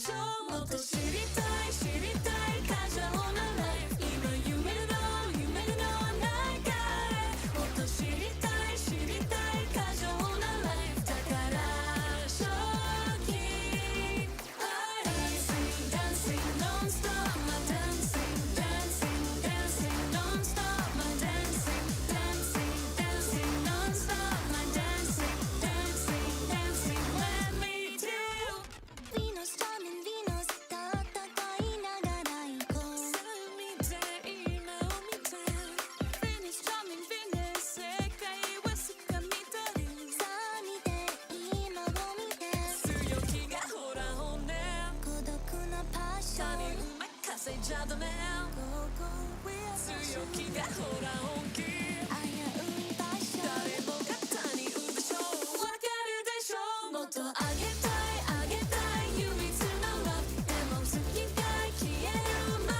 しょもっと知りたい知りたいカジュアルなライフ今夢の中へもっと知りたい知りたいカジュアルなライフだから正気 Dancing dancing non stop my dancing dancing dancing non stop my dancing dancing dancing non stop my dancing dancing dancing let me do Venus charming Venus 戦いながら行こうさあ見て今を見て Venus charming Venus 世界は掴み取るさあ見て今を見て強気がほら本音孤独なパッション他に任せちゃダメ強気がほら本気危ういパッション誰もが他に産むでしょわかるでしょもっとあげたいあげたい唯一のラブでも好きが消える前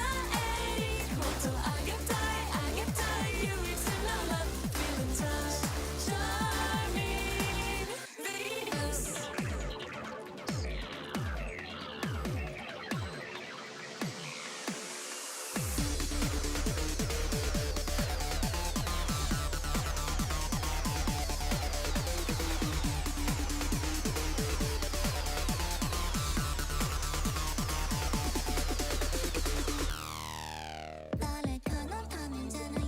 にもっとあげたいあげたい唯一のラブ Feeling touch charming Venus誰かのためじゃない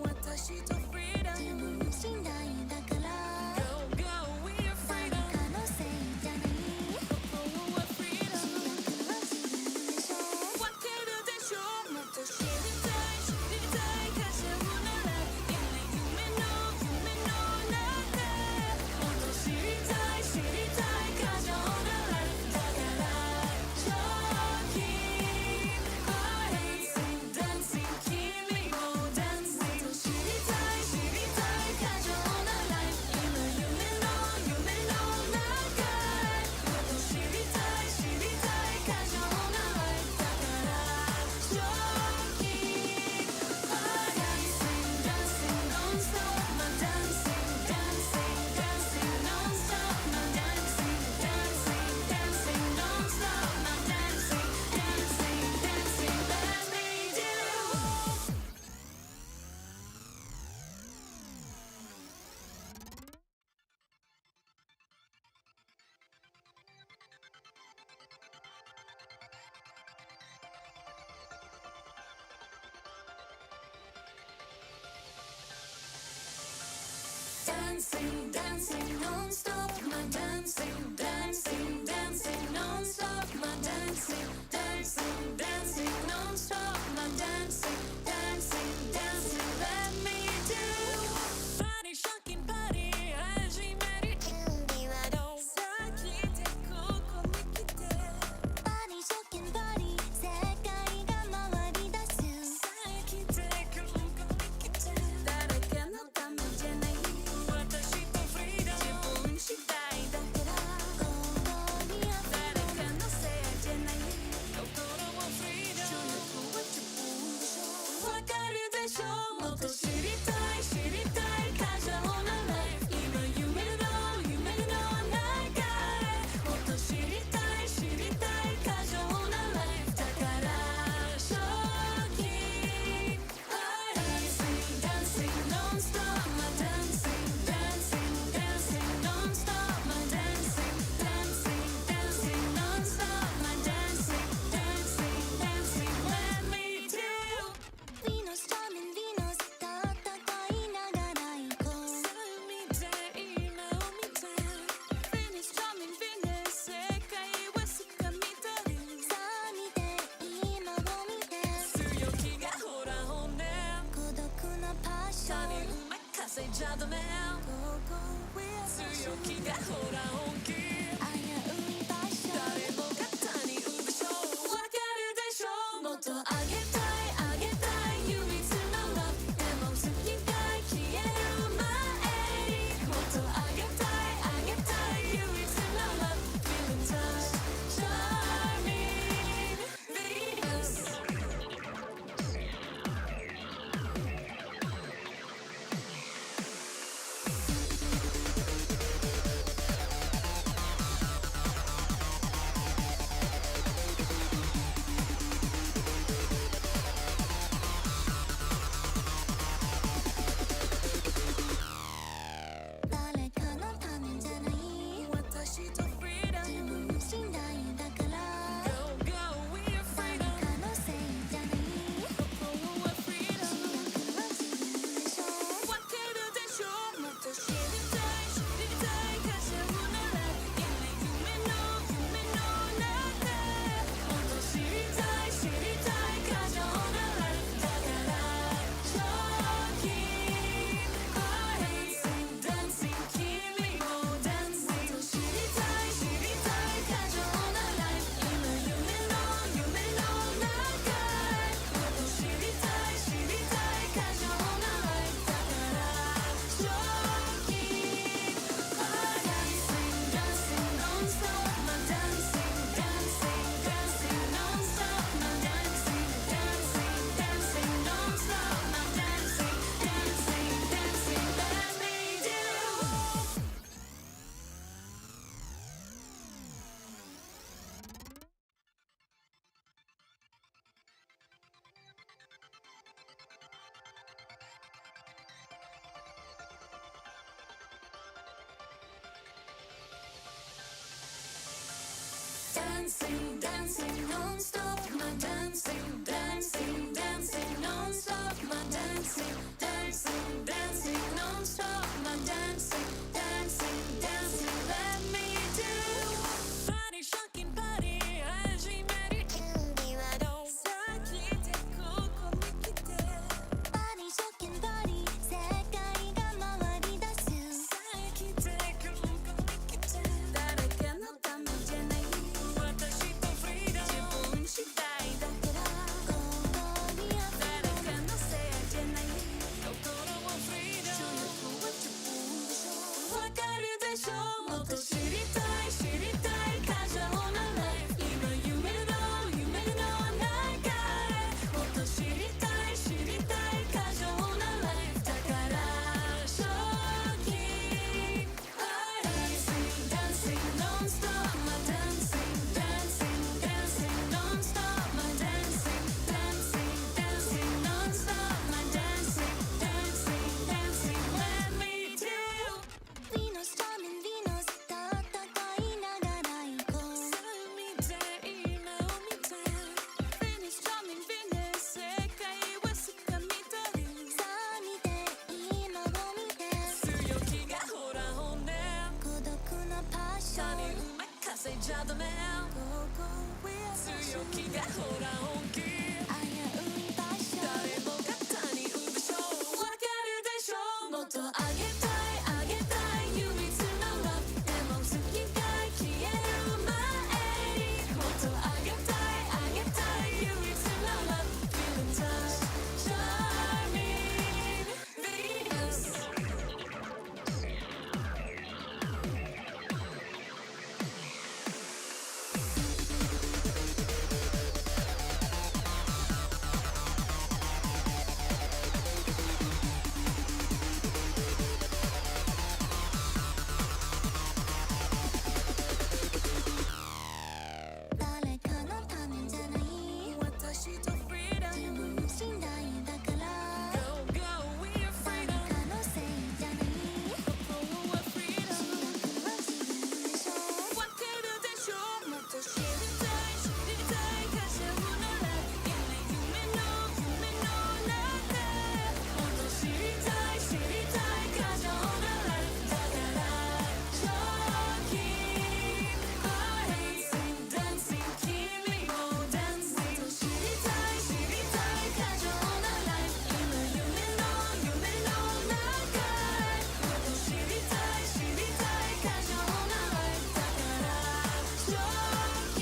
私とフリーダム自分次第だから Go go we are 誰 freedom かのせいじゃない心はフリーダム主役は自分でしょわかるでしょもっと知りたい知りたいカジュアルなラブ夢の中もっと知りたい知りたいカジュアルなラブだから正気 Dancing dancing 君も Dancing もっと知りたい知りたいカジュアルなライフ今夢の中もっと知りたい知りたいカジュアルなライフだから正気 Dancing dancing non stop my dancing dancing dancing non stop my dancing dancing dancing non stop my dancing dancing dancing let me do Dancing, dancing non-stop, my dancing, dancing, dancing non-stop, my dancing, dancing, dancing non-stop, my dancing, dancing, dancing, let me do Body shocking body, 始める準備はどうさあ来てここに来て Body shocking body, 世界が回り出すさあ来てここに来て誰かのためじゃない私とフリーダム自分次第だからここにあふれる誰かのせいじゃない心はフリーダム主役は自分でしょわかるでしょもっと知りたい知りたいカジュアルなライフ今夢の中へもっと知りたい知りたいカジュアルなライフだから正気 Dancing dancing non stop my dancing dancing dancing non stop my dancing dancing dancing non stop my dancing dancing dancing let me do Venus charming Venus 戦いながら行こうさあ見て今を見て Venus charming Venus 世界は掴み取るさあ見て今を見て強気がほら本音孤独なパッション他に任せちゃダメ強気がほら本気危ういパッション誰もが他に産むでしょわかるでしょもっとあげたいあげたい唯一のラブでも好きが消える前にもっとあげたいあげたい唯一のラブ Feeling touch charming Venus dancing, dancing non-stop. My dancing, dancing, dancing non-stop. My dancing, dancing, dancing non-stop. My dancing, dancing, dancing. Let me do body shocking body. Aji meri 준비와도 사기대 코코미키대 body shocking body. 색깔이가 머리 다수 사기대 코코미키대 따라가 너다 문제네. 私とフリーダム自分次第だから誰かのせいじゃない心はフリーダム主役は自分でしょわかるでしょもっと知りたい知りたい過剰なライフ今夢の夢の中へもっと知りたい知りたい過剰なライフだから正気 Dancing dancing non-stop my dancing dancing dancing non-stop my dancing dancing dancing non-stop my dancing dancing dancing let me do Venus charming Venus 戦いながら行こうさあ見て今を見て Venus charming Venus 世界は掴み取るさあ見て今を見て強気がほら本音孤独なパッション他に任せちゃダメ強気がほら本気危ういパッション誰もが他に産むでしょわかるでしょもっとあげたいあげたい唯一のラブでも月が消える前にもっとあげたいあげたい唯一のラブ Feeling touch charming Venus誰かのためじゃない私とフリーダム自分次第だから Go go we are freedom 誰かのせいじゃない心はフリーダム主役は自分でしょわかるでしょもっと知りたい知りたい過剰なラブ夢の中もっと知りたい知りたい過剰なラブだから正気 Dancing dancing 君も dancing もっと知りたい知りたい過剰なライフ今夢の中へもっと知りたい知りたい過剰なライフだから正気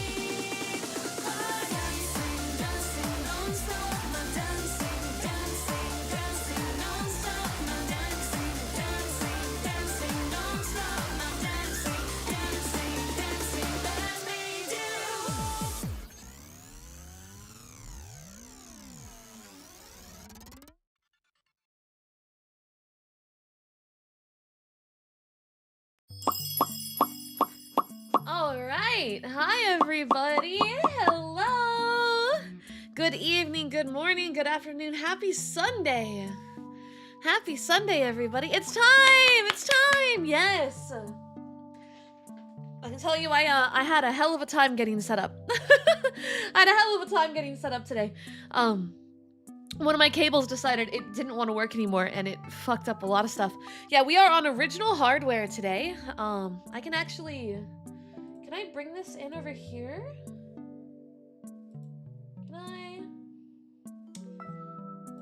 Dancing dancing non-stop my dancing dancing dancing non-stop my dancing dancing dancing non-stop my dancing dancing dancing let me do All right. Hi, everybody. Hello. Good evening, good morning, good afternoon. Happy Sunday. Happy Sunday, everybody. It's time. It's time. Yes. I can tell you I had a hell of a time getting set up. I had a hell of a time getting set up today. One of my cables decided it didn't want to work anymore and it fucked up a lot of stuff. Yeah, we are on original hardware today. I can actually... Can I bring this in over here? Can I?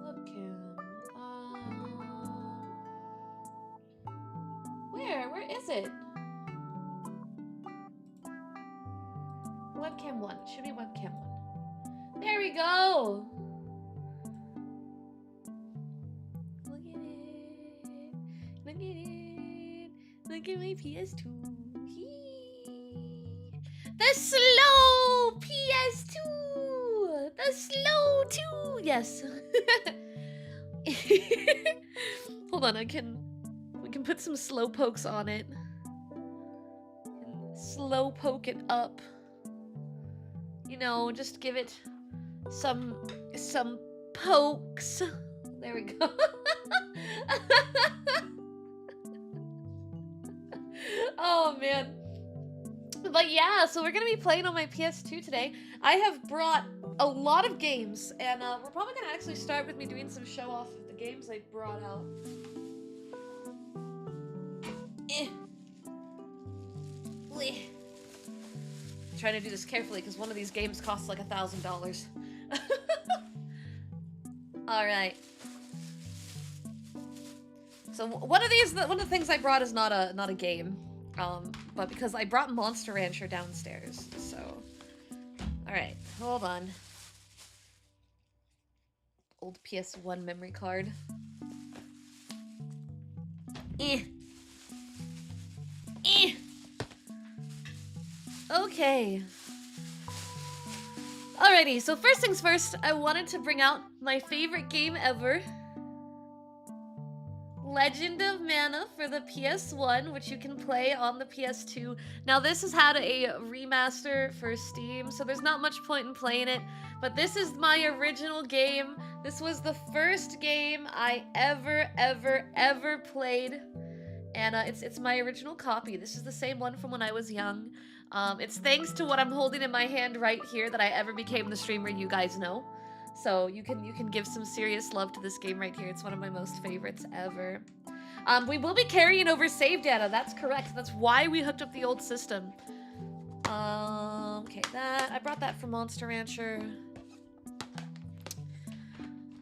Webcam. Where is it? Webcam 1. Should be webcam 1. There we go! Look at it. Look at it. Look at my PS2. The slow PS2! The slow 2! Yes. Hold on, we can put some slow pokes on it. Slow poke it up. You know, just give it some pokes. There we go. Oh man. But yeah, so we're gonna be playing on my PS2 today. I have brought a lot of games, and we're probably gonna actually start with me doing some show off of the games I brought out. I'm trying to do this carefully because one of these games costs like $1,000. All right. So one of the things I brought is not a game, but because I brought Monster Rancher downstairs. So, all right, hold on. Old PS1 memory card. Okay. Alrighty, so first things first, I wanted to bring out my favorite game ever. Legend of Mana for the PS1, which you can play on the PS2. Now this has had a remaster for Steam, so there's not much point in playing it, but this is my original game. This was the first game I ever played, and it's my original copy. This is the same one from when I was young. It's thanks to what I'm holding in my hand right here that I ever became the streamer you guys know. So you can give some serious love to this game right here. It's one of my most favorites ever. We will be carrying over save data. That's correct. That's why we hooked up the old system. Okay, I brought that from Monster Rancher.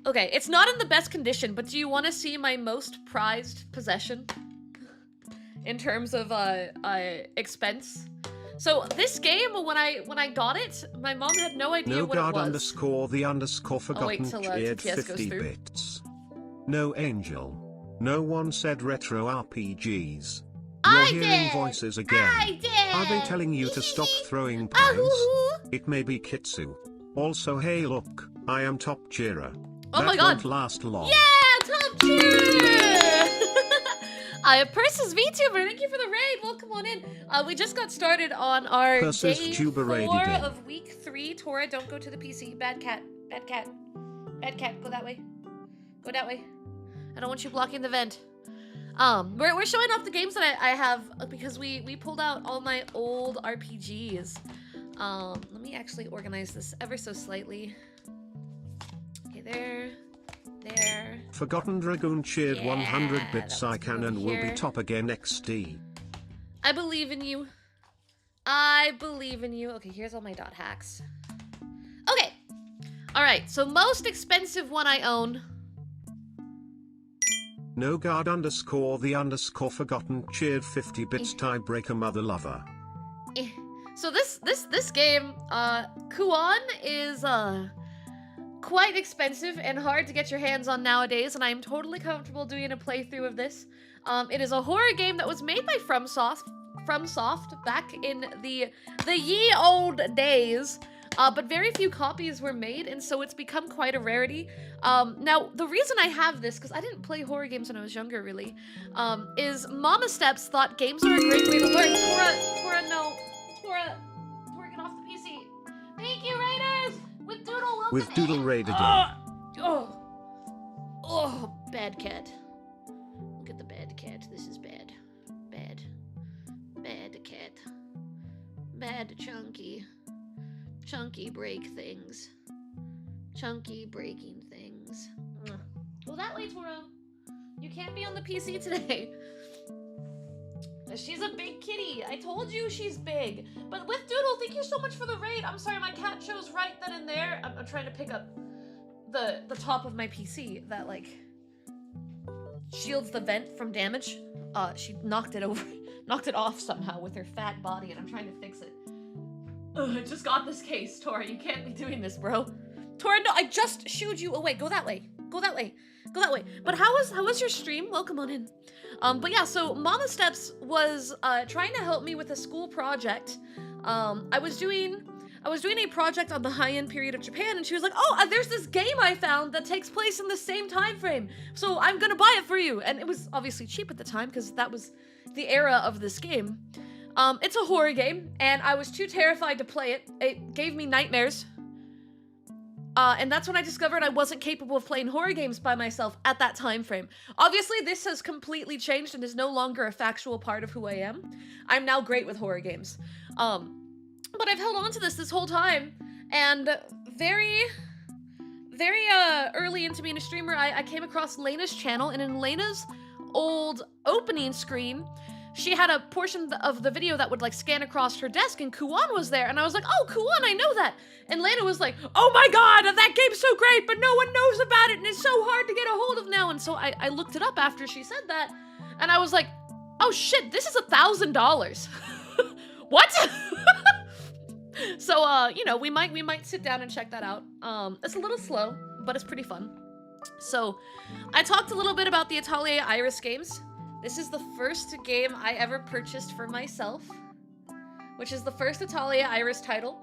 Okay, it's not in the best condition, but do you want to see my most prized possession in terms of expense? So this game, when I got it, my mom had no idea what it was. _the_forgotten cheered 50 bits. No angel. No one said retro RPGs. You're hearing voices again. I did! Are they telling you to stop throwing pies? It may be Kitsu. Also, hey look, I am top cheerer. Oh that my god. Won't last long. Yeah, top cheerer! Persis VTuber, thank you for the raid. Welcome on in. We just got started on our day 4 of week 3. Tora, don't go to the PC. Bad cat. Bad cat. Bad cat. Go that way. Go that way. I don't want you blocking the vent. We're showing off the games that I have because we pulled out all my old RPGs. Let me actually organize this ever so slightly. Okay, there. There. Forgotten Dragoon cheered 100 bits. I can and will be top again XD. I believe in you. I believe in you. Okay, here's all my dot hacks. Okay. Alright, so most expensive one I own. No guard _the_ forgotten cheered 50 bits tiebreaker mother lover. So this game, Kuan is quite expensive and hard to get your hands on nowadays, and I am totally comfortable doing a playthrough of this. It is a horror game that was made by FromSoft back in the ye old days, but very few copies were made, and so it's become quite a rarity. Now, the reason I have this, because I didn't play horror games when I was younger, really, is Mama Steps thought games are a great way to learn. Tora, no. Tora, get off the PC. Thank you, Raiders! With Doodle, welcome With Doodle raid again. Oh, bad cat. Look at the bad cat. This is bad. Bad. Bad cat. Bad Chunky. Chunky break things. Chunky breaking things. Go that way, Toro. You can't be on the PC today. She's a big kitty. I told you she's big. But with Doodle, thank you so much for the raid. I'm sorry, my cat chose right then and there. I'm trying to pick up the top of my PC that, like, shields the vent from damage. She knocked it over, knocked it off somehow with her fat body, and I'm trying to fix it. Ugh, I just got this case, Tora. You can't be doing this, bro. Tora, no, I just shooed you away. Go that way. Go that way. Go that way. But how was your stream? Welcome on in. But yeah, so Mama Steps was trying to help me with a school project. I was doing a project on the high-end period of Japan, and she was like, "Oh, there's this game I found that takes place in the same time frame, so I'm gonna buy it for you." And it was obviously cheap at the time because that was the era of this game. It's a horror game, and I was too terrified to play it. It gave me nightmares. And that's when I discovered I wasn't capable of playing horror games by myself at that time frame. Obviously, this has completely changed and is no longer a factual part of who I am. I'm now great with horror games. But I've held on to this whole time, and very early into being a streamer, I came across Lena's channel, and in Lena's old opening screen, she had a portion of the video that would like scan across her desk, and Kuan was there, and I was like, oh, Kuan, I know that. And Lena was like, oh my god, that game's so great, but no one knows about it, and it's so hard to get a hold of now. And so I looked it up after she said that, and I was like, oh shit, this is $1,000. What? So, you know, we might sit down and check that out. It's a little slow, but it's pretty fun. So, I talked a little bit about the Atelier Iris games. This is the first game I ever purchased for myself, which is the first Atelier Iris title.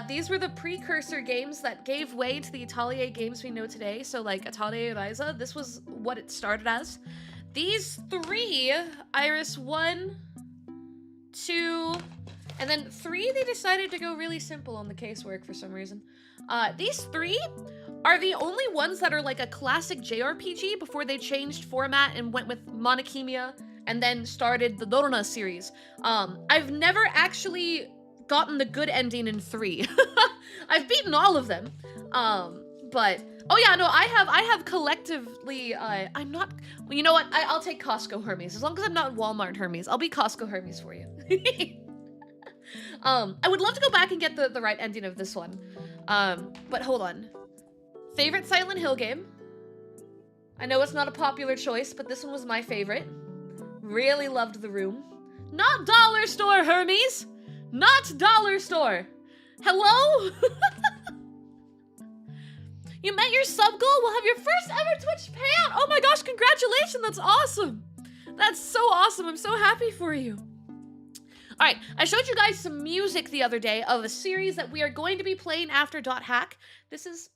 These were the precursor games that gave way to the Atelier games we know today. So, like, Atelier Iris, this was what it started as. These three, Iris 1, 2... and then 3, they decided to go really simple on the casework for some reason. These 3 are the only ones that are like a classic JRPG before they changed format and went with Monokemia and then started the Dono series. I've never actually gotten the good ending in 3. I've beaten all of them. But, oh yeah, no, I have collectively, I'm not, well, you know what, I'll take Costco Hermes. As long as I'm not Walmart Hermes, I'll be Costco Hermes for you. I would love to go back and get the right ending of this one. But hold on. Favorite Silent Hill game? I know it's not a popular choice, but this one was my favorite. Really loved The Room. Not Dollar Store, Hermes! Not Dollar Store! Hello? You met your sub goal? We'll have your first ever Twitch payout! Oh my gosh, congratulations! That's awesome! That's so awesome! I'm so happy for you. Alright, I showed you guys some music the other day of a series that we are going to be playing after .hack. This is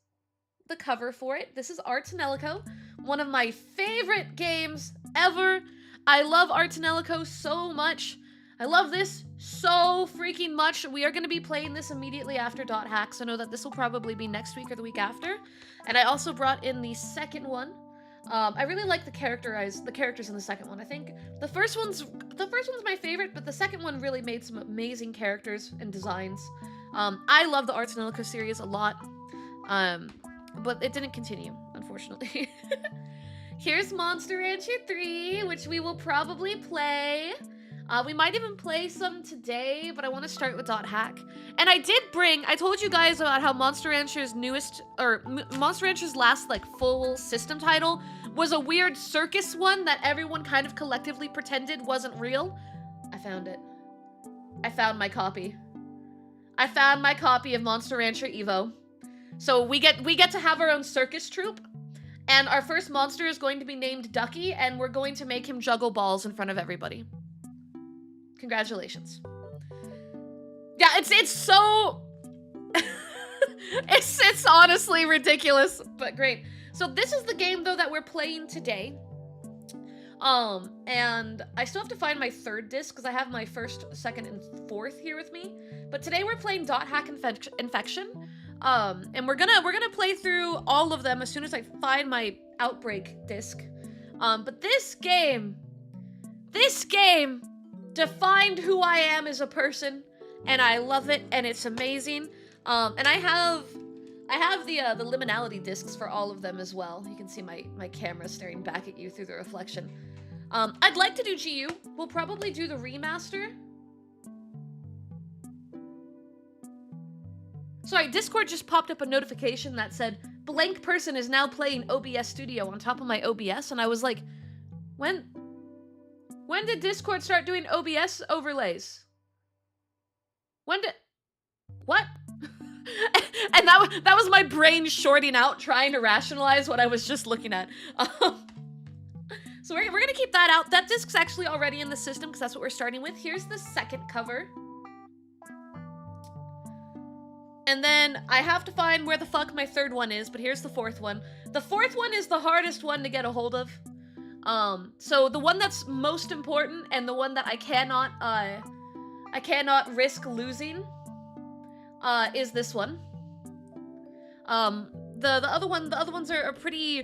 the cover for it. This is Art Nellico, one of my favorite games ever. I love Art Nellico so much. I love this so freaking much. We are going to be playing this immediately after .hack, so know that this will probably be next week or the week after. And I also brought in the second one. I really like the characters in the second one. I think the first one's my favorite, but the second one really made some amazing characters and designs. I love the Art Nellico series a lot, but it didn't continue, unfortunately. Here's Monster Rancher 3, which we will probably play. We might even play some today, but I want to start with .hack. And I told you guys about how Monster Rancher's Monster Rancher's last, like, full system title was a weird circus one that everyone kind of collectively pretended wasn't real. I found it. I found my copy. I found my copy of Monster Rancher Evo. So we get to have our own circus troupe, and our first monster is going to be named Ducky, and we're going to make him juggle balls in front of everybody. Congratulations. Yeah, it's so it's honestly ridiculous, but great. So this is the game though that we're playing today. And I still have to find my third disc because I have my first, second, and fourth here with me. But today we're playing .hack Infection. And we're gonna play through all of them as soon as I find my Outbreak disc. But this game defined who I am as a person, and I love it, and it's amazing. And I have the liminality discs for all of them as well. You can see my camera staring back at you through the reflection. I'd like to do GU. We'll probably do the remaster. Sorry, Discord just popped up a notification that said, blank person is now playing OBS Studio on top of my OBS, and I was like, when did Discord start doing OBS overlays? What? And that was my brain shorting out, trying to rationalize what I was just looking at. So we're gonna keep that out. That disc's actually already in the system, because that's what we're starting with. Here's the second cover. And then I have to find where the fuck my third one is, but here's the fourth one. The fourth one is the hardest one to get a hold of. So the one that's most important and the one that I cannot risk losing, is this one. The other ones are pretty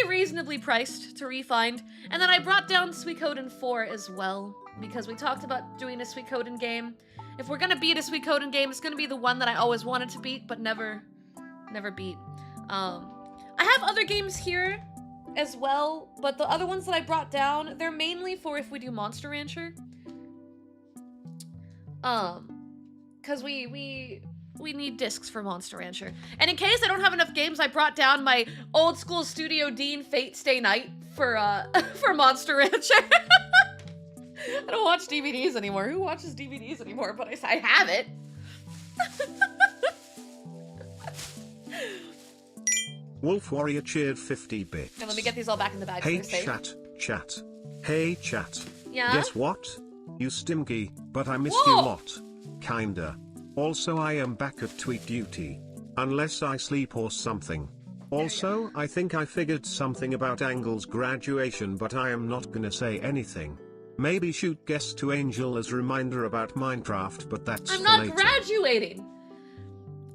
reasonably priced to refind. And then I brought down Suikoden 4 as well, because we talked about doing a Suikoden game, If we're gonna beat a Suikoden game, it's gonna be the one that I always wanted to beat, but never beat. I have other games here as well, but the other ones that I brought down, they're mainly for if we do Monster Rancher. Cause we need discs for Monster Rancher. And in case I don't have enough games, I brought down my old school Studio Dean Fate Stay Night for for Monster Rancher. I don't watch DVDs anymore. Who watches DVDs anymore? But I have it. Wolf Warrior cheered 50 bits. Now let me get these all back in the bag. Hey chat. Hey chat. Yeah? Guess what? You stinky, but I missed Whoa. you lot. Kinda. Also I am back at tweet duty. Unless I sleep or something. Also, I think I figured something about Angel's graduation, but I am not gonna say anything. Maybe shoot guess to Angel as reminder about Minecraft, but that's I'm not later. graduating.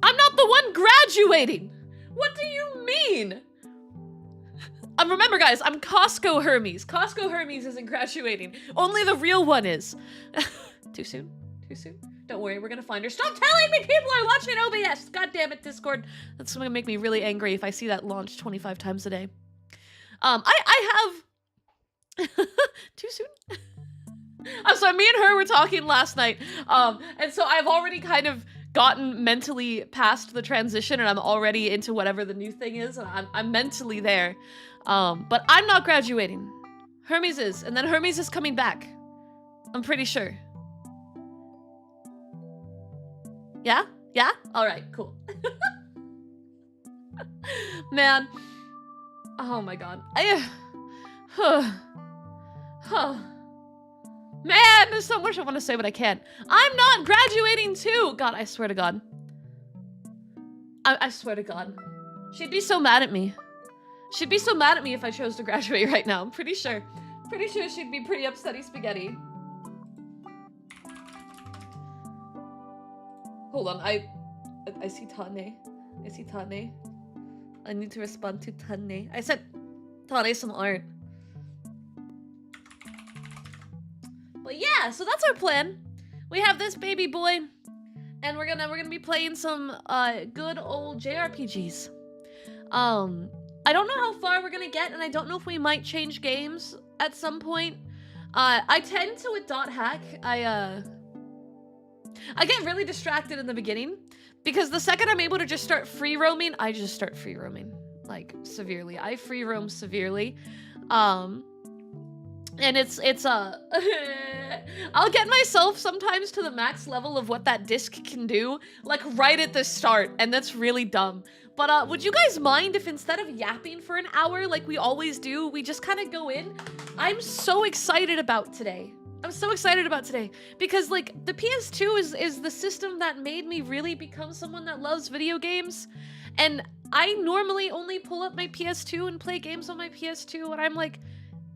I'm not the one graduating. What do you mean? Remember guys, I'm Costco Hermes. Costco Hermes isn't graduating. Only the real one is. Too soon? Too soon? Don't worry, we're gonna find her. Stop telling me people are watching OBS! God damn it, Discord. That's gonna make me really angry if I see that launched 25 times a day. I have... Too soon? So me and her were talking last night, and so I've already kind of gotten mentally past the transition, and I'm already into whatever the new thing is, and I'm mentally there. But I'm not graduating. Hermes is, and then Hermes is coming back. I'm pretty sure. Yeah? Yeah? Alright, cool. Man. Oh my god. Man, there's so much I want to say, but I can't. I'm not graduating too! God, I swear to God. I swear to God. She'd be so mad at me. She'd be so mad at me if I chose to graduate right now. I'm pretty sure. Pretty sure she'd be pretty upsetty spaghetti. Hold on, I see Tane. I see Tane. I need to respond to Tane. I sent Tane some art. But yeah, so that's our plan. We have this baby boy, and we're gonna be playing some good old JRPGs. I don't know how far we're gonna get, and I don't know if we might change games at some point. I tend to with dot hack. I get really distracted in the beginning because the second I'm able to just start free roaming, I just start free roaming like severely. I free roam severely. And it's I'll get myself sometimes to the max level of what that disc can do, like right at the start, and that's really dumb. But would you guys mind if instead of yapping for an hour like we always do, we just kind of go in? I'm so excited about today. I'm so excited about today because like the PS2 is the system that made me really become someone that loves video games, and I normally only pull up my PS2 and play games on my PS2 when I'm like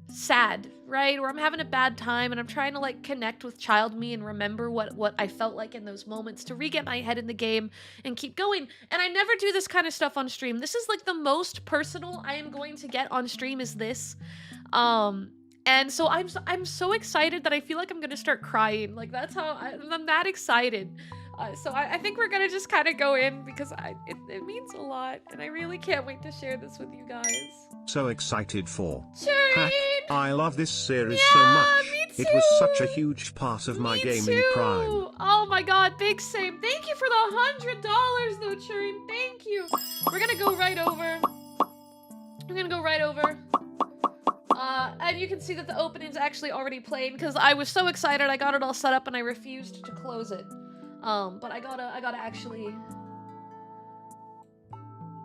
sad, right? Or I'm having a bad time and I'm trying to like connect with child me and remember what I felt like in those moments to re-get my head in the game and keep going. And I never do this kind of stuff on stream. This is like the most personal I am going to get on stream is this. And so I'm so excited that I feel like I'm gonna start crying. Like that's how I'm that excited. So I think we're gonna just kind of go in because it means a lot, and I really can't wait to share this with you guys. So excited for Shireen! Hack. I love this series Yeah, so much. me It was too. such a huge part of my Me gaming too. prime. Oh my god, big same. Thank you for the $100 though, Shireen. Thank you. We're gonna go right over. We're gonna go right over. And you can see that the opening's actually already played because I was so excited. I got it all set up and I refused to close it. But I gotta actually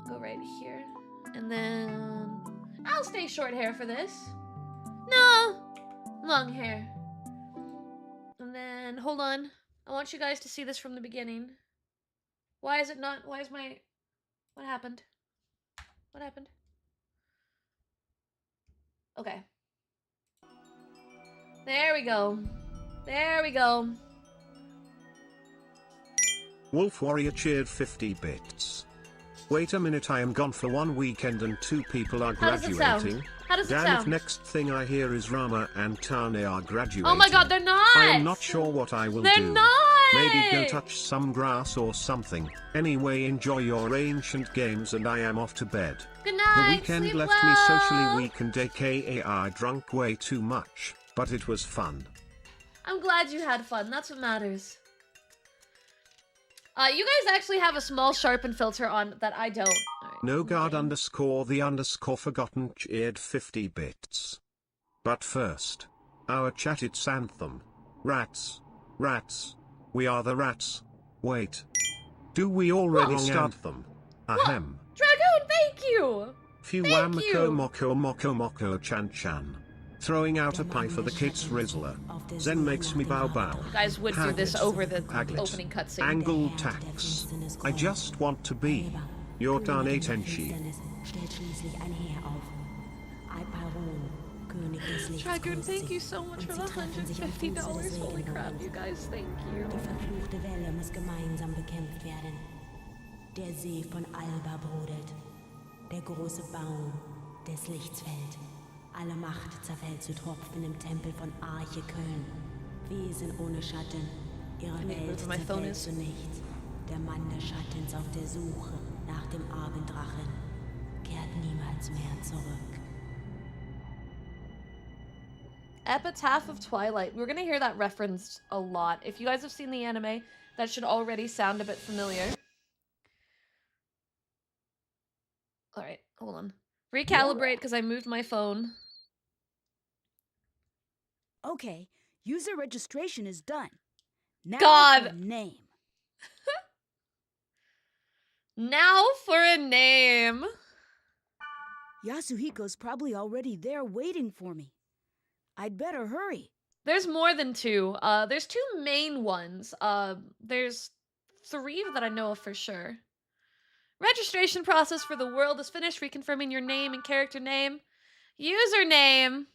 go right here. And then I'll stay short hair for this. No, long hair. And then, hold on. I want you guys to see this from the beginning. Why is it not, what happened? What happened? Okay. There we go. There we go. Wolf Warrior cheered 50 bits. Wait a minute, I am gone for 1 weekend and 2 people are How does it sound? graduating. How does it Damn, sound? if next thing I hear is Rama and Tane are graduating. Oh my god, they're not! I am not sure what I will They're do. not! Maybe go touch some grass or something. Anyway, enjoy your ancient games and I am off to bed. Good The night. weekend Sleep left well. me socially weakened, aka I drunk way too much, but it was fun. I'm glad you had fun. That's what matters. You guys actually have a small sharpen filter on that I don't. Right. No guard underscore the underscore forgotten cheered 50 bits. But first, our chat it's anthem. Rats. Rats. We are the rats. Wait. Do we already start them? Ahem. Dragoon, thank you! Fuamako moko moko moko chan chan. Throwing out a pie for the kids Rizzler. Zen makes me bow bow. You guys would do this over the opening cutscene. Angle tax. I just want to be your Dane Tenshi. Dragoon, thank you so much for the $150. Holy crap, you guys, thank you. Die verfluchte Welle muss gemeinsam bekämpft werden. Der See von Alba brodelt. Der große Baum des Lichts fällt. Alle Macht zerfällt zu Tropfen im Tempel von Arche Köln. Wesen ohne Schatten, ihre Welt zerfällt zu nichts. Der Mann des Schattens auf der Suche nach dem Abenddrachen kehrt niemals mehr zurück. Epitaph of Twilight. We're gonna hear that referenced a lot. If you guys have seen the anime, that should already sound a bit familiar. Alright, hold on. Recalibrate because I moved my phone. Okay, user registration is done. Now God. for a name. Now for a name. Yasuhiko's probably already there waiting for me. I'd better hurry. There's more than two. There's two main ones. There's three that I know of for sure. Registration process for the world is finished. Reconfirming your name and character name. Username.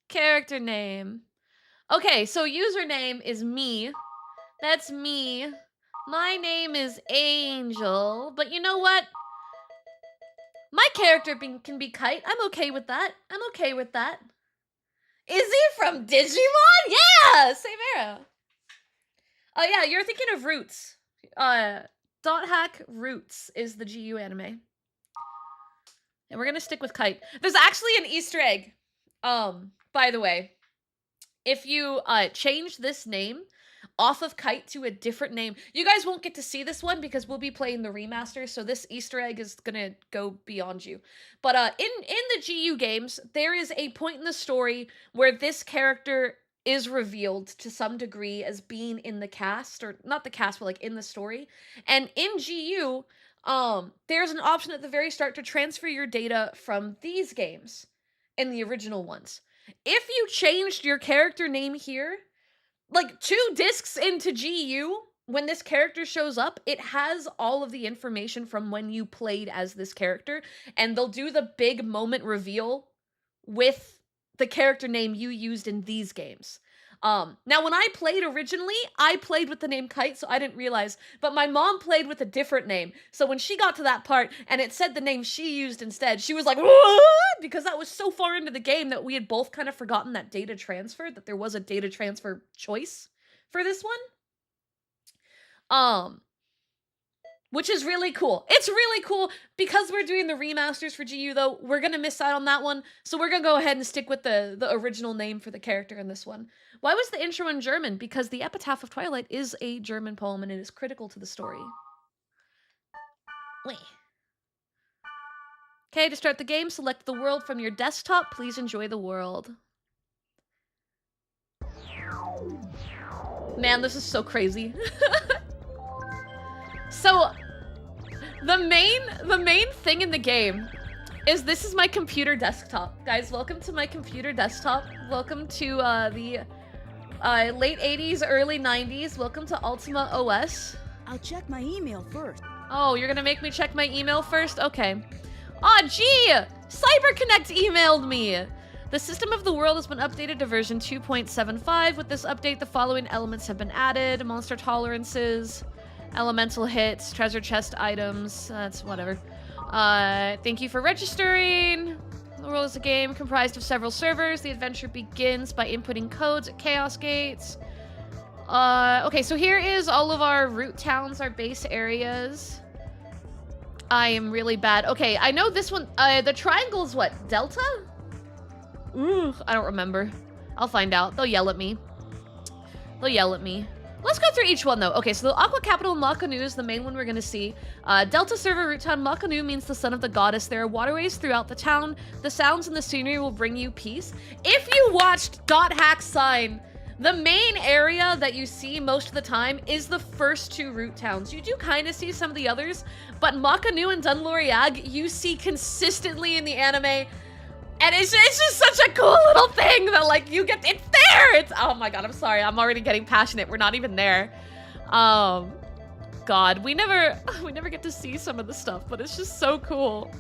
Character name. Okay, so username is me. That's me. My name is Angel. But you know what? My character can be Kite. I'm okay with that. I'm okay with that. Is he from Digimon? Yeah! Same era. Oh yeah, you're thinking of Roots. Dot Hack Roots is the GU anime. And we're gonna stick with Kite. There's actually an Easter egg. By the way. If you change this name off of Kite to a different name, you guys won't get to see this one because we'll be playing the remaster, so this Easter egg is gonna go beyond you. But in the GU games, there is a point in the story where this character is revealed to some degree as being in the cast, or not the cast, but like in the story. And in GU, there's an option at the very start to transfer your data from these games in the original ones. If you changed your character name here, like 2 discs into GU, when this character shows up, it has all of the information from when you played as this character, and they'll do the big moment reveal with the character name you used in these games. Now, when I played originally, I played with the name Kite, so I didn't realize, but my mom played with a different name, so when she got to that part and it said the name she used instead, she was like, what? Because that was so far into the game that we had both kind of forgotten that data transfer, that there was a data transfer choice for this one. Which is really cool. It's really cool. Because we're doing the remasters for GU, though, we're going to miss out on that one. So we're going to go ahead and stick with the original name for the character in this one. Why was the intro in German? Because the Epitaph of Twilight is a German poem, and it is critical to the story. Okay, to start the game, select the world from your desktop. Please enjoy the world. Man, this is so crazy. So, the main thing in the game is this is my computer desktop. Guys, welcome to my computer desktop. Welcome to the late 80s, early 90s. Welcome to Ultima OS. I'll check my email first. Oh, you're gonna make me check my email first? Okay. Aw, gee! CyberConnect emailed me! The system of the world has been updated to version 2.75. With this update, the following elements have been added. Monster tolerances, elemental hits, treasure chest items, that's whatever. Thank you for registering. The world is a game comprised of several servers. The adventure begins by inputting codes at chaos gates. Okay, so here is all of our root towns, our base areas. I am really bad. Okay, I know this one, the triangle is what, Delta? Ooh, I don't remember. I'll find out. They'll yell at me. They'll yell at me. Let's go through each one, though. Okay, so the Aqua Capital Makanu is the main one we're going to see. Delta Server Root Town. Makanu means the son of the goddess. There are waterways throughout the town. The sounds and the scenery will bring you peace. If you watched Dot Hack Sign, the main area that you see most of the time is the first two root towns. You do kind of see some of the others, but Makanu and Dunloriag you see consistently in the anime. And it's just such a cool little thing that, like, you get, it's there! It's, oh my god, I'm sorry, I'm already getting passionate. We're not even there. God, we never get to see some of the stuff, but it's just so cool.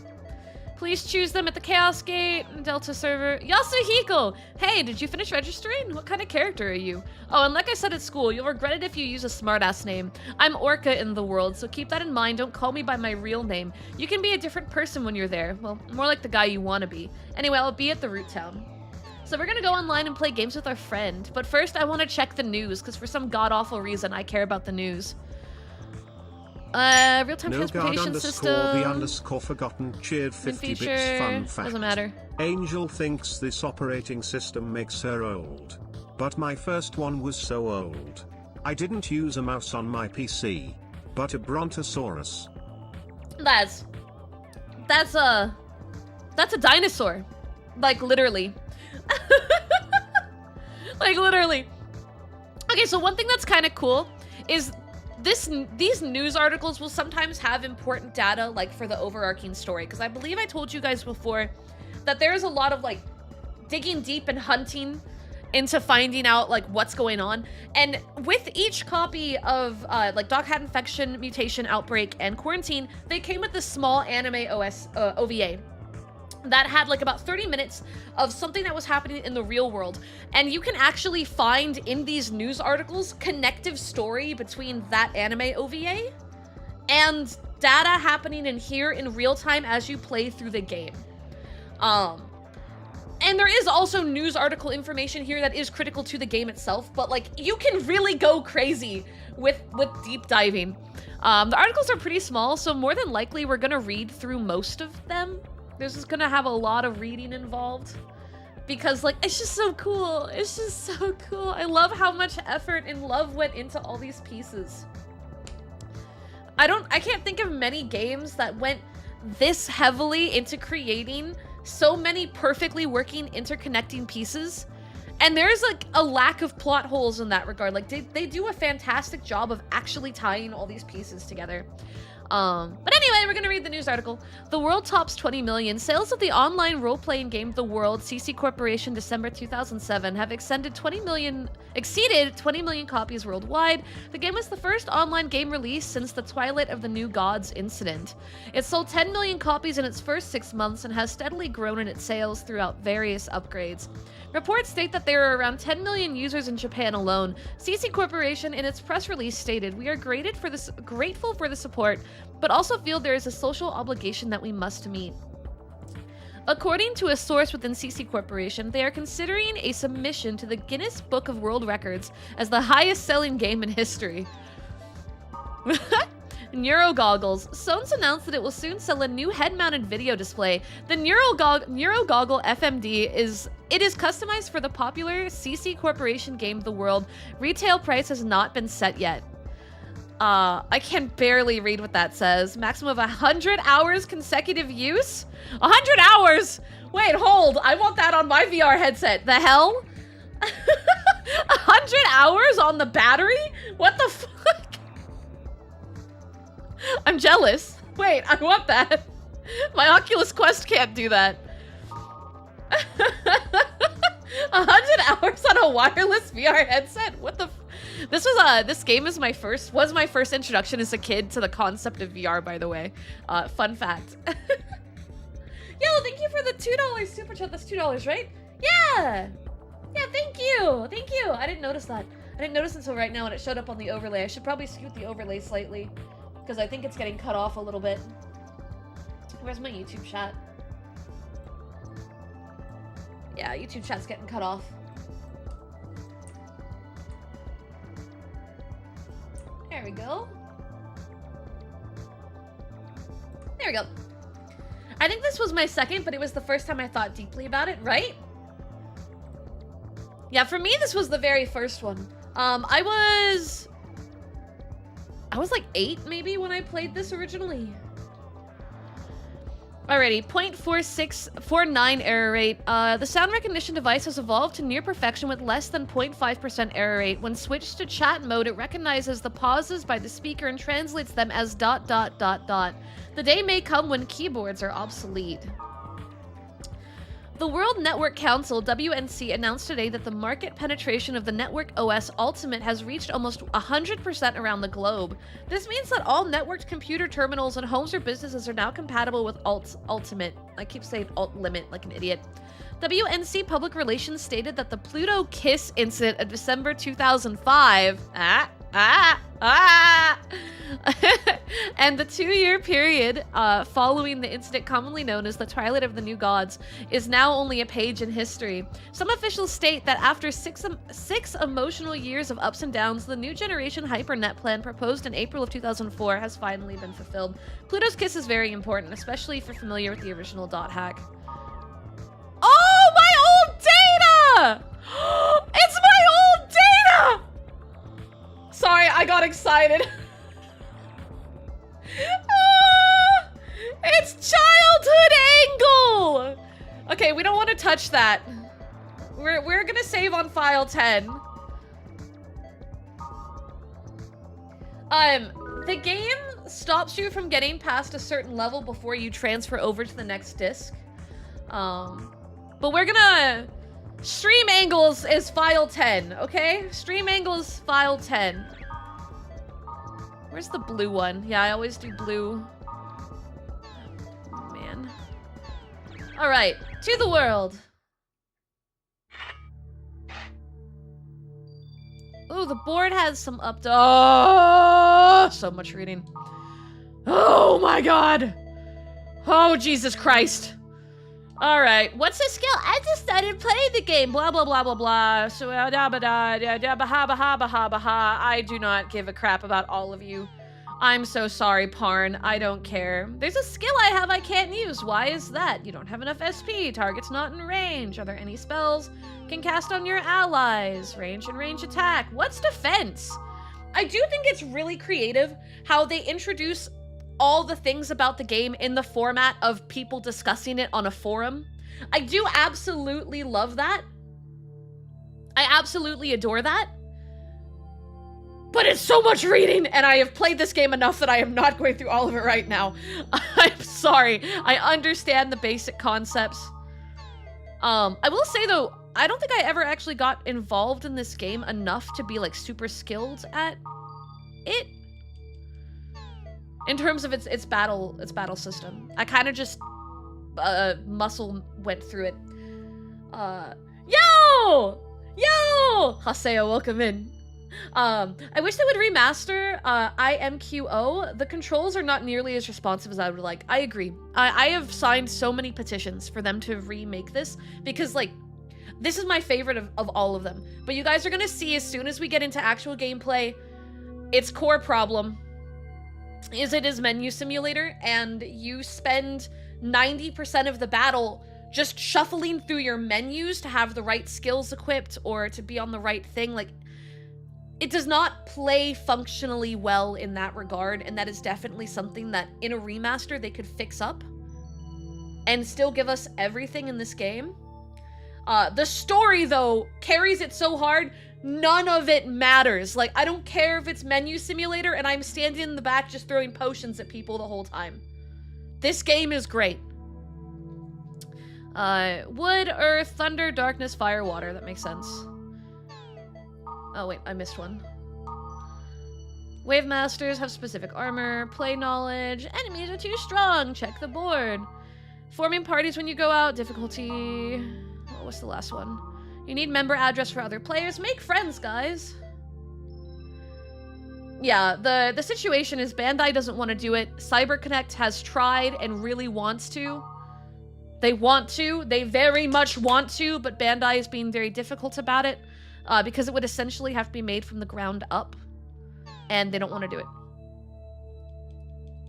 Please choose them at the Chaos Gate, Delta Server. Yasuhiko! Hey, did you finish registering? What kind of character are you? Oh, and like I said at school, you'll regret it if you use a smartass name. I'm Orca in the world, so keep that in mind. Don't call me by my real name. You can be a different person when you're there. Well, more like the guy you want to be. Anyway, I'll be at the root town. So we're gonna go online and play games with our friend. But first, I want to check the news, because for some god-awful reason, I care about the news. Real-time transportation system. The underscore forgotten cheered 50 bits. Fun fact. Doesn't matter. Angel thinks this operating system makes her old. But my first one was so old. I didn't use a mouse on my PC, but a Brontosaurus. That's a dinosaur. Like, literally. Like, literally. Okay, so one thing that's kind of cool is these news articles will sometimes have important data, like, for the overarching story, because I believe I told you guys before that there's a lot of, like, digging deep and hunting into finding out, like, what's going on. And with each copy of, like, Dog Hat Infection, Mutation, Outbreak, and Quarantine, they came with this small anime OVA that had, like, about 30 minutes of something that was happening in the real world. And you can actually find in these news articles connective story between that anime OVA and data happening in here in real time as you play through the game. And there is also news article information here that is critical to the game itself, but, like, you can really go crazy with deep diving. The articles are pretty small, so more than likely we're gonna read through most of them. This is gonna have a lot of reading involved because, like, it's just so cool. It's just so cool. I love how much effort and love went into all these pieces. I can't think of many games that went this heavily into creating so many perfectly working interconnecting pieces. And there's, like, a lack of plot holes in that regard. Like, they do a fantastic job of actually tying all these pieces together. But anyway, we're gonna read the news article. The world tops 20 million. Sales of the online role-playing game The World, CC Corporation, December 2007, have exceeded 20 million copies worldwide. The game was the first online game release since the Twilight of the New Gods incident. It sold 10 million copies in its first 6 months and has steadily grown in its sales throughout various upgrades. Reports state that there are around 10 million users in Japan alone. CC Corporation, in its press release, stated, "We are grateful for the support, but also feel there is a social obligation that we must meet." According to a source within CC Corporation, they are considering a submission to the Guinness Book of World Records as the highest-selling game in history. Neuro Goggles. Sonos announced that it will soon sell a new head-mounted video display. The Neuro Goggle FMD is customized for the popular CC Corporation game The World. Retail price has not been set yet. I can barely read what that says. Maximum of 100 hours consecutive use? 100 hours? Wait, hold. I want that on my VR headset. The hell? 100 hours on the battery? What the fuck? I'm jealous. Wait, I want that. My Oculus Quest can't do that. 100 hours on a wireless VR headset? What the this game is was my first introduction as a kid to the concept of VR, by the way. Fun fact. Yo, thank you for the $2 super chat. That's $2, right? Yeah! Yeah, thank you! Thank you! I didn't notice that. I didn't notice until right now when it showed up on the overlay. I should probably scoot the overlay slightly, because I think it's getting cut off a little bit. Where's my YouTube chat? Yeah, YouTube chat's getting cut off. we go. There we go. I think this was my second, but it was the first time I thought deeply about it, right? Yeah, for me, this was the very first one. I was like 8 maybe when I played this originally. Alrighty, 0.4649 error rate. The sound recognition device has evolved to near perfection with less than 0.5% error rate. When switched to chat mode, it recognizes the pauses by the speaker and translates them as ... The day may come when keyboards are obsolete. The World Network Council, WNC, announced today that the market penetration of the Network OS Ultimate has reached almost 100% around the globe. This means that all networked computer terminals and homes or businesses are now compatible with Ultimate. I keep saying Alt Limit like an idiot. WNC Public Relations stated that the Pluto Kiss incident of December 2005 and the 2-year period following the incident, commonly known as the Twilight of the New Gods, is now only a page in history. Some officials state that after six emotional years of ups and downs, the new generation HyperNet plan proposed in April of 2004 has finally been fulfilled. Pluto's Kiss is very important, especially if you're familiar with the original dot hack. Oh, my old data! It's my old data! Sorry, I got excited. It's childhood angle! Okay, we don't want to touch that. We're gonna save on file 10. The game stops you from getting past a certain level before you transfer over to the next disc. But we're gonna... Stream angles is file 10, okay? Stream angles file 10. Where's the blue one? Yeah, I always do blue. Oh, man. Alright, to the world. Ooh, the board has some oh, so much reading. Oh my god. Oh, Jesus Christ. Alright, what's the skill? I just started playing the game. Blah, blah, blah, blah, blah. So, I do not give a crap about all of you. I'm so sorry, Parn. I don't care. There's a skill I have I can't use. Why is that? You don't have enough SP. Target's not in range. Are there any spells can cast on your allies? Range and range attack. What's defense? I do think it's really creative how they introduce all the things about the game in the format of people discussing it on a forum. I do absolutely love that. I absolutely adore that. But it's so much reading, and I have played this game enough that I am not going through all of it right now. I'm sorry. I understand the basic concepts. I will say though, I don't think I ever actually got involved in this game enough to be like super skilled at it. In terms of its battle system. I kind of just muscle went through it. Yo! Haseo, welcome in. I wish they would remaster IMQO. The controls are not nearly as responsive as I would like. I agree. I have signed so many petitions for them to remake this because like this is my favorite of all of them. But you guys are gonna see as soon as we get into actual gameplay, its core problem is it is menu simulator, and you spend 90% of the battle just shuffling through your menus to have the right skills equipped or to be on the right thing. Like, it does not play functionally well in that regard, and that is definitely something that in a remaster they could fix up and still give us everything in this game. The story, though, carries it so hard, none of it matters. Like, I don't care if it's menu simulator and I'm standing in the back just throwing potions at people the whole time. This game is great. Wood, earth, thunder, darkness, fire, water. That makes sense. Oh, wait, I missed one. Wave masters have specific armor. Play knowledge. Enemies are too strong. Check the board. Forming parties when you go out. Difficulty. Oh, what's the last one? You need member address for other players. Make friends, guys. Yeah, the situation is Bandai doesn't want to do it. CyberConnect has tried and really wants to. They want to. They very much want to, but Bandai is being very difficult about it because it would essentially have to be made from the ground up. And they don't want to do it.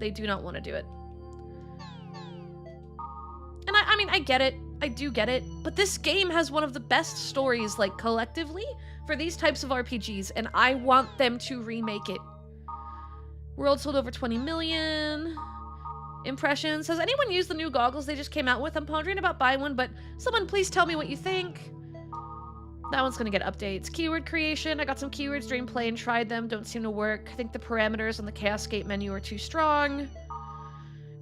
They do not want to do it. And I mean, I get it. I do get it. But this game has one of the best stories, like, collectively for these types of RPGs, and I want them to remake it. World sold over 20 million impressions. Has anyone used the new goggles they just came out with? I'm pondering about buying one, but someone please tell me what you think. That one's gonna get updates. Keyword creation. I got some keywords during play and tried them. Don't seem to work. I think the parameters on the Chaos Gate menu are too strong.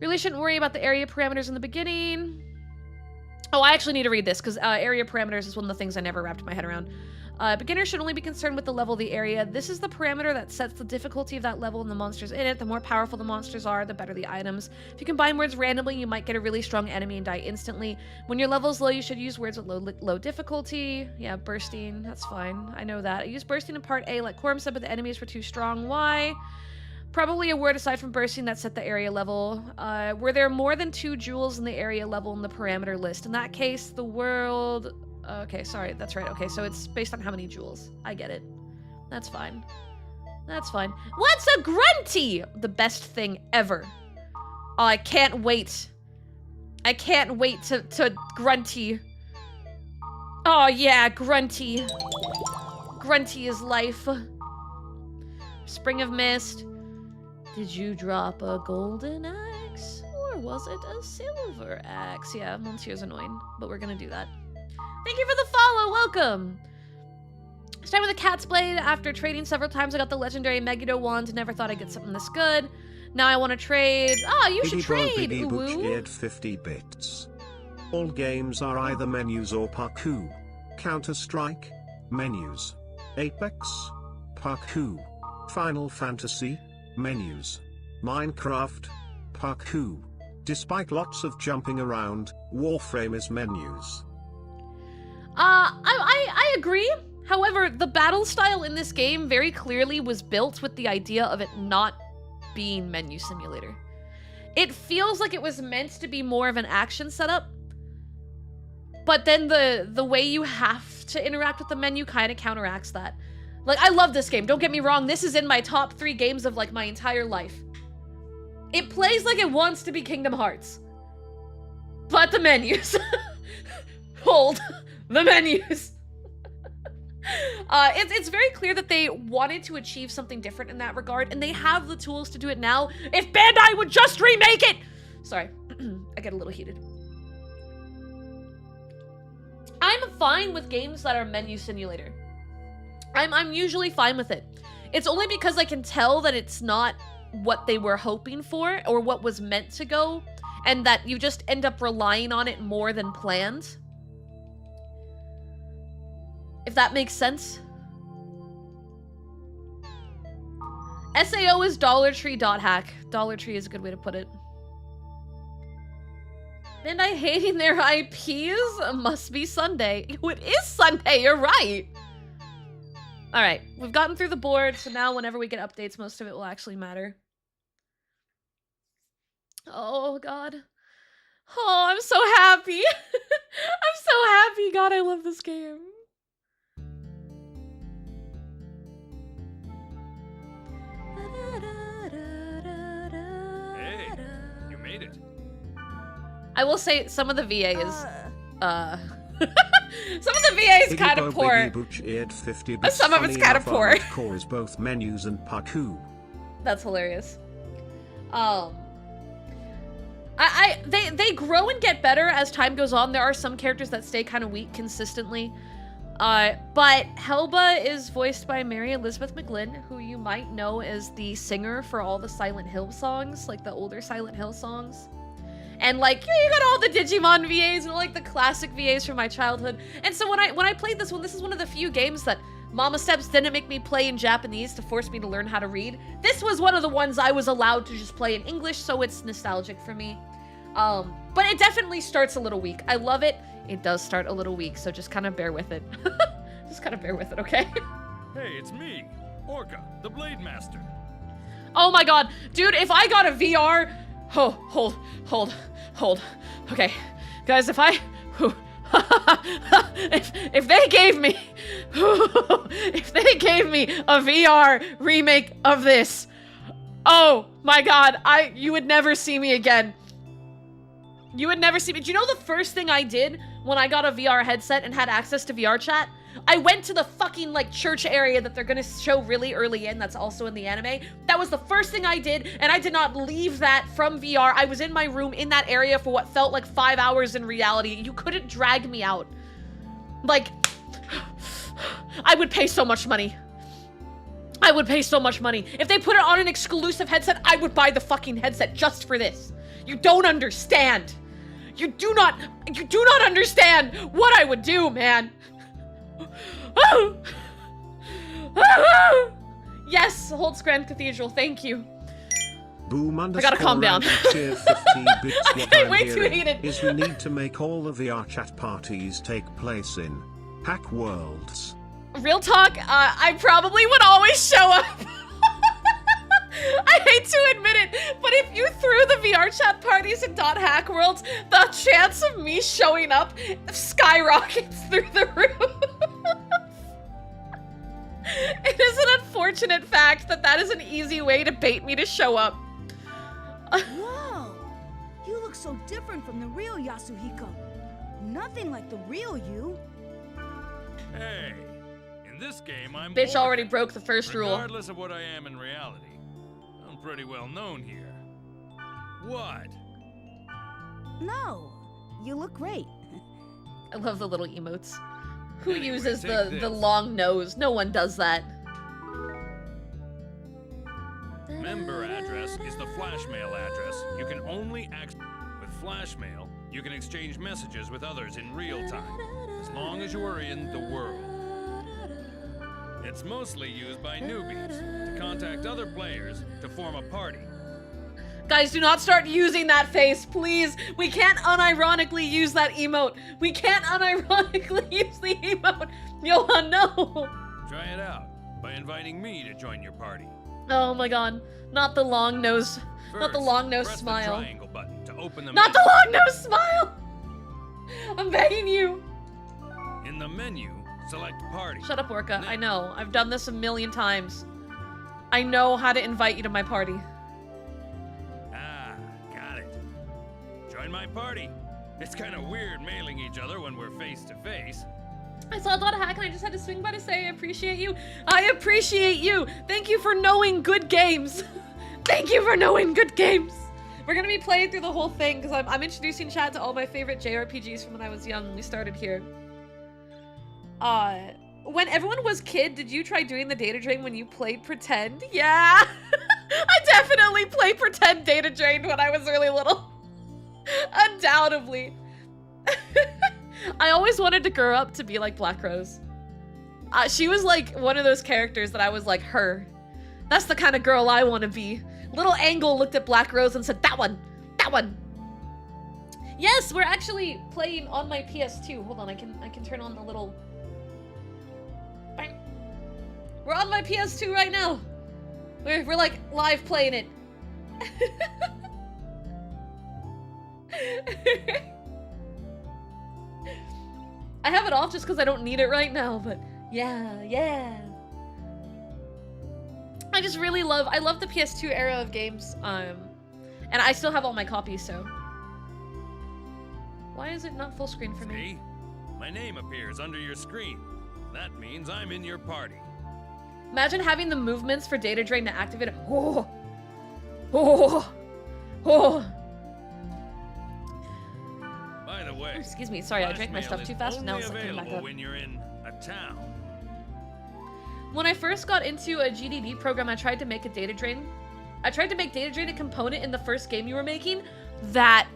Really shouldn't worry about the area parameters in the beginning. Oh, I actually need to read this, because area parameters is one of the things I never wrapped my head around. Beginners should only be concerned with the level of the area. This is the parameter that sets the difficulty of that level and the monsters in it. The more powerful the monsters are, the better the items. If you combine words randomly, you might get a really strong enemy and die instantly. When your level is low, you should use words with low difficulty. Yeah, bursting, that's fine. I know that. I used bursting in part A, like Quorum said, but the enemies were too strong. Why? Probably a word aside from bursting that set the area level. Were there more than 2 jewels in the area level in the parameter list? In that case, the world... Okay, sorry, that's right. Okay, so it's based on how many jewels. I get it. That's fine. That's fine. What's a grunty? The best thing ever. Oh, I can't wait. I can't wait to grunty. Oh yeah, grunty. Grunty is life. Spring of Mist. Did you drop a golden axe? Or was it a silver axe? Yeah, Monsieur's annoying, but we're gonna do that. Thank you for the follow, welcome! Starting with a cat's blade. After trading several times, I got the legendary Megiddo wand. Never thought I'd get something this good. Now I want to trade. Oh, you should trade, Biggie 50 bits. All games are either menus or parkour. Counter-Strike, menus. Apex, parkour. Final Fantasy, menus. Minecraft, parkour. Despite lots of jumping around, Warframe is menus. I agree. However, the battle style in this game very clearly was built with the idea of it not being menu simulator. It feels like it was meant to be more of an action setup, but then the way you have to interact with the menu kind of counteracts that. Like, I love this game, don't get me wrong, this is in my top 3 games of, like, my entire life. It plays like it wants to be Kingdom Hearts. But the menus. Hold. The menus. It's very clear that they wanted to achieve something different in that regard, and they have the tools to do it now. If Bandai would just remake it! Sorry, I get a little heated. I'm fine with games that are menu simulator. I'm usually fine with it. It's only because I can tell that it's not what they were hoping for, or what was meant to go, and that you just end up relying on it more than planned. If that makes sense. SAO is Dollar Tree.hack. Dollar Tree is a good way to put it. Bandai hating their IPs? Must be Sunday. It is Sunday, you're right. Alright, we've gotten through the board, so now whenever we get updates, most of it will actually matter. Oh, God. Oh, I'm so happy. I'm so happy. God, I love this game. Hey, you made it. I will say some of the VA is, some of the VA is kind of poor. Some of it's kind of poor. Core is both menus and parkour. That's hilarious. They grow and get better as time goes on. There are some characters that stay kind of weak consistently. But Helba is voiced by Mary Elizabeth McGlynn, who you might know as the singer for all the Silent Hill songs, like the older Silent Hill songs. And like, you got all the Digimon VAs and like the classic VAs from my childhood. And so when I played this one, this is one of the few games that Mama Steps didn't make me play in Japanese to force me to learn how to read. This was one of the ones I was allowed to just play in English, so it's nostalgic for me. But it definitely starts a little weak. I love it. It does start a little weak, so just kind of bear with it. Just kind of bear with it, okay? Hey, it's me, Orca, the Blade Master. Oh my god. Dude, if I got a VR... Oh, hold. Okay. Guys, if I... if they gave me if they gave me a VR remake of this, oh my god, you would never see me again. You would never see me. Do you know the first thing I did when I got a VR headset and had access to VR chat? I went to the fucking, like, church area that they're gonna show really early in, that's also in the anime. That was the first thing I did, and I did not leave that from VR. I was in my room in that area for what felt like 5 hours in reality. You couldn't drag me out. Like, I would pay so much money. I would pay so much money. If they put it on an exclusive headset, I would buy the fucking headset just for this. You don't understand. You do not understand what I would do, man. Yes, Holtz Grand Cathedral, thank you. Boom I gotta calm down. cheer 50 bits. What I'm Way too hearing heated. is we need to make all the VR chat parties take place in hack worlds. Real talk, I probably would always show up. I hate to admit it, but if you threw the VR chat parties in .hack worlds, the chance of me showing up skyrockets through the roof. It is an unfortunate fact that is an easy way to bait me to show up. Whoa! You look so different from the real Yasuhiko. Nothing like the real you. Hey, in this game, I'm Bitch Orca. already broke the first rule. Regardless of what I am in reality, I'm pretty well known here. What? No, you look great. I love the little emotes. Who Anyway, uses take the this. long nose? No one does that. Member address is the flashmail address. You can only with flashmail, you can exchange messages with others in real time, as long as you are in the world. It's mostly used by newbies to contact other players to form a party. Guys, do not start using that face, please. We can't unironically use that emote. We can't unironically use the emote. Johan, no. Try it out by inviting me to join your party. Oh my god. Not the long nose. Not the First, long nose press smile. the triangle button to open the Not menu. the long nose smile. I'm begging you. In the menu, select party. Shut up, Orca. I know. I've done this a million times. I know how to invite you to my party. Ah, got it. Join my party. It's kind of weird mailing each other when we're face to face. I saw .hack and I just had to swing by to say I appreciate you. I appreciate you. Thank you for knowing good games. Thank you for knowing good games. We're gonna be playing through the whole thing because I'm introducing chat to all my favorite JRPGs from when I was young. We started here. When everyone was kid, did you try doing the data drain when you played Pretend? Yeah. I definitely played Pretend data drained when I was really little. Undoubtedly. I always wanted to grow up to be like Black Rose. She was like one of those characters that I was like, her. That's the kind of girl I want to be. Little Angle looked at Black Rose and said, that one, that one. Yes, we're actually playing on my PS2. Hold on, I can turn on the little... Bang. We're on my PS2 right now. We're like live playing it. I have it off just because I don't need it right now, but yeah. I just really love the PS2 era of games, and I still have all my copies, so. Why is it not full screen for me? See? My name appears under your screen. That means I'm in your party. Imagine having the movements for data drain to activate it. Oh. By the way, Excuse me, sorry, I drank my flashmail stuff is too fast and now only it's coming back available up. when you're in a town. When I first got into a GDD program, I tried to make a data drain. I tried to make data drain a component in the first game you were making. That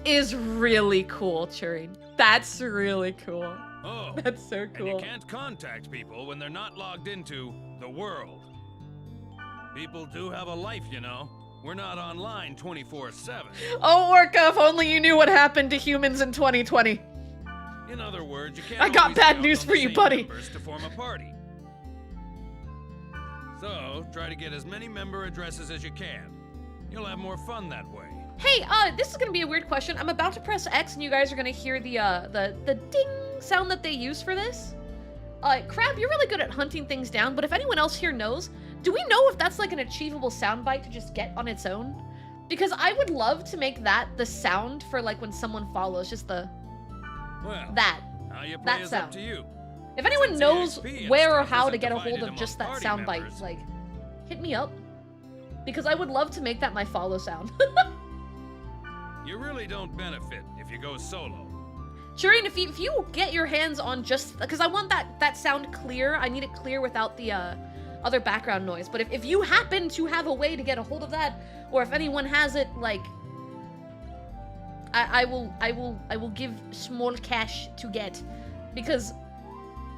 is really cool, Turing. That's really cool. Oh, That's so and cool. you can't contact people when they're not logged into the world. People do have a life, you know. We're not online 24/7. Oh, Orca, if only you knew what happened to humans in 2020. In other words, you can't I got always bad count news on for the you, same buddy. members to form a party. So, try to get as many member addresses as you can. You'll have more fun that way. Hey, this is gonna be a weird question. I'm about to press X and you guys are gonna hear the ding sound that they use for this. Crab, you're really good at hunting things down, but if anyone else here knows, do we know if that's like an achievable soundbite to just get on its own? Because I would love to make that the sound for like when someone follows, just the, Well, that play that is sound. up to you. If anyone Since knows EXP and where or stuff how to isn't get a hold divided of just among that party soundbite, members. like, hit me up. Because I would love to make that my follow sound. You really don't benefit if you go solo. Shireen, if you get your hands on just, because I want that sound clear, I need it clear without the other background noise. But if you happen to have a way to get a hold of that, or if anyone has it, like, I will give small cash to get, because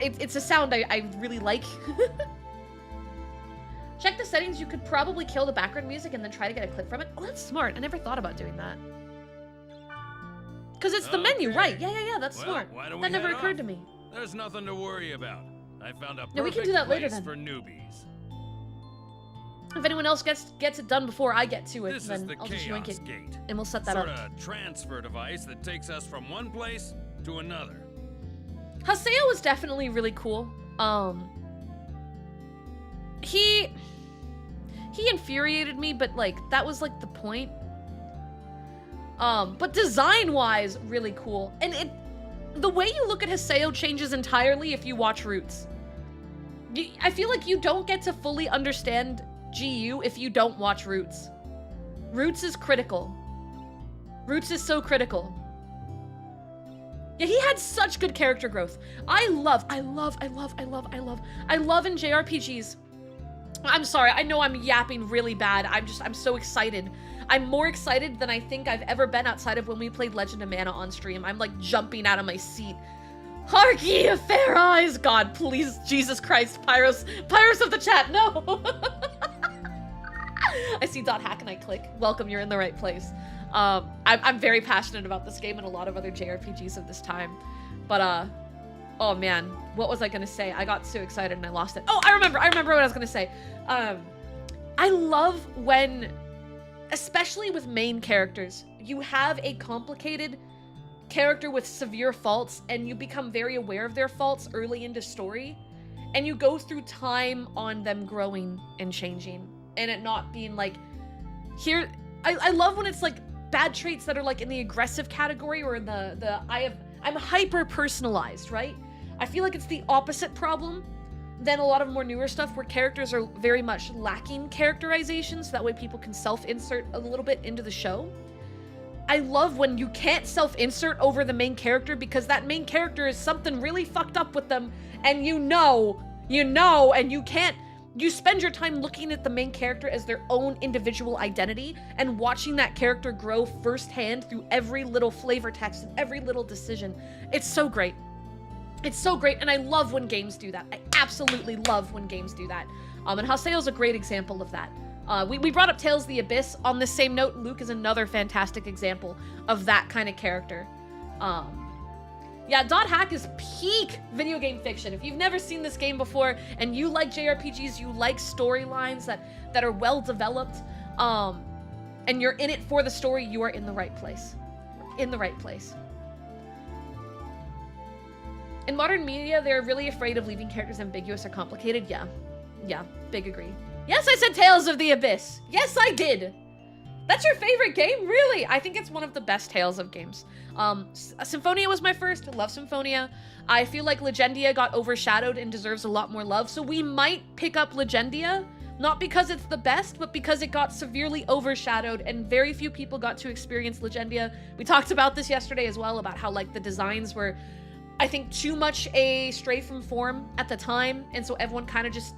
it's a sound I really like. Check the settings. You could probably kill the background music and then try to get a clip from it. Oh, that's smart. I never thought about doing that. Because it's the menu, Okay. right? Yeah, that's Well, smart. why don't That we never head occurred off? to me. There's nothing to worry about. I found a perfect No, we can do that later place then. for newbies. If anyone else gets it done before I get to it, This is then the I'll just yoink Chaos it, Gate. and we'll set that Sort up. of transfer device that takes us from one place to another. Haseo was definitely really cool. He infuriated me, but like that was like the point. But design-wise, really cool. And the way you look at Haseo changes entirely if you watch Roots. I feel like you don't get to fully understand GU if you don't watch Roots. Roots is critical. Roots is so critical. Yeah, he had such good character growth. I love in JRPGs. I'm sorry, I know I'm yapping really bad. I'm so excited. I'm more excited than I think I've ever been outside of when we played Legend of Mana on stream. I'm like jumping out of my seat. Hark ye of fair eyes! God, please, Jesus Christ, Pyros of the chat, no! I see .hack and I click. Welcome, you're in the right place. I'm very passionate about this game and a lot of other JRPGs of this time. But, oh man, what was I gonna say? I got so excited and I lost it. Oh, I remember what I was gonna say. I love when, especially with main characters, you have a complicated character with severe faults and you become very aware of their faults early into story, and you go through time on them growing and changing and it not being like, here, I love when it's like bad traits that are like in the aggressive category or in the I'm hyper personalized, right? I feel like it's the opposite problem than a lot of more newer stuff where characters are very much lacking characterization, so that way people can self-insert a little bit into the show. I love when you can't self-insert over the main character because that main character is something really fucked up with them, and you know, and you spend your time looking at the main character as their own individual identity and watching that character grow firsthand through every little flavor text and every little decision. It's so great. It's so great, and I love when games do that. I absolutely love when games do that. And Haseo's a great example of that. We brought up Tales of the Abyss. On the same note, Luke is another fantastic example of that kind of character. Yeah, .hack is peak video game fiction. If you've never seen this game before and you like JRPGs, you like storylines that are well developed, and you're in it for the story, you are in the right place. In the right place. In modern media, they're really afraid of leaving characters ambiguous or complicated. Yeah, big agree. Yes, I said Tales of the Abyss. Yes, I did. That's your favorite game? Really? I think it's one of the best Tales of games. Symphonia was my first. Love Symphonia. I feel like Legendia got overshadowed and deserves a lot more love, so we might pick up Legendia, not because it's the best, but because it got severely overshadowed and very few people got to experience Legendia. We talked about this yesterday as well, about how like the designs were, I think, too much a stray from form at the time, and so everyone kind of just,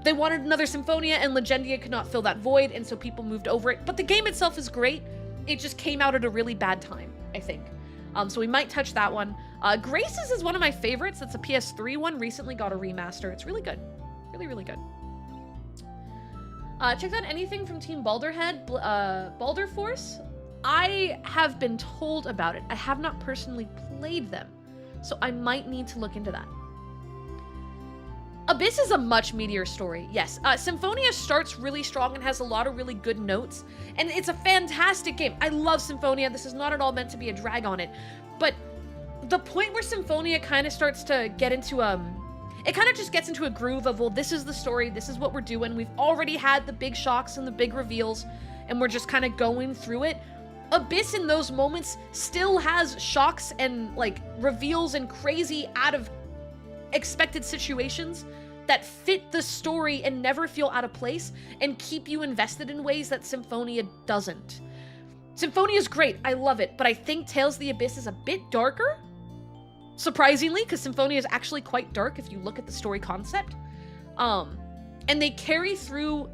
they wanted another Symphonia, and Legendia could not fill that void, and so people moved over it. But the game itself is great. It just came out at a really bad time, I think. So we might touch that one. Graces is one of my favorites. That's a PS3 one. Recently got a remaster. It's really good. Really, really good. Checked out anything from Team Balderhead, Balder Force? I have been told about it. I have not personally played them, so I might need to look into that. Abyss is a much meatier story, yes. Symphonia starts really strong and has a lot of really good notes, and it's a fantastic game. I love Symphonia. This is not at all meant to be a drag on it, but the point where Symphonia kind of starts to get into it kind of just gets into a groove of, well, this is the story, this is what we're doing. We've already had the big shocks and the big reveals, and we're just kind of going through it. Abyss in those moments still has shocks and like reveals and crazy out of expected situations that fit the story and never feel out of place and keep you invested in ways that Symphonia doesn't. Symphonia is great, I love it, but I think Tales of the Abyss is a bit darker, surprisingly, because Symphonia is actually quite dark if you look at the story concept. And they carry through...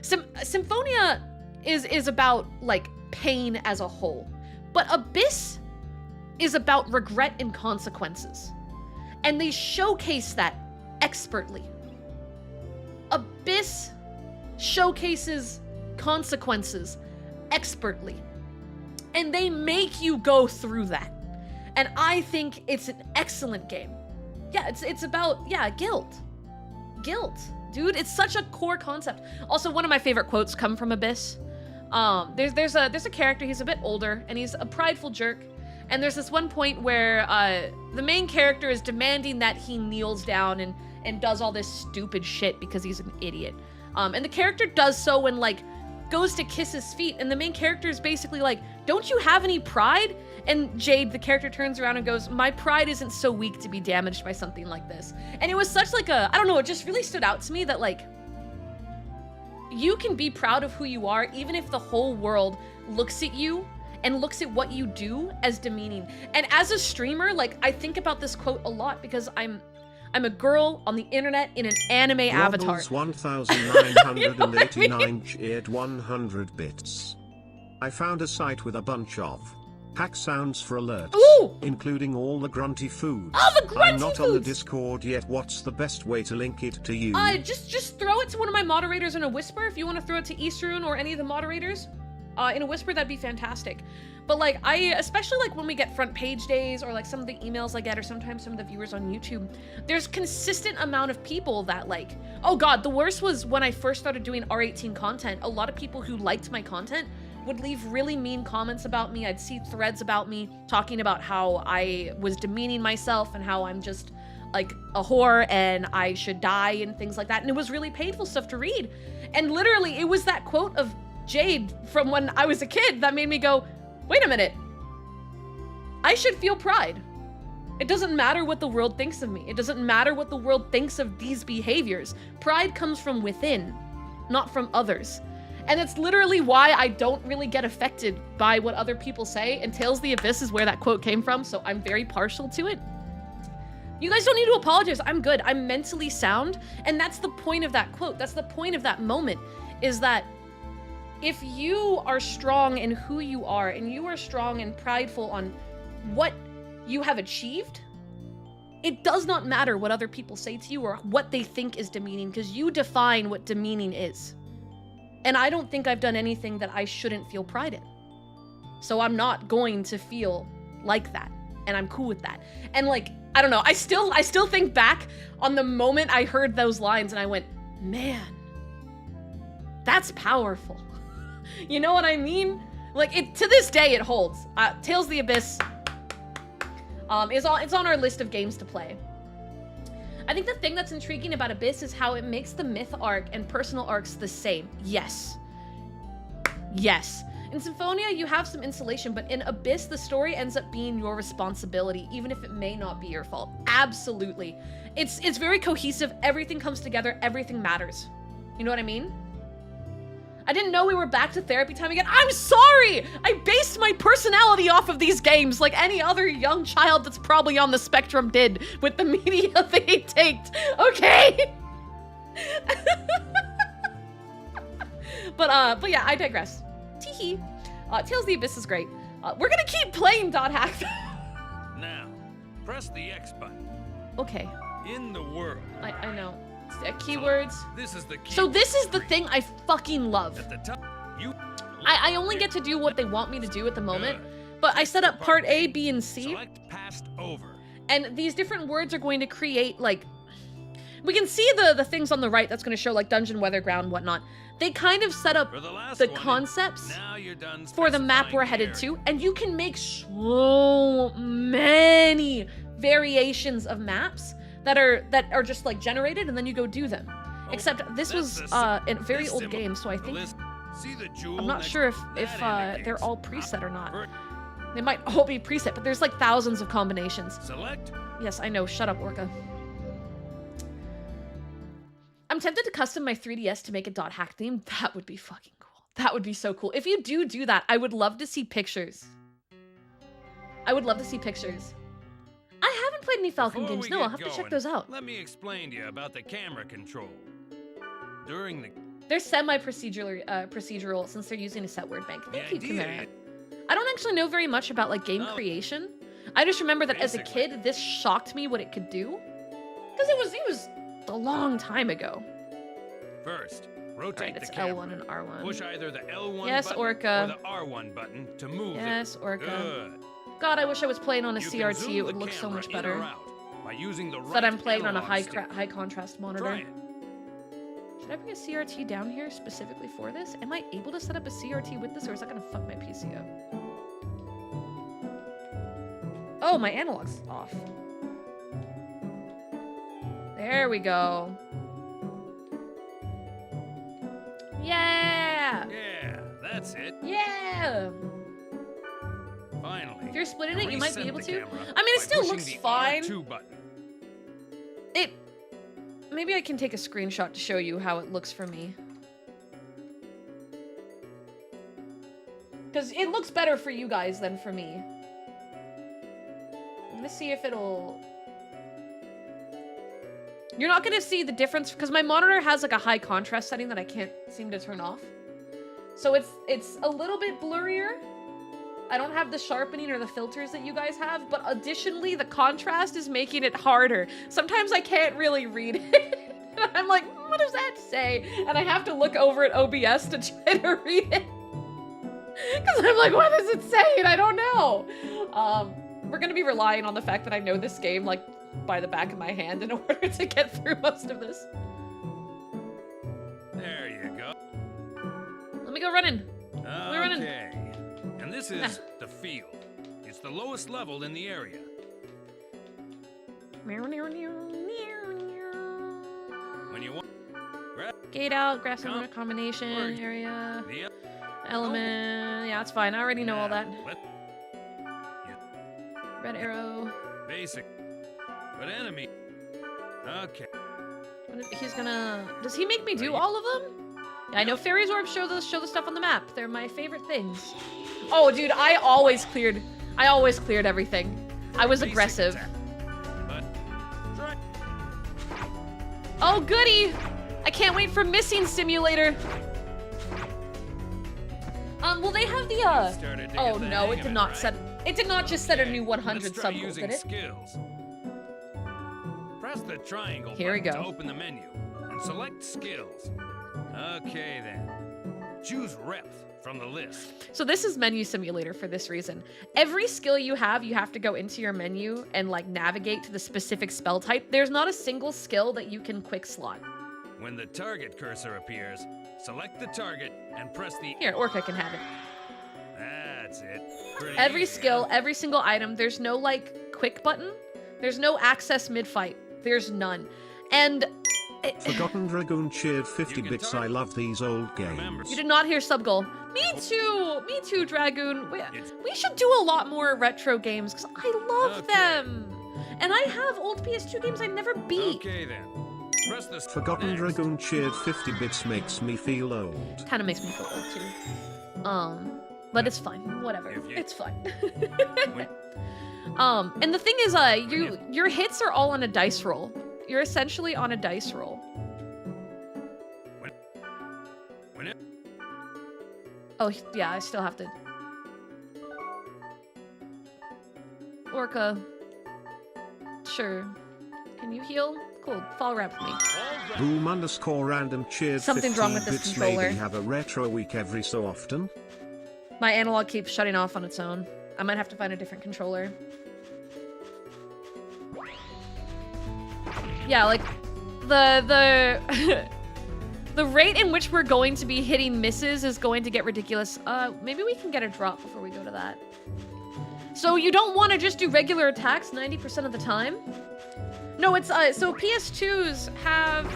Symphonia is about, like, pain as a whole, but Abyss is about regret and consequences. And they showcase that expertly. Abyss showcases consequences expertly. And they make you go through that. And I think it's an excellent game. Yeah, it's about, yeah, guilt. Guilt. Dude, it's such a core concept. Also, one of my favorite quotes come from Abyss. There's a character, he's a bit older, and he's a prideful jerk. And there's this one point where the main character is demanding that he kneels down and does all this stupid shit because he's an idiot. And the character does so and, like, goes to kiss his feet, and the main character is basically like, don't you have any pride? And Jade, the character, turns around and goes, my pride isn't so weak to be damaged by something like this. And it was such like a, I don't know, it just really stood out to me that, like, you can be proud of who you are even if the whole world looks at you and looks at what you do as demeaning. And as a streamer, like, I think about this quote a lot because I'm a girl on the internet in an anime avatar. 1989 cheered 100 bits. I found a site with a bunch of hack sounds for alerts, Ooh! including all the grunty foods. Oh, the grunty I'm not foods! on the Discord yet. What's the best way to link it to you? Just throw it to one of my moderators in a whisper. If you want to throw it to Easterun or any of the moderators, in a whisper, that'd be fantastic. But, like, especially, like, when we get front page days or, like, some of the emails I get or sometimes some of the viewers on YouTube, there's consistent amount of people that, like, oh god, the worst was when I first started doing R18 content. A lot of people who liked my content would leave really mean comments about me. I'd see threads about me talking about how I was demeaning myself and how I'm just, like, a whore and I should die and things like that. And it was really painful stuff to read. And literally, it was that quote of Jade from when I was a kid that made me go, wait a minute. I should feel pride. It doesn't matter what the world thinks of me. It doesn't matter what the world thinks of these behaviors. Pride comes from within, not from others. And it's literally why I don't really get affected by what other people say, and Tales of the Abyss is where that quote came from, so I'm very partial to it. You guys don't need to apologize. I'm good. I'm mentally sound, and that's the point of that quote. That's the point of that moment, is that if you are strong in who you are, and you are strong and prideful on what you have achieved, it does not matter what other people say to you or what they think is demeaning, because you define what demeaning is. And I don't think I've done anything that I shouldn't feel pride in. So I'm not going to feel like that, and I'm cool with that. And, like, I don't know, I still think back on the moment I heard those lines and I went, man, that's powerful. You know what I mean? Like, to this day, it holds. Tales of the Abyss it's on our list of games to play. I think the thing that's intriguing about Abyss is how it makes the myth arc and personal arcs the same. Yes. Yes. In Symphonia, you have some insulation, but in Abyss, the story ends up being your responsibility, even if it may not be your fault. Absolutely. It's very cohesive. Everything comes together. Everything matters. You know what I mean? I didn't know we were back to therapy time again. I'm sorry! I based my personality off of these games like any other young child that's probably on the spectrum did with the media they taked, okay? But yeah, I digress. Teehee. Tales of the Abyss is great. We're gonna keep playing Dot Hack. Now, press the X button. Okay. In the world. I know. Keywords. This is the key. So this is the thing I fucking love. At the top, I only get to do what they want me to do at the moment, but I set up part A, B, and C. Select passed over. And these different words are going to create, like, We can see the things on the right that's going to show like dungeon weather ground, whatnot. They kind of set up For the last the one, concepts now you're done for the map we're specifying the headed area. to, and you can make so many variations of maps that are just like generated, and then you go do them. Oh, Except this that's was the a very this old symbol. game, so I The think list- See the jewel I'm not next- sure if that they're indicates all preset or not. Ver- They might all be preset, but there's like thousands of combinations. Select. Yes, I know. Shut up, Orca. I'm tempted to custom my 3DS to make a dot hack theme. That would be fucking cool. That would be so cool. If you do that, I would love to see pictures. I would love to see pictures. I haven't played any Falcon Before games. we No, get I'll have to check going, those out. Let me explain to you about the camera control. During the They're procedural since they're using a set word bank. Thank you, idea Chimera. is- I don't actually know very much about like game Oh. creation. I just remember that as a Basically. kid, this shocked me what it could do. Because it was a long time ago. First, Alright, rotate it's the camera. L1 and R1. Push either the L1 Yes, button Orca. or the R1 button to move Yes, it. Orca. Good. God, I wish I was playing on a You can CRT. zoom It would the look so camera much in better. or out by using the So right that I'm playing on a analog stick. high contrast monitor. Try it. Should I bring a CRT down here specifically for this? Am I able to set up a CRT with this, or is that gonna fuck my PC up? Oh, my analog's off. There we go. Yeah! Yeah, that's it. Yeah! Finally. If you're splitting it, you might be reset able the to. camera I mean, it by still pushing looks the fine. R2 button. Maybe I can take a screenshot to show you how it looks for me. Because it looks better for you guys than for me. I'm gonna see if it'll... You're not gonna see the difference, because my monitor has like a high contrast setting that I can't seem to turn off. So it's a little bit blurrier. I don't have the sharpening or the filters that you guys have, but additionally, the contrast is making it harder. Sometimes I can't really read it. I'm like, what does that say? And I have to look over at OBS to try to read it. Because I'm like, what does it say? And I don't know. We're going to be relying on the fact that I know this game, like, by the back of my hand in order to get through most of this. There you go. Let me go running. We're running. Okay. And this is the field. It's the lowest level in the area. When you want Gate out, grab some Come. combination, Word. area, the element. Yeah, it's fine. I already know all that. Let- Red arrow. Basic. But enemy. Okay. He's gonna... Does he make me do Ready? all of them? Yeah, I know fairies orbs show the stuff on the map. They're my favorite things. Oh, dude, I always cleared everything. I was Basic aggressive. attack. But try. Oh, goody! I can't wait for Missing Simulator. Will they have the, Started to Oh, get the no, hang it of did not right? set... It did not just set a Okay, new 100 let's try sub goal, using did it? skills. Press the triangle Here we button go. to open the menu and select skills. Okay then. Choose rep from the list. So this is Menu Simulator for this reason. Every skill you have to go into your menu and, like, navigate to the specific spell type. There's not a single skill that you can quick slot. When the target cursor appears, select the target and press the... Here, Orca can have it. That's it. Pretty Every easy, skill, huh? every single item, there's no, like, quick button. There's no access mid-fight. There's none. And... Forgotten Dragoon cheered 50 You can bits. target. I love these old Remember, games. You did not hear sub goal. Me too, Dragoon. It's- We should do a lot more retro games, because I love Okay. them. And I have old PS2 games I never beat. Okay then. Press the... Forgotten next. Dragoon cheered 50 bits makes me feel old. Kind of makes me feel old too. But it's fine. Whatever. If you- It's fine. When- And the thing is, your hits are all on a dice roll. You're essentially on a dice roll. when it... Oh, yeah, I still have to... Orca. Sure. Can you heal? Cool. Fall rep me. Boom underscore random cheered Something's 15 wrong with this bits. controller. Maybe have a retro week every so often. My analog keeps shutting off on its own. I might have to find a different controller. Yeah, like, the the rate in which we're going to be hitting misses is going to get ridiculous. Maybe we can get a drop before we go to that. So you don't want to just do regular attacks 90% of the time? No, it's, so PS2s have,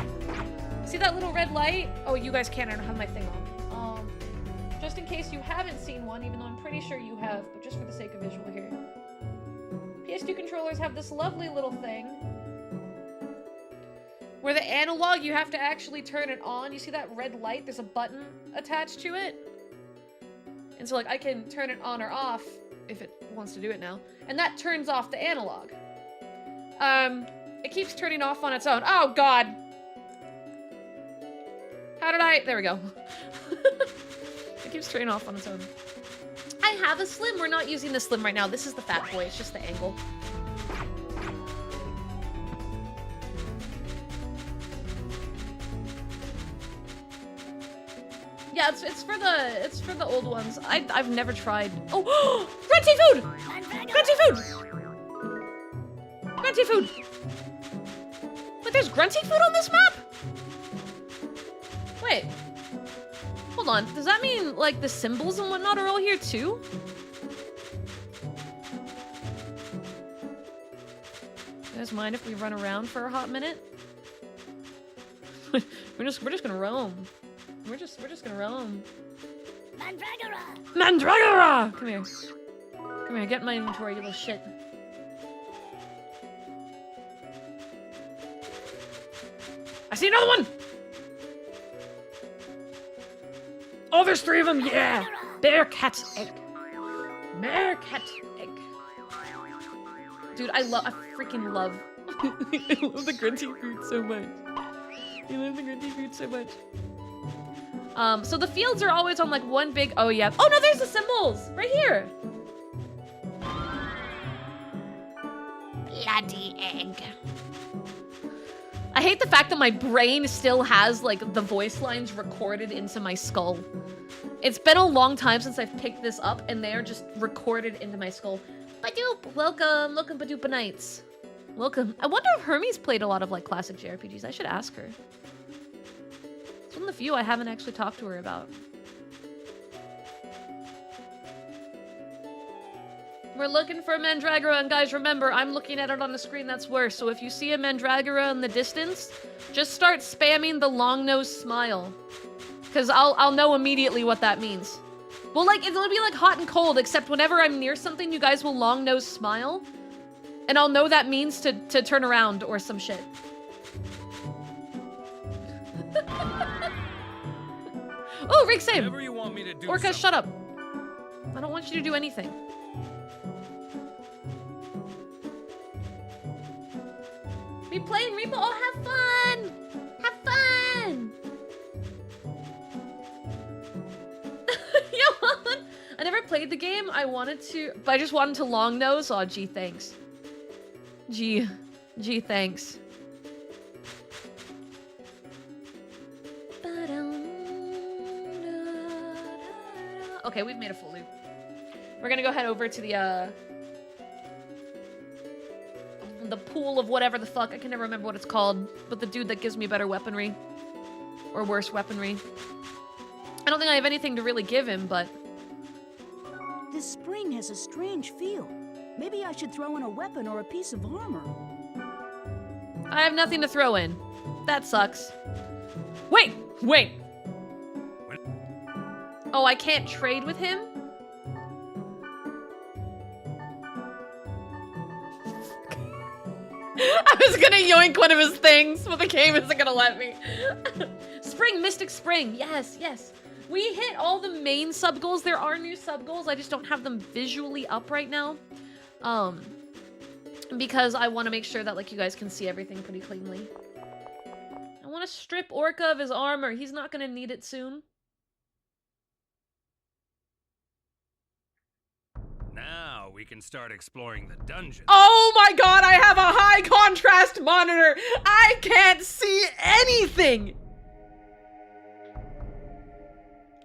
see that little red light? Oh, you guys can't, I don't have my thing on. Just in case you haven't seen one, even though I'm pretty sure you have, but just for the sake of visual here. PS2 controllers have this lovely little thing where the analog, you have to actually turn it on. You see that red light? There's a button attached to it. And so, like, I can turn it on or off if it wants to do it now. And that turns off the analog. It keeps turning off on its own. Oh, God. How did I... There we go. It keeps turning off on its own. I have a Slim. We're not using the Slim right now. This is the Fat Boy. It's just the angle. Yeah, it's for the old ones. I've never tried. Oh, Grunty food! Grunty food! Grunty food! Wait, there's Grunty food on this map? Wait. Hold on. Does that mean like the symbols and whatnot are all here too? You guys mind if we run around for a hot minute? we're just gonna roam. We're just gonna roam. Mandragora! Mandragora! Come here. Come here, get in my inventory, you little shit. I see another one! Oh, there's 3 of them, yeah! Bear cat egg. Bear cat egg. Dude, I freaking love. I love the grunty food so much. I love the grunty food so much. So the fields are always on like one big, oh yeah. Oh no, there's the symbols! Right here! Bloody egg. I hate the fact that my brain still has like the voice lines recorded into my skull. It's been a long time since I've picked this up and they are just recorded into my skull. Badoop! Welcome, welcome Badoopa Nights. Welcome. I wonder if Hermes played a lot of like classic JRPGs. I should ask her. It's one of the few I haven't actually talked to her about. We're looking for a Mandragora, and guys, remember, I'm looking at it on the screen that's worse. So if you see a Mandragora in the distance, just start spamming the long-nosed smile. Because I'll know immediately what that means. Well, like, it'll be like hot and cold, except whenever I'm near something, you guys will long-nosed smile. And I'll know that means to turn around or some shit. Oh, Rick, same. Whatever you want me to do. Orca, shut up. I don't want you to do anything. We playing Repo. Oh, have fun! Have fun! Yo, I never played the game. I wanted to, but I just wanted to long nose. Oh, gee, thanks. Gee, thanks. Okay, we've made a full loop. We're gonna go head over to the pool of whatever the fuck. I can never remember what it's called, but the dude that gives me better weaponry. Or worse weaponry. I don't think I have anything to really give him, but... This spring has a strange feel. Maybe I should throw in a weapon or a piece of armor. I have nothing to throw in. That sucks. Wait! Oh, I can't trade with him? I was gonna yoink one of his things, but the game isn't gonna let me. Spring, Mystic Spring. Yes. We hit all the main sub-goals. There are new sub-goals. I just don't have them visually up right now. Because I want to make sure that, like, you guys can see everything pretty cleanly. I want to strip Orca of his armor. He's not gonna need it soon. Now we can start exploring the dungeon. Oh my god, I have a high contrast monitor! I can't see anything!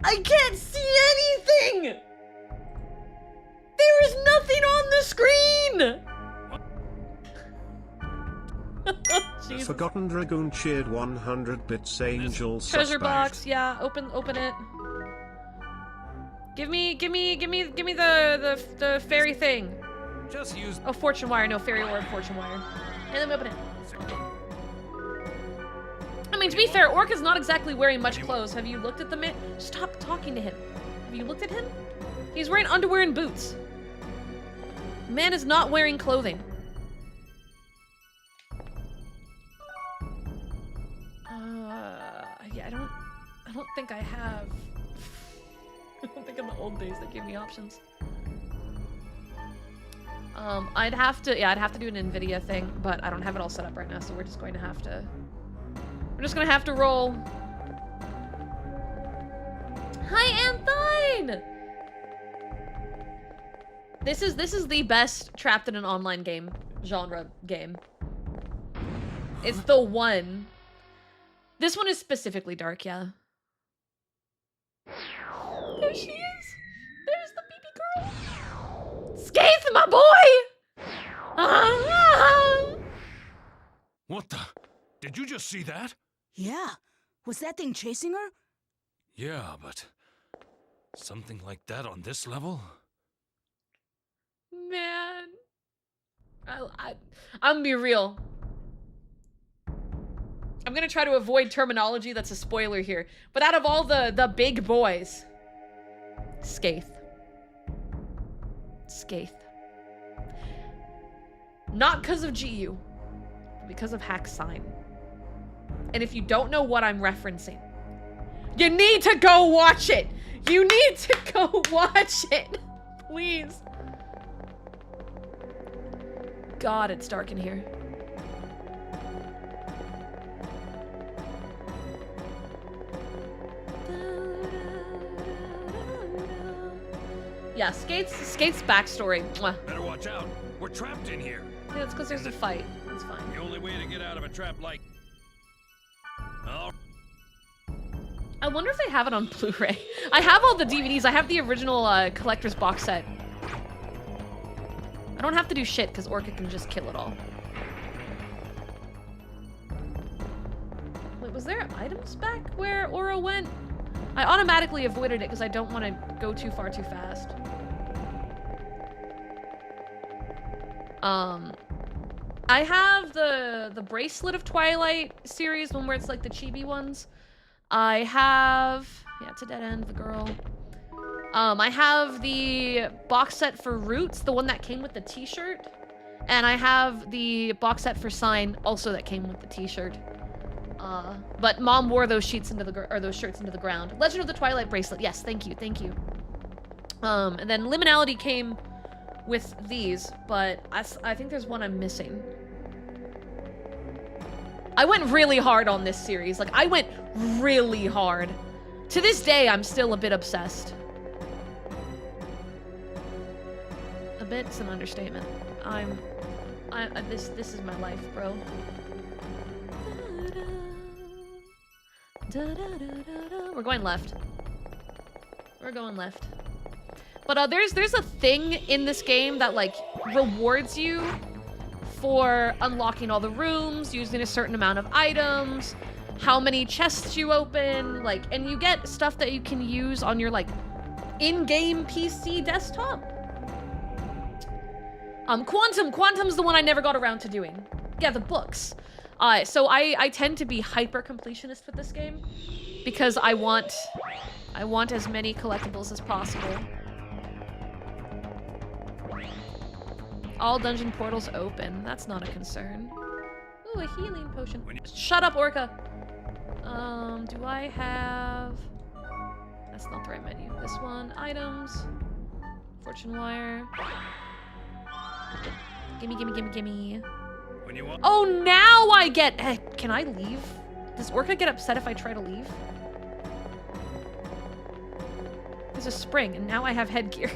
I can't see anything! There is nothing on the screen! Jesus. Forgotten Dragoon cheered 100 bits. Angel Treasure suspect. box, yeah. Open it. Give me the fairy thing. Just use. Oh, fortune wire. No, fairy orb, fortune wire. And then we open it. I mean, to be fair, Orc is not exactly wearing much clothes. Have you looked at the man? Stop talking to him. Have you looked at him? He's wearing underwear and boots. Man is not wearing clothing. Yeah, I don't think I have. I don't think in the old days they gave me options. I'd have to do an NVIDIA thing, but I don't have it all set up right now, so we're just going to have to roll. Hi, Anthine! This is the best trapped in an online game genre game. It's the one. This one is specifically dark, yeah. There she is. There's the baby girl. Skaith, my boy! What the? Did you just see that? Yeah. Was that thing chasing her? Yeah, but something like that on this level? Man. I'm gonna be real. I'm gonna try to avoid terminology that's a spoiler here. But out of all the big boys, Skaith. Not because of GU, but because of Hack's sign. And if you don't know what I'm referencing, you need to go watch it! You need to go watch it! Please. God, it's dark in here. Yeah, Skate's backstory. Mwah. Better watch out. We're trapped in here. Yeah, it's because there's a fight. It's fine. The only way to get out of a trap like... Oh. I wonder if they have it on Blu-ray. I have all the DVDs. I have the original collector's box set. I don't have to do shit because Orca can just kill it all. Wait, was there items back where Aura went? I automatically avoided it because I don't want to go too far too fast. I have the Bracelet of Twilight series, one where it's like the chibi ones. I have, yeah, it's a dead end, the girl. I have the box set for Roots, the one that came with the t-shirt. And I have the box set for Sign, also that came with the t-shirt. But Mom wore those sheets into those shirts into the ground. Legend of the Twilight Bracelet, yes, thank you. And then Liminality came with these, but I think there's one I'm missing. I went really hard on this series. Like, I went really hard. To this day, I'm still a bit obsessed. A bit's an understatement. This is my life, bro. We're going left. We're going left. But there's a thing in this game that like rewards you for unlocking all the rooms, using a certain amount of items, how many chests you open, like, and you get stuff that you can use on your like in-game PC desktop. Quantum's the one I never got around to doing. Yeah, the books. So I tend to be hyper completionist with this game because I want as many collectibles as possible. All dungeon portals open. That's not a concern. Ooh, a healing potion. Shut up, Orca. Do I have... That's not the right menu. This one. Items. Fortune wire. Gimme. When you want... Oh, now I get... can I leave? Does Orca get upset if I try to leave? There's a spring, and now I have headgear.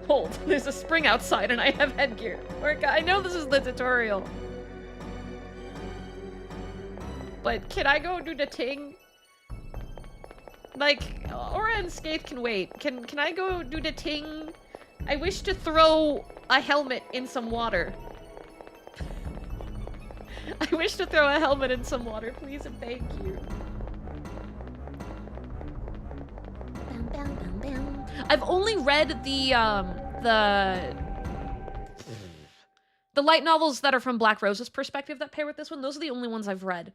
Hold, there's a spring outside, and I have headgear. Orca, I know this is the tutorial. But can I go do the ting? Like, Aura and Skaith can wait. Can I go do the ting? I wish to throw a helmet in some water. I wish to throw a helmet in some water, please, and thank you. I've only read the light novels that are from Black Rose's perspective that pair with this one. Those are the only ones I've read.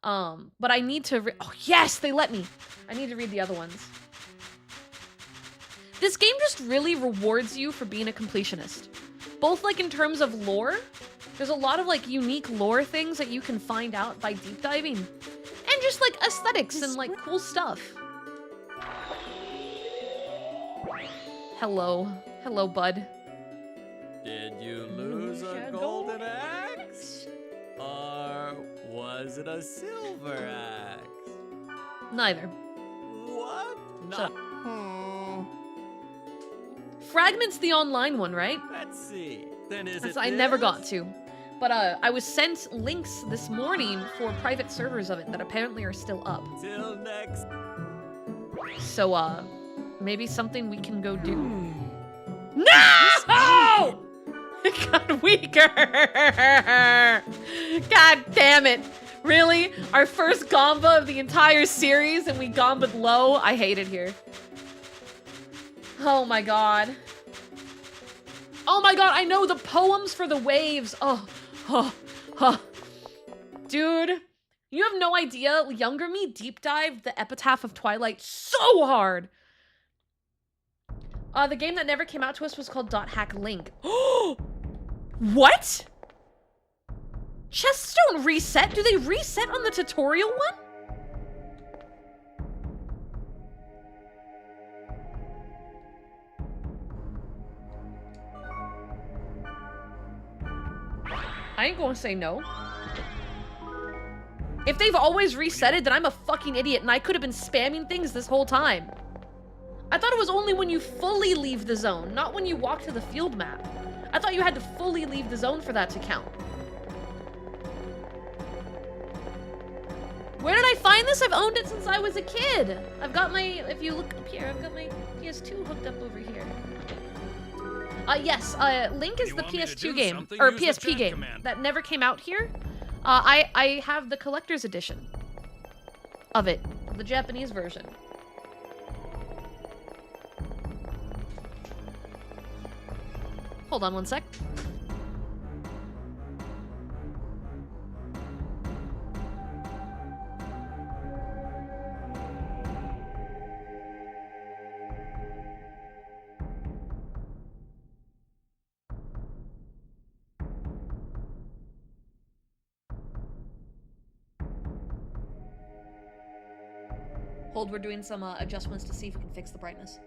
But I need to oh yes, they let me. I need to read the other ones. This game just really rewards you for being a completionist. Both like in terms of lore, there's a lot of like unique lore things that you can find out by deep diving. And just like aesthetics and like cool stuff. Hello. Hello, bud. Did you lose a golden axe? Or was it a silver axe? Neither. What? Shut up. Fragment's the online one, right? Let's see. Then is it I never got to. But I was sent links this morning for private servers of it that apparently are still up. Till next. So, maybe something we can go do. No! It got weaker! God damn it. Really? Our first Gamba of the entire series and we Gamba'd low? I hate it here. Oh my god. Oh my god, I know the poems for the waves. Oh. Dude, you have no idea. Younger me deep dived the Epitaph of Twilight so hard. The game that never came out to us was called .hack Link. What? Chests don't reset. Do they reset on the tutorial one? I ain't gonna say no. If they've always resetted, then I'm a fucking idiot and I could have been spamming things this whole time. I thought it was only when you fully leave the zone, not when you walk to the field map. I thought you had to fully leave the zone for that to count. Where did I find this? I've owned it since I was a kid. I've got my, if you look up here, I've got my PS2 hooked up over here. Yes, Link is the PS2 game, or PSP game that never came out here. I have the collector's edition of it, the Japanese version. Hold on one sec. Hold, we're doing some adjustments to see if we can fix the brightness.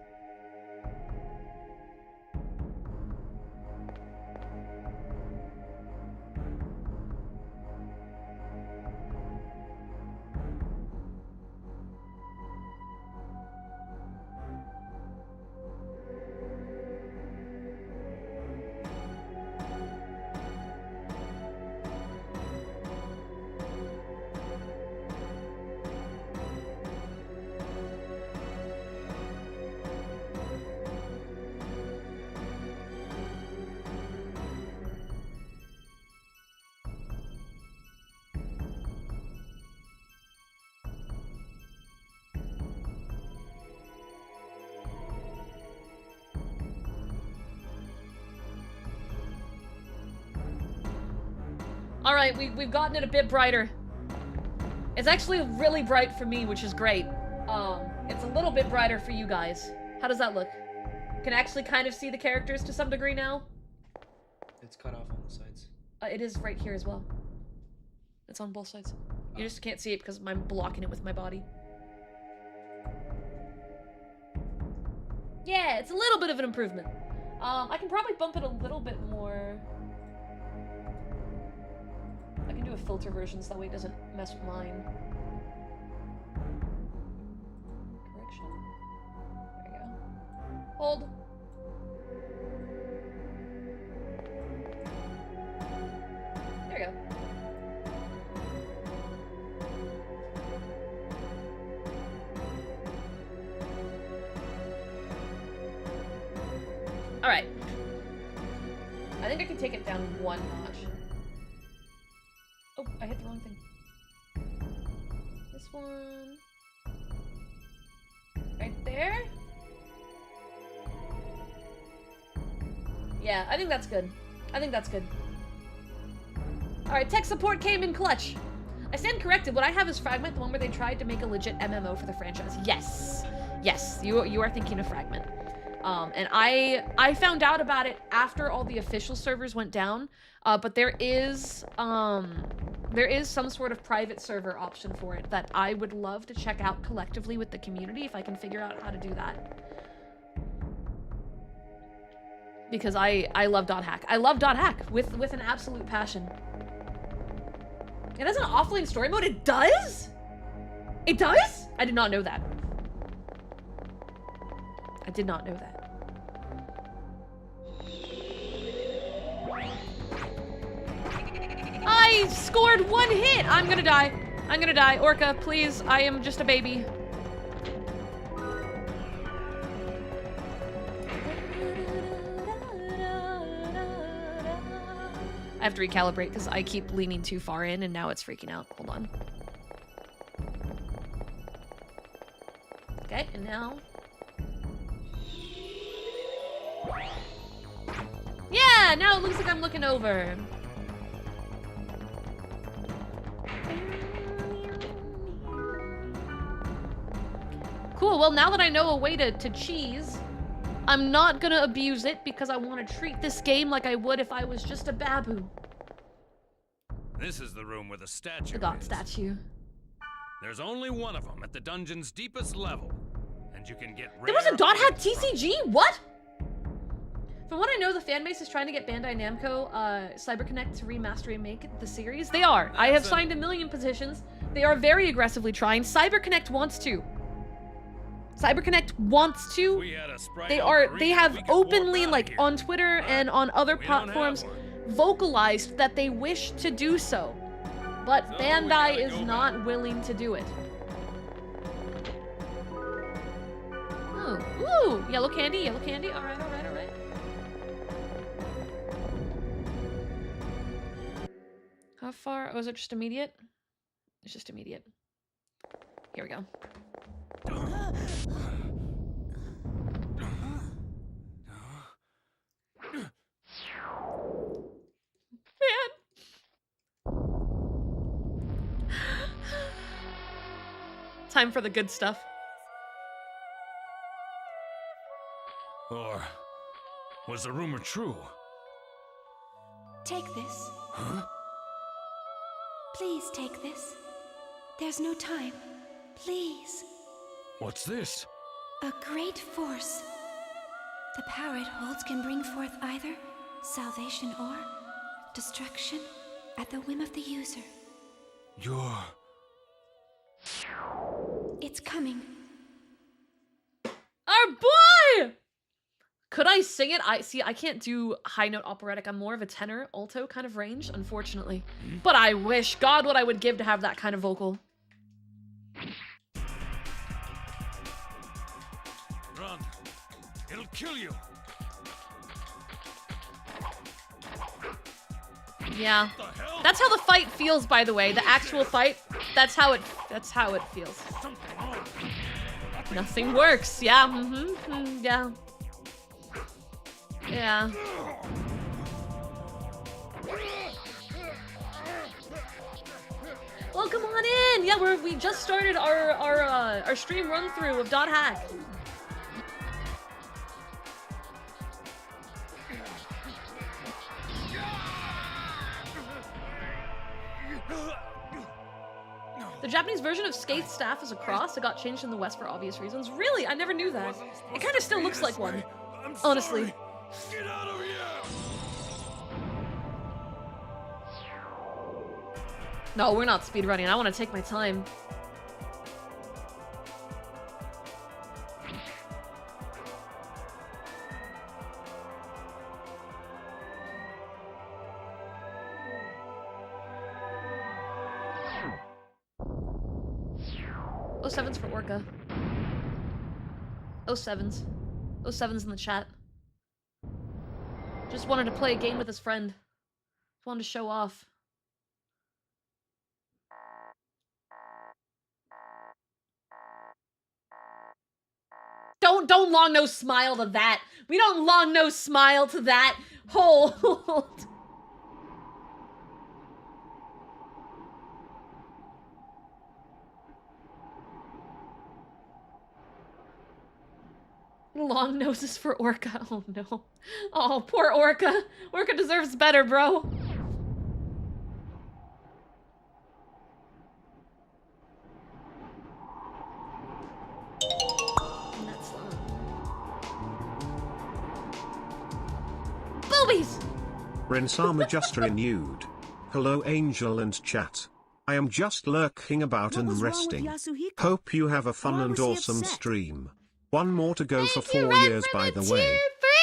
Alright, we've gotten it a bit brighter. It's actually really bright for me, which is great. It's a little bit brighter for you guys. How does that look? Can actually kind of see the characters to some degree now? It's cut off on the sides. It is right here as well. It's on both sides. You just can't see it because I'm blocking it with my body. Yeah, it's a little bit of an improvement. I can probably bump it a little bit more. I can do a filter version so that way it doesn't mess with mine. Correction. There you go. Hold. There you go. Alright. I think I can take it down one notch. Oh, I hit the wrong thing. This one. Right there? Yeah, I think that's good. I think that's good. Alright, tech support came in clutch. I stand corrected. What I have is Fragment, the one where they tried to make a legit MMO for the franchise. Yes. Yes, you are thinking of Fragment. And I found out about it after all the official servers went down, but there is some sort of private server option for it that I would love to check out collectively with the community if I can figure out how to do that. Because I love .hack. I love .hack with an absolute passion. It has an offlane story mode? It does? It does? I did not know that. I did not know that. I scored 1 hit! I'm gonna die. I'm gonna die. Orca, please. I am just a baby. I have to recalibrate because I keep leaning too far in and now it's freaking out. Hold on. Okay, and now... Yeah, now it looks like I'm looking over. Cool, well now that I know a way to cheese, I'm not gonna abuse it because I want to treat this game like I would if I was just a babu. This is the room where the statue The god is. statue. There's only one of them at the dungeon's deepest level, and you can get There was a rare .hack items from it. TCG? What? From what I know, the fanbase is trying to get Bandai Namco CyberConnect to remaster and make the series. They are. I have signed 1 million petitions. They are very aggressively trying. CyberConnect wants to. CyberConnect wants to. We had a sprite They on are. Korea, They we have could warp openly, out like here. on Twitter and on other We don't have platforms, one. vocalized that they wish to do so, but So we Bandai gotta is go not back. willing to do it. Ooh, yellow candy, yellow candy. All right, all right, all right. How far? Oh, is it just immediate? It's just immediate. Here we go. Man. Time for the good stuff. Or was the rumor true? Take this. Huh? Please take this. There's no time. Please. What's this? A great force. The power it holds can bring forth either salvation or destruction at the whim of the user. You're... It's coming. Our boy! Could I sing it? I can't do high note operatic. I'm more of a tenor, alto kind of range, unfortunately. But I wish, God, what I would give to have that kind of vocal. Run. It'll kill you. Yeah. What the hell? That's how the fight feels, by the way. The actual fight, that's how it feels. Something wrong. Nothing works. Yeah, yeah. Yeah. Well, come on in. Yeah, we just started our stream run through of .hack. The Japanese version of Skate's staff is a cross. It got changed in the West for obvious reasons. Really? I never knew that. It kind of still looks like one. I'm Honestly. sorry. Get out of here! No, we're not speedrunning. I want to take my time. Oh, 7's for Orca. Oh, 7's. Oh, 7's in the chat. Just wanted to play a game with his friend. Just wanted to show off. Don't long nose smile to that. We don't long nose smile to that. Hold. Long noses for Orca. Oh no. Oh, poor Orca. Orca deserves better, bro. That's boobies! Rensama just renewed. Hello Angel and chat. I am just lurking about What and was wrong with resting. Yasuhiko? Hope you have a fun Why and was he awesome upset? stream. One more to go for Thank you, 4 Red, years, for by the the way. tier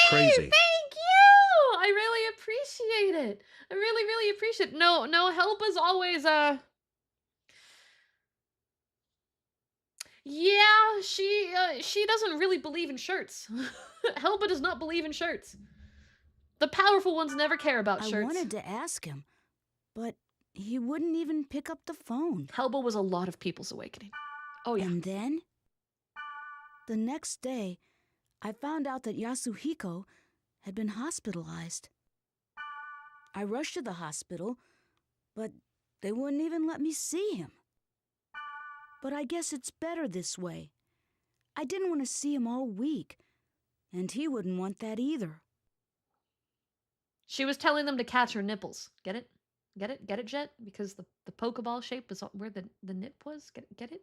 3! Crazy. Thank you! I really appreciate it. I really appreciate it. No, help is always, yeah, she doesn't really believe in shirts. Helba does not believe in shirts. The powerful ones never care about I shirts. wanted to ask him, but he wouldn't even pick up the phone. Helba was a lot of people's awakening. Oh, yeah. And then, the next day, I found out that Yasuhiko had been hospitalized. I rushed to the hospital, but they wouldn't even let me see him. But I guess it's better this way. I didn't want to see him all week, and he wouldn't want that either. She was telling them to catch her nipples. Get it? Get it? Get it, Jet? Because the Pokeball shape is where the nip was. Get it?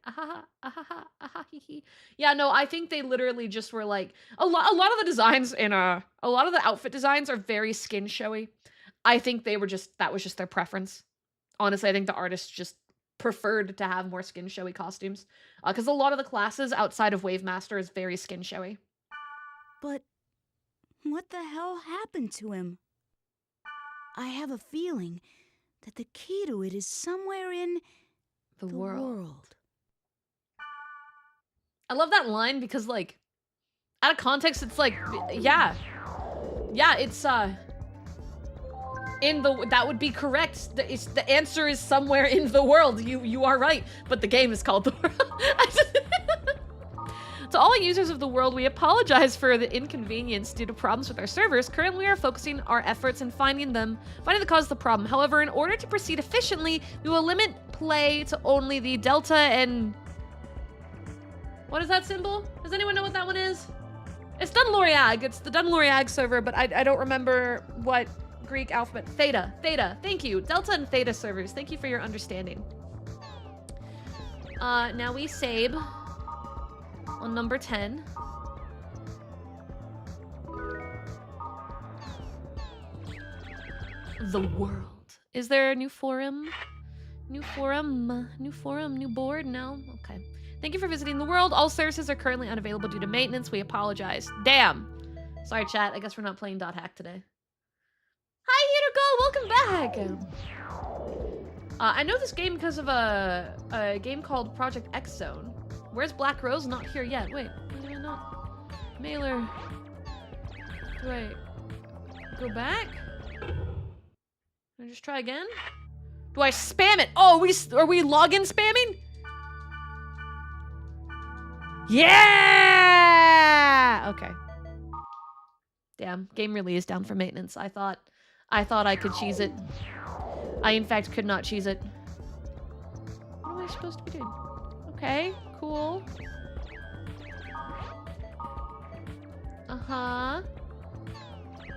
Ahaha, ahaha, ahahihi. Yeah, no, I think they literally just were like a lot of the designs in a lot of the outfit designs are very skin showy. I think that was just their preference. Honestly, I think the artists just preferred to have more skin showy costumes. Because a lot of the classes outside of Wave Master is very skin showy. But what the hell happened to him? I have a feeling that the key to it is somewhere in The the world. world. I love that line because, like, out of context, it's like, yeah, it's in the, that would be correct. The answer is somewhere in the world. You are right, but the game is called the world. To all users of the world, we apologize for the inconvenience due to problems with our servers. Currently, we are focusing our efforts in finding the cause of the problem. However, in order to proceed efficiently, we will limit play to only the Delta and... What is that symbol? Does anyone know what that one is? It's Dunloriag. It's the Dunloriag server, but I don't remember what Greek alphabet. Theta. Thank you. Delta and Theta servers. Thank you for your understanding. Now we save on number 10. The world. Is there a new forum? New board? No? Okay. Thank you for visiting the world. All services are currently unavailable due to maintenance. We apologize. Damn. Sorry, chat. I guess we're not playing .hack today. Hi, Heater Go. Welcome back. I know this game because of a game called Project X Zone. Where's Black Rose? Not here yet. Wait. Why do I not? Mailer. Do I go back? Can I just try again? Do I spam it? Oh, are we login spamming? Yeah! Okay. Damn, game really is down for maintenance. I thought I could cheese it. I, in fact, could not cheese it. What am I supposed to be doing? Okay, cool. Uh-huh.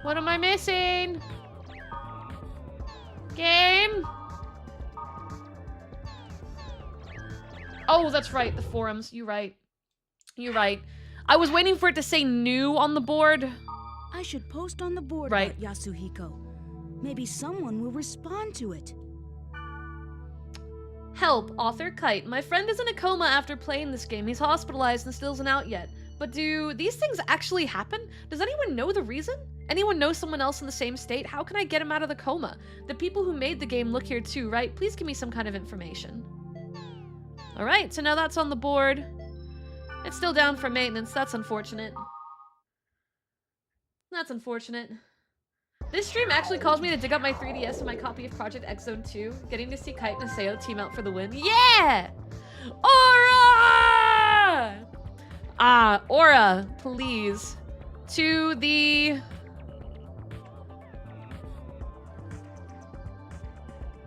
What am I missing? Game? Oh, that's right, the forums. You're right. I was waiting for it to say new on the board. I should post on the board Right. about Yasuhiko. Maybe someone will respond to it. Help, author Kite. My friend is in a coma after playing this game. He's hospitalized and still isn't out yet. But do these things actually happen? Does anyone know the reason? Anyone know someone else in the same state? How can I get him out of the coma? The people who made the game look here too, right? Please give me some kind of information. Alright, so now that's on the board. It's still down for maintenance. That's unfortunate. That's unfortunate. This stream actually caused me to dig up my 3DS and my copy of Project X Zone 2. Getting to see Kite and Aseo team out for the win. Yeah! Aura! Aura, please. To the...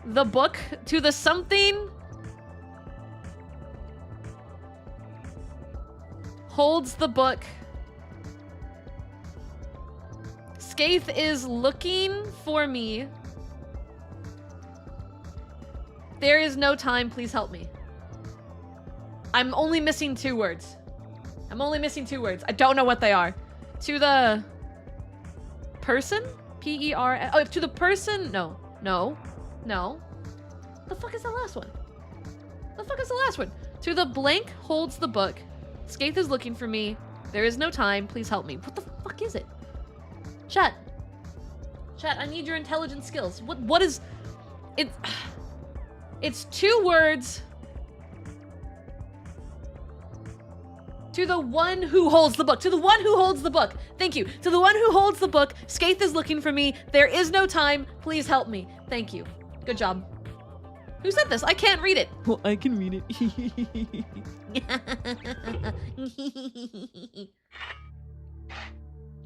The book. To the something... Holds the book. Skaith is looking for me. There is no time, please help me. I'm only missing 2 words. I'm only missing 2 words. I don't know what they are. To the person? P-E-R... Oh, to the person? No. No. No. The fuck is the last one? The fuck is the last one? To the blank holds the book. Skaith is looking for me. There is no time. Please help me. What the fuck is it? Chat. Chat, I need your intelligence skills. What is... It... It's 2 words. To the one who holds the book. To the one who holds the book. Thank you. To the one who holds the book. Skaith is looking for me. There is no time. Please help me. Thank you. Good job. Who said this? I can't read it. Well, I can read it.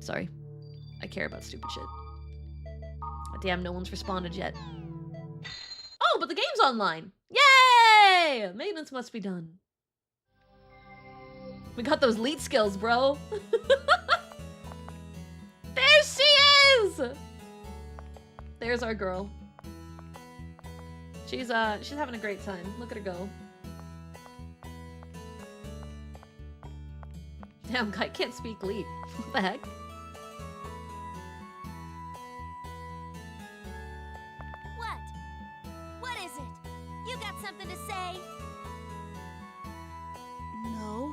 Sorry. I care about stupid shit. Damn, no one's responded yet. Oh, but the game's online. Yay! Maintenance must be done. We got those lead skills, bro. There she is! There's our girl. She's having a great time. Look at her go. Damn, I can't speak lead. What the heck? What is it? You got something to say? No.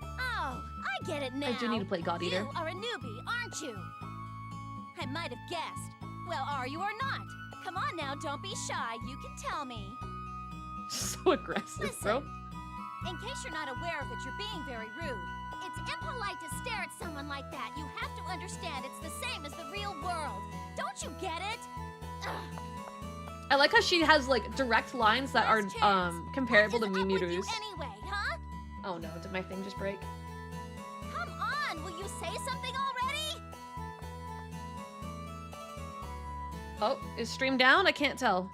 Oh, I get it now. I do need to play God Eater. You are a newbie, aren't you? I might have guessed. Well, are you or not? Come on now, don't be shy. You can tell me. So aggressive, Listen, bro. in case you're not aware of it, you're being very rude. It's impolite to stare at someone like that. You have to understand it's the same as the real world. Don't you get it? Ugh. I like how she has like direct lines that are Last chance. comparable to What is up with you Mimiru's. anyway, huh? Oh no, did my thing just break? Come on, will you say something already? Oh, is stream down? I can't tell.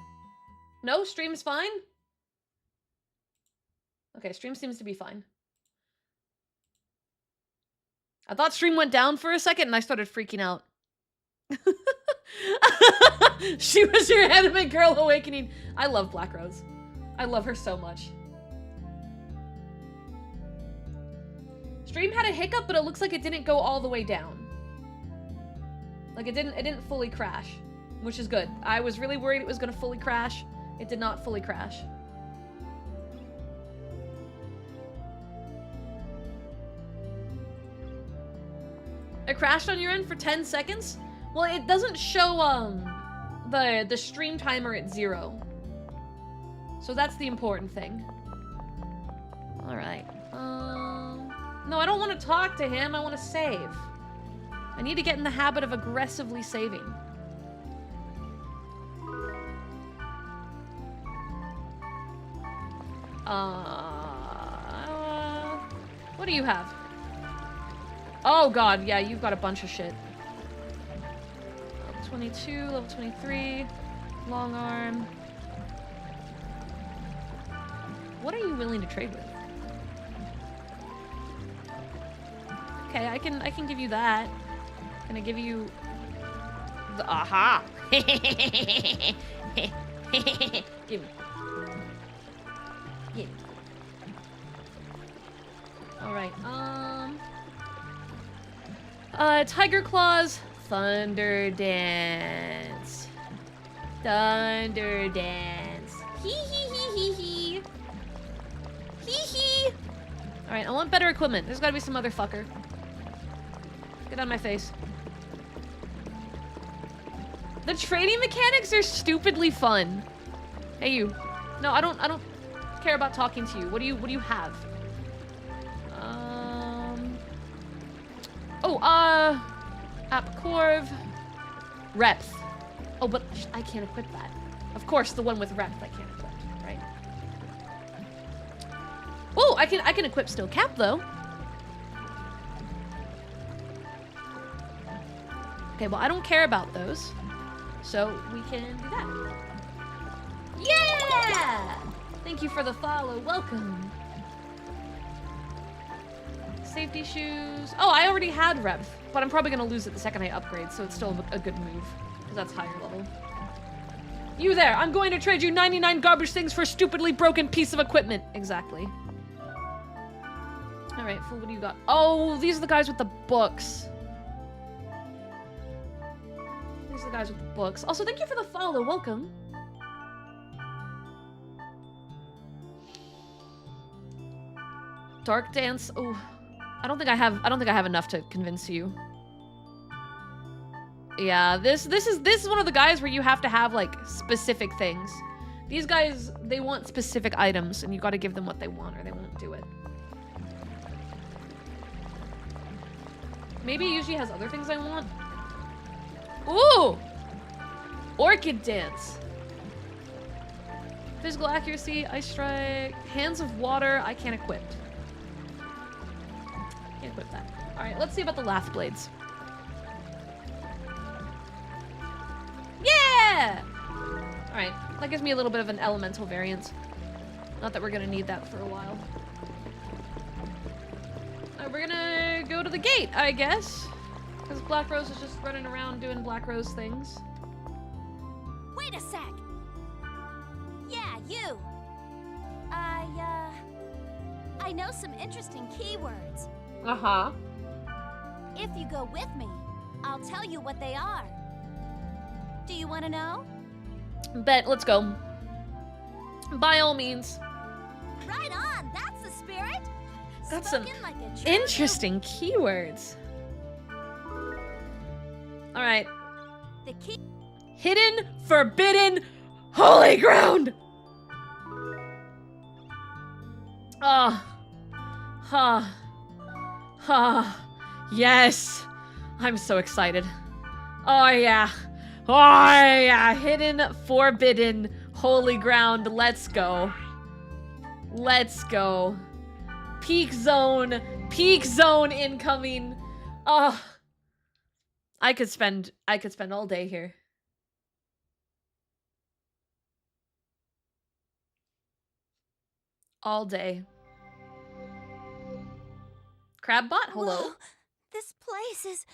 No, stream's fine? Okay, stream seems to be fine. I thought stream went down for a second and I started freaking out. She was your anime girl awakening. I love Black Rose. I love her so much. Stream had a hiccup, but it looks like it didn't go all the way down. Like it didn't fully crash, which is good. I was really worried it was gonna fully crash. It did not fully crash. It crashed on your end for 10 seconds? Well, it doesn't show the stream timer at 0. So that's the important thing. All right. No, I don't want to talk to him. I want to save. I need to get in the habit of aggressively saving. What do you have? Oh god, yeah, you've got a bunch of shit. Level 22, level 23, long arm. What are you willing to trade with? Okay, I can give you that. Can I give you the aha? Give me. Give me. Alright, Tiger Claws, Thunder Dance. Thunder Dance. Hee hee hee hee hee. Hee hee. Alright, I want better equipment. There's gotta be some other fucker. Get on my face. The trading mechanics are stupidly fun. Hey you. No, I don't care about talking to you. What do you have? Appcorv. Repth. Oh, but I can't equip that. Of course, the one with Repth I can't equip, right? Oh, I can equip steel cap though. Okay, well I don't care about those, so we can do that. Yeah! Thank you for the follow. Welcome. Safety shoes. Oh, I already had Rev, but I'm probably gonna lose it the second I upgrade, so it's still a good move because that's higher level. You there! I'm going to trade you 99 garbage things for a stupidly broken piece of equipment. Exactly. All right, fool. What do you got? Oh, these are the guys with the books. These are the guys with the books. Also, thank you for the follow. Welcome. Dark dance. Oh, I don't think I have enough to convince you. Yeah, this is one of the guys where you have to have like specific things. These guys, they want specific items, and you got to give them what they want, or they won't do it. Maybe Yuji has other things I want. Ooh! Orchid dance. Physical accuracy, ice strike, hands of water. I can't equip. Can't equip that. All right, let's see about the lath blades. Yeah! All right, that gives me a little bit of an elemental variant. Not that we're gonna need that for a while. We're gonna go to the gate, I guess. Because Black Rose is just running around doing Black Rose things. Wait a sec. Yeah, you. I know some interesting keywords. Uh-huh. If you go with me, I'll tell you what they are. Do you want to know? Bet, let's go. By all means. Right on, that's the spirit. That's some Spoken like a true interesting keywords. All right. The key. Hidden, forbidden, holy ground. Ah. Ha. Ha. Yes. I'm so excited. Oh yeah. Oh yeah. Hidden, forbidden, holy ground. Let's go. Let's go. Peak zone incoming. Oh. I could spend all day here. All day. Crabbot, hello. Whoa, this place is.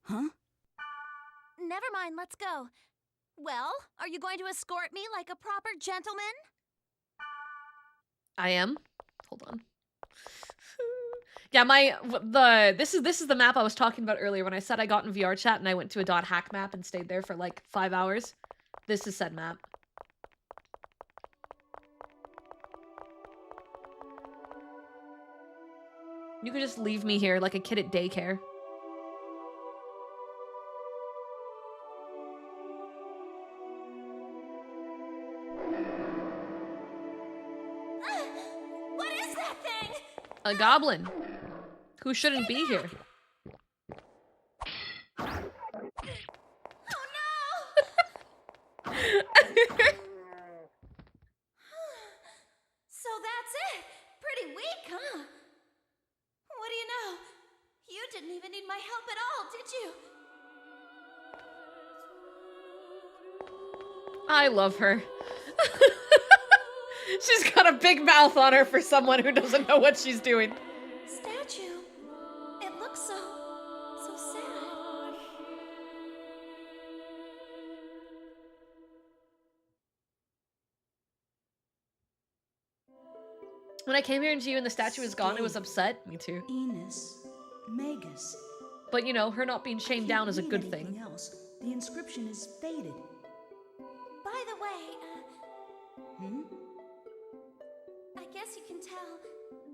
Huh? Never mind, let's go. Well, are you going to escort me like a proper gentleman? I am. Hold on. Yeah, this is the map I was talking about earlier when I said I got in VR chat and I went to a .hack map and stayed there for like 5 hours. This is said map. You could just leave me here like a kid at daycare. What is that thing? A goblin who shouldn't be here. Oh no! So that's it. Pretty weak, huh? What do you know? You didn't even need my help at all, did you? I love her. She's got a big mouth on her for someone who doesn't know what she's doing. Statue. It looks so sad. When I came here and you and the statue was gone, I was upset. Me too. Enos, Magus. But you know, her not being chained down is a good Anything thing. else, the inscription is faded. By the way, Hmm? I guess you can tell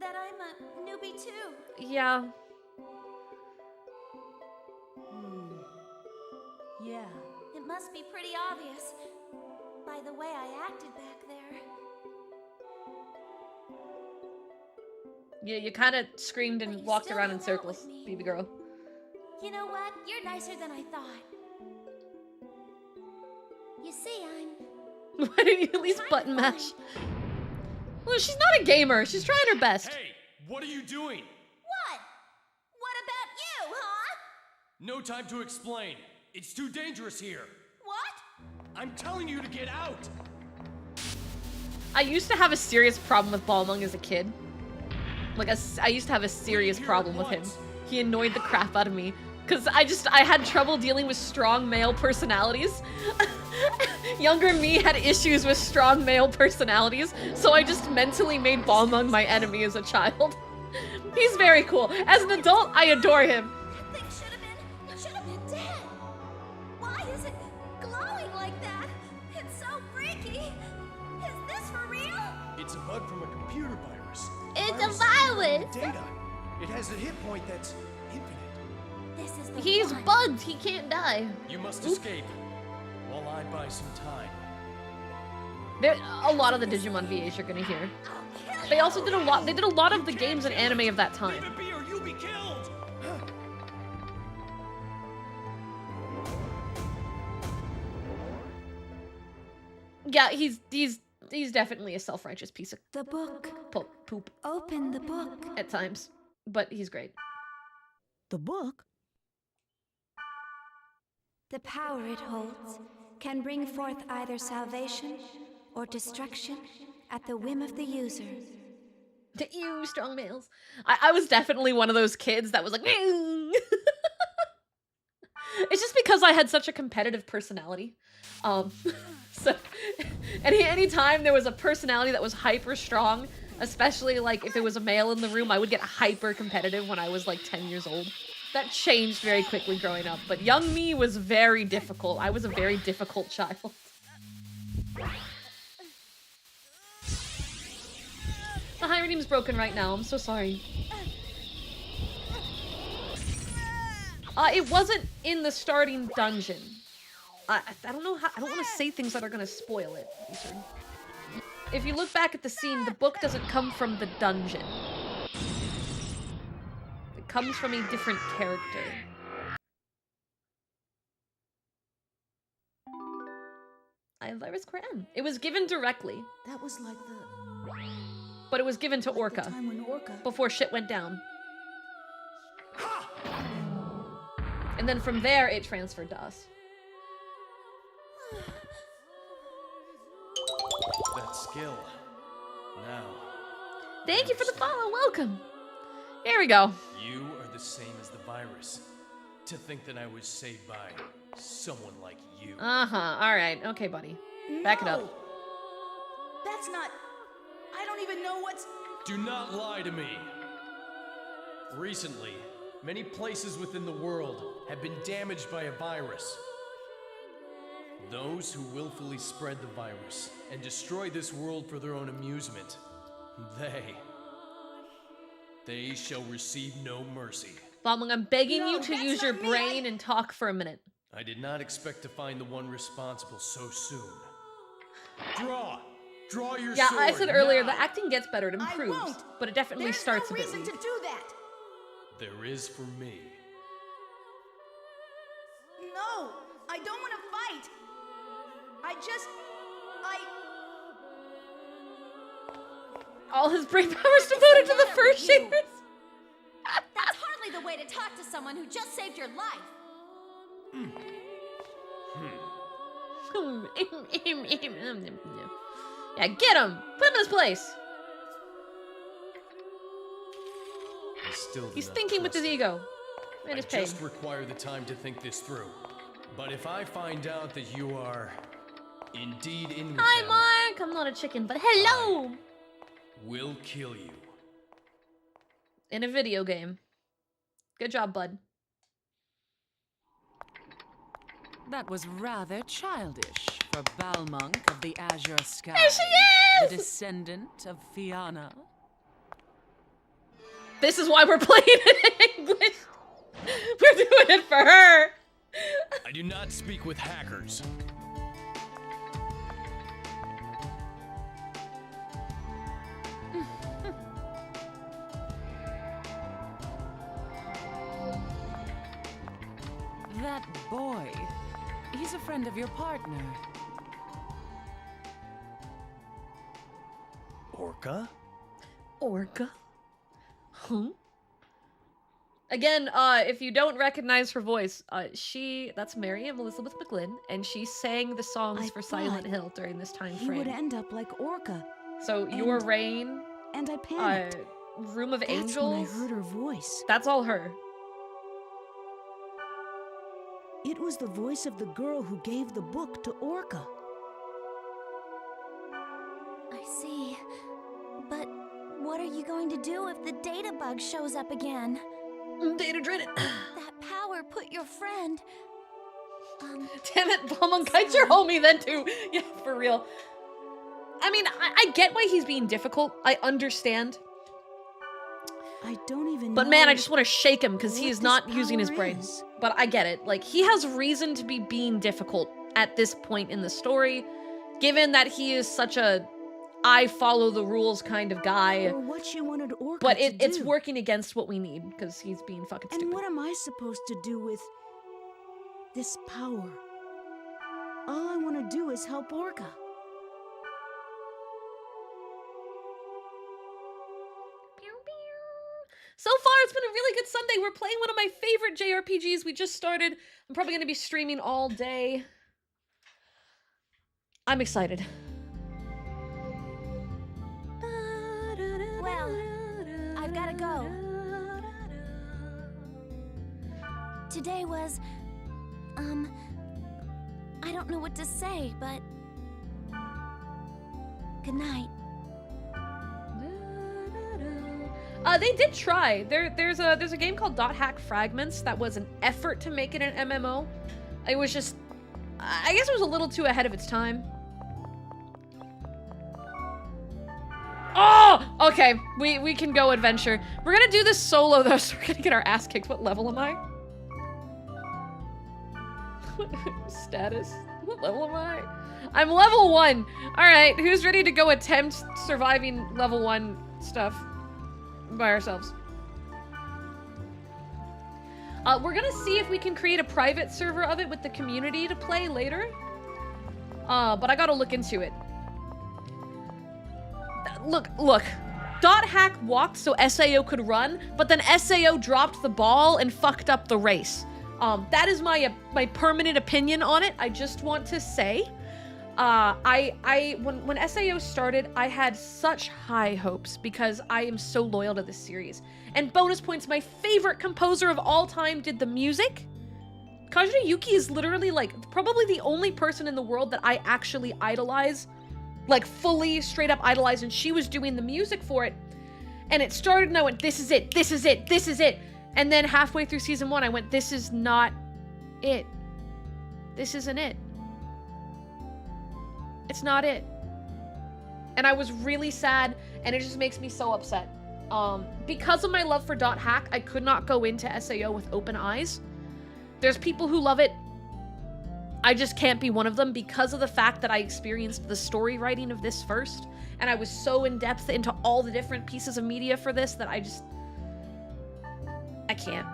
that I'm a newbie too. Yeah. Yeah. It must be pretty obvious by the way I acted back there. Yeah, you kind of screamed But and you walked still around in hung out circles, with me. baby girl. You know what? You're nicer than I thought. You see, I'm Why didn't you at least Kind of button mash? Well, she's not a gamer. She's trying her best. Hey, what are you doing? What? What about you, huh? No time to explain. It's too dangerous here. What? I'm telling you to get out. I used to have a serious problem with Balmung as a kid. Like, I used to have a serious problem with him. He annoyed the crap out of me. Because I had trouble dealing with strong male personalities. Younger me had issues with strong male personalities, so I just mentally made Balmung my enemy as a child. He's very cool. As an adult, I adore him. That thing should have been dead. Why is it glowing like that? It's so freaky. Is this for real? It's a bug from a computer virus. It's a virus. Data. It has a hit point that's infinite. This is the He's one. bugged. He can't die. You must escape while I buy some time. A lot of the Digimon VAs you're gonna hear. I'll kill They you. also did a lot. They did a lot of the games and anime of that time. Leave it be or you'll be killed. Yeah, he's definitely a self-righteous piece of The book. poop Open the book. at times, but he's great. The book? The power it holds can bring forth either salvation or destruction at the whim of the user. To you, strong males. I was definitely one of those kids that was like, it's just because I had such a competitive personality. So any time there was a personality that was hyper strong, especially like if it was a male in the room, I would get hyper competitive when I was like 10 years old. That changed very quickly growing up, but young me was very difficult. I was a very difficult child. The high redeem's broken right now. I'm so sorry. It wasn't in the starting dungeon. I don't know how. I don't want to say things that are gonna spoil it. If you look back at the scene, the book doesn't come from the dungeon. It comes from a different character. I have Iris Kuan. It was given directly, That was like the but it was given to Orca time when Orca. before shit went down. And then from there, it transferred to us. That skill. Now, Thank you for the follow. Welcome. Here we go. you are the same as the virus. To think that I was saved by someone like you. Uh-huh. All right. Okay, buddy. Back it up. No! That's not. I don't even know what's. Do not lie to me. Recently, many places within the world have been damaged by a virus. Those who willfully spread the virus and destroy this world for their own amusement, they shall receive no mercy. Balmung, I'm begging No, you to that's use your not me. brain and talk for a minute. I did not expect to find the one responsible so soon. Draw! Draw your Yeah, sword I said earlier, now. the acting gets better, it I improves, won't. but it definitely There's starts no a bit reason weak. to do that. There is for me. No, I don't want to fight. All his brain powers devoted to the first you. years. That's hardly the way to talk to someone who just saved your life. Yeah, get him! Put him in his place! I still do He's not thinking with his trust ego. And I his pain. just require the time to think this through. But if I find out that you are indeed in with Hi, them, Mark! I'm not a chicken, but hello! will kill you. In a video game. Good job, bud. That was rather childish for Balmung of the Azure Sky. There she is! The descendant of Fianna. This is why we're playing it in English. We're doing it for her. I do not speak with hackers. That boy. He's a friend of your partner. Orca. Orca? Orca? Huh? Again, if you don't recognize her voice, that's Miriam Elizabeth McGlynn, and she sang the songs for Silent Hill during this time He frame. would end up like Orca. So Your Rain, And I panicked. Room of That's Angels. when I heard her voice. That's all her. It was the voice of the girl who gave the book to Orca. I see. But what are you going to do if the data bug shows up again? Data dreaded. That power put your friend... Damn it, Balmonkite's your homie then too. Yeah, for real. I mean, I get why he's being difficult. I understand. I don't even But know man, I just want to shake him because he what is this not using his power brain. is. But I get it. Like, he has reason to be being difficult at this point in the story, given that he is such a I follow the rules kind of guy. Or what she wanted Orca But to it's do. working against what we need because he's being fucking stupid. And what am I supposed to do with this power? All I want to do is help Orca. So far, it's been a really good Sunday. We're playing one of my favorite JRPGs. We just started. I'm probably going to be streaming all day. I'm excited. Well, I've gotta go. Today was... I don't know what to say, but... Good night. They did try. There's a game called .hack Fragments that was an effort to make it an MMO. It was just... I guess it was a little too ahead of its time. Oh! Okay, we can go adventure. We're gonna do this solo though, so we're gonna get our ass kicked. What level am I? Status? What level am I? I'm level 1. Alright, who's ready to go attempt surviving level 1 stuff by ourselves? We're gonna see if we can create a private server of it with the community to play later. But I gotta look into it. Look. .hack walked so SAO could run, but then SAO dropped the ball and fucked up the race. That is my permanent opinion on it. I just want to say, when SAO started, I had such high hopes because I am so loyal to this series. And bonus points, my favorite composer of all time did the music. Kajuna Yuki is literally like probably the only person in the world that I actually idolize. Like fully straight up idolized, and she was doing the music for it. And it started and I went, this is it, this is it, this is it. And then halfway through season 1, I went, this is not it. This isn't it. It's not it. And I was really sad, and it just makes me so upset. Because of my love for .hack, I could not go into SAO with open eyes. There's people who love it. I just can't be one of them because of the fact that I experienced the story writing of this first, and I was so in depth into all the different pieces of media for this that I can't.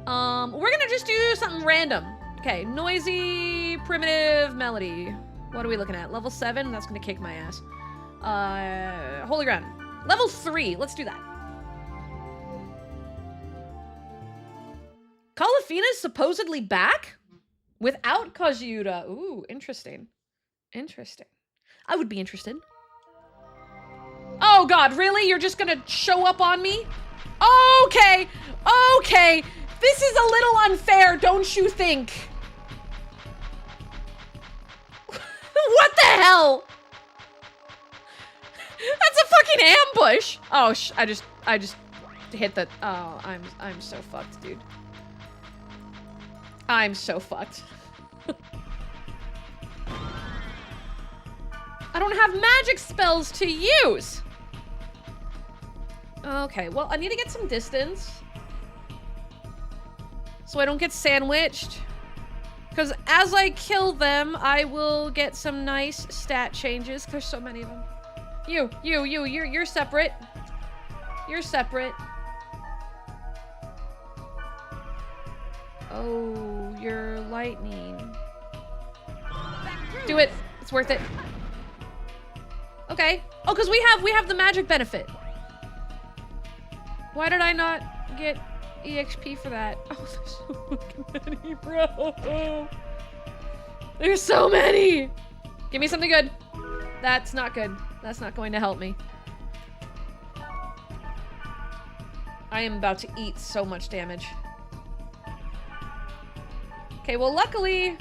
We're gonna just do something random. Okay, noisy, primitive melody. What are we looking at? Level 7? That's gonna kick my ass. Holy ground. Level 3, let's do that. Kalafina's supposedly back? Without Kajiura. Ooh, interesting. Interesting. I would be interested. Oh god, really? You're just gonna show up on me? Okay, okay. This is a little unfair, don't you think? What the hell? That's a fucking ambush. Oh, I just hit the... Oh, I'm so fucked, dude. I'm so fucked. I don't have magic spells to use. Okay, well, I need to get some distance. So I don't get sandwiched. Because as I kill them, I will get some nice stat changes. There's so many of them. You're separate. You're separate. Oh, you're lightning. Do it. It's worth it. Okay. Oh, because we have the magic benefit. Why did I not get EXP for that? Oh, there's so fucking many, bro. There's so many. Give me something good. That's not good. That's not going to help me. I am about to eat so much damage. Okay, well, luckily,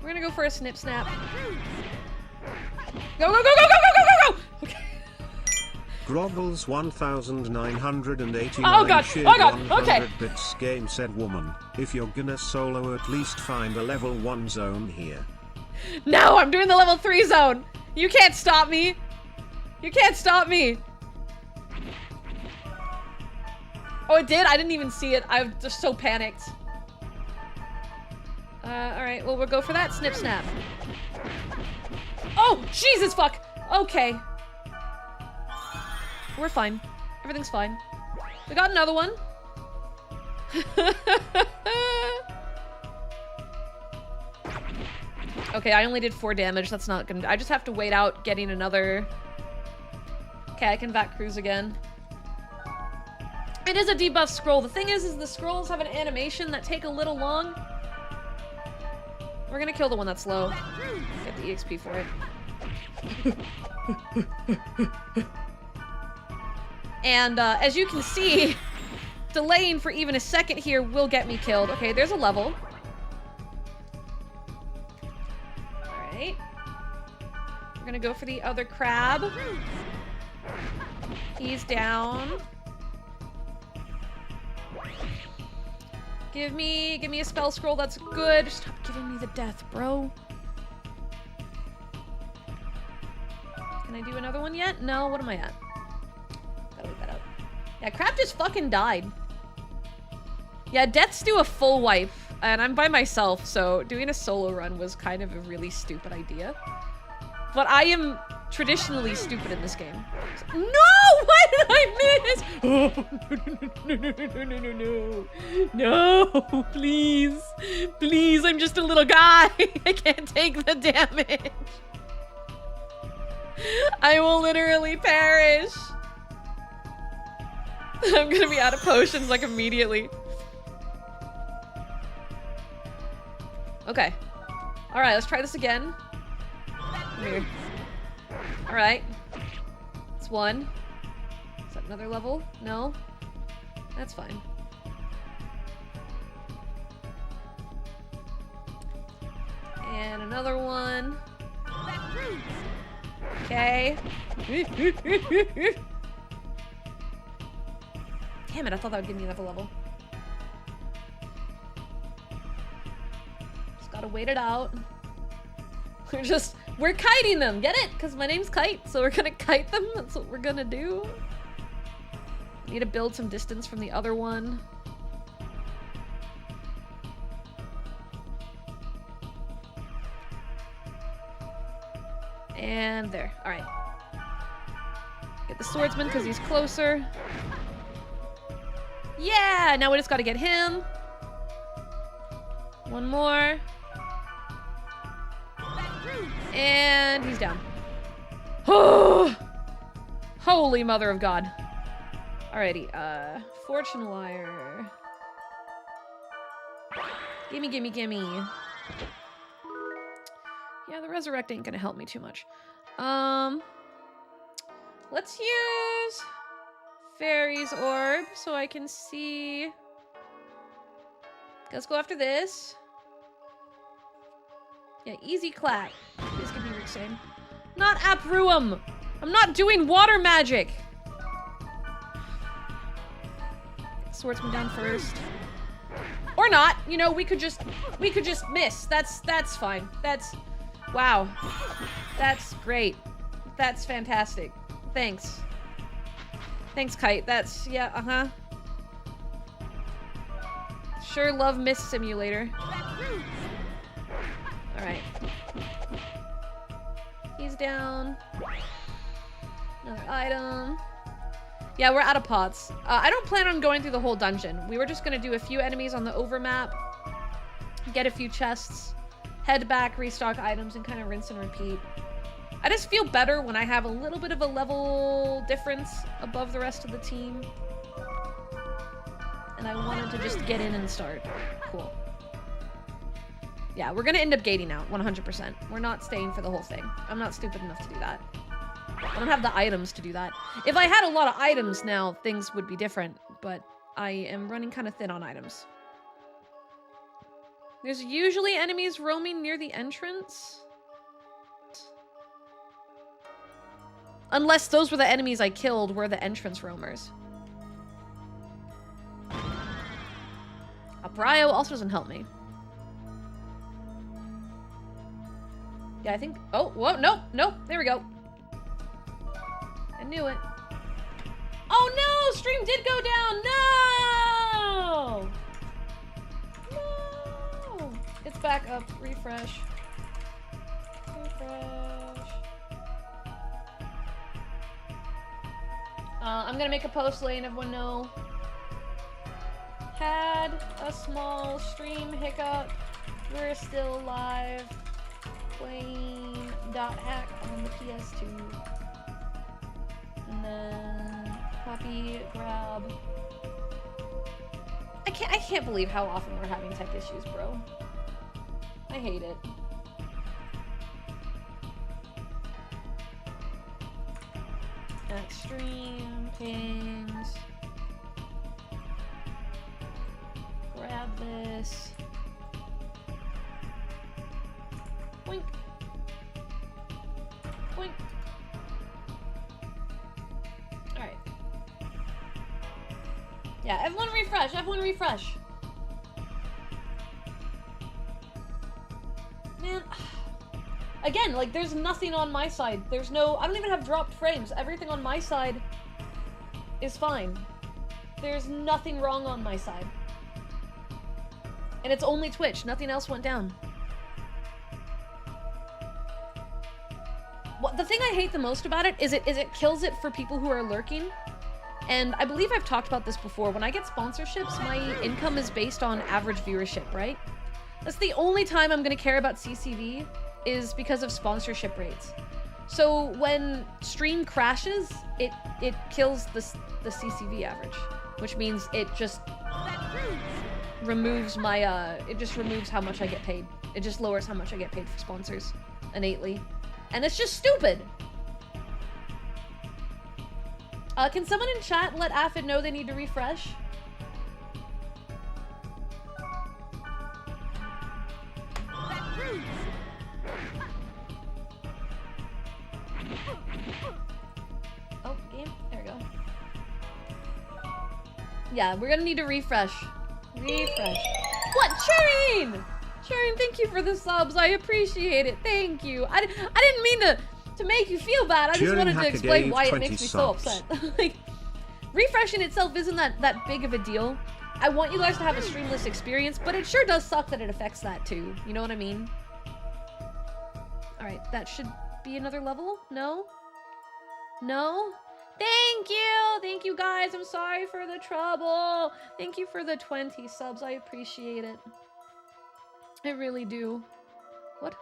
we're gonna go for a snip snap. Go, go, go, go, go, go, go, go, go! Okay. Groggles 1989 Oh god, shared oh god, 100 okay. bits game said woman, if you're gonna solo at least find a level 1 zone here. No, I'm doing the level 3 zone. You can't stop me. You can't stop me. Oh, it did? I didn't even see it. I'm just so panicked. Alright, well, we'll go for that snip snap. Oh, Jesus fuck! Okay. We're fine. Everything's fine. We got another one. Okay, I only did 4 damage. That's not gonna... I just have to wait out getting another... Okay, I can vac cruise again. It is a debuff scroll. The thing is the scrolls have an animation that take a little long. We're gonna kill the one that's low. Get the EXP for it. And as you can see, delaying for even a second here will get me killed. Okay, there's a level. Alright. We're gonna go for the other crab. He's down. Give me a spell scroll that's good. Stop giving me the death, bro. Can I do another one yet? No, what am I at? Gotta leave that out. Yeah, crab just fucking died. Yeah, deaths do a full wipe, and I'm by myself, so doing a solo run was kind of a really stupid idea. But I am traditionally stupid in this game. No! Why did I miss? Oh, no, please. Please, I'm just a little guy. I can't take the damage. I will literally perish. I'm gonna be out of potions like immediately. Okay. Alright, let's try this again. Come here. Alright. It's 1. Is that another level? No? That's fine. And another one. Okay. Damn it, I thought that would give me another level. Just gotta wait it out. We're kiting them, get it? Because my name's Kite, so we're gonna kite them. That's what we're gonna do. Need to build some distance from the other one. And there, all right. Get the swordsman because he's closer. Yeah, now we just gotta get him. One more. And he's down. Oh, holy mother of God. Alrighty, fortune liar. Gimme, gimme, gimme. Yeah, the resurrect ain't gonna help me too much. Let's use Fairy's Orb so I can see. Let's go after this. Yeah, easy clap. Please give me Rixane. Not Apruum! I'm not doing water magic! Swordsman down first. Or not, you know, we could just miss. That's fine. Wow. That's great. That's fantastic. Thanks. Thanks, Kite. Yeah, uh-huh. Sure love Miss Simulator. Alright. He's down. Another item. Yeah, we're out of pots. I don't plan on going through the whole dungeon. We were just gonna do a few enemies on the overmap, get a few chests, head back, restock items, and kind of rinse and repeat. I just feel better when I have a little bit of a level difference above the rest of the team. And I wanted to just get in and start. Cool. Yeah, we're gonna end up gating out, 100%. We're not staying for the whole thing. I'm not stupid enough to do that. I don't have the items to do that. If I had a lot of items now, things would be different, but I am running kind of thin on items. There's usually enemies roaming near the entrance. Unless those were the enemies I killed were the entrance roamers. Brio also doesn't help me. Yeah, I think... Oh, whoa, nope, nope, there we go. I knew it. Oh no, stream did go down, no! No! It's back up, refresh. Refresh. I'm gonna make a post letting everyone know. Had a small stream hiccup. We're still live. Playing .hack on the PS2. And then copy, grab. I can't believe how often we're having tech issues, bro. I hate it. Extreme pings. Grab this. Boink. Boink. Alright. Yeah, everyone refresh, everyone refresh. Man. Again, like, there's nothing on my side. There's no... I don't even have dropped frames. Everything on my side is fine. There's nothing wrong on my side. And it's only Twitch. Nothing else went down. Well, the thing I hate the most about it is it kills it for people who are lurking. And I believe I've talked about this before. When I get sponsorships, my income is based on average viewership, right? That's the only time I'm going to care about CCV is because of sponsorship rates. So when stream crashes, it kills the CCV average, which means it just removes my it just removes how much I get paid. It just lowers how much I get paid for sponsors innately. And it's just stupid. Can someone in chat let Aphid know they need to refresh? Oh, game. There we go. Yeah, we're gonna need to refresh. Refresh. What? Shireen! Shireen, thank you for the subs. I appreciate it. Thank you. I didn't mean to make you feel bad. I just wanted to explain why it makes me so upset. Like, refreshing itself isn't that big of a deal. I want you guys to have a streamless experience, but it sure does suck that it affects that too. You know what I mean? Alright, that should be another level? No? No? Thank you! Thank you guys, I'm sorry for the trouble! Thank you for the 20 subs, I appreciate it. I really do. What?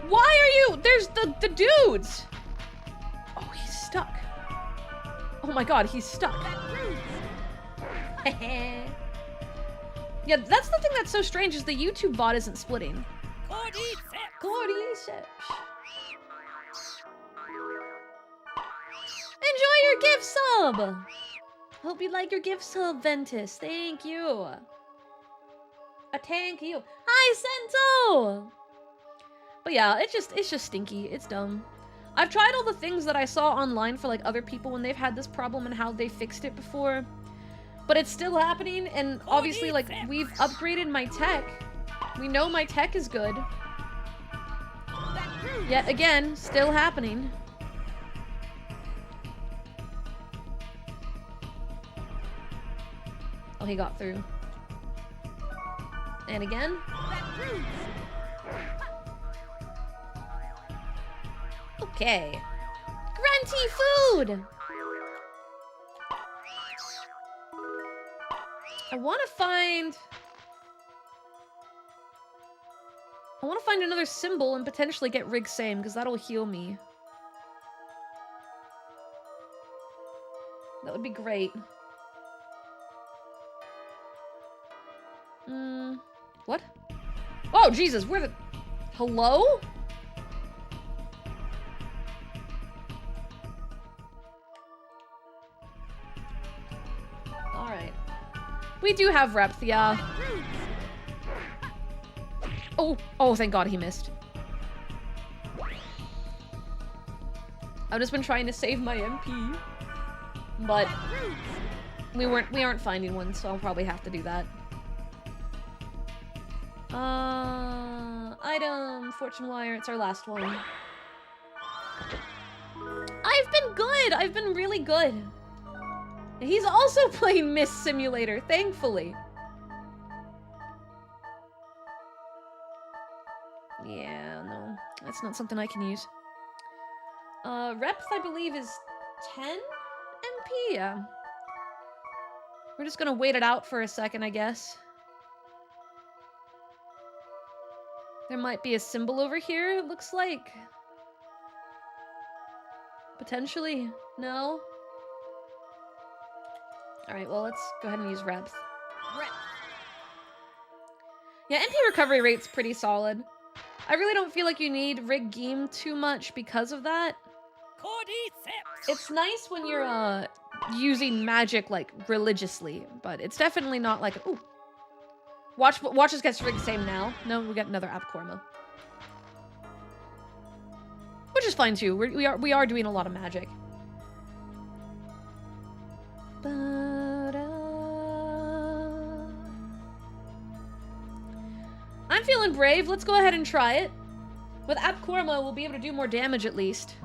Why are you? There's the dudes! Oh, he's stuck. Oh my god, he's stuck. Yeah, that's the thing that's so strange is the YouTube bot isn't splitting. Cordyceps. Enjoy your gift sub! Hope you like your gift sub, Ventus. Thank you. Thank you. Hi, Sento! But yeah, it's just stinky. It's dumb. I've tried all the things that I saw online for like other people when they've had this problem and how they fixed it before. But it's still happening, and obviously like we've upgraded my tech. We know my tech is good. Yet again, still happening. Oh, he got through. And again. Okay. Grunty food! I want to find... I want to find another symbol and potentially get Rig Same, because that'll heal me. That would be great. What? Oh, Jesus, where the... Hello? Alright. We do have reps, yeah. Oh, thank God he missed. I've just been trying to save my MP. But we aren't finding one, so I'll probably have to do that. Item, fortune wire, it's our last one. I've been good! I've been really good. He's also playing Miss Simulator, thankfully. Yeah, no. That's not something I can use. Reps, I believe, is 10 MP, yeah. We're just gonna wait it out for a second, I guess. There might be a symbol over here, it looks like. Potentially. No? Alright, well, let's go ahead and use reps. Yeah, MP recovery rate's pretty solid. I really don't feel like you need Rig Game too much because of that. It's nice when you're, using magic, like, religiously, but it's definitely not like, ooh. Watch us get Rig Same now. No, we got another App Korma. Which is fine too. We are doing a lot of magic. I'm feeling brave. Let's go ahead and try it. With App Korma, we'll be able to do more damage at least.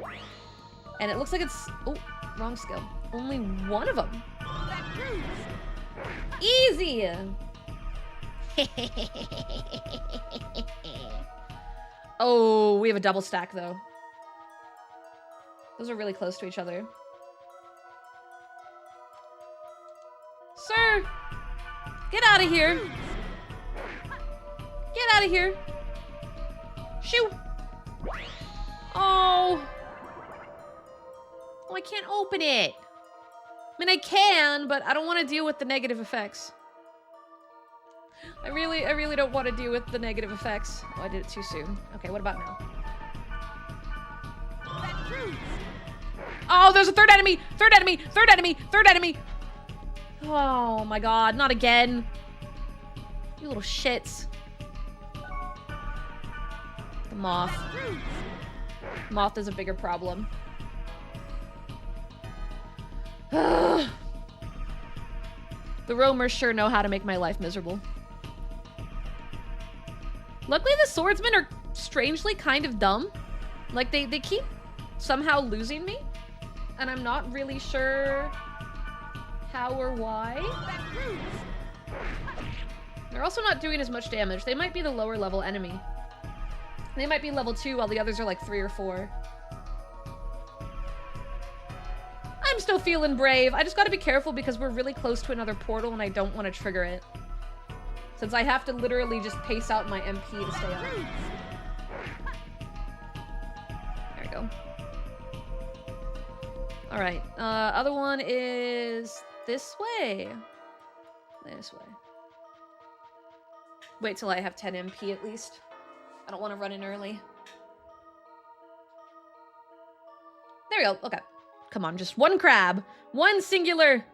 And it looks like it's... Oh, wrong skill. Only one of them. Easy! Oh, we have a double stack, though. Those are really close to each other. Sir! Get out of here! Get out of here! Shoo! Oh! Oh, I can't open it! I mean, I can, but I don't want to deal with the negative effects. I really don't want to deal with the negative effects. Oh, I did it too soon. Okay, what about now? Oh, there's a third enemy! Third enemy! Third enemy! Third enemy! Oh my God, not again. You little shits. The moth. Moth is a bigger problem. The roamers sure know how to make my life miserable. Luckily, the swordsmen are strangely kind of dumb. Like, they keep somehow losing me. And I'm not really sure how or why. They're also not doing as much damage. They might be the lower level enemy. They might be level 2 while the others are like 3 or 4. I'm still feeling brave. I just gotta be careful because we're really close to another portal and I don't want to trigger it. Since I have to literally just pace out my MP to stay up. There we go. Alright, other one is this way. This way. Wait till I have 10 MP at least. I don't want to run in early. There we go, okay. Come on, just one crab. One singular.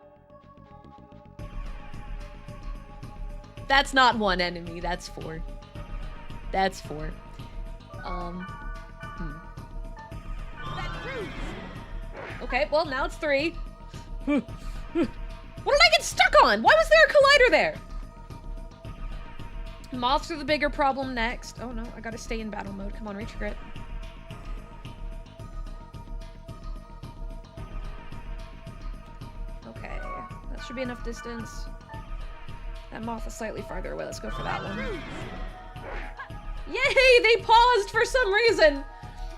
That's not one enemy, that's 4. That's 4. Okay, well, now it's 3. What did I get stuck on? Why was there a collider there? Moths are the bigger problem next. Oh no, I gotta stay in battle mode. Come on, reach grit. Okay, that should be enough distance. That moth is slightly farther away. Let's go for that one. Yay! They paused for some reason!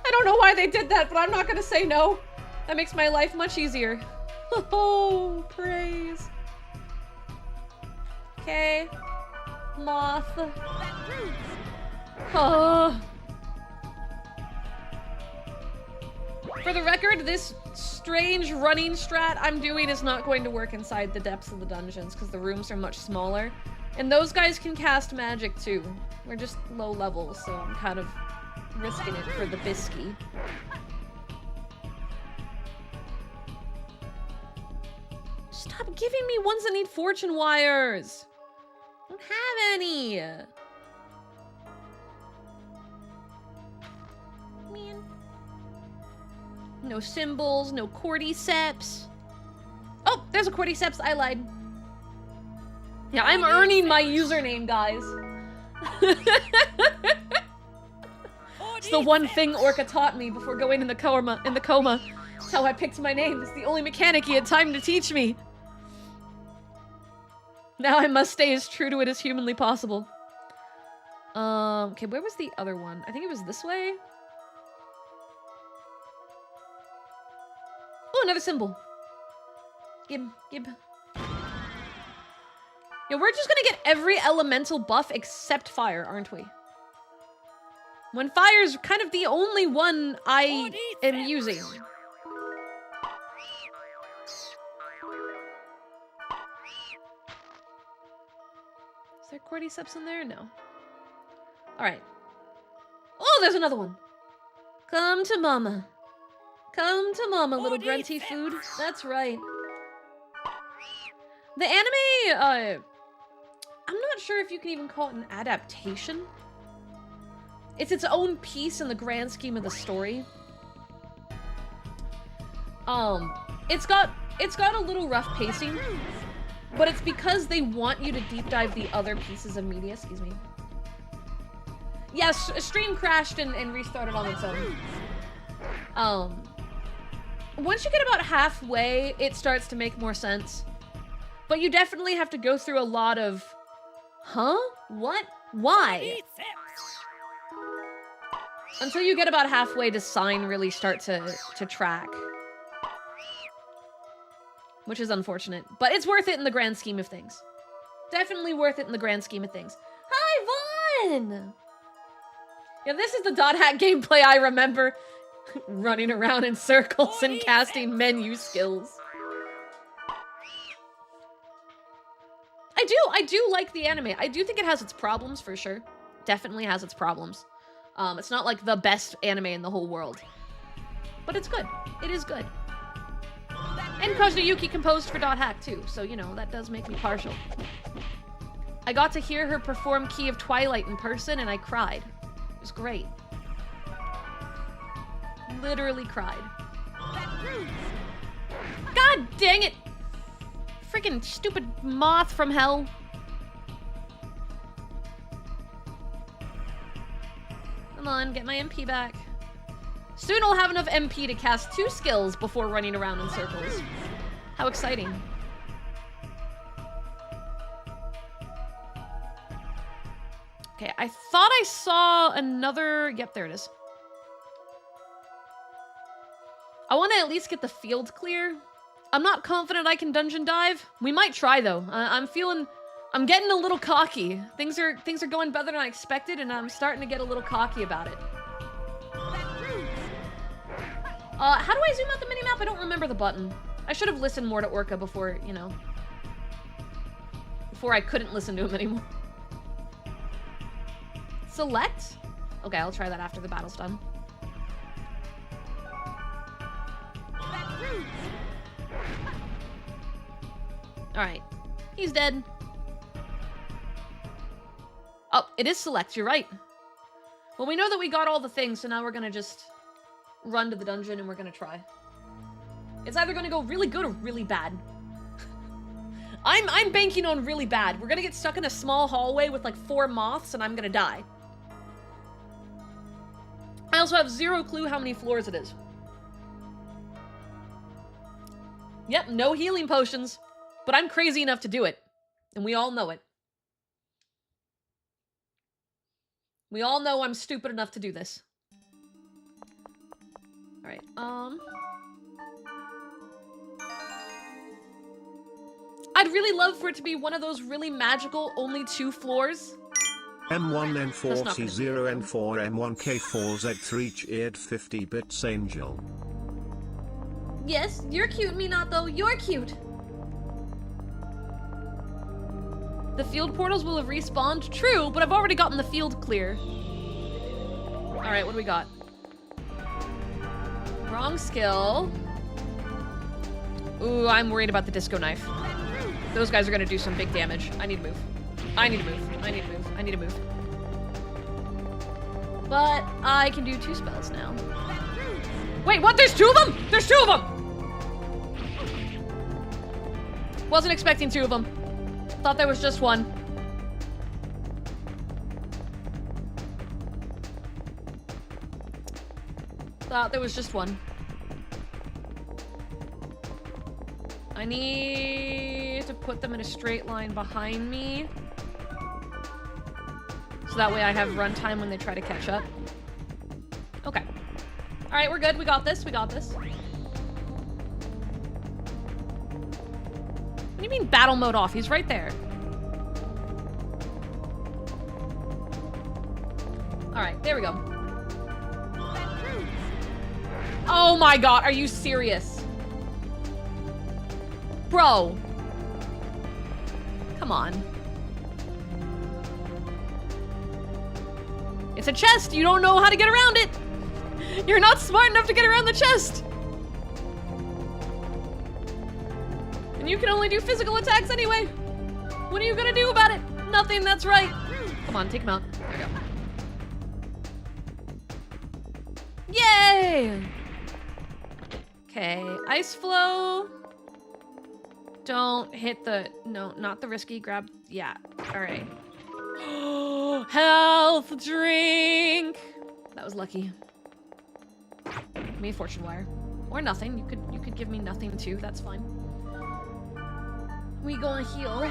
I don't know why they did that, but I'm not gonna say no. That makes my life much easier. Oh, praise. Okay. Moth. Oh. For the record, this strange running strat I'm doing is not going to work inside the depths of the dungeons because the rooms are much smaller. And those guys can cast magic too. We're just low level, so I'm kind of risking it for the bisky. Stop giving me ones that need fortune wires! I don't have any! Man. No symbols, no cordyceps. Oh, there's a cordyceps, I lied. Yeah, I'm earning my username, guys. It's the one thing Orca taught me before going in the coma. It's how I picked my name. It's the only mechanic he had time to teach me. Now I must stay as true to it as humanly possible. Okay, where was the other one? I think it was this way. Oh, another symbol. Gib. Yeah, we're just gonna get every elemental buff except fire, aren't we? When fire's kind of the only one I am using. Is there cordyceps in there? No. Alright. Oh, there's another one. Come to mama. Come to mama, little grunty food. That's right. The anime, I'm not sure if you can even call it an adaptation. It's its own piece in the grand scheme of the story. It's got a little rough pacing, but it's because they want you to deep dive the other pieces of media. Excuse me. Yes, stream crashed and restarted on its own. Once you get about halfway, it starts to make more sense. But you definitely have to go through a lot of, huh? What? Why? Until you get about halfway, does sign really start to track. Which is unfortunate. But it's worth it in the grand scheme of things. Definitely worth it in the grand scheme of things. Hi, Vaughn! Yeah, this is the dot hack gameplay I remember. Running around in circles and casting menu skills. I do like the anime. I do think it has its problems, for sure. Definitely has its problems. It's not like the best anime in the whole world. But it's good. It is good. And Kojuyuki composed for Dot Hack too, so you know, that does make me partial. I got to hear her perform Key of Twilight in person and I cried. It was great. Literally cried. God dang it! Freaking stupid moth from hell. Come on, get my MP back. Soon I'll have enough MP to cast 2 skills before running around in circles. How exciting. Okay, I thought I saw another... Yep, there it is. I want to at least get the field clear. I'm not confident I can dungeon dive. We might try, though. I'm getting a little cocky. Things are going better than I expected, and I'm starting to get a little cocky about it. How do I zoom out the minimap? I don't remember the button. I should have listened more to Orca before, you know, before I couldn't listen to him anymore. Select? Okay, I'll try that after the battle's done. Alright. He's dead. Oh, it is select, you're right. Well, we know that we got all the things, so now we're gonna just run to the dungeon and we're gonna try. It's either gonna go really good or really bad. I'm banking on really bad. We're gonna get stuck in a small hallway with like 4 moths and I'm gonna die. I also have 0 clue how many floors it is. Yep, no healing potions. But I'm crazy enough to do it. And we all know it. We all know I'm stupid enough to do this. Alright, I'd really love for it to be one of those really magical, only 2 floors. M1N4C0N4M1K4Z3 50 bits Angel. Yes, you're cute, Minato. You're cute. The field portals will have respawned. True, but I've already gotten the field clear. Alright, what do we got? Wrong skill. Ooh, I'm worried about the disco knife. Those guys are gonna do some big damage. I need to move. I need to move. I need to move. I need to move. But I can do 2 spells now. Wait, what? There's 2 of them? There's 2 of them! Wasn't expecting 2 of them. Thought there was just 1. Thought there was just 1. I need to put them in a straight line behind me. So that way I have runtime when they try to catch up. Okay. Alright, we're good. We got this. We got this. What do you mean battle mode off? He's right there. Alright, there we go. Oh my god, are you serious? Bro. Come on. It's a chest. You don't know how to get around it. You're not smart enough to get around the chest. And you can only do physical attacks anyway. What are you gonna do about it? Nothing, that's right. Come on, take him out. There we go. Yay! Okay, ice flow. Don't hit the, no, not the risky grab. Yeah, all right. Health drink. That was lucky. Give me a fortune wire, or nothing. You could give me nothing too. That's fine. We gonna heal,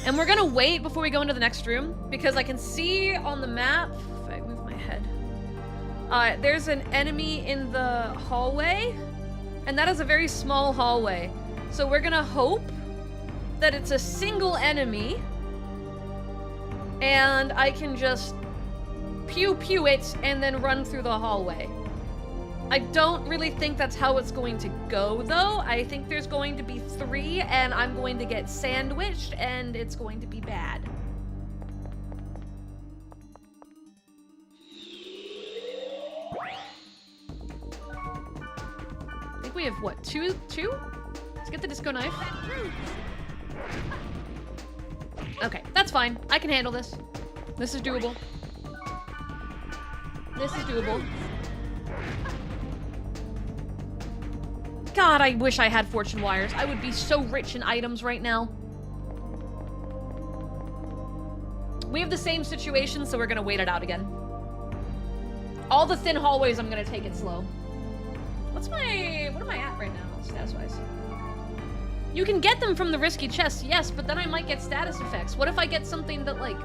and we're gonna wait before we go into the next room because I can see on the map. If I move my head, there's an enemy in the hallway, and that is a very small hallway. So we're gonna hope that it's a single enemy, and I can just pew pew it and then run through the hallway. I don't really think that's how it's going to go, though. I think there's going to be 3, and I'm going to get sandwiched, and it's going to be bad. I think we have, what, 2? Let's get the disco knife. Okay, that's fine. I can handle this. This is doable. This is doable. God, I wish I had fortune wires. I would be so rich in items right now. We have the same situation, so we're gonna wait it out again. All the thin hallways, I'm gonna take it slow. What am I at right now, status-wise? You can get them from the risky chests, yes, but then I might get status effects. What if I get something that, like,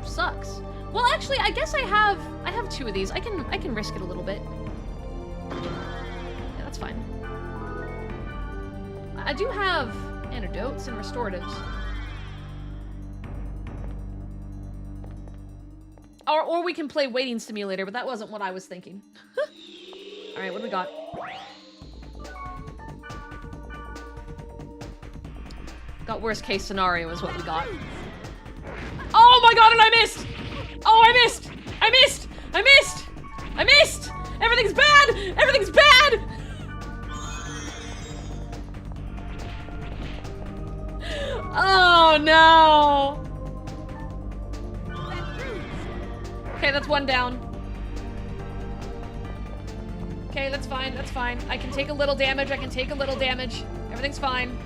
sucks? Well, actually, I guess I have 2 of these. I can risk it a little bit. Yeah, that's fine. I do have antidotes and restoratives. Or we can play waiting simulator, but that wasn't what I was thinking. All right, what do we got? Got worst case scenario is what we got. Oh my god, and I missed! Oh, I missed! I missed! I missed! I missed! Everything's bad! Everything's bad! Oh no! Okay, that's 1 down. Okay, that's fine, that's fine. I can take a little damage, I can take a little damage. Everything's fine.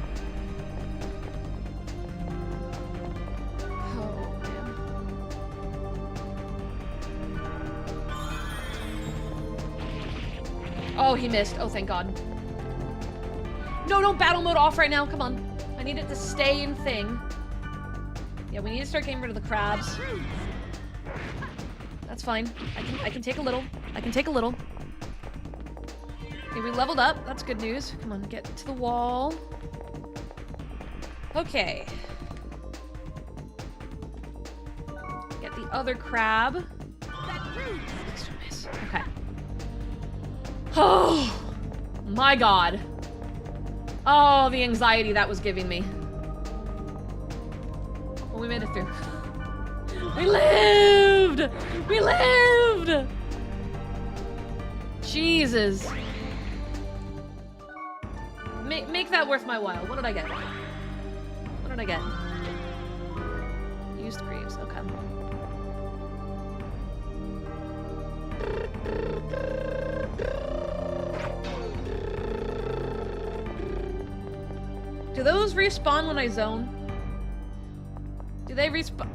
Oh, he missed. Oh, thank God. No, don't battle mode off right now. Come on. I need it to stay in thing. Yeah, we need to start getting rid of the crabs. That's fine. I can take a little. I can take a little. Okay, we leveled up. That's good news. Come on, get to the wall. Okay. other crab. Okay. Oh my god. Oh, the anxiety that was giving me. Well, we made it through. We lived! We lived! Jesus. Make that worth my while. What did I get? What did I get? Used greaves. Okay. Do those respawn when I zone? Do they respawn?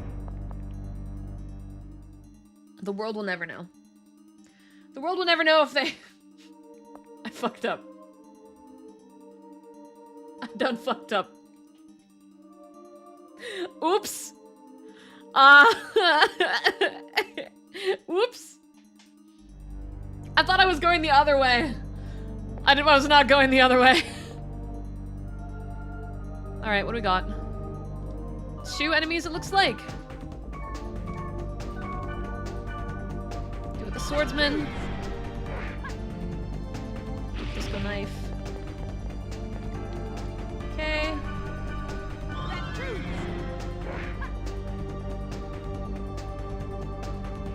The world will never know. The world will never know if they... I fucked up. I done fucked up. Oops. Oops. I thought I was going the other way. I was not going the other way. Alright, what do we got? 2 enemies, it looks like. Do it with the swordsman. Disco knife. Okay.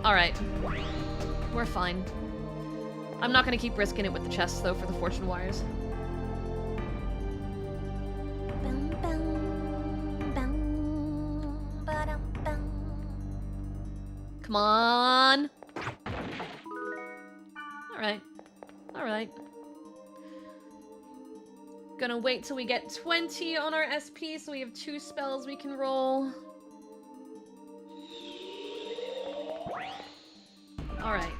Alright. We're fine. I'm not gonna keep risking it with the chests, though, for the fortune wires. Come on! Alright. Alright. Gonna wait till we get 20 on our SP, so we have 2 spells we can roll. Alright.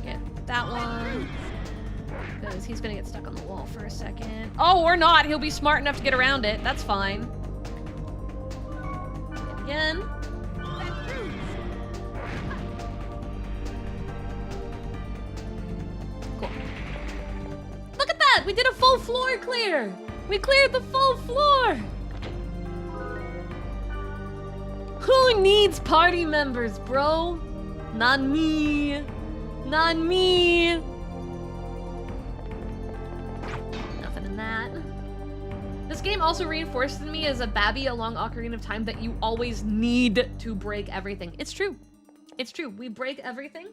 Get that one. Because he's gonna get stuck on the wall for a second. Oh, or not! He'll be smart enough to get around it. That's fine. Again. Cool. Look at that! We did a full floor clear! We cleared the full floor! Who needs party members, bro? Not me. Not me. Nothing in that. This game also reinforced in me as a babby along Ocarina of Time that you always need to break everything. It's true. It's true. We break everything.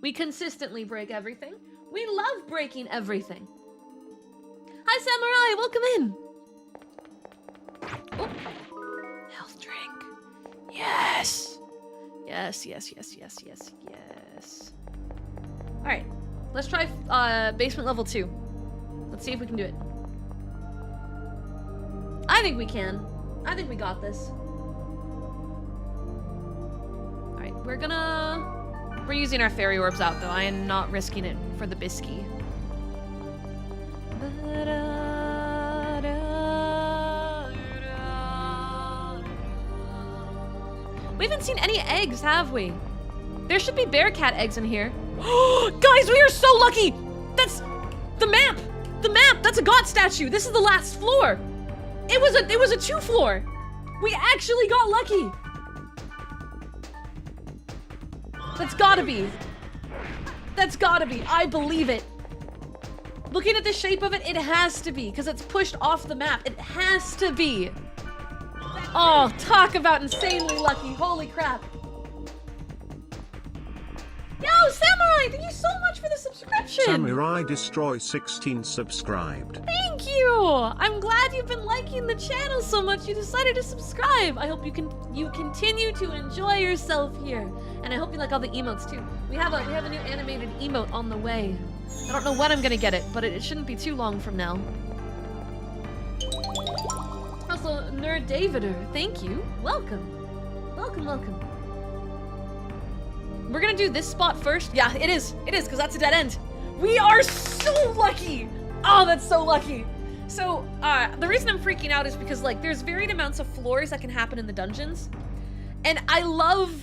We consistently break everything. We love breaking everything. Hi, Samurai. Welcome in. Oh. Health drink. Yes. Yes, yes, yes, yes, yes, yes. Alright. Let's try basement level 2. Let's see if we can do it. I think we can. I think we got this. Alright, we're using our fairy orbs out, though. I am not risking it for the bisky. We haven't seen any eggs, have we? There should be bear cat eggs in here. Guys, we are so lucky! That's the map! The map! That's a god statue! This is the last floor! It was a 2 floor! We actually got lucky! That's gotta be. That's gotta be. I believe it. Looking at the shape of it, it has to be, because it's pushed off the map. It has to be. Oh, talk about insanely lucky. Holy crap. Yo, Samurai, thank you so much for the subscription. Samurai Destroy 16 subscribed. Thank you. I'm glad you've been liking the channel so much you decided to subscribe. I hope you continue to enjoy yourself here. And I hope you like all the emotes too. We have a new animated emote on the way. I don't know when I'm gonna get it, but it shouldn't be too long from now. Also, Nerd Davider, thank you. Welcome. Welcome, welcome. We're gonna do this spot first. Yeah, it is, because that's a dead end. We are so lucky! Oh, that's so lucky. So, the reason I'm freaking out is because, like, there's varied amounts of floors that can happen in the dungeons. And I love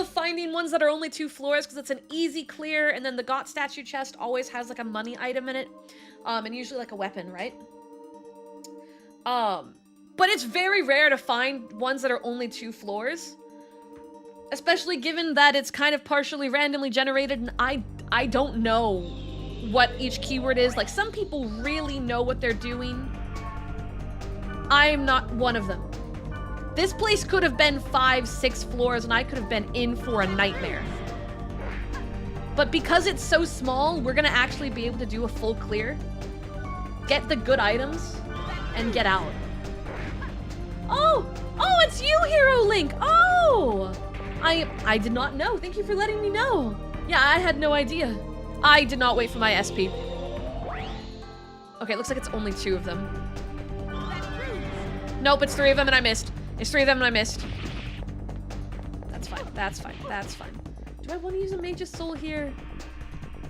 finding ones that are only 2 floors because it's an easy clear, and then the got statue chest always has, like, a money item in it. And usually, like, a weapon, right? But it's very rare to find ones that are only 2 floors. Especially given that it's kind of partially randomly generated and I don't know what each keyword is. Like, some people really know what they're doing. I am not one of them. This place could have been 5-6 floors and I could have been in for a nightmare. But because it's so small, we're gonna actually be able to do a full clear, get the good items, and get out. Oh, it's you, Hero Link. Oh, I did not know. Thank you for letting me know. Yeah, I had no idea. I did not wait for my SP. Okay, it looks like it's only 2 of them. Nope, it's 3 of them and I missed. It's 3 of them and I missed. That's fine, that's fine, that's fine. Do I want to use a Mage's Soul here?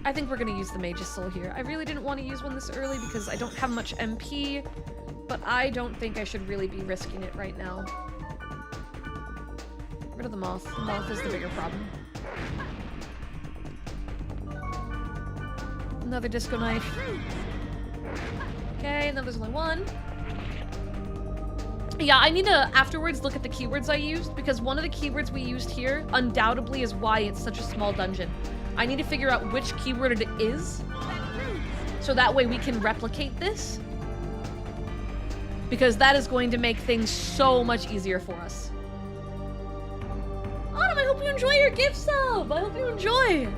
I think we're gonna use the Mage's Soul here. I really didn't want to use one this early because I don't have much MP, but I don't think I should really be risking it right now. Get rid of the moth. The moth is the bigger problem. Another disco knife. Okay, and then there's only 1. Yeah, I need to afterwards look at the keywords I used because one of the keywords we used here undoubtedly is why it's such a small dungeon. I need to figure out which keyword it is so that way we can replicate this because that is going to make things so much easier for us. Autumn, I hope you enjoy your gift sub. I hope you enjoy.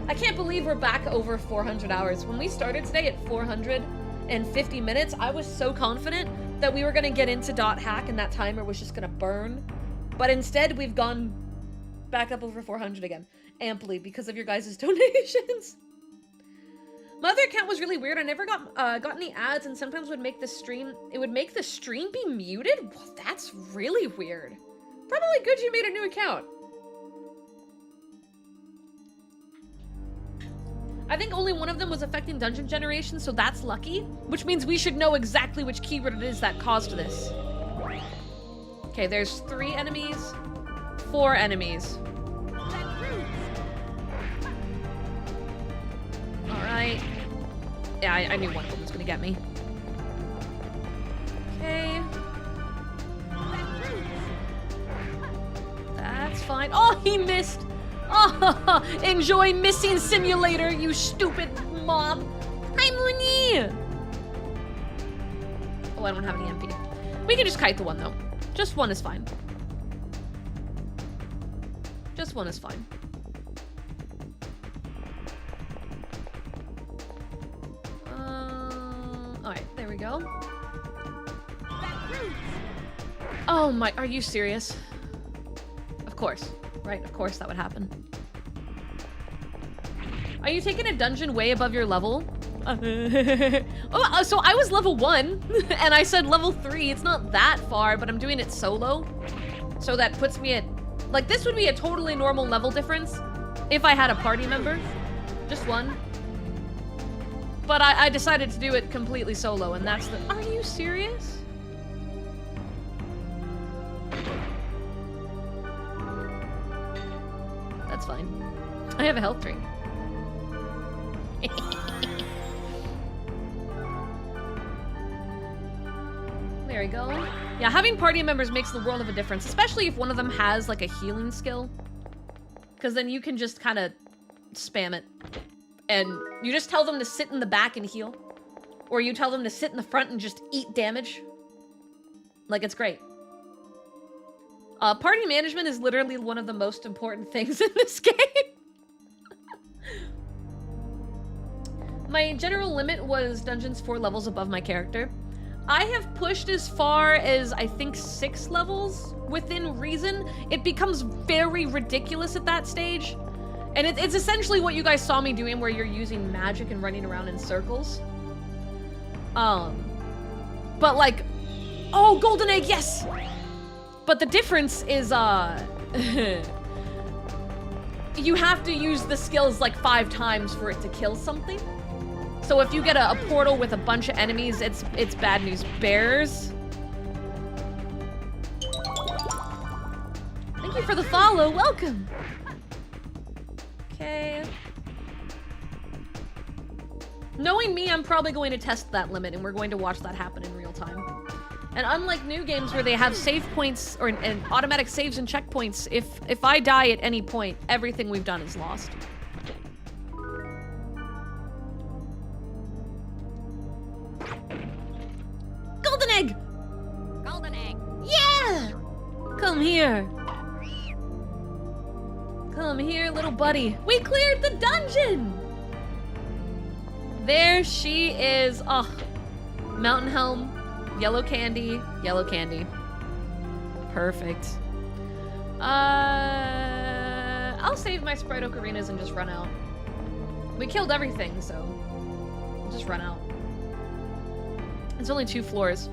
I can't believe we're back over 400 hours. When we started today at 450 minutes, I was so confident that we were gonna get into .hack and that timer was just gonna burn. But instead, we've gone back up over 400 again, amply because of your guys' donations. My other account was really weird. I never got any ads and sometimes would make the stream, it would make the stream be muted? Well, that's really weird. Probably good you made a new account. I think only one of them was affecting dungeon generation, so that's lucky, which means we should know exactly which keyword it is that caused this. Okay, there's 3 enemies, 4 enemies. Alright. Yeah, I knew one of them was gonna get me. Okay. That's fine. Oh, he missed! Oh, enjoy missing simulator, you stupid mob. Hi, Mooney. Oh, I don't have any MP. We can just kite the one, though. Just 1 is fine. Just 1 is fine. Alright, there we go. Oh my, are you serious? Of course. Right, of course that would happen. Are you taking a dungeon way above your level? Oh, so I was level 1, and I said level 3. It's not that far, but I'm doing it solo. So that puts me at... Like, this would be a totally normal level difference if I had a party member. Just 1. But I decided to do it completely solo, and that's the... Are you serious? That's fine. I have a health drink. There we go. Yeah, having party members makes the world of a difference, especially if one of them has like a healing skill. Because then you can just kind of spam it. And you just tell them to sit in the back and heal. Or you tell them to sit in the front and just eat damage. Like, it's great. Party management is literally one of the most important things in this game. My general limit was dungeons 4 levels above my character. I have pushed as far as, I think, 6 levels within reason. It becomes very ridiculous at that stage. And it's essentially what you guys saw me doing, where you're using magic and running around in circles. But like, oh, golden egg, yes! But the difference is, you have to use the skills like 5 times for it to kill something. So if you get a portal with a bunch of enemies, it's bad news bears. Thank you for the follow, welcome! Okay. Knowing me, I'm probably going to test that limit, and we're going to watch that happen in real time. And unlike new games where they have save points or and automatic saves and checkpoints, if I die at any point, everything we've done is lost. Golden egg! Golden egg. Yeah! Come here. Come here, little buddy. We cleared the dungeon! There she is. Oh, mountain helm, yellow candy, yellow candy. Perfect. I'll save my Sprite Ocarinas and just run out. We killed everything, so we'll just run out. It's only 2 floors.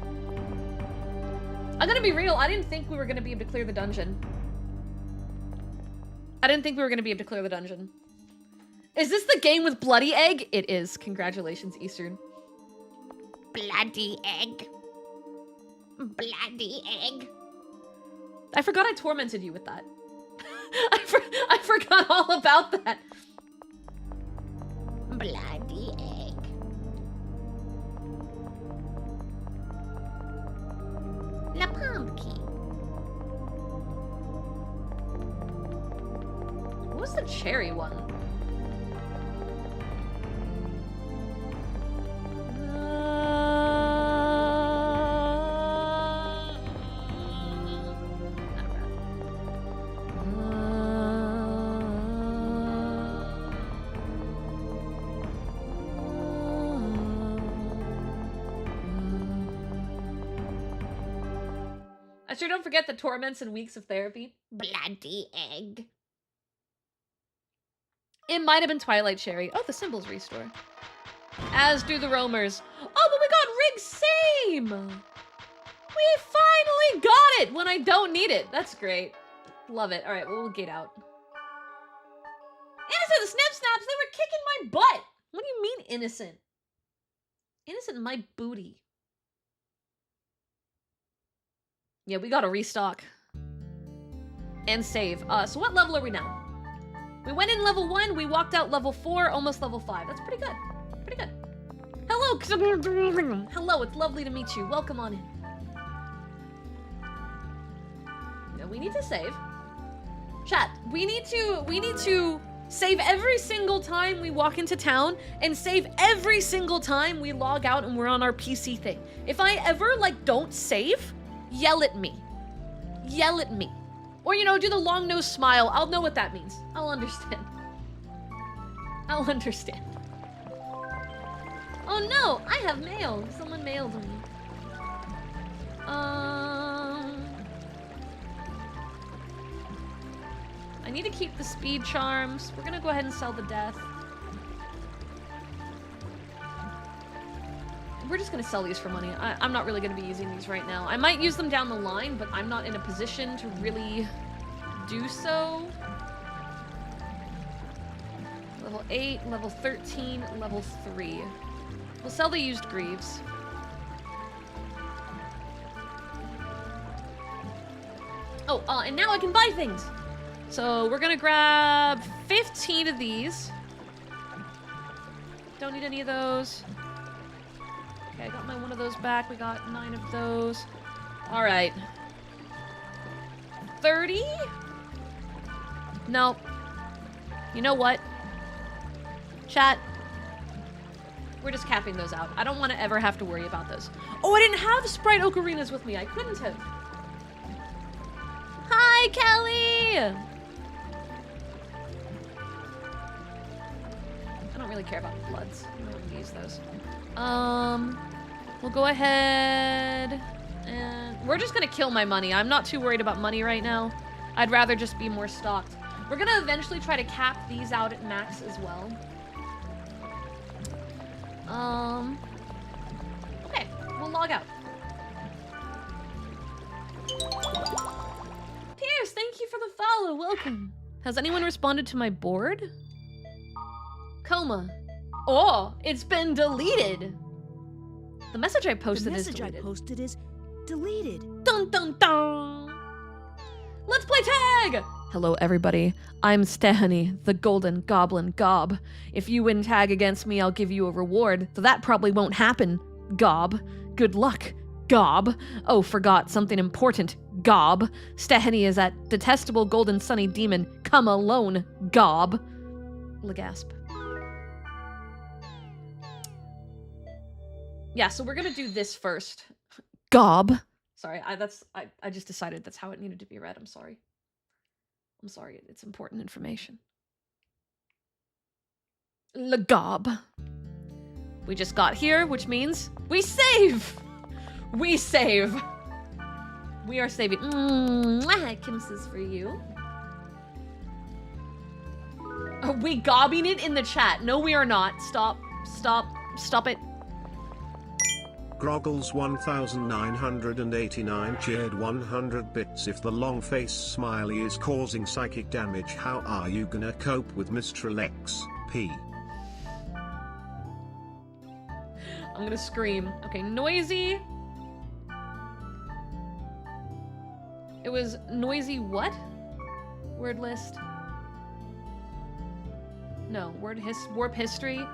I'm gonna be real, I didn't think we were gonna be able to clear the dungeon. Is this the game with bloody egg? It is. Congratulations, Eastern. Bloody egg. Bloody egg. I forgot I tormented you with that. I forgot all about that. Bloody egg. La pumpkin. What was the cherry one? I sure don't forget the torments and weeks of therapy. Bloody egg. It might have been Twilight Cherry. Oh, the symbols restore. As do the roamers. Oh, but we got Rig Same! We finally got it when I don't need it. That's great. Love it. All right, we'll gate out. Innocent, the Snip Snaps, they were kicking my butt. What do you mean innocent? Innocent in my booty. Yeah, we gotta restock. And save. So what level are we now? We went in level 1, we walked out level 4, almost level 5. That's pretty good. Pretty good. Hello! Hello, it's lovely to meet you. Welcome on in. Now we need to save. Chat, we need to save every single time we walk into town and save every single time we log out and we're on our PC thing. If I ever, like, don't save, yell at me. Yell at me. Or, you know, do the long nose smile. I'll know what that means. I'll understand. I'll understand. Oh no, I have mail. Someone mailed me. I need to keep the speed charms. We're gonna go ahead and sell the death. We're just gonna sell these for money. I'm not really gonna be using these right now. I might use them down the line, but I'm not in a position to really do so. Level 8, level 13, level 3. We'll sell the used greaves. Oh, and now I can buy things! So we're gonna grab 15 of these. Don't need any of those. Okay, I got my one of those back. We got 9 of those. All right. 30? No. You know what? Chat. We're just capping those out. I don't want to ever have to worry about those. Oh, I didn't have Sprite Ocarinas with me. I couldn't have. Hi, Kelly! I don't really care about the bloods. I'm not gonna use those. We'll go ahead and we're just gonna kill my money. I'm not too worried about money right now. I'd rather just be more stocked. We're gonna eventually try to cap these out at max as well. Okay, we'll log out. Pierce, thank you for the follow. Welcome. Has anyone responded to my board? Coma. Oh, it's been deleted. The message I posted is deleted. The message I posted is deleted. Dun dun dun. Let's play tag! Hello everybody, I'm Stehani, the Golden Goblin Gob. If you win tag against me, I'll give you a reward, though that probably won't happen, Gob. Good luck, Gob. Oh, forgot something important. Gob. Steheny is that detestable golden sunny demon. Come alone, Gob. Legasp. Yeah, so we're gonna do this first. Gob. Sorry, I just decided that's how it needed to be read. I'm sorry. I'm sorry, it's important information. Legob. We just got here, which means we save! We save! We are saving. Kisses for you. Are we gobbing it in the chat? No, we are not. Stop. Stop. Stop it. Groggles 1989 cheered 100 bits. If the long face smiley is causing psychic damage, how are you gonna cope with Mistral XP? I'm gonna scream. Okay, noisy. It was noisy what? Word list. No, warp history.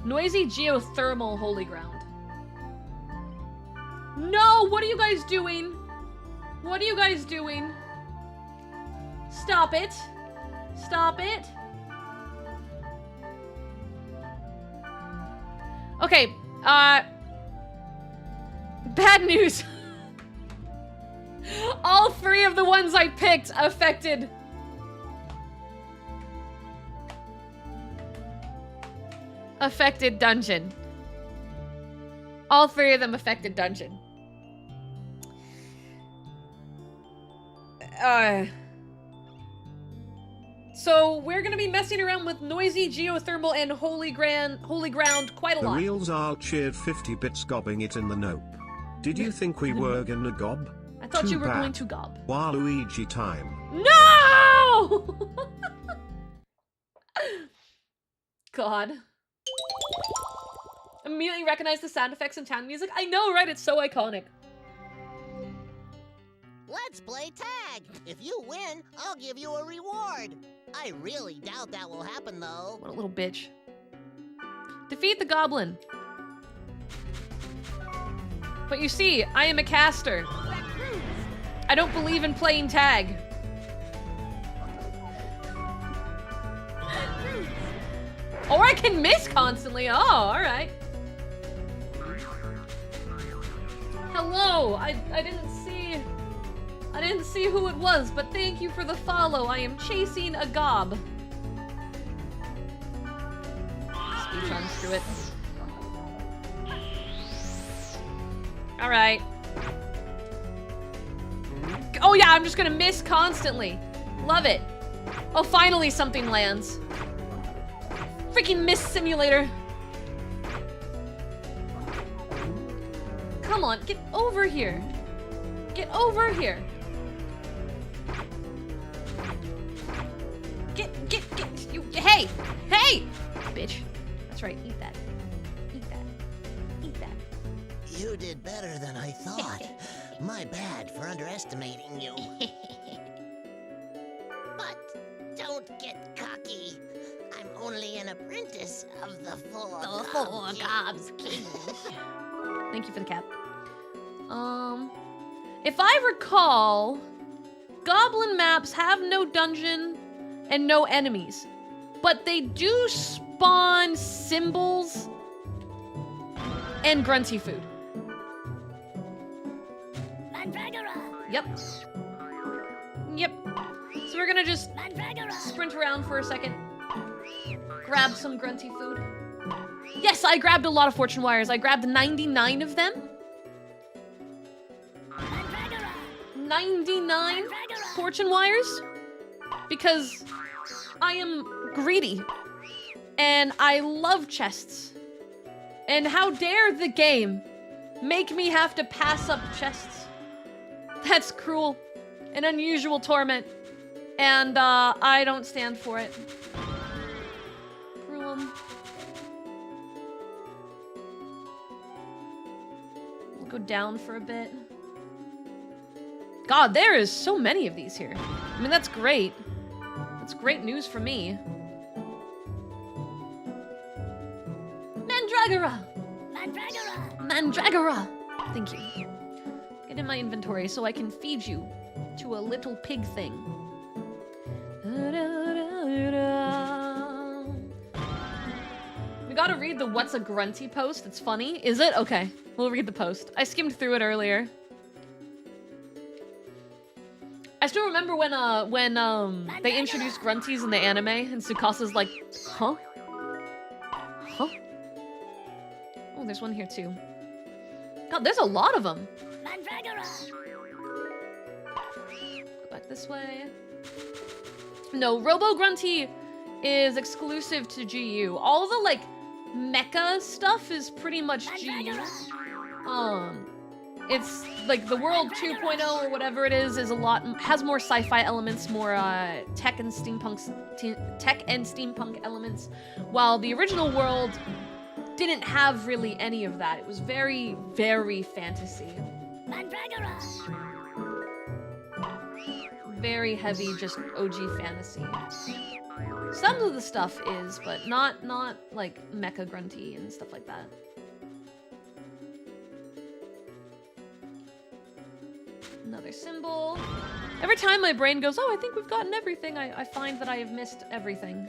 Noisy geothermal holy ground. No, what are you guys doing? What are you guys doing? Stop it. Stop it. Okay, bad news. All three of the ones I picked affected. Affected dungeon. All three of them affected dungeon. So we're gonna be messing around with noisy, geothermal, and holy ground quite a lot. The real Zal cheered 50 bits, gobbing it in the nope. Did you think we were gonna gob? I thought Too you were bad. going to gob. Waluigi time. No! God. Immediately recognize the sound effects and town music. I know, right? It's so iconic. Let's play tag. If you win, I'll give you a reward. I really doubt that will happen, though. What a little bitch. Defeat the goblin. But you see, I am a caster. I don't believe in playing tag. Or I can miss constantly. Oh, alright. Hello, I didn't see who it was, but thank you for the follow. I am chasing a gob. Speech on, screw it. Alright. Oh yeah, I'm just gonna miss constantly. Love it. Oh, finally something lands. Freaking miss simulator. Come on, get over here. Get over here. Get, you, hey, bitch. That's right, eat that. Eat that. Eat that. You did better than I thought. My bad for underestimating you. But don't get cocky. I'm only an apprentice of the Four Gobs King. Thank you for the cap. If I recall, goblin maps have no dungeon and no enemies, but they do spawn symbols and grunty food. Yep. Yep. So we're gonna just sprint around for a second. Grab some grunty food. Yes, I grabbed a lot of fortune wires. I grabbed 99 of them. 99 fortune wires. Because I am greedy. And I love chests. And how dare the game make me have to pass up chests. That's cruel. An unusual torment. And I don't stand for it. We'll go down for a bit. God, there is so many of these here. I mean, that's great. That's great news for me. Mandragora! Mandragora! Thank you. in my inventory so I can feed you to a little pig thing. We gotta read the what's a grunty post. It's funny. Is it? Okay. We'll read the post. I skimmed through it earlier. I still remember when they introduced grunties in the anime and Tsukasa's like, huh? Huh? Oh, there's one here too. God, there's a lot of them. Go back this way. No, Robo Grunty is exclusive to GU. All the like mecha stuff is pretty much GU. It's like the World 2.0 or whatever it is a lot, has more sci-fi elements, more tech and steampunk elements, while the original world didn't have really any of that. It was very, very fantasy. Very heavy, just OG fantasy. Some of the stuff is, but not like mecha grunty and stuff like that. Another symbol. Every time my brain goes, oh, I think we've gotten everything, I find that I have missed everything.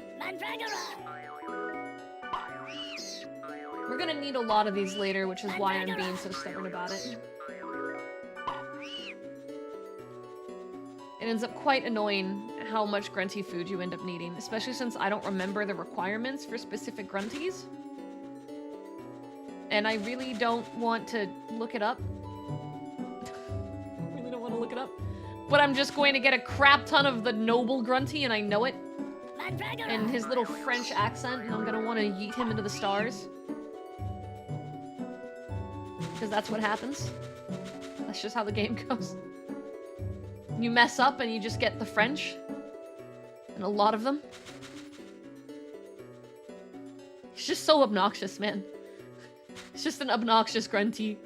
We're gonna need a lot of these later, which is why I'm being so stubborn about it. It ends up quite annoying how much grunty food you end up needing, especially since I don't remember the requirements for specific grunties. And I really don't want to look it up. Really don't want to look it up. But I'm just going to get a crap ton of the noble grunty, and I know it. And his little French accent, and I'm gonna want to yeet him into the stars. Because that's what happens. That's just how the game goes. You mess up and you just get the French. And a lot of them. It's just so obnoxious, man. It's just an obnoxious grunty.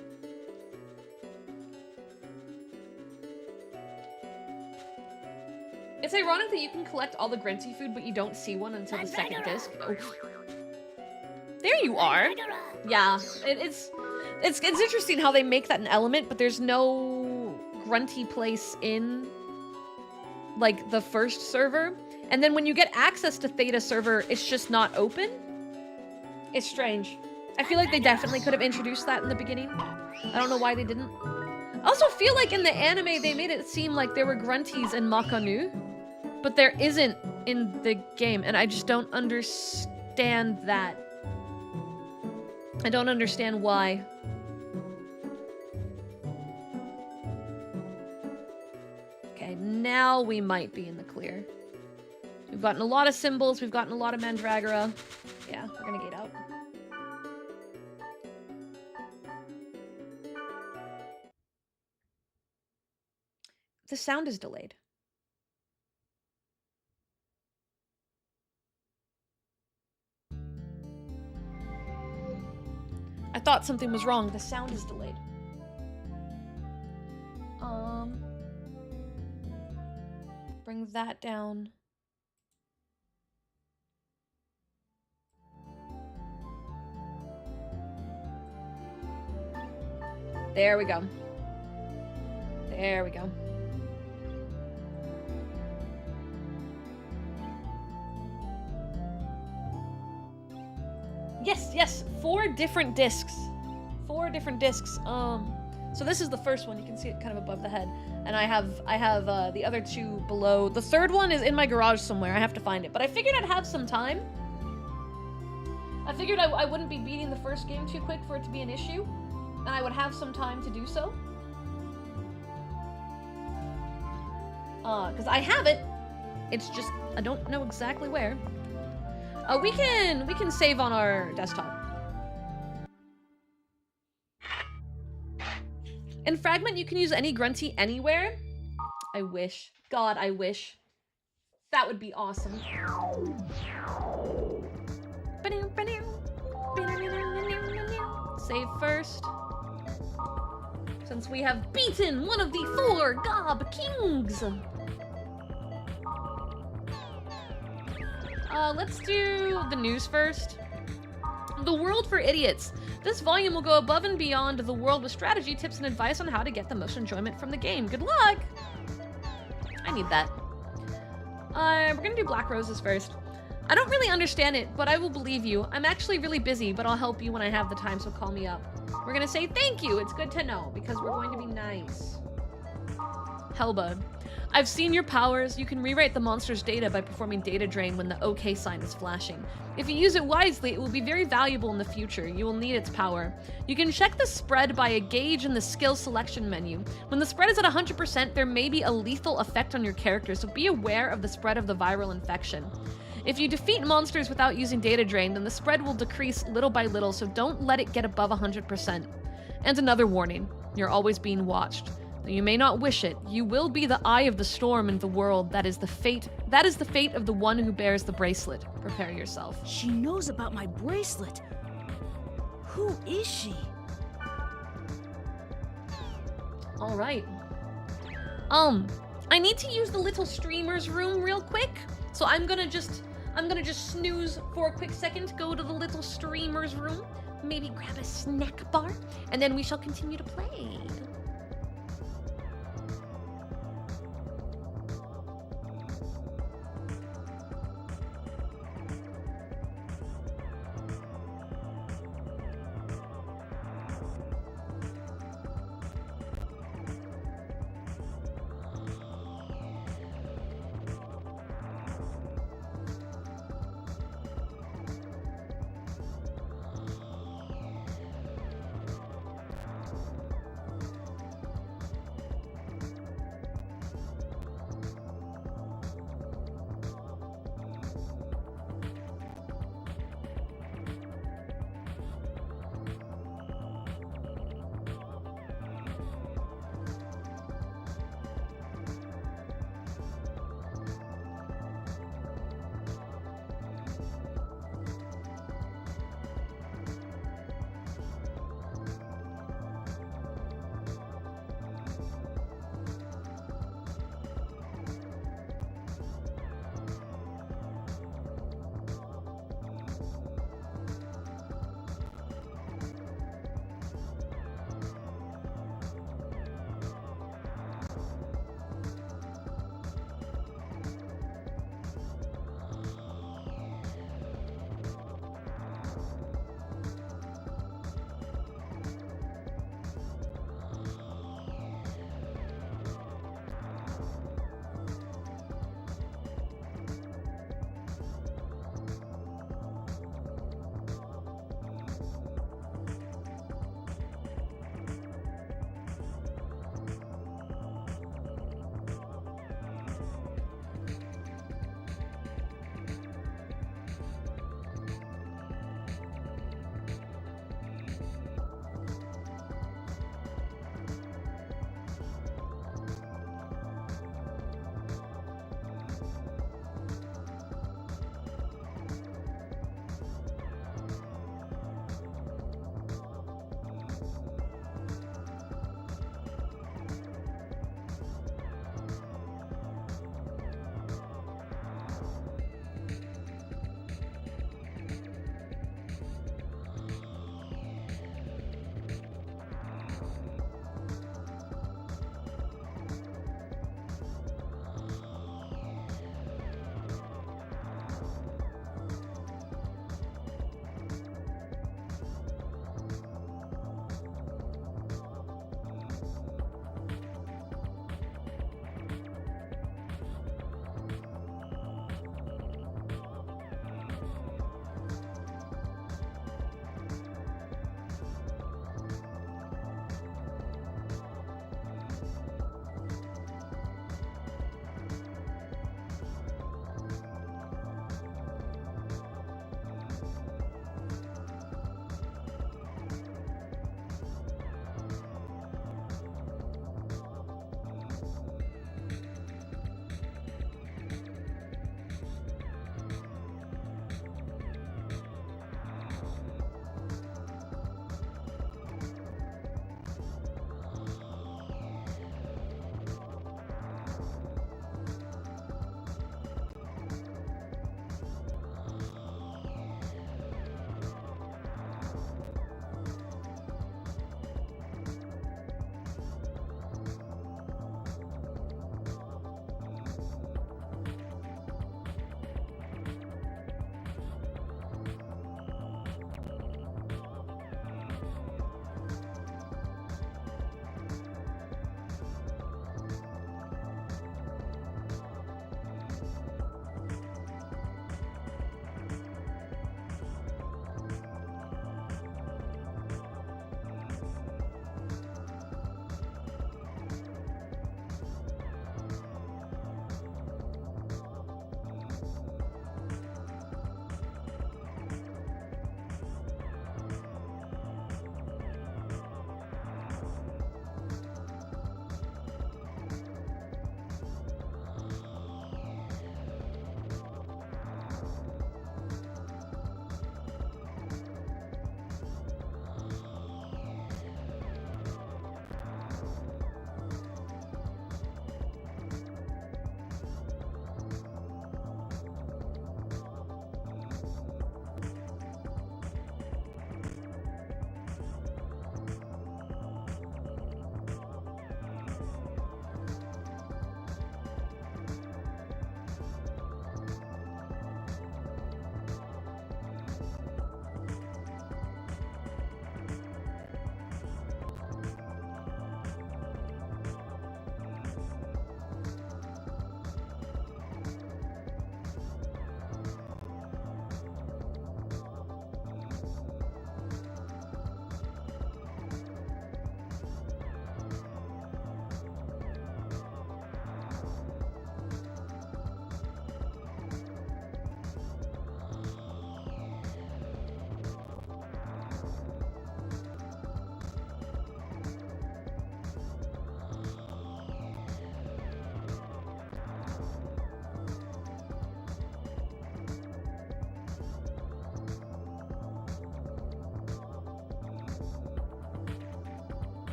It's ironic that you can collect all the grunty food, but you don't see one until the second disc. Oh. There you are. Yeah, it's interesting how they make that an element, but there's no grunty place in like the first server. And then when you get access to Theta server, it's just not open. It's strange. I feel like they definitely could have introduced that in the beginning. I don't know why they didn't. I also feel like in the anime, they made it seem like there were grunties in Makanu, but there isn't in the game, and I just don't understand that. I don't understand why. Okay, now we might be in the clear. We've gotten a lot of symbols, we've gotten a lot of Mandragora. Yeah, we're gonna gate out. The sound is delayed. I thought something was wrong. The sound is delayed. Bring that down. There we go. There we go. Yes, 4 different discs. 4 different discs. So this is the first one. You can see it kind of above the head. And I have the other 2 below. The third one is in my garage somewhere. I have to find it. But I figured I'd have some time. I figured I wouldn't be beating the first game too quick for it to be an issue. And I would have some time to do so. Because I have it. It's just, I don't know exactly where. We can save on our desktop. In Fragment, you can use any grunty anywhere. I wish. God, I wish. That would be awesome. Save first. Since we have beaten one of the 4 Gob Kings. Let's do the news first. The World for Idiots. This volume will go above and beyond the world with strategy, tips, and advice on how to get the most enjoyment from the game. Good luck! I need that. We're gonna do Black Roses first. I don't really understand it, but I will believe you. I'm actually really busy, but I'll help you when I have the time, so call me up. We're gonna say thank you. It's good to know, because we're going to be nice. Hellbud. I've seen your powers. You can rewrite the monster's data by performing data drain when the OK sign is flashing. If you use it wisely, it will be very valuable in the future. You will need its power. You can check the spread by a gauge in the skill selection menu. When the spread is at 100%, there may be a lethal effect on your character, so be aware of the spread of the viral infection. If you defeat monsters without using data drain, then the spread will decrease little by little, so don't let it get above 100%. And another warning, you're always being watched. Though you may not wish it, you will be the eye of the storm in the world. That is the fate of the one who bears the bracelet. Prepare yourself. She knows about my bracelet. Who is she? All right. I need to use the little streamer's room real quick. So I'm gonna just snooze for a quick second, go to the little streamer's room, maybe grab a snack bar, and then we shall continue to play.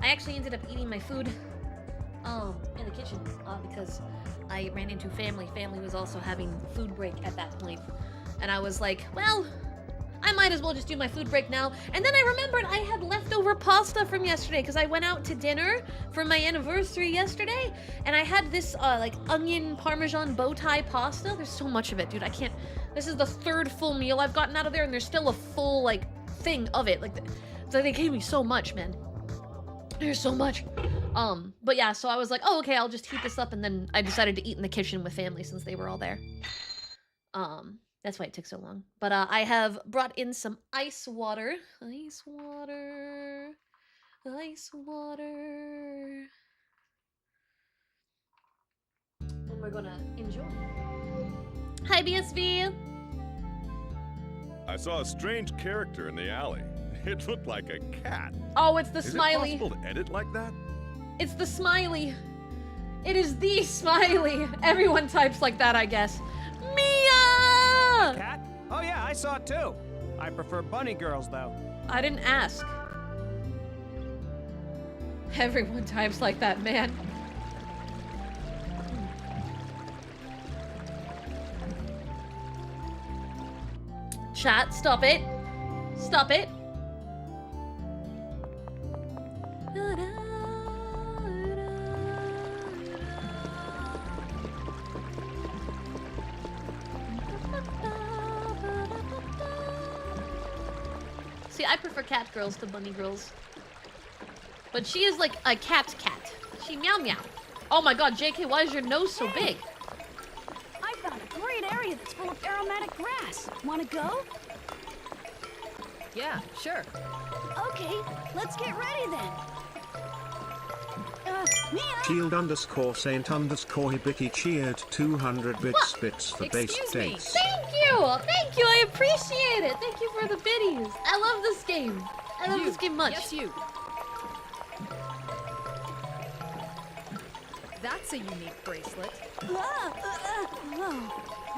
I actually ended up eating my food in the kitchen because I ran into family. Family was also having food break at that point. And I was like, well, I might as well just do my food break now. And then I remembered I had leftover pasta from yesterday because I went out to dinner for my anniversary yesterday. And I had this like onion parmesan bow tie pasta. There's so much of it, dude. I can't. This is the third full meal I've gotten out of there, and there's still a full like thing of it. Like, so they gave me so much, man. There's so much. But yeah, so I was like, oh, okay, I'll just heat this up, and then I decided to eat in the kitchen with family since they were all there. That's why it took so long. But I have brought in some ice water. Ice water. Ice water. And we're gonna enjoy. Hi, BSV! I saw a strange character in the alley. It looked like a cat. Oh, it's the smiley. Is it possible to edit like that? It's the smiley. It is the smiley. Everyone types like that, I guess. Mia! Cat? Oh yeah, I saw it too. I prefer bunny girls though. I didn't ask. Everyone types like that, man. Chat, stop it. Stop it. See, I prefer cat girls to bunny girls. But she is like a cat. She meow meow. Oh my god, JK, why is your nose so big? I found a great area that's full of aromatic grass. Wanna go? Yeah, sure. Okay, let's get ready then. Mia! Shield _ Saint _ Hibiki cheered 200 bits for base Excuse me. dates. Thank you, I appreciate it. Thank you for the biddies. I love this game. I love this game much. Yes, you. That's a unique bracelet.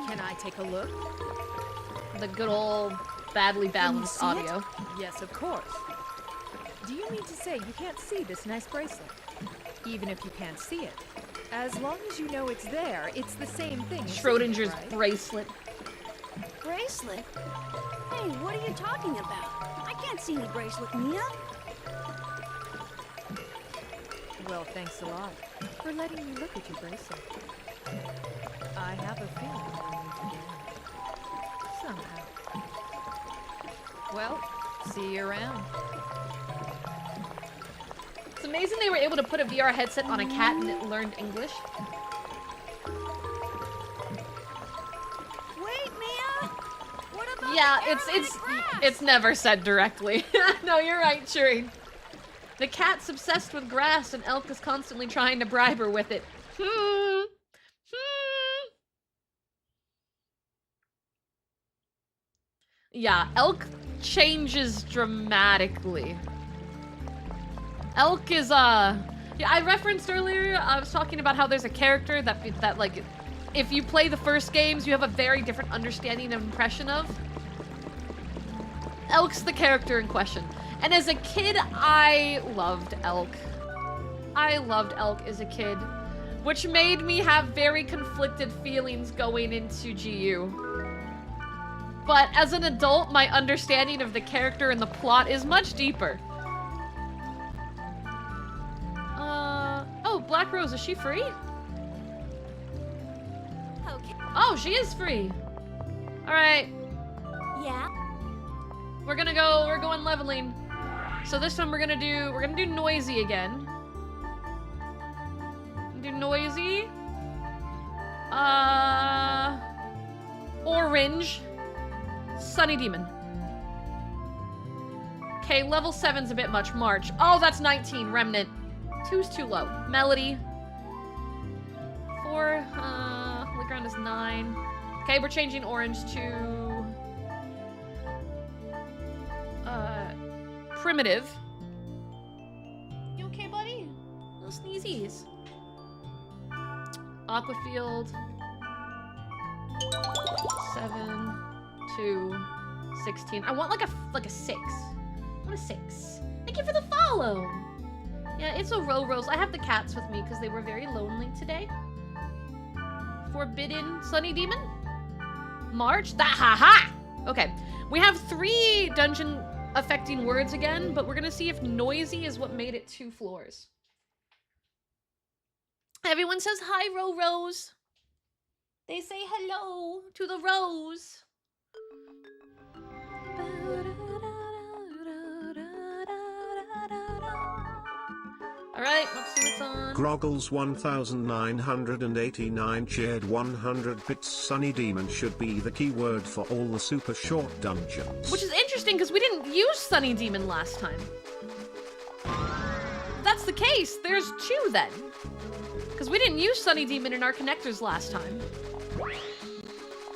Can I take a look? The good old badly balanced see audio. it? Yes, of course. Do you mean to say you can't see this nice bracelet? Even if you can't see it. As long as you know it's there, it's the same thing. Schrodinger's right? bracelet. Bracelet? Hey, what are you talking about? I can't see any bracelet, Mia. Well, thanks a lot for letting me look at your bracelet. I have a feeling we'll meet again. Somehow. Well, see you around. It's amazing they were able to put a VR headset on a cat and it learned English. Wait, Mia! What about Yeah, the it's grass? it's never said directly. No, you're right, Shuri. The cat's obsessed with grass and Elk is constantly trying to bribe her with it. Yeah, Elk changes dramatically. Elk is, yeah, I referenced earlier, I was talking about how there's a character that like, if you play the first games, you have a very different understanding and impression of. Elk's the character in question. And as a kid, I loved Elk. I loved Elk as a kid, which made me have very conflicted feelings going into GU. But as an adult, my understanding of the character and the plot is much deeper. Oh, Black Rose, is she free? Okay. Oh, she is free. All right. Yeah? We're going leveling. So this time we're gonna do noisy again. Do noisy. Orange. Sunny Demon. Okay, level 7's a bit much. March. Oh, that's 19. Remnant. 2's too low. Melody. 4. Holy Ground is 9. Okay, we're changing orange to primitive. You okay, buddy? Little sneezies. Aquafield. 7, 2, 16. I want like a 6. I want a 6. Thank you for the follow. Yeah, it's a Rose. I have the cats with me because they were very lonely today. Forbidden Sunny Demon? March? Ha! Okay, we have 3 dungeon affecting words again, but we're gonna see if noisy is what made it 2 floors. Everyone says hi, Rose. They say hello to the rose. Alright, let's see what's on. Groggles 1989 cheered 100 bits. Sunny Demon should be the keyword for all the super short dungeons. Which is interesting because we didn't use Sunny Demon last time. If that's the case, there's 2 then. Because we didn't use Sunny Demon in our connectors last time.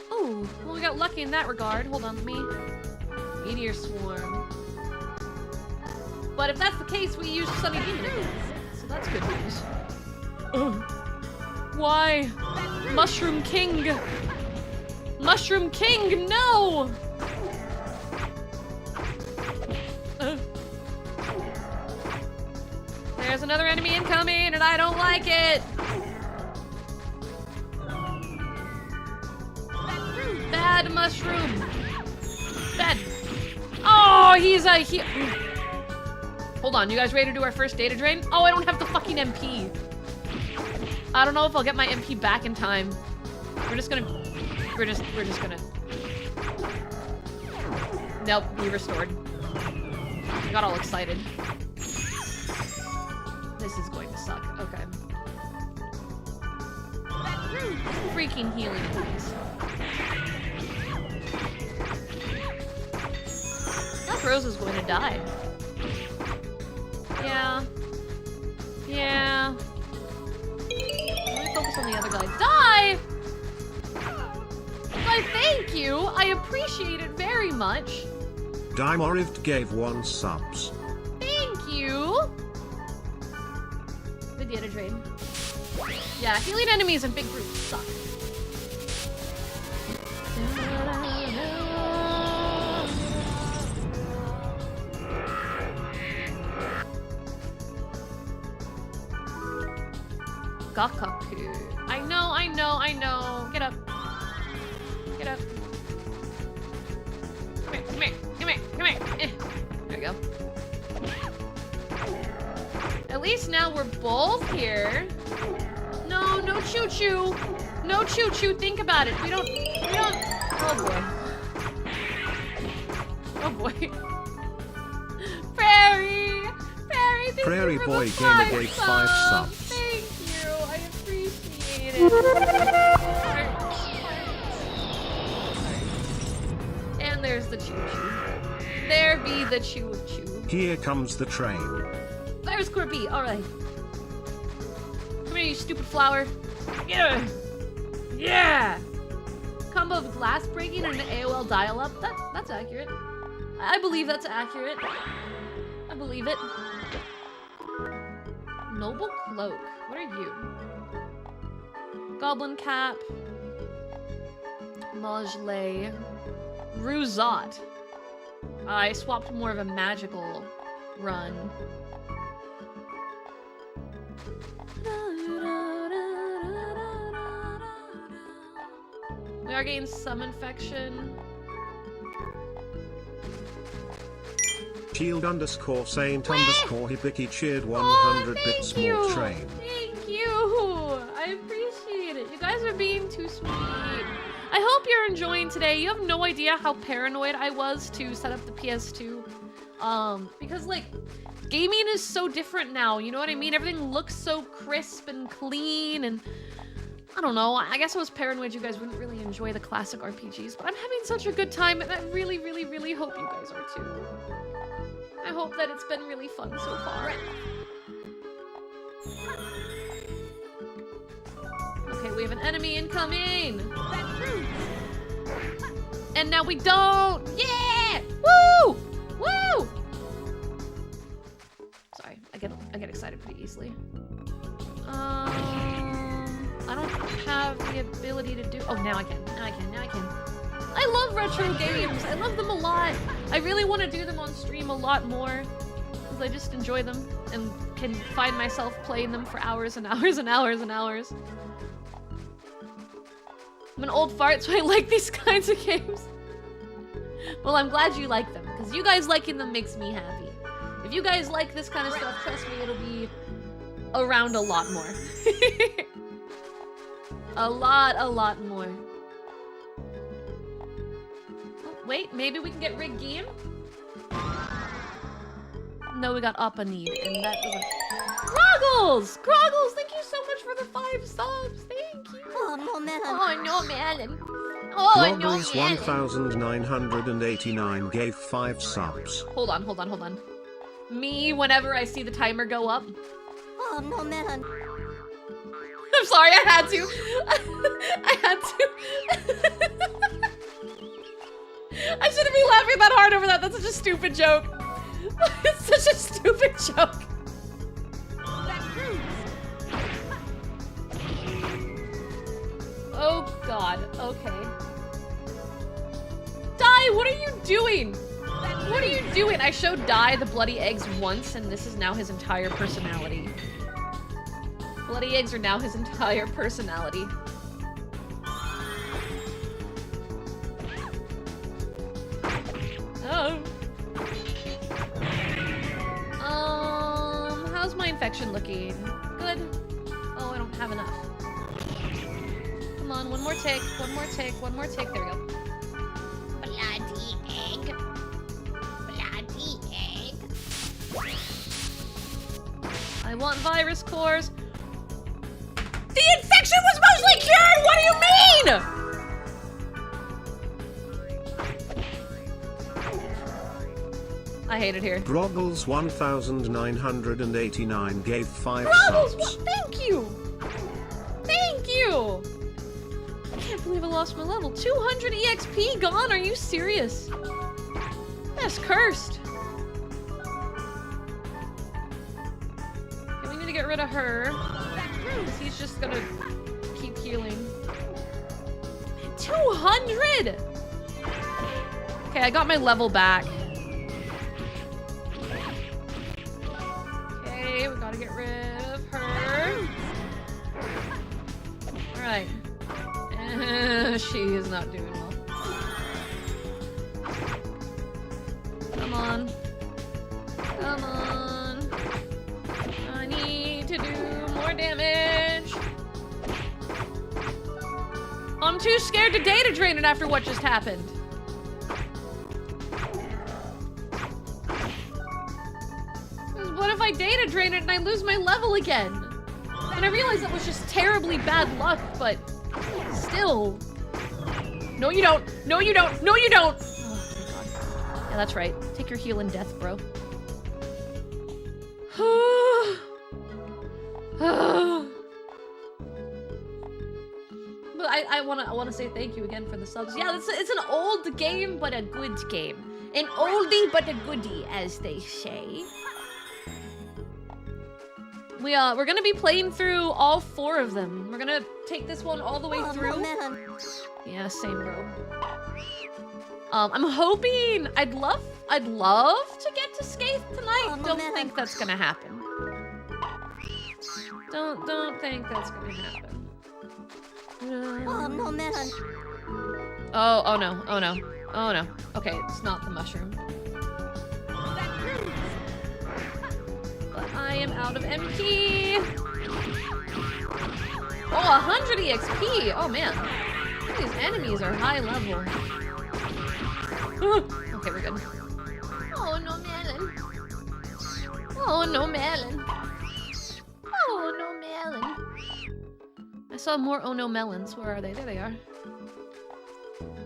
Oh, well, we got lucky in that regard. Hold on, let me... Meteor Swarm. But if that's the case, we use Sunny Demon again. So that's good news. Why? Mushroom King! Mushroom King, no! There's another enemy incoming, and I don't like it! Bad mushroom! Bad! Oh, he's a... Hold on, you guys ready to do our first data drain? Oh, I don't have the fucking MP. I don't know if I'll get my MP back in time. We're just gonna... We're just gonna... Nope, we restored. I got all excited. This is going to suck. Okay. Freaking healing, please. That Rose is going to die. Yeah. Yeah. Let me focus on the other guy. Die! Why, thank you! I appreciate it very much. Dimorived gave 1 subs. Thank you! The data drain. Yeah, healing enemies in big groups suck. Gakaku. I know. Get up. Get up. Come here. There we go. At least now we're both here. No choo-choo. No choo-choo, think about it. We don't... Oh boy. Prairie, thank Prairie you for Boy the Gamer gave 5 sub. subs. Thank you, I appreciate it. And there's the choo-choo. There be the choo-choo. Here comes the train. Virus Corby, alright. Come here, you stupid flower. Yeah! Yeah! Combo of glass breaking and an AOL dial-up. That's accurate. I believe that's accurate. I believe it. Noble Cloak. What are you? Goblin Cap. Majlay. Ruzot. I swapped more of a magical run. We are getting some infection. Shield _ Saint _ Hibiki cheered 100 bits more train. Thank you! I appreciate it. You guys are being too sweet. I hope you're enjoying today. You have no idea how paranoid I was to set up the PS2. Because like, gaming is so different now, you know what I mean? Everything looks so crisp and clean, and I don't know, I guess I was paranoid you guys wouldn't really enjoy the classic RPGs, but I'm having such a good time, and I really, really, really hope you guys are too. I hope that it's been really fun so far. Okay, we have an enemy incoming! And now we don't! Yeah! Woo! Woo! Sorry, I get excited pretty easily. I don't have the ability to do... Oh, now I can. Now I can. I love retro games. I love them a lot. I really want to do them on stream a lot more. because I just enjoy them and can find myself playing them for hours and hours and hours and hours. I'm an old fart, so I like these kinds of games. Well, I'm glad you like them, because you guys liking them makes me happy. If you guys like this kind of stuff, trust me, it'll be around a lot more. A lot more. Oh, wait, maybe we can get Rig Game? No, we got Appa Need, and that doesn't... Groggles! Groggles, thank you so much for the 5 subs. Thank you. Oh, no melon. Oh, no melon. Oh, no Groggles melon. 1989 gave 5 subs. Hold on. Me, whenever I see the timer go up. Oh, no melon. I'm sorry, I had to. I had to. I shouldn't be laughing that hard over that. That's such a stupid joke. It's such a stupid joke. Oh god, okay. Dai, what are you doing? What are you doing? I showed Dai the bloody eggs once, and this is now his entire personality. Bloody eggs are now his entire personality. Oh. How's my infection looking? Good. Oh, I don't have enough. Come on, one more tick, one more tick. There we go. Bloody egg. Bloody egg. I want virus cores. The infection was mostly cured! What do you mean? I hate it here. Groggles 1989 gave 5 Groggles, subs. thank you! Thank you! I can't believe I lost my level. 200 EXP gone? Are you serious? That's cursed. Okay, we need to get rid of her. He's just gonna keep healing. 200! Okay, I got my level back. Okay, we gotta get rid of her. Alright. She is not doing well. Come on. Come on. I need to do more damage. I'm too scared to data drain it after what just happened. What if I data drain it and I lose my level again? And I realize that was just terribly bad luck, but still. No, you don't. No, you don't. No, you don't. Oh, my God. Yeah, that's right. Take your heal in death, bro. But I wanna say thank you again for the subs. Yeah, it's an old game, but a good game. An oldie but a goodie, as they say. We're gonna be playing through all 4 of them. We're gonna take this one all the way through. Yeah, same, bro. I'm hoping I'd love to get to Skaith tonight. Don't think that's gonna happen. Don't think that's gonna happen. Oh no. Okay, it's not the mushroom. But I am out of MP. Oh, 100 EXP. Oh man, these enemies are high level. Okay, we're good. Oh no, melon. Oh no, melon. Oh no, melon. I saw more oh no melons. Where are they? There they are.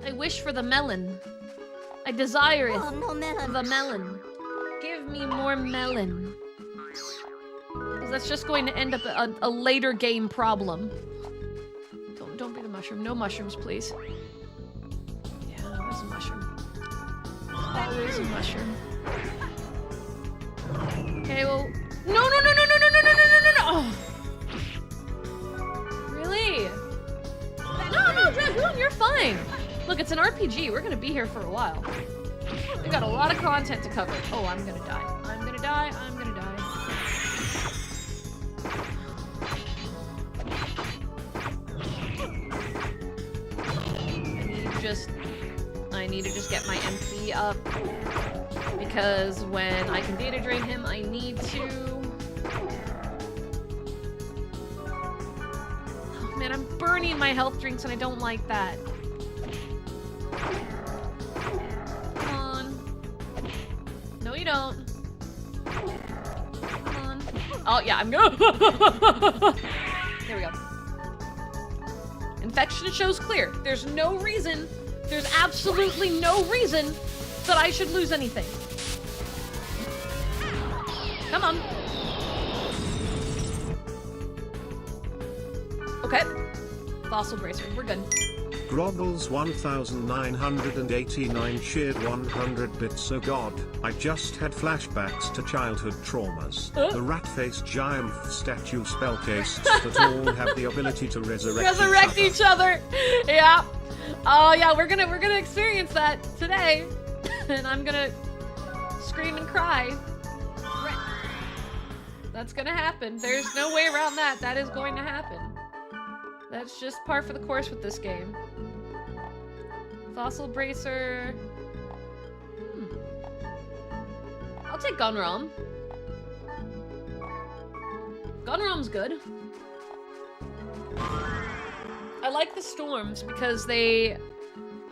I wish for the melon. I desire it. Oh, no melon. The melon. Give me more melon. Because that's just going to end up a later game problem. Don't be the mushroom. No mushrooms, please. Yeah, there's a mushroom. Always a mushroom. Okay, well... No! Oh. Really? No, Dragoon, you're fine. Look, it's an RPG. We're gonna be here for a while. We got a lot of content to cover. Oh, I'm gonna die. die. I'm gonna die. I need to just get my MP up. Because when I can data drain him, I need to... Oh man, I'm burning my health drinks and I don't like that. Come on. No, you don't. Come on. Oh, yeah, I'm gonna... There we go. Infection shows clear. There's no reason, there's absolutely no reason that I should lose anything. Come on. Okay. Fossil bracer, we're good. Groggles 1989 cheered 100 bits. Oh god, I just had flashbacks to childhood traumas. The rat-faced giant statue spellcasts that all have the ability to resurrect Each other. Yeah. Oh yeah, we're gonna experience that today. And I'm gonna scream and cry. That's gonna happen. There's no way around that. That is going to happen. That's just par for the course with this game. Fossil bracer. I'll take Gunrom. Gunrom's good. I like the storms because you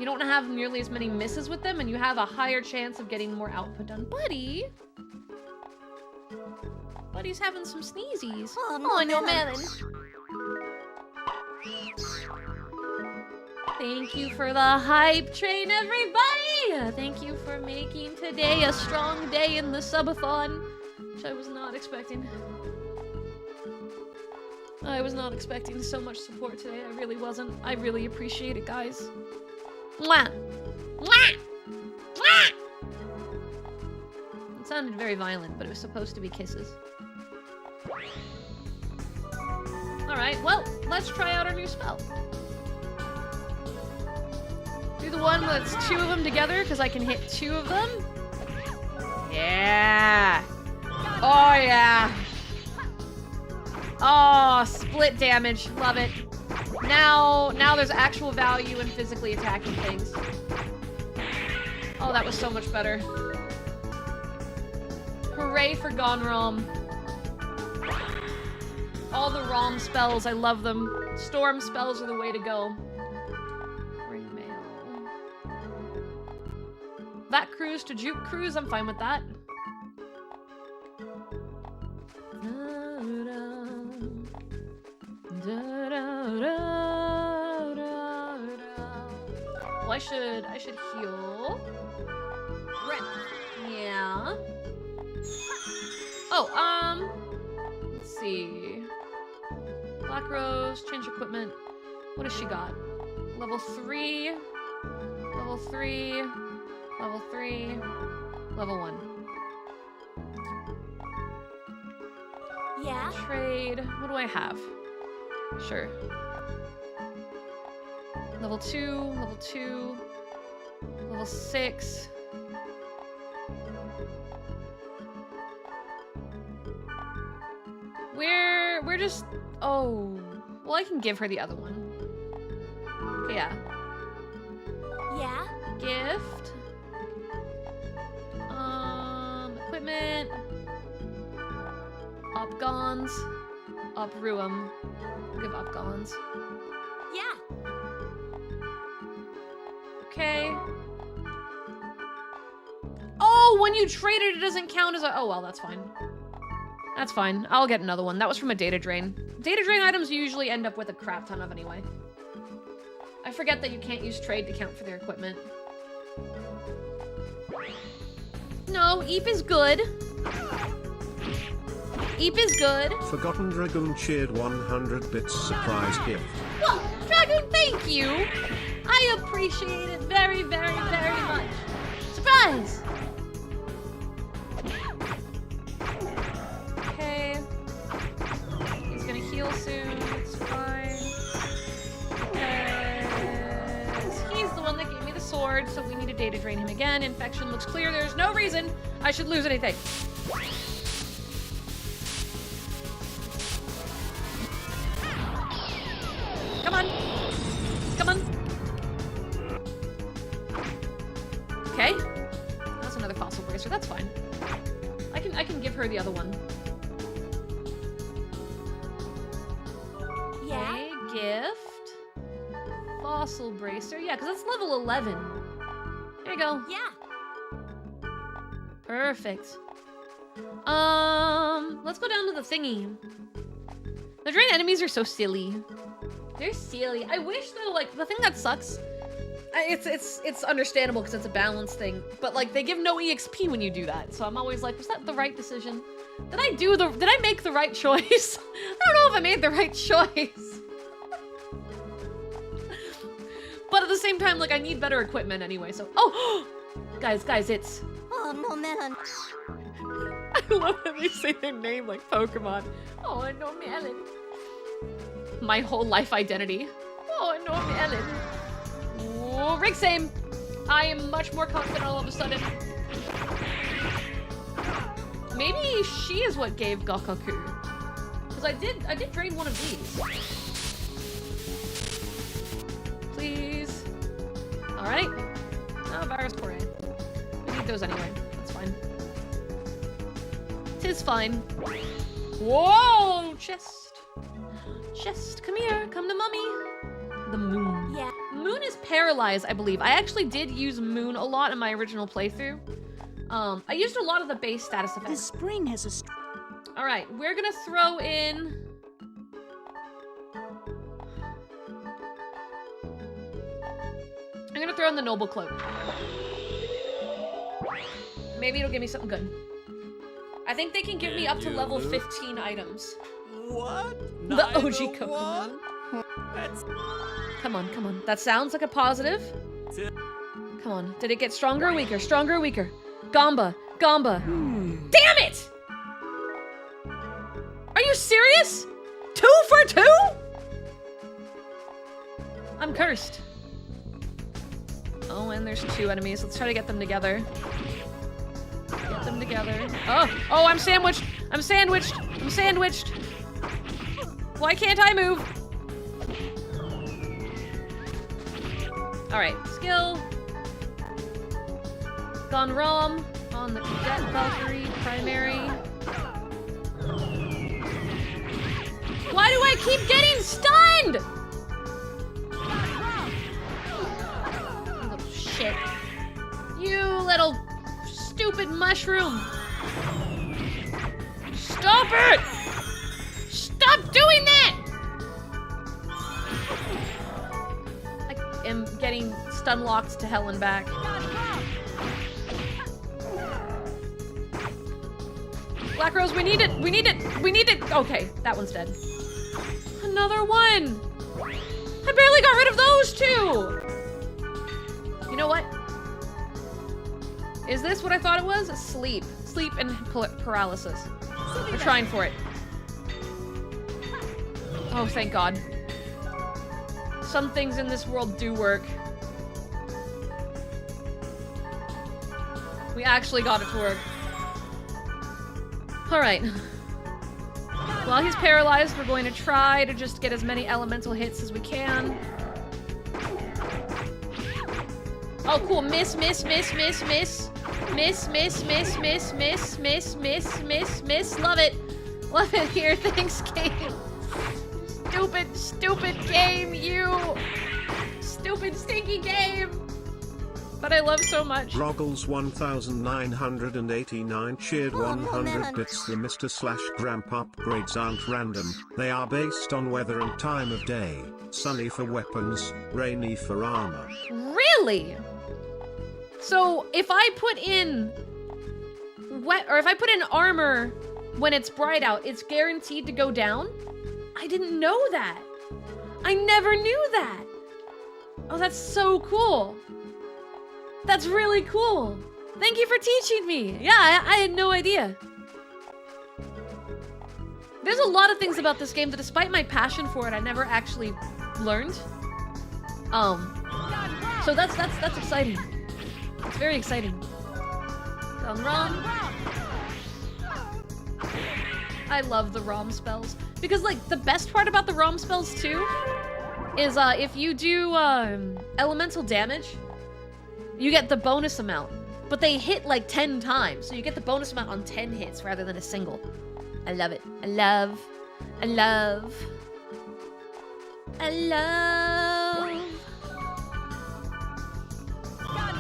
don't have nearly as many misses with them and you have a higher chance of getting more output done. Buddy! Buddy's having some sneezies. Oh, no melon. Thank you for the hype train, everybody! Thank you for making today a strong day in the subathon, which I was not expecting. I was not expecting so much support today. I really wasn't. I really appreciate it, guys. Mwah! Mwah! Mwah! It sounded very violent, but it was supposed to be kisses. Alright, well, let's try out our new spell. Do the one that's two of them together, because I can hit two of them. Yeah! Oh, yeah! Oh, split damage. Love it. Now there's actual value in physically attacking things. Oh, that was so much better. Hooray for Gone Rom. All the Rom spells, I love them. Storm spells are the way to go. Ring mail. That cruise to Juke Cruise, I'm fine with that. Well, I should heal. Yeah. Oh, let's see. Black Rose, change equipment. What has she got? Level 3, level 3, level 3, level 1. Yeah? Trade. What do I have? Sure. Level 2, level 2, level 6. We're just... Oh. Well, I can give her the other one. Yeah. Yeah? Gift. Equipment. Opgons. Opruum. I'll give Opgons. Yeah. Okay. Oh, when you trade it, it doesn't count as a... Oh, well, that's fine. That's fine. I'll get another one. That was from a data drain. Data drain items you usually end up with a crap ton of anyway. I forget that you can't use trade to count for their equipment. No, Eep is good. Eep is good. Forgotten Dragoon cheered 100 bits surprise gift. Well, Dragoon, thank you. I appreciate it very, very, very much. Surprise! Okay. He's gonna heal soon. It's fine. Because he's the one that gave me the sword, so we need to data drain him again. Infection looks clear. There's no reason I should lose anything. come on. Okay. That's another fossil bracer. That's fine. I can give her the other one. Yeah. Okay, gift. Fossil bracer. Yeah, because that's level 11. There you go. Yeah. Perfect. Let's go down to the thingy. The drain enemies are so silly. They're silly. I wish though, like, the thing that sucks, it's understandable because it's a balance thing, but like they give no EXP when you do that. So I'm always like, was that the right decision? Did I make the right choice? I don't know if I made the right choice. But at the same time, like, I need better equipment anyway, so oh guys, it's Oh no, melon. I love how they say their name like Pokemon. Oh, no melon. My whole life identity. Oh, no melon. Oh, Rick same. I am much more confident all of a sudden. Maybe she is what gave Gokaku. Because I did drain one of these. Please. Alright. Oh, virus core. We need those anyway. That's fine. Tis fine. Whoa! Chest. Chest, come here. Come to mommy. The moon. Yeah. Moon is paralyzed, I believe. I actually did use moon a lot in my original playthrough. I used a lot of the base status effects. This spring has a... Alright, we're gonna throw in... I'm gonna throw in the noble cloak. Maybe it'll give me something good. I think they can give me up to level 15 items. What? The OG Pokemon. Come on, come on. That sounds like a positive. Come on. Did it get stronger or weaker? Stronger or weaker? Gamba. Gamba. Damn it! Are you serious? 2 for 2? I'm cursed. Oh, and there's 2 enemies. Let's try to get them together. Get them together. Oh, I'm sandwiched. I'm sandwiched. I'm sandwiched. Why can't I move? All right, skill. Gone Rom on the Cadet Valkyrie primary. Why do I keep getting stunned? You little shit. You little stupid mushroom. Stop it! Stop doing that! I am getting stun locked to hell and back. Black Rose, we need it! We need it! We need it! Okay, that one's dead. Another one! I barely got rid of those 2! You know what? Is this what I thought it was? Sleep. Sleep and paralysis. We're trying for it. Oh, thank God. Some things in this world do work. We actually got it to work. Alright. While he's paralyzed, we're going to try to just get as many elemental hits as we can. Oh, cool. Miss, miss, miss, miss, miss. Miss, miss, miss, miss, miss, miss, miss, miss, miss. Love it. Love it here. Thanks, game. Stupid, stupid game, you. Stupid, stinky game. But I love so much. Roggles 1989 cheered 100 bits. The Mr./Grandpa upgrades aren't random. They are based on weather and time of day. Sunny for weapons, rainy for armor. Really? So if I put in if I put in armor when it's bright out, it's guaranteed to go down? I didn't know that. I never knew that. Oh, that's so cool. That's really cool. Thank you for teaching me. Yeah, I had no idea. There's a lot of things about this game that despite my passion for it, I never actually learned. So that's exciting. It's very exciting. Gone Rom. I love the Rom spells. Because, like, the best part about the Rom spells, too, is if you do elemental damage, you get the bonus amount. But they hit like 10 times, so you get the bonus amount on 10 hits rather than a single. I love it. I love.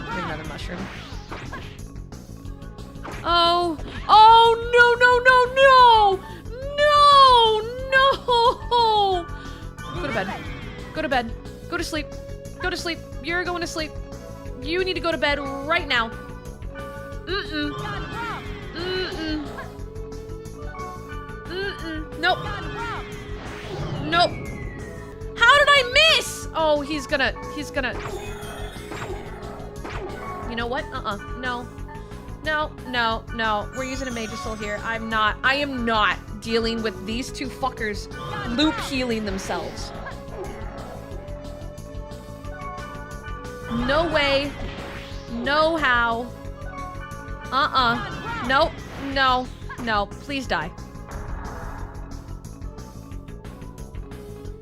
Another mushroom. Oh, no. Go to bed. Go to bed. Go to sleep. Go to sleep. You're going to sleep. You need to go to bed right now. Nope. Nope. How did I miss? Oh, he's gonna. You know what? No. No. We're using a Major Soul here. I am not dealing with these two fuckers loop healing themselves. No way. No how. Nope. No. Please die.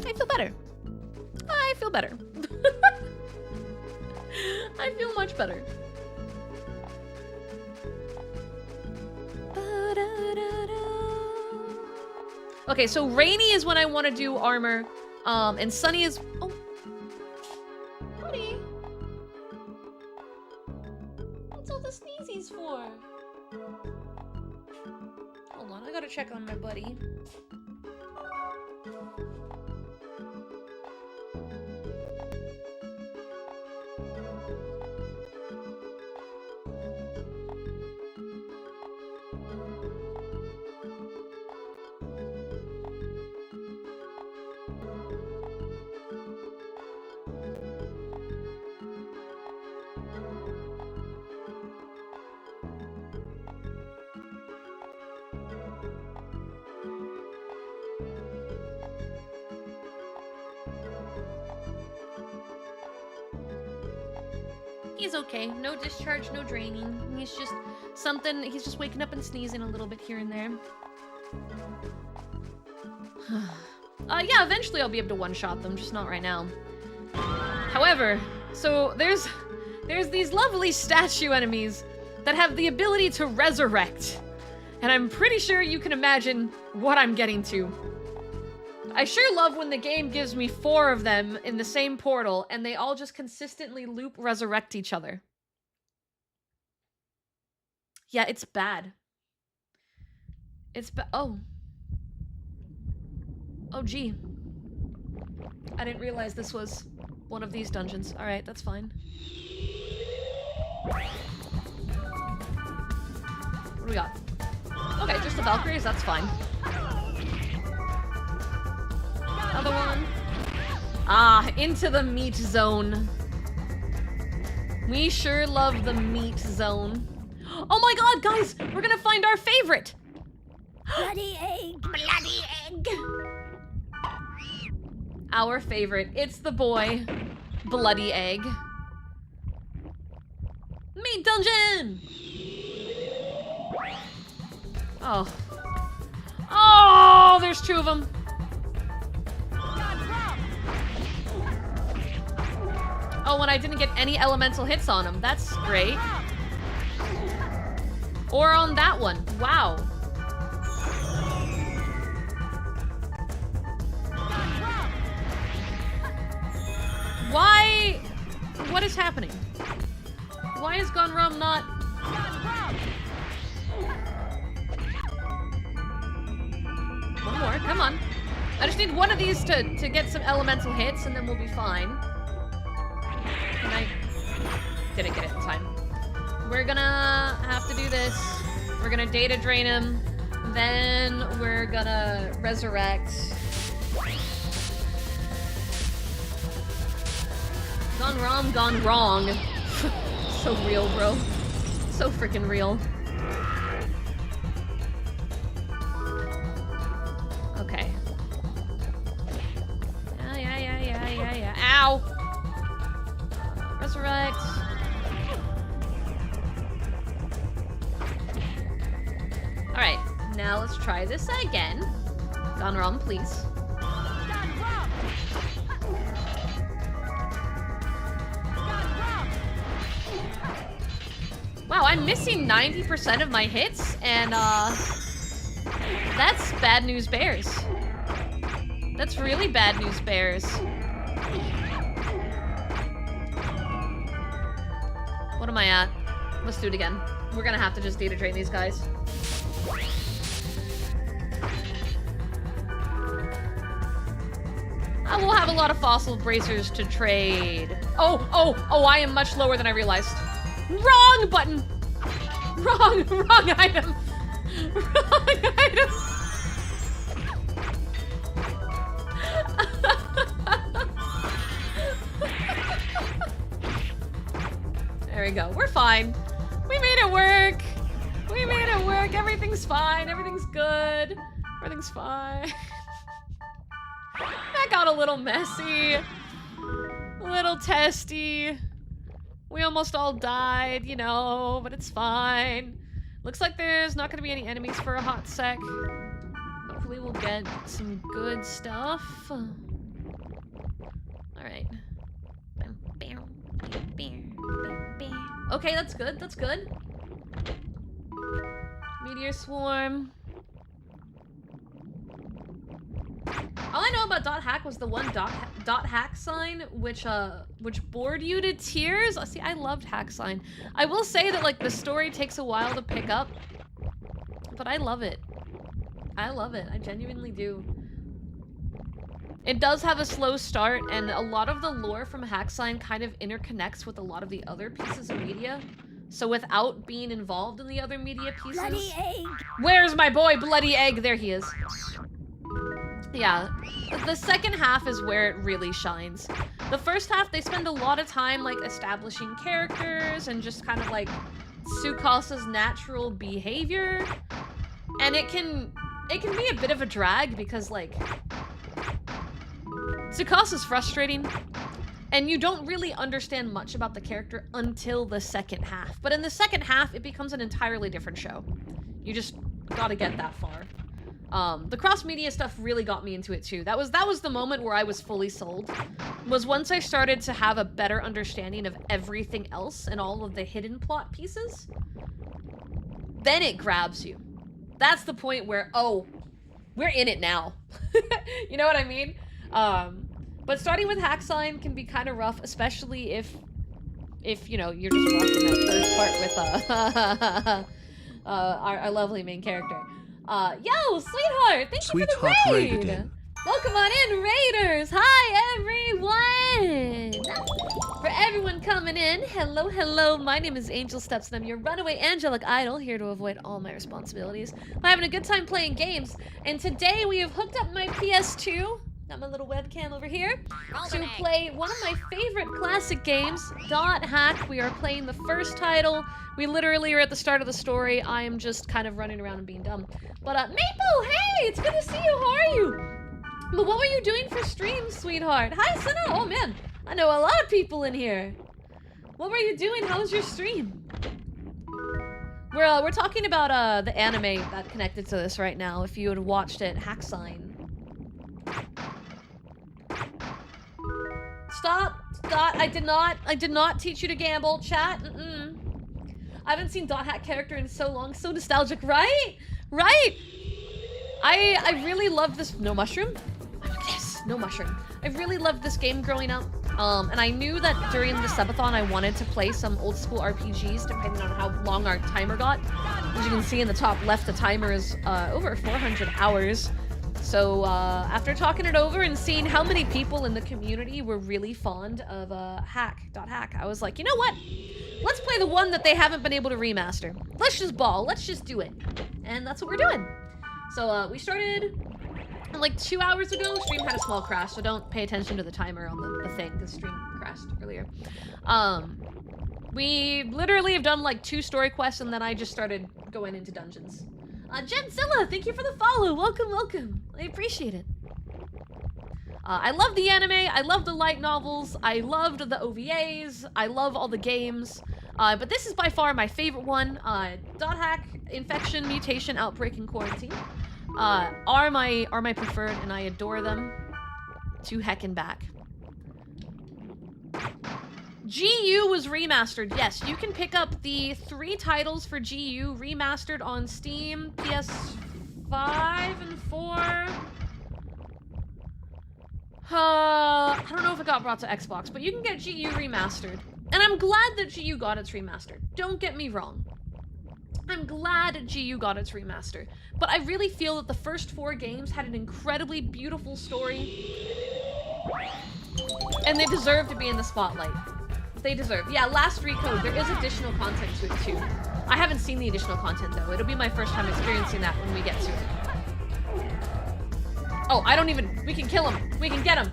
I feel better. I feel much better. Okay, so rainy is when I want to do armor, and sunny is... Oh. Honey. What's all the sneezies for? Hold on, I gotta check on my buddy. He's okay. No discharge, no draining. He's just something. He's just waking up and sneezing a little bit here and there. Yeah, eventually I'll be able to one-shot them, just not right now. However, so there's these lovely statue enemies that have the ability to resurrect. And I'm pretty sure you can imagine what I'm getting to. I sure love when the game gives me 4 of them in the same portal and they all just consistently loop resurrect each other. Yeah, it's bad. It's bad. Oh. Oh, gee. I didn't realize this was one of these dungeons. Alright, that's fine. What do we got? Okay, just the Valkyries, that's fine. Another one. Ah, into the meat zone. We sure love the meat zone. Oh my god, guys! We're gonna find our favorite! Bloody egg! Bloody egg! Our favorite. It's the boy. Bloody egg. Meat dungeon! Oh. Oh, there's 2 of them. Oh, and I didn't get any elemental hits on him. That's great. Or on that one. Wow. Why? What is happening? Why is Gunrum not... One more, come on. I just need one of these to get some elemental hits and then we'll be fine. And I didn't get it in time. We're gonna have to do this. We're gonna data drain him. Then we're gonna resurrect. Gone wrong. So real, bro. So freaking real. Okay. Yeah. Ow! Resurrect. Alright, now let's try this again. Gone wrong, please. Wow, I'm missing 90% of my hits, and that's bad news bears. That's really bad news bears. What am I at? Let's do it again. We're gonna have to just data drain these guys. I will have a lot of fossil bracers to trade. Oh, I am much lower than I realized. Wrong button! Wrong item! Wrong item! There we go. We're fine. We made it work. We made it work. Everything's fine. Everything's good. Everything's fine. That got a little messy. A little testy. We almost all died, you know, but it's fine. Looks like there's not gonna be any enemies for a hot sec. Hopefully we'll get some good stuff. Alright. Okay, that's good, that's good. Meteor swarm. All I know about .hack was the one .hack sign, which bored you to tears. See, I loved hack sign. I will say that, like, the story takes a while to pick up, but I love it. I love it. I genuinely do. It does have a slow start, and a lot of the lore from hack sign kind of interconnects with a lot of the other pieces of media. So without being involved in the other media pieces... Bloody egg! Where's my boy, Bloody Egg? There he is. Yeah, the second half is where it really shines. The first half, they spend a lot of time, like, establishing characters and just kind of, like, Tsukasa's natural behavior. And it can be a bit of a drag because, like, Tsukasa's frustrating, and you don't really understand much about the character until the second half. But in the second half, it becomes an entirely different show. You just gotta get that far. The cross-media stuff really got me into it too. That was the moment where I was fully sold. Was once I started to have a better understanding of everything else and all of the hidden plot pieces. Then it grabs you. That's the point where, oh, we're in it now. You know what I mean? But starting with hack sign can be kind of rough, especially if you know, you're just watching that first part with our lovely main character. Yo, sweetheart, thank you for the raid. Welcome on in, raiders. Hi, everyone. For everyone coming in, hello, hello. My name is Angel Steps, and I'm your runaway angelic idol, here to avoid all my responsibilities. I'm having a good time playing games, and today we have hooked up my PS2. Got my little webcam over here to play one of my favorite classic games, .hack. We are playing the first title. We literally are at the start of the story. I am just kind of running around and being dumb. But, Maple, hey! It's good to see you! How are you? But what were you doing for stream, sweetheart? Hi, Senna! Oh, man. I know a lot of people in here. What were you doing? How was your stream? We're talking about, the anime that connected to this right now. If you had watched it, Hack Sign. Stop! I did not teach you to gamble, chat. I haven't seen .hack character in so long. So nostalgic, right? Right? I really loved this. No mushroom? Yes, no mushroom. I really loved this game growing up. And I knew that during the subathon I wanted to play some old school RPGs depending on how long our timer got. As you can see in the top left, the timer is over 400 hours. So after talking it over and seeing how many people in the community were really fond of .hack, I was like, you know what? Let's play the one that they haven't been able to remaster. Let's just ball. Let's just do it. And that's what we're doing. So we started like 2 hours ago. Stream had a small crash, so don't pay attention to the timer on the thing because stream crashed earlier. We literally have done like 2 story quests, and then I just started going into dungeons. Jedzilla, thank you for the follow. Welcome, welcome. I appreciate it. I love the anime. I love the light novels. I loved the OVAs. I love all the games. But this is by far my favorite one. .hack, Infection, Mutation, Outbreak, and Quarantine are my preferred, and I adore them to heck and back. GU was remastered. Yes, you can pick up the 3 titles for GU remastered on Steam, PS5 and 4. I don't know if it got brought to Xbox, but you can get GU remastered. And I'm glad that GU got its remaster. Don't get me wrong. I'm glad GU got its remaster. But I really feel that the first 4 games had an incredibly beautiful story. And they deserve to be in the spotlight. They deserve. Yeah, Last Recode, there is additional content to it too. I haven't seen the additional content though. It'll be my first time experiencing that when we get to it. Oh, I don't even, we can kill him. We can get him.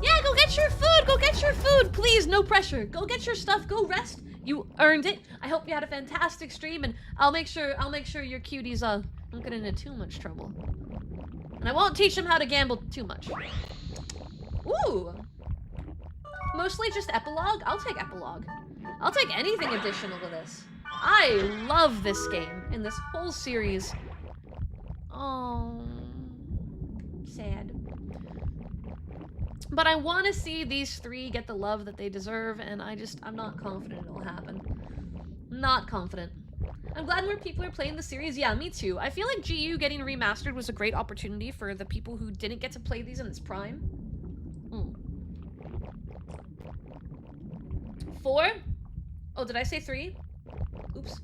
Yeah, go get your food. Go get your food. Please, no pressure. Go get your stuff. Go rest. You earned it. I hope you had a fantastic stream, and I'll make sure your cuties don't get into too much trouble. And I won't teach them how to gamble too much. Ooh. Mostly just epilogue? I'll take epilogue. I'll take anything additional to this. I love this game and this whole series. Oh, sad. But I want to see these 3 get the love that they deserve, and I'm not confident it'll happen. Not confident. I'm glad more people are playing the series. Yeah, me too. I feel like GU getting remastered was a great opportunity for the people who didn't get to play these in its prime. 4? Oh, did I say 3? Oops.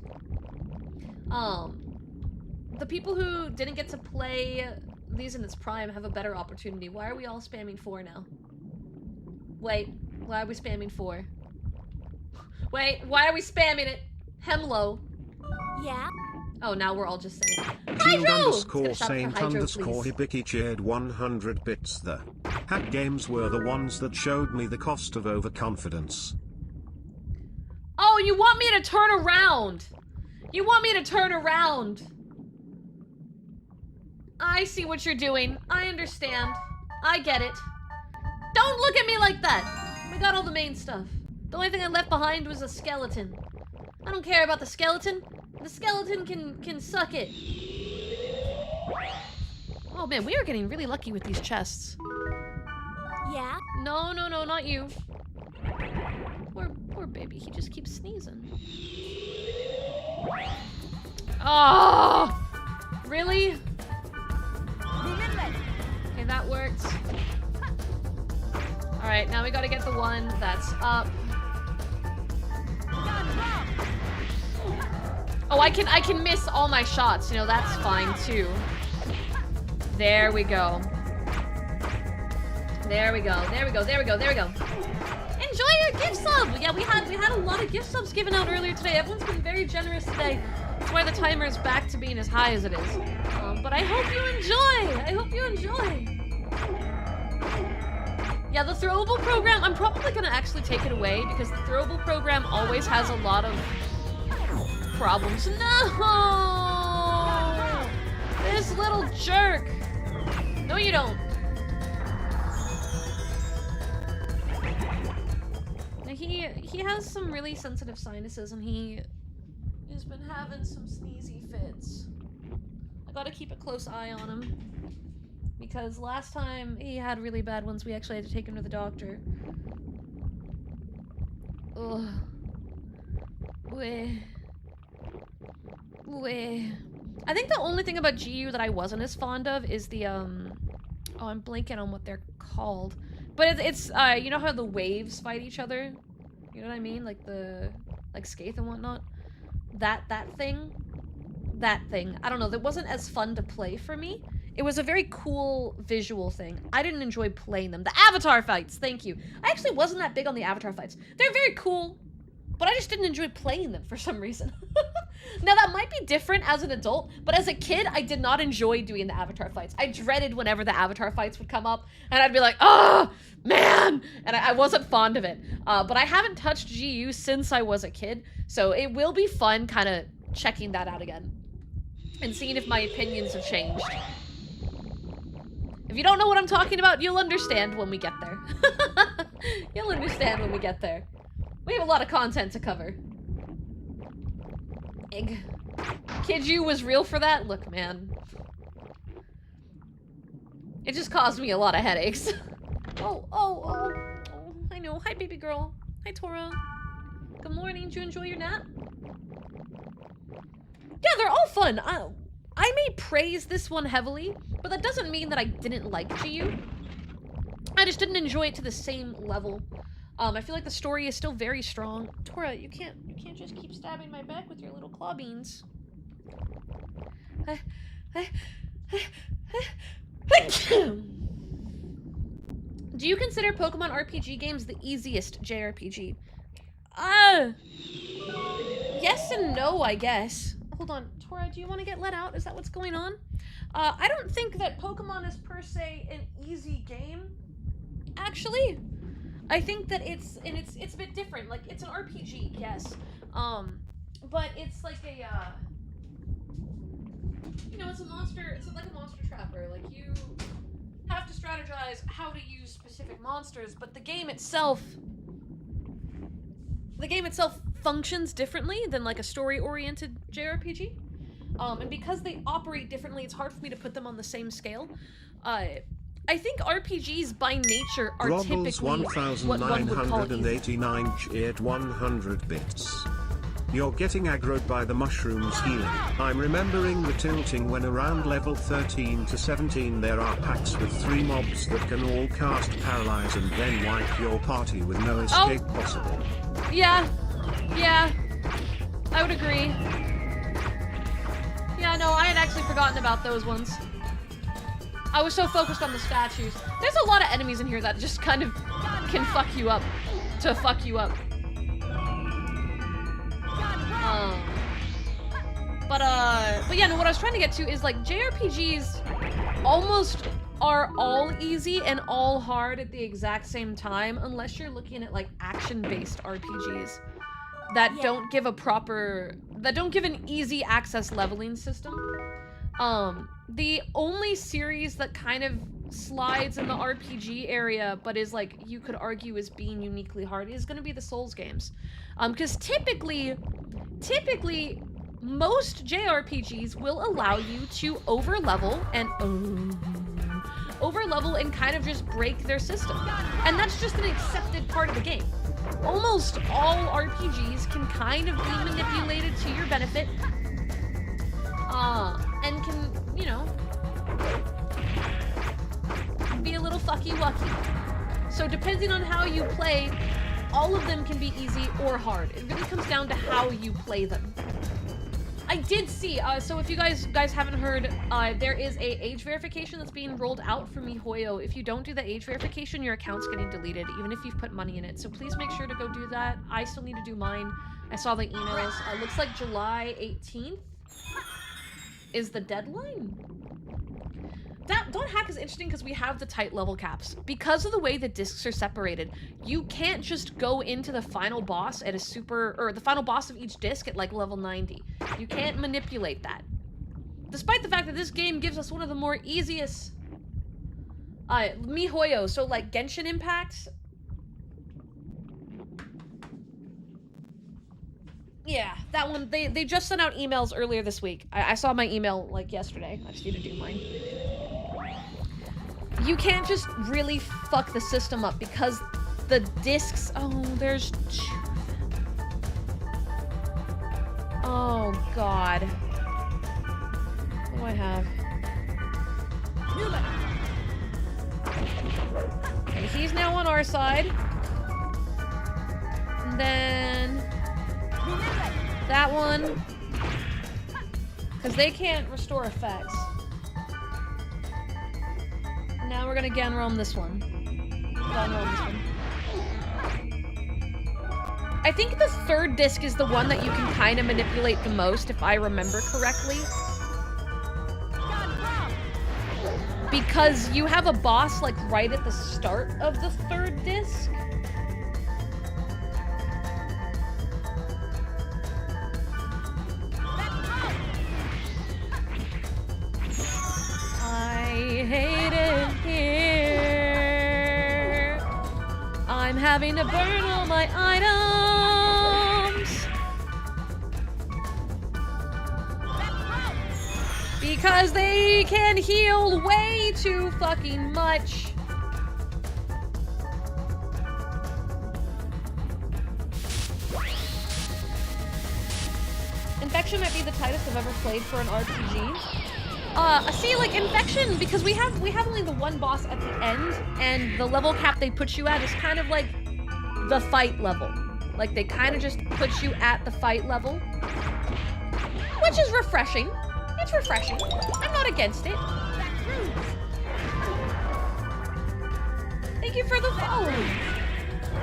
The people who didn't get to play these in its prime have a better opportunity. Why are we all spamming 4 now? Wait, why are we spamming 4? Wait, why are we spamming it? Hemlo. Yeah? Oh, now we're all just saying Hibiki cheered 100 bits. The hack games were the ones that showed me the cost of overconfidence. Oh, you want me to turn around? You want me to turn around? I see what you're doing. I understand. I get it. Don't look at me like that. We got all the main stuff. The only thing I left behind was a skeleton. I don't care about the skeleton. The skeleton can suck it. Oh man, we are getting really lucky with these chests. Yeah? No, not you. Poor baby, he just keeps sneezing. Oh! Really? Okay, that worked. Alright, now we gotta get the one that's up. Oh, I can miss all my shots, you know, that's fine too. There we go. There we go. Enjoy your gift sub! Yeah, we had a lot of gift subs given out earlier today. Everyone's been very generous today. That's why the timer is back to being as high as it is. But I hope you enjoy! Yeah, the throwable program, I'm probably gonna actually take it away because the throwable program always has a lot of problems. No! This little jerk! No, you don't. Now, he has some really sensitive sinuses and he has been having some sneezy fits. I gotta keep a close eye on him. Because last time he had really bad ones, we actually had to take him to the doctor. Ugh. Weh. I think the only thing about GU that I wasn't as fond of is the, oh, I'm blanking on what they're called. But it's you know how the waves fight each other? You know what I mean? Like Skaith and whatnot? That thing. I don't know, that wasn't as fun to play for me. It was a very cool visual thing. I didn't enjoy playing them. The avatar fights, thank you. I actually wasn't that big on the avatar fights. They're very cool, but I just didn't enjoy playing them for some reason. Now that might be different as an adult, but as a kid, I did not enjoy doing the avatar fights. I dreaded whenever the avatar fights would come up, and I'd be like, oh, man! And I wasn't fond of it. But I haven't touched GU since I was a kid, so it will be fun kind of checking that out again. And seeing if my opinions have changed. If you don't know what I'm talking about, you'll understand when we get there. You'll understand when we get there. We have a lot of content to cover. Egg. Kid U was real for that? Look, man. It just caused me a lot of headaches. Oh, I know. baby girl. Hi, Tora. Good morning. Did you enjoy your nap? Yeah, they're all fun. I may praise this one heavily, but that doesn't mean that I didn't like GU. I just didn't enjoy it to the same level. I feel like the story is still very strong. Tora, you can't just keep stabbing my back with your little claw beans. Do you consider Pokemon RPG games the easiest JRPG? Yes and no, I guess. Hold on, Tora, do you want to get let out? Is that what's going on? I don't think that Pokemon is per se an easy game, actually. I think that it's a bit different. Like, it's an RPG, yes. But it's like a, you know, it's like a monster trapper. Like, you have to strategize how to use specific monsters, but the game itself functions differently than like a story-oriented JRPG. And because they operate differently, it's hard for me to put them on the same scale. I think RPGs by nature are Grobbles typically what one would call easy. 1989 cheered 100 bits. You're getting aggroed by the mushrooms healing. I'm remembering the tilting when around level 13 to 17 there are packs with 3 mobs that can all cast Paralyze and then wipe your party with no escape possible. Yeah, I would agree. Yeah, no, I had actually forgotten about those ones. I was so focused on the statues. There's a lot of enemies in here that just kind of can fuck you up. To fuck you up. But yeah, no, what I was trying to get to is, like, JRPGs almost are all easy and all hard at the exact same time, unless you're looking at, like, action-based RPGs that don't give an easy access leveling system. The only series that kind of slides in the RPG area, but is, like, you could argue is being uniquely hard, is gonna be the Souls games. Because typically, most JRPGs will allow you to overlevel and kind of just break their system. And that's just an accepted part of the game. Almost all RPGs can kind of be manipulated to your benefit. And can, you know, be a little fucky-wucky. So depending on how you play, all of them can be easy or hard. It really comes down to how you play them. I did see, so if you guys haven't heard, there is a age verification that's being rolled out for MiHoYo. If you don't do the age verification, your account's getting deleted, even if you've put money in it. So please make sure to go do that. I still need to do mine. I saw the emails. Looks like July 18th is the deadline. Don't Hack is interesting because we have the tight level caps. Because of the way the discs are separated, you can't just go into the final boss at the final boss of each disc at like level 90. You can't manipulate that. Despite the fact that this game gives us one of the more easiest MiHoYo, so like Genshin Impact. Yeah, that one, they just sent out emails earlier this week. I saw my email like yesterday. I just need to do mine. You can't just really fuck the system up because the discs, there's 2 of them. Oh god. What do I have? Okay, he's now on our side. And then that one, because they can't restore effects. Now we're gonna Ganrom this one. I think the 3rd disc is the one that you can kind of manipulate the most, if I remember correctly. Because you have a boss, like, right at the start of the 3rd disc. I hate it here. I'm having to burn all my items. Because they can heal way too fucking much. Infection might be the tightest I've ever played for an RPG. See, like, Infection, because we have only the one boss at the end, and the level cap they put you at is kind of like the fight level. Like, they kind of just put you at the fight level. Which is refreshing. It's refreshing. I'm not against it. Thank you for the follow.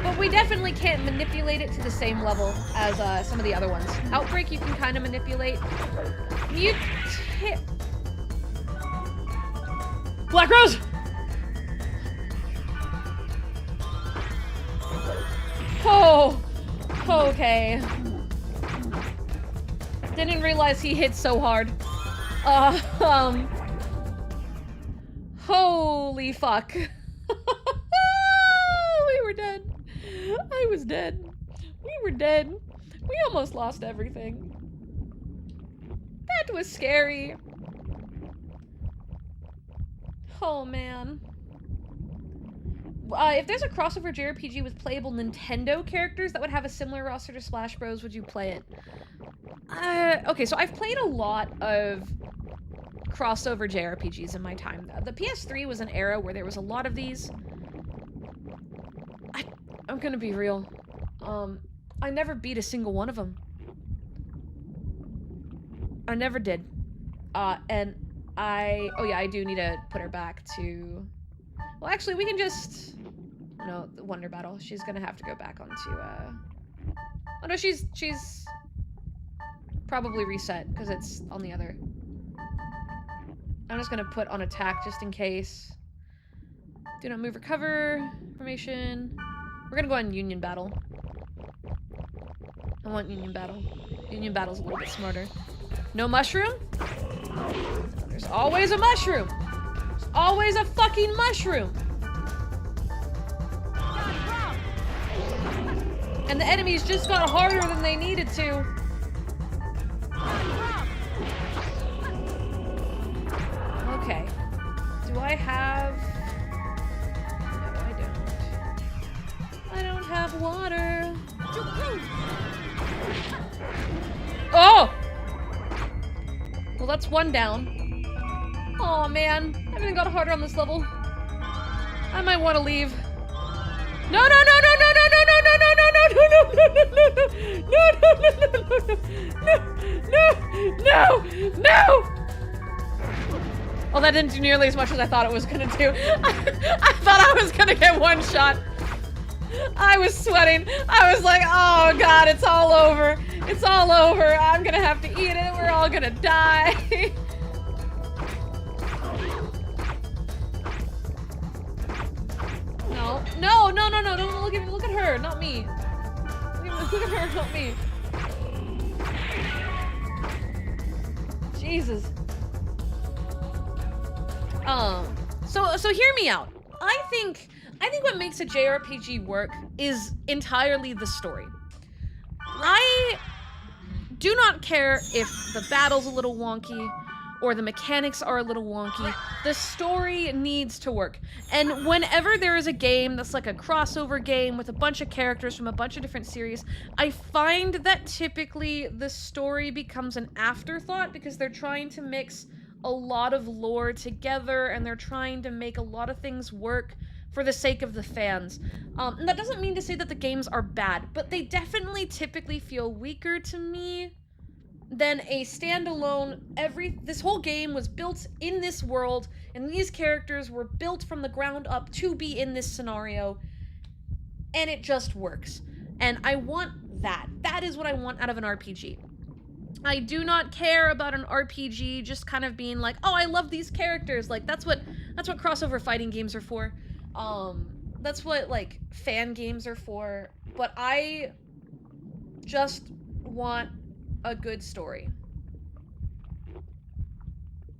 But we definitely can't manipulate it to the same level as some of the other ones. Outbreak you can kind of manipulate. Black Rose! Oh, okay. Didn't realize he hit so hard. Holy fuck. We were dead. I was dead. We were dead. We almost lost everything. That was scary. Oh, man. If there's a crossover JRPG with playable Nintendo characters that would have a similar roster to Splash Bros, would you play it? Okay, so I've played a lot of crossover JRPGs in my time. The PS3 was an era where there was a lot of these. I'm gonna be real. I never beat a single one of them. I never did. And oh yeah, I do need to put her back to... Well, actually, we can just... No, the Wonder Battle. She's gonna have to go back onto, Oh no, she's probably reset, because it's on the other. I'm just gonna put on attack just in case. Do not move or cover. Formation. We're gonna go on Union Battle. I want Union Battle. Union Battle's a little bit smarter. No mushroom? There's always a mushroom! There's always a fucking mushroom! And the enemies just got harder than they needed to. Okay. Do I have... No, I don't. I don't have water. Oh! Well, that's one down. Oh man, everything got harder on this level. I might want to leave. No, no, no, no, no, no, no, no, no, no, no, no, no, no, no. Well, that didn't do nearly as much as I thought it was gonna do. I thought I was gonna get one shot. I was sweating. I was like, oh god, it's all over. It's all over. I'm gonna have to eat it. We're all gonna die. No, no, no, no, no, don't look at me. Look at her, not me. Look at her, not me. Jesus. So hear me out. I think what makes a JRPG work is entirely the story. I do not care if the battle's a little wonky or the mechanics are a little wonky. The story needs to work. And whenever there is a game that's like a crossover game with a bunch of characters from a bunch of different series, I find that typically the story becomes an afterthought because they're trying to mix a lot of lore together and they're trying to make a lot of things work for the sake of the fans. And that doesn't mean to say that the games are bad, but they definitely typically feel weaker to me than a standalone. This whole game was built in this world, and these characters were built from the ground up to be in this scenario, and it just works. And I want that. That is what I want out of an RPG. I do not care about an RPG just kind of being like, oh, I love these characters. Like, that's what crossover fighting games are for. That's what, like, fan games are for. But I just want a good story.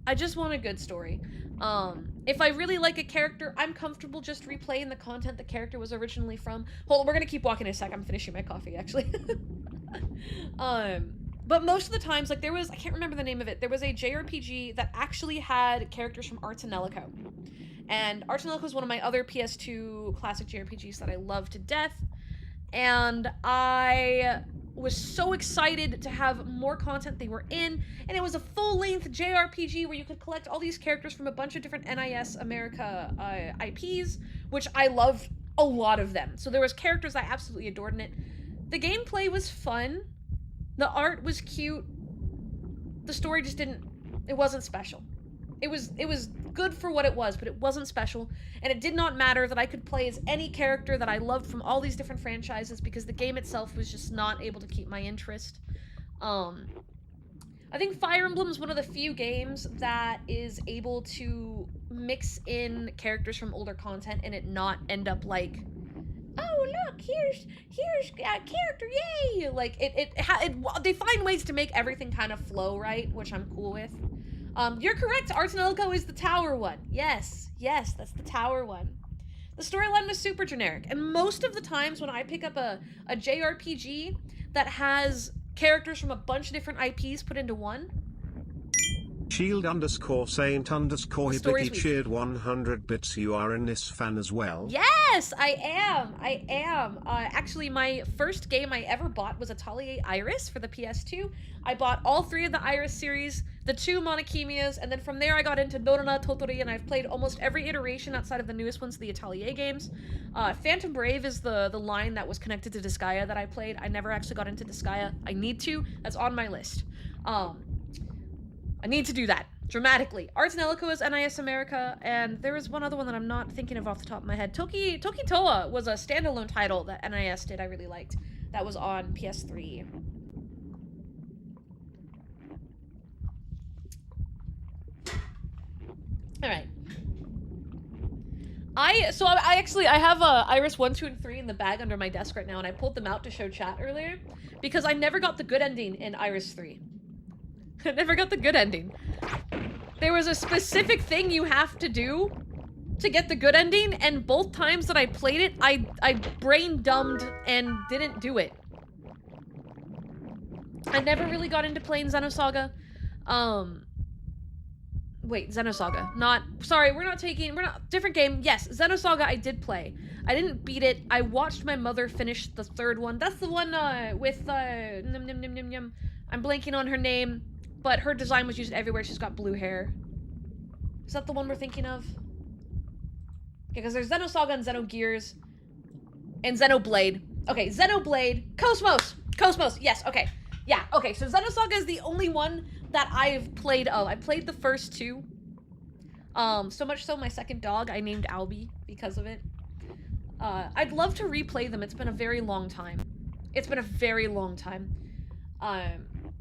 I just want a good story. If I really like a character, I'm comfortable just replaying the content the character was originally from. Hold on, we're gonna keep walking in a sec. I'm finishing my coffee, actually. But most of the times, like, there was, I can't remember the name of it, there was a JRPG that actually had characters from Arts and Nellico. And Arts and Nellico is one of my other PS2 classic JRPGs that I love to death. And I was so excited to have more content they were in, and it was a full-length JRPG where you could collect all these characters from a bunch of different NIS America IPs, which I loved a lot of them. So there was characters I absolutely adored in it. The gameplay was fun. The art was cute. The story just it wasn't special. It was good for what it was, but it wasn't special, and it did not matter that I could play as any character that I loved from all these different franchises because the game itself was just not able to keep my interest. I think Fire Emblem is one of the few games that is able to mix in characters from older content and it not end up like, oh look, here's a character, yay! Like they find ways to make everything kind of flow right, which I'm cool with. You're correct, Arts and Elko is the tower one. Yes, that's the tower one. The storyline was super generic, and most of the times when I pick up a JRPG that has characters from a bunch of different IPs put into one. Shield_Saint_Hibiki cheered 100 bits. You are a NIS fan as well? Yes, I am. Actually, my first game I ever bought was Atelier Iris for the PS2. I bought all 3 of the Iris series, the 2 Monokemias, and then from there I got into Dono, Totori, and I've played almost every iteration outside of the newest ones, the Atelier games. Phantom Brave is the line that was connected to Disgaea that I played. I never actually got into Disgaea. I need to. That's on my list. I need to do that dramatically. Arts and Elko is NIS America, and there was one other one that I'm not thinking of off the top of my head. Toki Toa was a standalone title that NIS did I really liked. That was on PS3. All right. I have Iris 1, 2, and 3 in the bag under my desk right now, and I pulled them out to show chat earlier because I never got the good ending in Iris 3. I never got the good ending. There was a specific thing you have to do to get the good ending, and both times that I played it, I brain dumbed and didn't do it. I never really got into playing Xenosaga. Wait, Xenosaga. Sorry, different game. Yes, Xenosaga I did play. I didn't beat it. I watched my mother finish the 3rd one. That's the one with I'm blanking on her name, but her design was used everywhere. She's got blue hair. Is that the one we're thinking of? Okay, because there's Xenosaga and Xenogears and Xenoblade. Okay, Xenoblade. Cosmos. Yes, okay. Yeah, okay, so Xenosaga is the only one that I've played of. I played the first 2. So much so my second dog I named Albie because of it. I'd love to replay them. It's been a very long time.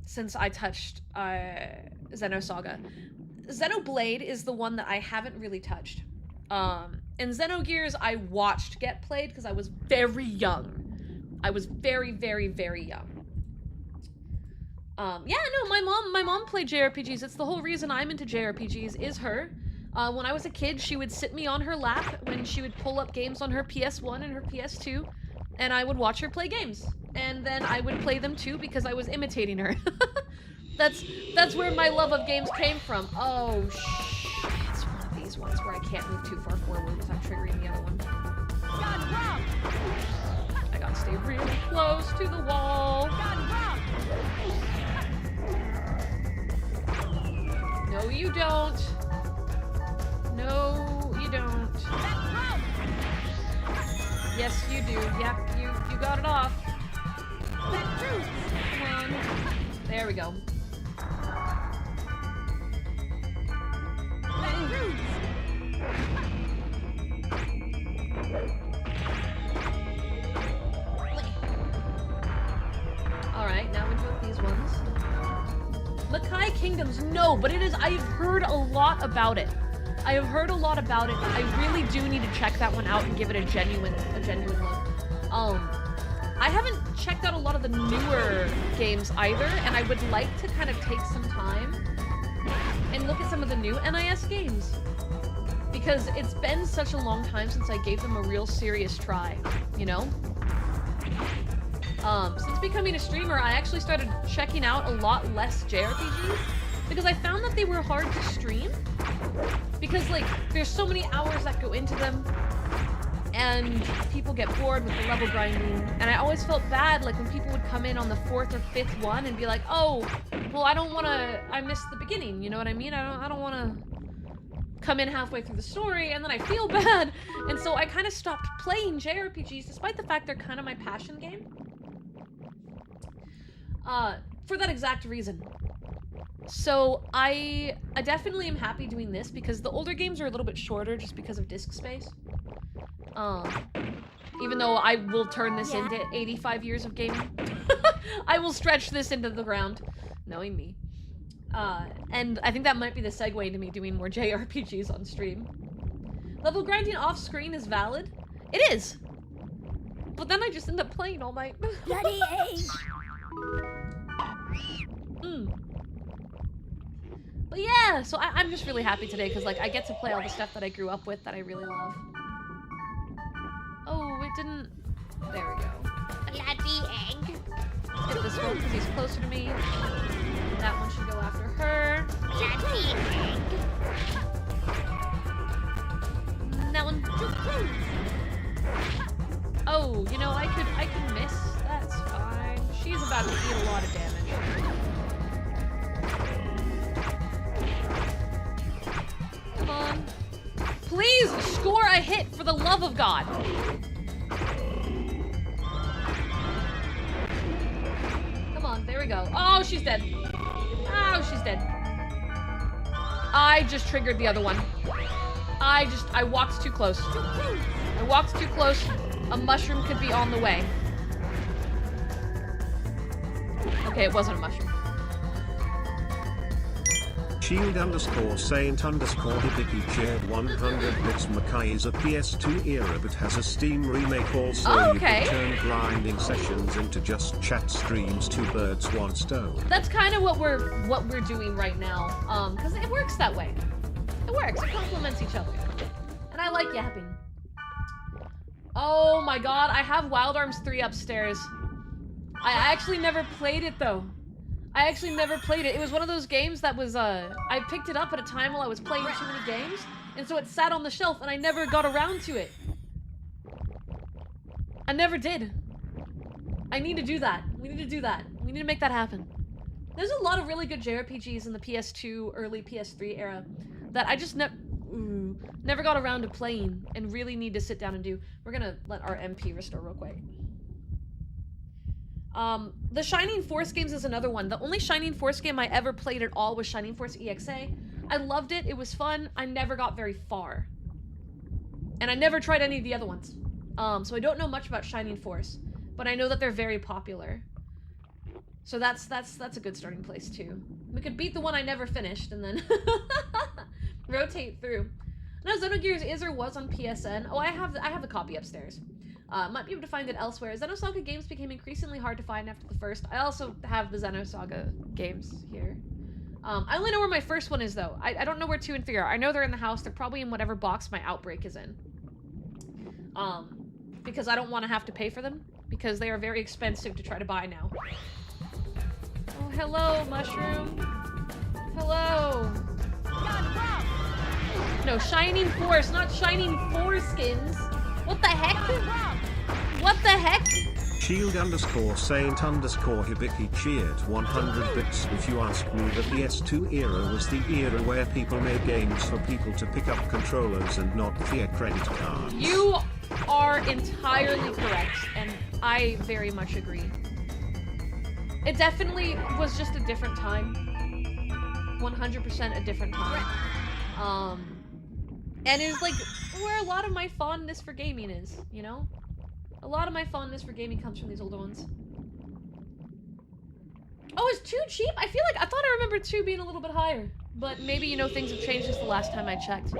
Since I touched Xenosaga. Xenoblade is the one that I haven't really touched. And Xenogears I watched get played because I was very young. I was very, very, very young. Yeah, no, my mom played JRPGs. It's the whole reason I'm into JRPGs is her. When I was a kid, she would sit me on her lap when she would pull up games on her PS1 and her PS2, and I would watch her play games. And then I would play them too because I was imitating her. That's where my love of games came from. Oh, shit. It's one of these ones where I can't move too far forward without triggering the other one. I gotta stay really close to the wall. No, you don't. No, you don't. Yes, you do. Yep, you got it off. Come on. There we go. Alright, now we do these ones. Makai Kingdoms, no, but it is, I've heard a lot about it. I really do need to check that one out and give it a genuine look. I haven't checked out a lot of the newer games either, and I would like to kind of take some time and look at some of the new NIS games. Because it's been such a long time since I gave them a real serious try, you know? Since becoming a streamer, I actually started checking out a lot less JRPGs because I found that they were hard to stream because, like, there's so many hours that go into them and people get bored with the level grinding, and I always felt bad like when people would come in on the 4th or 5th one and be like, oh, well, I missed the beginning, you know what I mean? I don't want to come in halfway through the story, and then I feel bad, and so I kind of stopped playing JRPGs, despite the fact they're kind of my passion game. For that exact reason. So I definitely am happy doing this because the older games are a little bit shorter just because of disk space. Even though I will turn this into 85 years of gaming. I will stretch this into the ground, knowing me. And I think that might be the segue into me doing more JRPGs on stream. Level grinding off screen is valid. It is! But then I just end up playing all night. Bloody A! But yeah, so I'm just really happy today because like I get to play all the stuff that I grew up with that I really love. Oh, it didn't... There we go. Bloody egg. Let's get this one because he's closer to me. That one should go after her. Bloody egg. That one. Oh, you know, I could miss. That's fine. She's about to eat a lot of damage. Come on. Please score a hit for the love of God. Come on, there we go. Oh, she's dead. Oh, she's dead. I just triggered the other one. I walked too close. I walked too close. A mushroom could be on the way. Okay, it wasn't a mushroom. Shield_Saint_Hibiki shared 100 bits. Makai is a PS2 era but has a Steam remake also. Oh, You okay. can turn grinding sessions into just chat streams, 2 birds, 1 stone. That's kind of what we're doing right now. Because it works that way. It works. It complements each other. And I like yapping. Oh my god, I have Wild Arms 3 upstairs. I actually never played it though. I actually never played it. It was one of those games that was, I picked it up at a time while I was playing too many games, and so it sat on the shelf and I never got around to it. I never did. I need to do that. We need to do that. We need to make that happen. There's a lot of really good JRPGs in the PS2, early PS3 era that I just never got around to playing and really need to sit down and do. We're gonna let our MP restore real quick. The Shining Force games is another one. The only Shining Force game I ever played at all was Shining Force EXA. I loved it. It was fun. I never got very far. And I never tried any of the other ones. So I don't know much about Shining Force, but I know that they're very popular. So that's a good starting place too. We could beat the one I never finished and then rotate through. No, Xenogears is or was on PSN. Oh, I have the copy upstairs. Might be able to find it elsewhere. Xenosaga games became increasingly hard to find after the first. I also have the Xenosaga games here. I only know where my first one is, though. I don't know where 2 and 3 are. I know they're in the house. They're probably in whatever box my Outbreak is in. Because I don't want to have to pay for them. Because they are very expensive to try to buy now. Oh, hello, mushroom. Hello. No, Shining Force, not Shining Foreskins. What the heck? What the heck? Shield_Saint_Hibiki cheered 100 bits. If you ask me, the PS2 era was the era where people made games for people to pick up controllers and not via credit cards. You are entirely correct, and I very much agree. It definitely was just a different time. 100% a different time. And it was like where a lot of my fondness for gaming is, you know? A lot of my fondness for gaming comes from these older ones. Oh, is 2 cheap? I feel like I thought I remembered 2 being a little bit higher. But maybe, you know, things have changed since the last time I checked.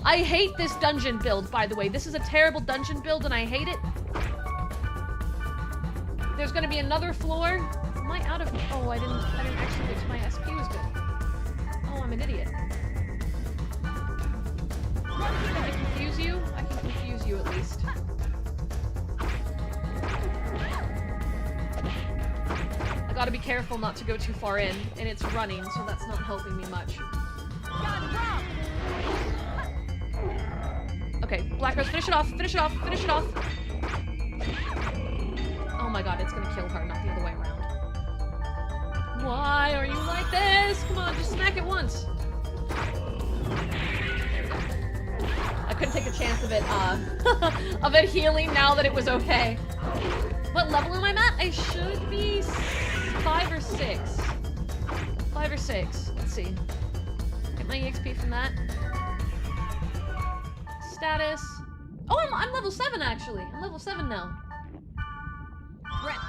I hate this dungeon build, by the way. This is a terrible dungeon build and I hate it. There's gonna be another floor. Am I out of... Oh, I didn't actually fix my SP was good. Oh, I'm an idiot. Can I confuse you? I can confuse you at least. I gotta be careful not to go too far in, and it's running, so that's not helping me much. Okay, Black Rose, finish it off, finish it off, finish it off. Oh my god, it's gonna kill her, not the other way around. Why are you like this? Come on, just smack it once. I couldn't take a chance of it, of it healing now that it was okay. What level am I at? I should be 5 or 6. 5 or 6. Let's see. Get my EXP from that. Status. Oh, I'm level 7 actually. I'm level 7 now. Right.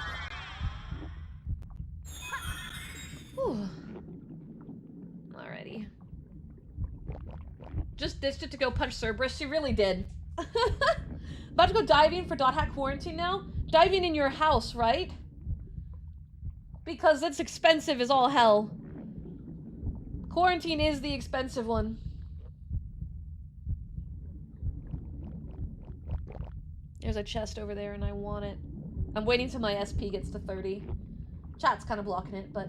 Whew. Alrighty. Just ditched it to go punch Cerberus. She really did. About to go diving for .hack quarantine now? Diving in your house, right? Because it's expensive as all hell. Quarantine is the expensive one. There's a chest over there and I want it. I'm waiting till my SP gets to 30. Chat's kind of blocking it, but...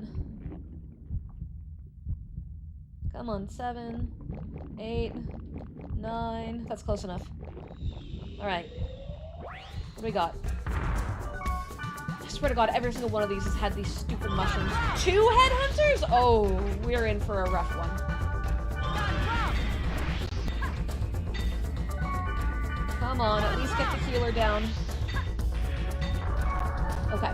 Come on, 7, 8, 9. That's close enough. Alright. What do we got? I swear to god, every single one of these has had these stupid mushrooms. 2 headhunters? Oh, we're in for a rough one. Come on, at least get the healer down. Okay.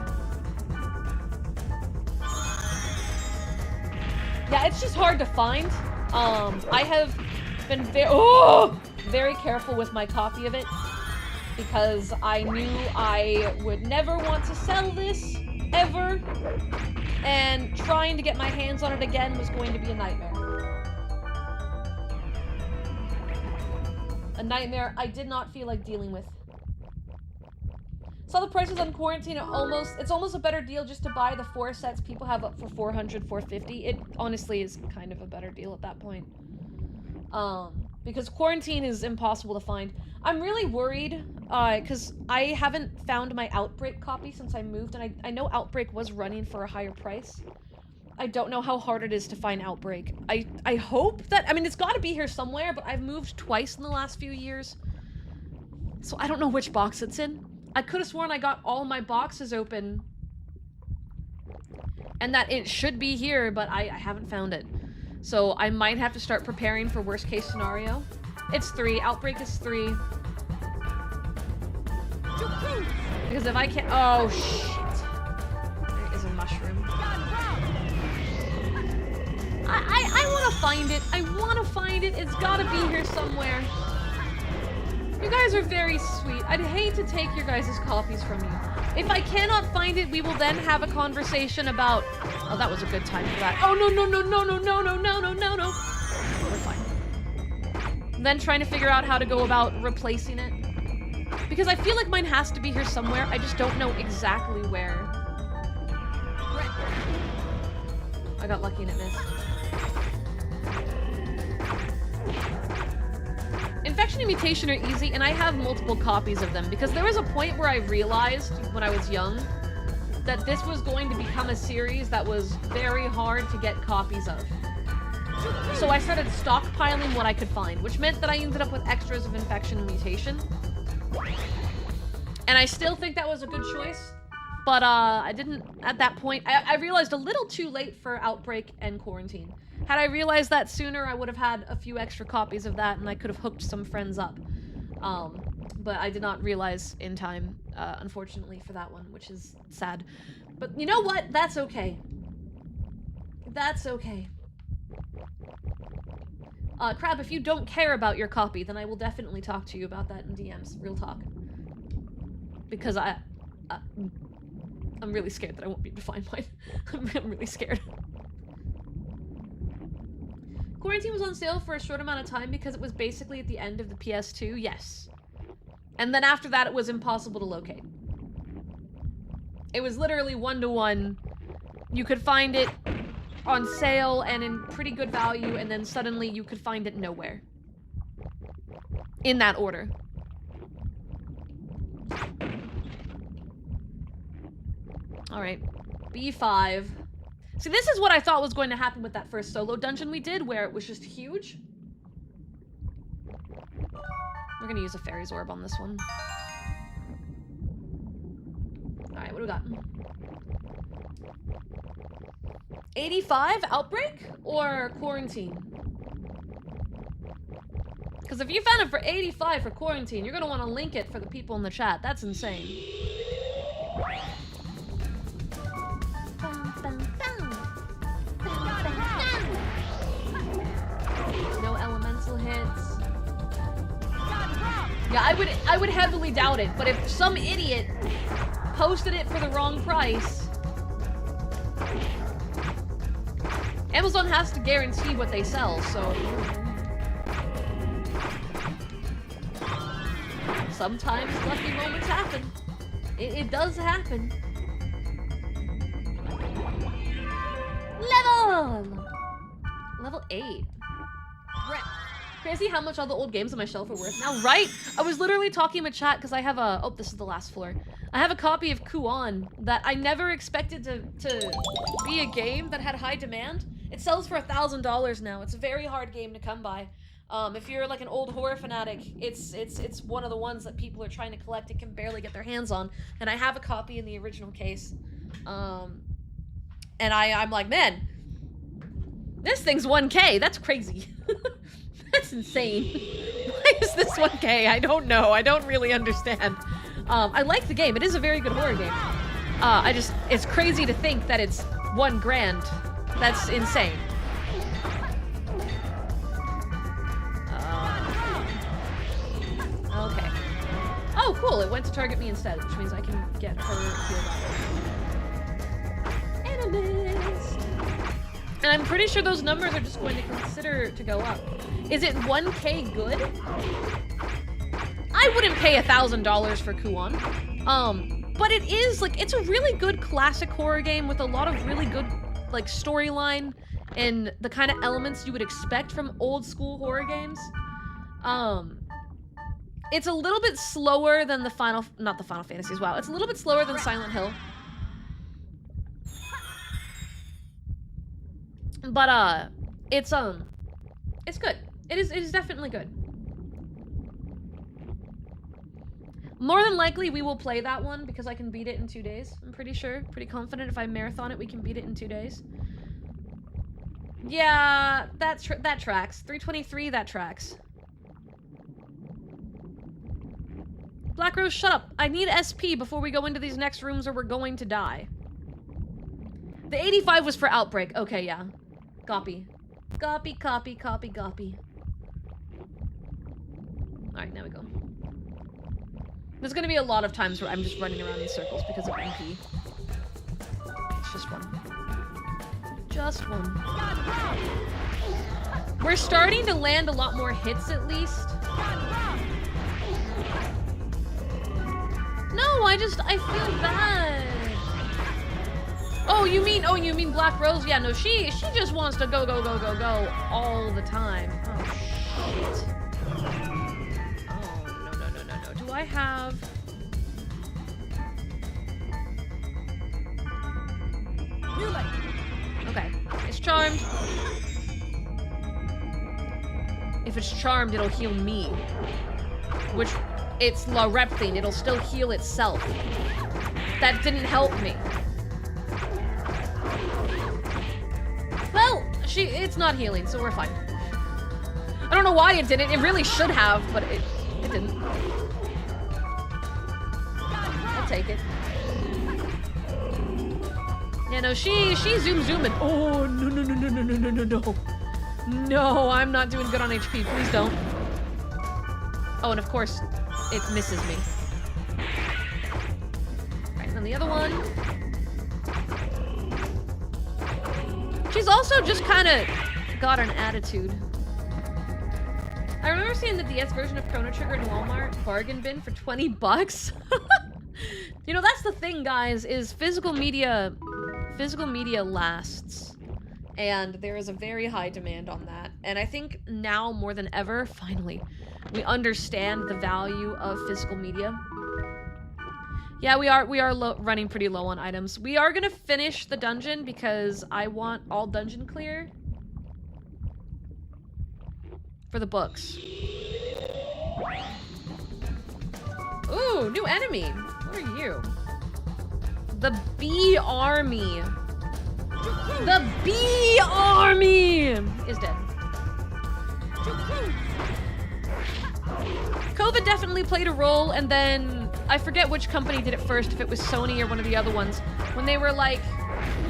Yeah, it's just hard to find. I have been very careful with my copy of it because I knew I would never want to sell this, ever, and trying to get my hands on it again was going to be a nightmare. A nightmare I did not feel like dealing with. Saw the prices on quarantine it's almost a better deal just to buy the 4 sets people have up for 400, 450. It honestly is kind of a better deal at that point. Because quarantine is impossible to find. I'm really worried, because I haven't found my Outbreak copy since I moved, and I know Outbreak was running for a higher price. I don't know how hard it is to find Outbreak. I hope that, I mean, it's gotta be here somewhere, but I've moved twice in the last few years. So I don't know which box it's in. I could have sworn I got all my boxes open and that it should be here, but I haven't found it. So I might have to start preparing for worst case scenario. It's 3. Outbreak is 3. Because if I can't... Oh, shit. There is a mushroom. I want to find it. I want to find it. It's got to be here somewhere. You guys are very sweet. I'd hate to take your guys' copies from you. If I cannot find it, we will then have a conversation about... Oh, that was a good time for that. Oh, no, no, no, no, no, no, no, no, no, no, no. We're fine. And then trying to figure out how to go about replacing it. Because I feel like mine has to be here somewhere. I just don't know exactly where. I got lucky and it missed. Infection and Mutation are easy, and I have multiple copies of them, because there was a point where I realized, when I was young, that this was going to become a series that was very hard to get copies of. So I started stockpiling what I could find, which meant that I ended up with extras of Infection and Mutation. And I still think that was a good choice, but I didn't, at that point, I realized a little too late for Outbreak and Quarantine. Had I realized that sooner, I would have had a few extra copies of that and I could have hooked some friends up. But I did not realize in time, unfortunately, for that one, which is sad. But you know what? That's okay. That's okay. Crab, if you don't care about your copy, then I will definitely talk to you about that in DMs. Real talk. Because I'm really scared that I won't be able to find mine. I'm really scared. Quarantine was on sale for a short amount of time because it was basically at the end of the PS2, yes. And then after that, it was impossible to locate. It was literally 1-to-1. You could find it on sale and in pretty good value, and then suddenly you could find it nowhere. In that order. Alright, B5. See, this is what I thought was going to happen with that first solo dungeon we did, where it was just huge. We're gonna use a fairy's orb on this one. Alright, what do we got? 85 outbreak or quarantine? Because if you found it for 85 for quarantine, you're gonna want to link it for the people in the chat. That's insane. No elemental hits. Yeah, I would heavily doubt it, but if some idiot posted it for the wrong price, Amazon has to guarantee what they sell, so sometimes lucky moments happen. It does happen. Level 8. Crazy how much all the old games on my shelf are worth now, right? I was literally talking in chat because I have a... Oh, this is the last floor. I have a copy of Kuan that I never expected to be a game that had high demand. It sells for $1,000 now. It's a very hard game to come by. If you're like an old horror fanatic, it's one of the ones that people are trying to collect and can barely get their hands on. And I have a copy in the original case. And I'm like, man, this thing's 1K. That's crazy. That's insane. Why is this 1K? I don't know. I don't really understand. I like the game. It is a very good horror game. It's crazy to think that it's $1 grand. That's insane. Okay. Oh, cool. It went to target me instead, which means I can get her healed up. Analyst. And I'm pretty sure those numbers are just going to consider to go up. Is it 1K good? I wouldn't pay $1,000 for Kuan. But it is, like, it's a really good classic horror game with a lot of really good, like, storyline and the kind of elements you would expect from old school horror games. It's a little bit slower than not the Final Fantasies, wow. It's a little bit slower than Silent Hill. But, it's good. It is definitely good. More than likely, we will play that one because I can beat it in 2 days. I'm pretty sure. Pretty confident if I marathon it, we can beat it in 2 days. Yeah, that tracks. 323, that tracks. Black Rose, shut up. I need SP before we go into these next rooms or we're going to die. The 85 was for Outbreak. Okay, yeah. Copy. Copy, copy, copy, copy. Alright, now we go. There's gonna be a lot of times where I'm just running around in circles because of MP. It's just one. Just one. We're starting to land a lot more hits at least. No, I feel bad. Oh, you mean Black Rose? Yeah, no, she just wants to go, go, go, go, go all the time. Oh, shit. Oh, no. Do I have... Okay, it's charmed. If it's charmed, it'll heal me. Which, it's La Rep thing, it'll still heal itself. That didn't help me. Well, it's not healing, so we're fine. I don't know why it didn't. It really should have, but it didn't. I'll take it. Yeah, no, she zooming. Oh, no. No, I'm not doing good on HP. Please don't. Oh, and of course, it misses me. Right, and then the other one. She's also just kind of got an attitude. I remember seeing the DS version of Chrono Trigger in Walmart bargain bin for 20 bucks. You know, that's the thing, guys, is physical media lasts. And there is a very high demand on that. And I think now more than ever, finally, we understand the value of physical media. Yeah, we are running pretty low on items. We are gonna finish the dungeon because I want all dungeon clear for the books. Ooh, new enemy. What are you? The bee army. The bee army is dead. COVID definitely played a role, and then I forget which company did it first, if it was Sony or one of the other ones, when they were like,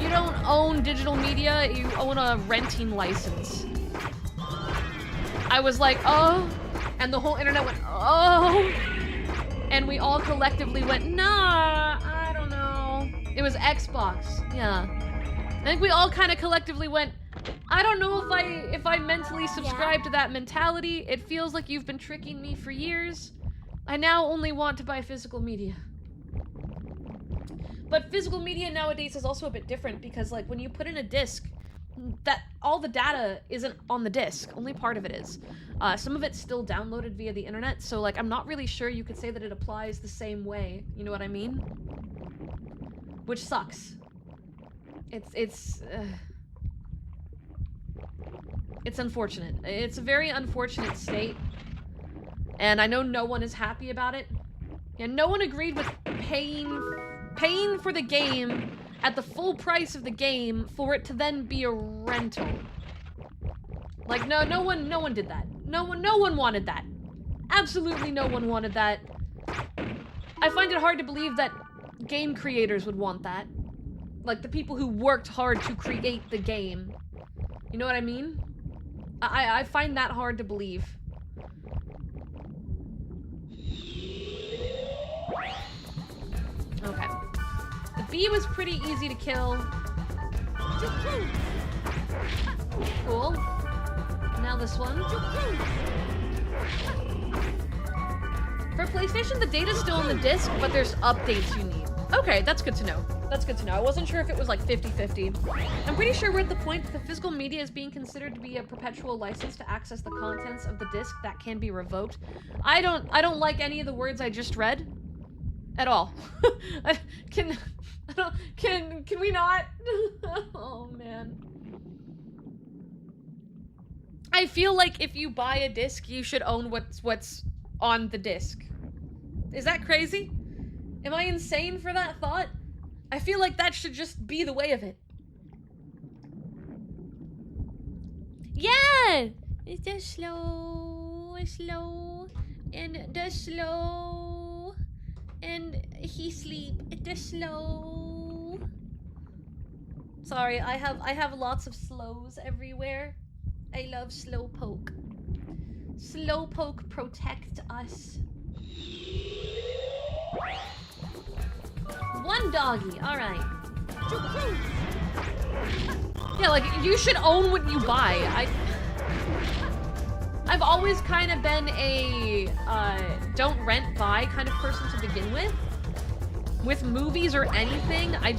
you don't own digital media, you own a renting license. I was like, oh, and the whole internet went, oh, and we all collectively went, nah, I don't know. It was Xbox, yeah. I think we all kind of collectively went, I don't know if I mentally subscribe to that mentality. It feels like you've been tricking me for years. I now only want to buy physical media. But physical media nowadays is also a bit different because, like, when you put in a disc, that all the data isn't on the disc. Only part of it is. Some of it's still downloaded via the internet, so, like, I'm not really sure you could say that it applies the same way. You know what I mean? Which sucks. It's unfortunate. It's a very unfortunate state. And I know no one is happy about it. Yeah, no one agreed with paying for the game at the full price of the game for it to then be a rental. Like, no one did that. No one wanted that. Absolutely no one wanted that. I find it hard to believe that game creators would want that. Like, the people who worked hard to create the game. You know what I mean? I find that hard to believe. Okay. The bee was pretty easy to kill. Cool. Now this one. For PlayStation, the data's still on the disc, but there's updates you need. Okay, that's good to know. That's good to know. I wasn't sure if it was like 50-50. I'm pretty sure we're at the point that the physical media is being considered to be a perpetual license to access the contents of the disc that can be revoked. I don't like any of the words I just read. At all. Can we not? Oh man. I feel like if you buy a disc, you should own what's on the disc. Is that crazy? Am I insane for that thought? I feel like that should just be the way of it. Yeah! It's just slow, and the slow, and he sleep, it's slow. Sorry, I have lots of slows everywhere. I love slowpoke. Slowpoke protect us. One doggy, alright. Yeah, like, you should own what you buy. I've always kind of been a, don't rent, buy kind of person to begin with. With movies or anything, I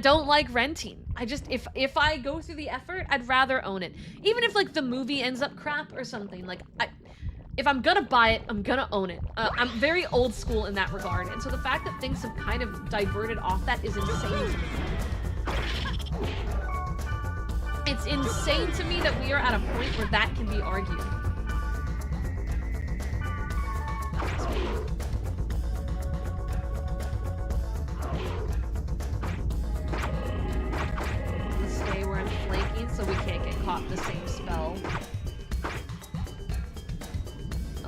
don't like renting. If I go through the effort, I'd rather own it. Even if, like, the movie ends up crap or something, like, if I'm gonna buy it, I'm gonna own it. I'm very old school in that regard, and so the fact that things have kind of diverted off that is insane to me. It's insane to me that we are at a point where that can be argued. Let's stay where I'm flanking so we can't get caught in the same spell.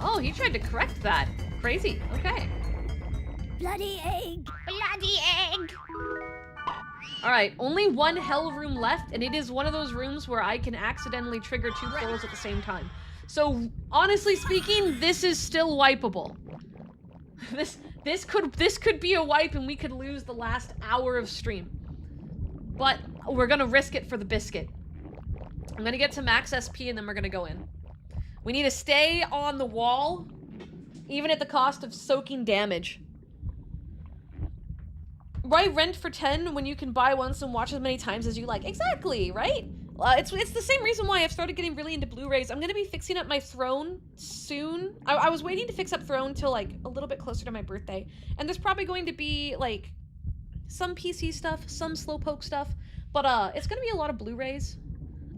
Oh, he tried to correct that. Crazy. Okay. Bloody egg! Bloody egg! Alright, only one hell room left, and it is one of those rooms where I can accidentally trigger two portals at the same time. So, honestly speaking, this is still wipeable. This could be a wipe and we could lose the last hour of stream. But we're gonna risk it for the biscuit. I'm gonna get to max SP and then we're gonna go in. We need to stay on the wall, even at the cost of soaking damage. Why rent for 10 when you can buy once and watch as many times as you like? Exactly, right? It's the same reason why I've started getting really into Blu-rays. I'm gonna be fixing up my Throne soon. I was waiting to fix up Throne till, like, a little bit closer to my birthday. And there's probably going to be, like, some PC stuff, some Slowpoke stuff. But, it's gonna be a lot of Blu-rays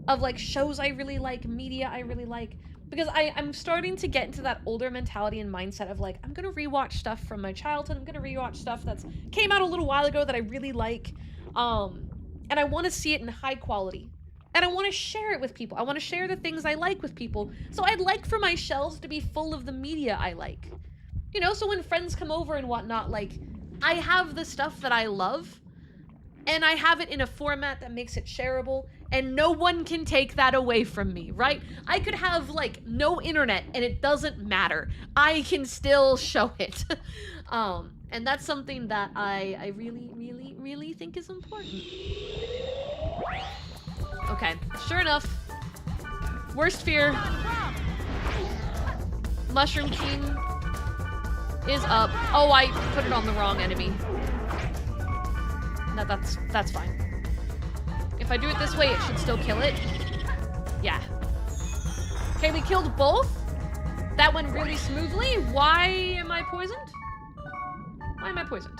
of, like, shows I really like, media I really like. Because I'm starting to get into that older mentality and mindset of like, I'm gonna rewatch stuff from my childhood. I'm gonna rewatch stuff that's came out a little while ago that I really like. And I want to see it in high quality. And I want to share it with people. I want to share the things I like with people. So I'd like for my shelves to be full of the media I like. You know, so when friends come over and whatnot, like, I have the stuff that I love, and I have it in a format that makes it shareable, and no one can take that away from me, right? I could have, like, no internet, and it doesn't matter. I can still show it. And that's something that I really, really, really think is important. Okay, sure enough. Worst fear. Mushroom King is up. Oh, I put it on the wrong enemy. No, that's fine. If I do it this way, it should still kill it. Yeah. Okay, we killed both. That went really smoothly. Why am I poisoned? Why am I poisoned?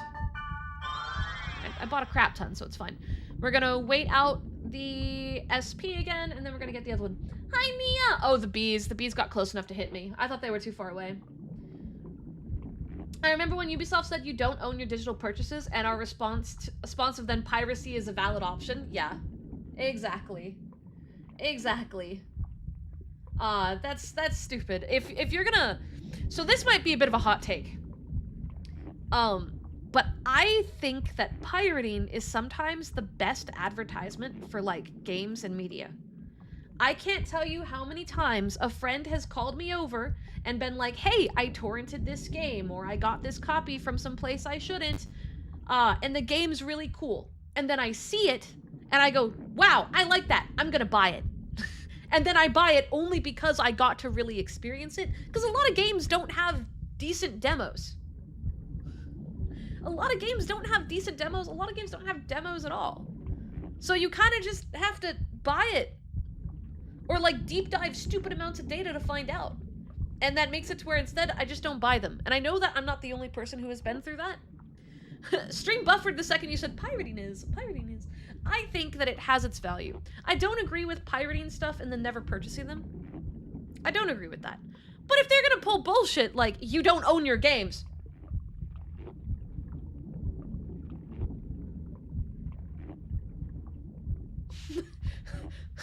I bought a crap ton, so it's fine. We're gonna wait out the SP again, and then we're gonna get the other one. Hi, Mia! Oh, the bees. The bees got close enough to hit me. I thought they were too far away. I remember when Ubisoft said you don't own your digital purchases, and our response of then piracy is a valid option. Yeah, exactly. Exactly. That's stupid. If you're gonna... So this might be a bit of a hot take. But I think that pirating is sometimes the best advertisement for, like, games and media. I can't tell you how many times a friend has called me over and been like, hey, I torrented this game, or I got this copy from some place I shouldn't, and the game's really cool. And then I see it, and I go, wow, I like that, I'm gonna buy it. And then I buy it only because I got to really experience it, because a lot of games don't have decent demos. A lot of games don't have decent demos. A lot of games don't have demos at all. So you kind of just have to buy it. Or like deep dive stupid amounts of data to find out. And that makes it to where instead I just don't buy them. And I know that I'm not the only person who has been through that. Stream buffered the second you said pirating is. I think that it has its value. I don't agree with pirating stuff and then never purchasing them. I don't agree with that. But if they're gonna pull bullshit like you don't own your games,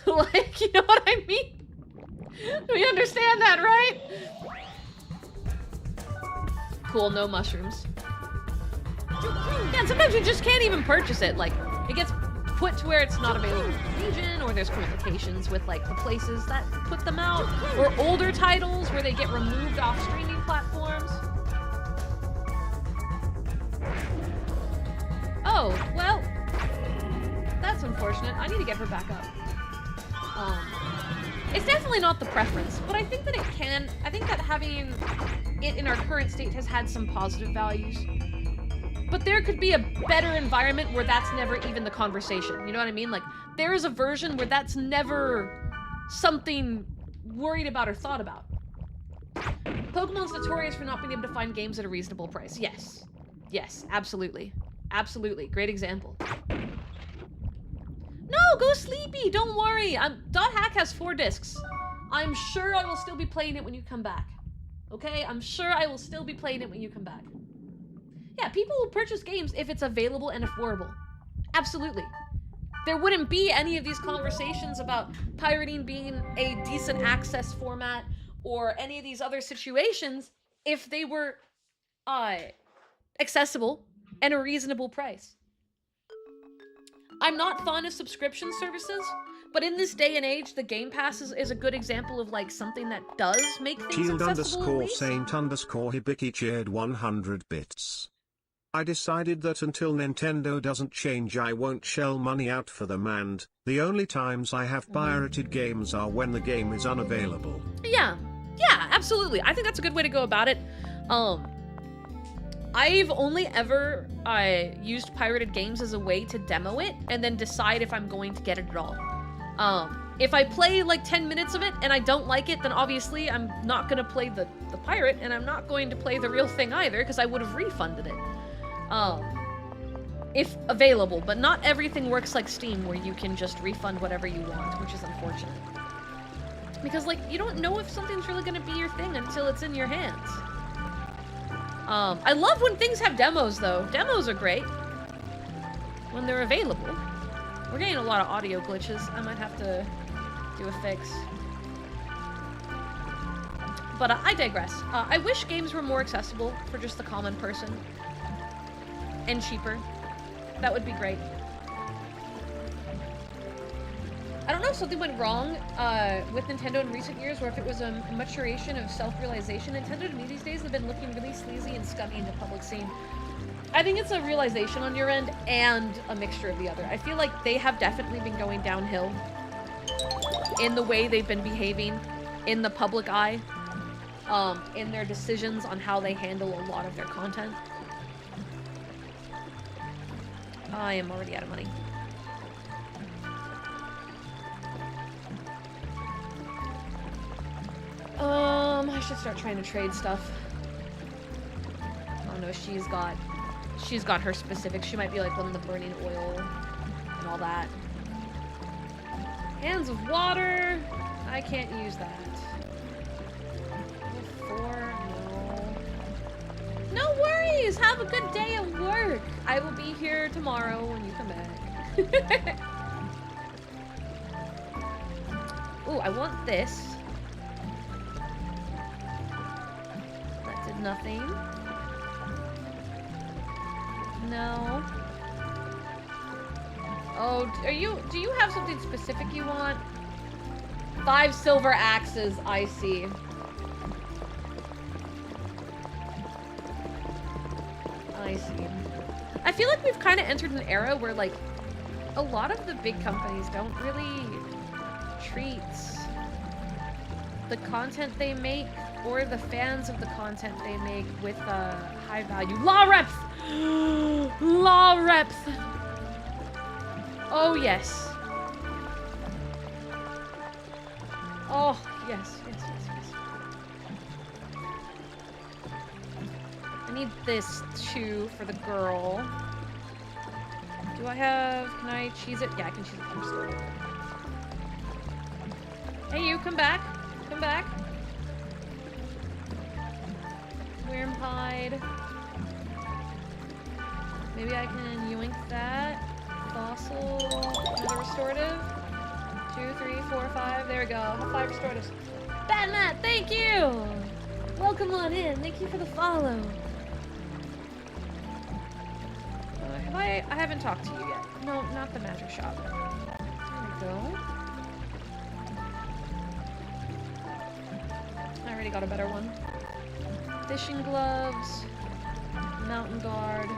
like, you know what I mean? We understand that, right? Cool, no mushrooms. Yeah, and sometimes you just can't even purchase it. Like, it gets put to where it's not available in the region, or there's complications with, like, the places that put them out, or older titles where they get removed off streaming platforms. Oh, well, that's unfortunate. I need to get her back up. It's definitely not the preference, but I think that it can. I think that having it in our current state has had some positive values. But there could be a better environment where that's never even the conversation. You know what I mean? Like, there is a version where that's never something worried about or thought about. Pokemon's notorious for not being able to find games at a reasonable price. Yes. Yes, absolutely. Absolutely. Great example. No, go sleepy. Don't worry. Dot Hack has 4 discs. I'm sure I will still be playing it when you come back. Okay? I'm sure I will still be playing it when you come back. Yeah, people will purchase games if it's available and affordable. Absolutely. There wouldn't be any of these conversations about pirating being a decent access format or any of these other situations if they were accessible and a reasonable price. I'm not fond of subscription services, but in this day and age, the Game Pass is a good example of, like, something that does make things accessible. Shield_Saint_Hibiki cheered 100 bits. I decided that until Nintendo doesn't change, I won't shell money out for them, and the only times I have pirated games are when the game is unavailable. Yeah, absolutely. I think that's a good way to go about it. I've only ever used pirated games as a way to demo it and then decide if I'm going to get it at all. If I play like 10 minutes of it and I don't like it, then obviously I'm not going to play the pirate, and I'm not going to play the real thing either, because I would have refunded it. If available, but not everything works like Steam where you can just refund whatever you want, which is unfortunate. Because, like, you don't know if something's really gonna be your thing until it's in your hands. I love when things have demos, though. Demos are great. When they're available. We're getting a lot of audio glitches. I might have to do a fix. But I digress. I wish games were more accessible for just the common person. And cheaper. That would be great. I don't know if something went wrong with Nintendo in recent years, or if it was a maturation of self-realization. Nintendo to me these days have been looking really sleazy and scummy in the public scene. I think it's a realization on your end and a mixture of the other. I feel like they have definitely been going downhill in the way they've been behaving in the public eye, in their decisions on how they handle a lot of their content. I am already out of money. I should start trying to trade stuff. Oh no, she's got her specifics. She might be like one of the burning oil and all that. Hands of water. I can't use that. 4, no. No worries. Have a good day at work. I will be here tomorrow when you come back. Ooh, I want this. That did nothing. No. Oh, do you have something specific you want? 5 silver axes, I see. I see. I feel like we've kind of entered an era where, like, a lot of the big companies don't really treat the content they make or the fans of the content they make with high value. Law reps! Law reps! Oh, yes. Oh, yes. I need this too for the girl. Do I have... Can I cheese it? Yeah, I can cheese it from the store. Hey, you, come back. Come back. Worm hide. Maybe I can yoink that. Fossil. Another restorative. 2, 3, 4, 5. There we go. I have 5 restoratives. Bad Matt, thank you! Welcome on in. Thank you for the follow. I haven't talked to you yet. No, not the magic shop. There we go. I already got a better one. Fishing gloves. Mountain guard.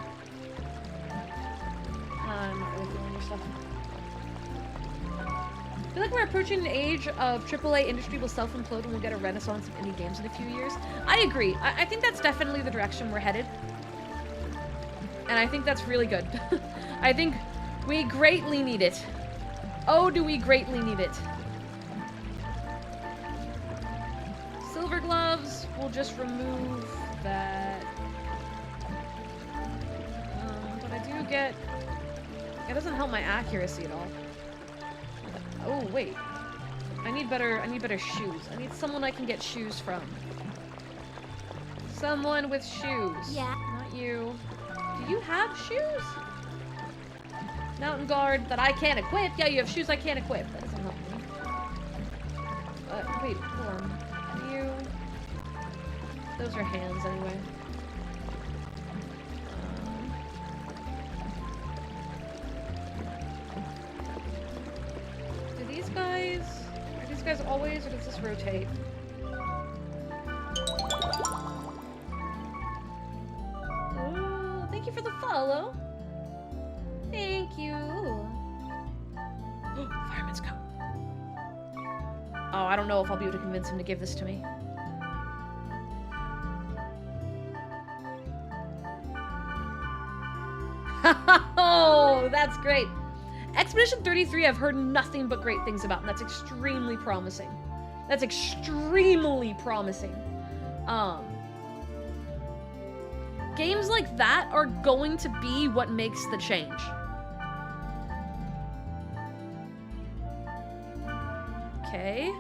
I'm not really feeling your stuff. I feel like we're approaching an age of AAA industry will self-implode and we'll get a renaissance of indie games in a few years. I agree. I think that's definitely the direction we're headed. And I think that's really good. I think we greatly need it. Oh, do we greatly need it. Silver gloves, we'll just remove that. But I do get... It doesn't help my accuracy at all. Oh, wait. I need better shoes. I need someone I can get shoes from. Someone with shoes. Yeah. Not you. Do you have shoes? Mountain guard that I can't equip. Yeah, you have shoes I can't equip. That doesn't help me. Wait, hold on. You... Those are hands anyway. Do these guys... Are these guys always, or does this rotate? Thank you for the follow. Thank you. Fireman's coat. Oh, I don't know if I'll be able to convince him to give this to me. Oh, that's great. Expedition 33 I've heard nothing but great things about, and that's extremely promising. That's extremely promising. Games like that are going to be what makes the change. Okay.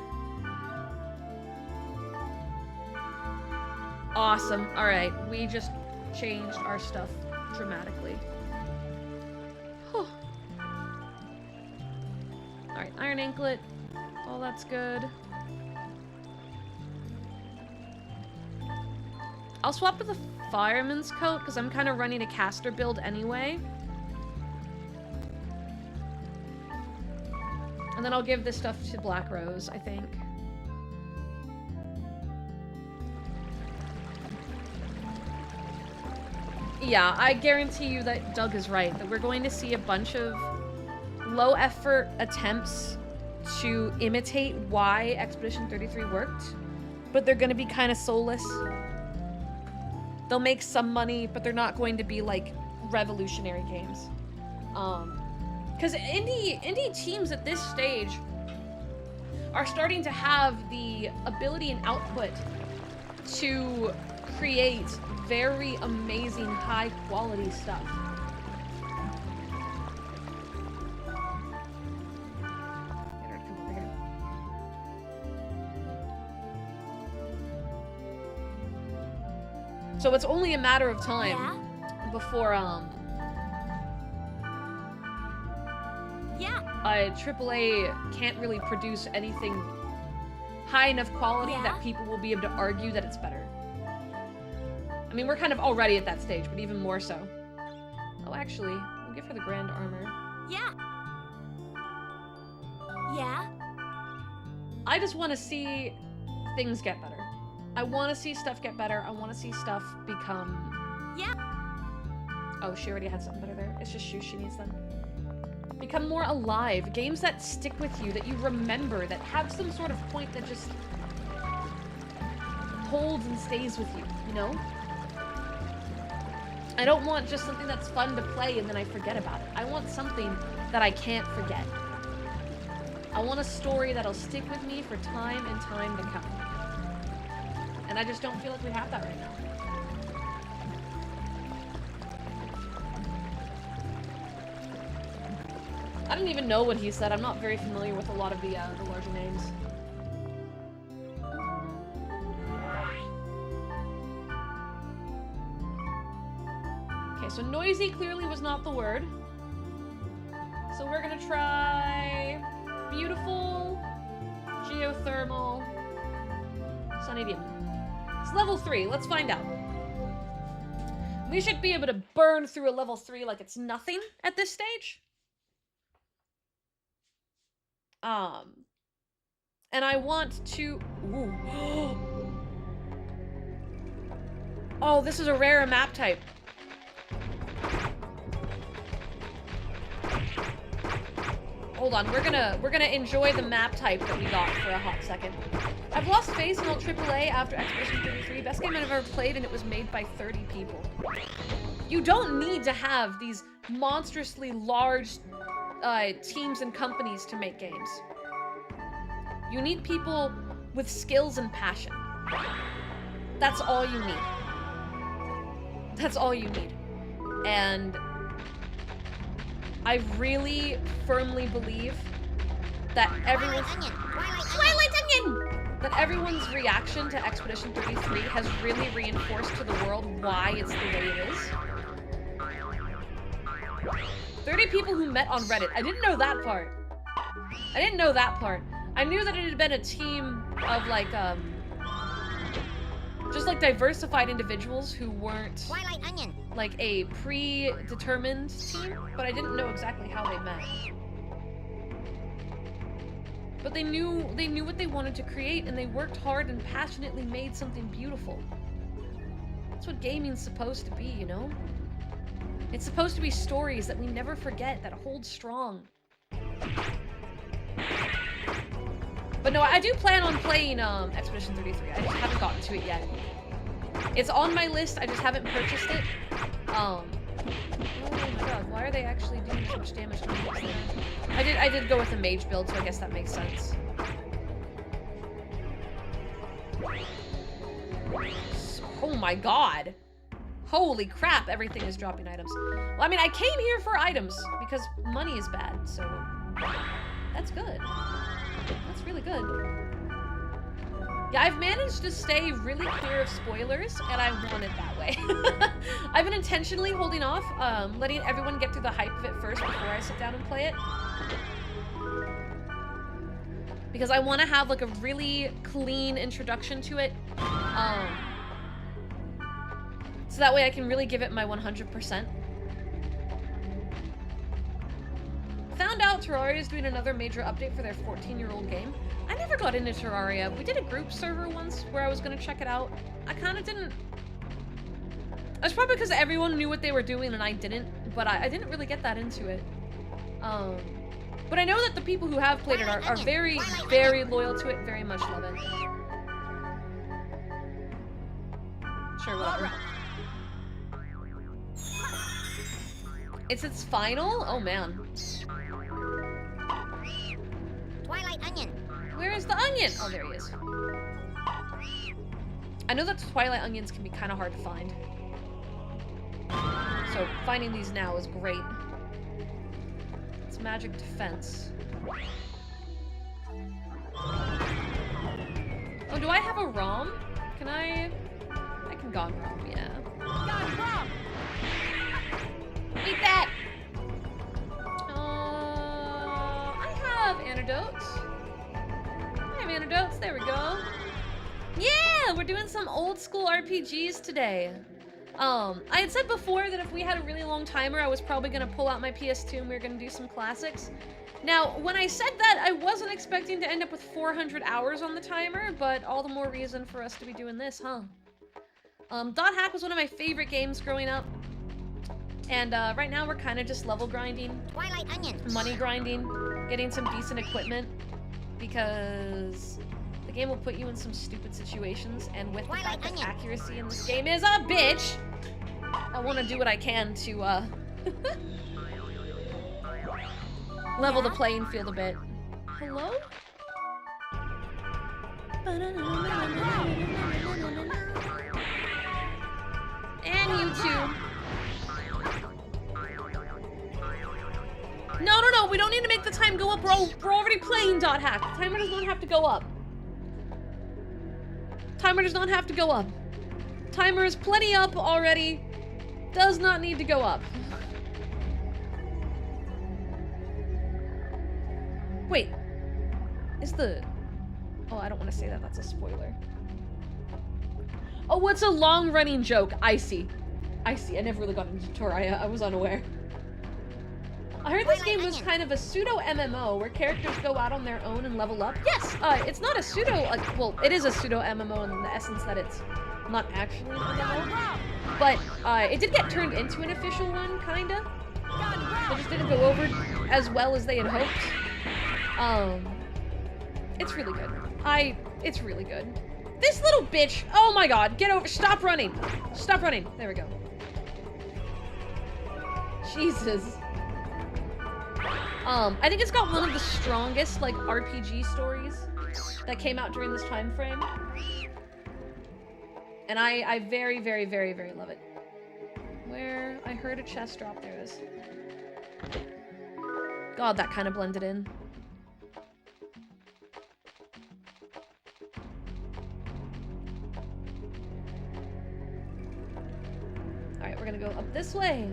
Awesome. Alright, we just changed our stuff dramatically. Whew. Alright, iron anklet. Oh, that's good. I'll swap to the fireman's coat because I'm kind of running a caster build anyway. And then I'll give this stuff to Black Rose, I think. Yeah, I guarantee you that Doug is right, that we're going to see a bunch of low-effort attempts to imitate why Expedition 33 worked, but they're going to be kind of soulless. They'll make some money, but they're not going to be, like, revolutionary games. Because indie teams at this stage are starting to have the ability and output to create very amazing, high-quality stuff. So it's only a matter of time before, AAA can't really produce anything high enough quality that people will be able to argue that it's better. I mean, we're kind of already at that stage, but even more so. Oh, actually, we'll give her the grand armor. I just want to see things get better. I want to see stuff get better. I want to see stuff become... Oh, she already had something better there. It's just shoes she needs then. Become more alive. Games that stick with you, that you remember, that have some sort of point that just holds and stays with you, you know? I don't want just something that's fun to play and then I forget about it. I want something that I can't forget. I want a story that'll stick with me for time and time to come. And I just don't feel like we have that right now. I didn't even know what he said. I'm not very familiar with a lot of the larger names. Okay, so noisy clearly was not the word. So we're gonna try beautiful, geothermal, sunny demon. It's level 3. Let's find out. We should be able to burn through a level 3 like it's nothing at this stage. And I want to... Ooh. Oh, this is a rare map type. Hold on, we're gonna enjoy the map type that we got for a hot second. I've lost faith in all AAA after Expedition 33. Best game I've ever played, and it was made by 30 people. You don't need to have these monstrously large teams and companies to make games. You need people with skills and passion. That's all you need. That's all you need. And I really firmly believe that that everyone's reaction to Expedition 33 has really reinforced to the world why it's the way it is. 30 people who met on Reddit. I didn't know that part. I didn't know that part. I knew that it had been a team of like, just like diversified individuals who weren't like a predetermined team, but I didn't know exactly how they met. But they knew what they wanted to create, and they worked hard and passionately made something beautiful. That's what gaming's supposed to be, you know? It's supposed to be stories that we never forget, that hold strong. But no, I do plan on playing Expedition 33. I just haven't gotten to it yet. It's on my list, I just haven't purchased it. Oh my god, why are they actually doing so much damage to me? I did go with a mage build, so I guess that makes sense. Oh my god. Holy crap, everything is dropping items. Well, I mean, I came here for items because money is bad, so that's good. That's really good. Yeah, I've managed to stay really clear of spoilers, and I want it that way. I've been intentionally holding off, letting everyone get through the hype of it first before I sit down and play it. Because I want to have like a really clean introduction to it. So that way I can really give it my 100%. Found out Terraria is doing another major update for their 14-year-old game. I never got into Terraria. We did a group server once where I was going to check it out. I kind of didn't. It's probably because everyone knew what they were doing and I didn't, but I didn't really get that into it. But I know that the people who have played it are very, very loyal to it, very much love it. Sure, whatever. It's its final? Oh, man. Twilight Onion. Where is the onion? Oh, there he is. I know that Twilight Onions can be kind of hard to find. So finding these now is great. It's magic defense. Oh, do I have a ROM? Can I can GOG ROM, yeah. Eat that! I have antidotes. I have antidotes, there we go. Yeah, we're doing some old school RPGs today. I had said before that if we had a really long timer, I was probably gonna pull out my PS2 and we were gonna do some classics. Now, when I said that, I wasn't expecting to end up with 400 hours on the timer, but all the more reason for us to be doing this, huh? Dot Hack was one of my favorite games growing up. And right now we're kind of just level grinding, Twilight Onion, money grinding, getting some decent equipment, because the game will put you in some stupid situations, and with the fact that accuracy in this game is a bitch, I want to do what I can to level the playing field a bit. Hello? And YouTube. No, we don't need to make the time go up. We're already playing Dot Hack. The timer does not have to go up. Timer does not have to go up. Timer is plenty up already. Does not need to go up. Wait. Is the... Oh, I don't want to say that. That's a spoiler. Oh, it's a long-running joke. I see. I see. I never really got into Terraria. I was unaware. I heard this game was kind of a pseudo-MMO where characters go out on their own and level up. Yes! It's not a pseudo... well, it is a pseudo-MMO in the essence that it's not actually an MMO. But it did get turned into an official one, kinda. It just didn't go over as well as they had hoped. It's really good. It's really good. This little bitch! Oh my god, get over... Stop running! Stop running! There we go. Jesus. I think it's got one of the strongest, like, RPG stories that came out during this time frame. And I very, very, very, very love it. Where? I heard a chest drop. There it is. God, that kind of blended in. Alright, we're gonna go up this way.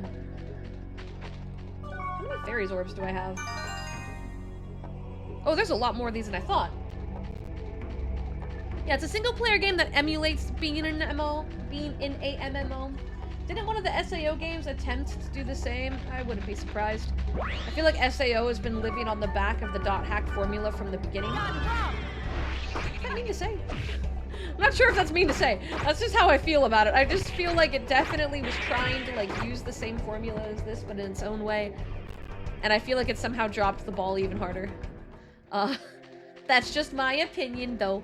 How many fairies orbs do I have? Oh, there's a lot more of these than I thought. Yeah, it's a single-player game that emulates being in an MMO. Didn't one of the SAO games attempt to do the same? I wouldn't be surprised. I feel like SAO has been living on the back of the Dot Hack formula from the beginning. Is that mean to say? I'm not sure if that's mean to say. That's just how I feel about it. I just feel like it definitely was trying to, like, use the same formula as this, but in its own way. And I feel like it somehow dropped the ball even harder. That's just my opinion, though.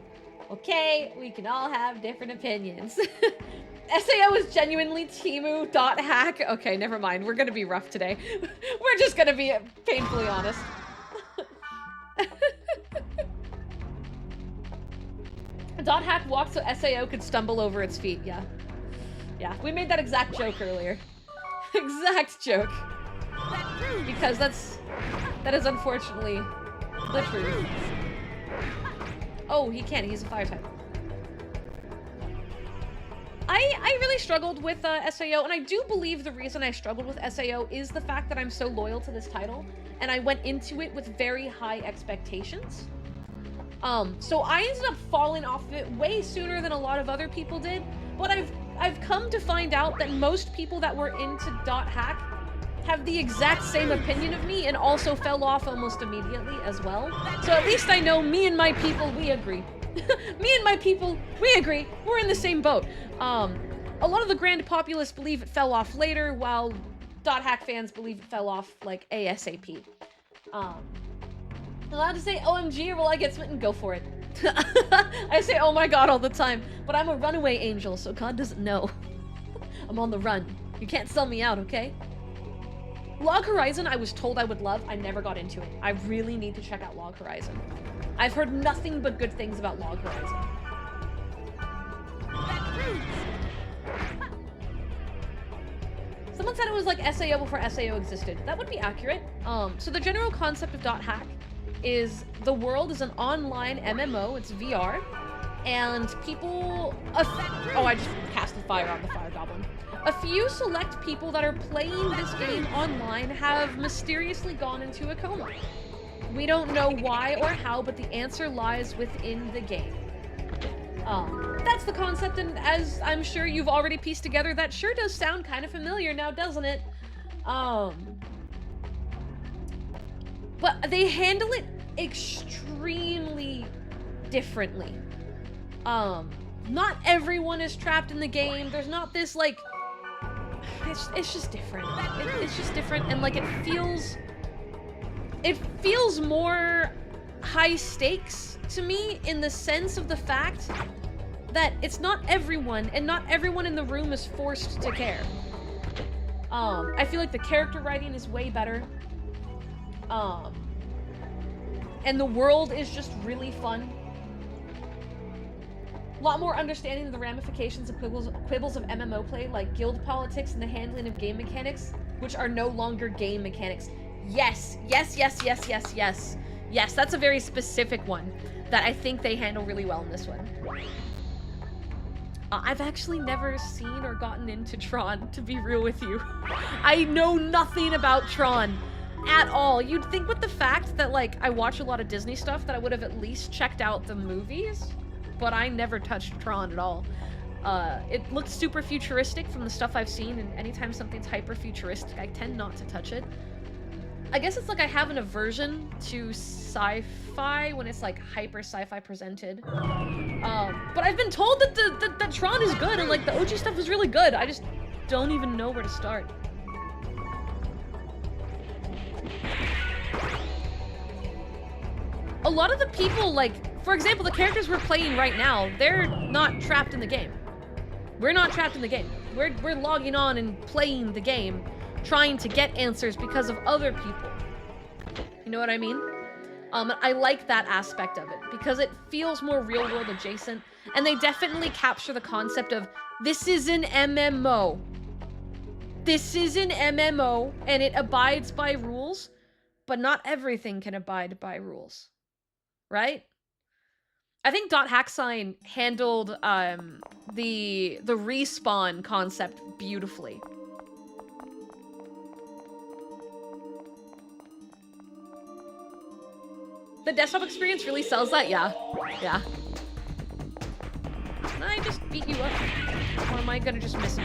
Okay, we can all have different opinions. SAO is genuinely Timu Dot Hack. Okay, never mind. We're gonna be rough today. We're just gonna be painfully honest. Dot Hack walked so SAO could stumble over its feet. Yeah. Yeah, we made that exact joke earlier. Exact joke. Because that is unfortunately the truth. Oh, he can't. He's a fire type. I really struggled with SAO, and I do believe the reason I struggled with SAO is the fact that I'm so loyal to this title, and I went into it with very high expectations. So I ended up falling off of it way sooner than a lot of other people did, but I've come to find out that most people that were into .hack have the exact same opinion of me and also fell off almost immediately as well. So at least I know me and my people, we agree. Me and my people, we agree. We're in the same boat. A lot of the grand populace believe it fell off later, while .hack fans believe it fell off, like, ASAP. Allowed to say OMG or will I get smitten? Go for it. I say oh my god all the time, but I'm a runaway angel, so God doesn't know. I'm on the run. You can't sell me out, okay? Log Horizon I was told I would love. I never got into it. I really need to check out Log Horizon. I've heard nothing but good things about Log Horizon. Someone said it was like SAO before SAO existed. That would be accurate. So the general concept of .hack is the world is an online MMO. It's VR, and people. Oh, I just cast a fire on the fire goblin. A few select people that are playing this game online have mysteriously gone into a coma. We don't know why or how, but the answer lies within the game. That's the concept, and as I'm sure you've already pieced together, that sure does sound kind of familiar now, doesn't it? But they handle it extremely differently. Not everyone is trapped in the game. There's not this, like... It's just different. It's just different, and, like, it feels more high stakes to me in the sense of the fact that it's not everyone, and not everyone in the room is forced to care. I feel like the character writing is way better. And the world is just really fun. A lot more understanding of the ramifications and quibbles of MMO play, like guild politics and the handling of game mechanics, which are no longer game mechanics. Yes, yes, yes, yes, yes, yes. Yes, that's a very specific one that I think they handle really well in this one. I've actually never seen or gotten into Tron, to be real with you. I know nothing about Tron at all. You'd think with the fact that, like, I watch a lot of Disney stuff that I would have at least checked out the movies, but I never touched Tron at all. It looked super futuristic from the stuff I've seen, and anytime something's hyper futuristic, I tend not to touch it. I guess it's like I have an aversion to sci-fi when it's like hyper sci-fi presented. But I've been told that that Tron is good, and like the OG stuff is really good. I just don't even know where to start. A lot of the people, like, for example, the characters we're playing right now, they're not trapped in the game. We're not trapped in the game. We're logging on and playing the game, trying to get answers because of other people. You know what I mean? I like that aspect of it because it feels more real-world adjacent, and they definitely capture the concept of this is an MMO. This is an MMO, and it abides by rules, but not everything can abide by rules. Right? I think .hacksign handled the respawn concept beautifully. The desktop experience really sells that? Yeah. Yeah. Can I just beat you up? Or am I gonna just miss you?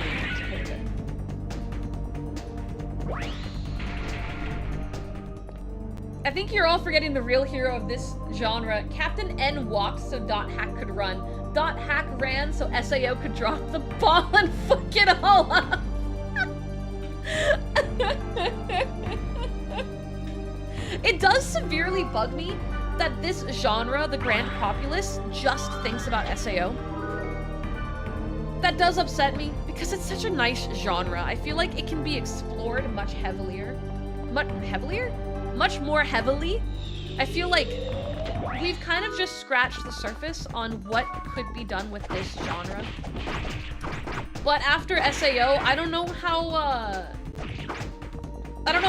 I think you're all forgetting the real hero of this genre. Captain N walked so .hack could run. .hack ran so SAO could drop the ball and fuck it all up. It does severely bug me that this genre, the grand populace, just thinks about SAO. That does upset me because it's such a nice genre. I feel like it can be explored much heavier. Much more heavily. I feel like we've kind of just scratched the surface on what could be done with this genre. But after SAO, I don't know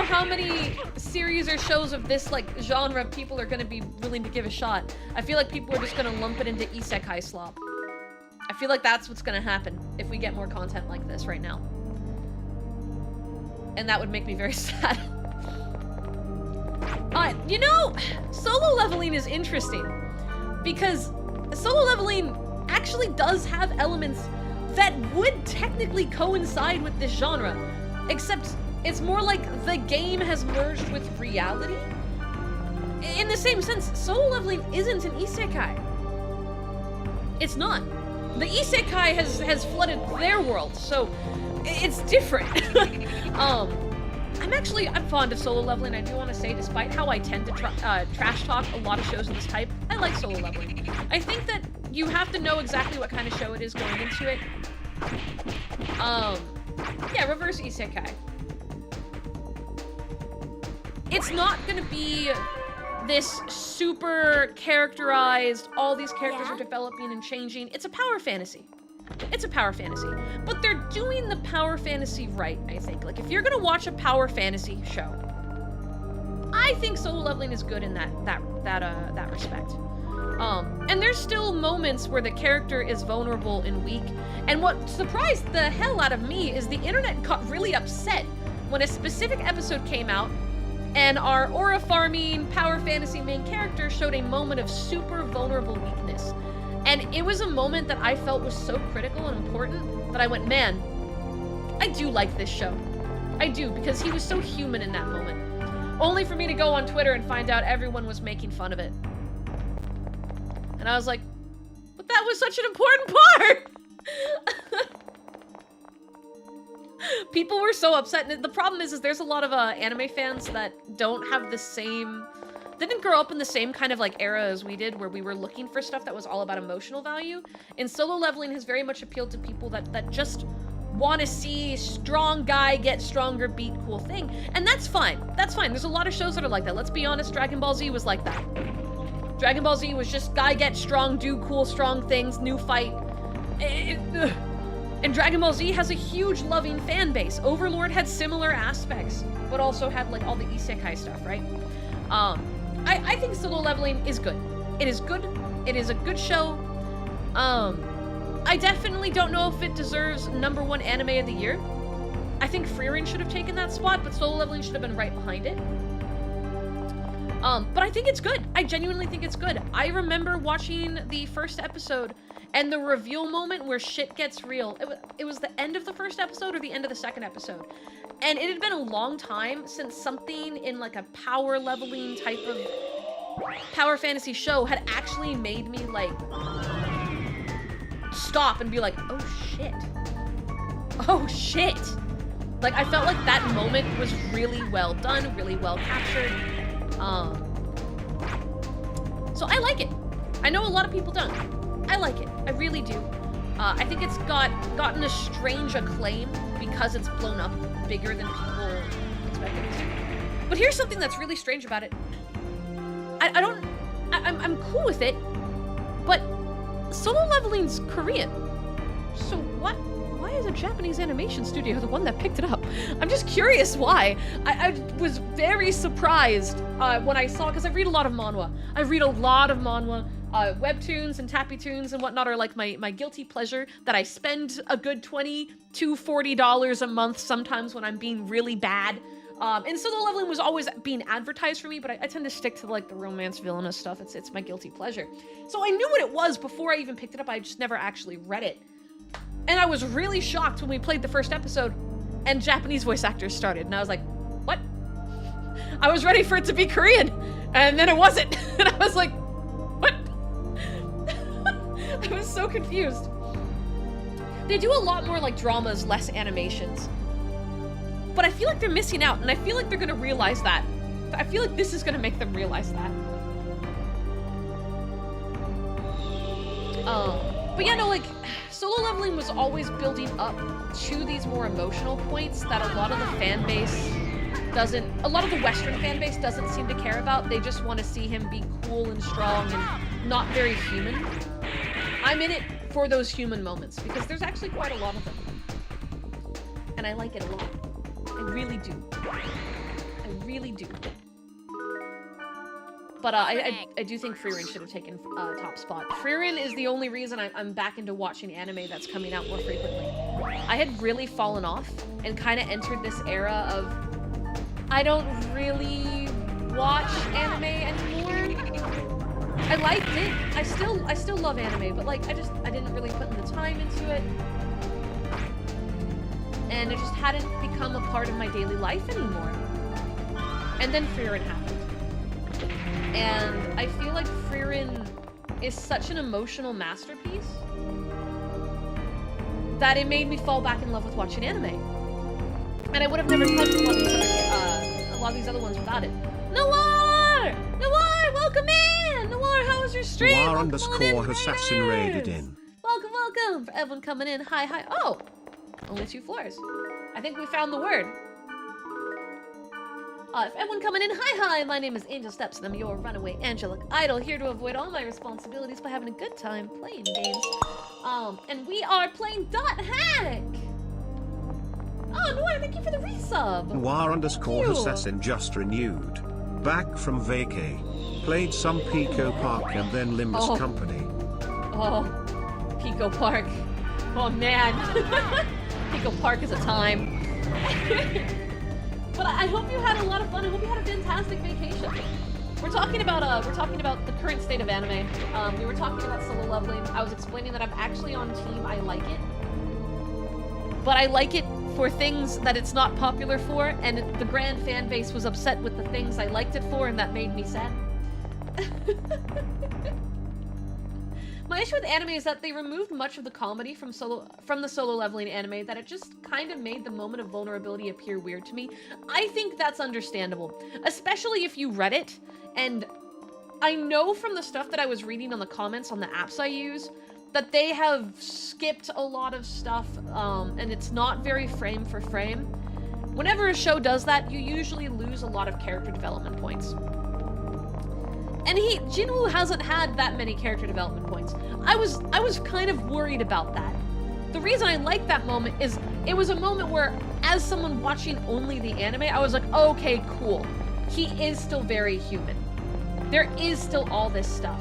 how many series or shows of this like genre people are gonna be willing to give a shot. I feel like people are just gonna lump it into isekai slop. I feel like that's what's gonna happen if we get more content like this right now. And that would make me very sad. You know, solo leveling is interesting because solo leveling actually does have elements that would technically coincide with this genre, except it's more like the game has merged with reality. In the same sense, solo leveling isn't an isekai. It's not. The isekai has flooded their world, so it's different. I'm fond of solo leveling, I do want to say, despite how I tend to trash talk a lot of shows of this type, I like solo leveling. I think that you have to know exactly what kind of show it is going into it. Yeah, reverse isekai. It's not gonna be this super characterized, all these characters are developing and changing. It's a power fantasy. It's a power fantasy. But they're doing the power fantasy right, I think. Like, if you're gonna watch a power fantasy show, I think solo leveling is good in that respect. And there's still moments where the character is vulnerable and weak. And what surprised the hell out of me is the internet got really upset when a specific episode came out and our aura farming power fantasy main character showed a moment of super vulnerable weakness. And it was a moment that I felt was so critical and important that I went, man, I do like this show. I do, because he was so human in that moment. Only for me to go on Twitter and find out everyone was making fun of it. And I was like, but that was such an important part! People were so upset, and the problem is there's a lot of anime fans that don't have the same... didn't grow up in the same kind of like era as we did, where we were looking for stuff that was all about emotional value. And solo leveling has very much appealed to people that just want to see strong guy get stronger, beat cool thing. And that's fine. That's fine. There's a lot of shows that are like that. Let's be honest, Dragon Ball Z was like that. Dragon Ball Z was just guy get strong, do cool, strong things, new fight. And Dragon Ball Z has a huge loving fan base. Overlord had similar aspects, but also had like all the isekai stuff, right? I think solo leveling is good. It is good. It is a good show. I definitely don't know if it deserves #1 anime of the year. I think Frieren should have taken that spot, but solo leveling should have been right behind it. But I think it's good. I genuinely think it's good. I remember watching the first episode and the reveal moment where shit gets real. It was the end of the first episode or the end of the second episode. And it had been a long time since something in like a power leveling type of power fantasy show had actually made me like stop and be like, oh shit. Oh shit. Like, I felt like that moment was really well done, really well captured. So I like it. I know a lot of people don't. I like it. I really do. I think it's gotten a strange acclaim because it's blown up bigger than people expected it to. But here's something that's really strange about it. I'm cool with it, but solo leveling's Korean. So why is a Japanese animation studio the one that picked it up? I'm just curious why. I was very surprised when I saw, because I read a lot of manhwa. Webtoons and tappytoons and whatnot are like my guilty pleasure that I spend a good $20 to $40 a month sometimes when I'm being really bad. And solo leveling was always being advertised for me, but I tend to stick to like the romance villainous stuff. It's my guilty pleasure. So I knew what it was before I even picked it up. I just never actually read it. And I was really shocked when we played the first episode and Japanese voice actors started. And I was like, what? I was ready for it to be Korean. And then it wasn't. And I was like, what? I was so confused. They do a lot more like dramas, less animations. But I feel like they're missing out, and I feel like they're gonna realize that. I feel like this is gonna make them realize that. But yeah, no, like, solo leveling was always building up to these more emotional points that a lot of the fan base doesn't, a lot of the Western fan base doesn't seem to care about. They just want to see him be cool and strong and not very human. I'm in it for those human moments, because there's actually quite a lot of them. And I like it a lot. I really do. I really do. But I do think Frieren should have taken top spot. Frieren is the only reason I'm back into watching anime that's coming out more frequently. I had really fallen off and kind of entered this era of I don't really watch anime anymore. I liked it. I still love anime, but like I didn't really put in the time into it. And it just hadn't become a part of my daily life anymore. And then Frieren happened. And I feel like Frieren is such an emotional masterpiece that it made me fall back in love with watching anime. And I would have never touched a lot of these other ones without it. Noir! Noir, welcome in! Noir, how was your stream? Noir_assassin raided in. Welcome, welcome! For everyone coming in, hi, hi. Oh! Only 2 floors. I think we found the word. If everyone coming in, hi, my name is Angel Steps and I'm your runaway angelic idol, here to avoid all my responsibilities by having a good time playing games. And we are playing Dot Hack! Oh, Noir, thank you for the resub! Noir_assassin just renewed. Back from vacay. Played some Pico Park and then Limbus Company. Oh, Pico Park. Oh man. Pico Park is a time. But I hope you had a lot of fun. I hope you had a fantastic vacation. We're talking about the current state of anime. We were talking about solo leveling. I was explaining that I'm actually on team I like it. But I like it for things that it's not popular for, and the grand fan base was upset with the things I liked it for, and that made me sad. My issue with anime is that they removed much of the comedy from the solo leveling anime, that it just kind of made the moment of vulnerability appear weird to me. I think that's understandable, especially if you read it, and I know from the stuff that I was reading on the comments on the apps I use, that they have skipped a lot of stuff, and it's not very frame for frame. Whenever a show does that, you usually lose a lot of character development points. And Jinwoo hasn't had that many character development points. I was kind of worried about that. The reason I liked that moment is it was a moment where, as someone watching only the anime, I was like, okay, cool. He is still very human. There is still all this stuff.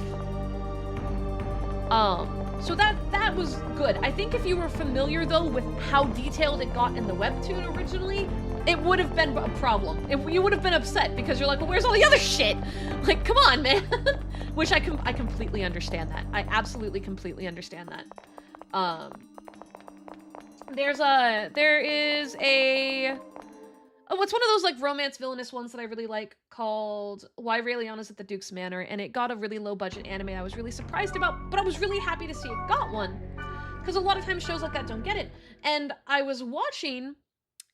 So that was good. I think if you were familiar, though, with how detailed it got in the webtoon originally, it would have been a problem. You would have been upset because you're like, well, where's all the other shit? Like, come on, man. Which I completely understand that. I absolutely completely understand that. There is a... Oh, it's one of those, like, romance villainous ones that I really like called Why Ray Leona's at the Duke's Manor, and it got a really low-budget anime I was really surprised about, but I was really happy to see it got one. Because a lot of times shows like that don't get it. And I was watching,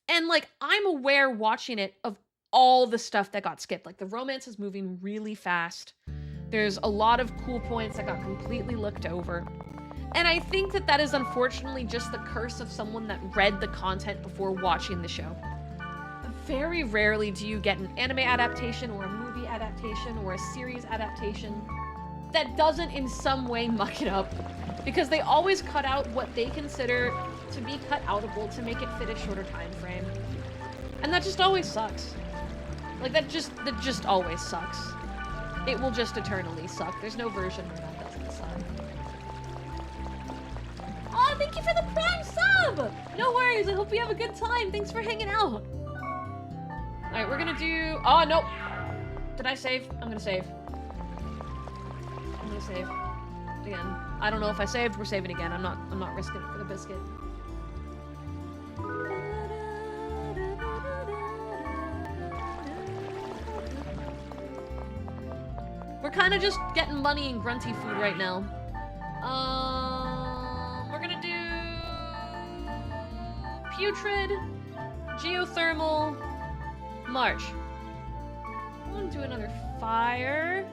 and, like, I'm aware watching it of all the stuff that got skipped. Like, the romance is moving really fast. There's a lot of cool points that got completely looked over. And I think that that is unfortunately just the curse of someone that read the content before watching the show. Very rarely do you get an anime adaptation or a movie adaptation or a series adaptation that doesn't in some way muck it up, because they always cut out what they consider to be cut outable to make it fit a shorter time frame. And that just always sucks. Like, that just always sucks. It will just eternally suck. There's no version where that doesn't suck. Oh, thank you for the Prime sub! No worries, I hope you have a good time. Thanks for hanging out. Alright, we're gonna do... Oh, nope. Did I save? I'm gonna save. I'm gonna save. Again. I don't know if I saved. We're saving again. I'm not risking it for the biscuit. We're kind of just getting money and grunty food right now. We're gonna do... Putrid, Geothermal, March. I'm gonna do another fire.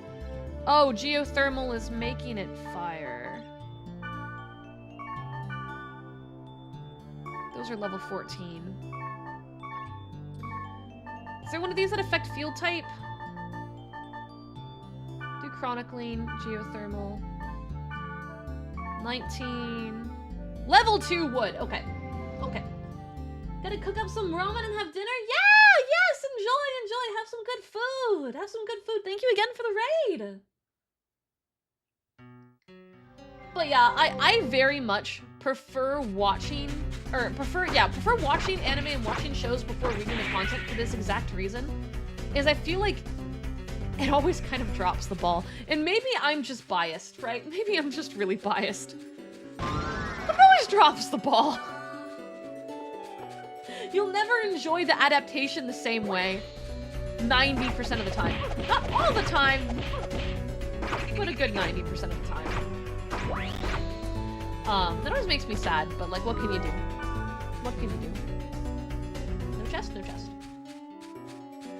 Oh, Geothermal is making it fire. Those are level 14. Is there one of these that affect field type? Do Chronicling, Geothermal. 19. Level 2 wood. Okay. Okay. Gotta cook up some ramen and have dinner? Yeah! Yes! Enjoy! Have some good food! Have some good food. Thank you again for the read. But yeah, I very much prefer watching watching anime and watching shows before reading the content for this exact reason. Is I feel like it always kind of drops the ball. And maybe I'm just biased, right? Maybe I'm just really biased. But it always drops the ball. You'll never enjoy the adaptation the same way. 90% of the time. Not all the time, but a good 90% of the time. That always makes me sad, but like, what can you do? What can you do? No chest, no chest.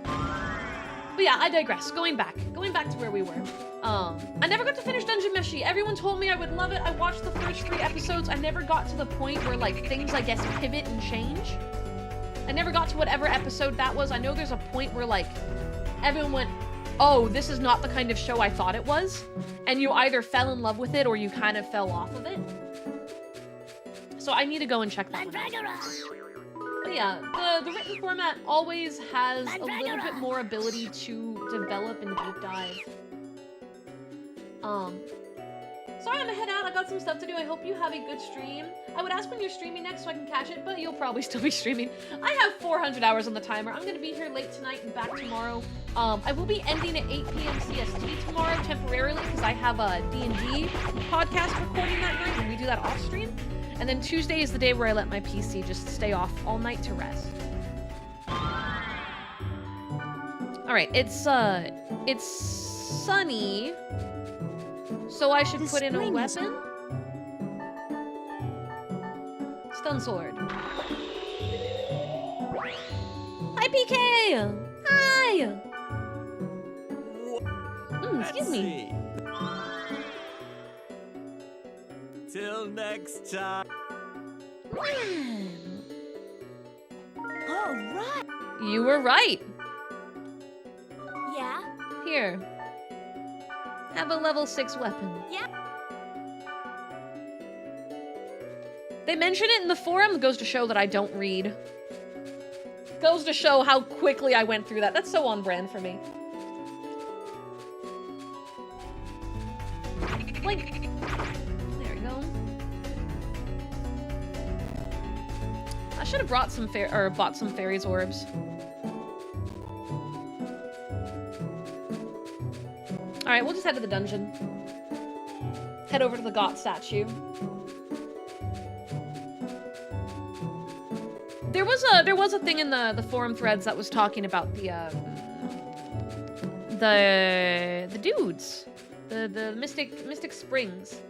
But yeah, I digress. Going back to where we were. I never got to finish Dungeon Meshi. Everyone told me I would love it. I watched the first 3 episodes. I never got to the point where like things, I guess, pivot and change. I never got to whatever episode that was. I know there's a point where like everyone went, oh, this is not the kind of show I thought it was. And you either fell in love with it or you kind of fell off of it. So I need to go and check that one out. But yeah, the written format always has a little bit more ability to develop and deep dive. Sorry, I'm gonna head out. I got some stuff to do. I hope you have a good stream. I would ask when you're streaming next so I can catch it, but you'll probably still be streaming. I have 400 hours on the timer. I'm gonna be here late tonight and back tomorrow. I will be ending at 8 p.m. CST tomorrow temporarily because I have a D&D podcast recording that night and we do that off stream. And then Tuesday is the day where I let my PC just stay off all night to rest. Alright, it's sunny. So I should put in a weapon? Stun sword. Hi, PK! Hi! Excuse me. Till next time. All right. You were right. Yeah? Here. Have a level 6 weapon. Yeah. They mention it in the forum. It goes to show that I don't read. Goes to show how quickly I went through that. That's so on brand for me. Like, there we go. I should have brought some bought some fairies orbs. All right, we'll just head to the dungeon. Head over to the Got statue. There was a thing in the forum threads that was talking about the dudes, the Mystic Springs.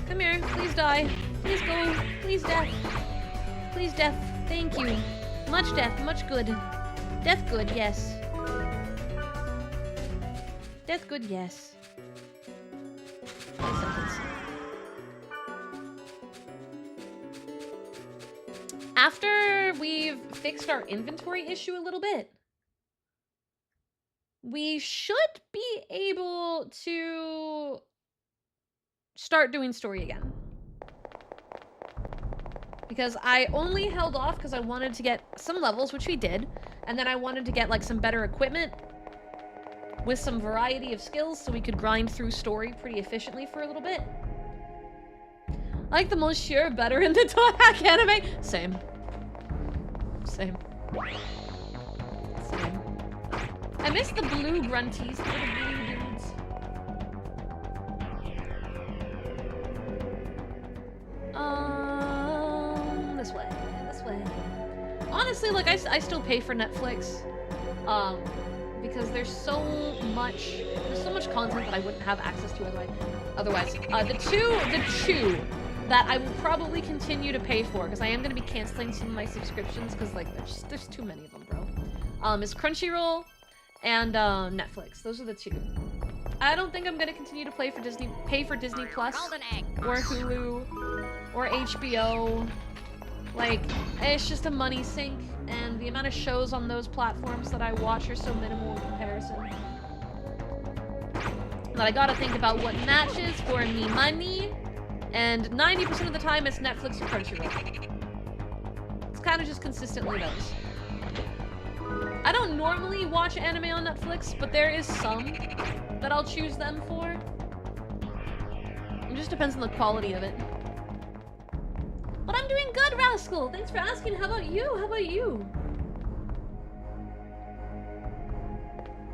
Come here, please die, please go, please death, thank you, much death, much good, death good, yes, death good, yes. Nice sentence. After we've fixed our inventory issue a little bit, we should be able to start doing story again. Because I only held off because I wanted to get some levels, which we did, and then I wanted to get like some better equipment with some variety of skills so we could grind through story pretty efficiently for a little bit. I like the Monsieur better in the Tohack anime. Same. I miss the blue grunties, the little blue dudes. This way. Honestly, like, I still pay for Netflix, because there's so much content that I wouldn't have access to otherwise. The two that I will probably continue to pay for, because I am going to be canceling some of my subscriptions, because, like, there's too many of them, bro, is Crunchyroll and Netflix. Those are the two. I don't think I'm going to continue to pay for Disney Plus, or Hulu, or HBO. Like, it's just a money sink, and the amount of shows on those platforms that I watch are so minimal in comparison that I gotta think about what matches for me money, and 90% of the time it's Netflix or Crunchyroll. It's kind of just consistently those. I don't normally watch anime on Netflix, but there is some that I'll choose them for. It just depends on the quality of it. But I'm doing good, Rascal! Thanks for asking. How about you? How about you?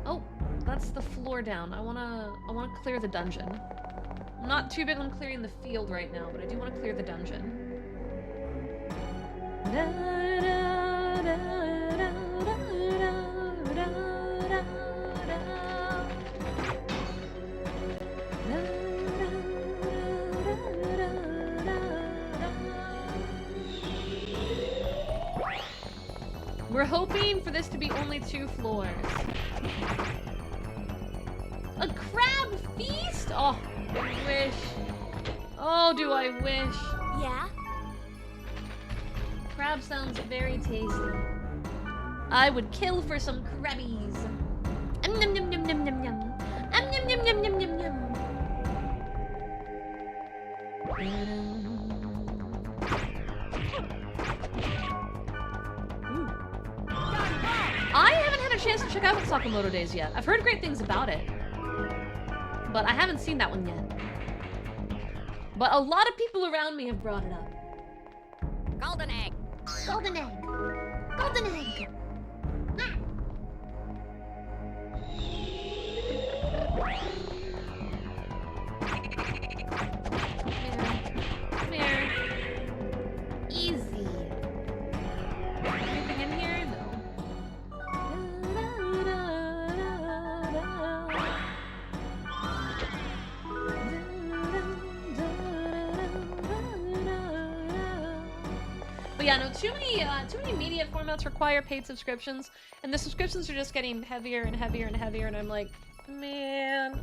Oh, that's the floor down. I wanna clear the dungeon. I'm not too big on clearing the field right now, but I do want to clear the dungeon. We're hoping for this to be only 2 floors. A crab feast? Oh, I wish. Oh, do I wish. Yeah? Crab sounds very tasty. I would kill for some crabbies. Yum yum yum yum yum yum yum. Yum yum yum yum yum yum. I haven't had a chance to check out Sakamoto Days yet. I've heard great things about it, but I haven't seen that one yet. But a lot of people around me have brought it up. Golden egg. Golden egg. Golden egg. Ah. Come here. Easy. Anything in here? No. But yeah, no, too many media formats require paid subscriptions, and the subscriptions are just getting heavier and heavier and heavier, and I'm like, man.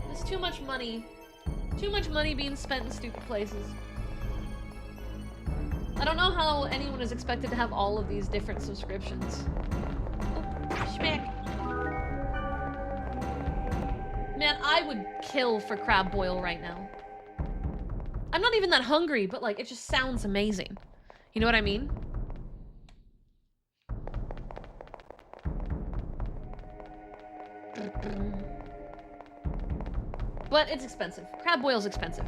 There's too much money. Too much money being spent in stupid places. I don't know how anyone is expected to have all of these different subscriptions. Oh, schmack. Man, I would kill for crab boil right now. I'm not even that hungry, but like, it just sounds amazing. You know what I mean? But it's expensive. Crab boil's expensive.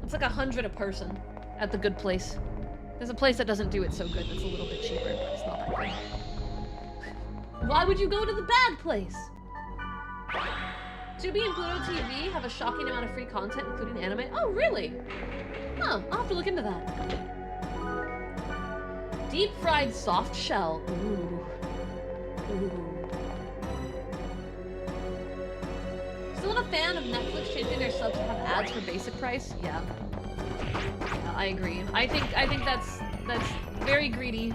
It's like 100 a person at the good place. There's a place that doesn't do it so good that's a little bit cheaper, but it's not that great. Why would you go to the bad place? Tubi and Pluto TV have a shocking amount of free content, including anime. Oh, really? Oh, I'll have to look into that. Deep fried soft shell. Ooh. Ooh. Still not a fan of Netflix changing their subs to have ads for basic price? Yeah. Yeah, I agree. I think that's very greedy.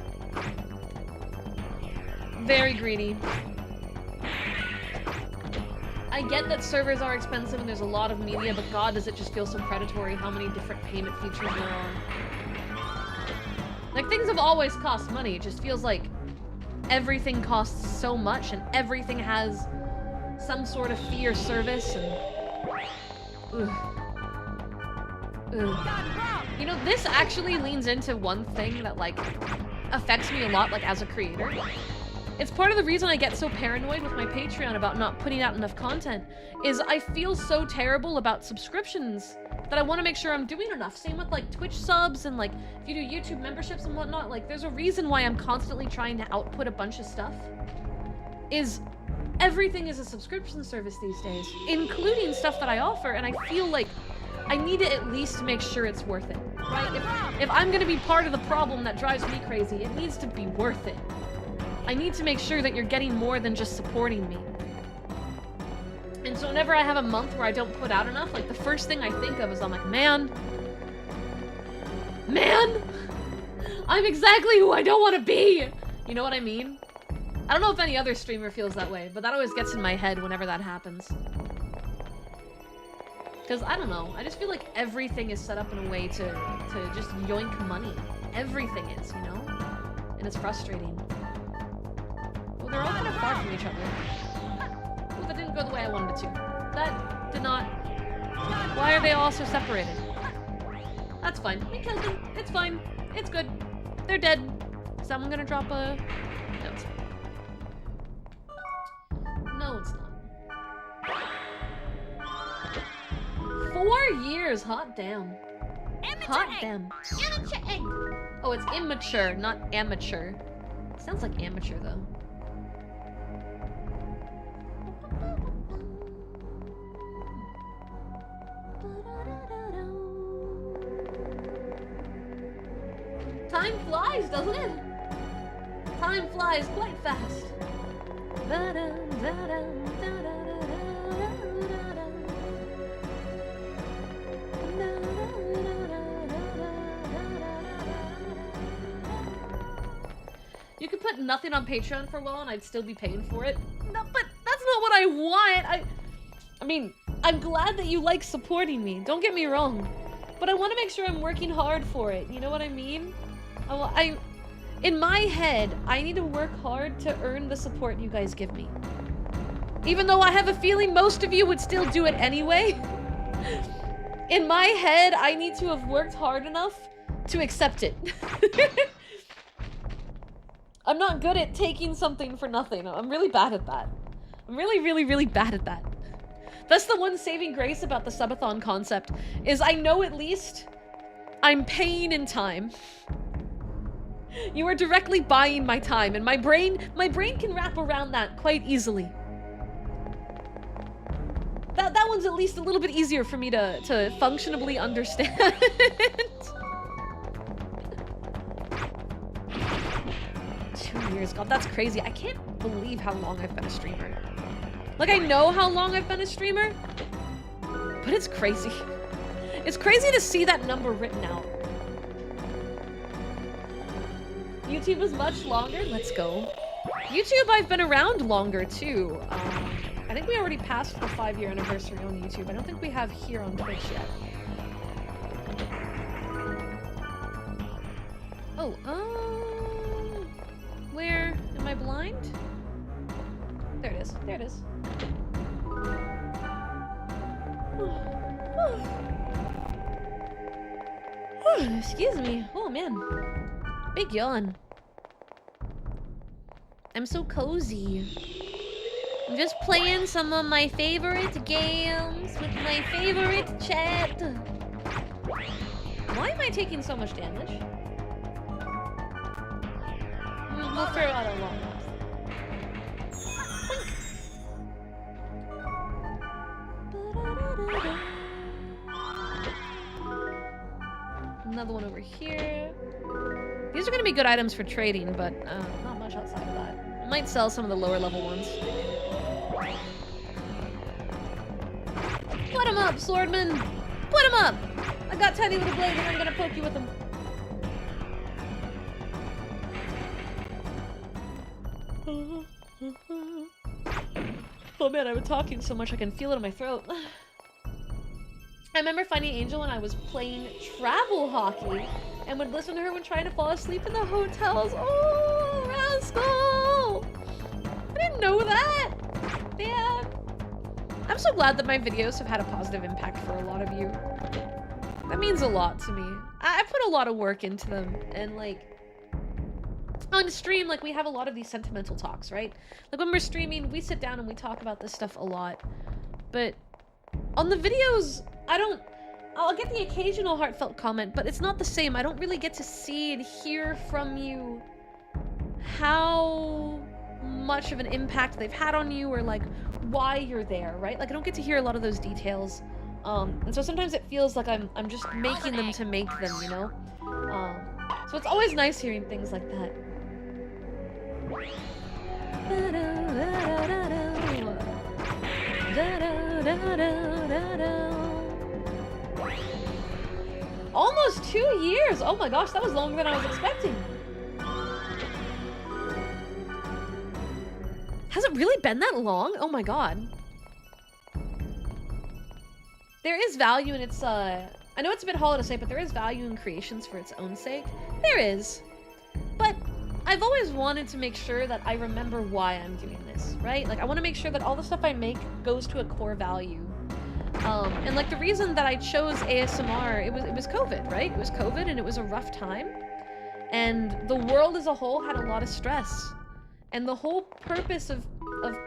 Very greedy. I get that servers are expensive and there's a lot of media, but god, does it just feel so predatory how many different payment features there are. Like, things have always cost money. It just feels like everything costs so much and everything has some sort of fee or service and... Ugh. Ugh. You know, this actually leans into one thing that, like, affects me a lot, like, as a creator. It's part of the reason I get so paranoid with my Patreon about not putting out enough content, is I feel so terrible about subscriptions that I want to make sure I'm doing enough. Same with like Twitch subs and like if you do YouTube memberships and whatnot, like there's a reason why I'm constantly trying to output a bunch of stuff. Is everything is a subscription service these days, including stuff that I offer, and I feel like I need to at least make sure it's worth it, right? If I'm gonna be part of the problem that drives me crazy, it needs to be worth it. I need to make sure that you're getting more than just supporting me. And so whenever I have a month where I don't put out enough, like the first thing I think of is I'm like, man, I'm exactly who I don't want to be. You know what I mean? I don't know if any other streamer feels that way, but that always gets in my head whenever that happens. Because, I don't know, I just feel like everything is set up in a way to just yoink money. Everything is, you know? And it's frustrating. Well, they're all kind of far from each other. Well, that didn't go the way I wanted it to. That did not... Why are they all so separated? That's fine. We killed them. It's fine. It's good. They're dead. So I'm gonna drop a... No, it's not. No, it's not. 4 years. Hot damn. Hot damn. Amateur egg. Oh, it's immature, not amateur. Sounds like amateur, though. Time flies, doesn't it? Time flies quite fast. You could put nothing on Patreon for a while and I'd still be paying for it. No, but that's not what I want. I mean, I'm glad that you like supporting me. Don't get me wrong. But I want to make sure I'm working hard for it. You know what I mean? In my head, I need to work hard to earn the support you guys give me. Even though I have a feeling most of you would still do it anyway. In my head, I need to have worked hard enough to accept it. I'm not good at taking something for nothing. I'm really bad at that. I'm really, really, really bad at that. That's the one saving grace about the subathon concept, is I know at least I'm paying in time. You are directly buying my time, and my brain can wrap around that quite easily. That one's at least a little bit easier for me to functionally understand. 2 years, God, that's crazy. I can't believe how long I've been a streamer. Like, I know how long I've been a streamer, but it's crazy. It's crazy to see that number written out. YouTube is much longer. Let's go. YouTube, I've been around longer, too. I think we already passed the 5-year anniversary on YouTube. I don't think we have here on Twitch yet. Oh, where? Am I blind? There it is. There it is. Excuse me. Oh, man. Big yawn. I'm so cozy. I'm just playing some of my favorite games with my favorite chat. Why am I taking so much damage? We'll figure out a long Another one over here. These are going to be good items for trading, but not much outside of that. I might sell some of the lower level ones. Put him up, swordman! Put him up! I got tiny little blades and I'm going to poke you with them. Oh man, I've been talking so much I can feel it in my throat. I remember finding Angel when I was playing travel hockey and would listen to her when trying to fall asleep in the hotels. Oh, rascal! I didn't know that! Man. I'm so glad that my videos have had a positive impact for a lot of you. That means a lot to me. I put a lot of work into them, and like, on stream, like, we have a lot of these sentimental talks, right? Like, when we're streaming, we sit down and we talk about this stuff a lot. But on the videos, I'll get the occasional heartfelt comment, but it's not the same. I don't really get to see and hear from you how much of an impact they've had on you, or like why you're there, right? Like, I don't get to hear a lot of those details. And so sometimes it feels like I'm just making them to make them, you know? So it's always nice hearing things like that. Almost 2 years! Oh my gosh, that was longer than I was expecting. Has it really been that long? Oh my god. There is value in its, I know it's a bit hollow to say, but there is value in creations for its own sake. There is. But I've always wanted to make sure that I remember why I'm doing this, right? Like, I want to make sure that all the stuff I make goes to a core value. And like, the reason that I chose ASMR, it was COVID, right? It was COVID and it was a rough time. And the world as a whole had a lot of stress. And the whole purpose of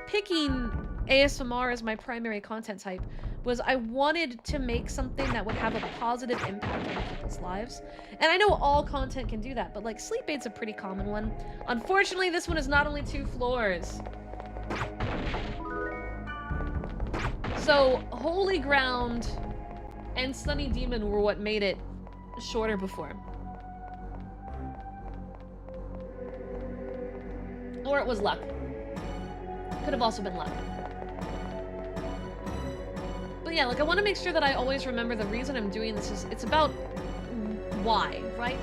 picking ASMR as my primary content type was I wanted to make something that would have a positive impact on people's lives. And I know all content can do that, but like sleep aid's a pretty common one. Unfortunately, this one is not only 2 floors. So Holy Ground and Sunny Demon were what made it shorter before. Or it was luck. Could have also been luck. But yeah, like I want to make sure that I always remember the reason I'm doing this is it's about why, right?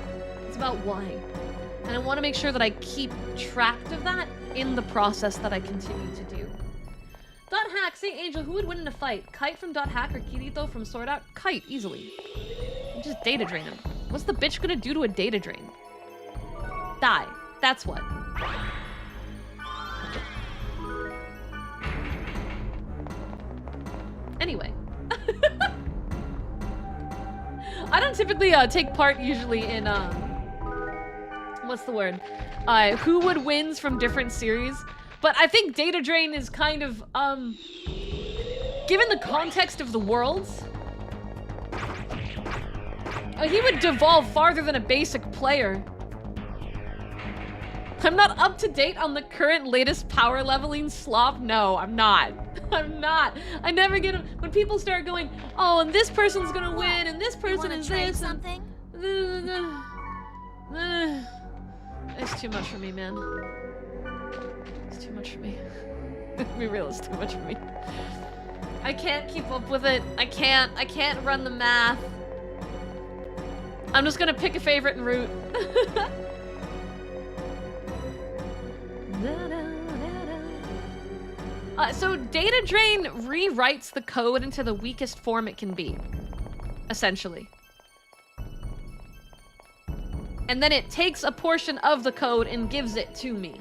It's about why. And I want to make sure that I keep track of that in the process that I continue to do. Dot Hack, say Angel, who would win in a fight? Kite from Dot Hack or Kirito from Sword Art? Kite, easily. Just data drain him. What's the bitch gonna do to a data drain? Die. That's what. Anyway. I don't typically take part usually in what's the word? Who would wins from different series. But I think data drain is kind of given the context of the worlds, he would devolve farther than a basic player. I'm not up to date on the current latest power leveling slop. No, I'm not. I'm not. I never get when people start going, oh, and this person's gonna win, and this person is this. Something? It's too much for me, man. It's too much for me. Be real, it's too much for me. I can't keep up with it. I can't run the math. I'm just gonna pick a favorite and root. So data drain rewrites the code into the weakest form it can be, essentially. And then it takes a portion of the code and gives it to me.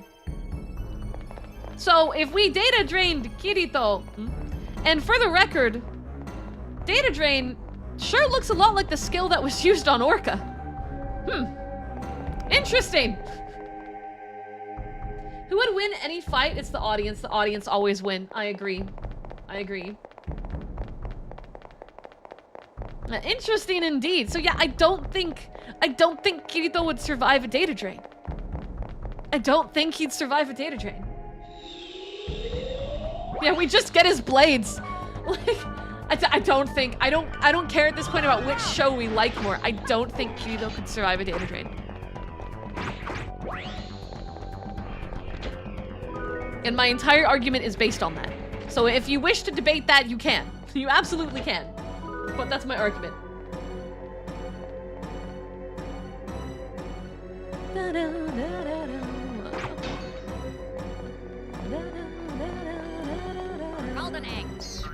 So if we data drained Kirito, and for the record, data drain sure looks a lot like the skill that was used on Orca. Interesting. Who would win any fight? It's the audience. The audience always win. I agree. I agree. Interesting indeed. So yeah, I don't think Kirito would survive a data drain. I don't think he'd survive a data drain. Yeah, we just get his blades. Like, I don't care at this point about which show we like more. I don't think Kirito could survive a data drain. And my entire argument is based on that. So if you wish to debate that, you can. You absolutely can. But that's my argument. Golden eggs.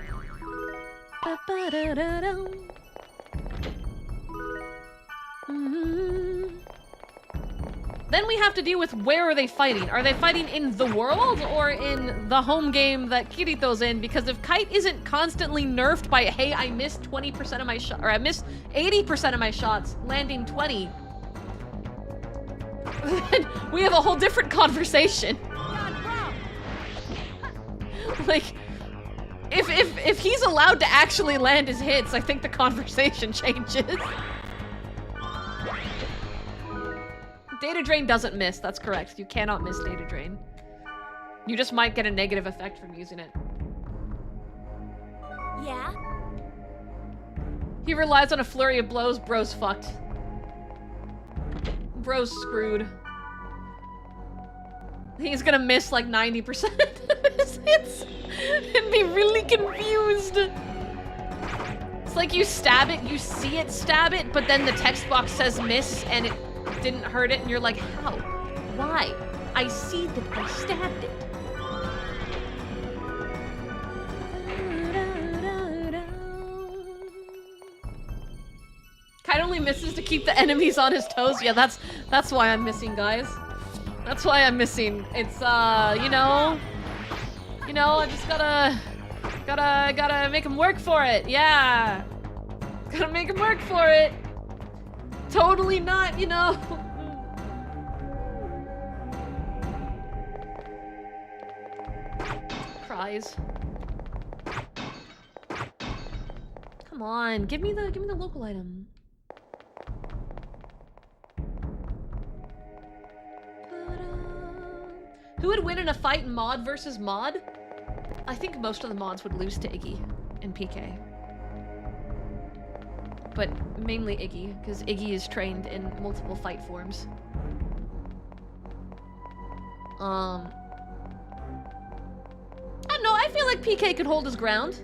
Then we have to deal with where are they fighting? Are they fighting in the world or in the home game that Kirito's in? Because if Kite isn't constantly nerfed by, hey, I missed 20% of my shot, or I missed 80% of my shots, landing 20, then we have a whole different conversation. Like, if he's allowed to actually land his hits, I think the conversation changes. Data drain doesn't miss, that's correct. You cannot miss data drain. You just might get a negative effect from using it. Yeah? He relies on a flurry of blows, bro's fucked. Bro's screwed. He's gonna miss like 90% of his hits and be really confused. It's like you stab it, you see it stab it, but then the text box says miss and it didn't hurt it, and you're like, how? Why? I see that I stabbed it. Kite only misses to keep the enemies on his toes. Yeah, that's why I'm missing, guys. That's why I'm missing. It's you know, I just gotta make him work for it. Yeah, gotta make him work for it. Totally not, you know. eyes. Come on, give me the local item. Who would win in a fight, mod versus mod? I think most of the mods would lose to Iggy and PK. But mainly Iggy, because Iggy is trained in multiple fight forms. I don't know, I feel like PK could hold his ground.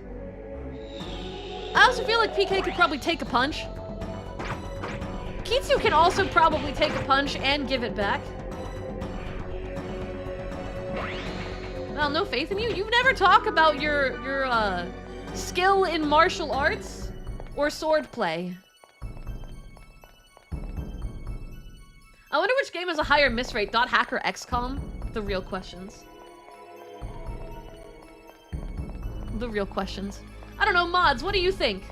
I also feel like PK could probably take a punch. Kitsu can also probably take a punch and give it back. Well, no faith in you? You've never talked about your skill in martial arts or sword play. I wonder which game has a higher miss rate, Dot Hack or XCOM? The real questions. The real questions. I don't know, mods, what do you think?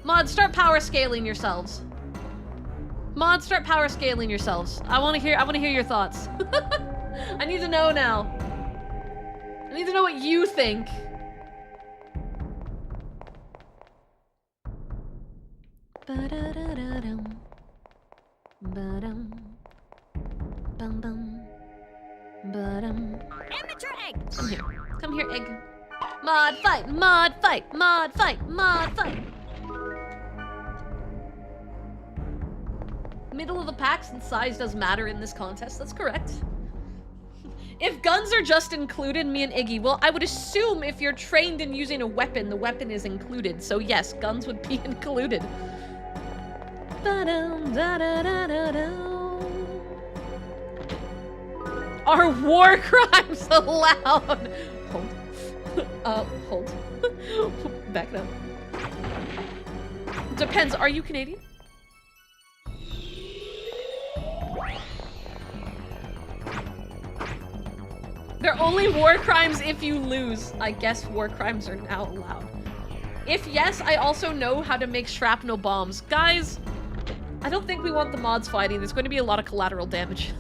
Mods, start power scaling yourselves. Mods, start power scaling yourselves. I wanna hear your thoughts. I need to know now. I need to know what you think. Ba-da-da-da-dum. Ba-dum. Bum-bum. Ba-dum. Amateur egg! Come here. Come here, egg. Mod fight! Mod fight! Mod fight! Mod fight! Middle of the pack, since size does matter in this contest. That's correct. If guns are just included, me and Iggy, well, I would assume if you're trained in using a weapon, the weapon is included. So yes, guns would be included. Are war crimes allowed? Hold. Back it up. Depends, are you Canadian? They're only war crimes if you lose. I guess war crimes are now allowed. If yes, I also know how to make shrapnel bombs. Guys, I don't think we want the mods fighting. There's going to be a lot of collateral damage.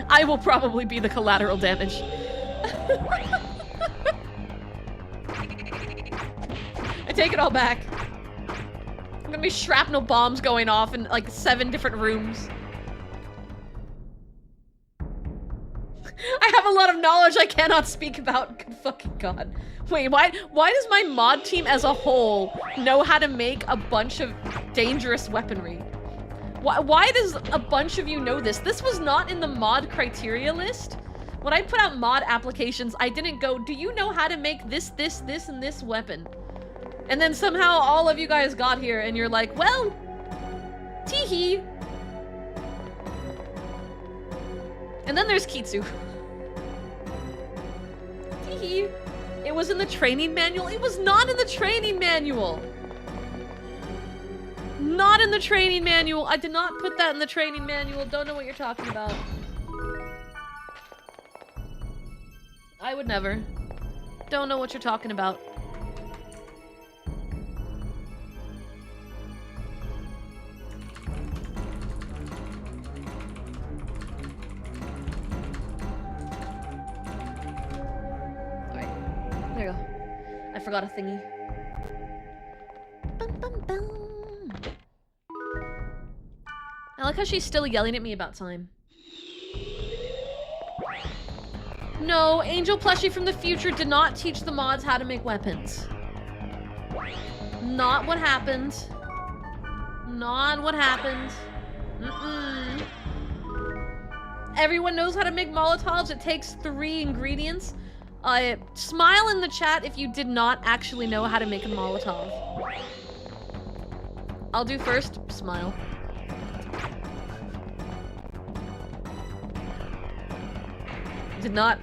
I will probably be the collateral damage. I take it all back. I'm gonna be shrapnel bombs going off in like 7 different rooms. I have a lot of knowledge I cannot speak about. Good fucking god. Wait, why does my mod team as a whole know how to make a bunch of dangerous weaponry? Why does a bunch of you know this? This was not in the mod criteria list. When I put out mod applications, I didn't go, do you know how to make this, this, this, and this weapon? And then somehow all of you guys got here and you're like, well, teehee. And then there's Kitsu. Teehee. It was in the training manual. It was not in the training manual. Not in the training manual. I did not put that in the training manual. Don't know what you're talking about. I would never. Don't know what you're talking about. Alright. There you go. I forgot a thingy. Bum, bum, bum. I like how she's still yelling at me about time. No, Angel Plushie from the future did not teach the mods how to make weapons. Not what happened. Not what happened. Mm-mm. Everyone knows how to make Molotovs. It takes 3 ingredients. Smile in the chat if you did not actually know how to make a Molotov. I'll do first. Smile.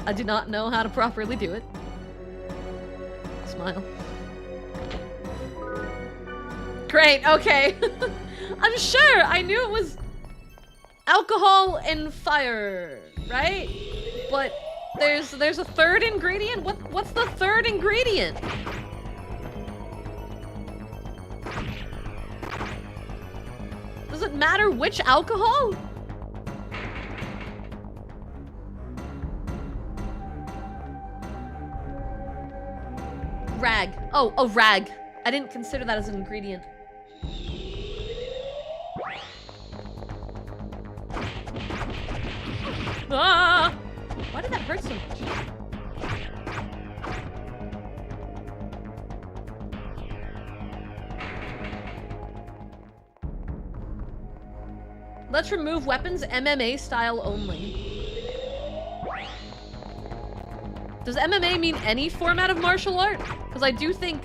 I did not know how to properly do it. Smile. Great, okay. I'm sure I knew it was alcohol and fire, right? But there's a third ingredient? What's the third ingredient? Does it matter which alcohol? Oh, a rag. I didn't consider that as an ingredient. Ah! Why did that hurt so much? Let's remove weapons MMA style only. Does MMA mean any format of martial art? Because I do think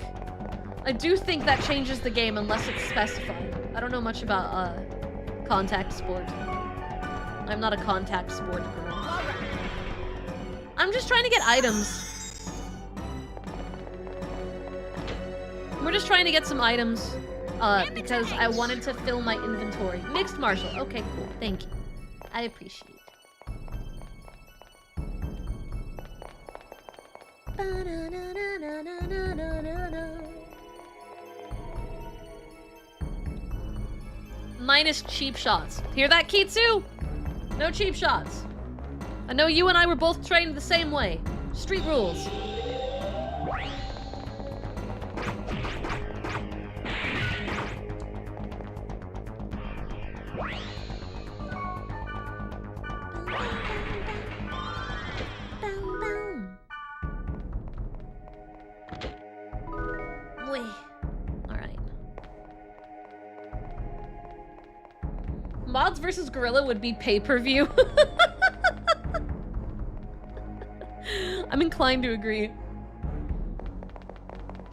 that changes the game unless it's specified. I don't know much about contact sport. I'm not a contact sport girl. I'm just trying to get items. We're just trying to get some items because I wanted to fill my inventory. Mixed martial. Okay, cool. Thank you. I appreciate it. Minus cheap shots. Hear that, Kitsu? No cheap shots. I know you and I were both trained the same way. Street rules. Alright. Mods versus Gorilla would be pay-per-view. I'm inclined to agree.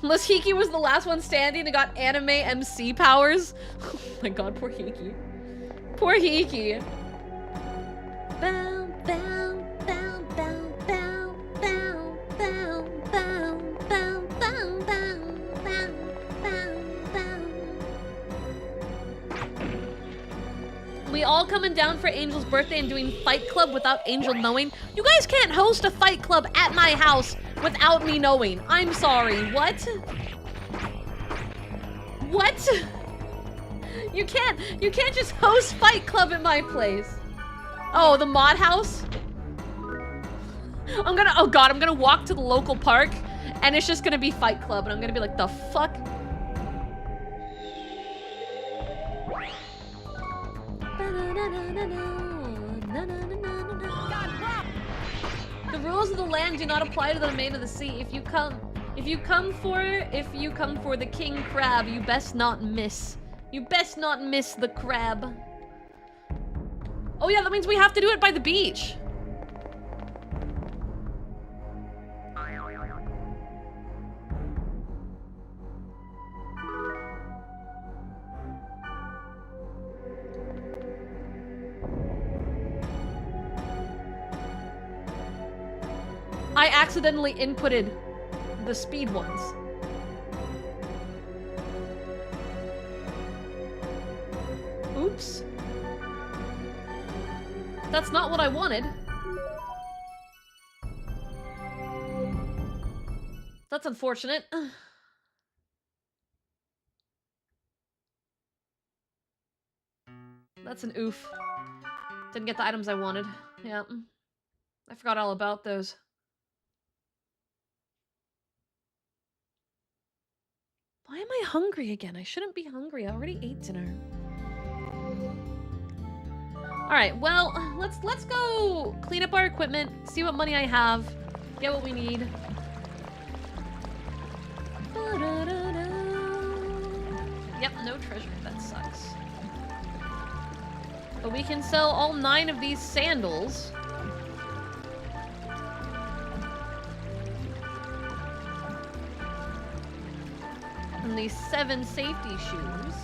Unless Hiki was the last one standing and got anime MC powers. Oh my god, poor Hiki. Poor Hiki. Bow, bow, bow, bow, bow, bow, bow, bow, bow, bow, bow, bow, bow. We all coming down for Angel's birthday and doing Fight Club without Angel knowing? You guys can't host a Fight Club at my house without me knowing. I'm sorry. What? What? You can't just host Fight Club at my place. Oh, the mod house? Oh god, I'm gonna walk to the local park and it's just gonna be Fight Club and I'm gonna be like, the fuck? The rules of the land do not apply to the domain of the sea. If you come for the king crab, you best not miss. You best not miss the crab. Oh yeah, that means we have to do it by the beach. I accidentally inputted the speed ones. Oops. That's not what I wanted. That's unfortunate. That's an oof. Didn't get the items I wanted. Yeah. I forgot all about those. Why am I hungry again? I shouldn't be hungry. I already ate dinner. Alright, well, let's go clean up our equipment, see what money I have, get what we need. Yep, no treasure. That sucks. But we can sell all 9 of these sandals. And these 7 safety shoes.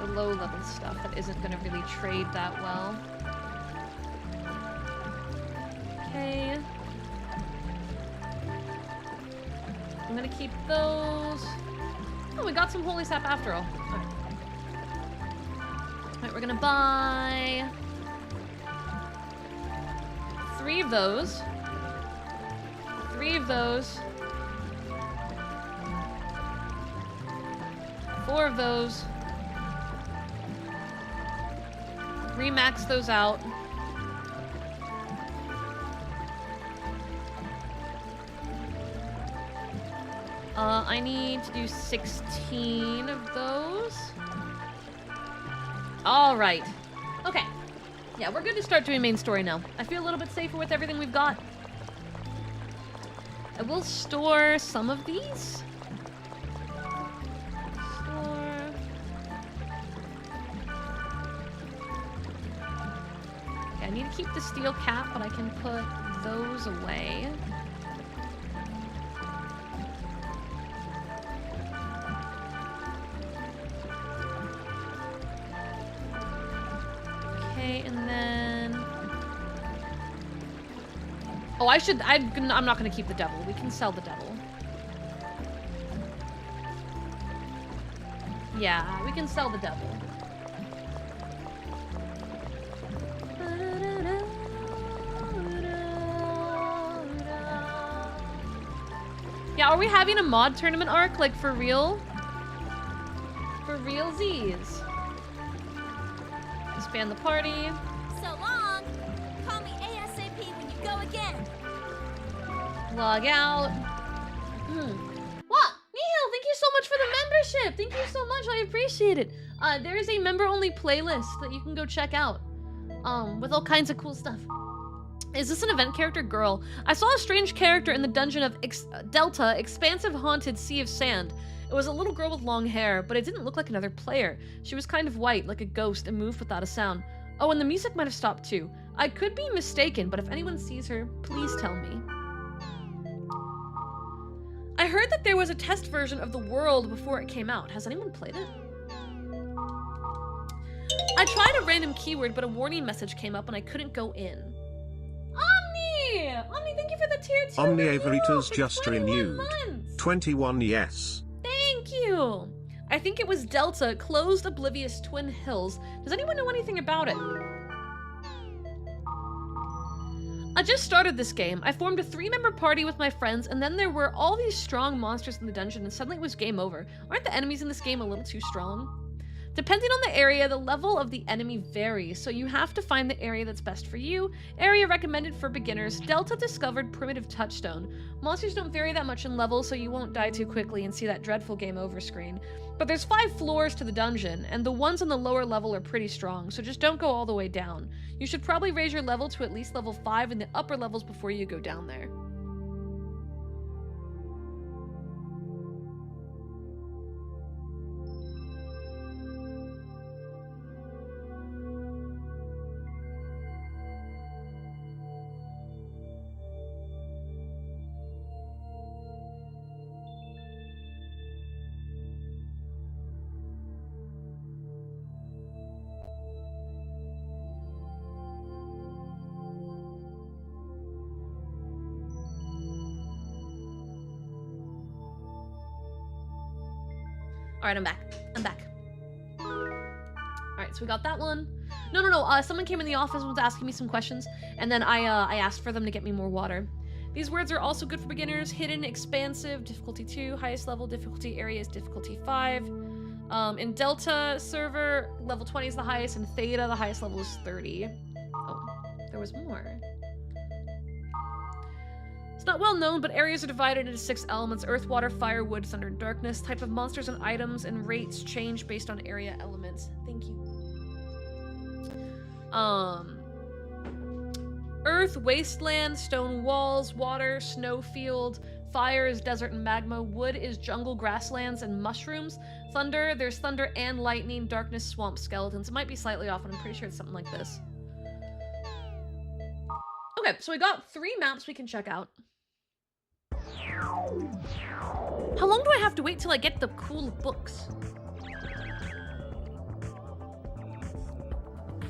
The low-level stuff that isn't going to really trade that well. Okay. I'm going to keep those. Oh, we got some holy sap after all. Alright. Alright, we're going to buy 3 of those. 3 of those. 4 of those. Remax those out. I need to do 16 of those. All right. Okay. Yeah, we're good to start doing main story now. I feel a little bit safer with everything we've got. I will store some of these. Store. Okay, I need to keep the steel cap, but I can put those away. Okay, and then... Oh, I'm not gonna keep the devil. We can sell the devil. Yeah, we can sell the devil. Yeah, are we having a mod tournament arc, like, for real? For realsies. Expand the party. So long. Call me ASAP when you go again. Log out. What? Nihil, thank you so much for the membership. Thank you so much. I appreciate it. There is a member-only playlist that you can go check out. With all kinds of cool stuff. Is this an event character? Girl. I saw a strange character in the dungeon of Delta, Expansive Haunted Sea of Sand. It was a little girl with long hair, but it didn't look like another player. She was kind of white, like a ghost, and moved without a sound. Oh, and the music might have stopped too. I could be mistaken, but if anyone sees her, please tell me. I heard that there was a test version of The World before it came out. Has anyone played it? I tried a random keyword, but a warning message came up and I couldn't go in. Omni! Omni, thank you for the tier 2 Omni review Averitas for just 21 renewed. months. 21 yes. Thank you! I think it was Delta, Closed Oblivious Twin Hills. Does anyone know anything about it? I just started this game. I formed a 3-member party with my friends, and then there were all these strong monsters in the dungeon, and suddenly it was game over. Aren't the enemies in this game a little too strong? Depending on the area, the level of the enemy varies, so you have to find the area that's best for you. Area recommended for beginners. Delta discovered Primitive Touchstone. Monsters don't vary that much in level, so you won't die too quickly and see that dreadful game over screen. But there's 5 floors to the dungeon, and the ones on the lower level are pretty strong, so just don't go all the way down. You should probably raise your level to at least level 5 in the upper levels before you go down there. Alright, I'm back. I'm back. Alright, so we got that one. No. Someone came in the office and was asking me some questions, and then I asked for them to get me more water. These words are also good for beginners. Hidden, expansive, difficulty 2. Highest level difficulty area is difficulty 5. In Delta server, level 20 is the highest. In Theta, the highest level is 30. Oh, there was more. It's not well known, but areas are divided into 6 elements: earth, water, fire, wood, thunder, and darkness. Type of monsters and items and rates change based on area elements. Thank you. Earth, wasteland, stone walls, water, snowfield, fire is desert and magma, wood is jungle, grasslands, and mushrooms. Thunder, there's thunder and lightning, darkness, swamp, skeletons. It might be slightly off, and I'm pretty sure it's something like this. Okay, so we got 3 maps we can check out. How long do I have to wait till I get the cool books?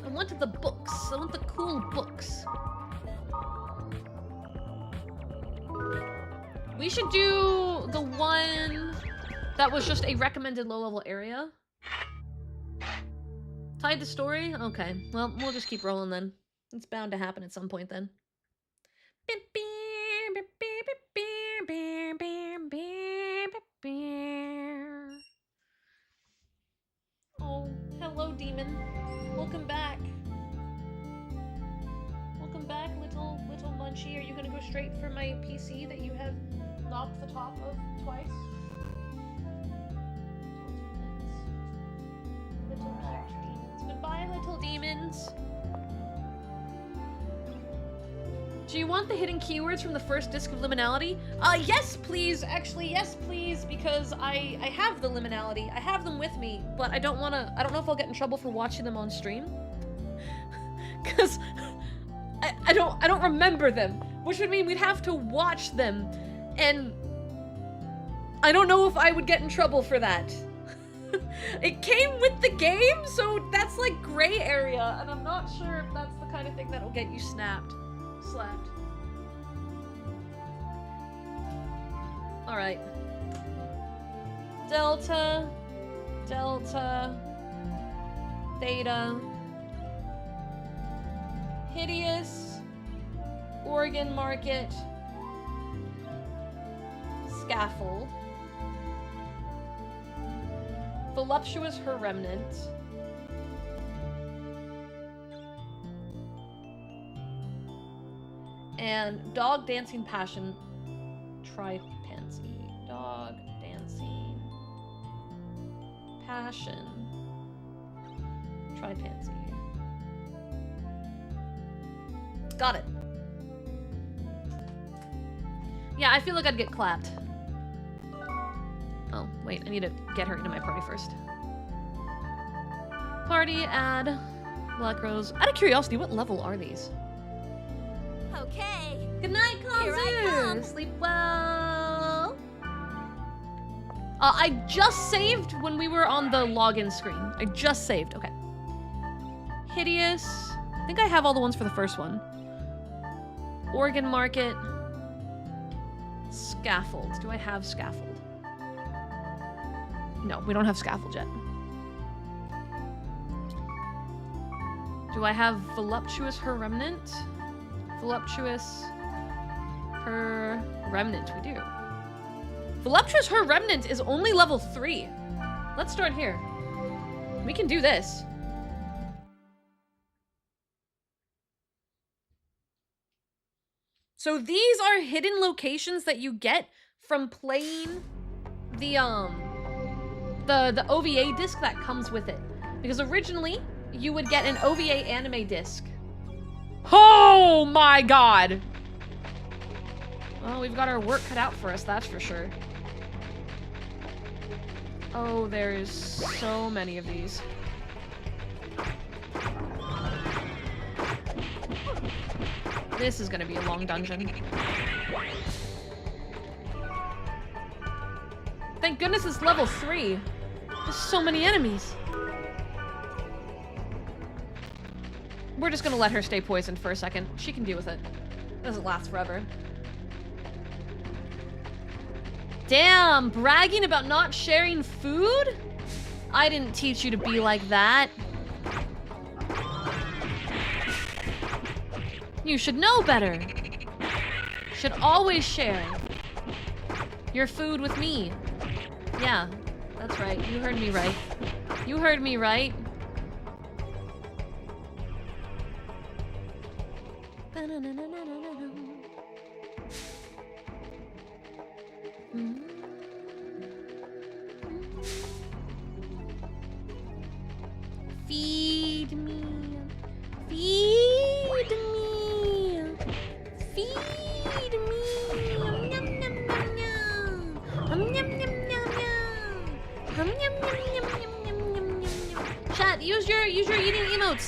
I wanted the books. I want the cool books. We should do the one that was just a recommended low-level area. Tied to story? Okay, well, we'll just keep rolling then. It's bound to happen at some point then. Oh, hello, demon. Welcome back. Welcome back, little munchie. Are you gonna go straight for my PC that you have knocked the top of twice? Do you want the hidden keywords from the first disc of Liminality? Yes, please. Actually, yes, please, because I have the Liminality. I have them with me, but I don't know if I'll get in trouble for watching them on stream. Cause I don't remember them, which would mean we'd have to watch them, and I don't know if I would get in trouble for that. It came with the game, so that's like gray area, and I'm not sure if that's the kind of thing that'll get you slapped. Alright. Delta, Theta, Hideous, Organ Market, Scaffold, Voluptuous Her Remnant, and Dog Dancing Passion, Tri-Pansy. Dog Dancing Passion, Tri-Pansy. Got it. Yeah, I feel like I'd get clapped. Oh, wait, I need to get her into my party first. Party, add Black Rose. Out of curiosity, what level are these? Okay. Good night, Kazu. Here I come. Sleep well. I just saved when we were on the login screen. I just saved. Okay. Hideous. I think I have all the ones for the first one. Organ Market. Scaffold. Do I have Scaffold? No, we don't have Scaffold yet. Do I have Voluptuous Her Remnant? Voluptuous Her Remnant, we do. Voluptuous Her Remnant is only level 3. Let's start here. We can do this. So these are hidden locations that you get from playing the OVA disc that comes with it. Because originally, you would get an OVA anime disc. Oh my god! Well, we've got our work cut out for us, that's for sure. Oh, there's so many of these. This is gonna be a long dungeon. Thank goodness it's level 3. There's so many enemies. We're just gonna let her stay poisoned for a second. She can deal with it. It doesn't last forever. Damn, bragging about not sharing food? I didn't teach you to be like that. You should know better. Should always share your food with me. Yeah, that's right. You heard me right. You heard me right. Feed me. Feed me. Feed me. Yum, yum, yum, yum, yum. Yum, yum, yum, yum, yum. Yum, yum, yum, yum, yum, yum, yum, yum. Chat, use your eating emotes.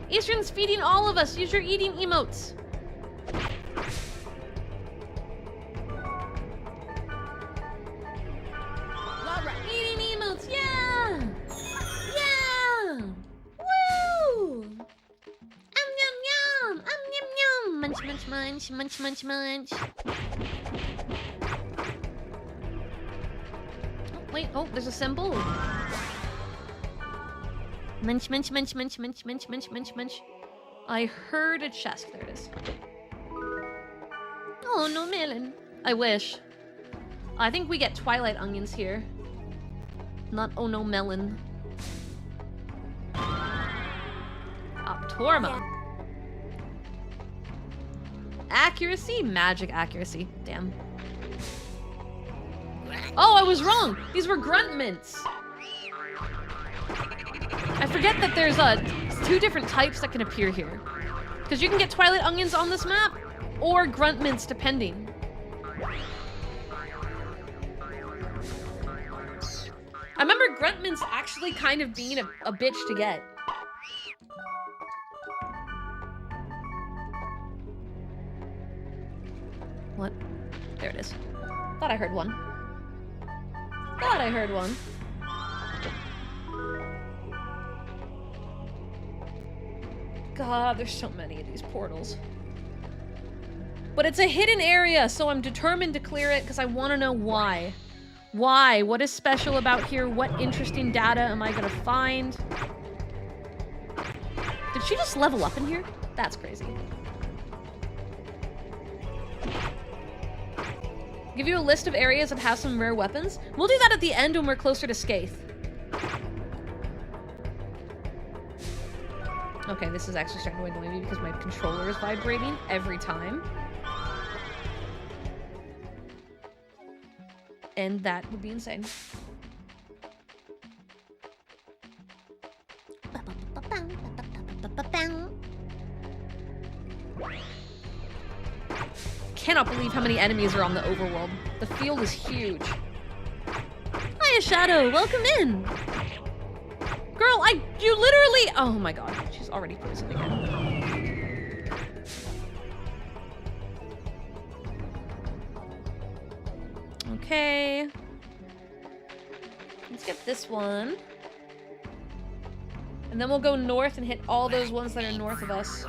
Eastern's feeding all of us. Use your eating emotes. Eating emotes, yeah! Yeah! Woo! Yum yum! Yum yum! Munch munch munch! Munch munch munch! Oh, wait, oh, there's a symbol. Munch munch munch munch munch munch munch munch munch. I heard a chest. There it is. Oh, no melon. I wish. I think we get Twilight Onions here. Not oh no melon. Optorma. Yeah. Accuracy? Magic accuracy. Damn. Oh, I was wrong! These were grunt mints! I forget that there's 2 different types that can appear here. Because you can get Twilight Onions on this map, or grunt mints, depending. I remember grunt mints actually kind of being a bitch to get. What? There it is. Thought I heard one. Thought I heard one. God, there's so many of these portals. But it's a hidden area, so I'm determined to clear it because I want to know why. Why? What is special about here? What interesting data am I going to find? Did she just level up in here? That's crazy. Give you a list of areas that have some rare weapons. We'll do that at the end when we're closer to Skaith. Okay, this is actually starting to annoy me because my controller is vibrating every time. And that would be insane. Cannot believe how many enemies are on the overworld. The field is huge. Hiya, Shadow. Welcome in. Girl, you literally... Oh my god. She's already frozen again. Okay. Let's get this one. And then we'll go north and hit all those ones that are north of us.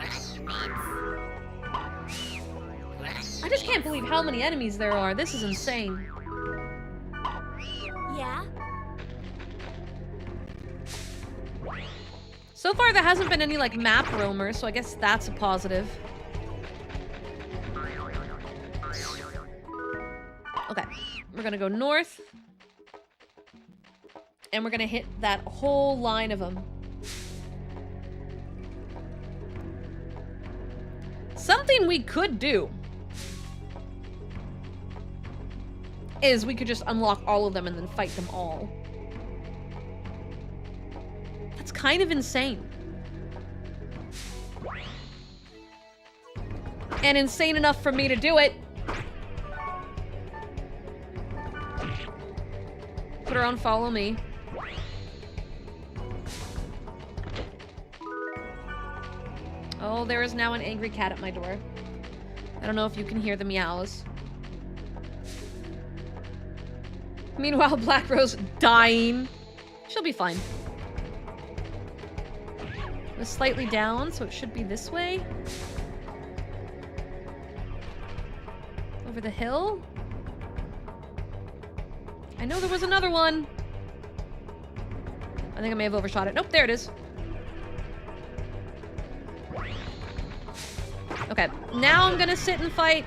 I just can't believe how many enemies there are. This is insane. Yeah? So far, there hasn't been any, like, map roamers, so I guess that's a positive. Okay, we're gonna go north. And we're gonna hit that whole line of them. Something we could do is we could just unlock all of them and then fight them all. That's kind of insane. And insane enough for me to do it. Put her on follow me. Oh, there is now an angry cat at my door. I don't know if you can hear the meows. Meanwhile, Black Rose dying. She'll be fine. It was slightly down, so it should be this way. Over the hill. I know there was another one. I think I may have overshot it. Nope, there it is. Okay, now I'm gonna sit and fight.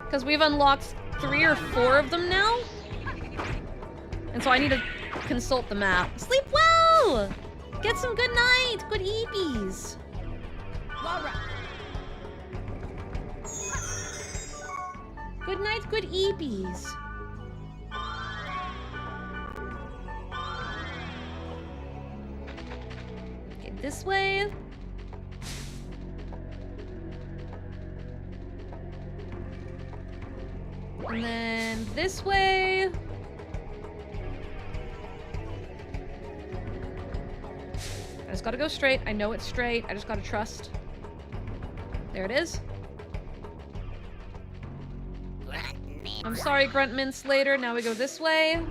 Because we've unlocked 3 or 4 of them now. And so I need to consult the map. Sleep well! Get some good night! Good eepies! Good night, good eepies. Okay, this way. And then this way. I just gotta go straight. I know it's straight. I just gotta trust. There it is. I'm sorry, Grunt Mints later. Now we go this way.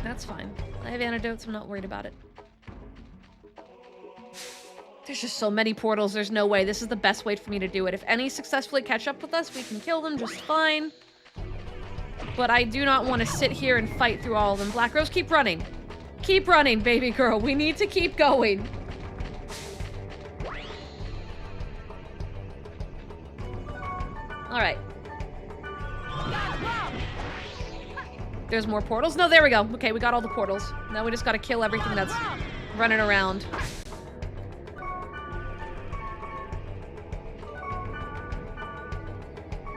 That's fine. I have antidotes. I'm not worried about it. There's just so many portals. There's no way. This is the best way for me to do it. If any successfully catch up with us, we can kill them just fine. But I do not want to sit here and fight through all of them. Black Rose, keep running. Keep running, baby girl. We need to keep going. Alright. There's more portals? No, there we go. Okay, we got all the portals. Now we just gotta kill everything that's running around.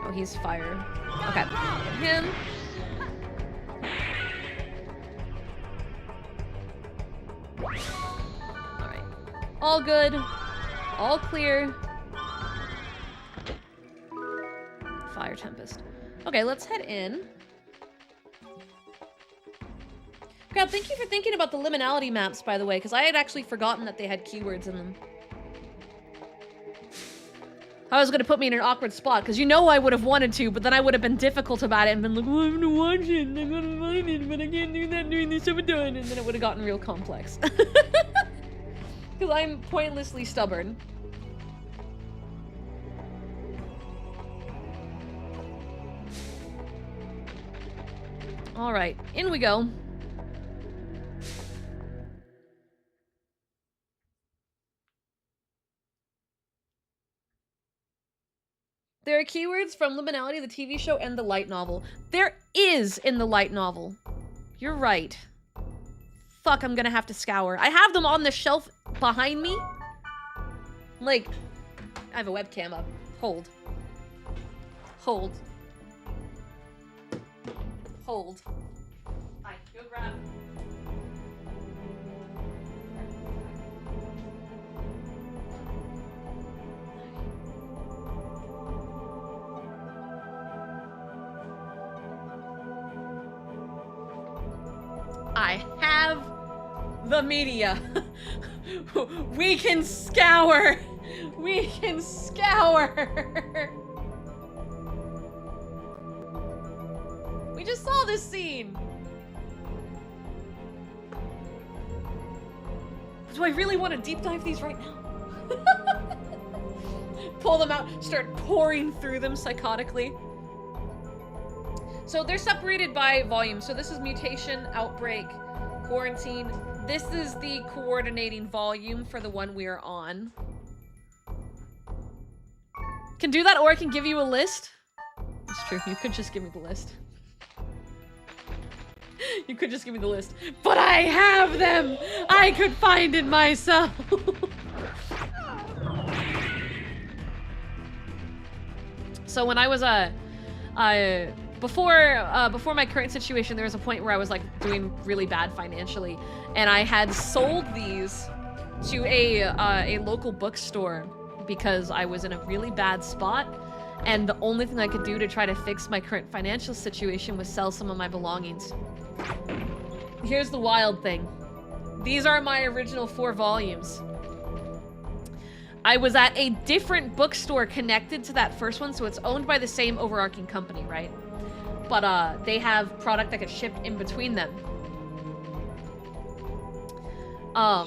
Oh, he's fire. Okay. Get him. Alright. All good. All clear. Fire Tempest. Okay, let's head in. Crab, thank you for thinking about the liminality maps, by the way, because I had actually forgotten that they had keywords in them. I was going to put me in an awkward spot, because you know I would have wanted to, but then I would have been difficult about it and been like, well, I'm going to watch it, and I'm going to find it, but I can't do that during the SUBATHON, and then it would have gotten real complex. Because I'm pointlessly stubborn. Alright, in we go. There are keywords from Liminality, the TV show, and the light novel. There is in the light novel. You're right. Fuck, I'm gonna have to scour. I have them on the shelf behind me. Like, I have a webcam up. Hold. Hold. Hold. Hi, go grab. I have the media. We can scour. We can scour. We just saw this scene. Do I really want to deep dive these right now? Pull them out, start pouring through them psychotically. So they're separated by volume. So this is mutation, outbreak, quarantine. This is the coordinating volume for the one we are on. Can do that, or I can give you a list. It's true, you could just give me the list. You could just give me the list. But I have them! I could find it myself! So when I was, before my current situation, there was a point where I was like doing really bad financially, and I had sold these to a local bookstore because I was in a really bad spot, and the only thing I could do to try to fix my current financial situation was sell some of my belongings. Here's the wild thing. These are my original 4 volumes. I was at a different bookstore connected to that first one, so it's owned by the same overarching company, right? But they have product that gets shipped in between them. I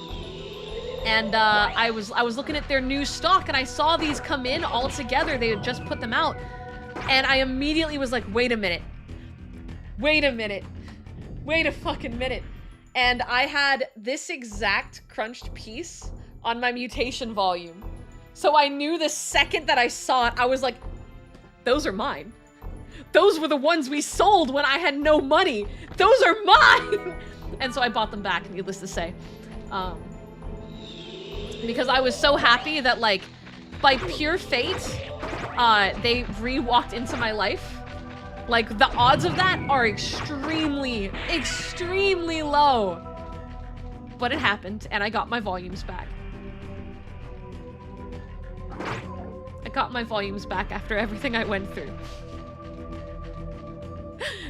was looking at their new stock, and I saw these come in all together. They had just put them out, and I immediately was like, wait a minute. Wait a minute. Wait a fucking minute. And I had this exact crunched piece on my mutation volume. So I knew the second that I saw it, I was like, those are mine. Those were the ones we sold when I had no money. Those are mine! And so I bought them back, needless to say. Because I was so happy that, like, by pure fate, they re-walked into my life. Like, the odds of that are extremely, extremely low. But it happened, and I got my volumes back. I got my volumes back after everything I went through.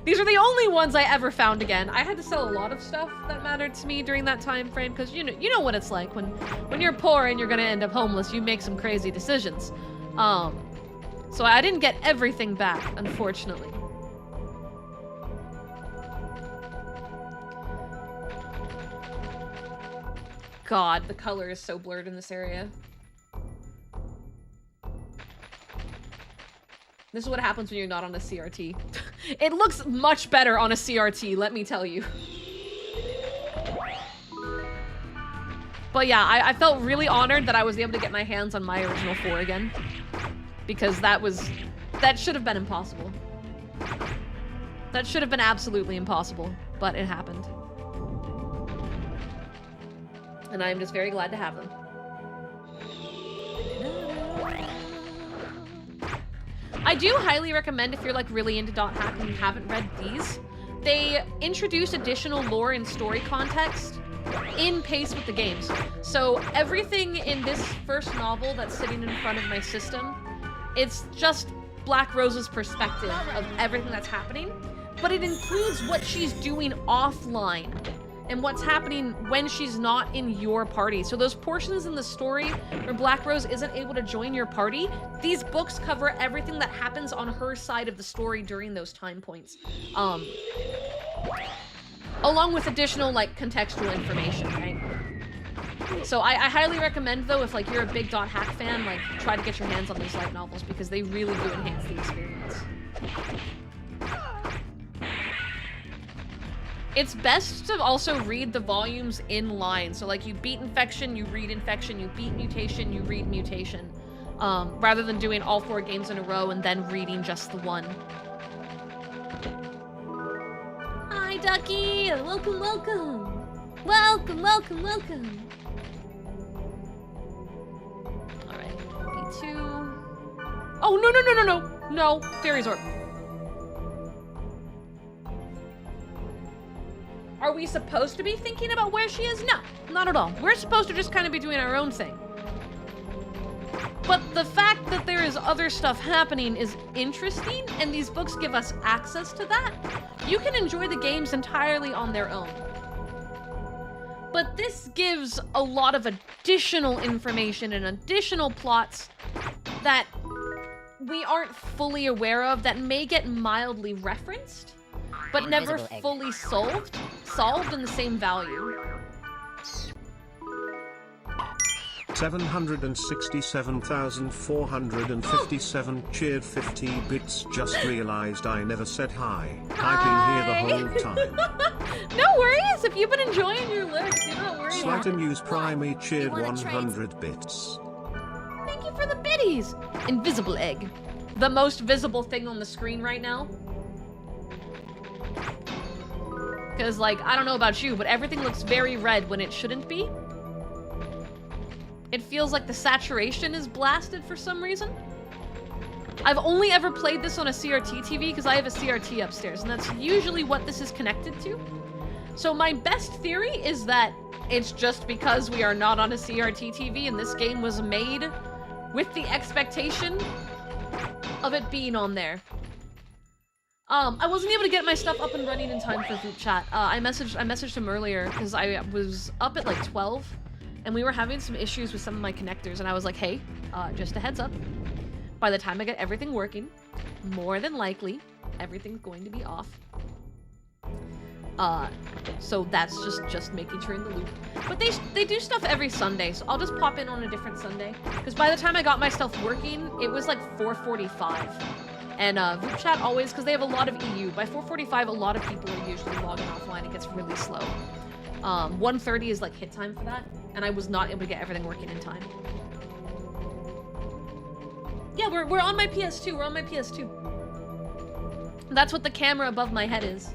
These are the only ones I ever found again. I had to sell a lot of stuff that mattered to me during that time frame, because you know what it's like when you're poor and you're gonna end up homeless. You make some crazy decisions. So I didn't get everything back, unfortunately. God, the color is so blurred in this area. This is what happens when you're not on a CRT. It looks much better on a CRT, let me tell you. But yeah, I felt really honored that I was able to get my hands on my original 4 again. Because that should have been impossible. That should have been absolutely impossible, but it happened. And I'm just very glad to have them. I do highly recommend, if you're like really into Dot Hack and you haven't read these, they introduce additional lore and story context in pace with the games. So everything in this first novel that's sitting in front of my system, it's just Black Rose's perspective of everything that's happening, but it includes what she's doing offline and what's happening when she's not in your party. So those portions in the story where Black Rose isn't able to join your party, these books cover everything that happens on her side of the story during those time points. Along with additional, like, contextual information, right? So I highly recommend, though, if, like, you're a big Dot Hack fan, like, try to get your hands on these light novels because they really do enhance the experience. It's best to also read the volumes in line. So, like, you beat Infection, you read Infection, you beat Mutation, you read Mutation. Rather than doing all 4 games in a row and then reading just the one. Hi, Ducky! Welcome, welcome! Welcome, welcome, welcome! Alright, B2... Oh, no, no, no, no, no! No, Fairy's Orb. Are we supposed to be thinking about where she is? No, not at all. We're supposed to just kind of be doing our own thing. But the fact that there is other stuff happening is interesting, and these books give us access to that. You can enjoy the games entirely on their own. But this gives a lot of additional information and additional plots that we aren't fully aware of that may get mildly referenced, but never fully solved in the same value. 767,457 cheered 50 bits. Just realized I never said hi. I've been here the whole time. No worries, if you've been enjoying your list, do not worry. Slighter News Primary cheered 100 bits. Thank you for the biddies. Invisible egg. The most visible thing on the screen right now. Because, like, I don't know about you, but everything looks very red when it shouldn't be. It feels like the saturation is blasted for some reason. I've only ever played this on a CRT TV because I have a CRT upstairs, and that's usually what this is connected to. So my best theory is that it's just because we are not on a CRT TV and this game was made with the expectation of it being on there. I wasn't able to get my stuff up and running in time for group chat. I messaged him earlier because I was up at like 12 and we were having some issues with some of my connectors, and I was like, hey, just a heads up. By the time I get everything working, more than likely, everything's going to be off. So that's just making sure in the loop. But they do stuff every Sunday, so I'll just pop in on a different Sunday. Because by the time I got my stuff working, it was like 4:45. And group chat always, because they have a lot of EU. By 4:45, a lot of people are usually logging offline. It gets really slow. 1:30 is like hit time for that, and I was not able to get everything working in time. Yeah, we're on my PS2. We're on my PS2. That's what the camera above my head is.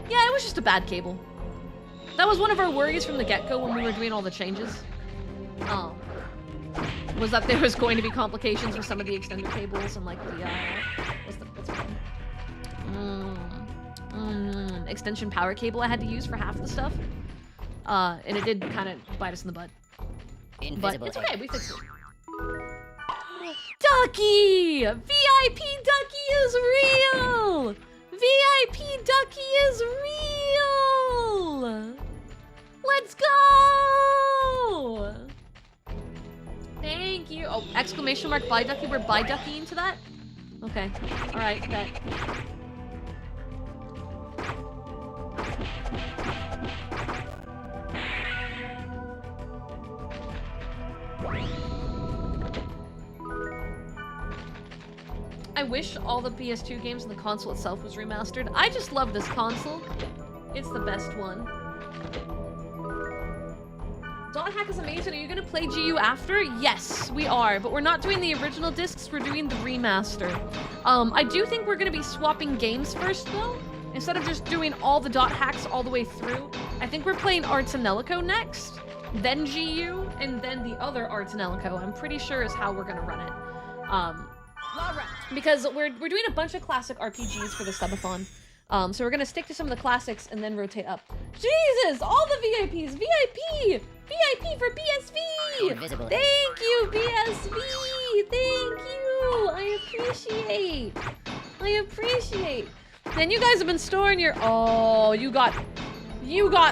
Yeah, it was just a bad cable. That was one of our worries from the get-go when we were doing all the changes. Was that there was going to be complications with some of the extender cables and like the what's it called? Extension power cable I had to use for half the stuff. And it did kind of bite us in the butt. But it's okay, we fixed it. Ducky! VIP Ducky is real! VIP Ducky is real! Let's go! Thank you. Oh, exclamation mark by Ducky. We're by Ducky into that? Okay. Alright, bet. I wish all the PS2 games and the console itself was remastered. I just love this console. It's the best one. Dot Hack is amazing. Are you gonna play GU after? Yes, we are, but we're not doing the original discs, we're doing the remaster. I do think we're gonna be swapping games first though. Instead of just doing all the Dot Hacks all the way through, I think we're playing Arts and Nellico next, then GU, and then the other Arts and Nellico. I'm pretty sure is how we're gonna run it. Because we're doing a bunch of classic RPGs for the subathon. So we're gonna stick to some of the classics and then rotate up. Jesus, all the VIPs, VIP for BSV. Invisible. Thank you, BSV. Thank you. I appreciate. Man, you guys have been storing your. Oh, you got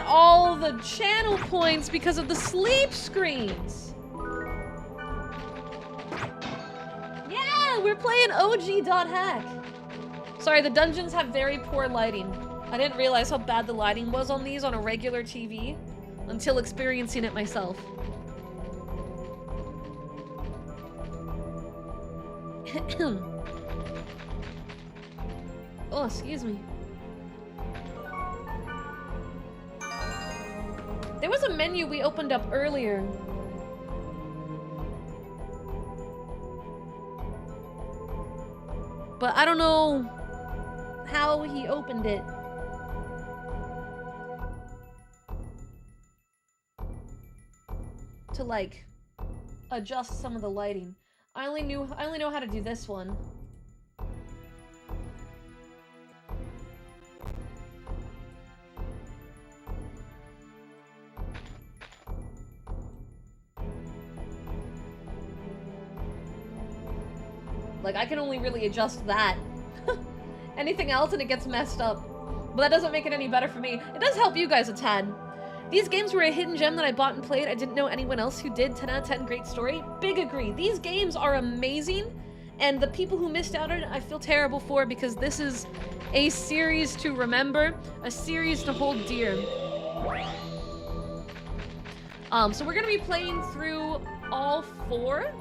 all the channel points because of the sleep screens. Yeah, we're playing OG.hack. Sorry, the dungeons have very poor lighting. I didn't realize how bad the lighting was on these on a regular TV until experiencing it myself. Oh, excuse me. There was a menu we opened up earlier. But I don't know how he opened it. To like adjust some of the lighting. I only know how to do this one. Like, I can only really adjust that. Anything else and it gets messed up. But that doesn't make it any better for me. It does help you guys a tad. These games were a hidden gem that I bought and played. I didn't know anyone else who did. 10 out of 10, great story. Big agree. These games are amazing. And the people who missed out on it, I feel terrible for, because this is a series to remember. A series to hold dear. So we're gonna be playing through all 4.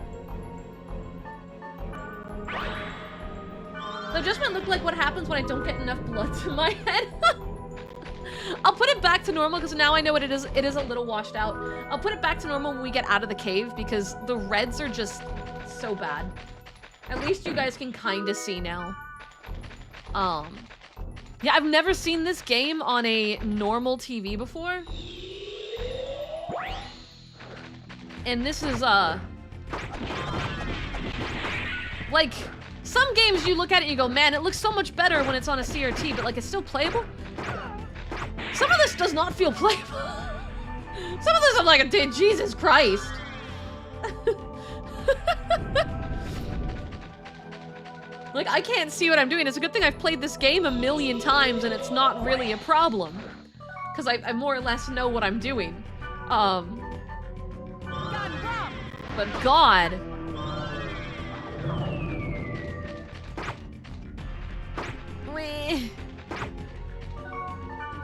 The adjustment looked like what happens when I don't get enough blood to my head. I'll put it back to normal because now I know what it is. It is a little washed out. I'll put it back to normal when we get out of the cave because the reds are just so bad. At least you guys can kind of see now. Yeah, I've never seen this game on a normal TV before. And this is, like, some games you look at it and you go, man, it looks so much better when it's on a CRT, but like, it's still playable. Some of this does not feel playable. Some of this I'm like, Jesus Christ. Like, I can't see what I'm doing. It's a good thing I've played this game a million times and it's not really a problem. Because I more or less know what I'm doing. But God.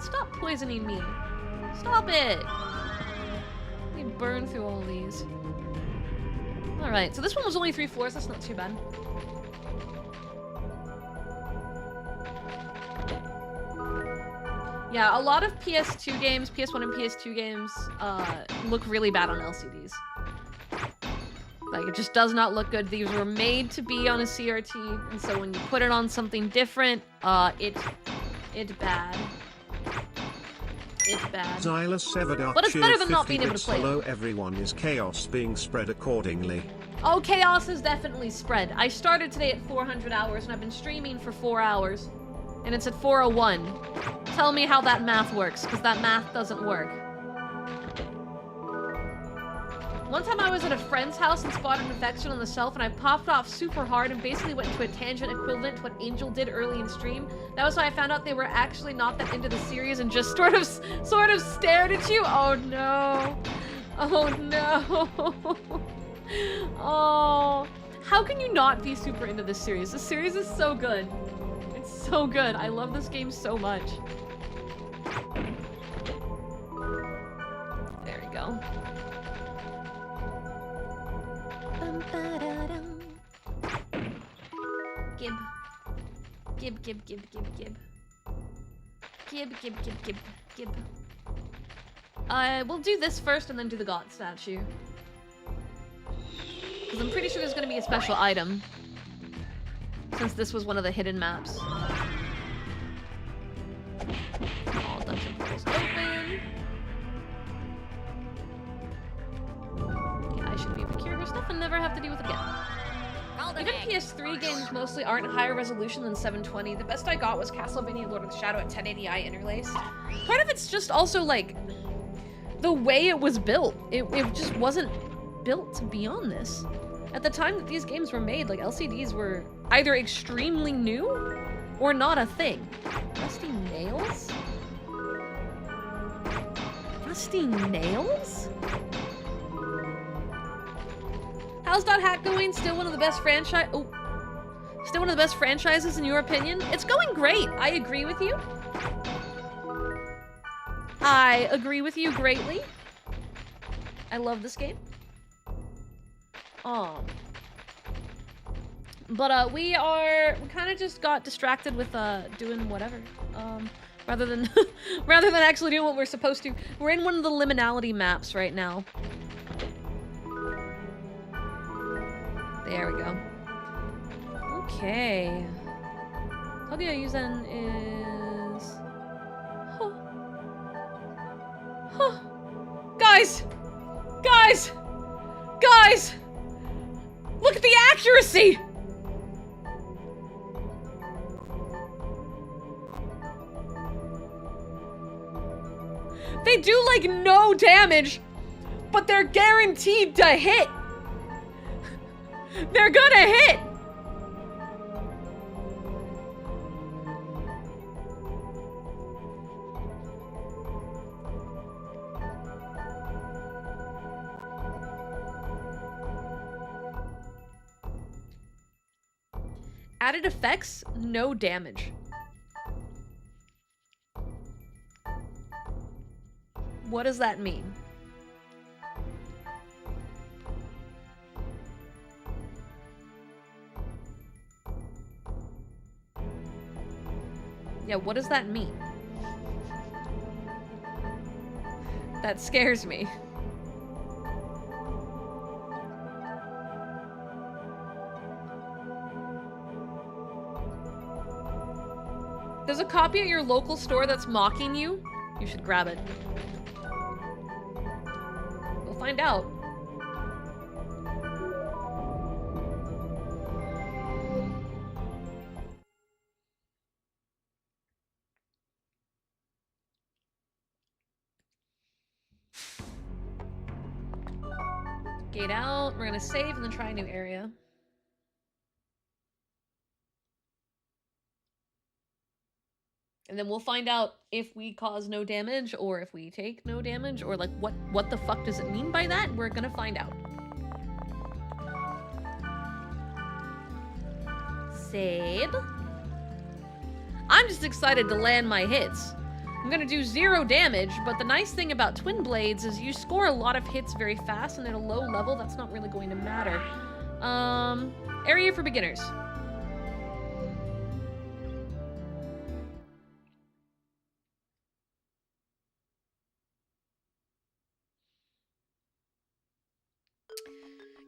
Stop poisoning me. Stop it. Let me burn through all these. Alright, so this one was only 3 floors. That's not too bad. Yeah, a lot of PS2 games, PS1 and PS2 games, look really bad on LCDs. Like, it just does not look good. These were made to be on a CRT, and so when you put it on something different, it's bad. It's bad. But it's better than not being able to play Hello it. everyone, is chaos being spread accordingly? Oh, chaos is definitely spread. I started today at 400 hours, and I've been streaming for 4 hours. And it's at 401. Tell me how that math works, because that math doesn't work. One time I was at a friend's house and spotted an infection on the shelf, and I popped off super hard and basically went into a tangent equivalent to what Angel did early in stream. That was why I found out they were actually not that into the series and just sort of stared at you. Oh no. Oh no. Oh. How can you not be super into this series? This series is so good. It's so good. I love this game so much. There we go. Gib. Gib, gib, gib, gib, gib. Gib, gib, gib, gib, gib. We'll do this first and then do the god statue. Because I'm pretty sure there's going to be a special item. Since this was one of the hidden maps. All dungeon portals open. Yeah, I should be able to cure her stuff and never have to deal with it again. Even PS3 games mostly aren't higher resolution than 720. The best I got was Castlevania Lord of the Shadow at 1080i interlaced. Part of it's just also like the way it was built. It just wasn't built to be on this. At the time that these games were made, like LCDs were either extremely new or not a thing. Rusty nails? Rusty nails? How's Dot Hack going? Still one of the best franchise. Oh, still one of the best franchises in your opinion? It's going great. I agree with you. I agree with you greatly. I love this game. But we kind of just got distracted with doing whatever. Rather than actually doing what we're supposed to. We're in one of the liminality maps right now. There we go. Okay. Kaguya Yuzen is... Huh. Huh. Guys! Guys! Guys! Look at the accuracy! They do, like, no damage, but they're guaranteed to hit! They're gonna hit! Added effects, no damage. What does that mean? Yeah, what does that mean? That scares me. There's a copy at your local store that's mocking you. You should grab it. We'll find out. Gate out. We're gonna save and then try a new area. And then we'll find out if we cause no damage or if we take no damage or like what the fuck does it mean by that? We're gonna find out. Save. I'm just excited to land my hits. I'm gonna do 0 damage, but the nice thing about Twin Blades is you score a lot of hits very fast, and at a low level, that's not really going to matter. Area for beginners.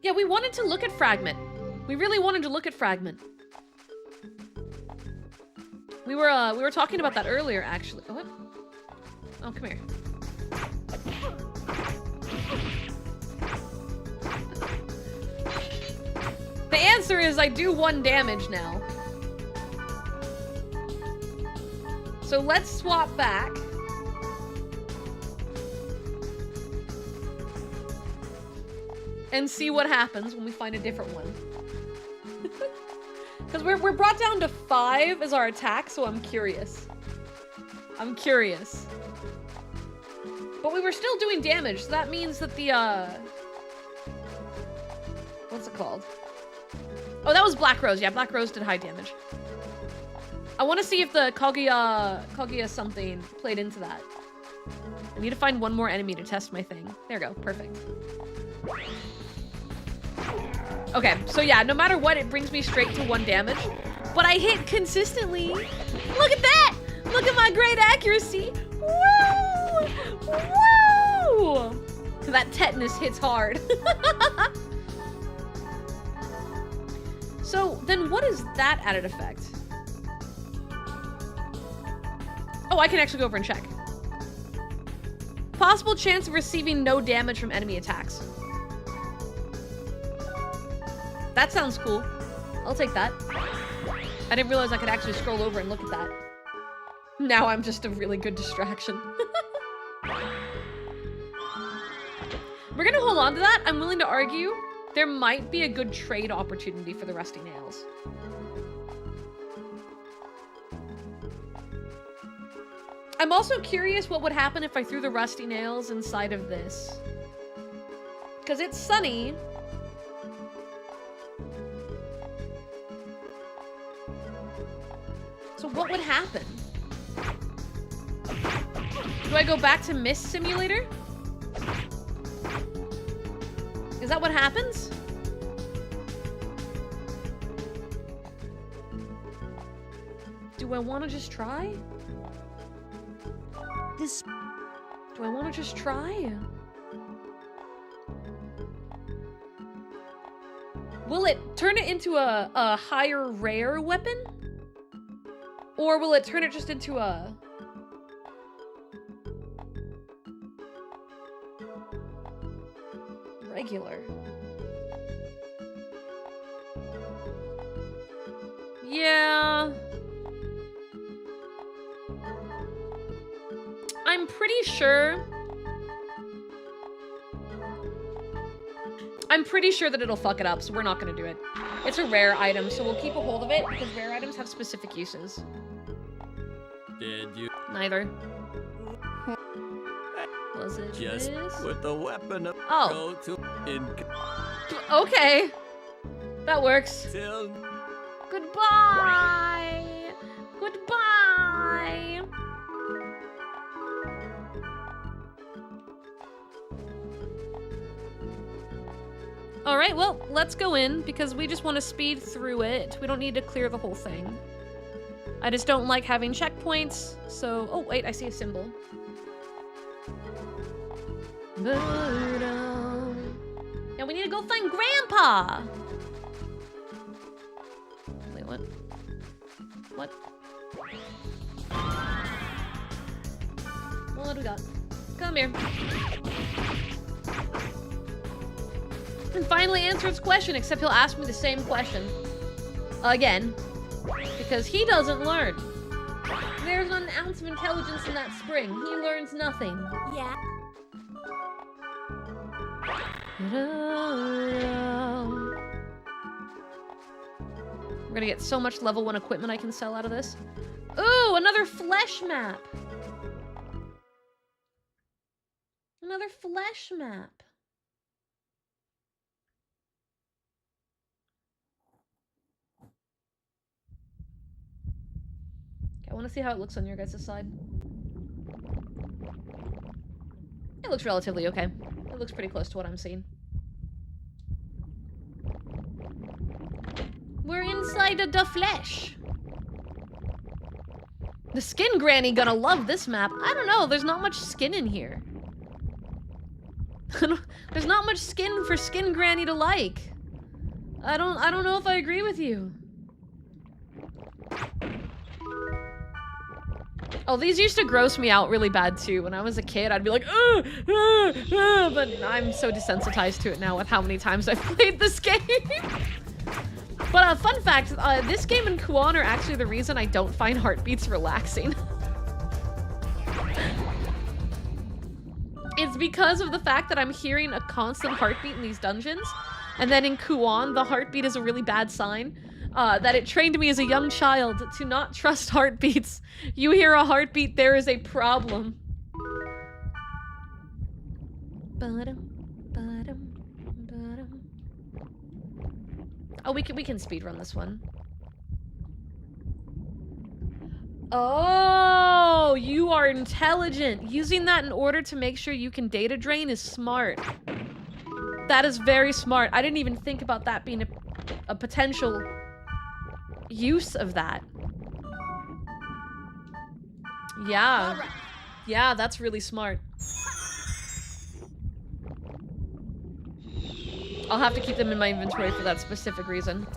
Yeah, we wanted to look at Fragment. We really wanted to look at Fragment. We were talking about that earlier, actually. Oh, what? Oh, come here. The answer is I do 1 damage now. So let's swap back. And see what happens when we find a different one. Because we're brought down to 5 as our attack, so I'm curious. I'm curious. But we were still doing damage, so that means that the, what's it called? Oh, that was Black Rose. Yeah, Black Rose did high damage. I want to see if the Kaguya something played into that. I need to find one more enemy to test my thing. There we go. Perfect. Okay, so yeah, no matter what, it brings me straight to 1 damage. But I hit consistently. Look at that! Look at my great accuracy! Woo! Woo! That tetanus hits hard. So, then what is that added effect? Oh, I can actually go over and check. Possible chance of receiving no damage from enemy attacks. That sounds cool. I'll take that. I didn't realize I could actually scroll over and look at that. Now I'm just a really good distraction. We're gonna hold on to that. I'm willing to argue there might be a good trade opportunity for the rusty nails. I'm also curious what would happen if I threw the rusty nails inside of this. Because it's sunny. So what would happen? Do I go back to Mist Simulator? Is that what happens? Do I want to just try? Do I want to just try? Will it turn it into a higher rare weapon? Or will it turn it just into a... regular? Yeah... I'm pretty sure... I'm pretty sure that it'll fuck it up, so we're not gonna do it. It's a rare item, so we'll keep a hold of it, because rare items have specific uses. Did you? Neither. Was it Just this? with the weapon of Oh. go to in Okay. That works. till Goodbye! Goodbye! Alright, well, let's go in, because we just want to speed through it. We don't need to clear the whole thing. I just don't like having checkpoints, so... Oh, wait, I see a symbol. Yeah, we need to go find Grandpa! Wait, what? What? What do we got? Come here. And finally answer its question, except he'll ask me the same question. Again. Because he doesn't learn. There's not an ounce of intelligence in that spring. He learns nothing. Yeah. We're gonna get so much level 1 equipment I can sell out of this. Ooh, another flesh map! Another flesh map. Okay, I want to see how it looks on your guys' side. It looks relatively okay. It looks pretty close to what I'm seeing. We're inside of the flesh. The skin granny gonna love this map. I don't know, there's not much skin in here. There's not much skin for skin granny to like. I don't know if I agree with you. Oh, these used to gross me out really bad too. When I was a kid, I'd be like, but I'm so desensitized to it now with how many times I've played this game. But fun fact, this game and Kuan are actually the reason I don't find heartbeats relaxing. It's because of the fact that I'm hearing a constant heartbeat in these dungeons, and then in Kuan, the heartbeat is a really bad sign. That it trained me as a young child to not trust heartbeats. You hear a heartbeat, there is a problem. Oh, we can speedrun this one. Oh, you are intelligent. Using that in order to make sure you can data drain is smart. That is very smart. I didn't even think about that being a potential use of that. Yeah. Right. Yeah, that's really smart. I'll have to keep them in my inventory for that specific reason.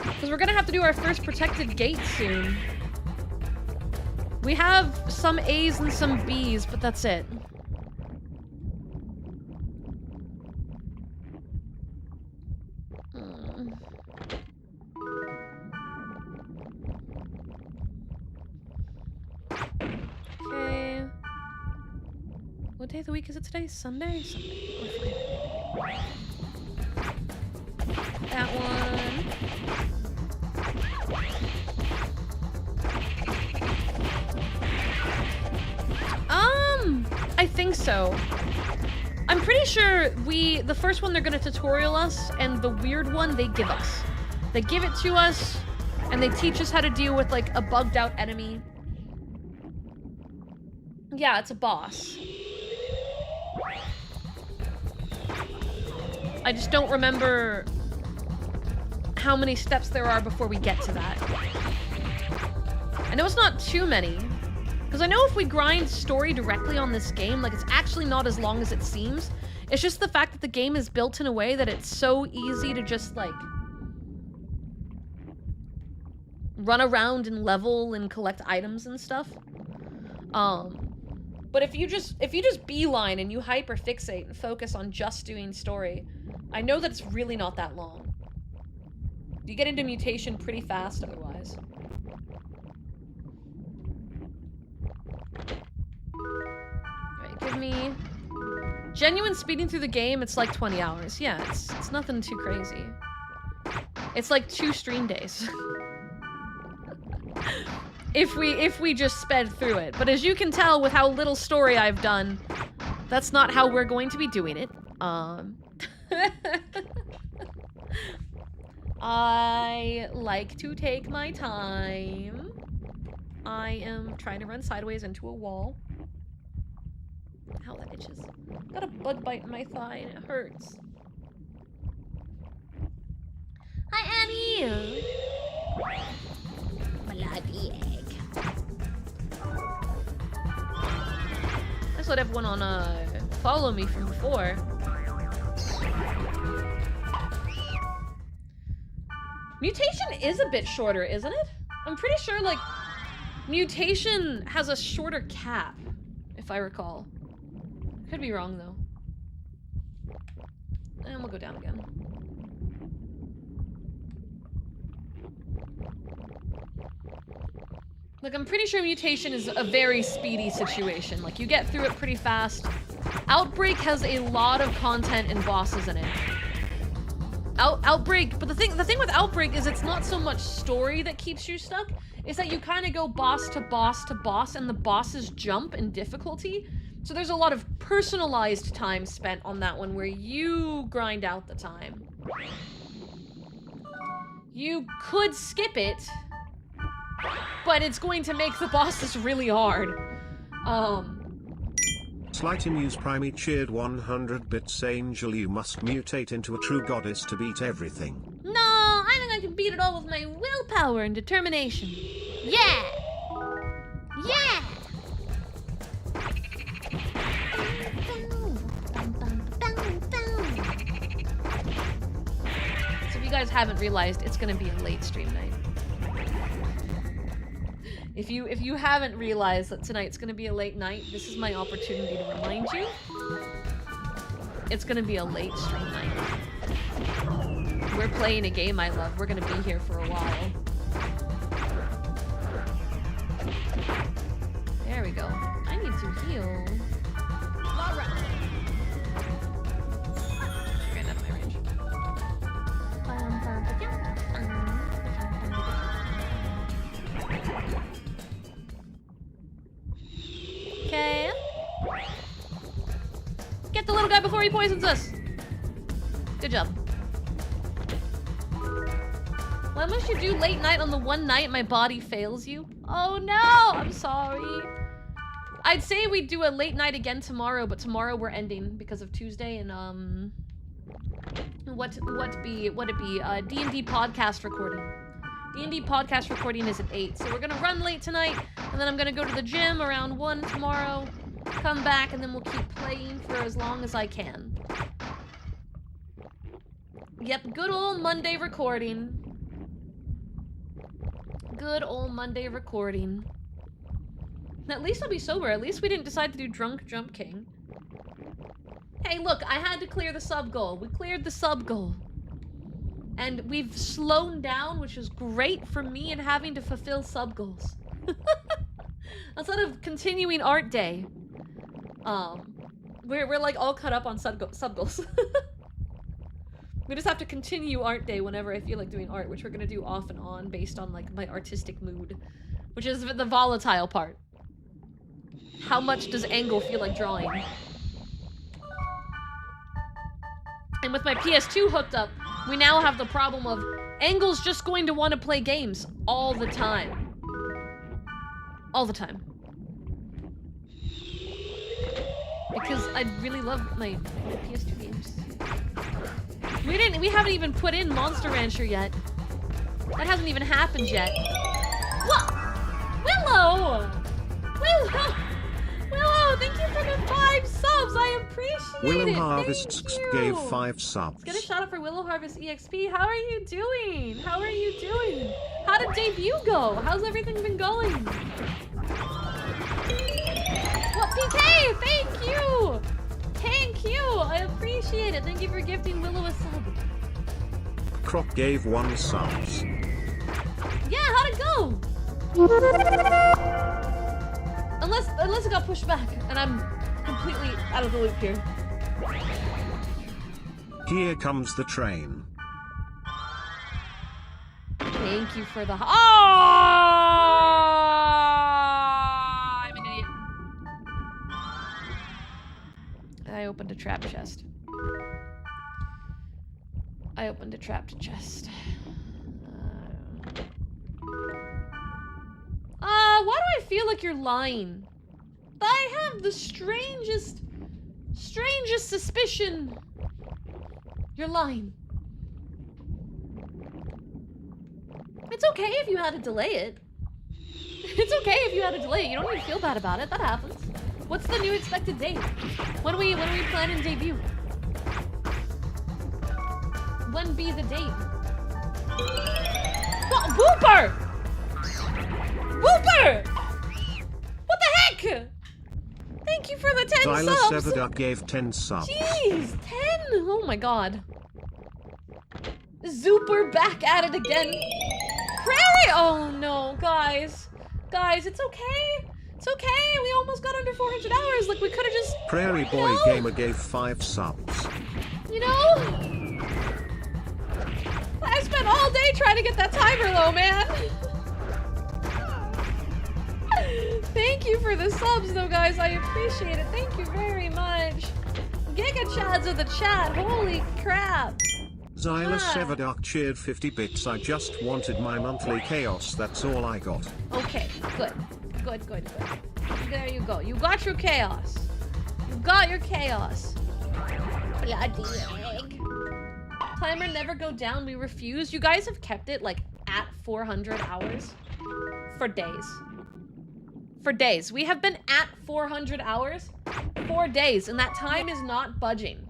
Because we're gonna have to do our first protected gate soon. We have some A's and some B's, but that's it. What day of the week is it today? Sunday? Sunday. We're fine. That one. I think so. I'm pretty sure the first one they're gonna tutorial us, and the weird one they give us. They give it to us, and they teach us how to deal with, like, a bugged out enemy. Yeah, it's a boss. I just don't remember how many steps there are before we get to that. I know it's not too many. Because I know if we grind story directly on this game, like, it's actually not as long as it seems. It's just the fact that the game is built in a way that it's so easy to just, like, run around and level and collect items and stuff. But if you just beeline and you hyperfixate and focus on just doing story, I know that it's really not that long. You get into mutation pretty fast otherwise. Alright, give me... Genuine speeding through the game, it's like 20 hours. Yeah, it's nothing too crazy. It's like 2 stream days. If we just sped through it. But as you can tell with how little story I've done, that's not how we're going to be doing it. I like to take my time. I am trying to run sideways into a wall. Ow, that itches. Got a bug bite in my thigh and it hurts. Hi, Annie! Bloody egg. That's what everyone on follow me from before. Mutation is a bit shorter, isn't it? I'm pretty sure, like, Mutation has a shorter cap, if I recall. Could be wrong, though. And we'll go down again. Like, I'm pretty sure Mutation is a very speedy situation. Like, you get through it pretty fast. Outbreak has a lot of content and bosses in it. Outbreak, but the thing with Outbreak is it's not so much story that keeps you stuck. It's that you kind of go boss to boss to boss, and the bosses jump in difficulty. So there's a lot of personalized time spent on that one where you grind out the time. You could skip it, but it's going to make the bosses really hard. Slightimuse Primey cheered 100 bits. Angel, you must mutate into a true goddess to beat everything. No, I think I can beat it all with my willpower and determination. Yeah! Yeah! So if you guys haven't realized, it's gonna be a late stream night. If you haven't realized that tonight's gonna be a late night, this is my opportunity to remind you. It's gonna be a late stream night. We're playing a game I love. We're gonna be here for a while. There we go. I need to heal. Alright. She ran out of my range. Okay. Get the little guy before he poisons us. Good job. Why must you do late night on the one night my body fails you? Oh no, I'm sorry. I'd say we'd do a late night again tomorrow, but tomorrow we're ending because of Tuesday and what it be? D&D podcast recording. D&D podcast recording is at 8, so we're gonna run late tonight, and then I'm gonna go to the gym around 1 tomorrow, come back, and then we'll keep playing for as long as I can. Yep, good old Monday recording. Good old Monday recording. At least I'll be sober. At least we didn't decide to do Drunk Jump King. Hey, look, I had to clear the sub goal. We cleared the sub goal. And we've slowed down, which is great for me and having to fulfill sub goals. Instead of continuing art day. We're like all cut up on sub goals. We just have to continue art day whenever I feel like doing art, which we're gonna do off and on based on like my artistic mood, which is the volatile part. How much does Angle feel like drawing? And with my PS2 hooked up, we now have the problem of Angle's just going to want to play games all the time. All the time. Because I really love my PS2 games. We haven't even put in Monster Rancher yet. That hasn't even happened yet. What? Willow! Willow! Willow, thank you for the 5 subs. I appreciate Willow it. Harvests Thank you. gave 5 subs. Let's get a shout out for Willow Harvest EXP. How are you doing? How are you doing? How did debut go? How's everything been going? What, PK? Thank you! Thank you! I appreciate it. Thank you for gifting Willow a sub. Croc gave 1 subs. Yeah, how'd it go? Unless it got pushed back, and I'm completely out of the loop here. Here comes the train. Thank you for the... Oh! I'm an idiot. I opened a trap chest. I opened a trapped chest. Why do I feel like you're lying? I have the strangest suspicion. You're lying. It's okay if you had to delay it. It's okay if you had to delay it. You don't need to feel bad about it. That happens. What's the new expected date? When are we planning debut? When be the date? What? Whooper! Whooper! What the heck? Thank you for the 10 Tyler subs. Seveduck gave 10 subs. Jeez, 10? Oh my god. Zooper back at it again. Prairie! Oh no, guys. Guys, it's okay. It's okay. We almost got under 400 hours. Like, we could have just... Prairie Boy Gamer gave 5 subs. You know? I spent all day trying to get that timer low, man. Thank you for the subs, though, guys. I appreciate it. Thank you very much. Giga Chads of the chat. Holy crap. Zyla Seveduck cheered 50 bits. I just wanted my monthly chaos. That's all I got. Okay, good. Good, good, good. There you go. You got your chaos. You got your chaos. Bloody egg. Timer never go down. We refuse. You guys have kept it, like, at 400 hours for days. For days. We have been at 400 hours for days, and that time is not budging.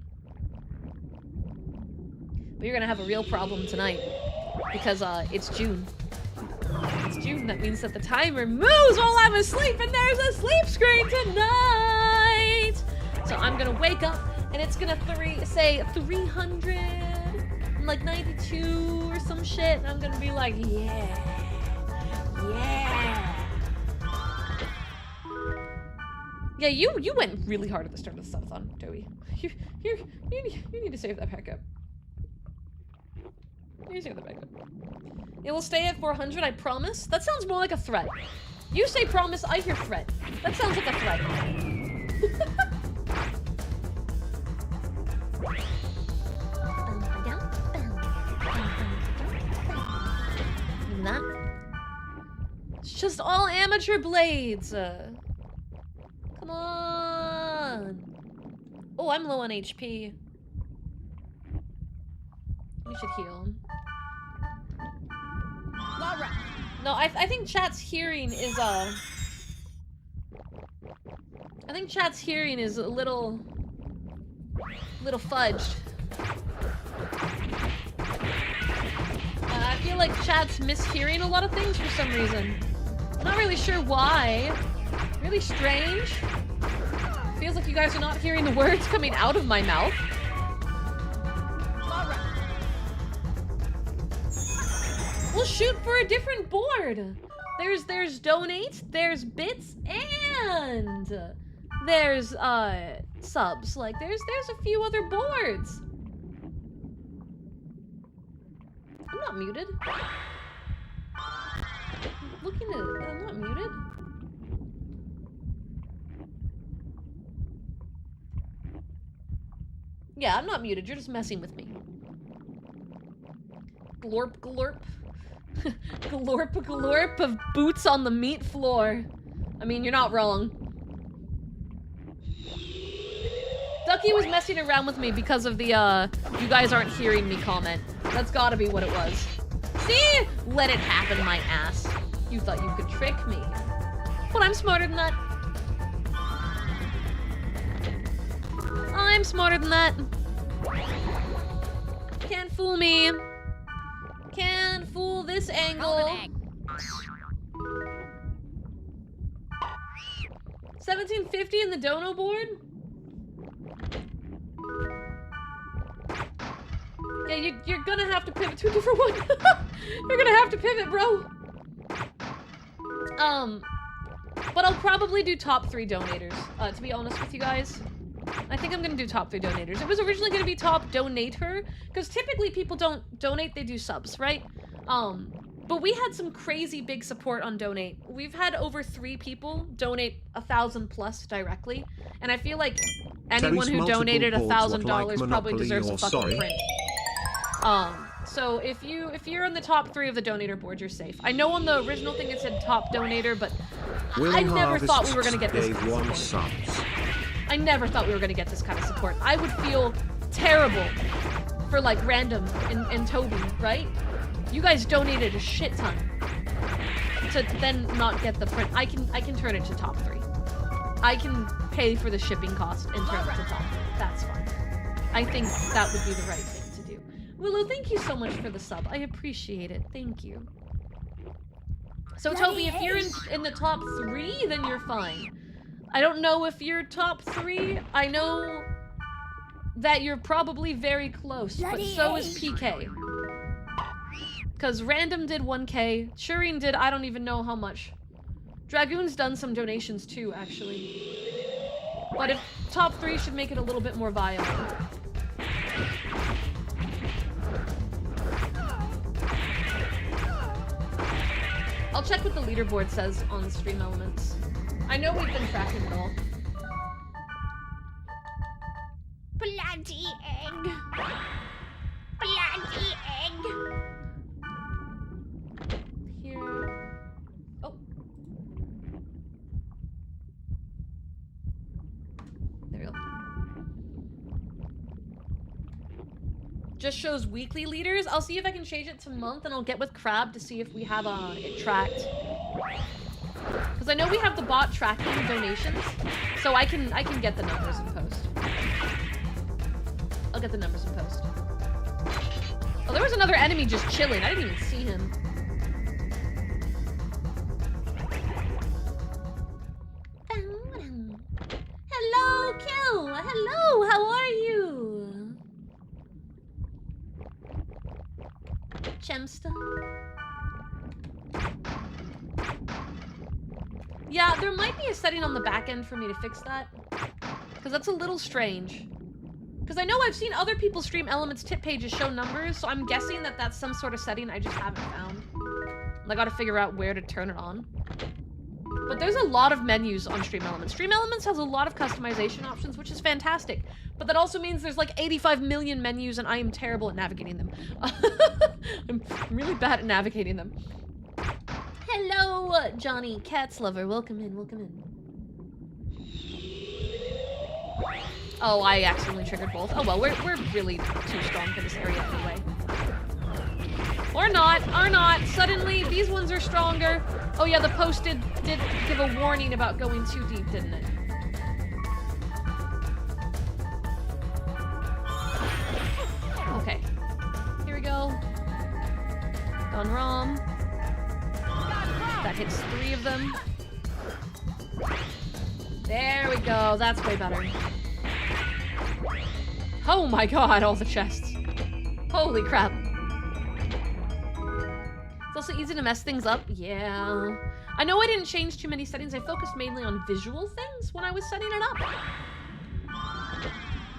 But you're gonna have a real problem tonight, because it's June. It's June. That means that the timer moves while I'm asleep, and there's a sleep screen tonight! So I'm gonna wake up, and it's gonna say 392 or some shit, and I'm gonna be like, yeah. Yeah. Yeah, you went really hard at the start of the subathon, Joey. You need to save that back up. You need to save that back up. It will stay at 400, I promise. That sounds more like a threat. You say promise, I hear threat. That sounds like a threat. Even that. It's just all amateur blades. Come on. Oh, I'm low on HP. We should heal him. No, I think chat's hearing is I think chat's hearing is a little fudged. I feel like chat's mishearing a lot of things for some reason. I'm not really sure why. Really strange. Feels like you guys are not hearing the words coming out of my mouth. We'll shoot for a different board. There's donate, there's bits, and there's subs. Like, there's a few other boards. I'm not muted. Looking at it, I'm not muted. Yeah, I'm not muted. You're just messing with me. Glorp, glorp. Glorp, glorp of boots on the meat floor. I mean, you're not wrong. Ducky was messing around with me because of the, you guys aren't hearing me comment. That's gotta be what it was. See? Let it happen, my ass. You thought you could trick me. But I'm smarter than that. I'm smarter than that. Can't fool me. Can't fool this angle. 1750 in the dono board? Yeah, you're gonna have to pivot to a different one. You're gonna have to pivot, bro. But I'll probably do top 3 donators, to be honest with you guys. I think I'm gonna do top 3 donators. It was originally gonna be top donator, because typically people don't donate, they do subs, right? But we had some crazy big support on donate. We've had over 3 people donate 1,000 plus directly, and I feel like anyone who donated $1,000 probably deserves a fucking print. So if you're in the top 3 of the donator board, you're safe. I know on the original thing it said top donator, but I never thought we were gonna get this kind of support. I never thought we were gonna get this kind of support. I would feel terrible for like Random and Toby, right? You guys donated a shit ton to then not get the print. I can turn it to top 3. I can pay for the shipping cost and turn it to top 3. That's fine. I think that would be the right thing to do. Willow, thank you so much for the sub. I appreciate it. Thank you. So Toby, if you're in the top 3, then you're fine. I don't know if you're top 3. I know that you're probably very close, but so is PK. Because Random did 1K, Shireen did I don't even know how much. Dragoon's done some donations too, actually. But if top 3 should make it a little bit more viable. I'll check what the leaderboard says on Stream Elements. I know we've been tracking it all. Bloody egg. Bloody egg. Here. Oh. There we go. Just shows weekly leaders. I'll see if I can change it to month, and I'll get with Crab to see if we have it tracked. Because I know we have the bot tracking donations, so I can get the numbers in post. I'll get the numbers in post. Oh, there was another enemy just chilling. I didn't even see him. Hello, Kill! Hello, how are you? Chemsta? Yeah, there might be a setting on the back end for me to fix that. Because that's a little strange. Because I know I've seen other people stream Elements tip pages show numbers, so I'm guessing that that's some sort of setting I just haven't found. I gotta figure out where to turn it on. But there's a lot of menus on Stream Elements. Stream Elements has a lot of customization options, which is fantastic. But that also means there's like 85 million menus, and I am terrible at navigating them. I'm really bad at navigating them. Hello, Johnny Cats Lover. Welcome in, welcome in. Oh, I accidentally triggered both. Oh well, we're really too strong for this area anyway. Or not, or not. Suddenly, these ones are stronger. Oh yeah, the post did give a warning about going too deep, didn't it? Okay. Here we go. Done Rom. That hits 3 of them. There we go. That's way better. Oh my god, all the chests. Holy crap. It's also easy to mess things up. Yeah. I know I didn't change too many settings. I focused mainly on visual things when I was setting it up.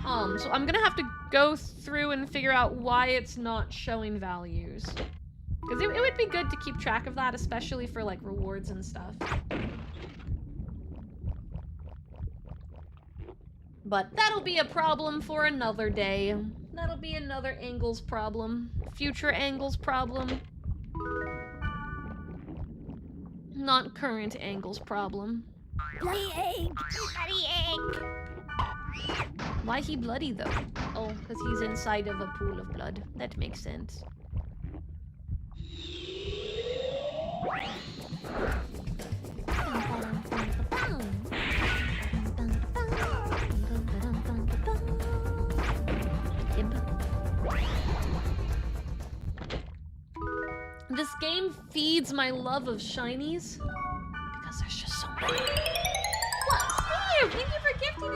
So I'm gonna have to go through and figure out why it's not showing values. Because it would be good to keep track of that, especially for like rewards and stuff. But that'll be a problem for another day. That'll be another Angles problem. Future Angles problem. Not current Angles problem. Bloody egg! Bloody egg! Why he bloody though? Oh, because he's inside of a pool of blood. That makes sense. This game feeds my love of shinies because there's just so many. What, Steve? Thank you for gifting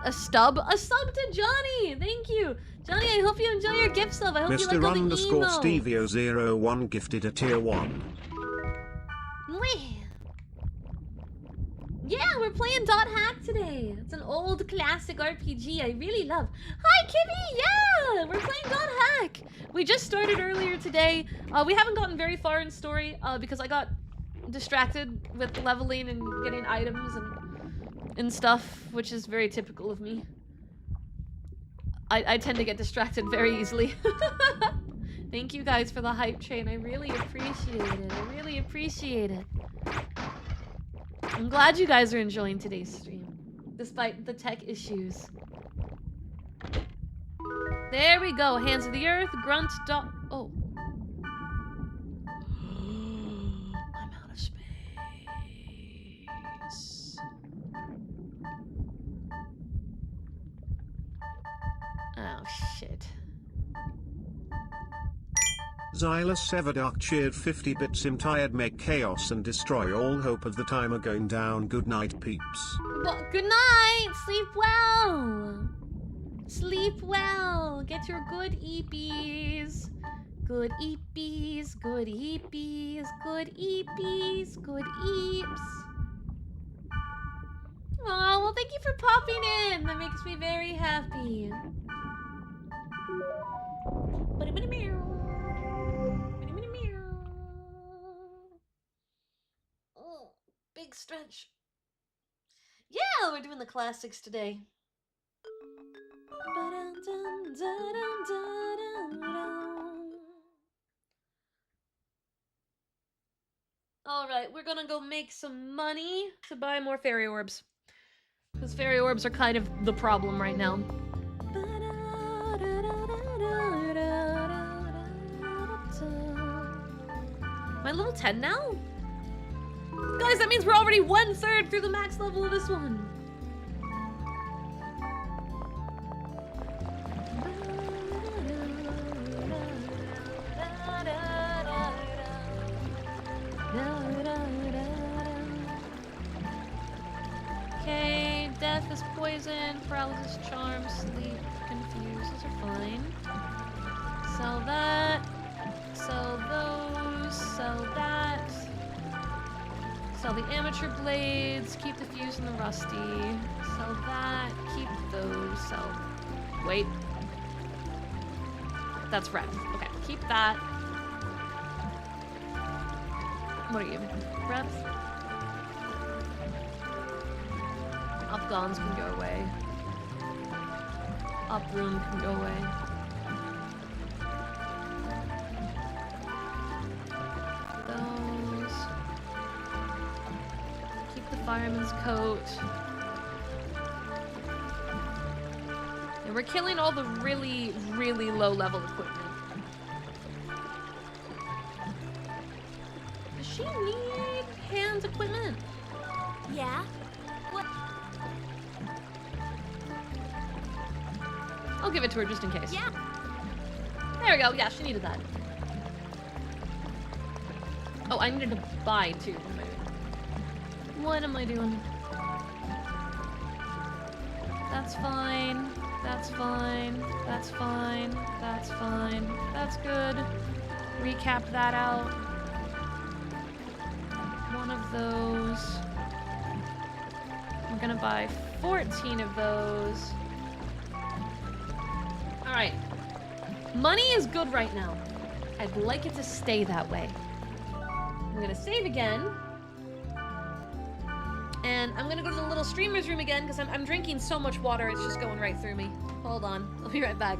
a sub to Johnny. Thank you, Johnny. I hope you enjoy your gift sub. I hope you like all the emotes. Stevio01 gifted a tier 1. Yeah, we're playing Dot Hack today. It's an old classic RPG I really love. Hi, Kimmy! Yeah! We're playing Dot Hack! We just started earlier today. We haven't gotten very far in story because I got distracted with leveling and getting items and stuff, which is very typical of me. I tend to get distracted very easily. Thank you guys for the hype train. I really appreciate it. I really appreciate it. I'm glad you guys are enjoying today's stream, despite the tech issues. There we go. Hands of the earth, grunt, dot. Oh. I'm out of space. Oh, shit. Xylus Severdark cheered 50 bits. I'm tired, make chaos and destroy all hope of the timer going down. Good night, peeps. Well, good night. Sleep well. Sleep well. Get your good eepies. Good eepies. Good eepies. Good eepies. Good eeps. Oh, well, thank you for popping in. That makes me very happy. Oh, big stretch. Yeah, we're doing the classics today. Alright, we're gonna go make some money to buy more fairy orbs. Because fairy orbs are kind of the problem right now. Am I level 10 now? Guys, that means we're already 1/3 through the max level of this one. Okay, death is poison, paralysis, charm, sleep, confuse. Those are fine. Sell that. Sell those. Sell that. Sell the amateur blades. Keep the fuse and the rusty. Sell that. Keep those. Sell. Wait. That's red. Okay, keep that. What are you? Reps? Upgons can go away. Uproom can go away. Those. Keep the fireman's coat. And we're killing all the really, really low level equipment. Does she need hand equipment? Yeah? What? I'll give it to her just in case. Yeah. There we go. Yeah, she needed that. Oh, I needed to buy too. What am I doing? That's fine. That's fine. That's fine. That's fine. That's good. Recap that out. One of those. I'm gonna buy 14 of those. Alright. Money is good right now. I'd like it to stay that way. I'm gonna save again. And I'm gonna go to the little streamer's room again because I'm drinking so much water, it's just going right through me. Hold on. I'll be right back.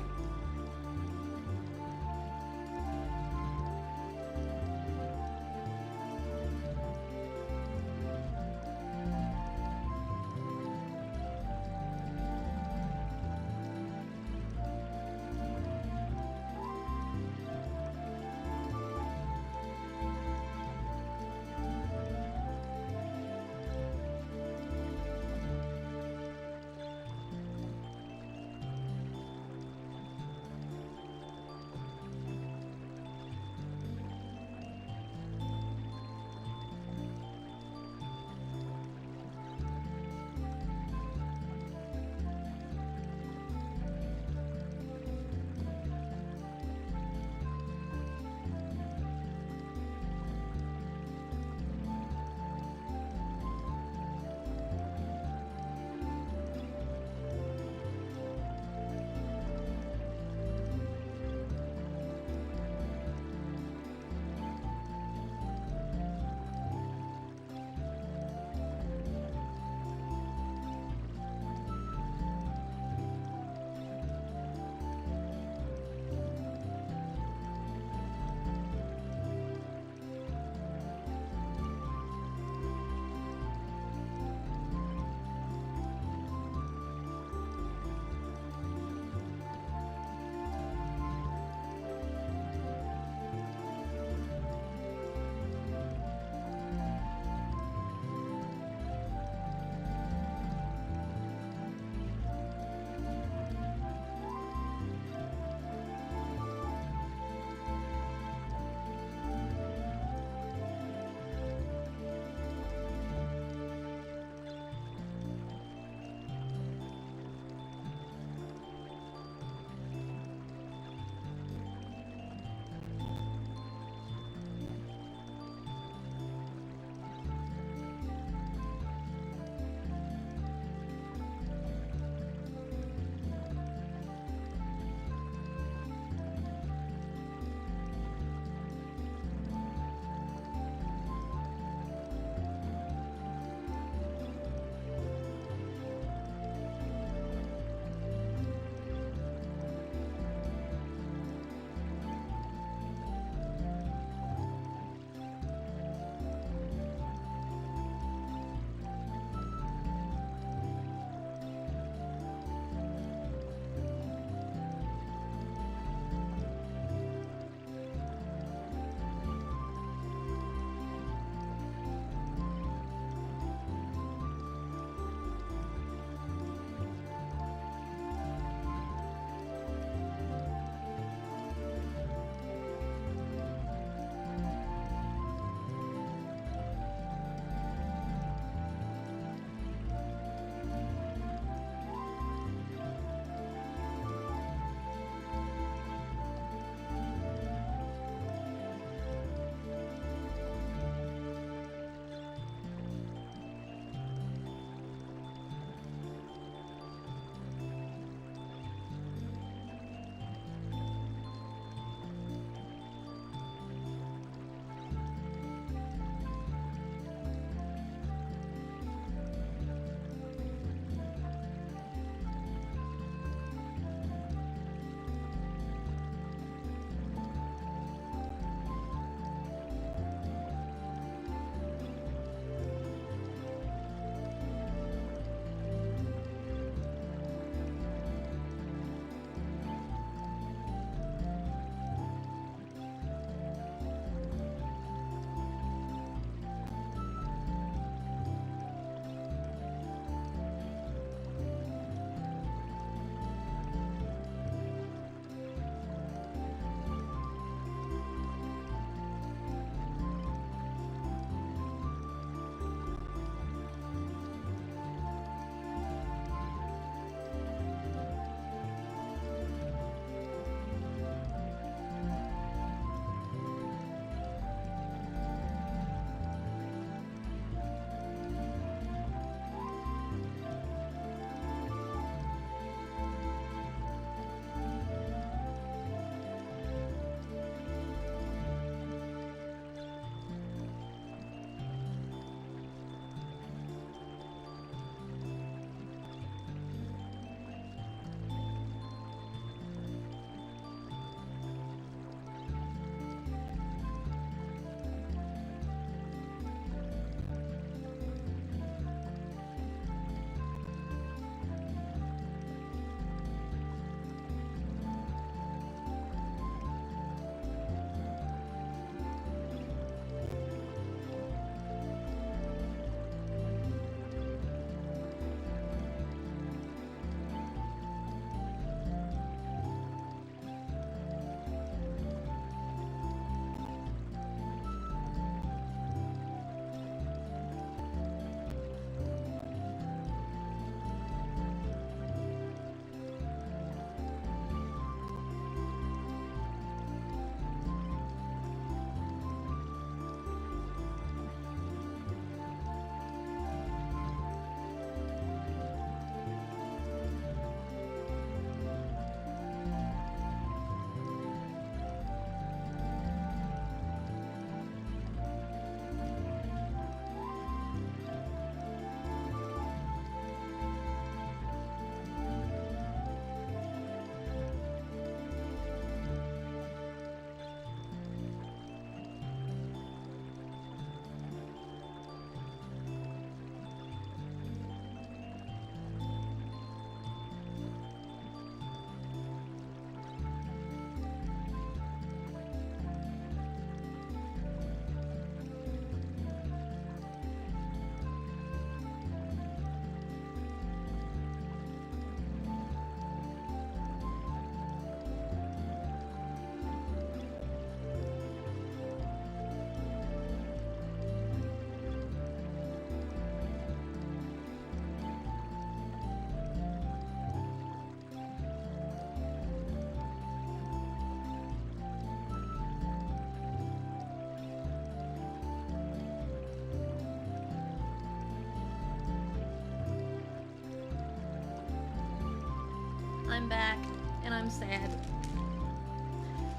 I'm back, and I'm sad.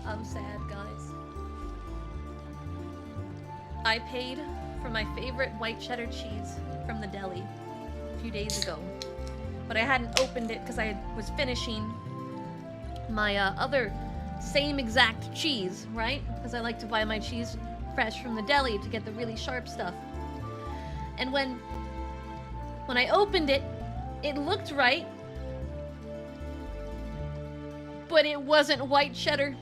I'm sad, guys. I paid for my favorite white cheddar cheese from the deli a few days ago, but I hadn't opened it because I was finishing my other same exact cheese, right? Because I like to buy my cheese fresh from the deli to get the really sharp stuff. And when I opened it, it looked right, but it wasn't white cheddar.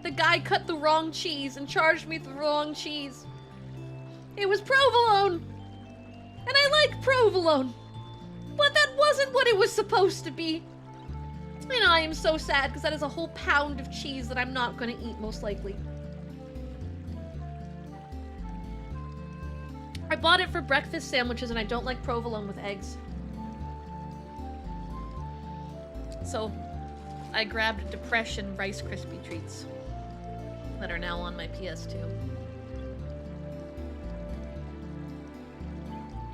The guy cut the wrong cheese and charged me the wrong cheese. It was provolone! And I like provolone! But that wasn't what it was supposed to be. And I am so sad because that is a whole pound of cheese that I'm not going to eat, most likely. I bought it for breakfast sandwiches and I don't like provolone with eggs. So I grabbed Depression Rice Krispie treats that are now on my PS2.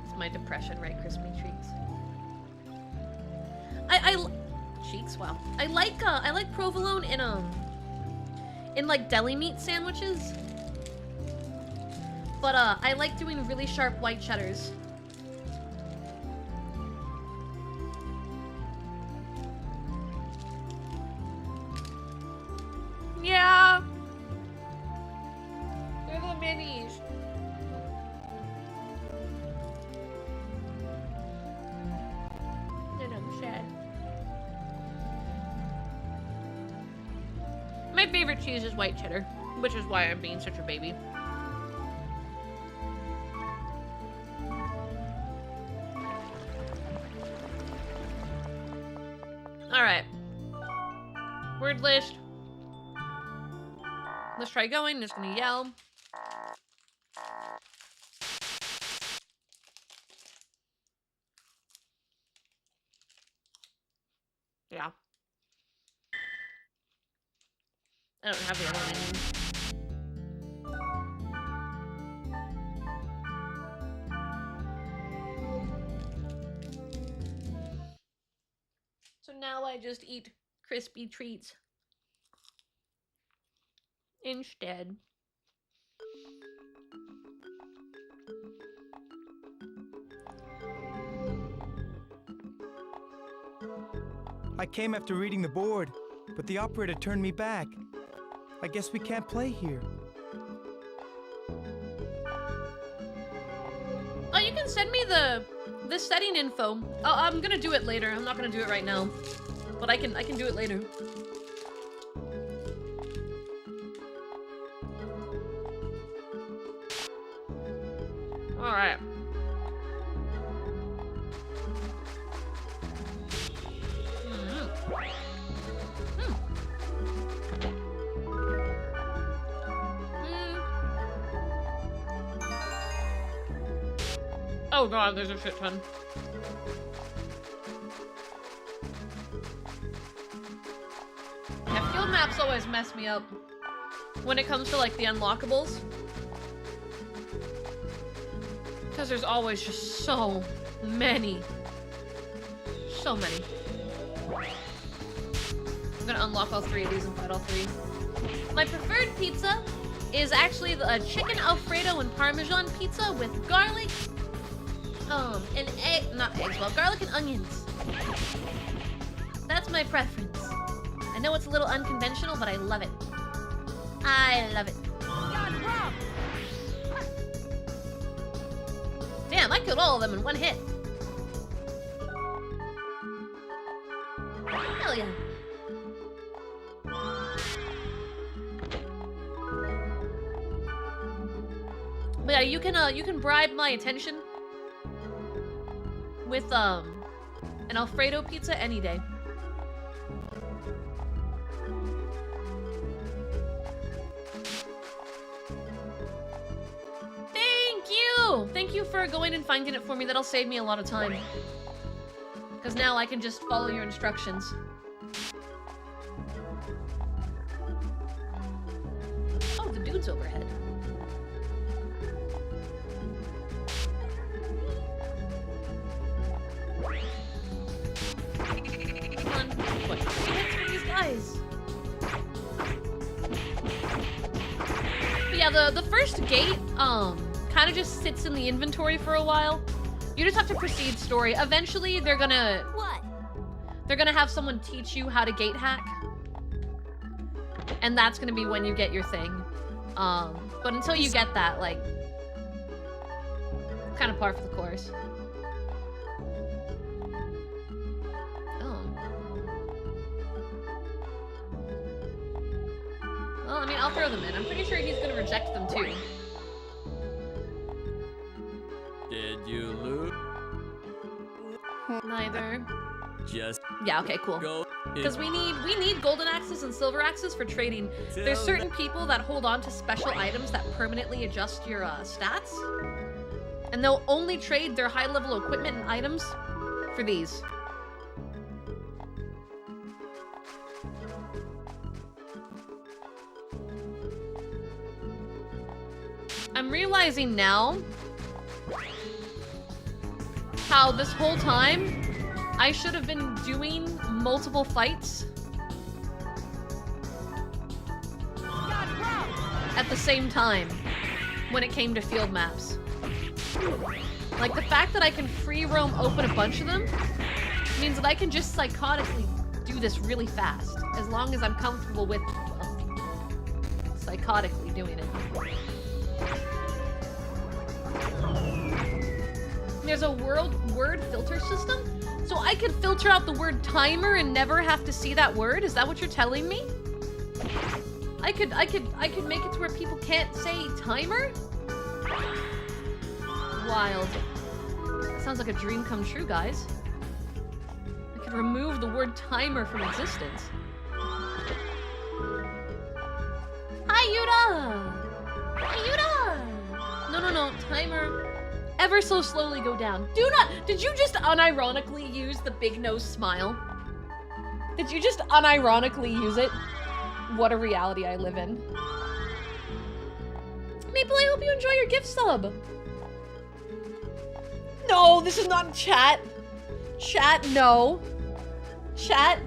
It's my Depression Rice Krispie treats. Cheeks, wow. I like provolone in like deli meat sandwiches. But I like doing really sharp white cheddars. Yeah. They're the minis. And I'm sad. My favorite cheese is white cheddar, which is why I'm being such a baby. Alright. Word list. Let's try going. Just gonna yell. Yeah. I don't have the other one. So now I just eat crispy treats instead. I came after reading the board, but the operator turned me back. I guess we can't play here. Oh, you can send me the setting info. Oh, I'm gonna do it later. I'm not gonna do it right now, but I can do it later. All right. Oh god, there's a shit ton. Yeah, field maps always mess me up when it comes to like the unlockables. Because there's always just so many. So many. I'm gonna unlock all three of these and fight all three. My preferred pizza is actually the chicken Alfredo and Parmesan pizza with garlic, and garlic and onions. That's my preference. I know it's a little unconventional, but I love it. I love it. Damn, I killed all of them in one hit. Hell yeah. But yeah, you can bribe my attention with an Alfredo pizza any day. Thank you! Thank you for going and finding it for me. That'll save me a lot of time. Because now I can just follow your instructions. Oh, the dude's overhead. Come on. What? the first gate, kind of just sits in the inventory for a while. You just have to proceed story. Eventually, they're gonna... What? They're gonna have someone teach you how to gate hack. And that's gonna be when you get your thing. But until you get that, like... kind of par for the course. Well, I mean, I'll throw them in. I'm pretty sure he's gonna reject them too. Did you loot? Neither. Just yeah, okay, cool. Go. Because we need golden axes and silver axes for trading. There's certain people that hold on to special items that permanently adjust your stats. And they'll only trade their high-level equipment and items for these. I'm realizing now how this whole time I should have been doing multiple fights at the same time when it came to field maps. Like, the fact that I can free roam open a bunch of them means that I can just psychotically do this really fast, as long as I'm comfortable with psychotically doing it. There's a word filter system, so I could filter out the word timer and never have to see that word. Is that what you're telling me? I could make it to where people can't say timer? Wild. That sounds like a dream come true, guys. I could remove the word timer from existence. Hi, Yuda! Hi, Yuda! No, timer. Ever so slowly go down. Do not- Did you just unironically use the big nose smile? Did you just unironically use it? What a reality I live in. Maple, I hope you enjoy your gift sub. No, this is not chat. Chat, no. Chat,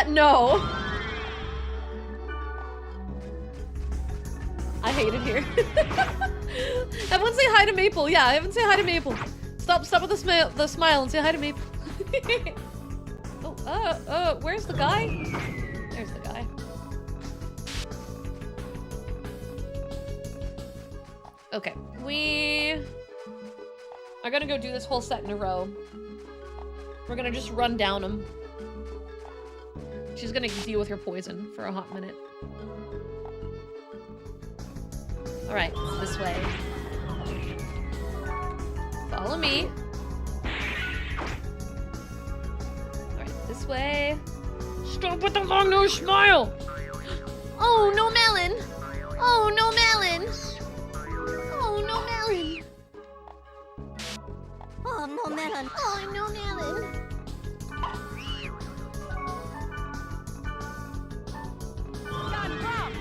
no. I hate it here. Everyone say hi to Maple. Yeah, everyone say hi to Maple. Stop with the smile and say hi to Maple. Oh, where's the guy? There's the guy. Okay, we are gonna go do this whole set in a row. We're gonna just run down him. She's gonna deal with her poison for a hot minute. Alright, it's this way. Follow me. Alright, this way. Stop with the long nose smile! Oh, no melon! Oh, no melon! Oh, no melon! Oh, no melon! Oh, no melon!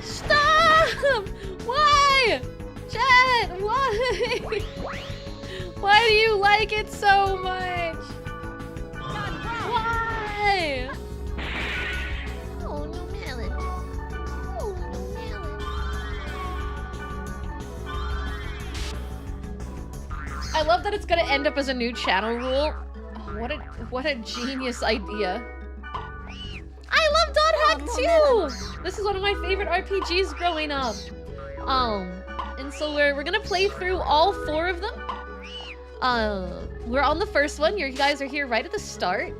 Stop! Why? Chat, why? Why do you like it so much? Why? Oh, no melon. Oh, no melon. I love that it's gonna end up as a new channel rule. Oh, what a genius idea. I love Dot Hack too! This is one of my favorite RPGs growing up. And so we're gonna play through all 4 of them. We're on the first one. You guys are here right at the start.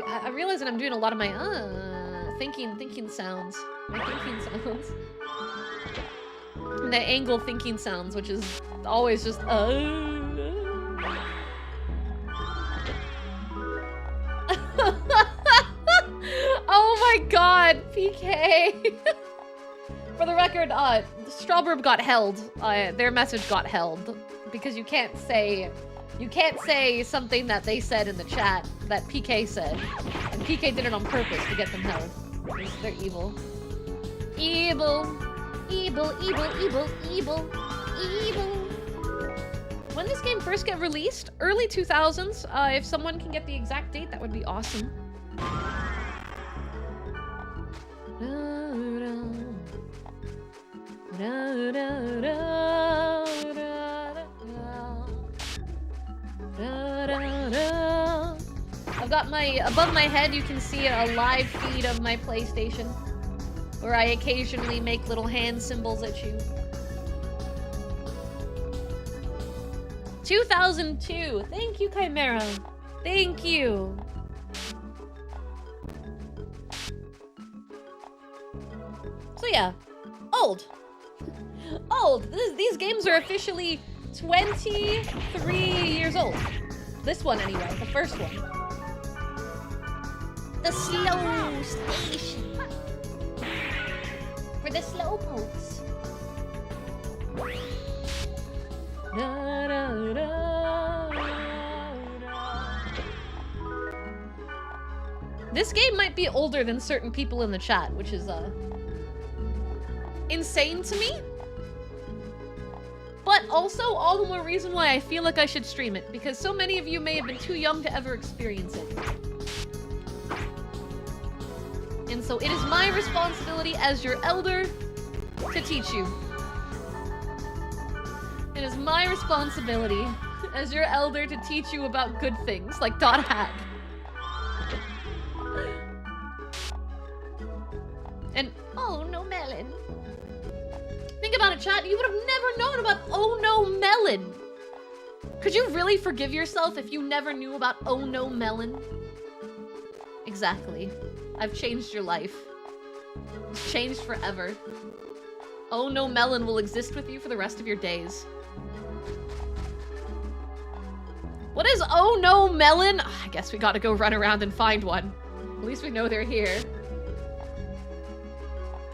I'm realizing I'm doing a lot of my thinking sounds. My thinking sounds. And the angle thinking sounds, which is always just Oh my god, PK. For the record, Strawberb got held. Their message got held because you can't say something that they said in the chat that PK said, and PK did it on purpose to get them held. They're evil. Evil. Evil, evil, evil, evil, evil. When this game first get released, early 2000s. If someone can get the exact date, that would be awesome. I've got above my head you can see a live feed of my PlayStation where I occasionally make little hand symbols at you. 2002! Thank you, Chimera! Thank you! So yeah, old. Old! These games are officially 23 years old. This one anyway, the first one. The slow station. For the slow pokes. This game might be older than certain people in the chat, which is insane to me. But also all the more reason why I feel like I should stream it, because so many of you may have been too young to ever experience it. And so it is my responsibility as your elder to teach you. It is my responsibility as your elder to teach you about good things like .hack. And oh no melon. Think about it, chat. You would have never known about oh no melon. Could you really forgive yourself if you never knew about oh no melon? Exactly. I've changed your life. It's changed forever. Oh no melon will exist with you for the rest of your days. What is oh no melon? I guess we gotta go run around and find one. At least we know they're here.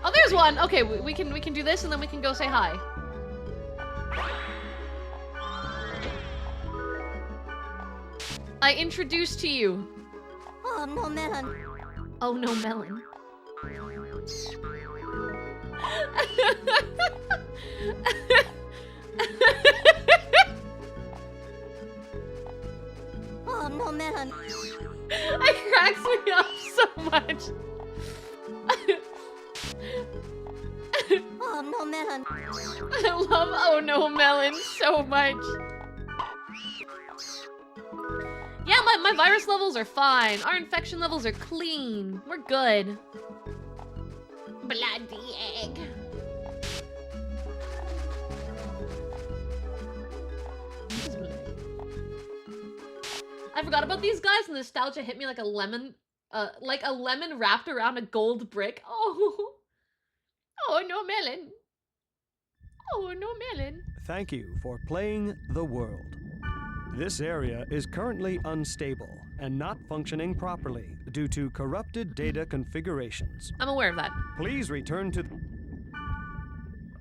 Oh, there's one! Okay, we can do this and then we can go say hi. I introduce to you. Oh no melon. Oh no melon. Oh no melon. It cracks me up so much. Oh no melon. I love oh no melon so much. Yeah, my virus levels are fine. Our infection levels are clean. We're good. Bloody egg. I forgot about these guys and nostalgia hit me like a lemon wrapped around a gold brick. Oh. Oh no melon. Oh no melon. Thank you for playing the world. This area is currently unstable and not functioning properly due to corrupted data configurations. I'm aware of that. Please return to...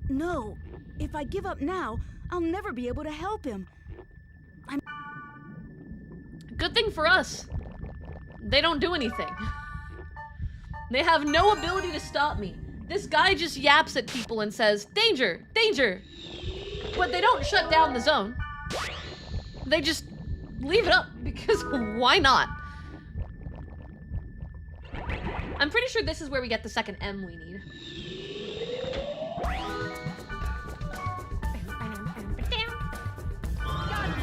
No. If I give up now, I'll never be able to help him. Good thing for us. They don't do anything. They have no ability to stop me. This guy just yaps at people and says, danger, danger. But they don't shut down the zone. They just leave it up because why not? I'm pretty sure this is where we get the second M we need.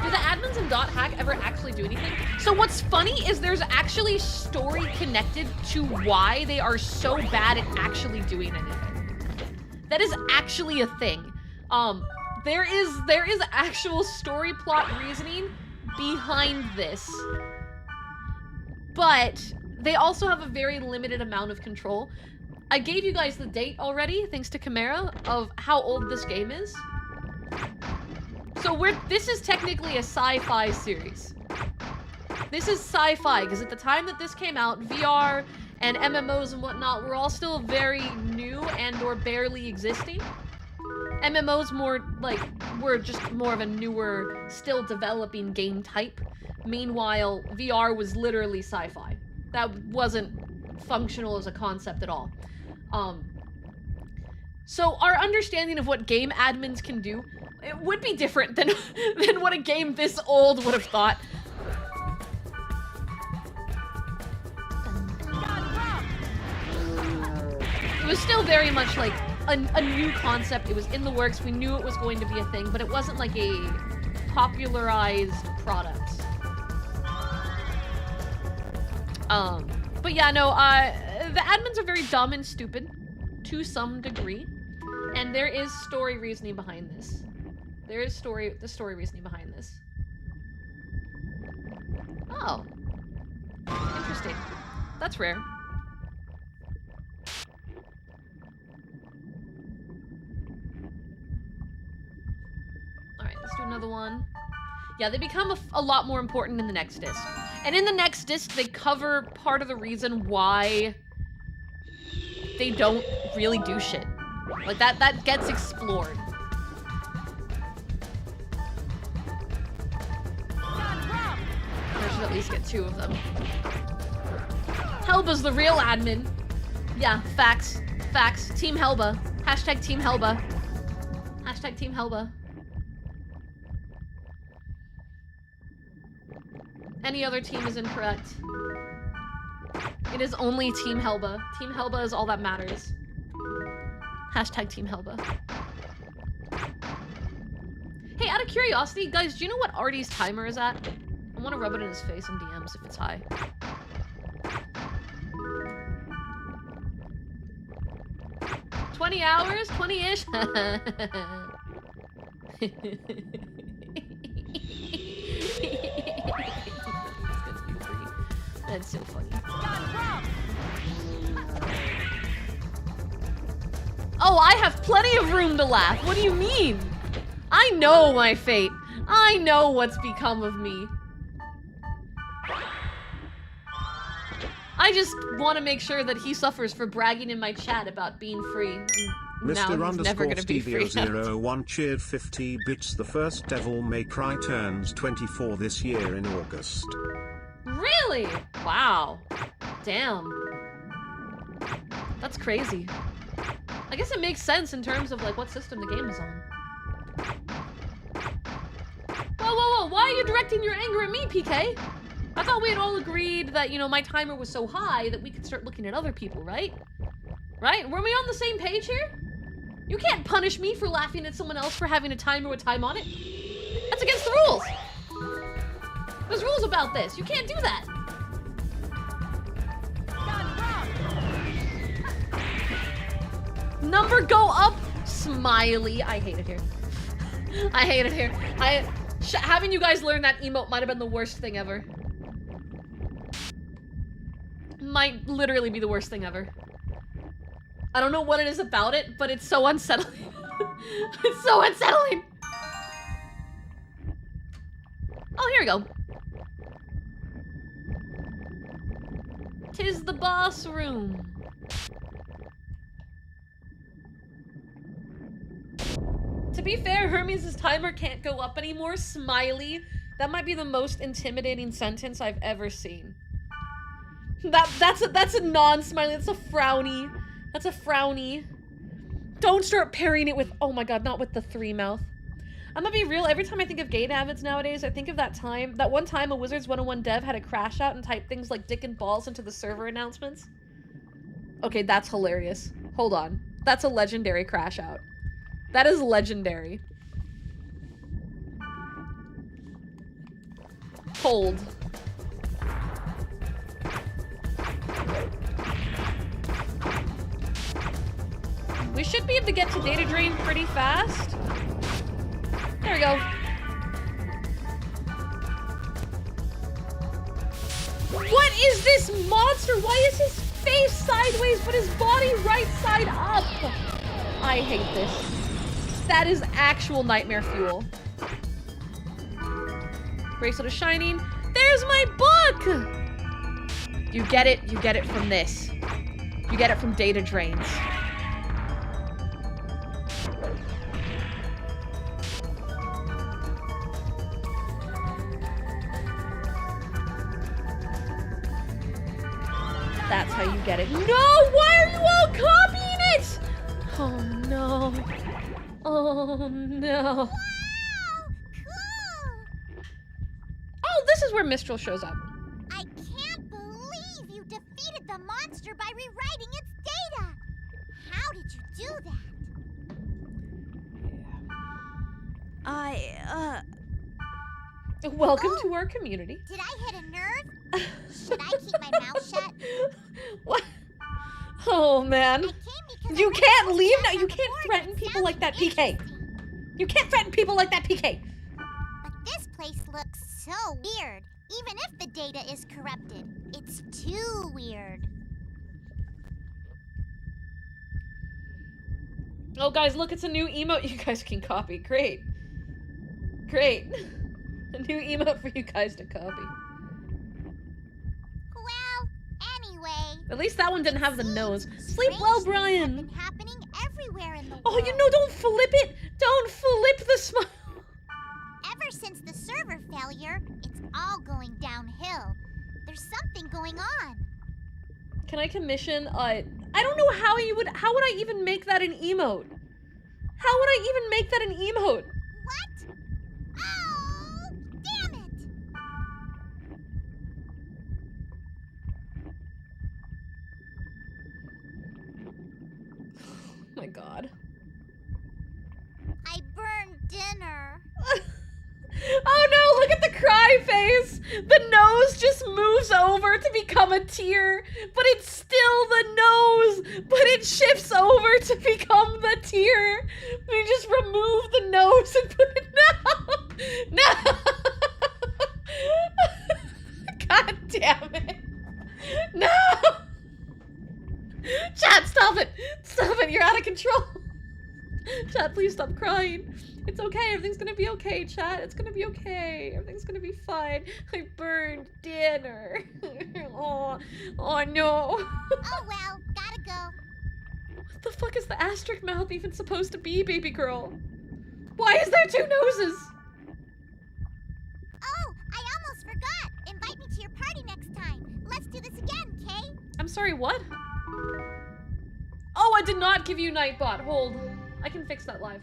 Do the admins in .hack ever actually do anything? So what's funny is there's actually story connected to why they are so bad at actually doing anything. That is actually a thing. There is actual story plot reasoning behind this. But they also have a very limited amount of control. I gave you guys the date already, thanks to Chimera, of how old this game is. So this is technically a sci-fi series. This is sci-fi, because at the time that this came out, VR and MMOs and whatnot were all still very new and or barely existing. MMOs were just more of a newer, still developing game type. Meanwhile, VR was literally sci-fi. That wasn't functional as a concept at all. So our understanding of what game admins can do, it would be different than what a game this old would have thought. It was still very much like a new concept. It was in the works. We knew it was going to be a thing, but it wasn't like a popularized product. But yeah, no, the admins are very dumb and stupid to some degree, and there is story reasoning behind this. There is the story reasoning behind this. Oh. Interesting. That's rare. Alright, let's do another one. Yeah, they become a lot more important in the next disc. And in the next disc, they cover part of the reason why they don't really do shit. Like, that gets explored. I should at least get 2 of them. Helba's the real admin. Yeah, facts. Facts. Team Helba. Hashtag Team Helba. Hashtag Team Helba. Any other team is incorrect. It is only Team Helba. Team Helba is all that matters. Hashtag Team Helba. Hey, out of curiosity, guys, do you know what Artie's timer is at? I want to rub it in his face in DMs if it's high. $20 hours? 20-ish? That's so funny. Oh, I have plenty of room to laugh. What do you mean? I know my fate. I know what's become of me. I just want to make sure that he suffers for bragging in my chat about being free. Mr._Stevio01 cheered 50 bits. The first Devil May Cry turns 24 this year in August. Really? Wow. Damn. That's crazy. I guess it makes sense in terms of like what system the game is on. Whoa, whoa, whoa. Why are you directing your anger at me, PK? I thought we had all agreed that, you know, my timer was so high that we could start looking at other people, right? Right? Were we on the same page here? You can't punish me for laughing at someone else for having a timer with time on it. That's against the rules. There's rules about this. You can't do that. Number go up. Smiley. I hate it here. I hate it here. Having you guys learn that emote might have been the worst thing ever. Might literally be the worst thing ever. I don't know what it is about it, but it's so unsettling. It's so unsettling. Oh, here we go. 'Tis the boss room. To be fair, Hermes' timer can't go up anymore. Smiley. That might be the most intimidating sentence I've ever seen. That's a non-smiley. That's a frowny. That's a frowny. Don't start pairing it with, oh my god, not with the 3 mouth. I'm gonna be real, every time I think of gay davids nowadays, I think of that one time a Wizards 101 dev had a crash out and typed things like dick and balls into the server announcements. Okay, that's hilarious. Hold on. That's a legendary crash out. That is legendary. Cold. We should be able to get to data drain pretty fast. There we go. What is this monster? Why is his face sideways but his body right side up? I hate this. That is actual nightmare fuel. Bracelet of Shining. There's my book! You get it from this. You get it from data drains. That's how you get it. No! Why are you all copying it? Oh no. Oh no. Wow! Cool! Oh, this is where Mistral shows up. I can't believe you defeated the monster by rewriting its data! How did you do that? Welcome to our community. Did I hit a nerve? Should I keep my mouth shut? What? Oh, man. You can't leave now. You can't threaten people like that, PK. You can't threaten people like that, PK. But this place looks so weird. Even if the data is corrupted, it's too weird. Oh, guys, look, it's a new emote you guys can copy. Great. Great. A new emote for you guys to copy. Well, anyway. At least that one didn't have the nose. Sleep well, Brian. Been happening everywhere in the Oh, world. you know, don't flip it. Don't flip the smile. Ever since the server failure, it's all going downhill. There's something going on. Can I commission I don't know how would I even make that an emote? How would I even make that an emote? What? Oh, damn it! Oh my god. I burned dinner. Oh no, look at the cry face! The nose just moves over to become a tear, but it's still the nose, but it shifts over to become the tear. We just remove the nose and put it no! God damn it. No! Chat, stop it! Stop it, you're out of control! Chat, please stop crying. It's okay, everything's gonna be okay, chat. It's gonna be okay. Everything's gonna be fine. I burned dinner. Oh no. Oh well, gotta go. What the fuck is the asterisk mouth even supposed to be, baby girl? Why is there two noses? Oh, I almost forgot. Invite me to your party next time. Let's do this again, Kay. I'm sorry, what? Oh, I did not give you Nightbot. Hold. I can fix that live.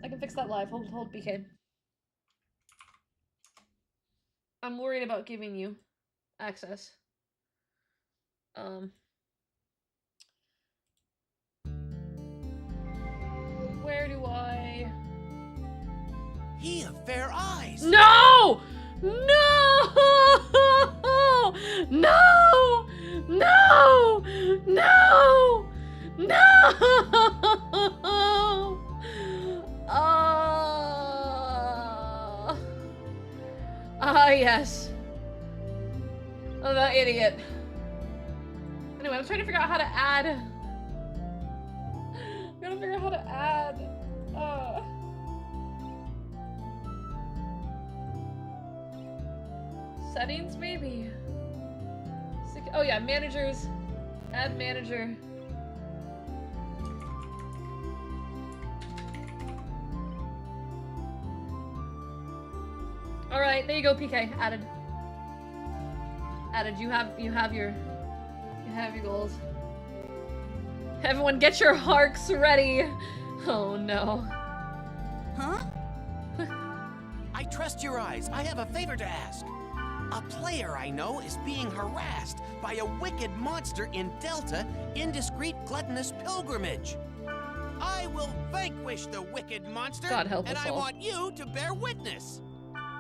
I can fix that live. Hold, BK. I'm worried about giving you access. Where do I... He of fair eyes! No! No! No! No! No! No! Yes. Oh, that idiot. Anyway, I'm trying to figure out how to add. I'm trying to figure out how to add. Settings, maybe. Oh yeah, managers. Add manager. All right, there you go, PK. Added. Added. You have your goals. Everyone, get your harks ready. Oh no. Huh? I trust your eyes. I have a favor to ask. A player I know is being harassed by a wicked monster in Delta Indiscreet Gluttonous Pilgrimage. I will vanquish the wicked monster, God help and us I all. want you to bear witness.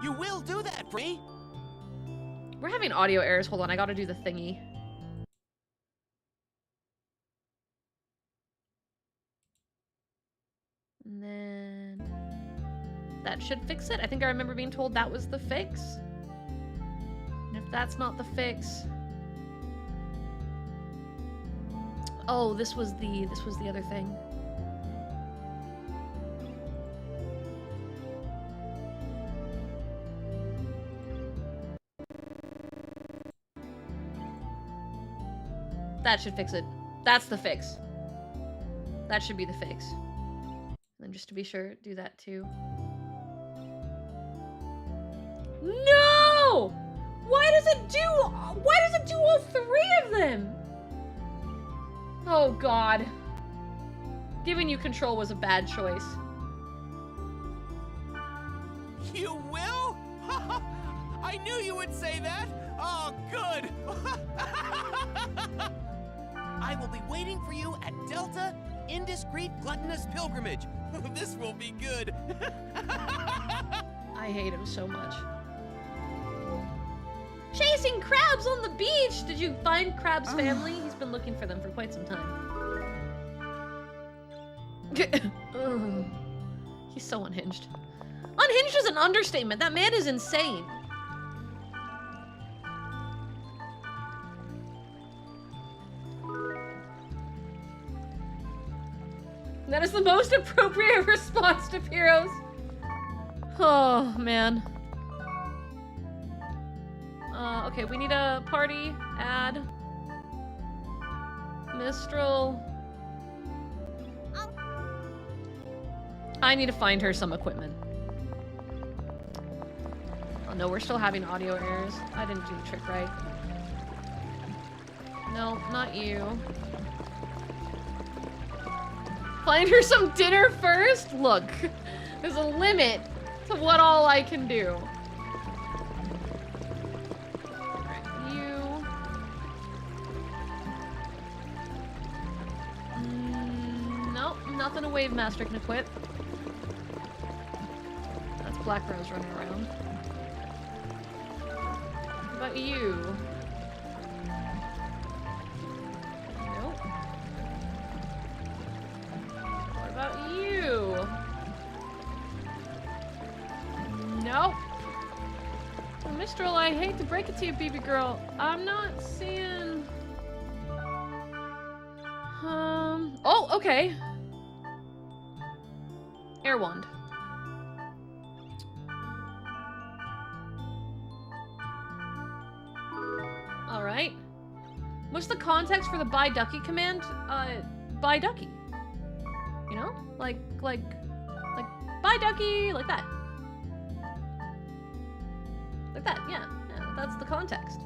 You will do that for me? We're having audio errors. Hold on, I gotta do the thingy. And then... that should fix it. I think I remember being told that was the fix. And if that's not the fix... oh, this was the other thing. That should fix it. That's the fix. That should be the fix. And then just to be sure, do that too. No! Why does it do all three of them? Oh god. Giving you control was a bad choice. You will? I knew you would say that. Oh, good. I will be waiting for you at Delta Indiscreet Gluttonous Pilgrimage This will be good. I hate him so much. Chasing crabs on the beach! Did you find Crab's family? He's been looking for them for quite some time. He's so unhinged. Unhinged is an understatement. That man is insane. That is the most appropriate response to Piros. Oh, man. Okay, we need a party. Add. Mistral. I need to find her some equipment. Oh no, we're still having audio errors. I didn't do the trick right. No, not you. Find her some dinner first? Look, there's a limit to what all I can do. You. Nope, nothing a Wave Master can equip. That's Black Rose running around. What about you? Nope. What about you? Nope. Well, Mistral, I hate to break it to you, baby girl. I'm not seeing... Oh, okay. Air Wand. Alright. What's the context for the buy ducky command? Buy ducky. You know? Like, buy ducky, like that. Like that, yeah. Yeah, that's the context.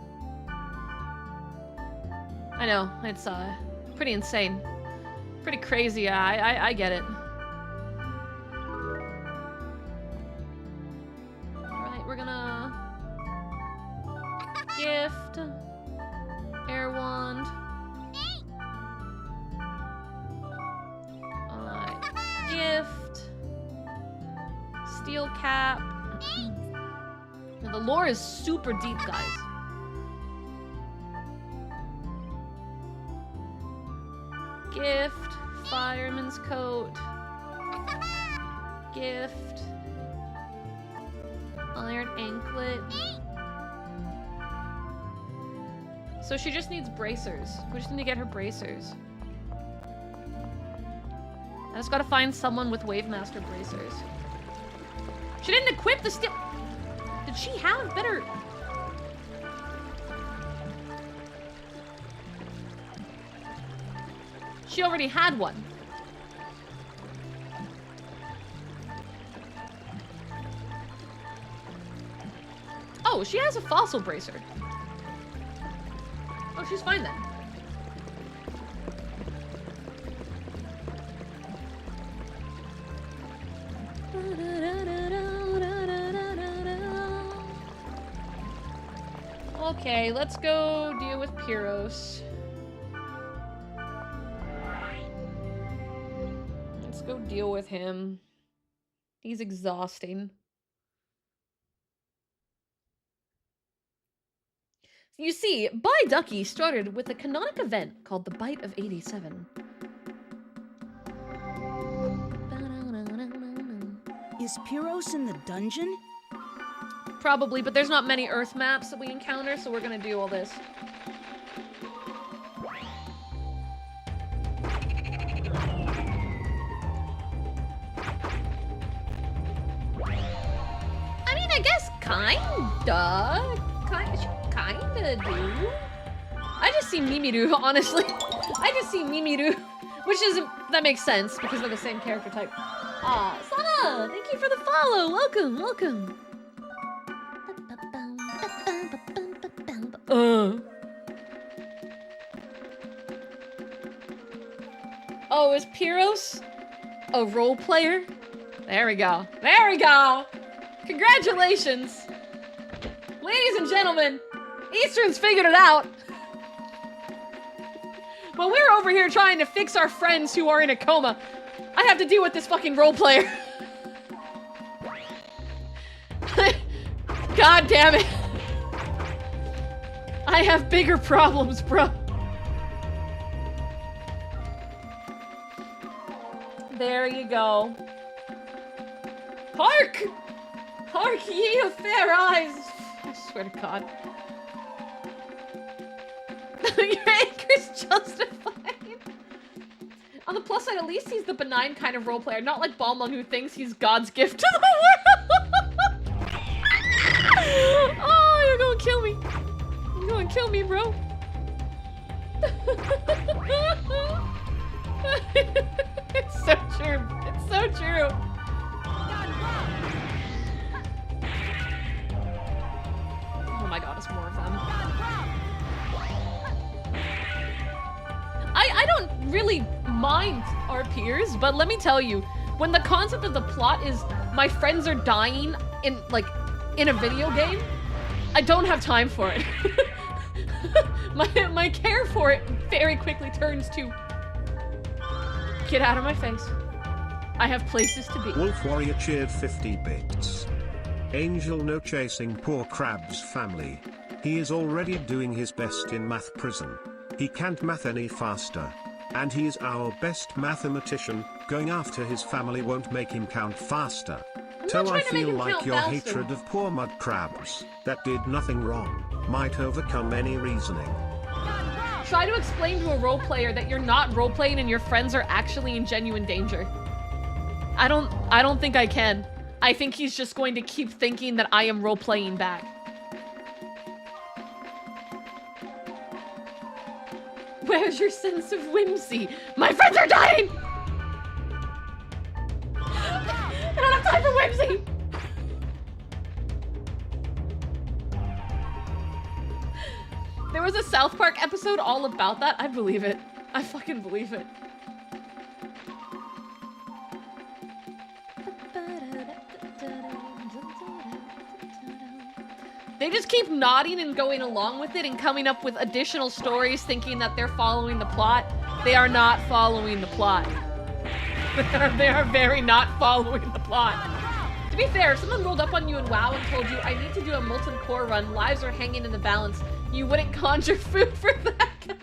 I know, it's, pretty insane. Pretty crazy, I get it. Alright, we're gonna... gift... Air Wand. Gift. Steel Cap. Now, the lore is super deep, guys. Gift. Fireman's Coat. Gift. Iron Anklet. So she just needs bracers. We just need to get her bracers. I just gotta find someone with Wave Master bracers. She didn't equip the steel. Did she have better? She already had one. Oh, she has a fossil bracer. Oh, she's fine then. Okay, let's go deal with Piros. Let's go deal with him. He's exhausting. You see, Buy Ducky started with a canonic event called the Bite of 87. Is Piros in the dungeon? Probably, but there's not many Earth maps that we encounter, so we're gonna do all this. I mean, I guess kinda do. I just see Mimiru, honestly. I just see Mimiru, which is, that makes sense because they're the same character type. Sana, thank you for the follow. Welcome, welcome. Oh, is Piros a role player? There we go. There we go. Congratulations. Ladies and gentlemen, Eastern's figured it out. While we're over here trying to fix our friends who are in a coma, I have to deal with this fucking role player. God damn it. I have bigger problems, bro. There you go. Hark! Hark ye of fair eyes! I swear to God. Your anger's justified. On the plus side, at least he's the benign kind of role player, not like Balmung who thinks he's God's gift to the world. Oh, you're gonna kill me. You're gonna kill me, bro. It's so true. It's so true. Oh my God, it's more of them. I don't really mind our peers, but let me tell you, when the concept of the plot is my friends are dying in a video game, I don't have time for it. my care for it very quickly turns to get out of my face. I have places to be. Wolf Warrior cheered 50 bits. Angel no chasing poor Crab's family. He is already doing his best in math prison. He can't math any faster. And he is our best mathematician. Going after his family won't make him count faster. So I feel like your hatred of poor mud crabs, that did nothing wrong, might overcome any reasoning. Try to explain to a role player that you're not role playing and your friends are actually in genuine danger. I don't think I can. I think he's just going to keep thinking that I am role playing back. Where's your sense of whimsy? My friends are dying! I don't have time for whimsy! There was a South Park episode all about that. I believe it. I fucking believe it. They just keep nodding and going along with it and coming up with additional stories thinking that they're following the plot. They are not following the plot. They are very not following the plot. To be fair, if someone rolled up on you in WoW and told you, I need to do a molten core run, lives are hanging in the balance, you wouldn't conjure food for that guy.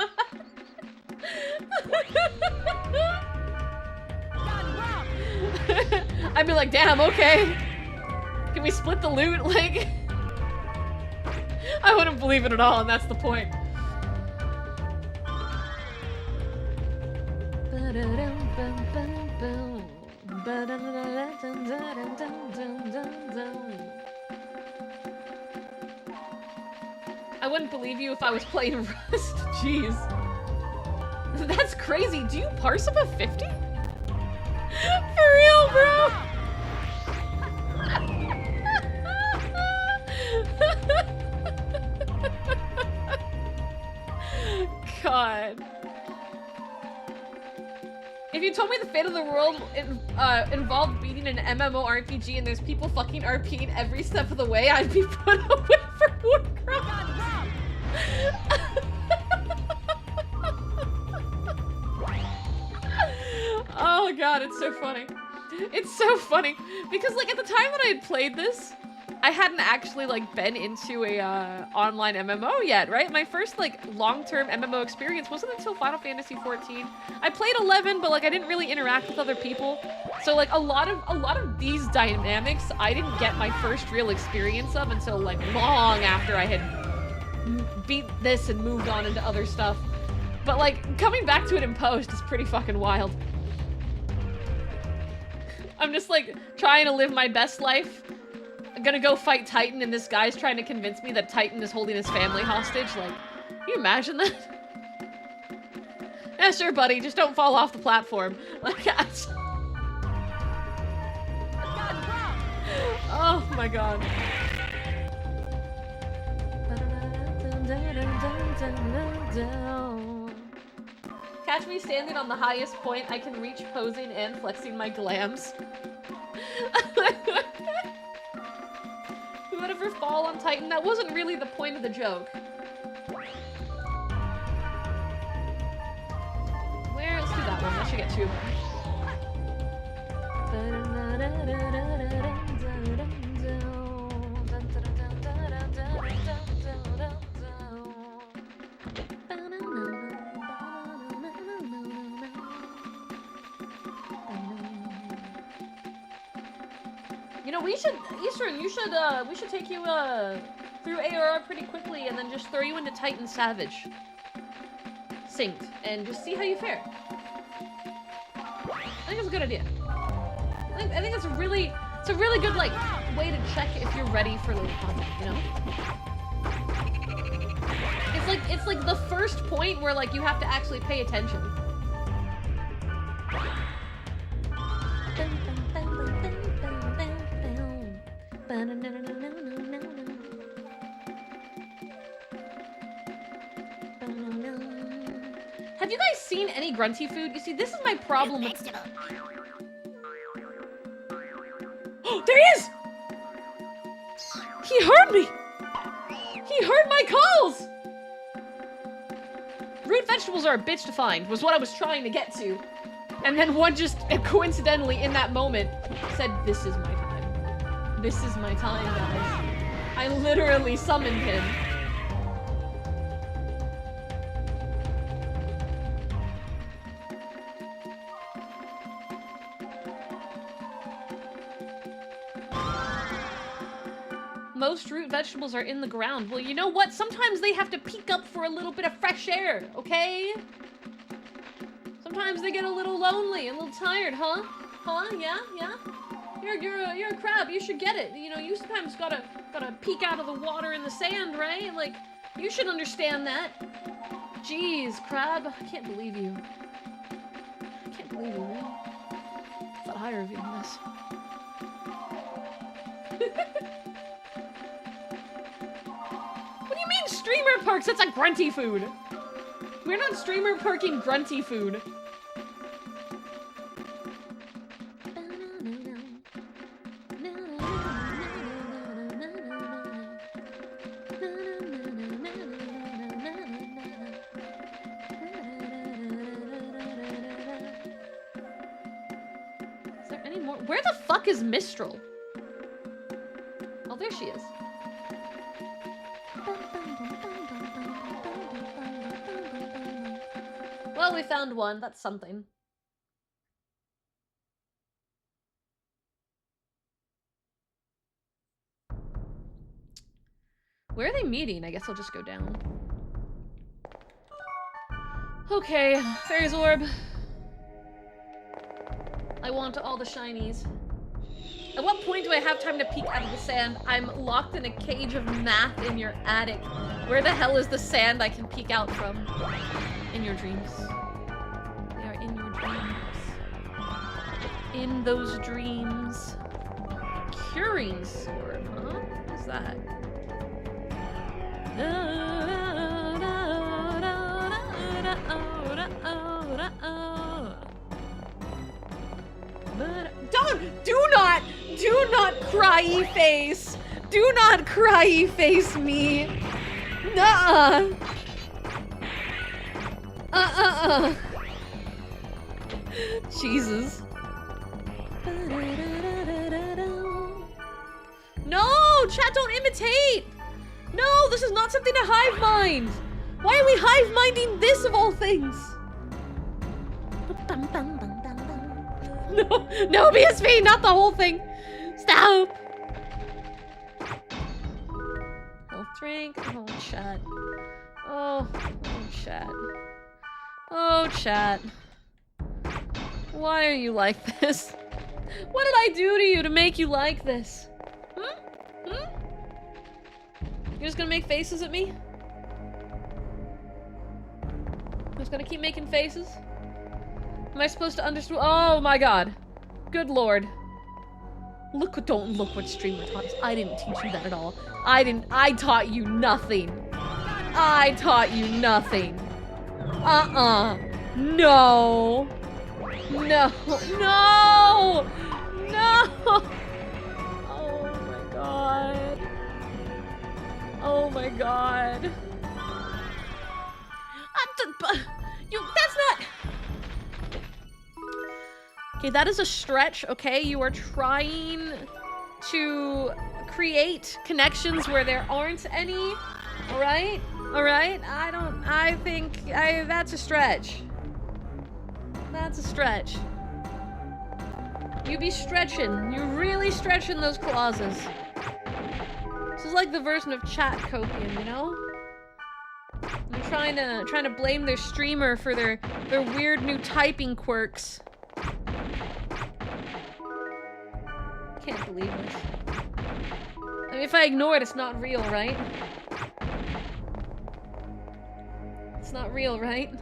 I'd be like, damn, okay. Can we split the loot? Like, I wouldn't believe it at all, and that's the point. I wouldn't believe you if I was playing Rust. Jeez. That's crazy. Do you parse up a 50? For real, bro? God. If you told me the fate of the world involved beating an MMORPG and there's people fucking RPing every step of the way, I'd be put away for Warcraft. Oh God, it's so funny. It's so funny because like at the time that I had played this, I hadn't actually like been into a online MMO yet, right? My first like long-term MMO experience wasn't until Final Fantasy 14. I played 11, but like I didn't really interact with other people. So like a lot of these dynamics I didn't get my first real experience of until like long after I had beat this and moved on into other stuff. But like coming back to it in post is pretty fucking wild. I'm just like trying to live my best life. I'm gonna go fight Titan and this guy's trying to convince me that Titan is holding his family hostage. Like, can you imagine that? Yeah, sure, buddy. Just don't fall off the platform. Like, oh my God. Catch me standing on the highest point I can reach, posing and flexing my glams. Who would ever fall on Titan? That wasn't really the point of the joke. Where? Let's do that one. I should get two of them. You know, we should, Eastern, we should take you, through ARR pretty quickly and then just throw you into Titan Savage. Synced. And just see how you fare. I think it's a good idea. I think it's a really good, like, way to check if you're ready for later content, you know? It's like the first point where, like, you have to actually pay attention. Have you guys seen any grunty food? You see, this is my problem with... There he is! He heard me! He heard my calls! Root vegetables are a bitch to find, was what I was trying to get to. And then one just, coincidentally, in that moment, said, this is my time. This is my time, guys. I literally summoned him. Most root vegetables are in the ground. Well, you know what? Sometimes they have to peek up for a little bit of fresh air, okay? Sometimes they get a little lonely, a little tired, huh? Huh? Yeah? Yeah? You're a crab. You should get it. You know, you sometimes gotta peek out of the water in the sand, right? Like, you should understand that. Jeez, crab. I can't believe you. I can't believe you, man. I thought higher of you than this. What do you mean streamer perks? That's a grunty food. We're not streamer perking grunty food. Is there any more? Where the fuck is Mistral? Oh, there she is. Well, we found one. That's something. Where are they meeting? I guess I'll just go down. Okay, Fairy's Orb. I want all the shinies. At what point do I have time to peek out of the sand? I'm locked in a cage of math in your attic. Where the hell is the sand I can peek out from? In your dreams. They are in your dreams. In those dreams. Curing sword, huh? What's that? Do not cryy face. Do not cryy face me. Nuh-uh. Jesus. No, chat, don't imitate. No, this is not something to hive mind. Why are we hive minding this of all things? No, BSV, not the whole thing. Stop. Health drink. Oh, chat. Oh, chat. Oh, chat. Why are you like this? What did I do to you to make you like this? You're just gonna make faces at me? You're just gonna keep making faces? Am I supposed to understand? Oh my god. Good lord. Don't look what streamer taught us. I didn't teach you that at all. I taught you nothing. I taught you nothing. No. No. No. No. Oh my god. Oh my god. That's not... Okay, that is a stretch, okay? You are trying to create connections where there aren't any. Alright? Alright? I think that's a stretch. That's a stretch. You be stretching. You're really stretching those clauses. This is like the version of chat copium, you know? They're trying to blame their streamer for their weird new typing quirks. Can't believe this. I mean, if I ignore it, it's not real, right? It's not real, right?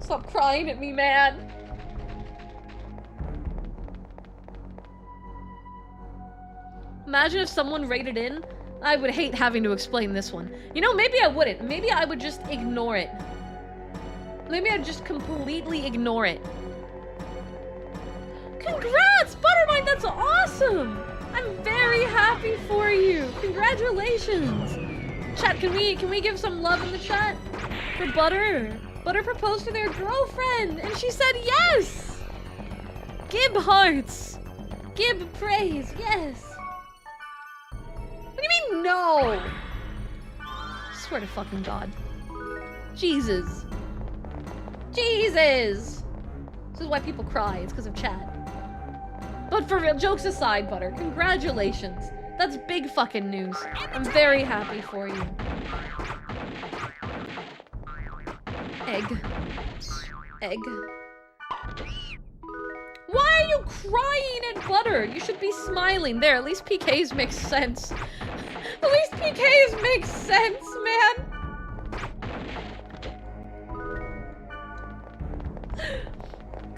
Stop crying at me, man. Imagine if someone rated in. I would hate having to explain this one. You know, maybe I wouldn't. Maybe I would just ignore it. Maybe I'd just completely ignore it. Congrats, Buttermine! That's awesome! I'm very happy for you. Congratulations. Chat, can we give some love in the chat for Butter? Butter proposed to their girlfriend, and she said yes! Gib hearts! Gib praise, yes! What do you mean, no? I swear to fucking God. Jesus. Jesus! This is why people cry, it's because of chat. But for real, jokes aside, Butter, congratulations. That's big fucking news. I'm very happy for you. Egg. Egg. Why are you crying at Butter? You should be smiling. There, at least PKs make sense. At least PKs make sense, man.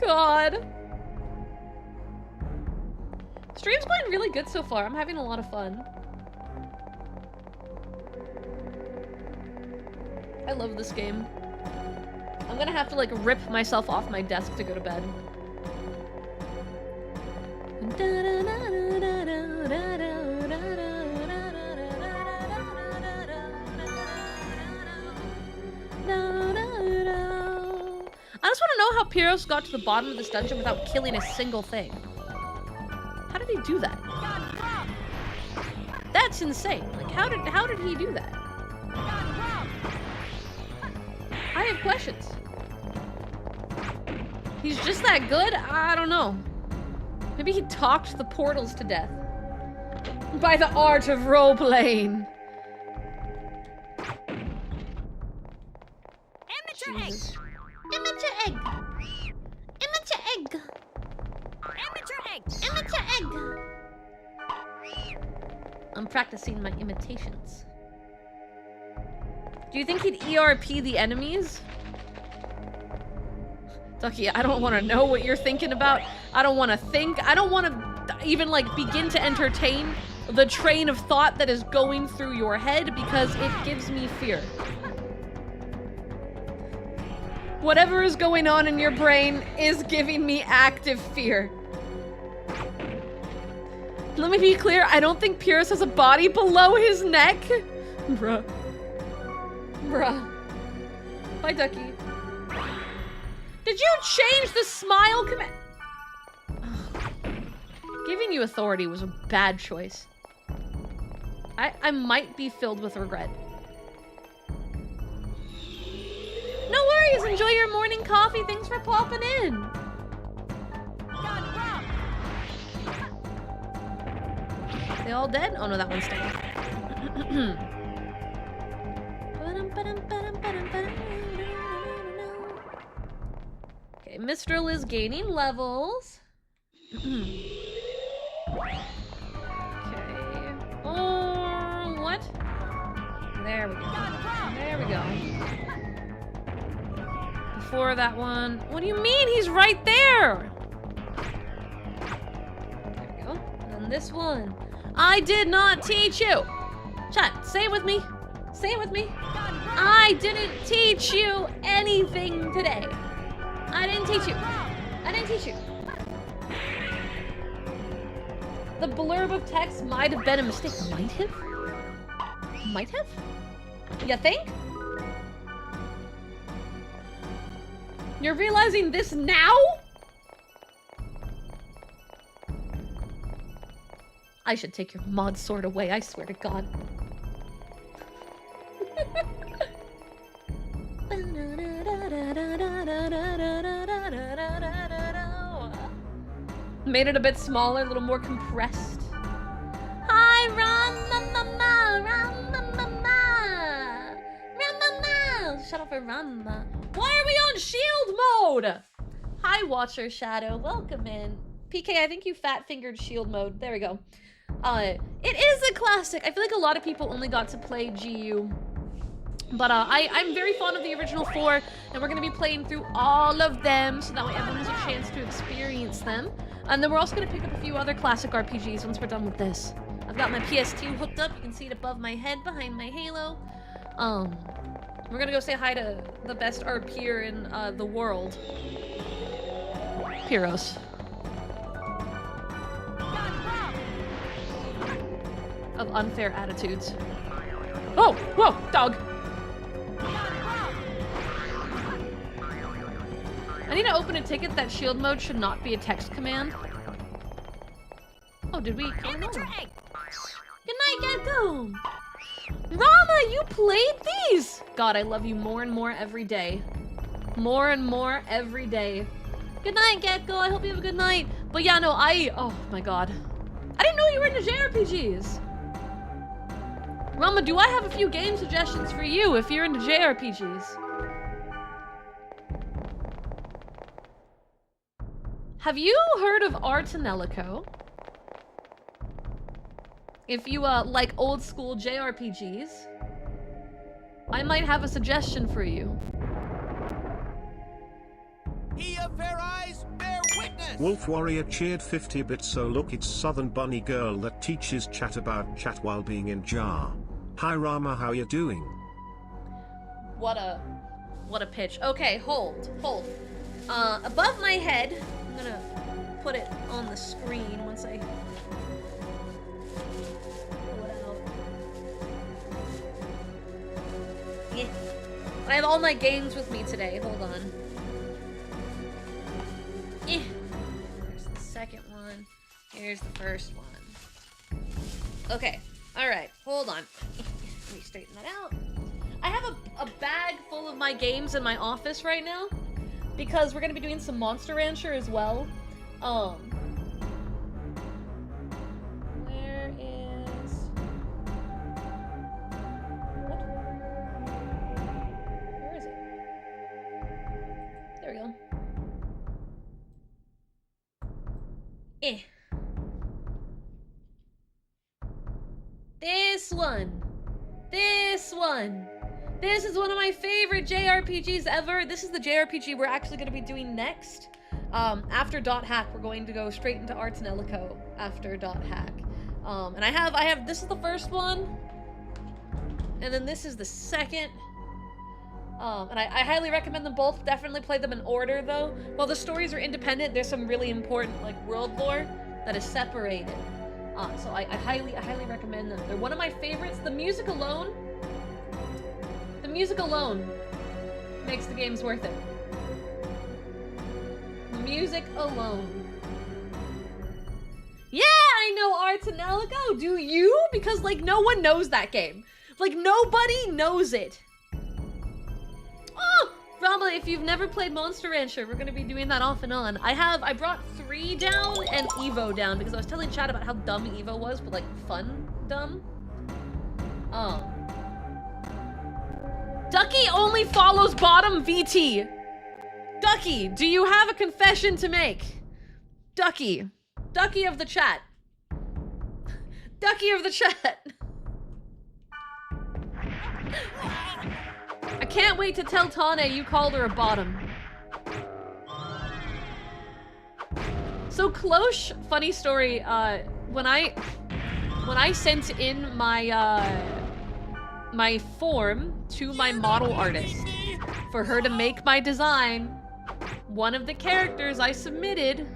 God. Stream's going really good so far. I'm having a lot of fun. I love this game. I'm gonna have to like rip myself off my desk to go to bed. I just want to know how Pyros got to the bottom of this dungeon without killing a single thing. How did he do that? That's insane. Like, how did he do that? I have questions. He's just that good? I don't know. Maybe he talked the portals to death. By the art of role-playing. Amateur egg! Amateur egg! Amateur egg! Amateur egg! Amateur egg! I'm practicing my imitations. Do you think he'd ERP the enemies? Ducky, I don't want to know what you're thinking about. I don't want to think. I don't want to even like begin to entertain the train of thought that is going through your head because it gives me fear. Whatever is going on in your brain is giving me active fear. Let me be clear, I don't think Pierce has a body below his neck. Bruh. Bruh. Bye, Ducky. Did you change the smile command? Giving you authority was a bad choice. I might be filled with regret. No worries, enjoy your morning coffee. Thanks for popping in. They all dead? Oh no, that one's dead. Okay, Mistral is gaining levels. Okay. Oh, what? There we go. There we go. Before that one. What do you mean? He's right there! There we go. And this one. I did not teach you! Chat, say it with me. Say it with me. I didn't teach you anything today. I didn't teach you. I didn't teach you. The blurb of text might have been a mistake. Might have? Might have? You think? You're realizing this now? I should take your mod sword away, I swear to God. Made it a bit smaller, a little more compressed. Hi, Rama. Shut up for Rama. Why are we on shield mode? Hi, Watcher Shadow. Welcome in. PK, I think you fat-fingered shield mode. There we go. It is a classic. I feel like a lot of people only got to play GU. But I'm very fond of the original 4, and we're going to be playing through all of them, so that way everyone has a chance to experience them. And then we're also going to pick up a few other classic RPGs once we're done with this. I've got my PS2 hooked up. You can see it above my head behind my halo. We're going to go say hi to the best RPer in the world. Heroes. Of unfair attitudes. Oh, whoa, dog. I need to open a ticket that shield mode should not be a text command. Oh, did we? Good night, Gecko. Rama, you played these? God, I love you more and more every day. More and more every day. Good night, Gecko. I hope you have a good night. But yeah, no, oh my God. I didn't know you were into JRPGs. Rama, do I have a few game suggestions for you if you're into JRPGs? Have you heard of Art and Ellico? If you like old school JRPGs, I might have a suggestion for you. He of fair eyes, bear witness! Wolf Warrior cheered 50 bits, so look, it's Southern Bunny Girl that teaches chat about chat while being in jar. Hi Rama, how you doing? What a pitch. Okay, hold. Above my head, I'm gonna put it on the screen once I pull it out. Yeah. I have all my games with me today. Hold on. Yeah. There's the second one. Here's the first one. Okay. Alright. Hold on. Let me straighten that out. I have a bag full of my games in my office right now because we're going to be doing some Monster Rancher as well. Where is... What? Where is it? There we go. This one. This is one of my favorite JRPGs ever. This is the JRPG we're actually going to be doing next. After .hack, we're going to go straight into Arts and Ellico after .hack. And I have, this is the first one. And then this is the second. And I highly recommend them both. Definitely play them in order, though. While the stories are independent, there's some really important, like, world lore that is separated. So I highly recommend them. They're one of my favorites. The music alone makes the games worth it. Music alone. Yeah, I know Arts and Ellico. Do you? Because, like, no one knows that game. Like, nobody knows it. Oh! Rama, if you've never played Monster Rancher, we're gonna be doing that off and on. I brought 3 down and Evo down because I was telling Chad about how dumb Evo was, but like fun dumb. Ducky only follows bottom VT. Ducky, do you have a confession to make? Ducky. Ducky of the chat. Ducky of the chat. I can't wait to tell Tane you called her a bottom. So Klosh, funny story, when I sent in my my form to my model artist for her to make my design, one of the characters I submitted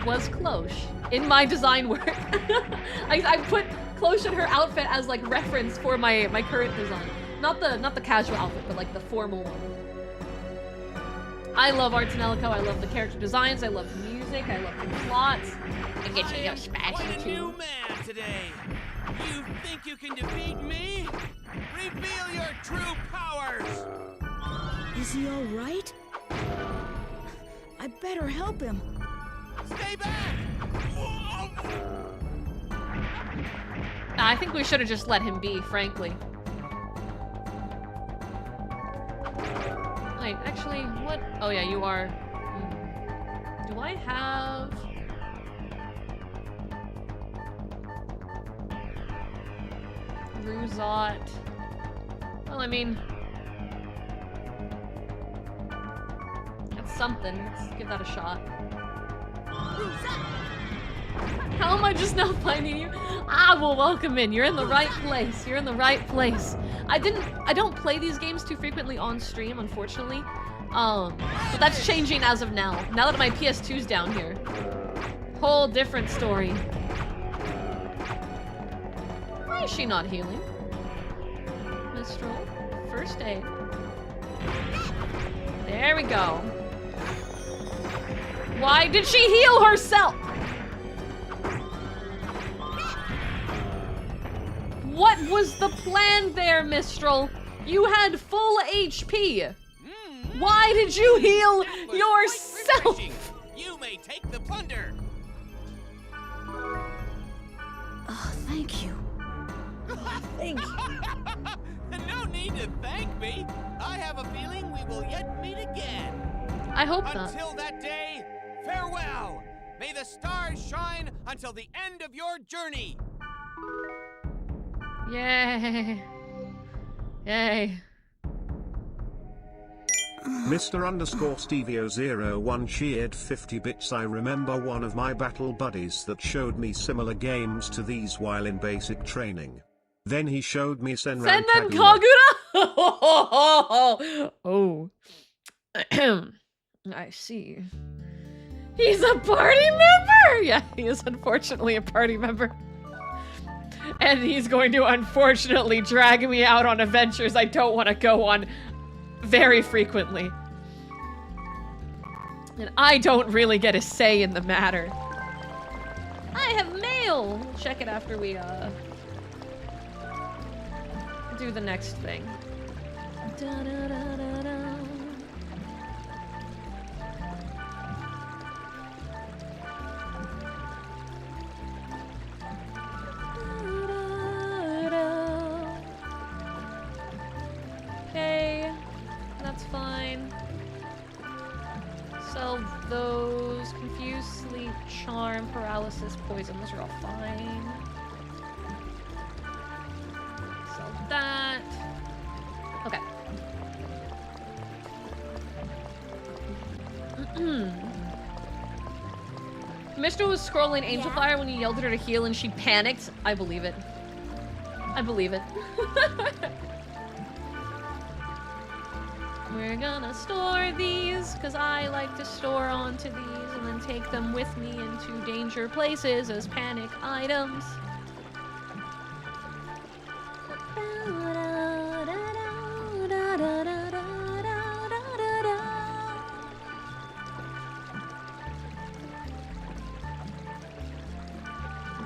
was Klosh in my design work. I put Klosh in her outfit as like reference for my current design. Not the casual outfit, but like the formal one. I love Arts and Ellico. I love the character designs. I love the music. I love the plots. to get you your special quite a too. new man today. You think you can defeat me? Reveal your true powers! Is he all right? I better help him. Stay back! I think we should have just let him be, frankly. Wait, actually, what? Oh yeah, you are. Do I have... Ruzot? Well, I mean... That's something. Let's give that a shot. How am I just now finding you? Ah, well, welcome in. You're in the right place. You're in the right place. I don't play these games too frequently on stream, unfortunately. But that's changing as of now. Now that my PS2's down here. Whole different story. Why is she not healing? Mistral. First aid. There we go. Why did she heal herself? What was the plan there, Mistral? You had full HP. Why did you heal yourself? You may take the plunder. Oh, thank you. Thank you. No need to thank me. I have a feeling we will yet meet again. I hope not. Until that day, farewell. May the stars shine until the end of your journey. Yay. Yay. Mr_Stevio01 cheered 50 bits. I remember one of my battle buddies that showed me similar games to these while in basic training. Then he showed me Senran Kagura. Oh. I see. He's a party member! Yeah, he is unfortunately a party member. And he's going to unfortunately drag me out on adventures I don't want to go on very frequently. And I don't really get a say in the matter. I have mail! We'll check it after we, do the next thing. Da-da-da-da-da. Okay, that's fine. Sell those. Confuse, sleep, charm, paralysis, poison. Those are all fine. Sell that. Okay. Mishra was scrolling Angel Fire when you yelled at her to heal and she panicked. I believe it. I believe it. We're gonna store these, because I like to store onto these and then take them with me into danger places as panic items.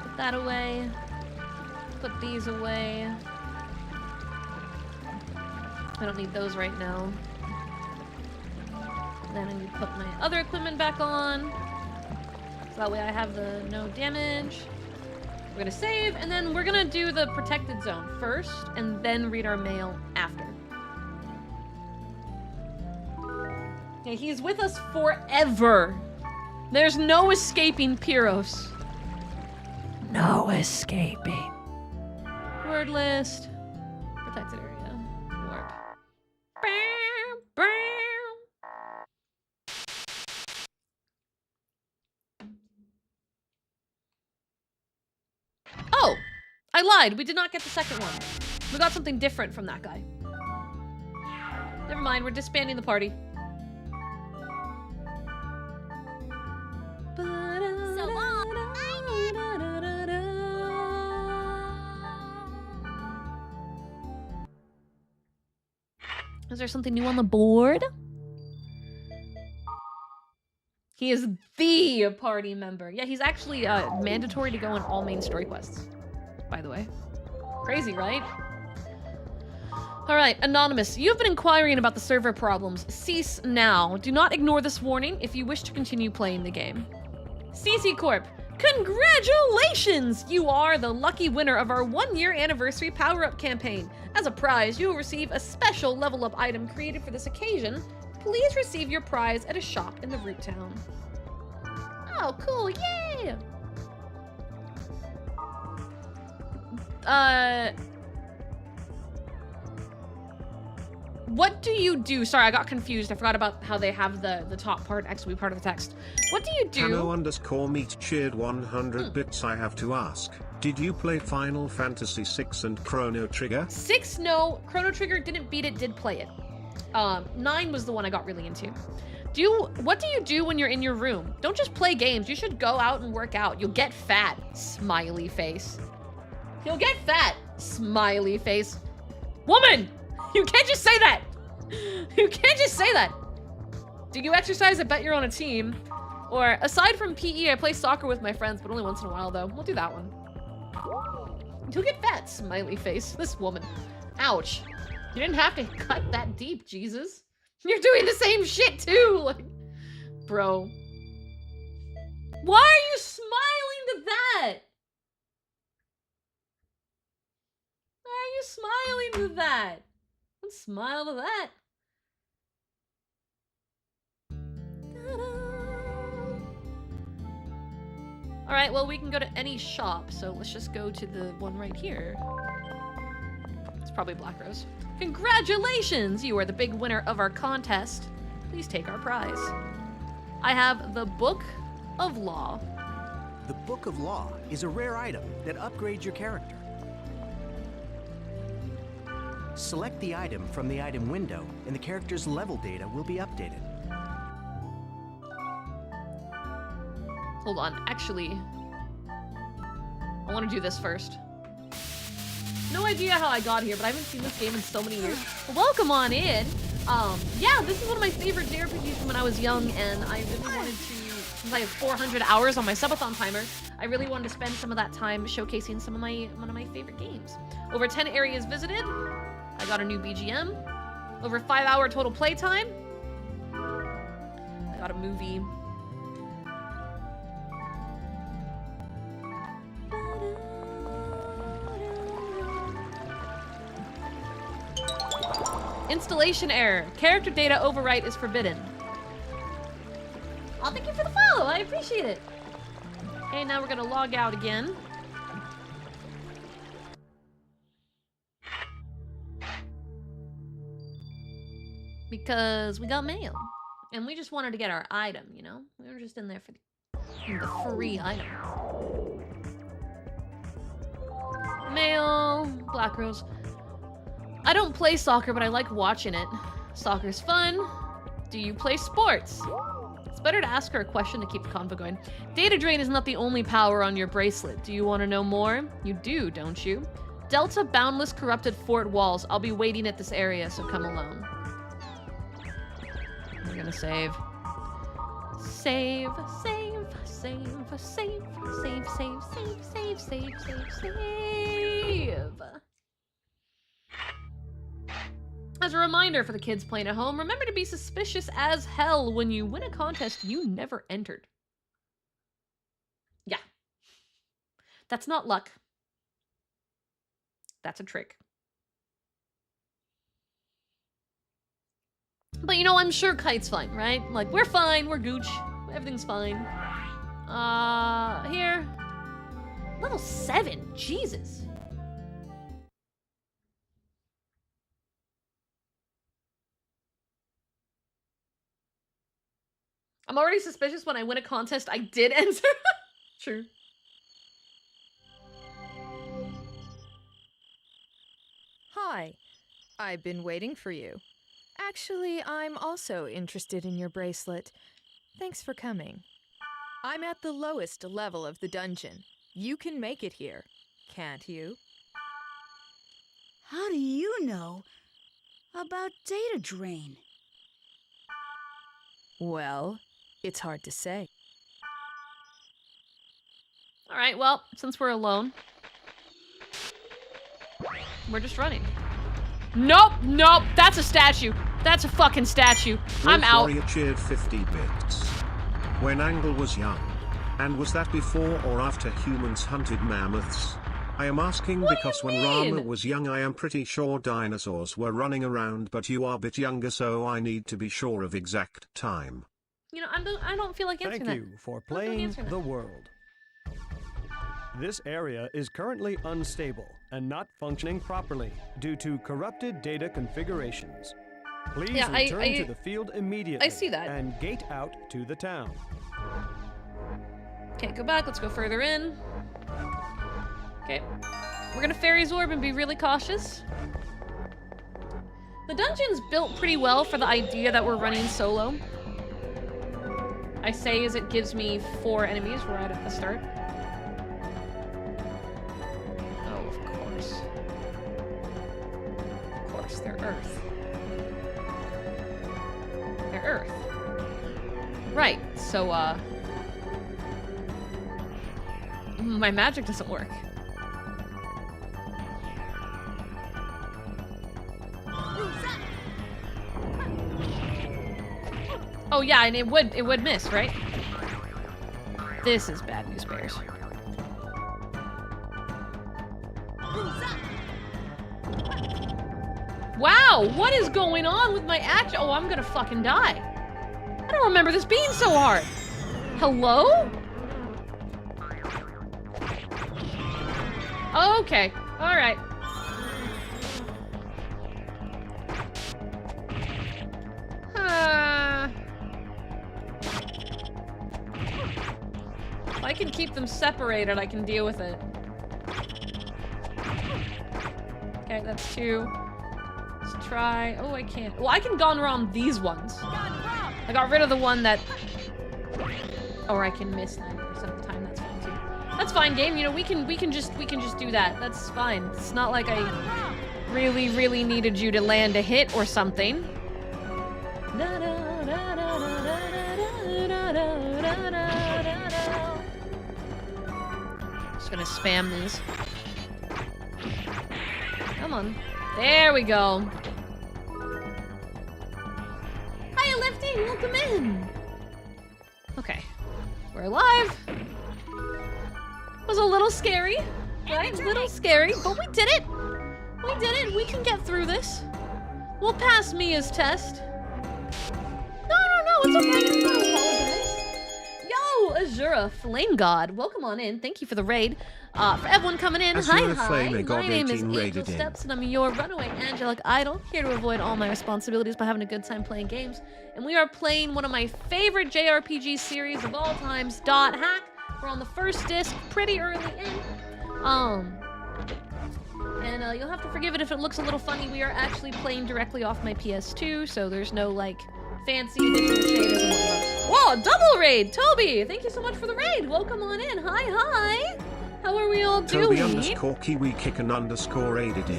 Put that away. Put these away. I don't need those right now. Then I need to put my other equipment back on. So that way I have the no damage. We're gonna save, and then we're gonna do the protected zone first, and then read our mail after. Okay, he's with us forever. There's no escaping Pyros. No escaping. Word list. Protected area. Warp. Oh! I lied. We did not get the second one. We got something different from that guy. Never mind. We're disbanding the party. So long. Is there something new on the board? He is the party member. Yeah, he's actually mandatory to go on all main story quests, by the way. Crazy, right? Alright, Anonymous, you have been inquiring about the server problems. Cease now. Do not ignore this warning if you wish to continue playing the game. CC Corp, congratulations! You are the lucky winner of our 1-year anniversary power-up campaign. As a prize, you will receive a special level-up item created for this occasion. Please receive your prize at a shop in the root town. Oh, cool, yay! What do you do? Sorry, I got confused. I forgot about how they have the top part actually be part of the text. What do you do? Hanno_meet cheered 100 bits. I have to ask, did you play Final Fantasy VI and Chrono Trigger? 6, no. Chrono Trigger didn't beat it, did play it. 9 was the one I got really into. What do you do when you're in your room? Don't just play games. You should go out and work out. You'll get fat. Smiley face. You'll get fat. Smiley face. Woman! You can't just say that! You can't just say that! Do you exercise? I bet you're on a team. Or, aside from PE, I play soccer with my friends, but only once in a while, though. We'll do that one. You'll get fat, smiley face. This woman. Ouch. You didn't have to cut that deep, Jesus. You're doing the same shit, too! Like, bro. Why are you smiling to that? Why are you smiling to that? Don't smile to that. Alright, well, we can go to any shop, so let's just go to the one right here. It's probably Black Rose. Congratulations! You are the big winner of our contest. Please take our prize. I have the Book of Law. The Book of Law is a rare item that upgrades your character. Select the item from the item window, and the character's level data will be updated. Hold on, actually, I want to do this first. No idea how I got here, but I haven't seen this game in so many years. Welcome on in. Yeah, this is one of my favorite JRPGs from when I was young, and I really wanted to, since I have 400 hours on my subathon timer, I really wanted to spend some of that time showcasing one of my favorite games. Over 10 areas visited. I got a new BGM. Over 5-hour total playtime. I got a movie. Installation error. Character data overwrite is forbidden. Oh, thank you for the follow. I appreciate it. Okay, now we're gonna log out again. Because we got mail. And we just wanted to get our item, you know? We were just in there for the free item. Mail. Black Rose. I don't play soccer, but I like watching it. Soccer's fun. Do you play sports? It's better to ask her a question to keep the convo going. Data drain is not the only power on your bracelet. Do you want to know more? You do, don't you? Delta Boundless Corrupted Fort Walls. I'll be waiting at this area, so come alone. We're gonna save. Save, save, save, save, save, save, save, save, save, save, save. As a reminder for the kids playing at home, remember to be suspicious as hell when you win a contest you never entered. Yeah. That's not luck. That's a trick. But you know, I'm sure Kite's fine, right? Like, we're fine, we're gooch. Everything's fine. Here. Level 7, Jesus. I'm already suspicious when I win a contest I did enter. True. Hi. I've been waiting for you. Actually, I'm also interested in your bracelet. Thanks for coming. I'm at the lowest level of the dungeon. You can make it here, can't you? How do you know about data drain? Well, It's hard to say. Alright, well, since we're alone, we're just running. Nope, nope, that's a statue. That's a fucking statue. I'm out. Warrior cheered 50 bits. When Angle was young. And was that before or after humans hunted mammoths? I am asking because when Rama was young I am pretty sure dinosaurs were running around, but you are a bit younger, so I need to be sure of exact time. You know, I don't feel like answering that. Thank you for playing the world. This area is currently unstable and not functioning properly due to corrupted data configurations. Please return to the field immediately. I see that. And gate out to the town. Okay, go back. Let's go further in. Okay. We're gonna Fairy's Orb and be really cautious. The dungeon's built pretty well for the idea that we're running solo. I say as it gives me 4 enemies right at the start. Oh, of course. Of course, they're Earth. They're Earth. Right, so, my magic doesn't work. Oh yeah, and it would miss, right? This is bad news bears. Wow, what is going on with my action? Oh, I'm gonna fucking die. I don't remember this being so hard. Hello? Okay, alright. If I can keep them separated, I can deal with it. Okay, that's 2. Let's try... Oh, I can't. Well, I can Gonrom these ones. I got rid of the one that... Or I can miss 90% of the time. That's fine too. That's fine, game. You know, we can just do that. That's fine. It's not like I really needed you to land a hit or something. Just gonna spam these. Come on. There we go. Hiya, Lifty! Welcome in! Okay. We're alive. Was a little scary, right? A little scary, but we did it! We did it! We can get through this. We'll pass Mia's test. No, it's okay. Don't apologize. Yo, Azura, Flame God, welcome on in. Thank you for the raid. For everyone coming in, Azura hi. Flame God My name is 18 Angel raided in. Steps, and I'm your runaway angelic idol, here to avoid all my responsibilities by having a good time playing games. And we are playing one of my favorite JRPG series of all times, Dot Hack. We're on the first disc, pretty early in. And you'll have to forgive it if it looks a little funny. We are actually playing directly off my PS2, so there's no, like, fancy different shaders and whatnot. Whoa, double raid! Toby, thank you so much for the raid. Welcome on in. Hi. How are we all doing? Toby_Kiwi Kicken _aided in.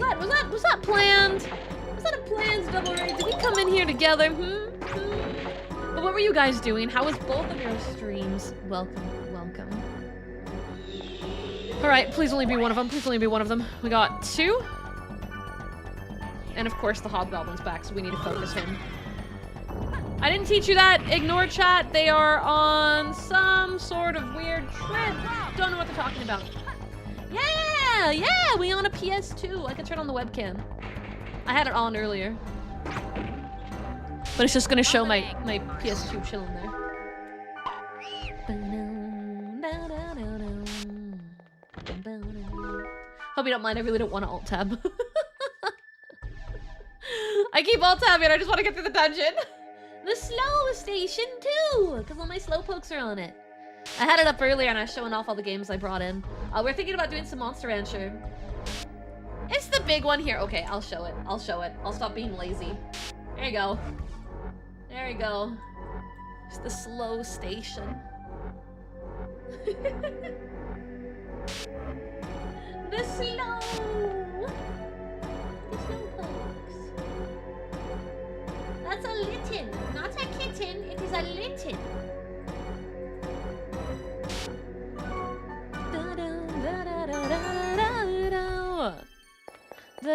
Was that planned? Was that a planned double raid? Did we come in here together? But what were you guys doing? How was both of your streams? Welcome. Alright, please only be one of them. We got 2. And of course the Hobgoblin's back, so we need to focus him. I didn't teach you that. Ignore chat. They are on some sort of weird trip. Don't know what they're talking about. Yeah, we on a PS2. I can turn on the webcam. I had it on earlier. But it's just gonna show my PS2 chilling there. Hope you don't mind, I really don't want to alt-tab. I keep alt-tabbing, I just want to get through the dungeon. The slow station too, because all my slowpokes are on it. I had it up earlier and I was showing off all the games I brought in. We're thinking about doing some Monster Rancher. It's the big one here. Okay, I'll show it. I'll stop being lazy. There you go. It's the slow station. The slowpokes. That's a litten, not a kitten. It is a litten. Who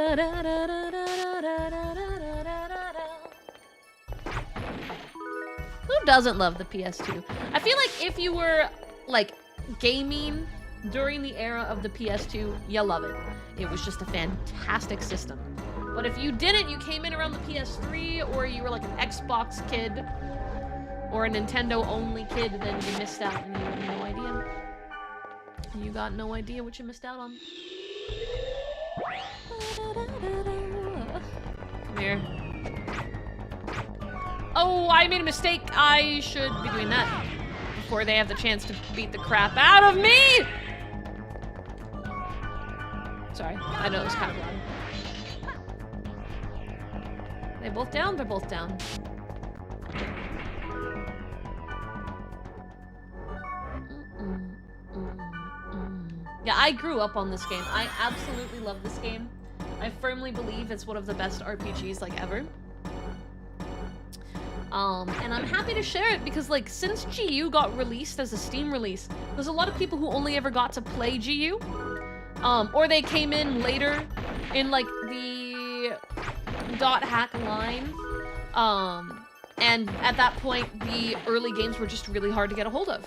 doesn't love the PS2? I feel like if you were, like, gaming during the era of the PS2, you love it. It was just a fantastic system. But if you didn't, you came in around the PS3, or you were like an Xbox kid, or a Nintendo-only kid, then you missed out and you had no idea. You got no idea what you missed out on. Come here. Oh, I made a mistake. I should be doing that before they have the chance to beat the crap out of me! Sorry, I know it was kind of loud. Are they both down? They're both down. Yeah, I grew up on this game. I absolutely love this game. I firmly believe it's one of the best RPGs, like, ever. And I'm happy to share it because, like, since GU got released as a Steam release, there's a lot of people who only ever got to play GU. Or they came in later in, like, the .hack line. And at that point, the early games were just really hard to get a hold of.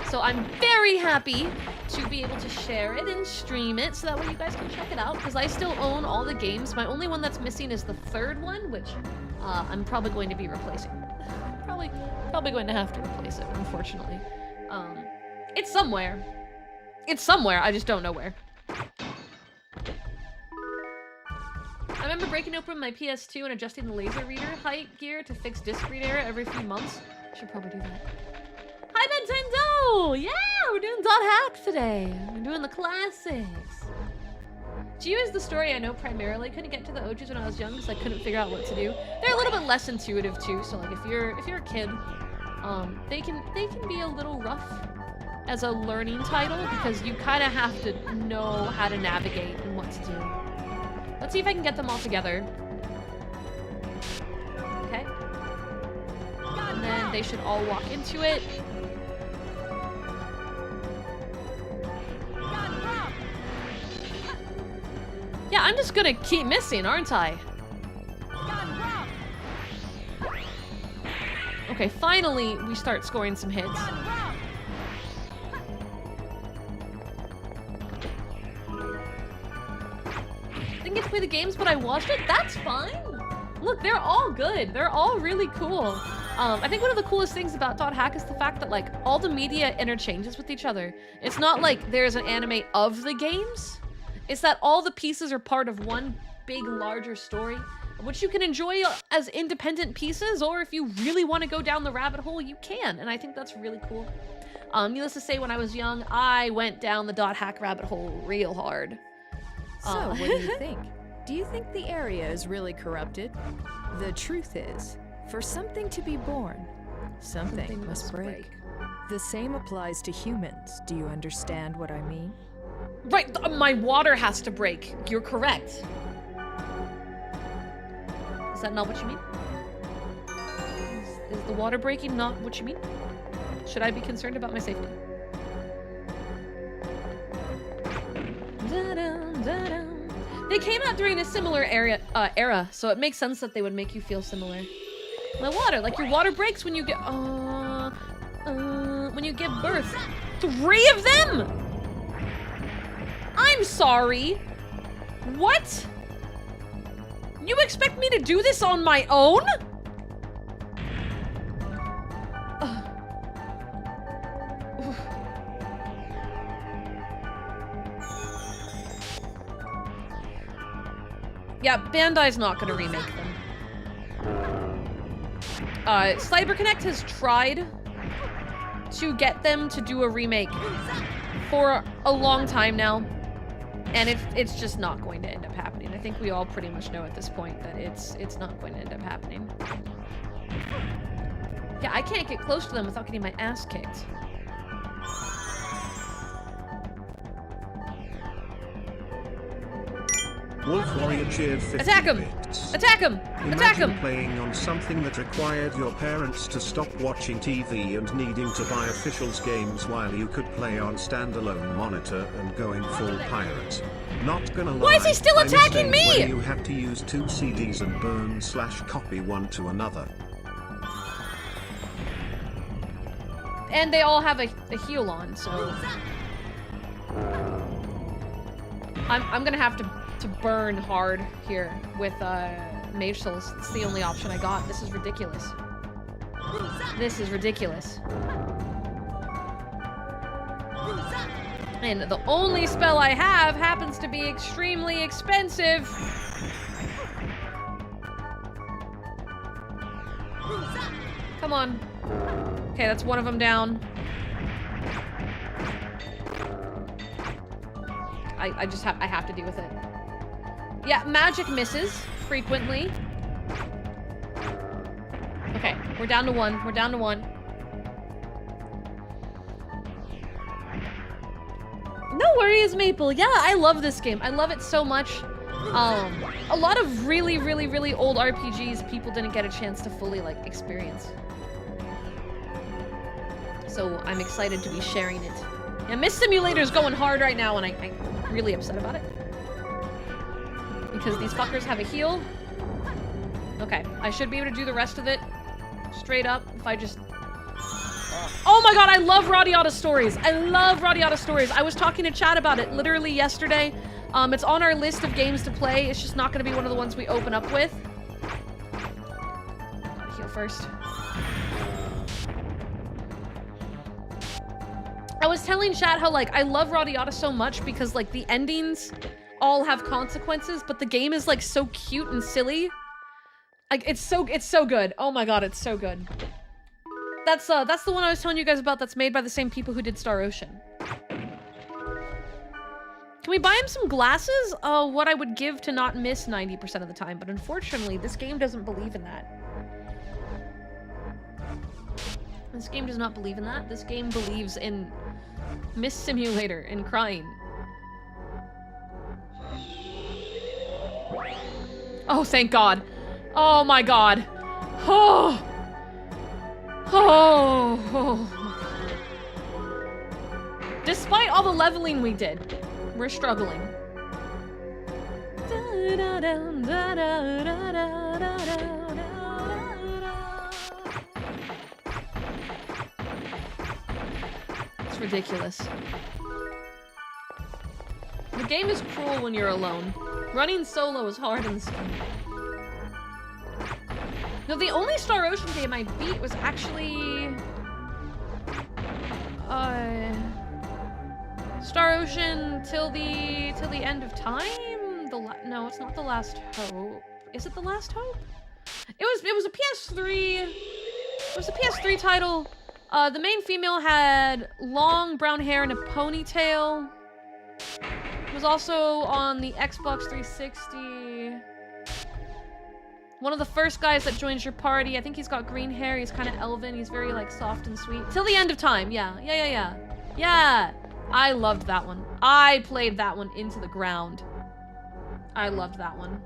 So I'm very happy to be able to share it and stream it so that way you guys can check it out, because I still own all the games. My only one that's missing is the third one, which I'm probably going to be replacing. Probably going to have to replace it, unfortunately. It's somewhere. It's somewhere, I just don't know where. I remember breaking open my PS2 and adjusting the laser reader height gear to fix disc read error every few months. Should probably do that. Hi, Nintendo! Yeah, we're doing .hack today. We're doing the classics. GU is the story I know primarily. Couldn't get to the OGs when I was young because I couldn't figure out what to do. They're a little bit less intuitive too, so like if you're a kid, they can be a little rough as a learning title because you kind of have to know how to navigate and what to do. Let's see if I can get them all together. Okay. And then they should all walk into it. Yeah, I'm just gonna keep missing, aren't I? Okay, finally we start scoring some hits. Didn't get to play the games, but I watched it? That's fine! Look, they're all good. They're all really cool. I think one of the coolest things about .hack is the fact that, like, all the media interchanges with each other. It's not like there's an anime of the games. It's that all the pieces are part of one big, larger story, which you can enjoy as independent pieces, or if you really want to go down the rabbit hole, you can, and I think that's really cool. Needless to say, when I was young, I went down the .hack rabbit hole real hard. So, what do you think? Do you think the area is really corrupted? The truth is, for something to be born, something must break. The same applies to humans. Do you understand what I mean? Right, my water has to break. You're correct. Is that not what you mean? Is the water breaking not what you mean? Should I be concerned about my safety? They came out during a similar era, so it makes sense that they would make you feel similar. My water, like your water breaks when you get, when you give birth. 3 of them? I'm sorry. What? You expect me to do this on my own? Yeah, Bandai's not gonna remake them. CyberConnect has tried to get them to do a remake for a long time now, and it's just not going to end up happening. I think we all pretty much know at this point that it's not going to end up happening. Yeah, I can't get close to them without getting my ass kicked. Wolf Warrior cheered 50 Attack him! bits. Attack him! Attack Imagine him! playing on something that required your parents to stop watching TV and needing to buy officials games while you could play on standalone monitor and going full pirate. Not gonna lie. Why is he still I miss attacking days me? when you had to use 2 CDs and burn/copy one to another. And they all have a heal on, so... I'm gonna have to burn hard here with Mage Souls. It's the only option I got. This is ridiculous. This is ridiculous. And the only spell I have happens to be extremely expensive. Come on. Okay, that's one of them down. I have to deal with it. Yeah, magic misses frequently. Okay, we're down to one. We're down to one. No worries, Maple. Yeah, I love this game. I love it so much. A lot of really, really, really old RPGs people didn't get a chance to fully, like, experience. So I'm excited to be sharing it. Yeah, Miss Simulator's going hard right now, and I'm really upset about it. Because these fuckers have a heal. Okay, I should be able to do the rest of it straight up if I just... Oh my god, I love Radiata stories. I love Radiata stories. I was talking to Chad about it literally yesterday. It's on our list of games to play. It's just not going to be one of the ones we open up with. Gotta heal first. I was telling Chad how, like, I love Radiata so much because, like, the endings all have consequences, but the game is, like, so cute and silly. Like, it's so good. Oh my god, it's so good. That's the one I was telling you guys about that's made by the same people who did Star Ocean. Can we buy him some glasses? Oh, what I would give to not miss 90% of the time, but unfortunately, this game doesn't believe in that. This game does not believe in that. This game believes in Miss Simulator and crying. Oh, thank God. Oh my god. Oh. Oh. Oh. Despite all the leveling we did, we're struggling. It's ridiculous. The game is cruel when you're alone. Running solo is hard in this game. No, the only Star Ocean game I beat was actually... Star Ocean till the end of time? No, it's not The Last Hope. Is it The Last Hope? It was a PS3... It was a PS3 title. The main female had long brown hair and a ponytail. It was also on the Xbox 360. One of the first guys that joins your party. I think he's got green hair. He's kind of elven. He's very, like, soft and sweet. Till the end of time. Yeah. Yeah! I loved that one. I played that one into the ground. I loved that one.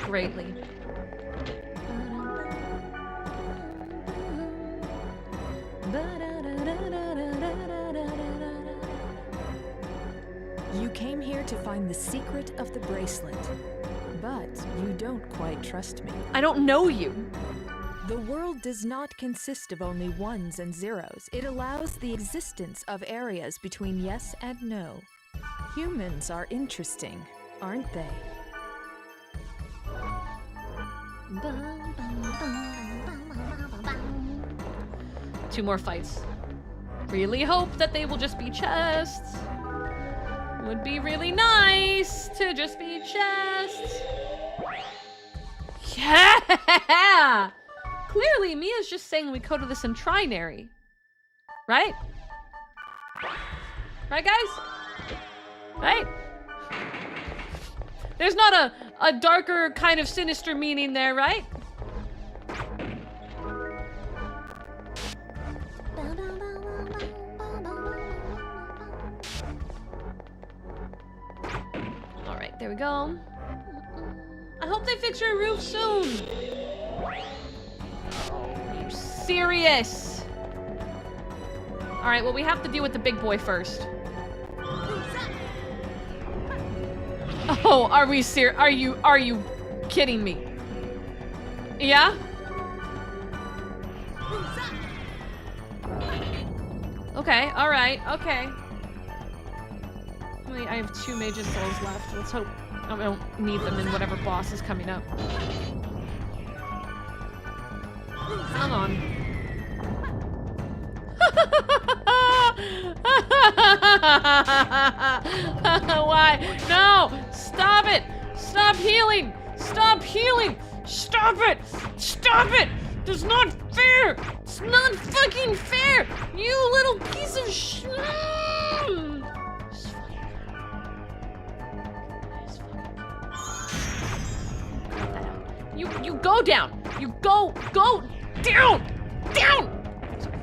Greatly. You came here to find the secret of the bracelet, but you don't quite trust me. I don't know you. The world does not consist of only ones and zeros. It allows the existence of areas between yes and no. Humans are interesting, aren't they? Two more fights. Really hope that they will just be chests. Would be really nice to just be chests. Yeah! Clearly, Mia's just saying we go to the Centrinary. Right? Right, guys? Right? There's not a darker kind of sinister meaning there, right? there we go. I hope they fix your roof soon. Are you serious? All right, well, we have to deal with the big boy first. Oh, are we serious? Are you kidding me? Yeah? Okay, all right, okay. I have 2 Mage's Souls left. Let's hope I don't need them in whatever boss is coming up. Come on. Why? No! Stop it! Stop healing! Stop healing! Stop it! Stop it! That's not fair! It's not fucking fair! You little piece of sh- You go down! You go down! Down! Sorry.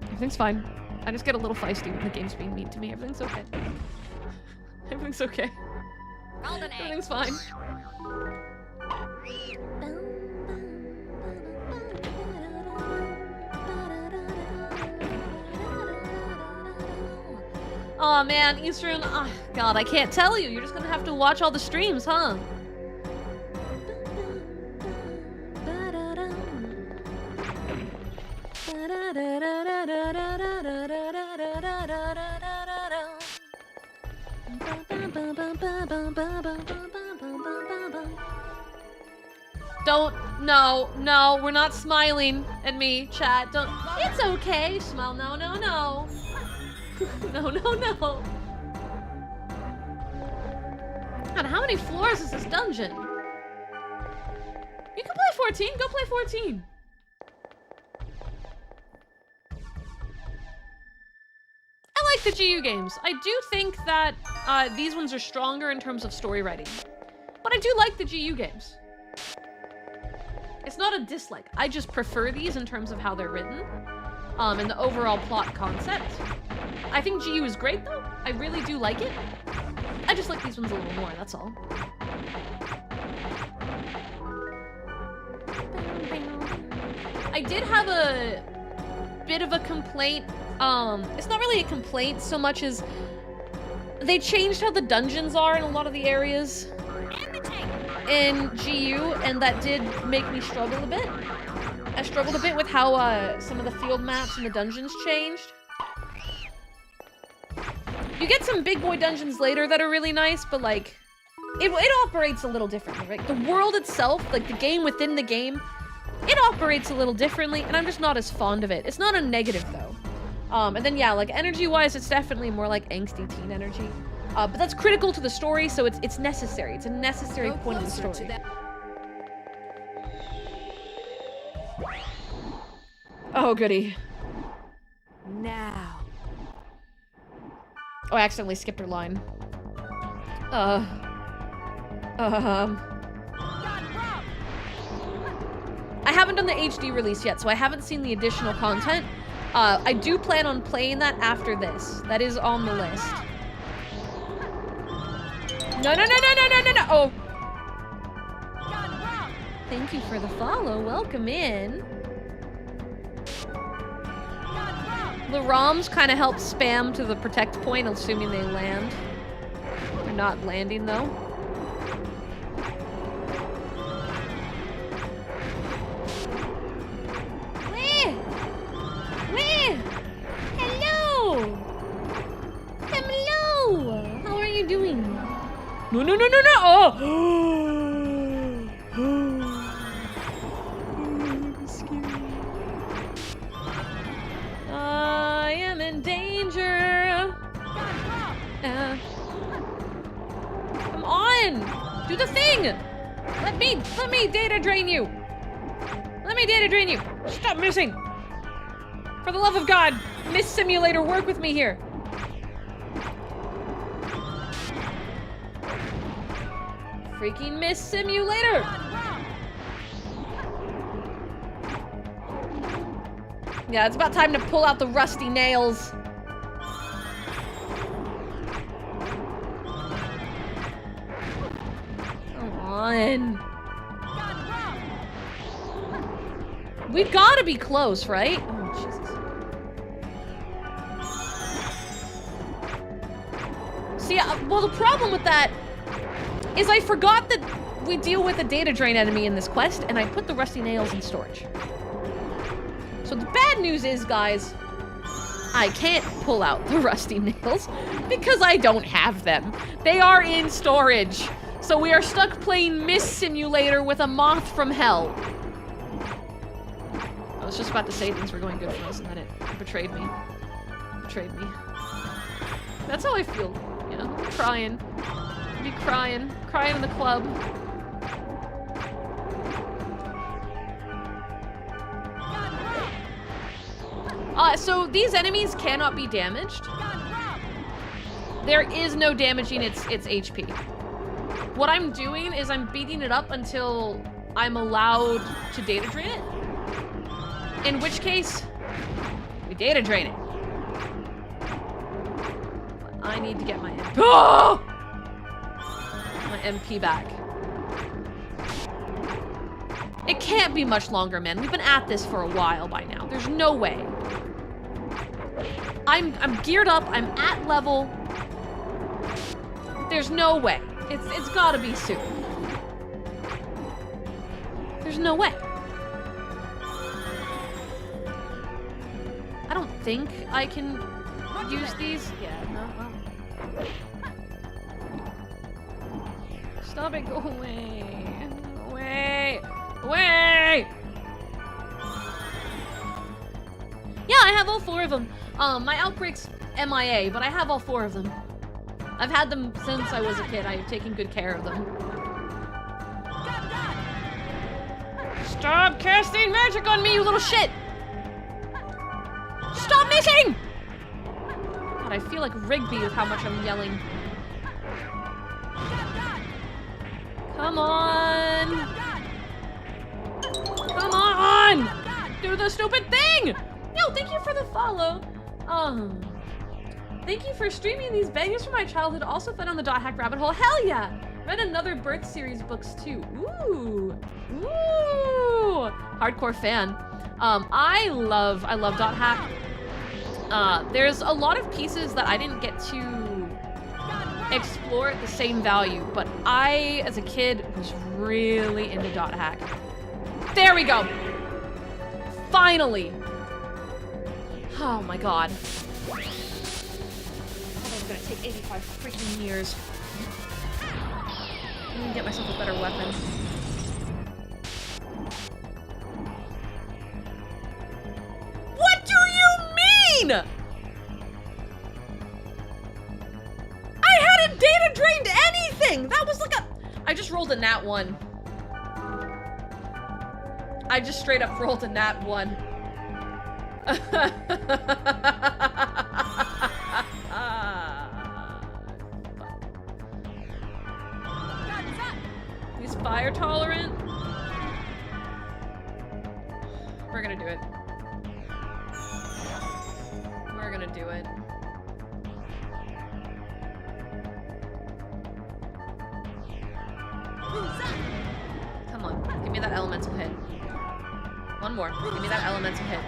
Everything's fine. I just get a little feisty when the game's being mean to me. Everything's okay. Everything's okay. Everything's fine. Oh man, Eastern, oh, God, I can't tell you. You're just gonna have to watch all the streams, huh? No, we're not smiling at me, chat. Don't, it's okay, smile, no. No. God, how many floors is this dungeon? You can play 14, go play 14. I like the GU games. I do think that these ones are stronger in terms of story writing. But I do like the GU games. It's not a dislike. I just prefer these in terms of how they're written. And the overall plot concept. I think GU is great though. I really do like it. I just like these ones a little more, that's all. I did have a bit of a complaint. It's not really a complaint so much as they changed how the dungeons are in a lot of the areas in GU, and that did make me struggle a bit. I struggled a bit with how some of the field maps and the dungeons changed. You get some big boy dungeons later that are really nice, but like, it operates a little differently, right? The world itself, like the game within the game, it operates a little differently, and I'm just not as fond of it. It's not a negative though. And then yeah, like energy-wise, it's definitely more like angsty teen energy. But that's critical to the story, so it's necessary. It's a necessary point of the story. Oh, goody. Now. Oh, I accidentally skipped her line. I haven't done the HD release yet, so I haven't seen the additional content. I do plan on playing that after this. That is on the list. No. Oh. Thank you for the follow. Welcome in. The ROMs kind of help spam to the protect point, assuming they land. They're not landing though. Where? Hello! How are you doing? No! Oh! I am in danger. Come on! Do the thing! Let me data drain you! Let me data drain you! Stop missing! For the love of God, Miss Simulator, work with me here. Freaking Miss Simulator! Yeah, it's about time to pull out the rusty nails. on. We gotta be close, right? Oh, Jesus. See, well, the problem with that is I forgot that we deal with a data drain enemy in this quest, and I put the rusty nails in storage. So the bad news is, guys, I can't pull out the rusty nails because I don't have them. They are in storage. So we are stuck playing Mist Simulator with a moth from hell. I was just about to say things were going good for us, and then it betrayed me. Betrayed me. That's how I feel, you know? Crying. Be crying. Crying in the club. So these enemies cannot be damaged. There is no damaging its HP. What I'm doing is I'm beating it up until I'm allowed to data drain it. In which case, we data drain it. But I need to get my MP. Oh! My MP back. It can't be much longer, man. We've been at this for a while by now. There's no way. I'm geared up. I'm at level. There's no way. It's gotta be soon. There's no way. I don't think I can use these. Yeah, no. Well. Stop it. Go away. Away. Away. Yeah, I have all 4 of them. My outbreak's MIA, but I have all 4 of them. I've had them since I was a kid. I've taken good care of them. Stop casting magic on me, you little shit! Stop missing! God, I feel like Rigby with how much I'm yelling. Come on! Come on! Do the stupid thing! Yo, thank you for the follow. Thank you for streaming these bangers from my childhood. Also fed on the .hack rabbit hole. Hell yeah! Read another Birth series books too. Ooh. Ooh. Hardcore fan. I love .hack. There's a lot of pieces that I didn't get to explore at the same value, but I, as a kid, was really into .hack. There we go! Finally! Oh my god. It's gonna take 85 freaking years. I need to get myself a better weapon. What do you mean?! I hadn't data drained anything! That was like a... I just rolled a nat 1. I just straight up rolled a nat 1. He's fire tolerant. We're gonna do it. We're gonna do it. Come on, give me that elemental hit. One more. Give me that elemental hit.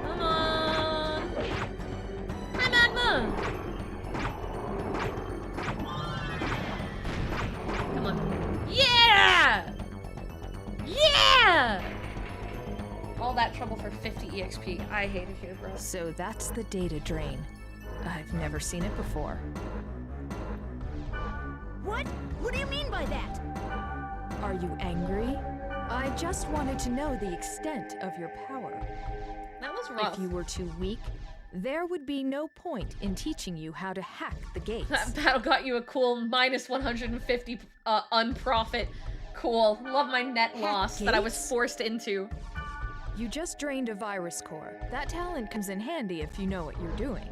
Come on. Hi, Magma. Come on. Yeah! Yeah! All that trouble for 50 EXP. I hate it here, bro. So that's the data drain. I've never seen it before. What? What do you mean by that? Are you angry? I just wanted to know the extent of your power. That was rough. If you were too weak, there would be no point in teaching you how to hack the gates. That battle got you a cool minus 150 unprofit. Cool. Love my net loss that I was forced into. You just drained a virus core. That talent comes in handy if you know what you're doing.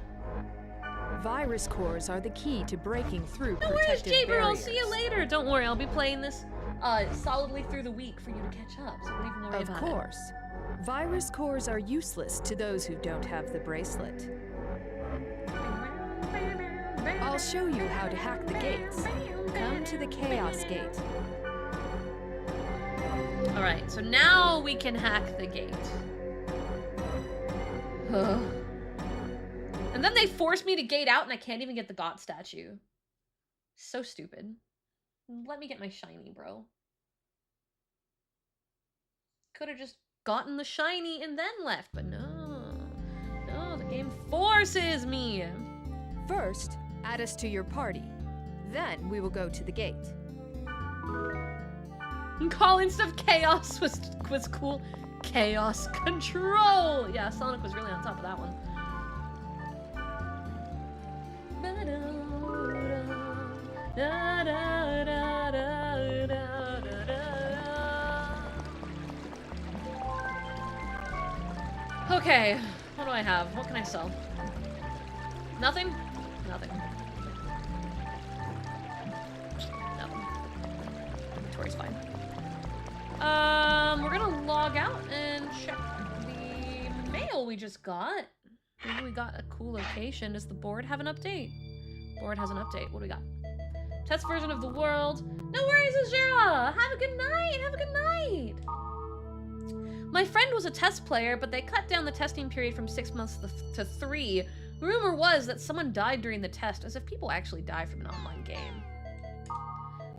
Virus cores are the key to breaking through No worries, protective Jaber. I'll barriers. see you later. Don't worry, I'll be playing this solidly through the week for you to catch up, so don't even worry about it. Of course. Virus cores are useless to those who don't have the bracelet. I'll show you how to hack the gates. Come to the Chaos Gate. Alright, so now we can hack the gate. And then they force me to gate out and I can't even get the God statue. So stupid. Let me get my shiny, bro. Could have just gotten the shiny and then left, but no. No, the game forces me. First, add us to your party. Then we will go to the gate. Calling stuff chaos was cool. Chaos control. Yeah, Sonic was really on top of that one. Okay, what do I have? What can I sell? Nothing? Nothing. Nothing. Inventory's fine. We're gonna log out and check the mail we just got. Maybe we got a cool location. Does the board have an update? Board has an update. What do we got? Test version of the world. No worries, Azura! Have a good night! Have a good night! My friend was a test player, but they cut down the testing period from 6 months to 3. Rumor was that someone died during the test, as if people actually die from an online game.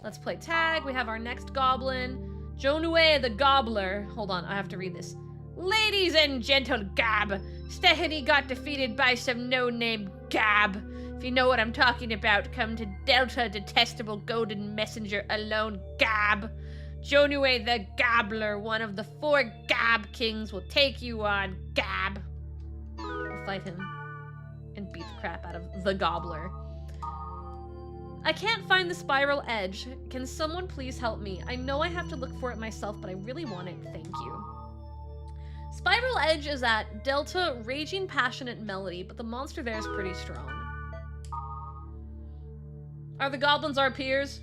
Let's play tag. We have our next goblin. Jonue the Gobbler. Hold on, I have to read this. Ladies and gentle Gab, Stephanie got defeated by some no-name Gab. If you know what I'm talking about, come to Delta Detestable Golden Messenger alone, Gab. Jonue the Gobbler, one of the 4 Gab Kings, will take you on, Gab. We'll fight him and beat the crap out of the Gobbler. I can't find the spiral edge. Can someone please help me? I know I have to look for it myself, but I really want it. Thank you. Spiral edge is at Delta Raging Passionate Melody, but the monster there is pretty strong. Are the goblins our peers?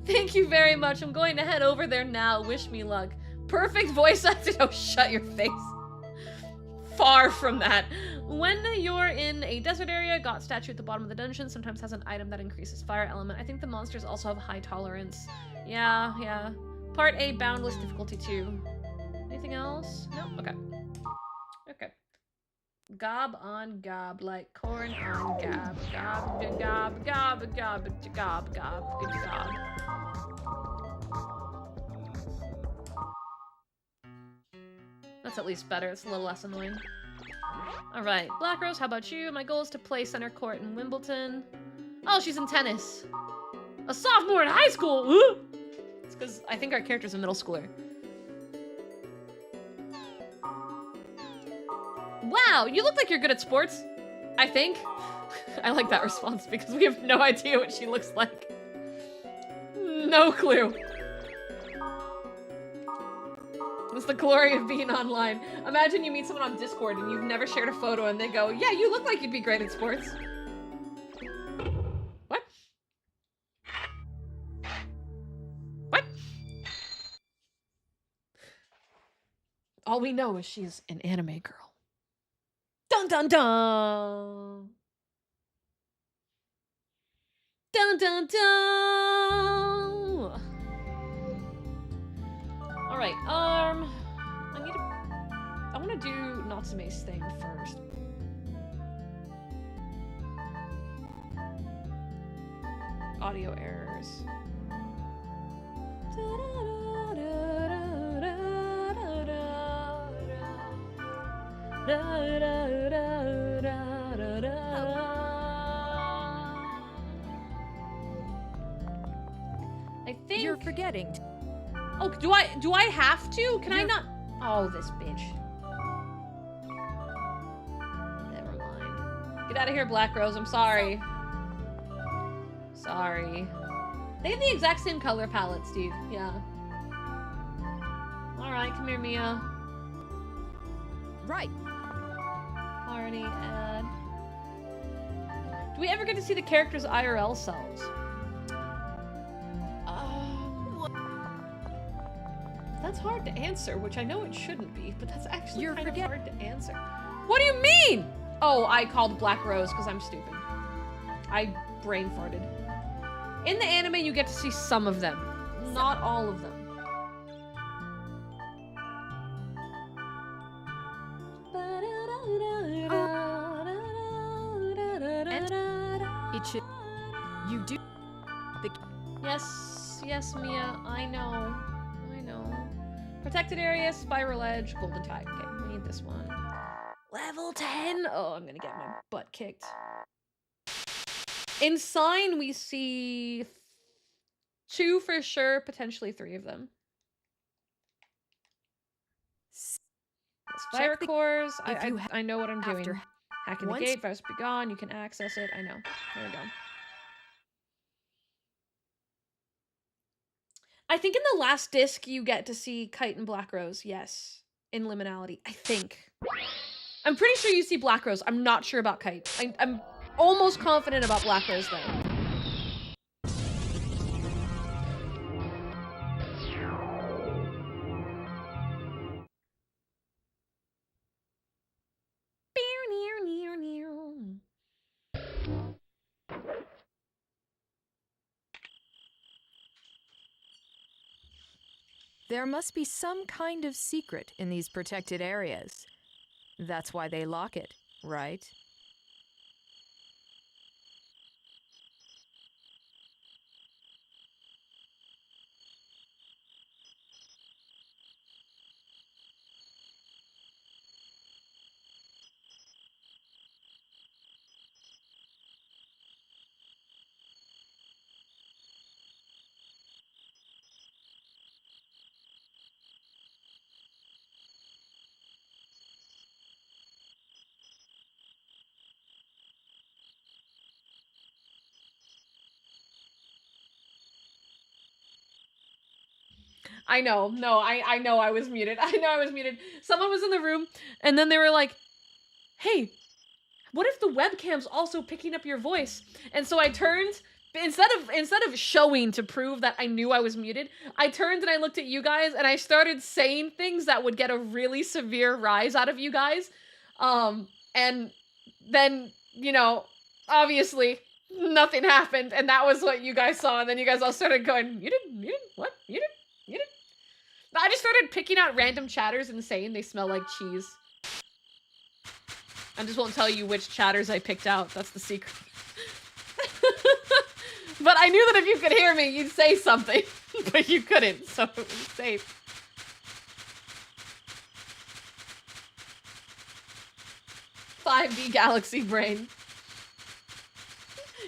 Thank you very much. I'm going to head over there now. Wish me luck. Perfect voice acting. Oh, shut your face. Far from that. When you're in a desert area, God statue at the bottom of the dungeon sometimes has an item that increases fire element. I think the monsters also have high tolerance. Yeah. Part A, boundless difficulty 2. Anything else? No? Okay. Okay. Gob on gob, like corn on gob. Gob, gob, gob, gob, gob, gob, good gob. That's at least better. It's a little less annoying. Alright, Black Rose, how about you? My goal is to play center court in Wimbledon. Oh, she's in tennis. A sophomore in high school! Ooh! It's because I think our character's a middle schooler. Wow, you look like you're good at sports. I think. I like that response because we have no idea what she looks like. No clue. It's the glory of being online. Imagine you meet someone on Discord and you've never shared a photo and they go, yeah, you look like you'd be great at sports. What? What? All we know is she's an anime girl. Dun dun dun! Dun dun dun! Alright, I want to do Natsume's thing first. Audio errors. I think you're forgetting. Oh, do I have to? Can I not? Oh, this bitch. Never mind. Get out of here, Black Rose. I'm sorry. Sorry. They have the exact same color palette, Steve. Yeah. Alright, come here, Mia. Right. Party add. Do we ever get to see the characters' IRL selves? That's hard to answer, which I know it shouldn't be, but that's actually kind of hard to answer. What do you mean? Oh, I called Black Rose because I'm stupid. I brain farted. In the anime, you get to see some of them, not all of them. It should. You do. Yes, Mia. I know. Protected area, spiral edge, golden tide. Okay, we need this one. Level 10. Oh, I'm gonna get my butt kicked. In sign, we see 2 for sure, potentially 3 of them. Fire cores. I know what I'm doing. Hacking the gate, virus be gone. You can access it. I know. There we go. I think in the last disc you get to see Kite and Black Rose. Yes, in Liminality. I think. I'm pretty sure you see Black Rose. I'm not sure about Kite. I'm almost confident about Black Rose though. There must be some kind of secret in these protected areas. That's why they lock it, right? I know. No, I know I was muted. I know I was muted. Someone was in the room, and then they were like, hey, what if the webcam's also picking up your voice? And so I turned, instead of showing to prove that I knew I was muted, I turned and I looked at you guys, and I started saying things that would get a really severe rise out of you guys. And then, you know, obviously, nothing happened, and that was what you guys saw, and then you guys all started going, muted? What? Muted? I just started picking out random chatters and saying they smell like cheese. I just won't tell you which chatters I picked out. That's the secret. But I knew that if you could hear me, you'd say something. But you couldn't, so it was safe. "5D Galaxy Brain."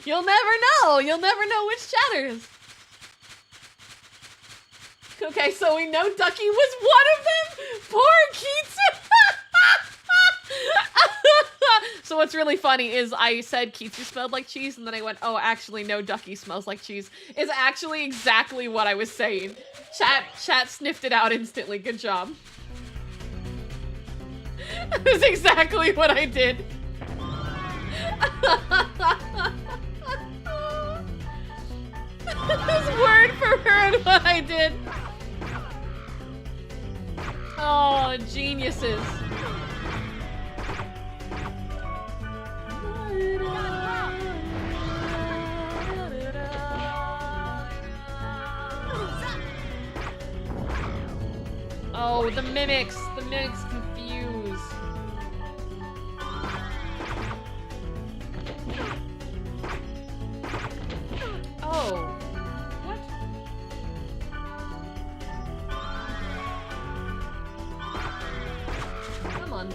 You'll never know! You'll never know which chatters! Okay, so we know Ducky was one of them! Poor Keats! So what's really funny is I said Keats smelled like cheese, and then I went, oh, actually, no, Ducky smells like cheese. It's actually exactly what I was saying. Chat sniffed it out instantly. Good job. That was exactly what I did. This word for word what I did. Oh, geniuses. Oh, the mimics. The mimics confuse. Oh. What? Come on.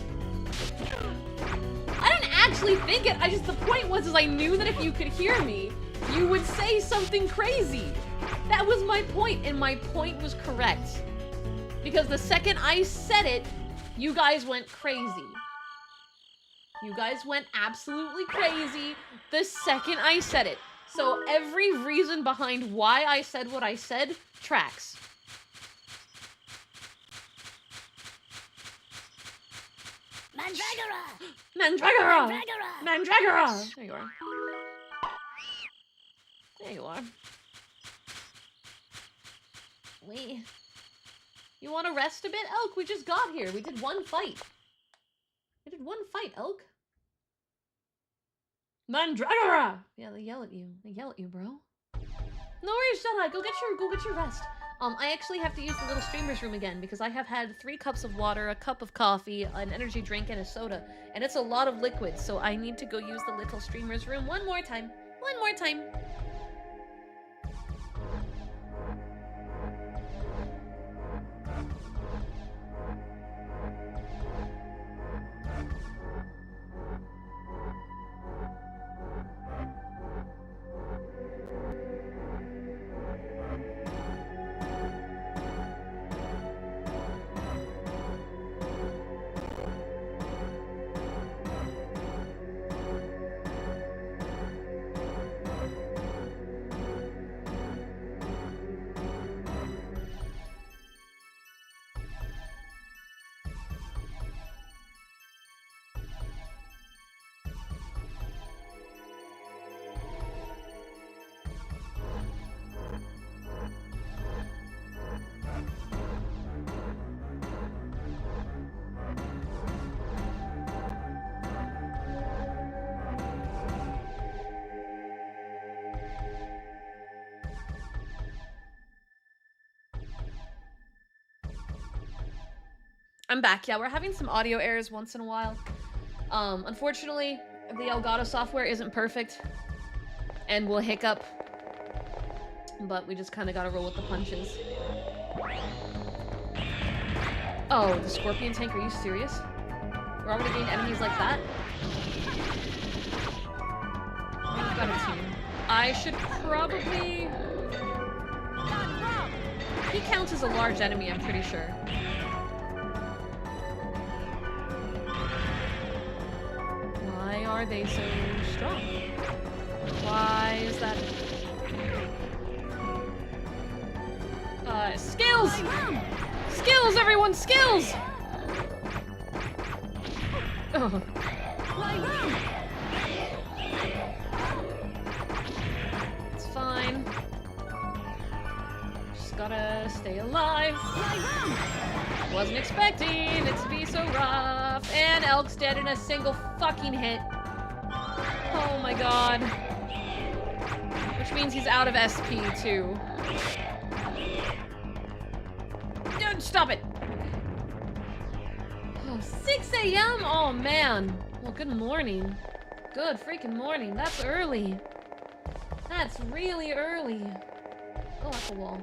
I didn't actually think it. The point was I knew that if you could hear me, you would say something crazy. That was my point, and my point was correct. Because the second I said it, you guys went crazy. You guys went absolutely crazy the second I said it. So every reason behind why I said what I said tracks. Mandragora! Mandragora! Mandragora! Mandragora! There you are. There you are. You want to rest a bit, Elk? We just got here. We did one fight. Elk. Mandragora! Yeah, they yell at you. Bro. No worries, Jedi. Go get your rest. I actually have to use the little streamer's room again because I have had 3 cups of water, a cup of coffee, an energy drink, and a soda. And it's a lot of liquid, so I need to go use the little streamer's room one more time. I'm back. Yeah, we're having some audio errors once in a while. Unfortunately, the Elgato software isn't perfect and will hiccup, but we just kind of gotta roll with the punches. Oh, the scorpion tank, are you serious? We're already getting enemies like that? We've got a team. I should probably... He counts as a large enemy, I'm pretty sure. Why are they so strong? Why is that? Skills! Skills, everyone! Skills! Oh. It's fine. Just gotta stay alive. Wasn't expecting it to be so rough. And Elk's dead in a single fucking hit. Oh my god. Which means he's out of SP too. Dude, stop it! Oh, 6 a.m.? Oh man. Well, good morning. Good freaking morning. That's early. That's really early. Oh, that's a wall.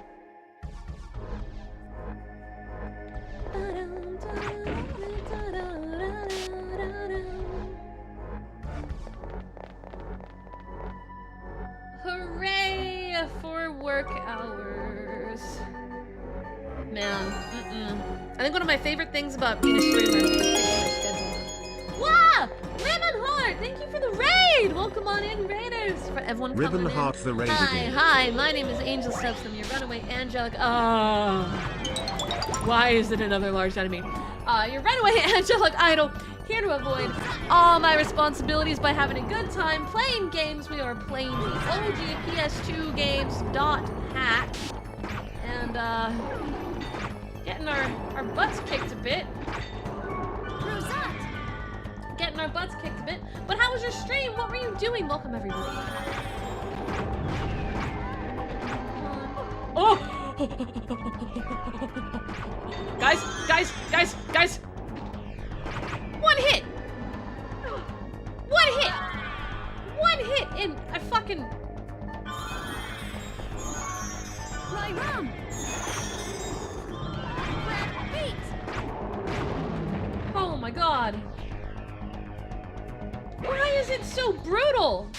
Hooray for work hours. Man, I think one of my favorite things about being a streamer is the schedule. Wow! Ribbon Heart, thank you for the raid! Welcome on in, raiders! For everyone coming in. Ribbon Heart the raid again. Hi, my name is Angel Steps from your runaway angelic. Why is it another large enemy? Your runaway angelic idol, here to avoid all my responsibilities by having a good time playing games. We are playing the OG PS2 games .hack. And, getting our butts kicked a bit. Getting our butts kicked a bit. But how was your stream? What were you doing? Welcome, everybody. Oh! Guys! One hit! One hit in a fucking... Run! Oh my god. Why is it so brutal?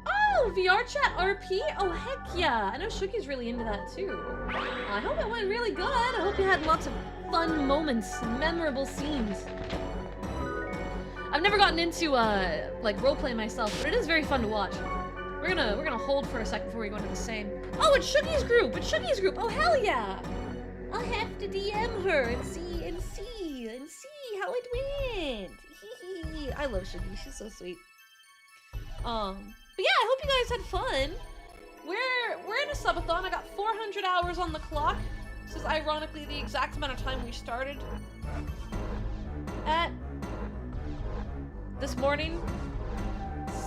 Oh, VR chat RP? Oh, heck yeah. I know Shuki's really into that too. I hope it went really good. I hope you had lots of fun moments and memorable scenes. I've never gotten into, like, roleplay myself, but it is very fun to watch. We're gonna hold for a second before we go into the same. Oh, it's Shuki's group! Oh, hell yeah! I'll have to DM her and see how it went. I love Shuki, she's so sweet. But But yeah, I hope you guys had fun. We're in a subathon. I got 400 hours on the clock. This is ironically the exact amount of time we started at this morning,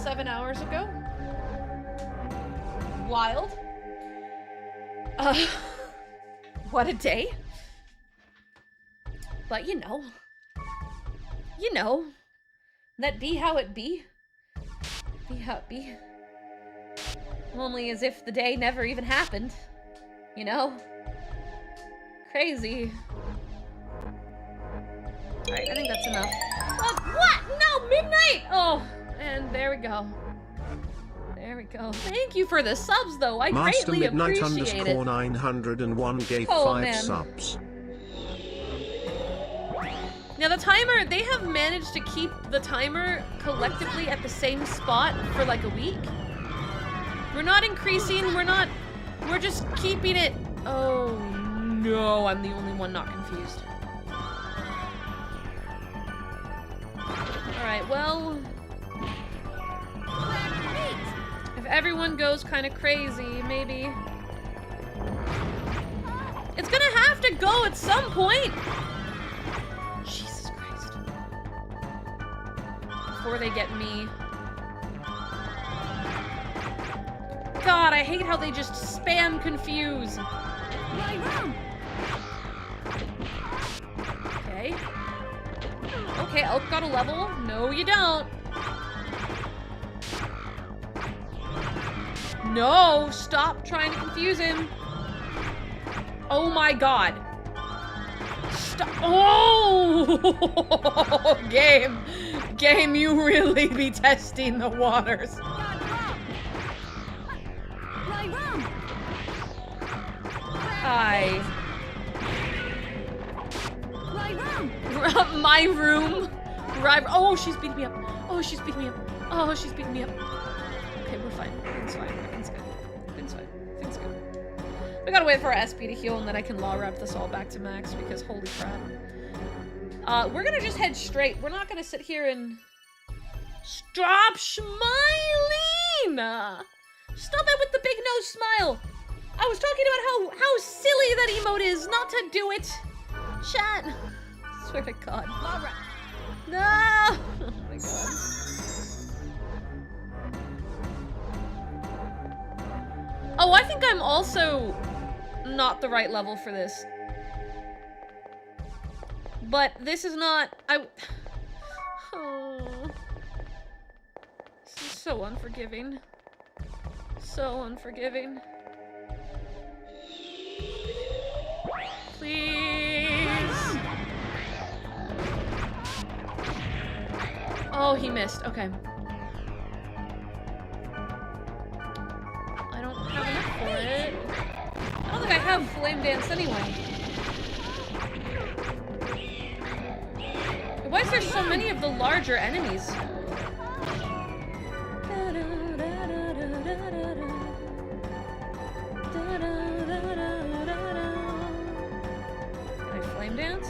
7 hours ago. Wild. What a day. But you know, that be how it be. Be how it be. Only as if the day never even happened. You know? Crazy. Alright, I think that's enough. What? No, midnight! Oh, and there we go. There we go. Thank you for the subs, though. I Master greatly Midnight appreciate it. _901 gave Oh, 5 man. subs. Now the timer, they have managed to keep the timer collectively at the same spot for like a week. We're not increasing, we're just keeping it. Oh no, I'm the only one not confused. Alright, well, if everyone goes kind of crazy, maybe. It's gonna have to go at some point. Jesus Christ. Before they get me. God, I hate how they just spam confuse. Okay. Okay, Elk got a level. No, you don't. No, stop trying to confuse him. Oh my God. Stop. Oh! Game, you really be testing the waters. My room. Oh, she's beating me up. Oh, she's beating me up. Oh, she's beating me up. Okay, we're fine. It's fine. It's good. It's fine. It's good. We gotta wait for our SP to heal and then I can law wrap this all back to max because holy crap. We're gonna just head straight. We're not gonna sit here and... Stop smiling! Stop it with the big nose smile! I was talking about how silly that emote is not to do it! Chat! Swear to God. No! Oh my God. Oh, I think I'm also not the right level for this. But this is not... Oh. This is so unforgiving. So unforgiving. Please. Oh, he missed. Okay. I don't have enough for it. I don't think I have Flame Dance anyway. Why is there so many of the larger enemies? Can I Flame Dance?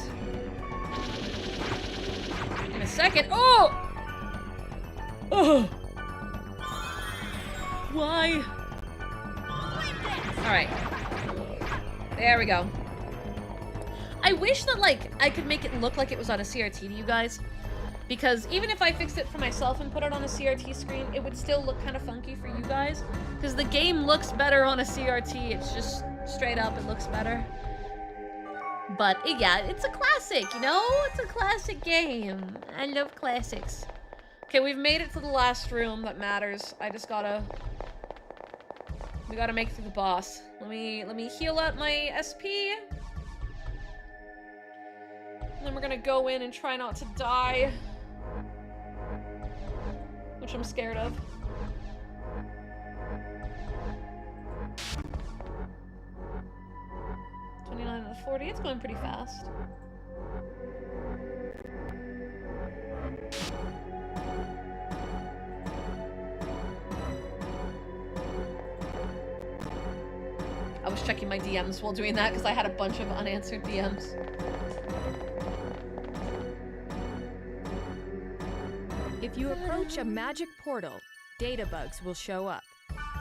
In a second. Oh! Oh! Why? Alright. There we go. I wish that, like, I could make it look like it was on a CRT to you guys. Because even if I fixed it for myself and put it on a CRT screen, it would still look kind of funky for you guys. Because the game looks better on a CRT. It's just straight up, it looks better. But, yeah, it's a classic, you know? It's a classic game. I love classics. Okay, we've made it to the last room that matters. I just gotta... We gotta make it through the boss. Let me heal up my SP. And then we're gonna go in and try not to die. Which I'm scared of. $29 out of 40. It's going pretty fast. I was checking my DMs while doing that because I had a bunch of unanswered DMs. If you approach a magic portal, data bugs will show up.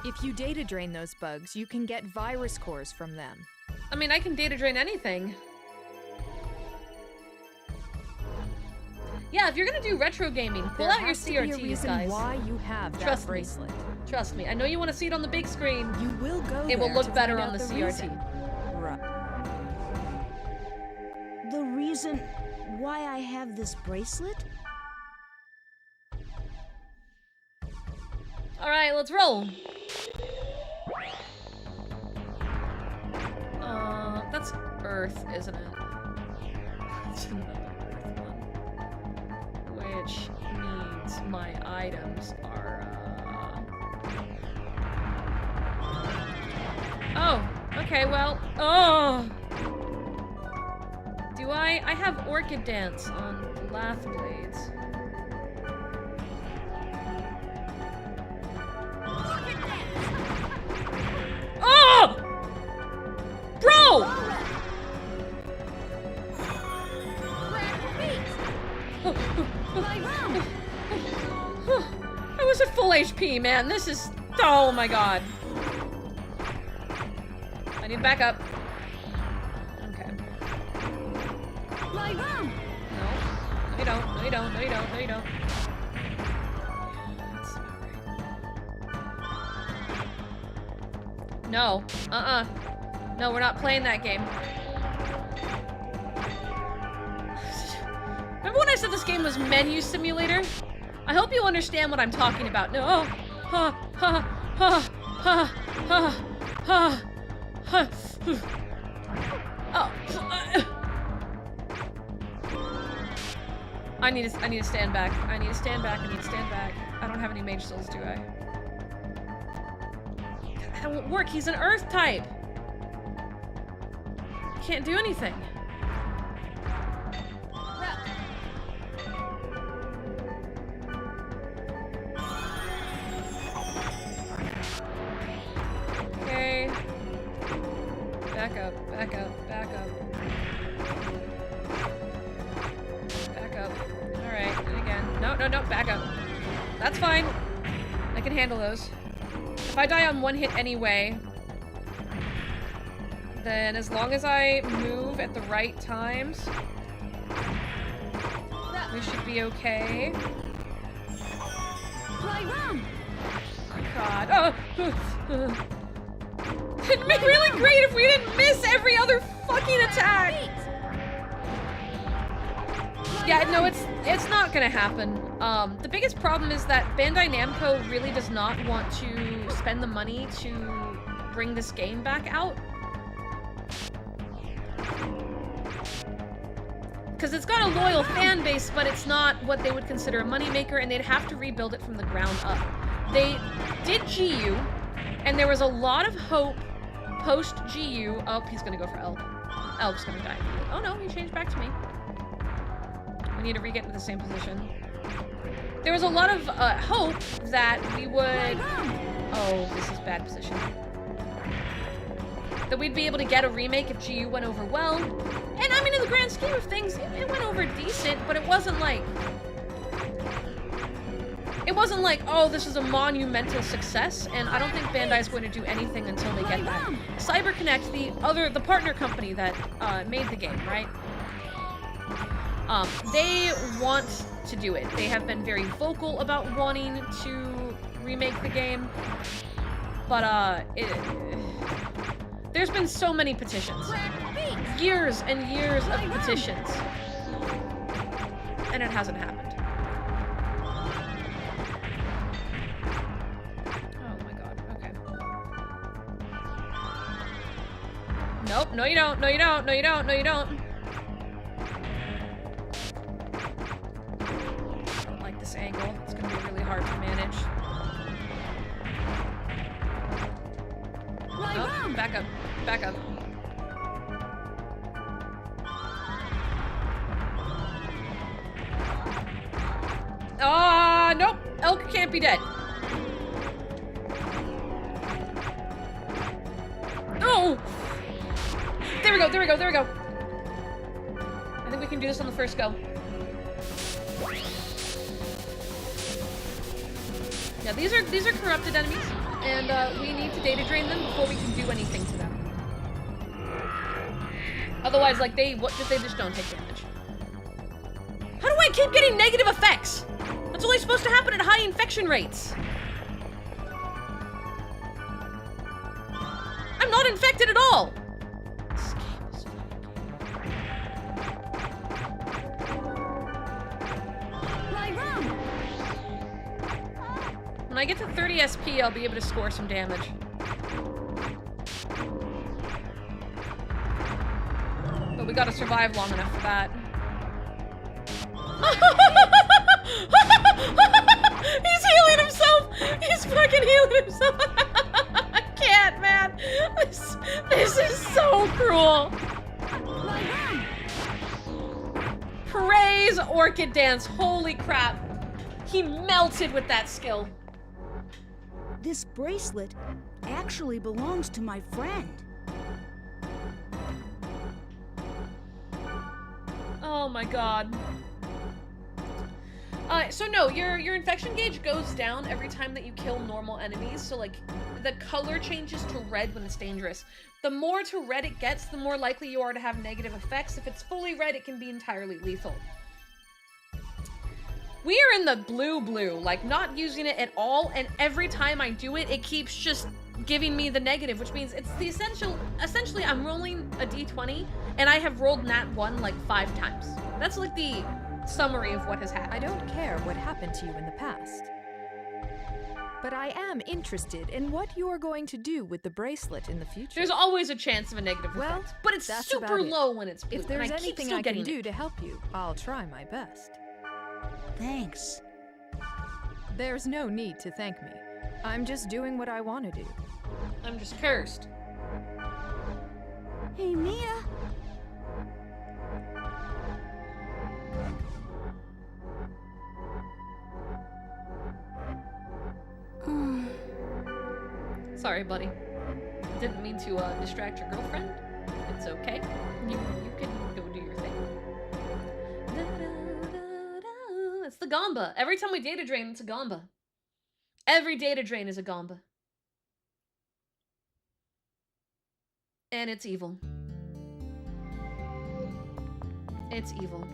If you data drain those bugs, you can get virus cores from them. I mean, I can data drain anything. Yeah, if you're gonna do retro gaming, pull out your CRTs, guys. Why you have that Trust bracelet. me. Trust me. I know you want to see it on the big screen. You will go. It will there look to better find on out the CRT. reason. Right. The reason why I have this bracelet? All right, let's roll. That's Earth, isn't it? It's another Earth one. Which means my items are, Oh, okay, well, oh! Do I have Orchid Dance on Lath Blades. Oh! Bro! I was at full HP, man. This is... Oh my god. I need backup. Okay. No. No, you don't. No, you don't. No, you don't. No, you don't. No. No, we're not playing that game. Remember when I said this game was menu simulator? I hope you understand what I'm talking about. No. I need to stand back. I need to stand back. I need to stand back. I don't have any mage souls, do I? That won't work. He's an earth type. Can't do anything. Okay. Back up, back up, back up. Back up. Alright, and again. No, no, no, back up. That's fine. I can handle those. If I die on one hit anyway, then as long as I move at the right times, we should be okay. God. Oh! It'd be really great if we didn't miss every other fucking attack! Yeah, no, it's not gonna happen. The biggest problem is that Bandai Namco really does not want to spend the money to bring this game back out. Because it's got a loyal fan base, but it's not what they would consider a moneymaker, and they'd have to rebuild it from the ground up. They did GU, and there was a lot of hope post-GU. Oh, he's gonna go for Elk. Elk's gonna die. Oh no, he changed back to me. We need to re-get into the same position. There was a lot of hope that we would... Oh, this is bad position. That we'd be able to get a remake if GU went over well. And I mean, in the grand scheme of things, it went over decent, but it wasn't like... It wasn't like, oh, this is a monumental success, and I don't think Bandai's going to do anything until they get that. CyberConnect, the partner company that made the game, right? They want to do it. They have been very vocal about wanting to remake the game, but there's been so many petitions. Years and years of petitions. And it hasn't happened. Nope, no you don't, no you don't, no you don't, no you don't. I don't like this angle. It's gonna be really hard to manage. Oh, back up, back up. Nope, Elk can't be dead. No! There we go, there we go, there we go. I think we can do this on the first go. Yeah, these are corrupted enemies, and we need to data drain them before we can do anything to them. Otherwise, like, they just don't take damage. How do I keep getting negative effects? That's only supposed to happen at high infection rates. I'm not infected at all. When I get to 30 SP, I'll be able to score some damage. But we gotta survive long enough for that. He's healing himself! He's fucking healing himself! I can't, man! This is so cruel! Praise Orchid Dance! Holy crap! He melted with that skill. This bracelet actually belongs to my friend. Oh my god. So no, your infection gauge goes down every time that you kill normal enemies, so like, the color changes to red when it's dangerous. The more to red it gets, the more likely you are to have negative effects. If it's fully red, it can be entirely lethal. We are in the blue, like not using it at all, and every time I do it, it keeps just giving me the negative, which means it's the essentially I'm rolling a d20, and I have rolled nat 1 like 5 times. That's like the summary of what has happened. I don't care what happened to you in the past. But I am interested in what you are going to do with the bracelet in the future. There's always a chance of a negative effect, but it's super low when it's blue. If there's and I anything I can do to help you, I'll try my best. Thanks. There's no need to thank me. I'm just doing what I want to do. I'm just cursed. Hey, Mia. Sorry, buddy. Didn't mean to distract your girlfriend. It's okay. You can go do your thing. It's the Gamba. Every time we data drain, it's a Gamba. Every data drain is a Gamba. And it's evil. It's evil.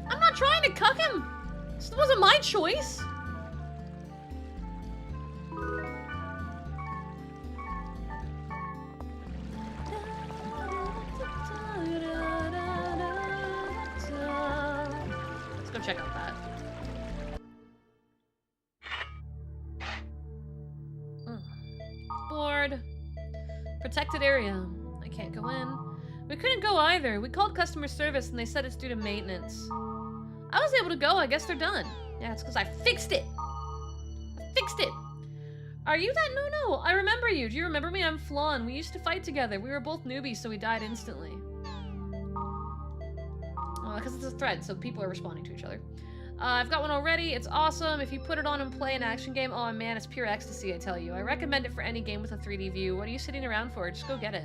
I'm not trying to cuck him! This wasn't my choice! Let's go check out that. Board. Protected area. I can't go in. We couldn't go either. We called customer service and they said it's due to maintenance. I was able to go. I guess they're done. Yeah, it's because I fixed it. I fixed it. Are you that? No. I remember you. Do you remember me? I'm Flan. We used to fight together. We were both newbies, so we died instantly. Because it's a thread, so people are responding to each other. I've got one already. It's awesome. If you put it on and play an action game, oh man, it's pure ecstasy, I tell you. I recommend it for any game with a 3D view. What are you sitting around for? Just go get it.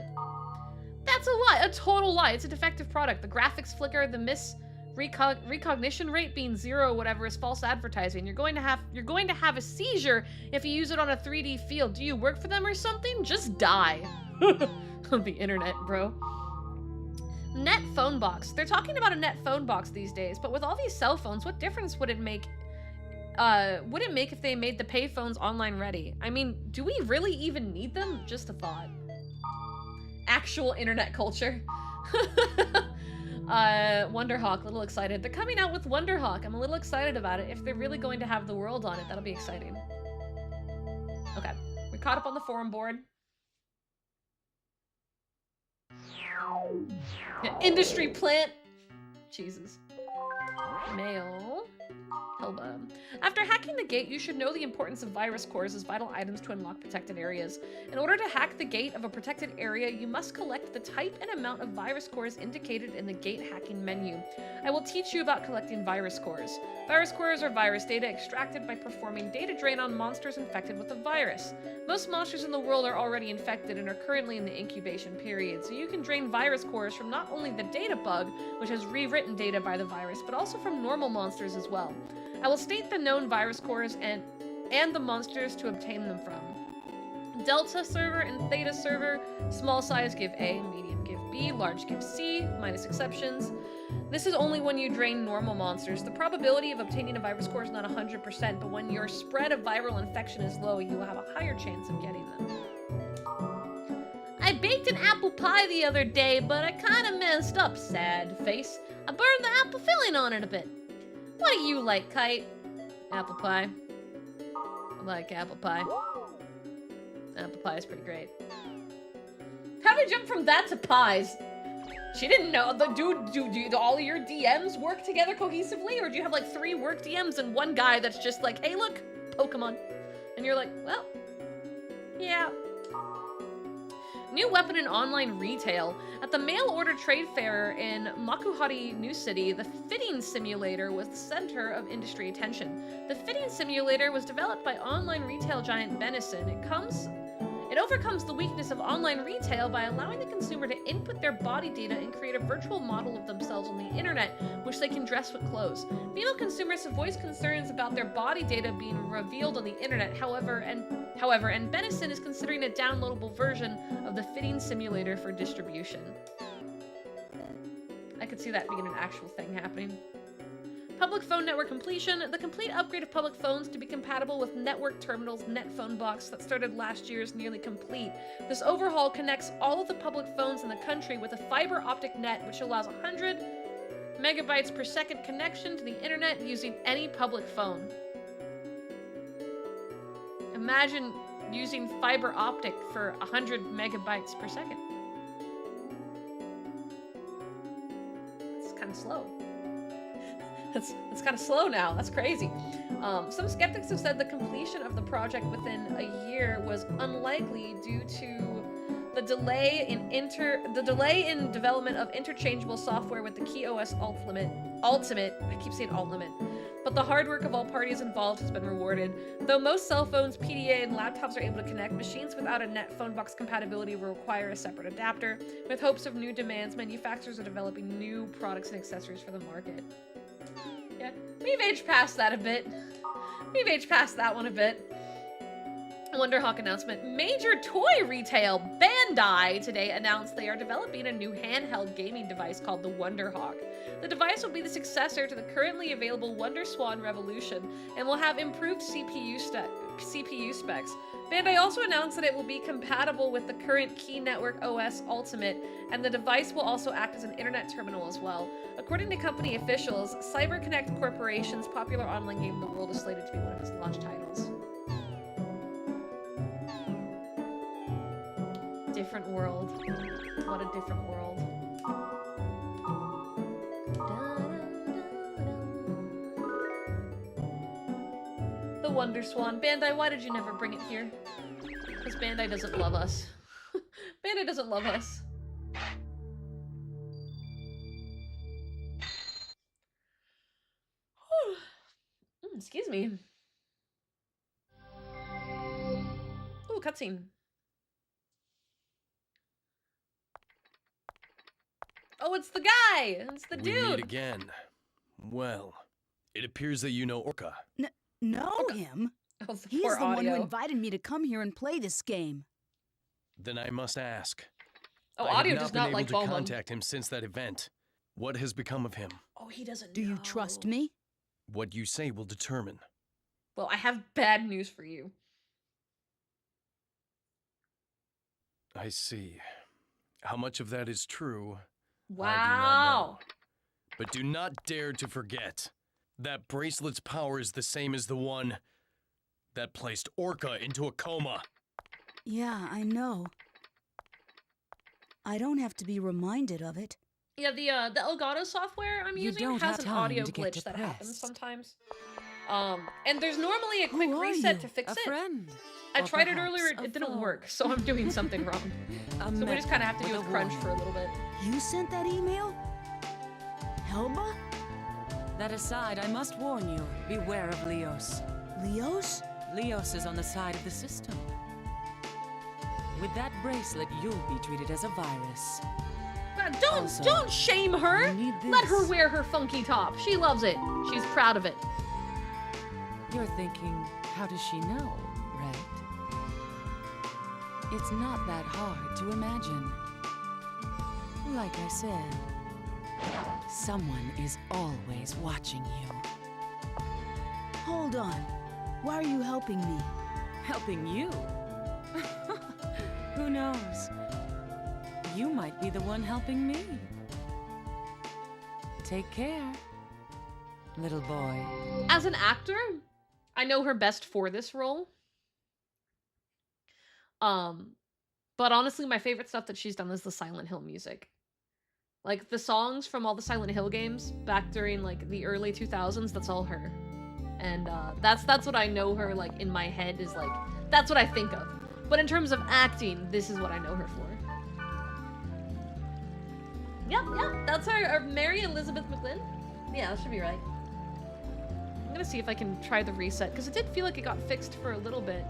That's a lie. A total lie. It's a defective product. The graphics flicker, the recognition rate being 0, whatever, is false advertising. You're going to have a seizure if you use it on a 3D field. Do you work for them or something? Just die. On the internet, bro. Net phone box. They're talking about a net phone box these days, but with all these cell phones, what difference would it make? Would it make if they made the pay phones online ready? I mean, do we really even need them? Just a thought. Actual internet culture. Wonderhawk, a little excited. They're coming out with Wonderhawk. I'm a little excited about it. If they're really going to have the world on it, that'll be exciting. Okay, we caught up on the forum board. Yeah, industry plant. Jesus. Mail. Helba. After hacking the gate, you should know the importance of virus cores as vital items to unlock protected areas. In order to hack the gate of a protected area, you must collect the type and amount of virus cores indicated in the gate hacking menu. I will teach you about collecting virus cores. Virus cores are virus data extracted by performing data drain on monsters infected with the virus. Most monsters in the world are already infected and are currently in the incubation period, so you can drain virus cores from not only the data bug, which has rewritten data by the virus, but also from normal monsters as well. I will state the known virus cores and the monsters to obtain them from. Delta server and Theta server, small size give A, medium give B, large give C, minus exceptions. This is only when you drain normal monsters. The probability of obtaining a virus core is not 100%, but when your spread of viral infection is low, you will have a higher chance of getting them. I baked an apple pie the other day, but I kinda messed up, sad face. I burned the apple filling on it a bit. What do you like, Kite? Apple pie. I like apple pie. Apple pie is pretty great. How did we jump from that to pies? She didn't know. Do all your DMs work together cohesively? Or do you have like 3 work DMs and one guy that's just like, hey look, Pokemon. And you're like, well, yeah. New weapon in online retail. At the mail-order trade fair in Makuhari New City, the fitting simulator was the center of industry attention. The fitting simulator was developed by online retail giant Benison. It overcomes the weakness of online retail by allowing the consumer to input their body data and create a virtual model of themselves on the internet, which they can dress with clothes. Female consumers have voiced concerns about their body data being revealed on the internet, however, and Benison is considering a downloadable version of the fitting simulator for distribution. I could see that being an actual thing happening. Public phone network completion. The complete upgrade of public phones to be compatible with network terminals NetPhone box that started last year is nearly complete. This overhaul connects all of the public phones in the country with a fiber optic net, which allows 100 megabytes per second connection to the internet using any public phone. Imagine using fiber optic for 100 megabytes per second. It's kind of slow. It's kind of slow now. That's crazy. Some skeptics have said the completion of the project within a year was unlikely due to the delay in development of interchangeable software with the KeyOS Ultimate. I keep saying Alt-Limit. But the hard work of all parties involved has been rewarded. Though most cell phones, PDA, and laptops are able to connect, machines without a NetPhone box compatibility will require a separate adapter. With hopes of new demands, manufacturers are developing new products and accessories for the market. Yeah, we've aged past that a bit. We've aged past that one a bit. Wonderhawk announcement. Major toy retail Bandai today announced they are developing a new handheld gaming device called the Wonderhawk. The device will be the successor to the currently available WonderSwan Revolution and will have improved CPU specs. Bandai also announced that it will be compatible with the current Key Network OS Ultimate, and the device will also act as an internet terminal as well. According to company officials, CyberConnect Corporation's popular online game The World is slated to be one of its launch titles. Different world. What a different world. The WonderSwan. Bandai, why did you never bring it here? Because Bandai doesn't love us. Bandai doesn't love us. Excuse me. Ooh, cutscene. Oh, it's the guy! It's the dude! We meet again. Well, it appears that you know Orca. Know him? Oh, He's the one who invited me to come here and play this game. Then I must ask. Oh, I Audio have does not not been like able to Bowman. contact him since that event. What has become of him? Oh, he doesn't Do you trust me? What you say will determine. Well, I have bad news for you. I see. How much of that is true? Wow. I do not know. But do not dare to forget that bracelet's power is the same as the one that placed Orca into a coma. Yeah, I know. I don't have to be reminded of it. Yeah, the Elgato software I'm using has an audio glitch that happens sometimes. And there's normally a quick reset to fix it. I tried it earlier, it didn't work, so I'm doing something wrong. So we just kind of have to deal with Crunch for a little bit. You sent that email? Helba? That aside, I must warn you, beware of Leos. Leos? Leos is on the side of the system. With that bracelet, you'll be treated as a virus. Don't shame her! Let her wear her funky top. She loves it. She's proud of it. You're thinking, how does she know, right? It's not that hard to imagine. Like I said, someone is always watching you. Hold on. Why are you helping me? Helping you? Who knows? You might be the one helping me. Take care, little boy. As an actor, I know her best for this role. But honestly, my favorite stuff that she's done is the Silent Hill music. Like, the songs from all the Silent Hill games back during, like, the early 2000s, that's all her. And, that's what I know her, like, in my head is, like, that's what I think of. But in terms of acting, this is what I know her for. Yep, that's her, Mary Elizabeth McGlynn. Yeah, that should be right. I'm gonna see if I can try the reset, because it did feel like it got fixed for a little bit.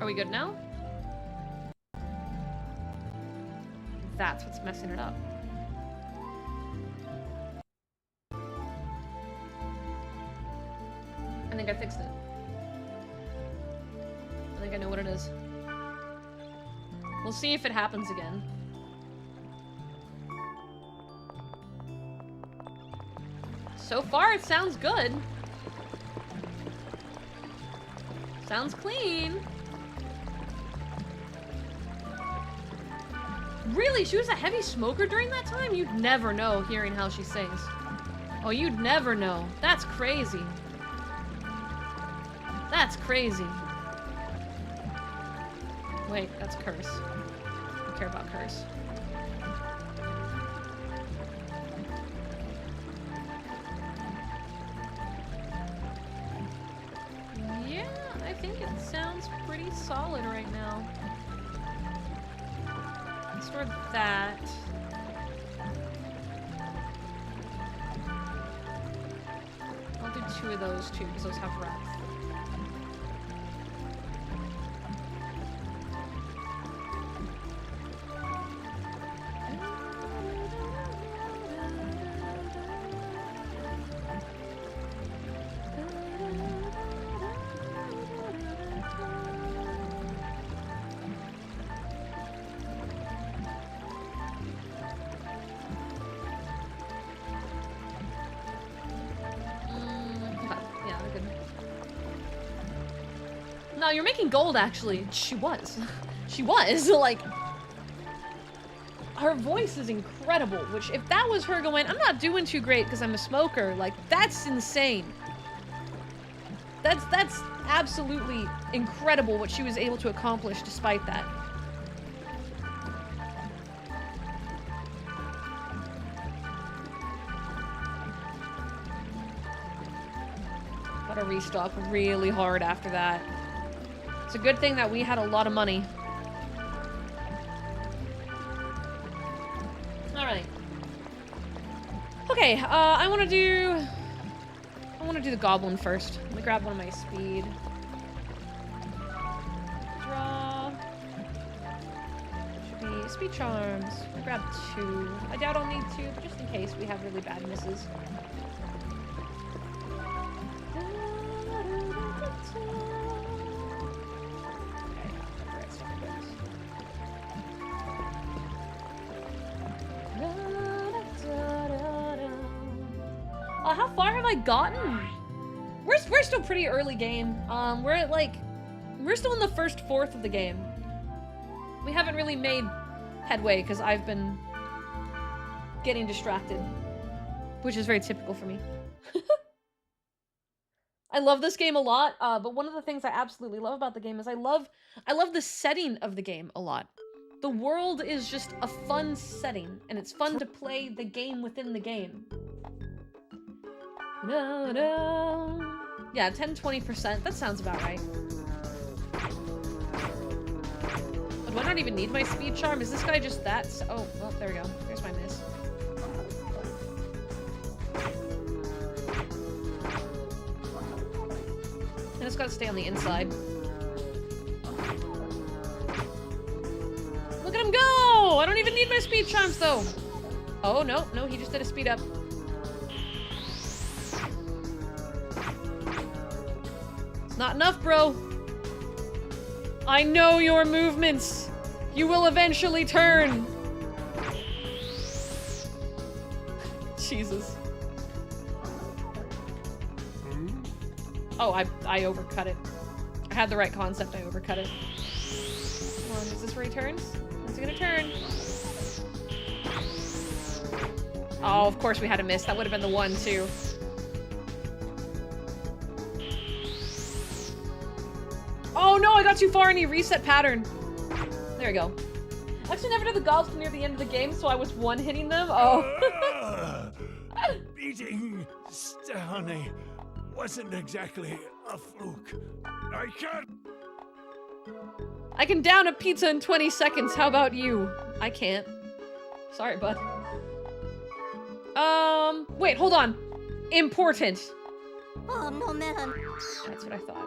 Are we good now? That's what's messing it up. I think I fixed it. I think I know what it is. We'll see if it happens again. So far, it sounds good. Sounds clean. Really? She was a heavy smoker during that time? You'd never know hearing how she sings. Oh, you'd never know. That's crazy. That's crazy. Wait, that's Curse. I care about Curse. Yeah, I think it sounds pretty solid right now. Store that. I'll do 2 of those too, because those have wrath. No, you're making gold, actually. She was. She was. Like, her voice is incredible, which if that was her going, I'm not doing too great because I'm a smoker, like, that's insane. That's absolutely incredible what she was able to accomplish despite that. Gotta restock really hard after that. It's a good thing that we had a lot of money. Alright. Okay, I wanna do the goblin first. Let me grab one of my speed. Draw. Should be speed charms. I'll grab 2. I doubt I'll need 2, but just in case we have really bad misses. How far have I gotten? We're still pretty early game. We're still in the first fourth of the game. We haven't really made headway because I've been getting distracted, which is very typical for me. I love this game a lot, but one of the things I absolutely love about the game is I love the setting of the game a lot. The world is just a fun setting, and it's fun to play the game within the game. No, no. Yeah, 10-20%. That sounds about right. But do I not even need my speed charm? Is this guy just that? Oh, well, there we go. There's my miss. I just gotta stay on the inside. Look at him go! I don't even need my speed charms, though. Oh, no, no, he just did a speed up. It's not enough, bro. I know your movements. You will eventually turn. Jesus. Oh, I overcut it. I had the right concept, I overcut it. Come on, is this where he turns? Is he gonna turn? Oh, of course we had a miss. That would have been the one, too. Oh no, I got too far and he reset pattern. There we go. I actually never did the gobs near the end of the game, so I was one-hitting them. Oh. Beating Stefani wasn't exactly a fluke. I can't. I can down a pizza in 20 seconds. How about you? I can't. Sorry, bud. Wait, hold on. Important. Oh, no melon. That's what I thought.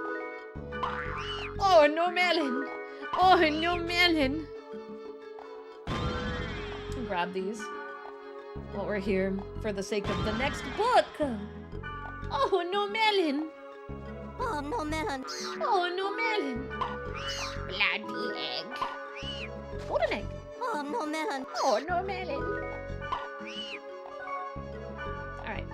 Oh, no melon. Oh, no melon. I'll grab these while we're here for the sake of the next book. Oh, no melon. Oh, no melon. Oh, no melon. Bloody egg. What an egg. Oh, no melon. Oh, no melon. Alright.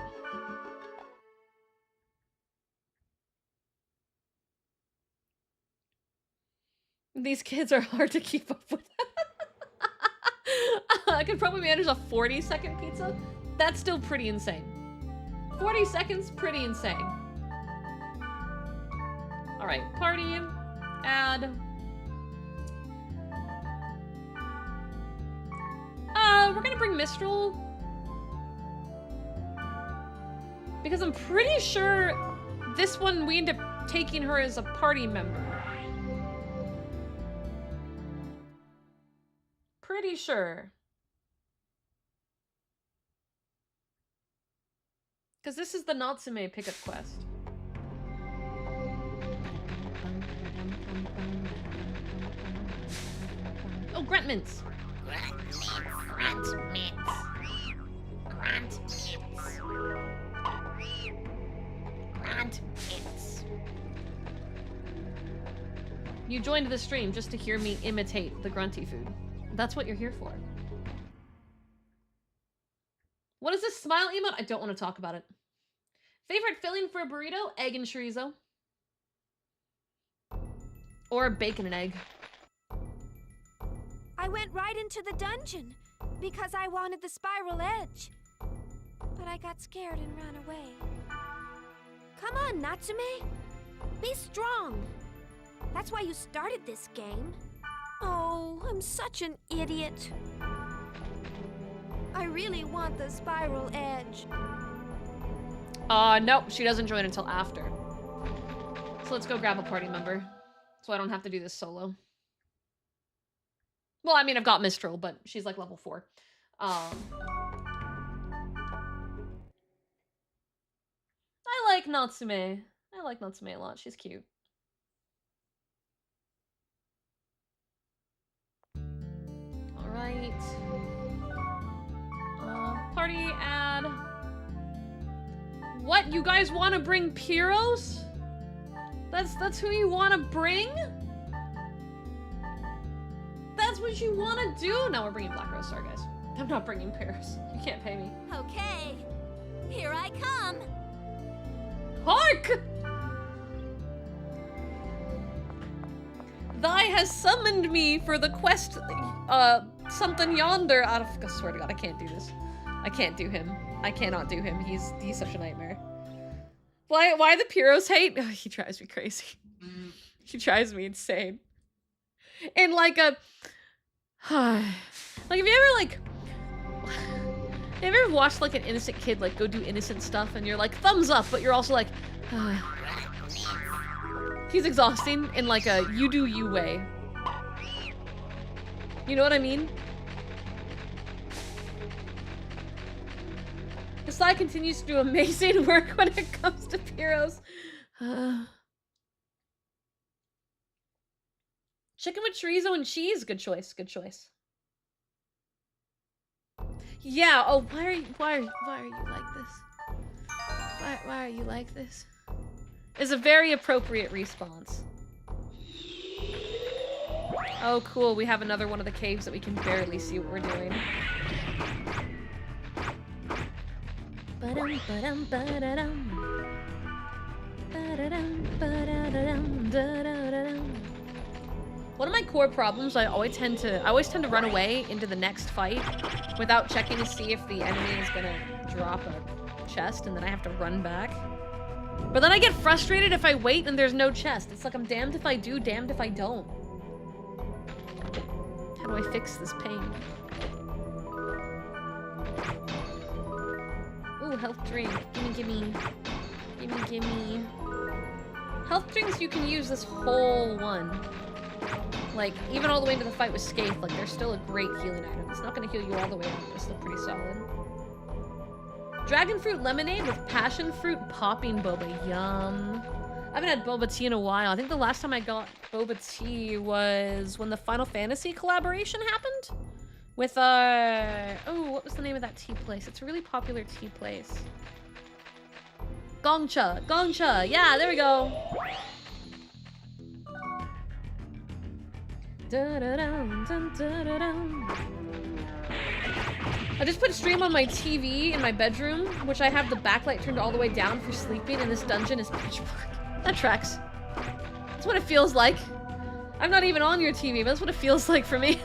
These kids are hard to keep up with. I could probably manage a 40-second pizza. That's still pretty insane. 40 seconds, pretty insane. Alright, party, add. We're gonna bring Mistral. Because I'm pretty sure this one we end up taking her as a party member. Pretty sure. Because this is the Natsume pickup quest. Oh, Grunt Mints. Grunt Mints. Grunt Mints. Grunt Mints. Grunt Mints. You joined the stream just to hear me imitate the grunty food. That's what you're here for. What is this smile emote? I don't want to talk about it. Favorite filling for a burrito? Egg and chorizo. Or bacon and egg. I went right into the dungeon because I wanted the spiral edge. But I got scared and ran away. Come on, Natsume. Be strong. That's why you started this game. Oh, I'm such an idiot. I really want the spiral edge. Nope, she doesn't join until after. So let's go grab a party member. So I don't have to do this solo. Well, I mean, I've got Mistral, but she's like level 4. I like Natsume. I like Natsume a lot. She's cute. Alright. Party add. What? You guys want to bring Pyros? That's who you want to bring? That's what you want to do? No, we're bringing Black Rose Star, guys. I'm not bringing Pyros. You can't pay me. Okay, here I come. Hark! Thy has summoned me for the quest, something yonder. I swear to God, I can't do this. I can't do him. I cannot do him. He's such a nightmare. Why the Pyros hate? Oh, he drives me crazy. He drives me insane. In like a Like, have you ever, like... Have you ever watched, like, an innocent kid, like, go do innocent stuff, and you're like, thumbs up, but you're also like, He's exhausting in, like, a you-do-you way. You know what I mean? Kasai continues to do amazing work when it comes to Pyros. Chicken with chorizo and cheese? Good choice, good choice. Yeah, oh, why are you like this? Why are you like this? Is a very appropriate response. Oh, cool, we have another one of the caves that we can barely see what we're doing. One of my core problems, I always tend to run away into the next fight without checking to see if the enemy is gonna drop a chest, and then I have to run back. But then I get frustrated if I wait and there's no chest. It's like I'm damned if I do, damned if I don't. How do I fix this pain? Ooh, health drink. Gimme. Health drinks, you can use this whole one. Like, even all the way into the fight with Scathe, like, they're still a great healing item. It's not gonna heal you all the way up, but it's still pretty solid. Dragon fruit lemonade with passion fruit popping boba. Yum. I haven't had boba tea in a while. I think the last time I got boba tea was when the Final Fantasy collaboration happened? With, oh, what was the name of that tea place? It's a really popular tea place. Gongcha. Yeah, there we go. I just put stream on my TV in my bedroom, which I have the backlight turned all the way down for sleeping, and this dungeon is pitch black. That tracks. That's what it feels like. I'm not even on your TV, but that's what it feels like for me.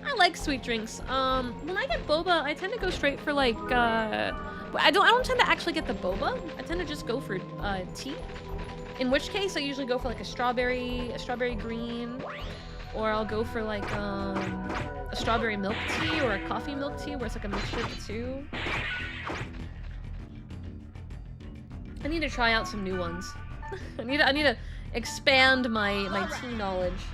I like sweet drinks. When I get boba, I tend to go straight for like, I don't tend to actually get the boba. I tend to just go for tea. In which case, I usually go for like a strawberry green, or I'll go for like a strawberry milk tea or a coffee milk tea, where it's like a mixture of the two. I need to try out some new ones. I need to expand my tea knowledge.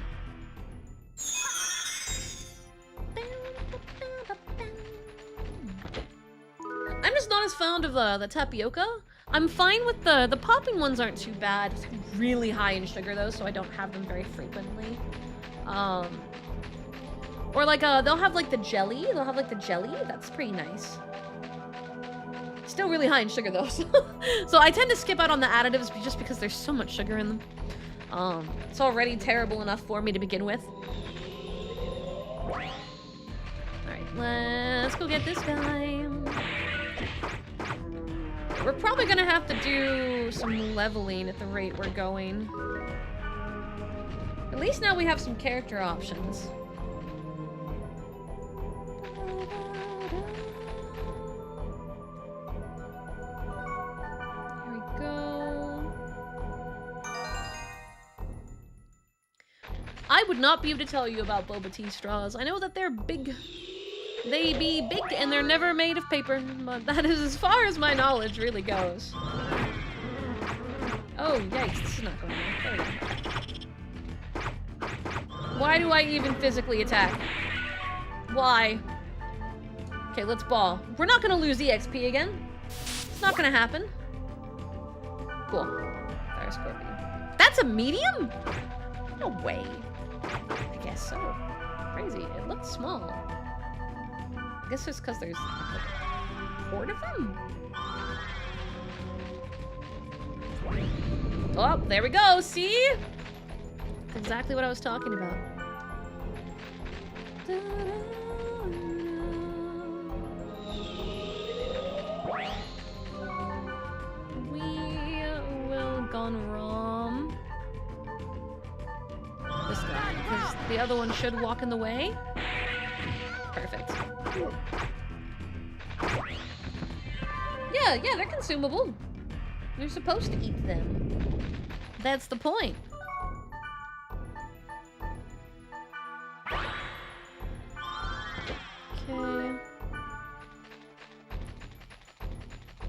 I'm just not as fond of the tapioca. I'm fine with the popping ones, aren't too bad. It's really high in sugar though, so I don't have them very frequently. Or like they'll have like the jelly. That's pretty nice. Still really high in sugar though, so I tend to skip out on the additives just because there's so much sugar in them. It's already terrible enough for me to begin with. Alright, let's go get this guy. We're probably gonna have to do some leveling at the rate we're going. At least now we have some character options. Here we go. I would not be able to tell you about boba tea straws. I know that they're big. They be big and they're never made of paper, but that is as far as my knowledge really goes. Oh, yikes, this is not going on. There we go. Why do I even physically attack? Why? Okay, let's ball. We're not gonna lose EXP again. It's not gonna happen. Cool. Fire Scorpion. That's a medium? No way. I guess so. Crazy. It looks small. I guess it's because there's like a horde of them. Oh, there we go. See? That's exactly what I was talking about. We will gone wrong. This guy, because the other one should walk in the way. Yeah, they're consumable. You're supposed to eat them. That's the point. Okay.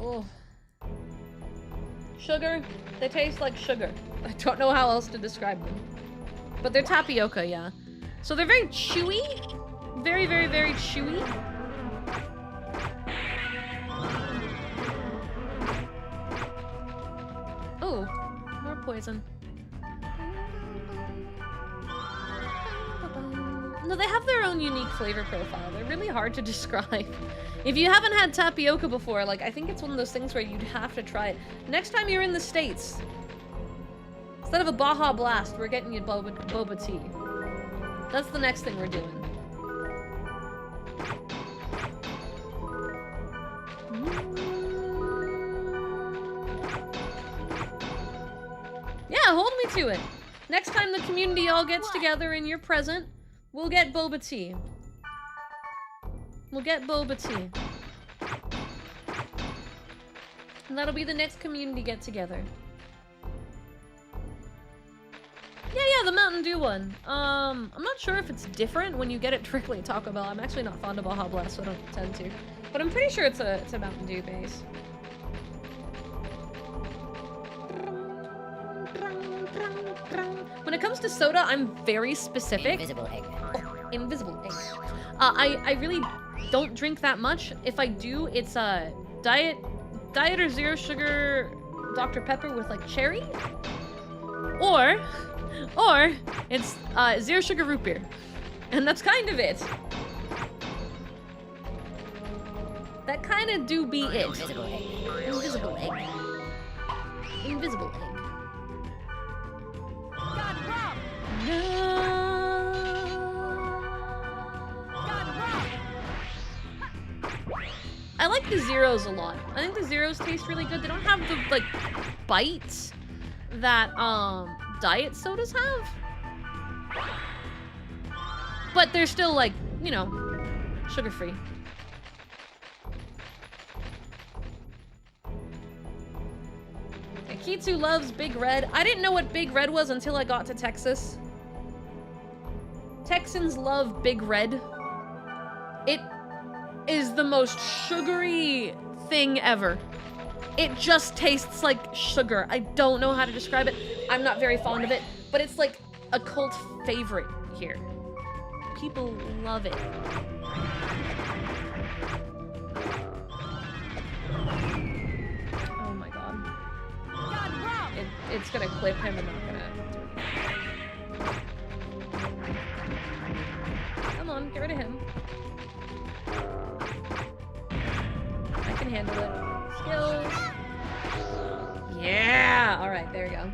Oh. Sugar. They taste like sugar. I don't know how else to describe them. But they're tapioca, yeah. So they're very chewy. Very, very, very chewy. Oh, more poison. No, they have their own unique flavor profile. They're really hard to describe. If you haven't had tapioca before, like, I think it's one of those things where you'd have to try it. Next time you're in the States, instead of a Baja Blast, we're getting you boba tea. That's the next thing we're doing. Yeah, hold me to it. Next time the community all gets together and you're present, we'll get boba tea. We'll get boba tea. And that'll be the next community get together. Yeah, the Mountain Dew one. I'm not sure if it's different when you get it directly at Taco Bell. I'm actually not fond of Baja Blast, so I don't tend to. But I'm pretty sure it's a Mountain Dew base. When it comes to soda, I'm very specific. Invisible egg. Oh, invisible egg. I really don't drink that much. If I do, it's diet or zero sugar Dr. Pepper with like cherry, or it's zero sugar root beer, and that's kind of it. That kind of do be it. Invisible egg. Invisible egg. Invisible egg. No. I like the zeros a lot. I think the zeros taste really good. They don't have the like bites that diet sodas have, but they're still like, you know, sugar-free. Kitsu loves Big Red. I didn't know what Big Red was until I got to Texas. Texans love Big Red. It is the most sugary thing ever. It just tastes like sugar. I don't know how to describe it. I'm not very fond of it, but it's like a cult favorite here. People love it. Oh my god. It's gonna clip him and not gonna do it. Come on, get rid of him. I can handle it. Skills. Yeah! Alright, there we go.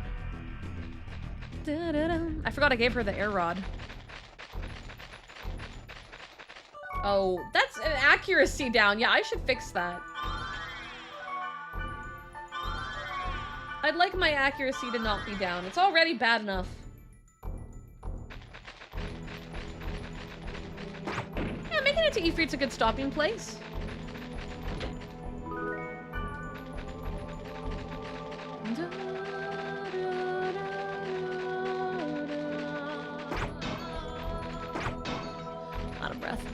I forgot I gave her the air rod. Oh, that's an accuracy down. Yeah, I should fix that. I'd like my accuracy to not be down. It's already bad enough. Yeah, making it to Ifrit's a good stopping place. Out of breath.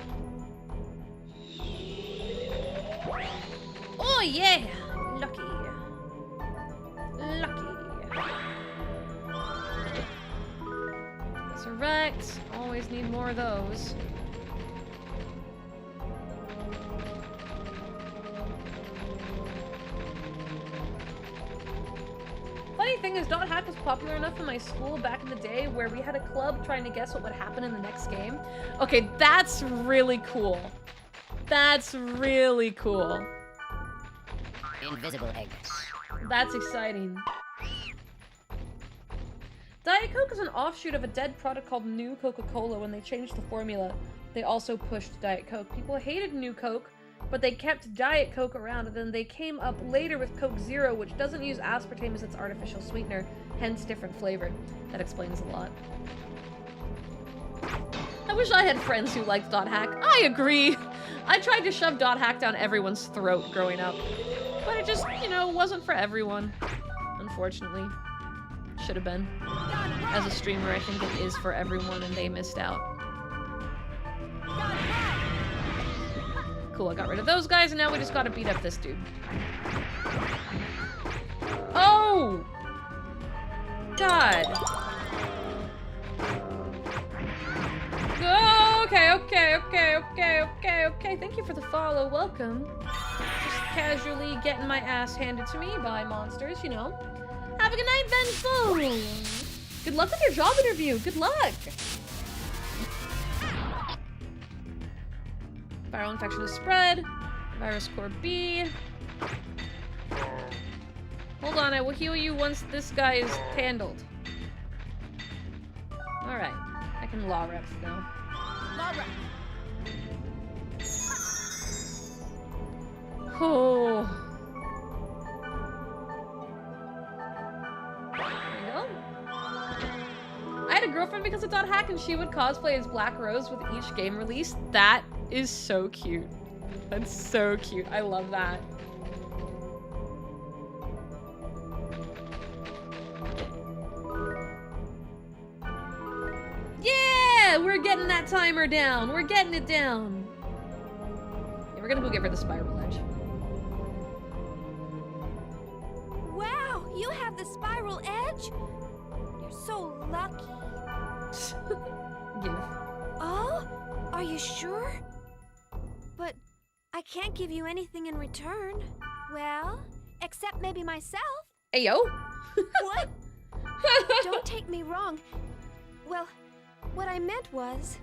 Oh yeah! Lucky. Lucky. Resurrect. Always need more of those. Funny thing is, Dot Hack was popular enough in my school back in the day where we had a club trying to guess what would happen in the next game. Okay, that's really cool. That's really cool. Invisible egg. That's exciting. Diet Coke is an offshoot of a dead product called New Coca-Cola. When they changed the formula, they also pushed Diet Coke. People hated New Coke, but they kept Diet Coke around, and then they came up later with Coke Zero, which doesn't use aspartame as its artificial sweetener, hence different flavor. That explains a lot. I wish I had friends who liked Dot Hack. I agree. I tried to shove Dot Hack down everyone's throat growing up. But it just, you know, wasn't for everyone. Unfortunately. Should have been. As a streamer, I think it is for everyone and they missed out. Cool, I got rid of those guys and now we just gotta beat up this dude. Oh! God. Okay. Thank you for the follow. Welcome. Just casually getting my ass handed to me by monsters, you know. Have a good night, Vengeful. Good luck with your job interview. Good luck. Viral infection is spread. Virus core B. Hold on, I will heal you once this guy is handled. Alright. I can law reps now. Law rep. Oh. There you go. I had a girlfriend because of Dot Hack and she would cosplay as Black Rose with each game release. That is so cute. That's so cute. I love that. Yeah! We're getting that timer down. We're getting it down. Yeah, we're gonna go give her the spiral edge. Wow, you have the spiral edge? You're so lucky. Give. Oh? Are you sure? But I can't give you anything in return. Well, except maybe myself. Ayo. What? Don't take me wrong. Well, what I meant was,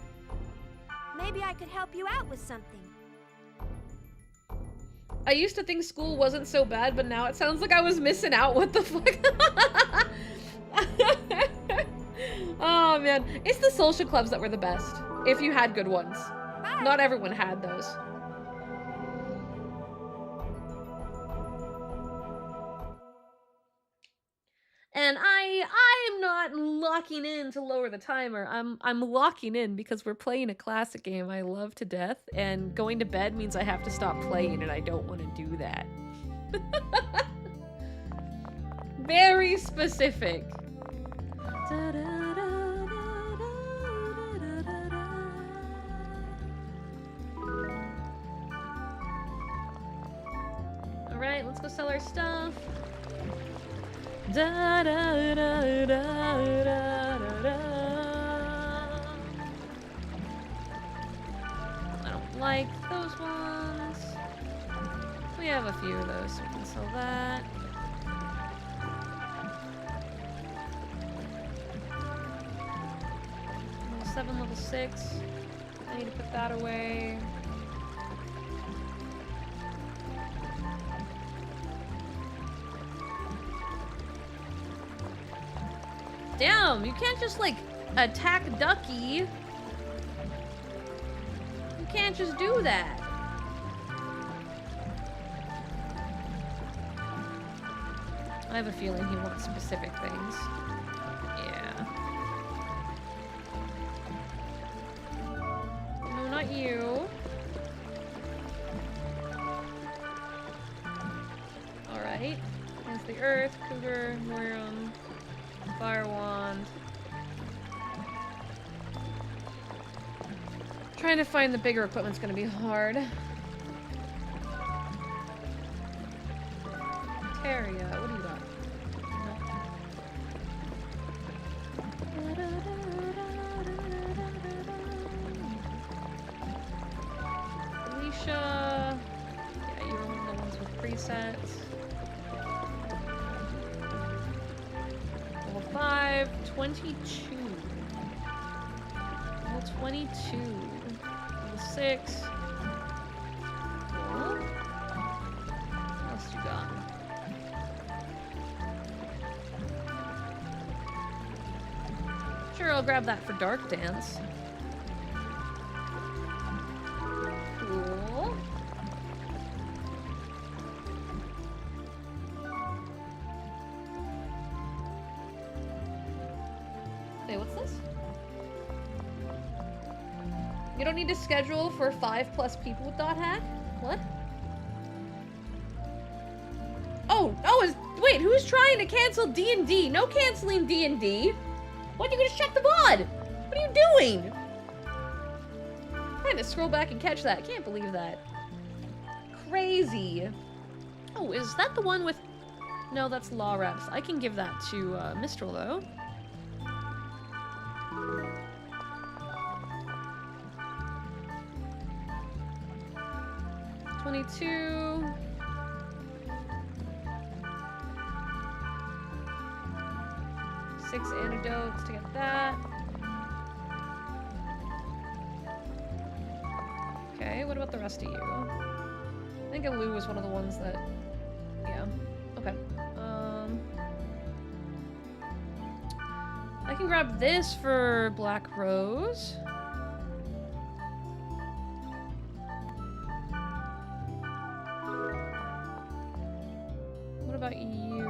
maybe I could help you out with something. I used to think school wasn't so bad, but now it sounds like I was missing out. What the fuck? Oh man, it's the social clubs that were the best. If you had good ones. Bye. Not everyone had those. And I'm not locking in to lower the timer. I'm locking in because we're playing a classic game I love to death, and going to bed means I have to stop playing, and I don't want to do that. Very specific. Alright, let's go sell our stuff. Da, da, da, da, da, da. I don't like those ones. We have a few of those, so we can sell that. Level 7, level 6. I need to put that away. Damn, you can't just like attack Ducky. You can't just do that. I have a feeling he wants specific things. Yeah. No, not you. Alright. Against the Earth, Cougar, Moirum. Fire wand. Trying to find the bigger equipment's gonna be hard. Teria, what do you got? Alicia. Yeah, you're one of the ones with presets. 5, 22. Level 22. Level 6. Cool. What else you got? Sure, I'll grab that for Dark Dance. Cool. Wait, what's this? You don't need to schedule for 5+ people with dot hack? What? Wait, who's trying to cancel D&D? No canceling D&D. Why don't you just check the VOD? What are you doing? I had to scroll back and catch that. I can't believe that. Crazy. Oh, is that the one with... No, that's Law Reps. I can give that to Mistral, though. $22. 6 antidotes to get that. Okay, what about the rest of you? I think Alu was one of the ones that... Yeah. Okay. I can grab this for Black Rose. What about you?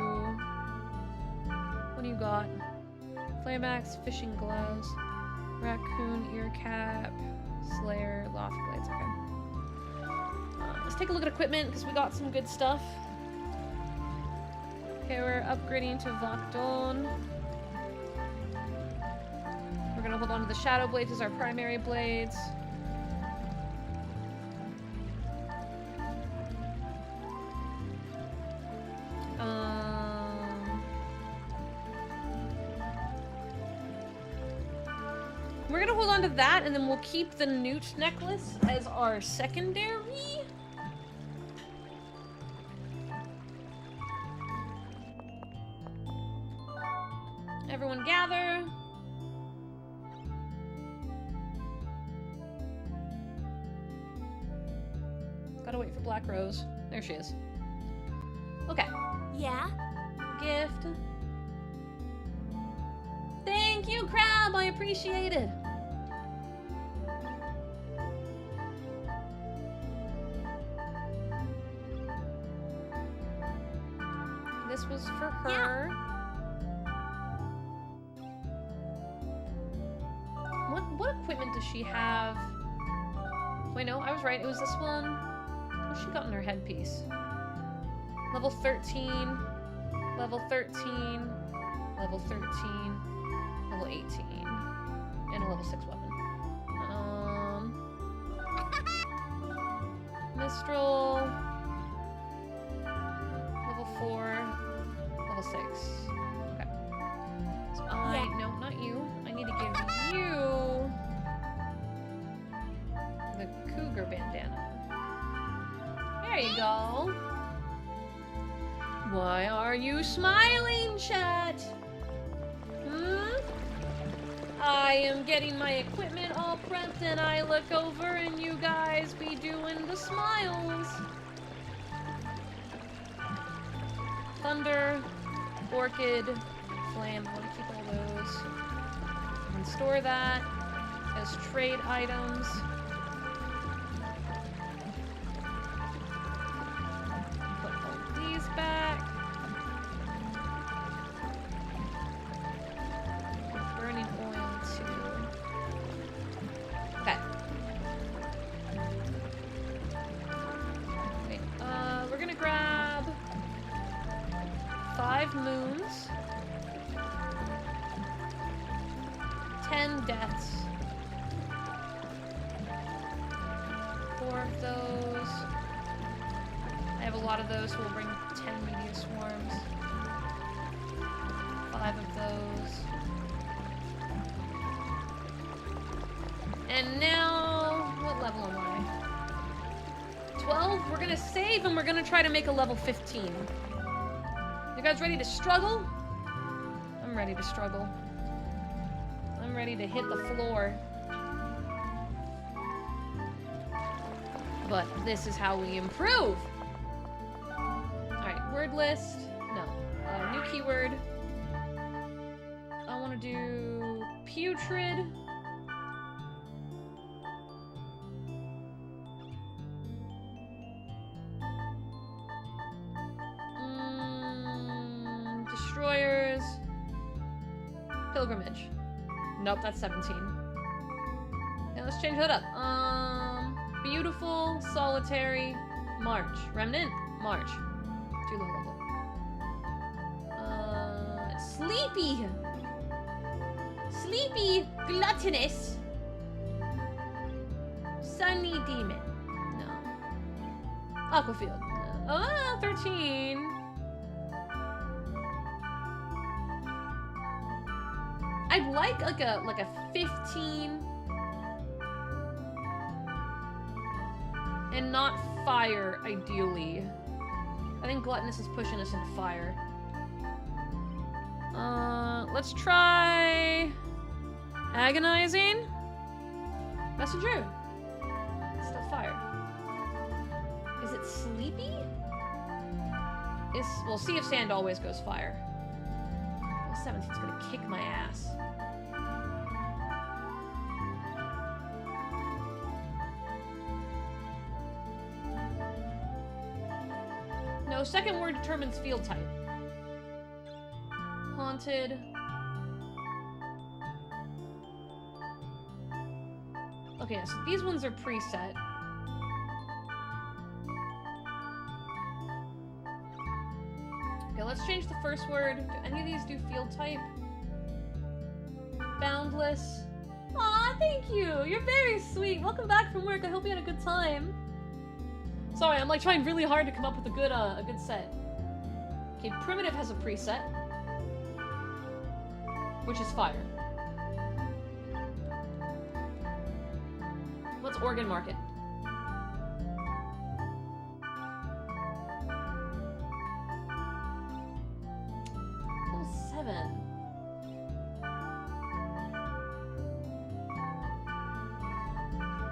What do you got? Flame axe, fishing gloves, raccoon ear cap, slayer, loft blades. Okay. Let's take a look at equipment because we got some good stuff. Okay, we're upgrading to Vakdon. We're gonna hold on to the shadow blades as our primary blades. We're gonna hold on to that, and then we'll keep the Newt necklace as our secondary. Everyone gather. Gotta wait for Black Rose. There she is. Okay. Yeah? Gift. Thank you, Crab. I appreciate it. This was for her. Yeah. What equipment does she have? Wait, no, I was right. It was this one. What's she got in her headpiece? Level 13. Level 13. Level 13. Level 18. And a level 6 weapon. Mistral. Level 4. Level 6. Okay. So no, not you. I need to give you the cougar bandana. There you go. Why are you smiling, chat? I am getting my equipment all prepped and I look over and you guys be doing the smiles. Thunder, orchid, flame. I want to keep all those. And store that as trade items. Put all these back. Burning oil too. Okay. Okay, we're gonna grab 5 moons, 10 deaths, 4 of those. I have a lot of those, so we'll bring 10 media swarms, 5 of those. And now, what level am I? 12? We're gonna save and we're gonna try to make a level 15. You guys ready to struggle? I'm ready to struggle. I'm ready to hit the floor. But this is how we improve. Alright, word list. No. New keyword. I want to do putrid. Destroyers. Pilgrimage. Nope, that's 17. let's change that up. Beautiful, solitary, March. Remnant, March. Too low level. Sleepy. Sleepy, gluttonous. Sunny demon. No. Aquafield. 13. I'd like a 15 and not fire, ideally. I think gluttonous is pushing us into fire. Let's try agonizing. Messenger. Still fire. Is it sleepy? We'll see if sand always goes fire. 17's gonna kick my ass. No, second word determines field type. Haunted. Okay, so these ones are preset. Okay, let's change the first word. Do any of these do field type? Boundless. Aw, thank you! You're very sweet! Welcome back from work, I hope you had a good time. Sorry, I'm like trying really hard to come up with a good set. Okay, primitive has a preset. Which is fire. What's organ market? Level 7.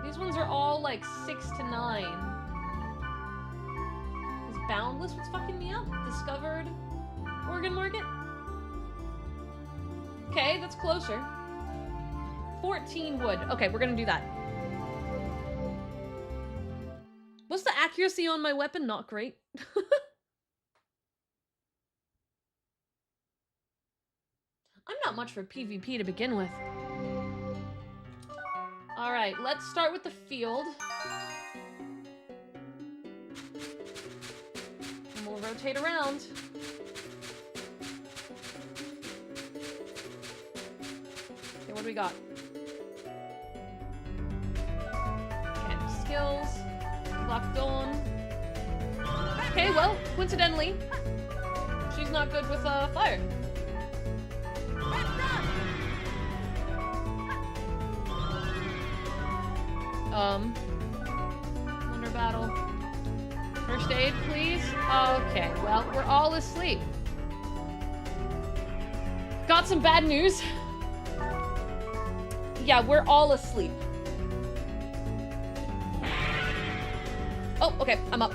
These ones are all like 6 to 9. Is Boundless what's fucking me up? Discovered organ market? Okay, that's closer. 14 wood. Okay, we're gonna do that. What's the accuracy on my weapon? Not great. I'm not much for PvP to begin with. Alright, let's start with the field. And we'll rotate around. Okay, what do we got? Okay, skills. Locked on. Okay, well, coincidentally, she's not good with fire. Wonder battle. First aid, please. Okay, well, we're all asleep. Got some bad news. Yeah, we're all asleep. Oh, okay, I'm up.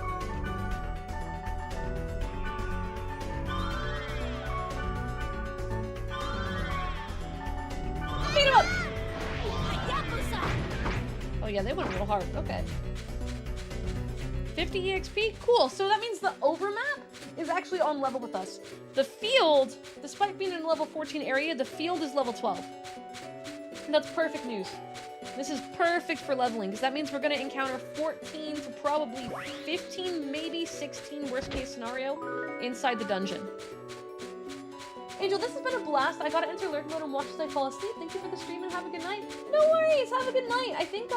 Beat him up! Oh yeah, they went real hard. Okay. 50 EXP? Cool, so that means the overmap is actually on level with us. The field, despite being in a level 14 area, the field is level 12. And that's perfect news. This is perfect for leveling, because that means we're going to encounter 14 to probably 15, maybe 16, worst case scenario, inside the dungeon. Angel, this has been a blast. I gotta enter lurk mode and watch as I fall asleep. Thank you for the stream and have a good night. No worries, have a good night. I think,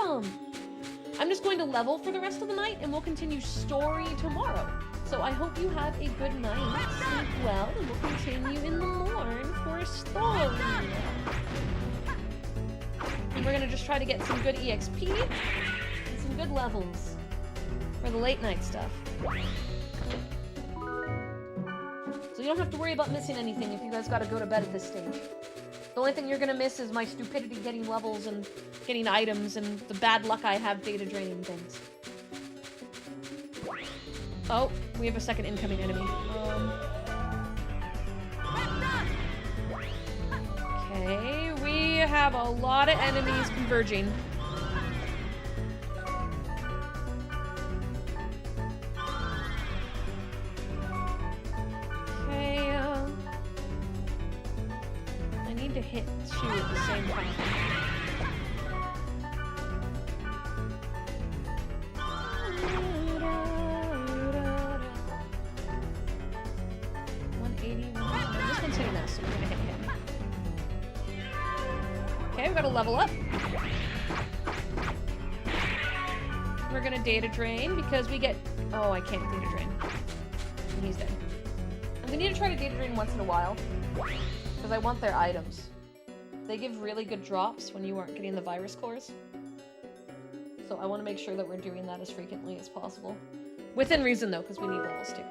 I'm just going to level for the rest of the night, and we'll continue story tomorrow. So I hope you have a good night, sleep well, and we'll continue in the morn for a story. And we're gonna just try to get some good EXP and some good levels for the late night stuff. So you don't have to worry about missing anything if you guys gotta go to bed at this stage. The only thing you're gonna miss is my stupidity getting levels and getting items and the bad luck I have data draining things. Oh, we have a second incoming enemy. Okay, we have a lot of enemies converging. Okay, I need to hit two at the same time. we gotta level up. We're gonna data drain because we get... Oh, I can't data drain. He's dead. And we need to try to data drain once in a while. Because I want their items. They give really good drops when you aren't getting the virus cores. So I want to make sure that we're doing that as frequently as possible. Within reason, though, because we need levels too.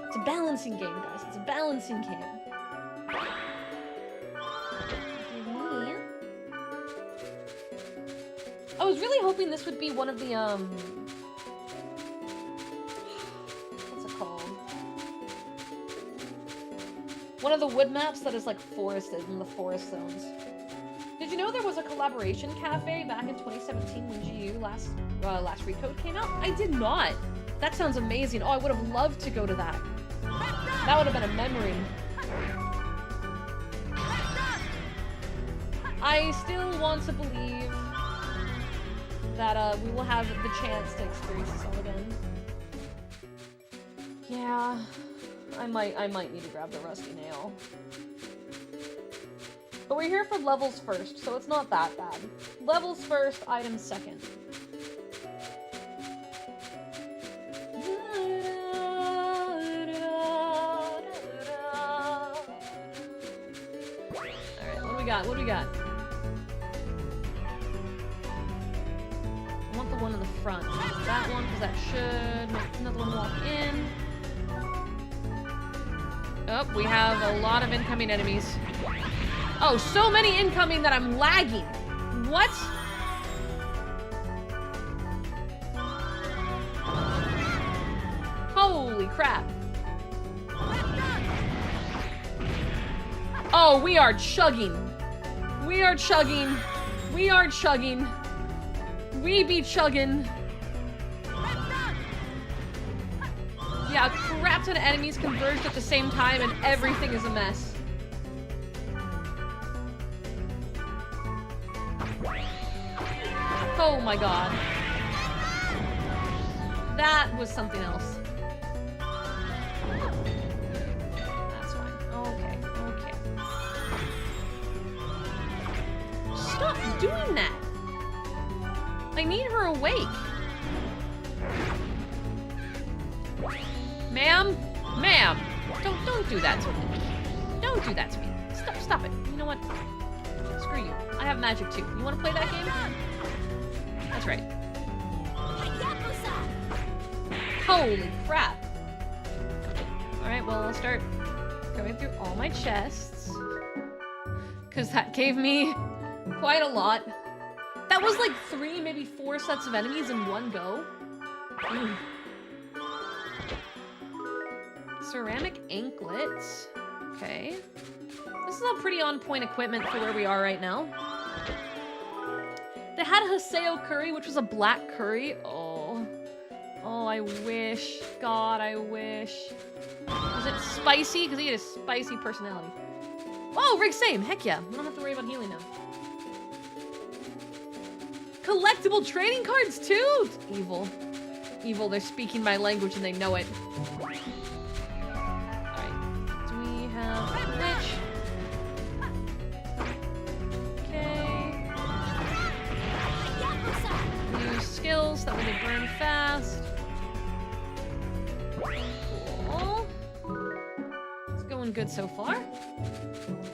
It's a balancing game, guys. It's a balancing game. I was really hoping this would be one of the, what's it called? One of the wood maps that is, like, forested in the forest zones. Did you know there was a collaboration cafe back in 2017 when GU last Recode came out? I did not! That sounds amazing. Oh, I would have loved to go to that. That would have been a memory. I still want to believe that we will have the chance to experience this all again. Yeah, I might need to grab the rusty nail. But we're here for levels first, so it's not that bad. Levels first, items second. Alright, what do we got? What do we got? I want the one in the front. That one, because that should make another one walk in. Oh, we have a lot of incoming enemies. Oh, so many incoming that I'm lagging. What? Holy crap. Oh, we are chugging. We are chugging. We are chugging. We be chugging. Yeah, a crap ton of enemies converged at the same time and everything is a mess. Oh my god. That was something else. That's fine. Okay, okay. Stop doing that! I need her awake. Ma'am? Ma'am! Don't do that to me. Don't do that to me. Stop it. You know what? Screw you. I have magic too. You wanna play that game? That's right. Holy crap. Alright, well, I'll start going through all my chests. Because that gave me quite a lot. That was like 3, maybe 4 sets of enemies in one go. Ooh. Ceramic anklets. Okay. This is all pretty on-point equipment for where we are right now. They had Haseo curry, which was a black curry. Oh. Oh, I wish. God, I wish. Was it spicy? Because he had a spicy personality. Oh, rig same. Heck yeah. We don't have to worry about healing now. Collectible trading cards too? Evil. Evil, they're speaking my language and they know it. Alright. Do we have which? Okay. New skills that when they burn fast. Cool. It's going good so far.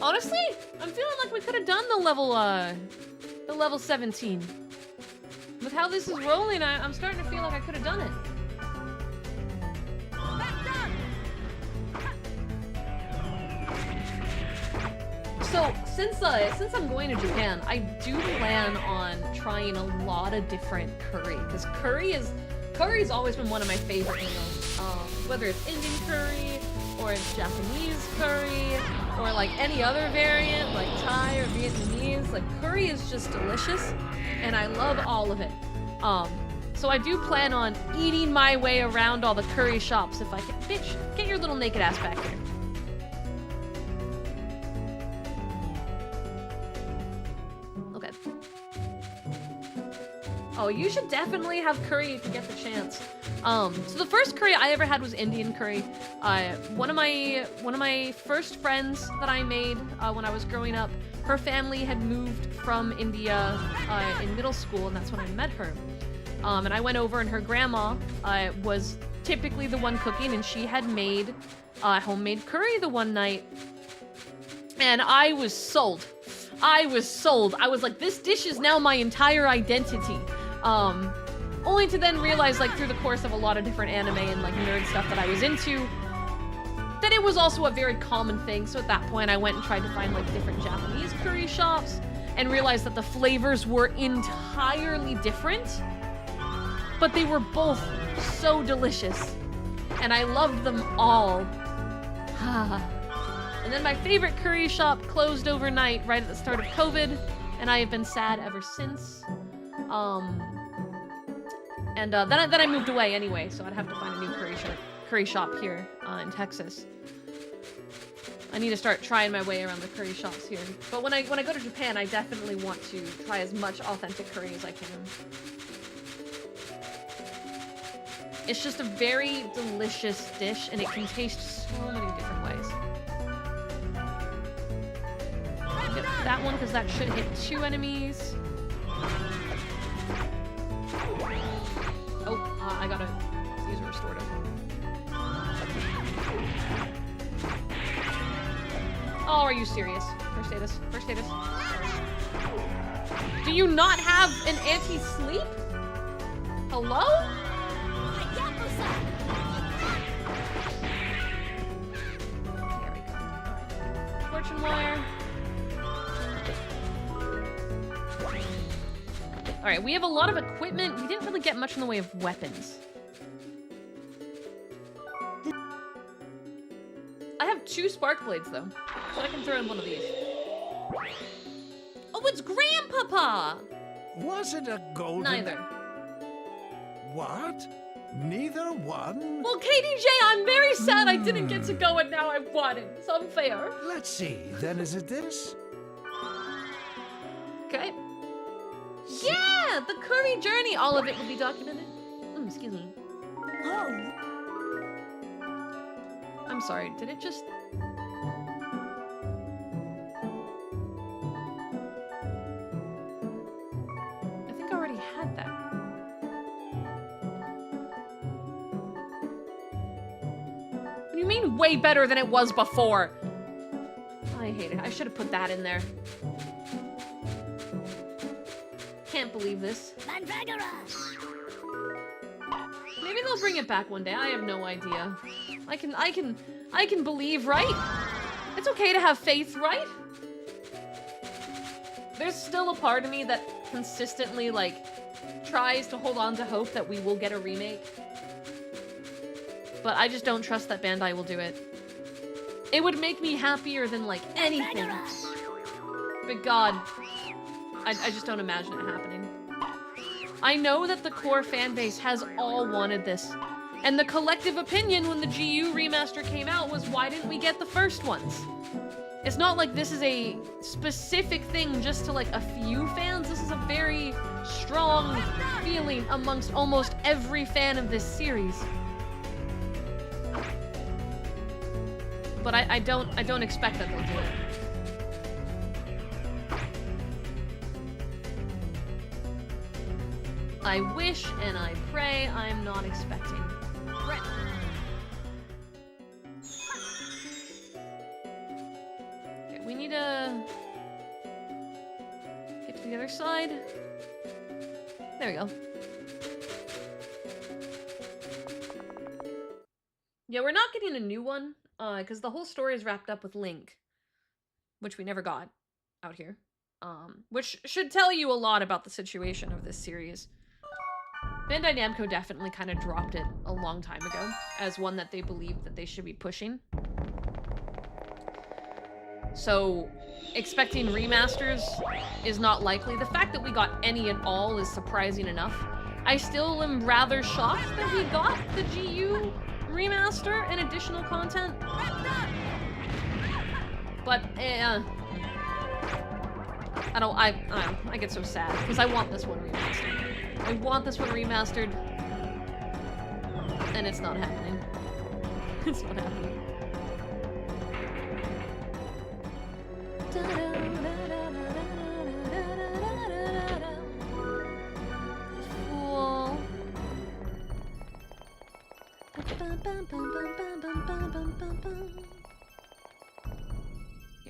Honestly, I'm feeling like we could have done the level 17. With how this is rolling, I'm starting to feel like I could have done it. So, since I'm going to Japan, I do plan on trying a lot of different curry, because curry's always been one of my favorite meals. Whether it's Indian curry, or it's Japanese curry, or like any other variant, like Thai or Vietnamese, like curry is just delicious, and I love all of it. So I do plan on eating my way around all the curry shops if I can. Bitch, get your little naked ass back here. Okay. Oh, you should definitely have curry if you get the chance. So the first curry I ever had was Indian curry. One of my first friends that I made when I was growing up Her family had moved from India in middle school, and that's when I met her. And I went over, and her grandma was typically the one cooking, and she had made homemade curry the one night. And I was sold. I was sold. I was like, this dish is now my entire identity. Only to then realize, like, through the course of a lot of different anime and, like, nerd stuff that I was into, that it was also a very common thing. So at that point, I went and tried to find, like, different Japanese curry shops and realized that the flavors were entirely different, but they were both so delicious. And I loved them all. And then my favorite curry shop closed overnight right at the start of COVID, and I have been sad ever since. Then I moved away anyway, so I'd have to find a new curry shop here in Texas. I need to start trying my way around the curry shops here. But when I go to Japan, I definitely want to try as much authentic curry as I can. It's just a very delicious dish, and it can taste so many different ways. Get that one, because that should hit 2 enemies. Oh, I gotta use a restorative. Oh, are you serious? First status. First status. Do you not have an anti-sleep? Hello? There we go. Fortune wire. Alright, we have a lot of equipment. We didn't really get much in the way of weapons. I have 2 spark blades, though, so I can throw in one of these. Oh, it's Grandpapa! Was it a golden... Neither. What? Neither one? Well, KDJ, I'm very sad I didn't get to go and now I've won it. It's unfair. Let's see, then is it this? Okay. Yeah! The curry journey! All of it will be documented. Excuse me. Oh. I'm sorry, did it just... I think I already had that. What do you mean way better than it was before? I hate it. I should have put that in there. Can't believe this. Maybe they'll bring it back one day. I have no idea. I can believe, right? It's okay to have faith, right? There's still a part of me that consistently, like, tries to hold on to hope that we will get a remake. But I just don't trust that Bandai will do it. It would make me happier than, like, anything. But God, I just don't imagine it happening. I know that the core fanbase has all wanted this. And the collective opinion when the GU remaster came out was, why didn't we get the first ones? It's not like this is a specific thing just to, like, a few fans. This is a very strong feeling amongst almost every fan of this series. But I don't expect that they'll do it. I wish and I pray. I'm not expecting. Right. Okay, we need to get to the other side. There we go. Yeah, we're not getting a new one, because the whole story is wrapped up with Link, which we never got out here. Which should tell you a lot about the situation of this series. Bandai Namco definitely kind of dropped it a long time ago as one that they believed that they should be pushing. So, expecting remasters is not likely. The fact that we got any at all is surprising enough. I still am rather shocked that we got the GU remaster and additional content. But, I get so sad because I want this one remastered. I want this one remastered, and it's not happening. It's not happening. Here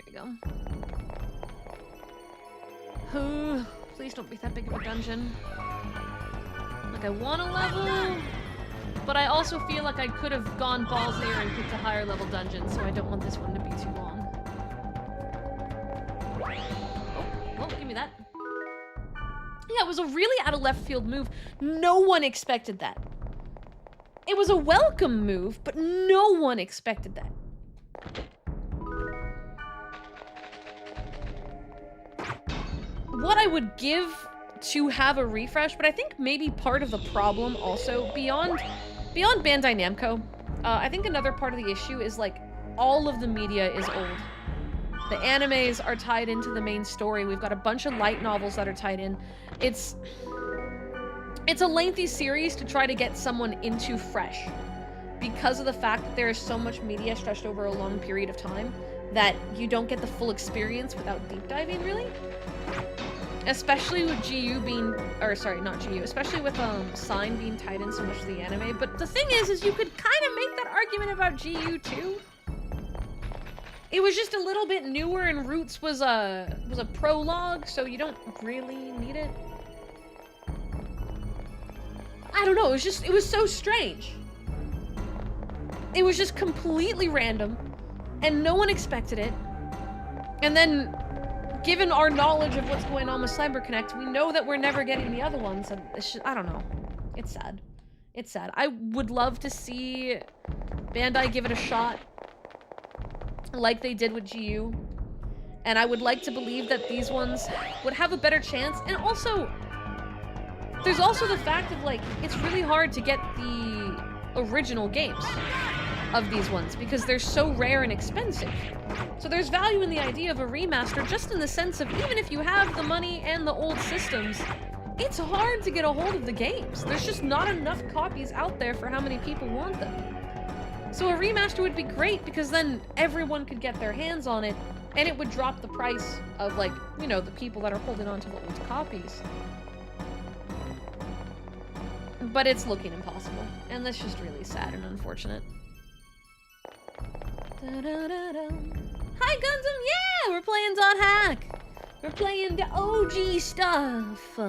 we go. Please don't be that big of a dungeon. Like, I want to level, but I also feel like I could have gone ballsier and picked a higher level dungeon, so I don't want this one to be too long. Oh, give me that. Yeah, it was a really out of left field move. No one expected that. It was a welcome move, but no one expected that. What I would give to have a refresh, but I think maybe part of the problem also, beyond Bandai Namco, I think another part of the issue is, like, all of the media is old. The animes are tied into the main story. We've got a bunch of light novels that are tied in. It's a lengthy series to try to get someone into fresh, because of the fact that there is so much media stretched over a long period of time that you don't get the full experience without deep diving, really. Especially with GU being, or sorry, not GU, especially with Sign being tied in so much to the anime. But the thing is you could kind of make that argument about GU too. It was just a little bit newer, and Roots was a prologue, so you don't really need it. I don't know, it was so strange. It was just completely random, and no one expected it. And then, given our knowledge of what's going on with CyberConnect, we know that we're never getting the other ones, and it's just, I don't know. It's sad. It's sad. I would love to see Bandai give it a shot, like they did with GU. And I would like to believe that these ones would have a better chance. And also, there's also the fact of, like, it's really hard to get the original games of these ones because they're so rare and expensive. So there's value in the idea of a remaster, just in the sense of, even if you have the money and the old systems, it's hard to get a hold of the games. There's just not enough copies out there for how many people want them. So a remaster would be great, because then everyone could get their hands on it, and it would drop the price of, like, you know, the people that are holding on to the old copies. But it's looking impossible, and that's just really sad and unfortunate. Hi Gundam, yeah! We're playing .hack! We're playing the OG stuff!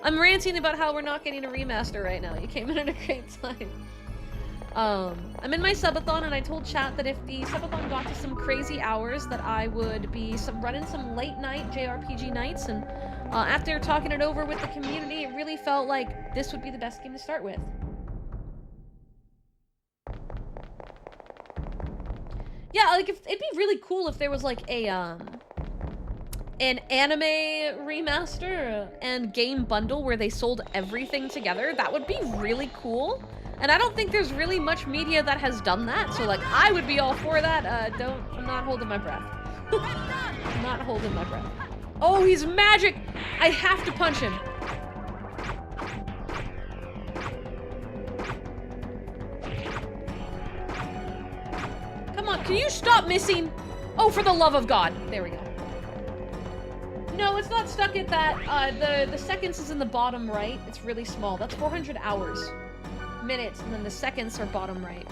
I'm ranting about how we're not getting a remaster right now. You came in at a great time. I'm in my subathon, and I told chat that if the subathon got to some crazy hours, that I would be running some late night JRPG nights, and after talking it over with the community, it really felt like this would be the best game to start with. Yeah, like, it'd be really cool if there was, like, an anime remaster and game bundle where they sold everything together. That would be really cool. And I don't think there's really much media that has done that, so, like, I would be all for that. I'm not holding my breath. I'm not holding my breath. Oh, he's magic! I have to punch him. Come on, can you stop missing? Oh, for the love of God. There we go. No, it's not stuck at that. The seconds is in the bottom right. It's really small. That's 400 hours. Minutes, and then the seconds are bottom right.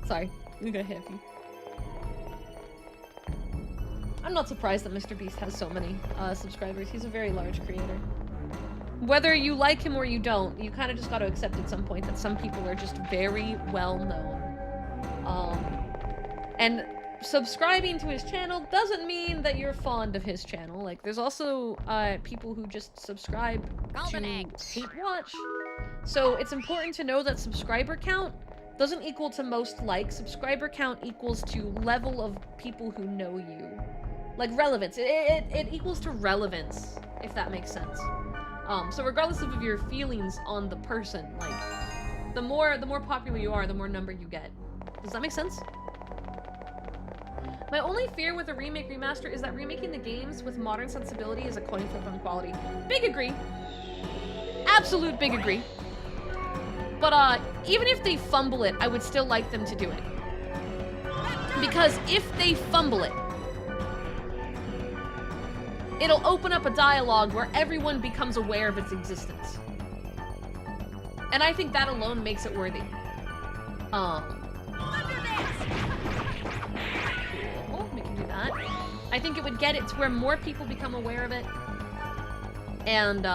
Sorry, I'm gonna hit you. I'm not surprised that Mr. Beast has so many subscribers. He's a very large creator. Whether you like him or you don't, you kind of just got to accept at some point that some people are just very well known. And subscribing to his channel doesn't mean that you're fond of his channel. Like, there's also people who just subscribe to hate watch. So it's important to know that subscriber count doesn't equal to most likes. Subscriber count equals to level of people who know you. Like, relevance. It equals to relevance, if that makes sense. So regardless of your feelings on the person, like, the more popular you are, the more number you get. Does that make sense? My only fear with a remake remaster is that remaking the games with modern sensibility is a coin flip on quality. Big agree. Absolute big agree. But even if they fumble it, I would still like them to do it. Because if they fumble it, it'll open up a dialogue where everyone becomes aware of its existence. And I think that alone makes it worthy. Cool, we can do that. I think it would get it to where more people become aware of it. And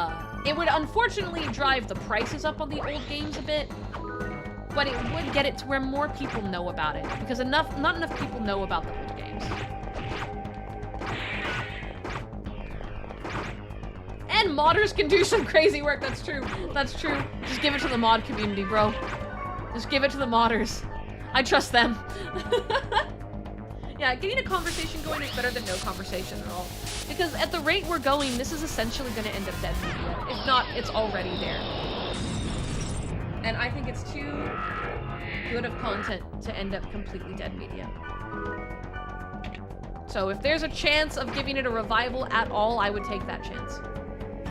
it would unfortunately drive the prices up on the old games a bit, but it would get it to where more people know about it, because not enough people know about the old games. And modders can do some crazy work, that's true. That's true. Just give it to the mod community, bro. Just give it to the modders. I trust them. Yeah, getting a conversation going is better than no conversation at all. Because at the rate we're going, this is essentially going to end up dead media. If not, it's already there. And I think it's too good of content to end up completely dead media. So if there's a chance of giving it a revival at all, I would take that chance.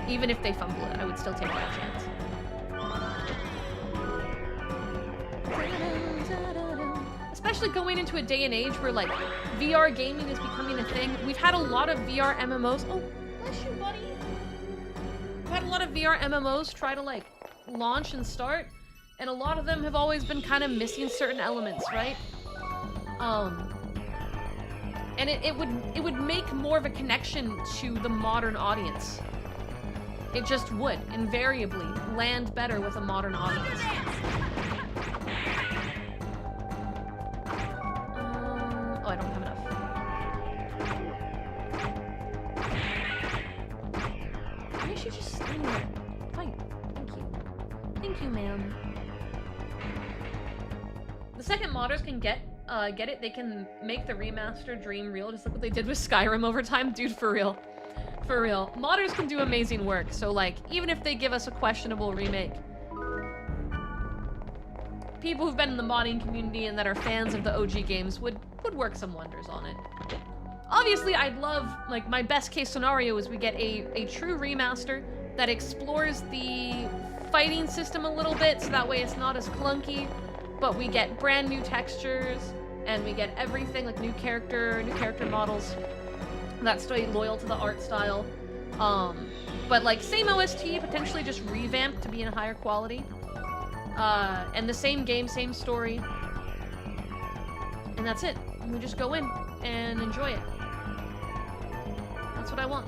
Even if they fumble it, I would still take that chance. Especially going into a day and age where, like, VR gaming is becoming a thing. We've had a lot of VR MMOs. Oh, bless you, buddy. We've had a lot of VR MMOs try to, like, launch and start, and a lot of them have always been kind of missing certain elements, right? And it would make more of a connection to the modern audience. It just would, invariably, land better with a modern audience. Oh, I don't have enough. Maybe I should just stand there. Fight. Thank you. Thank you, ma'am. The second modders can get it, they can make the remaster dream real. Just look what they did with Skyrim over time. Dude, for real. For real. Modders can do amazing work, so, like, even if they give us a questionable remake, people who've been in the modding community and that are fans of the OG games would work some wonders on it. Obviously, I'd love, like, my best case scenario is we get a true remaster that explores the fighting system a little bit, so that way it's not as clunky, but we get brand new textures, and we get everything, like new character models that stay loyal to the art style. But like same OST, potentially just revamped to be in a higher quality. And the same game, same story. And that's it. And we just go in and enjoy it. That's what I want.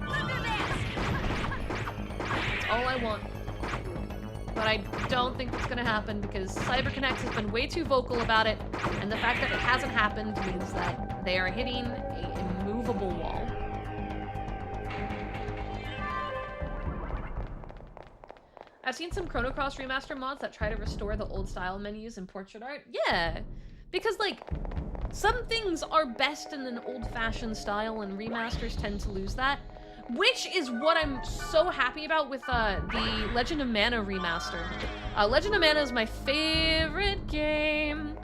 That's all I want. But I don't think it's gonna happen because CyberConnect has been way too vocal about it, and the fact that it hasn't happened means that they are hitting an immovable wall. I've seen some Chrono Cross remaster mods that try to restore the old style menus and portrait art. Yeah, because like, some things are best in an old-fashioned style and remasters tend to lose that. Which is what I'm so happy about with the Legend of Mana remaster. Legend of Mana is my favorite game.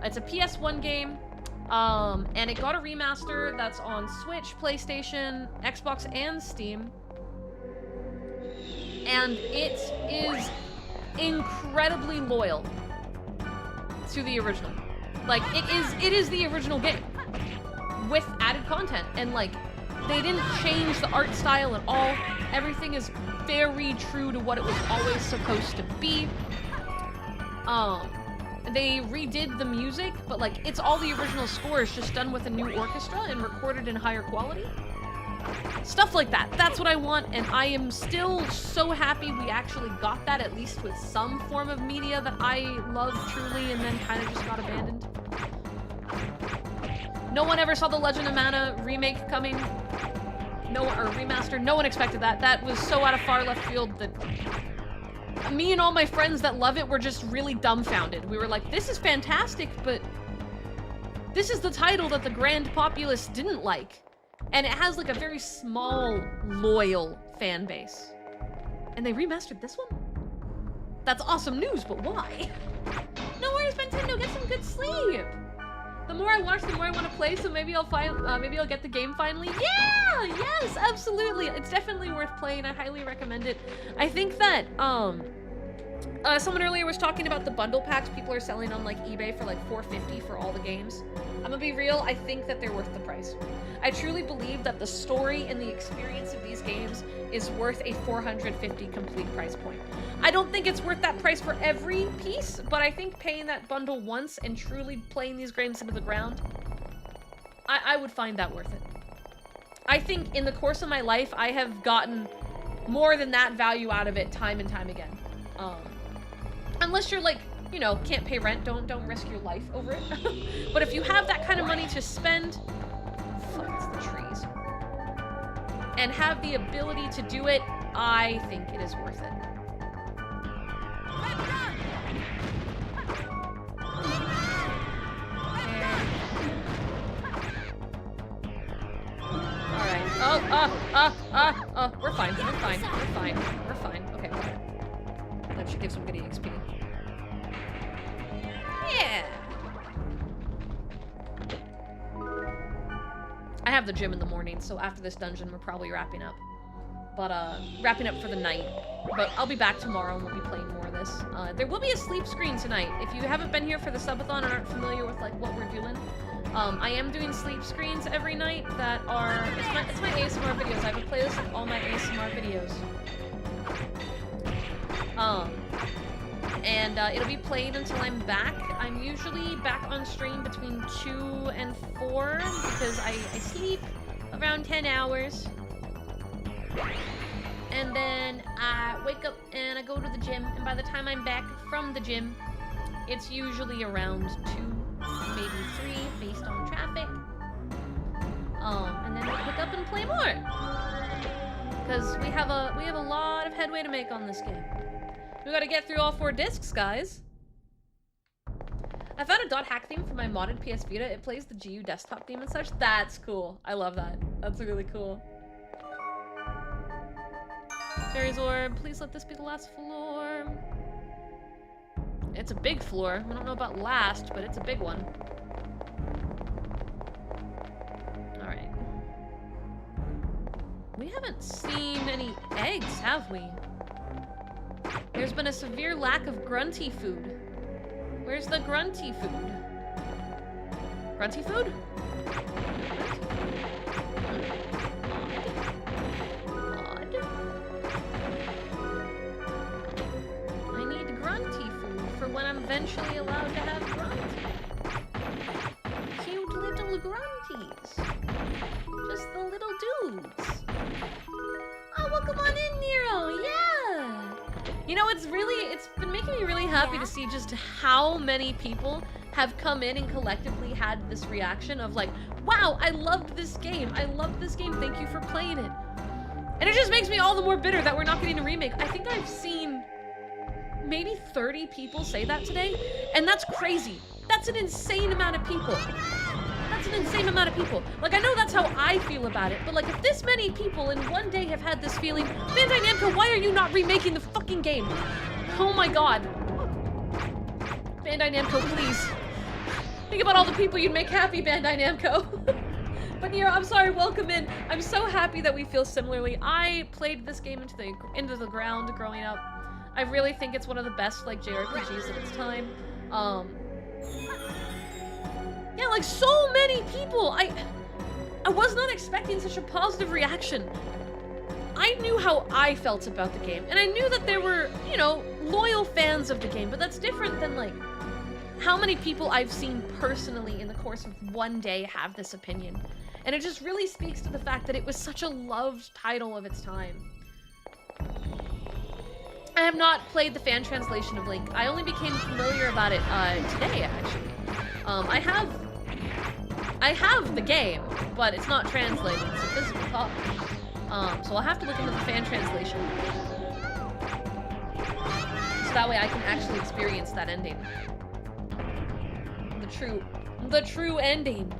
It's a PS1 game, and it got a remaster that's on Switch, PlayStation, Xbox, and Steam. And it is incredibly loyal to the original. Like, it is the original game with added content, and like, they didn't change the art style at all. Everything is very true to what it was always supposed to be. They redid the music, but like, it's all the original scores just done with a new orchestra and recorded in higher quality. Stuff like that. That's what I want, and I am still so happy we actually got that, at least with some form of media that I love truly and then kind of just got abandoned. No one ever saw the Legend of Mana remake coming. Or remaster. No one expected that. That was so out of far left field that me and all my friends that love it were just really dumbfounded. We were like, this is fantastic, but this is the title that the grand populace didn't like. And it has like a very small, loyal fan base. And they remastered this one? That's awesome news, but why? No worries, Nintendo, get some good sleep! The more I watch, the more I want to play, so maybe I'll get the game finally. Yeah! Yes, absolutely! It's definitely worth playing. I highly recommend it. I think that, Someone earlier was talking about the bundle packs people are selling on like eBay for like $4.50 for all the games. I'm gonna be real, I think that they're worth the price. I truly believe that the story and the experience of these games is worth a $450 complete price point. I don't think it's worth that price for every piece, but I think paying that bundle once and truly playing these games into the ground, I would find that worth it. I think in the course of my life, I have gotten more than that value out of it time and time again. Unless you're like, you know, can't pay rent, don't risk your life over it. But if you have that kind of money to spend, fuck, it's the trees, and have the ability to do it, I think it is worth it. Alright. Oh, we're fine. Okay, that should give some good EXP. Yeah! I have the gym in the morning, so after this dungeon, we're probably wrapping up. But, wrapping up for the night. But I'll be back tomorrow and we'll be playing more of this. There will be a sleep screen tonight. If you haven't been here for the subathon and aren't familiar with, like, what we're doing, I am doing sleep screens every night that are... It's my ASMR videos. I have a playlist of all my ASMR videos. And it'll be played until I'm back. I'm usually back on stream between 2 and 4 because I sleep around 10 hours. And then I wake up and I go to the gym, and by the time I'm back from the gym, it's usually around 2, maybe 3, based on traffic. And then we pick up and play more. Because we have a lot of headway to make on this game. We gotta get through all 4 discs, guys. I found a .hack theme for my modded PS Vita. It plays the GU desktop theme and such. That's cool. I love that. That's really cool. Fairy's Orb, please let this be the last floor. It's a big floor. I don't know about last, but it's a big one. Alright. We haven't seen any eggs, have we? There's been a severe lack of grunty food. Where's the grunty food? Grunty food? Odd. I need grunty food for when I'm eventually allowed to have grunty. Cute little grunties. Just the little dudes. Oh, well, come on in, Nero. Yeah. You know, it's been making me really happy to see just how many people have come in and collectively had this reaction of like, wow, I loved this game. I loved this game. Thank you for playing it. And it just makes me all the more bitter that we're not getting a remake. I think I've seen maybe 30 people say that today, and that's crazy. That's an insane amount of people. That's an insane amount of people. Like, I know that's how I feel about it, but like, if this many people in one day have had this feeling, Bandai Namco, why are you not remaking the fucking game? Oh my god. Bandai Namco, please. Think about all the people you'd make happy, Bandai Namco. But Nero, I'm sorry, welcome in. I'm so happy that we feel similarly. I played this game into the ground growing up. I really think it's one of the best, like, JRPGs of its time. Yeah, like, so many people! I was not expecting such a positive reaction. I knew how I felt about the game, and I knew that there were, you know, loyal fans of the game, but that's different than, like, how many people I've seen personally in the course of one day have this opinion. And it just really speaks to the fact that it was such a loved title of its time. I have not played the fan translation of Link. I only became familiar about it today, actually. I have the game, but it's not translated. It's a physical copy. So I'll have to look into the fan translation. So that way I can actually experience that ending. The true ending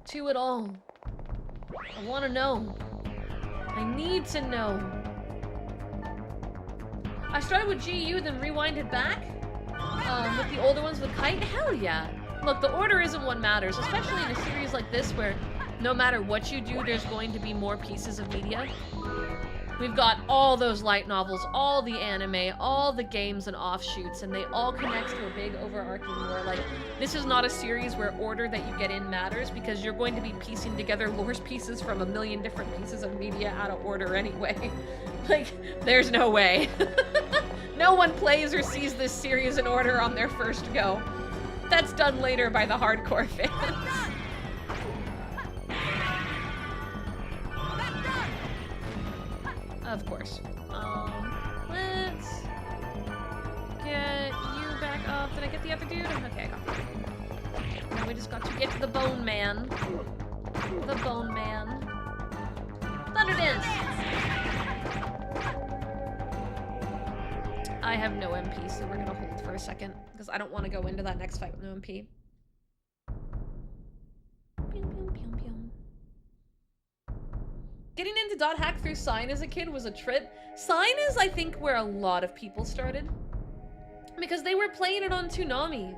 to it all. I want to know. I need to know. I started with GU, then rewinded back with the older ones with Kite. Hell yeah. Look, the order isn't what matters, especially in a series like this where no matter what you do, there's going to be more pieces of media. We've got all those light novels, all the anime, all the games and offshoots, and they all connect to a big overarching lore. Like, this is not a series where order that you get in matters, because you're going to be piecing together lore pieces from a million different pieces of media out of order anyway. Like, there's no way. No one plays or sees this series in order on their first go. That's done later by the hardcore fans. Of course. Let's get you back up. Did I get the other dude? Okay, I got the other dude. Now we just got to get to the Bone Man. The Bone Man. Thunder Dance! I have no MP, so we're gonna hold for a second, because I don't want to go into that next fight with no MP. Getting into .hack through Sign as a kid was a trip. Sign is, I think, where a lot of people started. Because they were playing it on Toonami.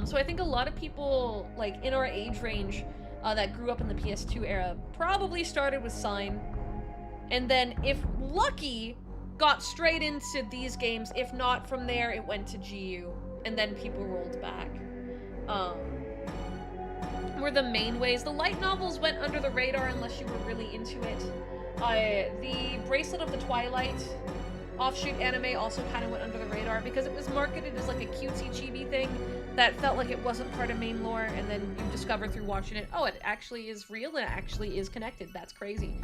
So I think a lot of people, like, in our age range that grew up in the PS2 era probably started with Sign. And then, if lucky, got straight into these games. If not, from there, it went to GU. And then people rolled back. Were the main ways. The light novels went under the radar unless you were really into it. The Bracelet of the Twilight offshoot anime also kind of went under the radar because it was marketed as like a cutesy chibi thing that felt like it wasn't part of main lore, and then you discover through watching it, oh, it actually is real and it actually is connected. That's crazy.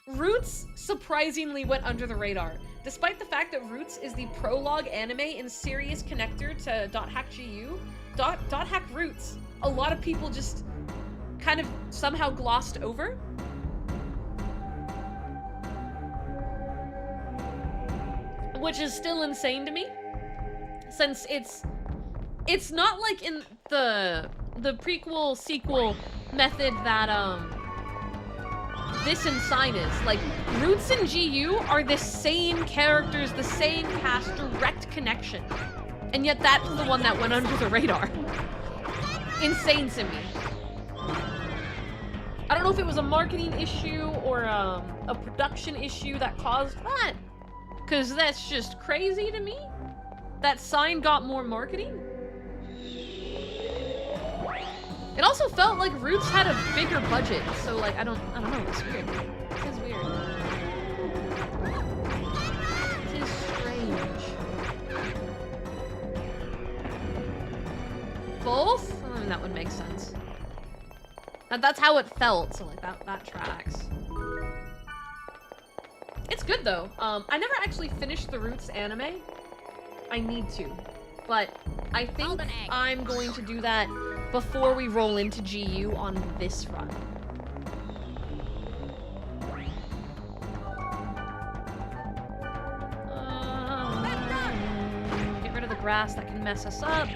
Roots surprisingly went under the radar. Despite the fact that Roots is the prologue anime and serious connector to .hack GU, .hack Roots, a lot of people just kind of somehow glossed over. Which is still insane to me, since it's not like in the prequel sequel method that this and Sign is. Like, Roots and GU are the same characters, the same cast, direct connection. And yet that's the one that went under the radar. Insane to me. I don't know if it was a marketing issue or a production issue that caused that. Because that's just crazy to me. That Sign got more marketing. It also felt like Roots had a bigger budget, so like I don't know, it's weird. It is weird. It is strange. Both? I mean, that would make sense. That's how it felt, so like that tracks. It's good though. I never actually finished the Roots anime. I need to. But I think I'm going to do that before we roll into GU on this run. Get rid of the grass that can mess us up.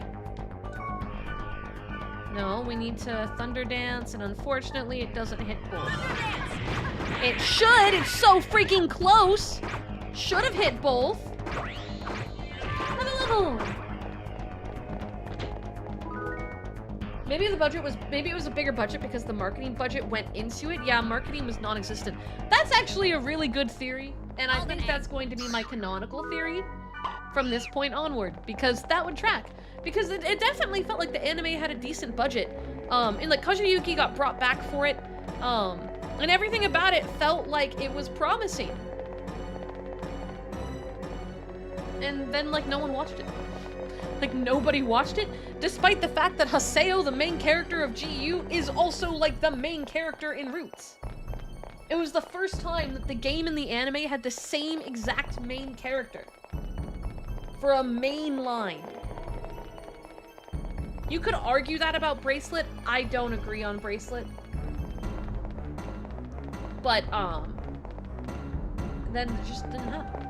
No, we need to Thunder Dance, and unfortunately it doesn't hit both. It should! It's so freaking close! Should have hit both. Maybe it was a bigger budget because the marketing budget went into it. Yeah, marketing was non-existent. That's actually a really good theory, and I think that's going to be my canonical theory from this point onward, because that would track. Because it definitely felt like the anime had a decent budget. And like Kazuyuki got brought back for it. And everything about it felt like it was promising. And then like no one watched it. Like nobody watched it, despite the fact that Haseo, the main character of GU, is also like the main character in Roots. It was the first time that the game and the anime had the same exact main character. For a main line. You could argue that about Bracelet. I don't agree on Bracelet. But, then it just didn't happen.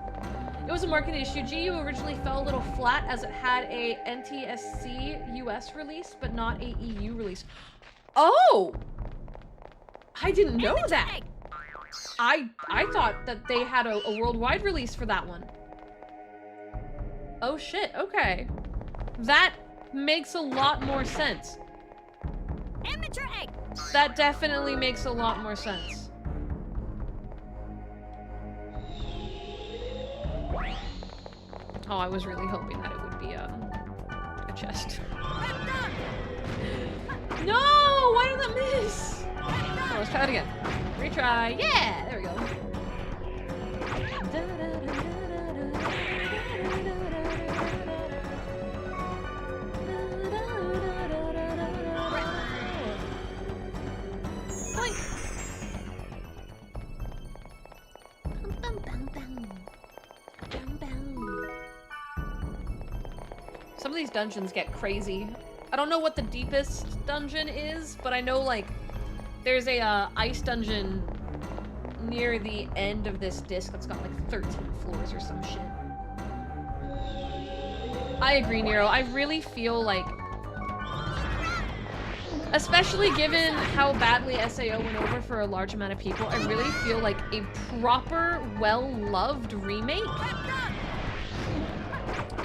It was a market issue. GU originally fell a little flat as it had a NTSC US release, but not a EU release. Oh! I didn't know that! I thought that they had a worldwide release for that one. Oh shit, okay. That makes a lot more sense. That definitely makes a lot more sense. Oh, I was really hoping that it would be a chest. No! Why did that miss? Oh, let's try it again. Retry. Yeah! There we go. Some of these dungeons get crazy. I don't know what the deepest dungeon is, but I know, like, there's a ice dungeon near the end of this disc that's got, like, 13 floors or some shit. I agree, Nero. I really feel like, especially given how badly SAO went over for a large amount of people, I really feel like a proper, well-loved remake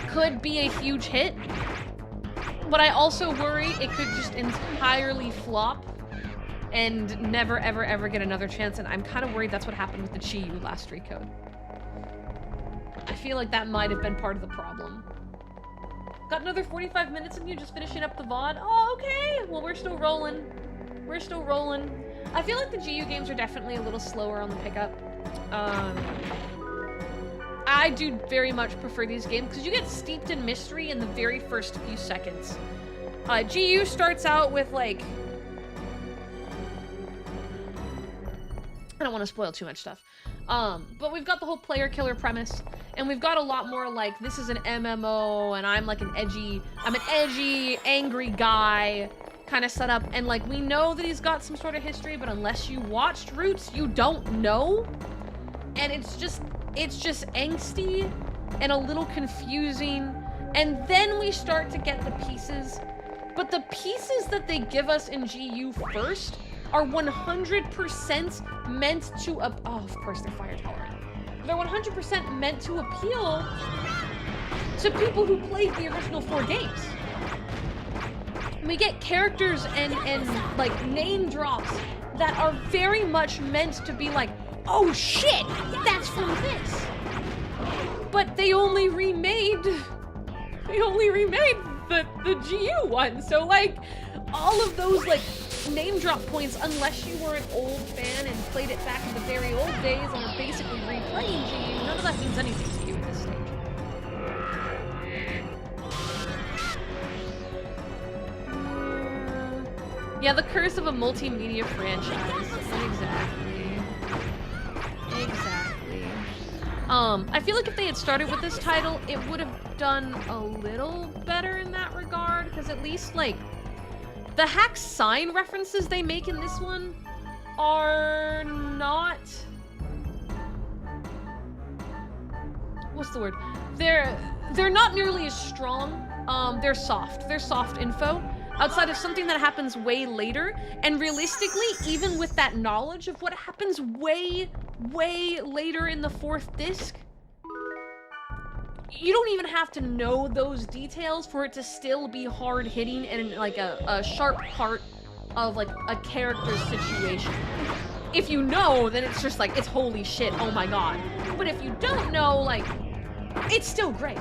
could be a huge hit. But I also worry it could just entirely flop and never, ever, ever get another chance, and I'm kind of worried that's what happened with the Chi-Yu last recode. I feel like that might have been part of the problem. Got another 45 minutes of you just finishing up the VOD? Oh, okay! Well, we're still rolling. We're still rolling. I feel like the GU games are definitely a little slower on the pickup. I do very much prefer these games because you get steeped in mystery in the very first few seconds. GU starts out with, like... I don't want to spoil too much stuff. But we've got the whole player killer premise, and we've got a lot more like, this is an MMO, and I'm like I'm an edgy, angry guy kind of setup, and like, we know that he's got some sort of history, but unless you watched Roots, you don't know. And it's just angsty and a little confusing, and then we start to get the pieces, but the pieces that they give us in GU first are 100% meant to, oh, of course they're fire tolerant. They're 100% meant to appeal to people who played the original 4 games. We get characters and like name drops that are very much meant to be like, oh shit, that's from this. But they only remade the GU one. So like, all of those like name drop points, unless you were an old fan and played it back in the very old days and are basically replaying GU, none of that means anything to you at this stage. Yeah, the curse of a multimedia franchise. Exactly. I feel like if they had started with this title, it would have done a little better in that regard, because at least, like, the hack sign references they make in this one are not... What's the word? They're not nearly as strong. They're soft. They're soft info. Outside of something that happens way later, and realistically, even with that knowledge of what happens way, way later in the 4th disc, you don't even have to know those details for it to still be hard-hitting and like a sharp part of like a character's situation. If you know, then it's just like, it's holy shit, oh my god. But if you don't know, like, it's still great.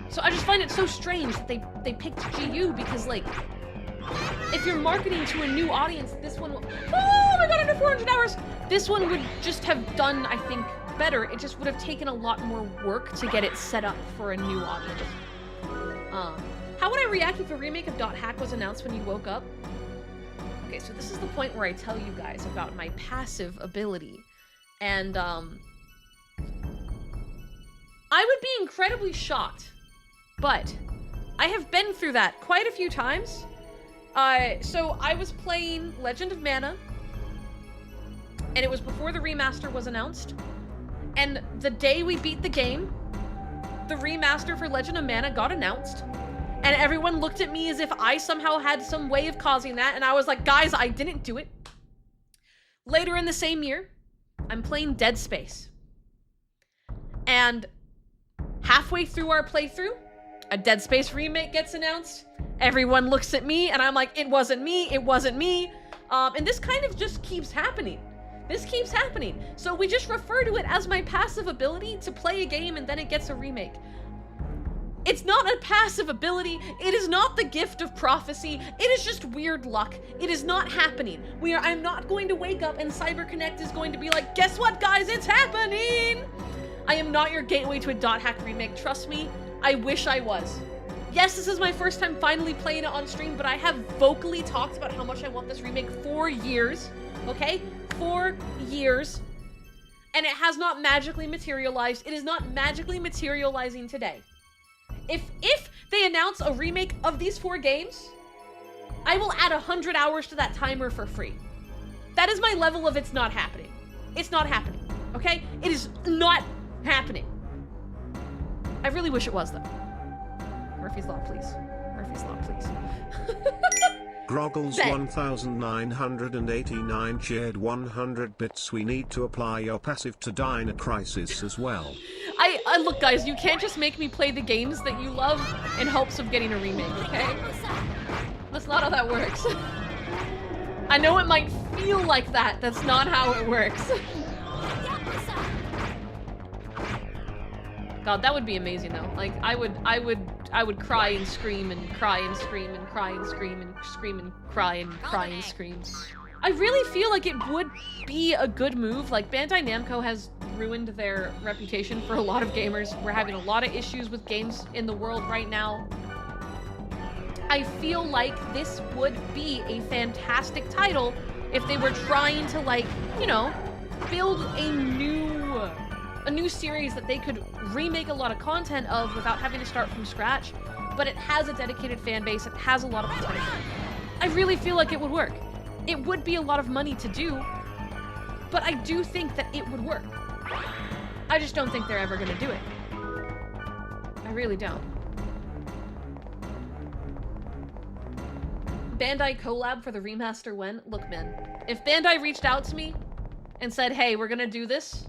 So I just find it so strange that they picked GU, because like, if you're marketing to a new audience, this one will, oh my god, under 400 hours! This one would just have done, I think, better. It just would have taken a lot more work to get it set up for a new audience. How would I react if a remake of .hack was announced when you woke up? Okay, so this is the point where I tell you guys about my passive ability. And, I would be incredibly shocked. But I have been through that quite a few times. So I was playing Legend of Mana, and it was before the remaster was announced. And the day we beat the game, the remaster for Legend of Mana got announced, and everyone looked at me as if I somehow had some way of causing that, and I was like, guys, I didn't do it. Later in the same year, I'm playing Dead Space. And halfway through our playthrough, a Dead Space remake gets announced. Everyone looks at me, and I'm like, it wasn't me, it wasn't me. And this kind of just keeps happening. This keeps happening. So we just refer to it as my passive ability to play a game and then it gets a remake. It's not a passive ability. It is not the gift of prophecy. It is just weird luck. It is not happening. I'm not going to wake up and CyberConnect is going to be like, guess what, guys? It's happening. I am not your gateway to a dot hack remake. Trust me, I wish I was. Yes, this is my first time finally playing it on stream, but I have vocally talked about how much I want this remake for years. Okay? 4 years. And it has not magically materialized. It is not magically materializing today. If they announce a remake of these 4 games, I will add 100 hours to that timer for free. That is my level of it's not happening. It's not happening, okay? It is not happening. I really wish it was, though. Murphy's Law, please. Murphy's Law, please. Groggles 1989 shared 100 bits. We need to apply your passive to Dino Crisis as well. Look, guys, you can't just make me play the games that you love in hopes of getting a remake, okay? That's not how that works. I know it might feel like that. That's not how it works. God, that would be amazing though. Like, I would cry and scream and cry and scream and cry and scream and scream and cry and scream. I really feel like it would be a good move. Like, Bandai Namco has ruined their reputation for a lot of gamers. We're having a lot of issues with games in the world right now. I feel like this would be a fantastic title if they were trying to, like, you know, build a new series that they could remake a lot of content of without having to start from scratch. But it has a dedicated fan base. It has a lot of potential. I really feel like it would work. It would be a lot of money to do, but I do think that it would work. I just don't think they're ever gonna do it. I really don't. Bandai collab for the remaster when? Look, man, if Bandai reached out to me and said, hey, we're gonna do this,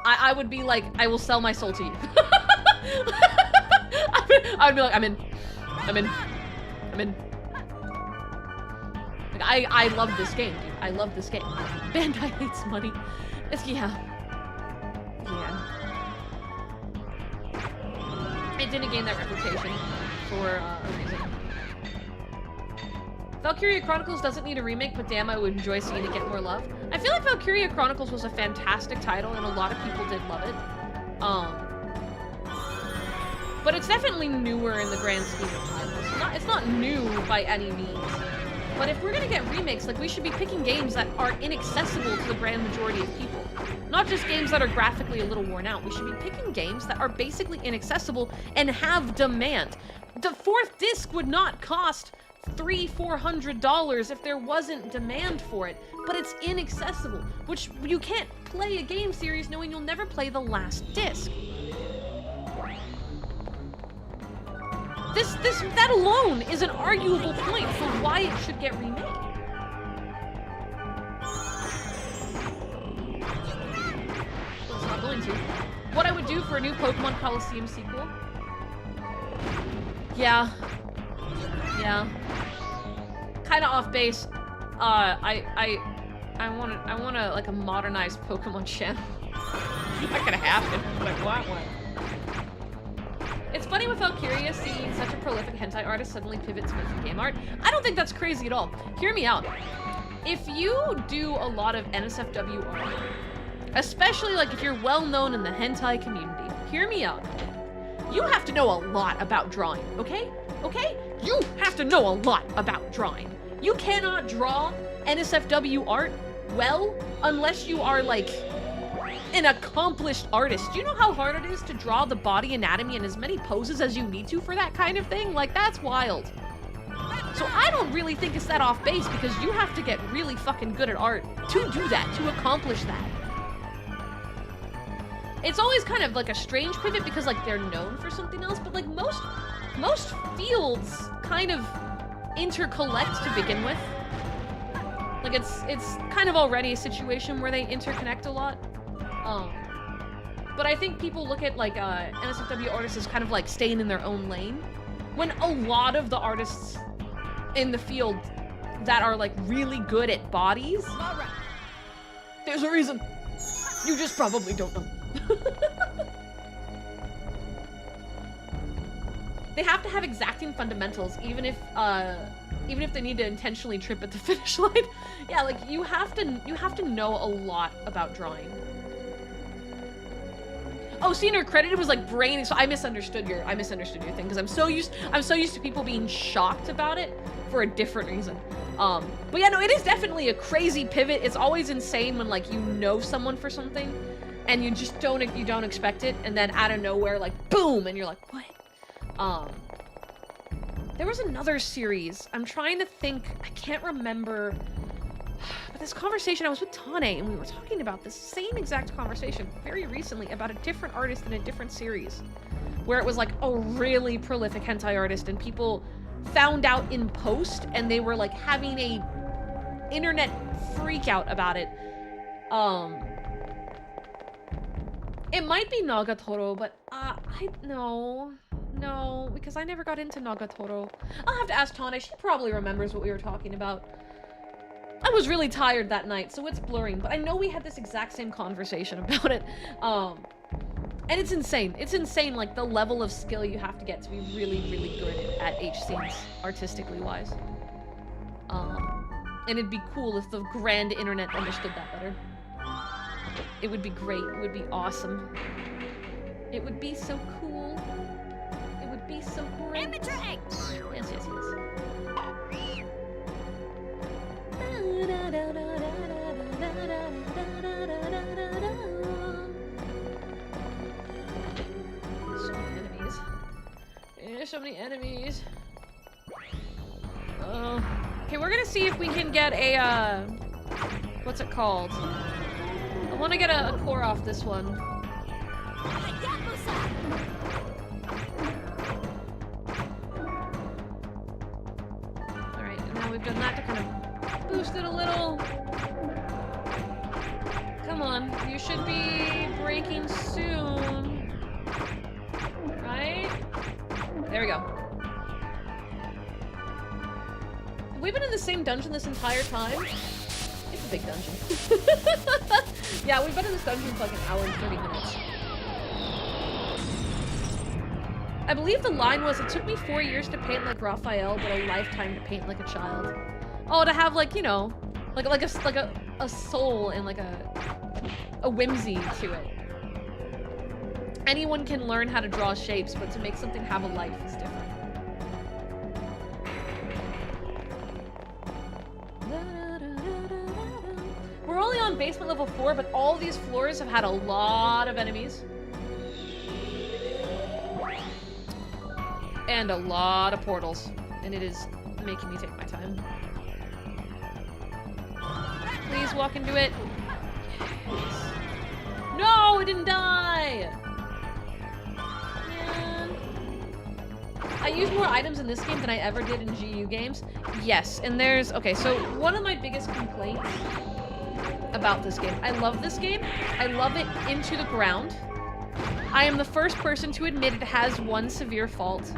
I would be like, I will sell my soul to you. I would be like, I'm in. Like, I love this game, dude. I love this game. Bandai hates money. Yeah. It didn't gain that reputation for a reason. Valkyria Chronicles doesn't need a remake, but damn, I would enjoy seeing it get more love. I feel like Valkyria Chronicles was a fantastic title, and a lot of people did love it. But it's definitely newer in the grand scheme of titles. It's not new by any means. But if we're gonna get remakes, like, we should be picking games that are inaccessible to the grand majority of people. Not just games that are graphically a little worn out. We should be picking games that are basically inaccessible and have demand. The 4th disc would not cost $300-400 if there wasn't demand for it, but it's inaccessible, which you can't play a game series knowing you'll never play the last disc. That alone is an arguable point for why it should get remade. Well, it's not going to. What I would do for a new Pokemon Coliseum sequel? Yeah. Kind of off base. I want like a modernized Pokemon channel. It's not gonna happen, but I want one. It's funny with Valkyria seeing such a prolific hentai artist suddenly pivot to making game art. I don't think that's crazy at all. Hear me out. If you do a lot of NSFW art, especially like if you're well known in the hentai community, hear me out. You have to know a lot about drawing, okay? Okay? You have to know a lot about drawing. You cannot draw NSFW art well unless you are like an accomplished artist. Do you know how hard it is to draw the body anatomy in as many poses as you need to for that kind of thing? Like, that's wild. So I don't really think it's that off base because you have to get really fucking good at art to do that, to accomplish that. It's always kind of like a strange pivot because like they're known for something else, but like most fields kind of intercollect to begin with. Like it's kind of already a situation where they interconnect a lot. But I think people look at like NSFW artists as kind of like staying in their own lane, when a lot of the artists in the field that are like really good at bodies There's a reason. You just probably don't know. They have to have exacting fundamentals, even if they need to intentionally trip at the finish line. Yeah, like you have to know a lot about drawing. Oh, seeing her credit, it was like brain. So I misunderstood your thing because I'm so used to people being shocked about it for a different reason. But yeah, no, it is definitely a crazy pivot. It's always insane when like you know someone for something, and you just don't expect it, and then out of nowhere, like boom, and you're like, what? There was another series. I'm trying to think. I can't remember. But this conversation, I was with Tane, and we were talking about this same exact conversation very recently about a different artist in a different series, where it was like a really prolific hentai artist, and people found out in post, and they were like having a internet freak out about it. It might be Nagatoro, but no, because I never got into Nagatoro. I'll have to ask Tane. She probably remembers what we were talking about. I was really tired that night, so it's blurring, but I know we had this exact same conversation about it. And it's insane. It's insane, like, the level of skill you have to get to be really, really good at H-scenes, artistically wise. And it'd be cool if the grand internet understood that better. It would be great. It would be awesome. It would be so cool. It would be so great. Amateur eggs! Yes, yes, yes. So many enemies. There's so many enemies. Okay, we're gonna see if we can get a, what's it called? I want to get a core off this one. Alright, and now we've done that to kind of boost it a little. Come on, you should be breaking soon. Right? There we go. Have we been in the same dungeon this entire time? It's a big dungeon. Yeah, we've been in this dungeon for like an hour and 30 minutes. I believe the line was, it took me 4 years to paint like Raphael, but a lifetime to paint like a child. Oh, to have like, you know, like a soul and like a whimsy to it. Anyone can learn how to draw shapes, but to make something have a life is different. We're only on basement level 4, but all these floors have had a lot of enemies. And a lot of portals. And it is making me take my time. Please walk into it. Yes. No, it didn't die! Man. I use more items in this game than I ever did in GU games. Yes, and there's... Okay, so one of my biggest complaints about this game. I love this game. I love it into the ground. I am the first person to admit it has one severe fault.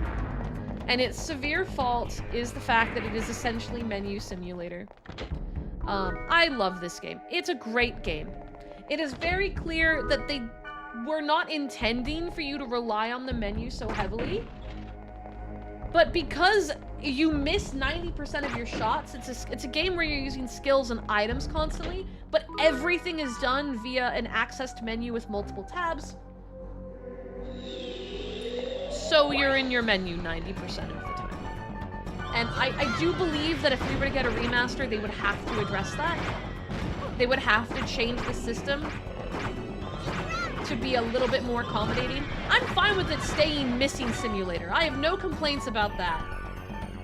And its severe fault is the fact that it is essentially menu simulator. I love this game. It's a great game. It is very clear that they were not intending for you to rely on the menu so heavily. But because you miss 90% of your shots, it's a game where you're using skills and items constantly, but everything is done via an accessed menu with multiple tabs. So you're in your menu 90% of the time. And I do believe that if we were to get a remaster, they would have to address that. They would have to change the system to be a little bit more accommodating. I'm fine with it staying missing simulator. I have no complaints about that.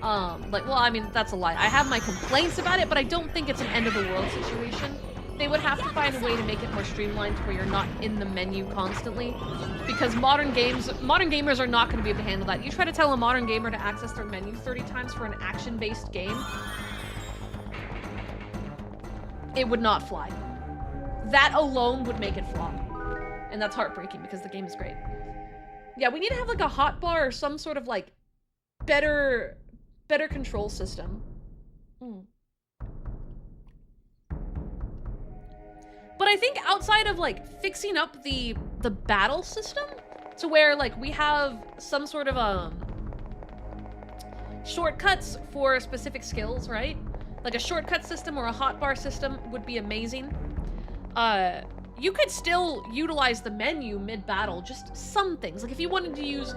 Like, well, I mean, that's a lie. I have my complaints about it, but I don't think it's an end of the world situation. They would have to find a way to make it more streamlined to where you're not in the menu constantly. Because modern gamers are not going to be able to handle that. You try to tell a modern gamer to access their menu 30 times for an action-based game, it would not fly. That alone would make it flop. And that's heartbreaking because the game is great. Yeah, we need to have like a hotbar or some sort of like better control system. I think outside of like fixing up the battle system to where like we have some sort of shortcuts for specific skills, right? Like a shortcut system or a hotbar system would be amazing. You could still utilize the menu mid-battle, just some things. Like if you wanted to use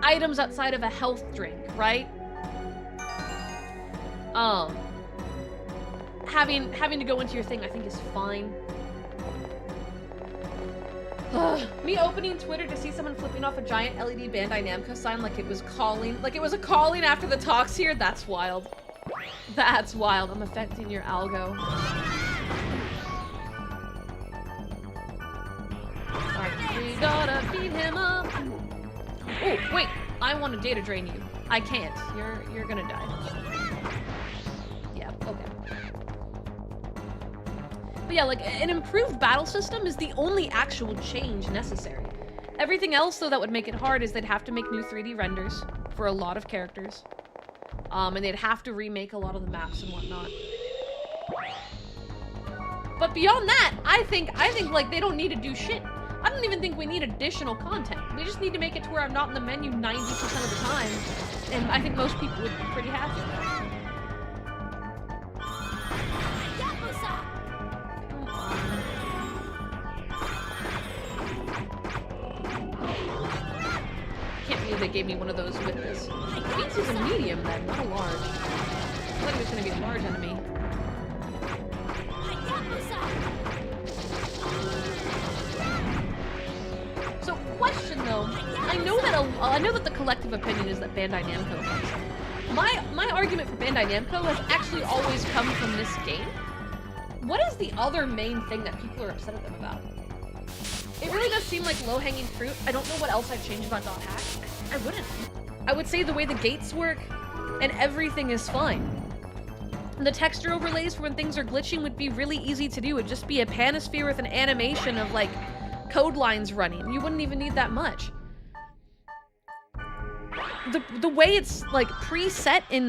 items outside of a health drink, right? Having to go into your thing I think is fine. Me opening Twitter to see someone flipping off a giant LED Bandai Namco sign like it was calling, like it was a calling after the talks here, that's wild. That's wild. I'm affecting your algo. Alright, we gotta beat him up. Oh, wait. I want to data drain you. I can't. You're gonna die. Yeah, okay. But yeah, like, an improved battle system is the only actual change necessary. Everything else, though, that would make it hard is they'd have to make new 3D renders for a lot of characters. And they'd have to remake a lot of the maps and whatnot. But beyond that, I think like they don't need to do shit. I don't even think we need additional content. We just need to make it to where I'm not in the menu 90% of the time. And I think most people would be pretty happy. Can't believe they gave me one of those with this. Beats is a medium then, not a large. I thought it was gonna be a large enemy. So, question though, I know that the collective opinion is that Bandai Namco has. My argument for Bandai Namco has actually always come from this game. What is the other main thing that people are upset at them about? It really does seem like low-hanging fruit. I don't know what else I'd change about .hack. I wouldn't. I would say the way the gates work and everything is fine. The texture overlays for when things are glitching would be really easy to do. It'd just be a panosphere with an animation of like code lines running. You wouldn't even need that much. The way it's like preset in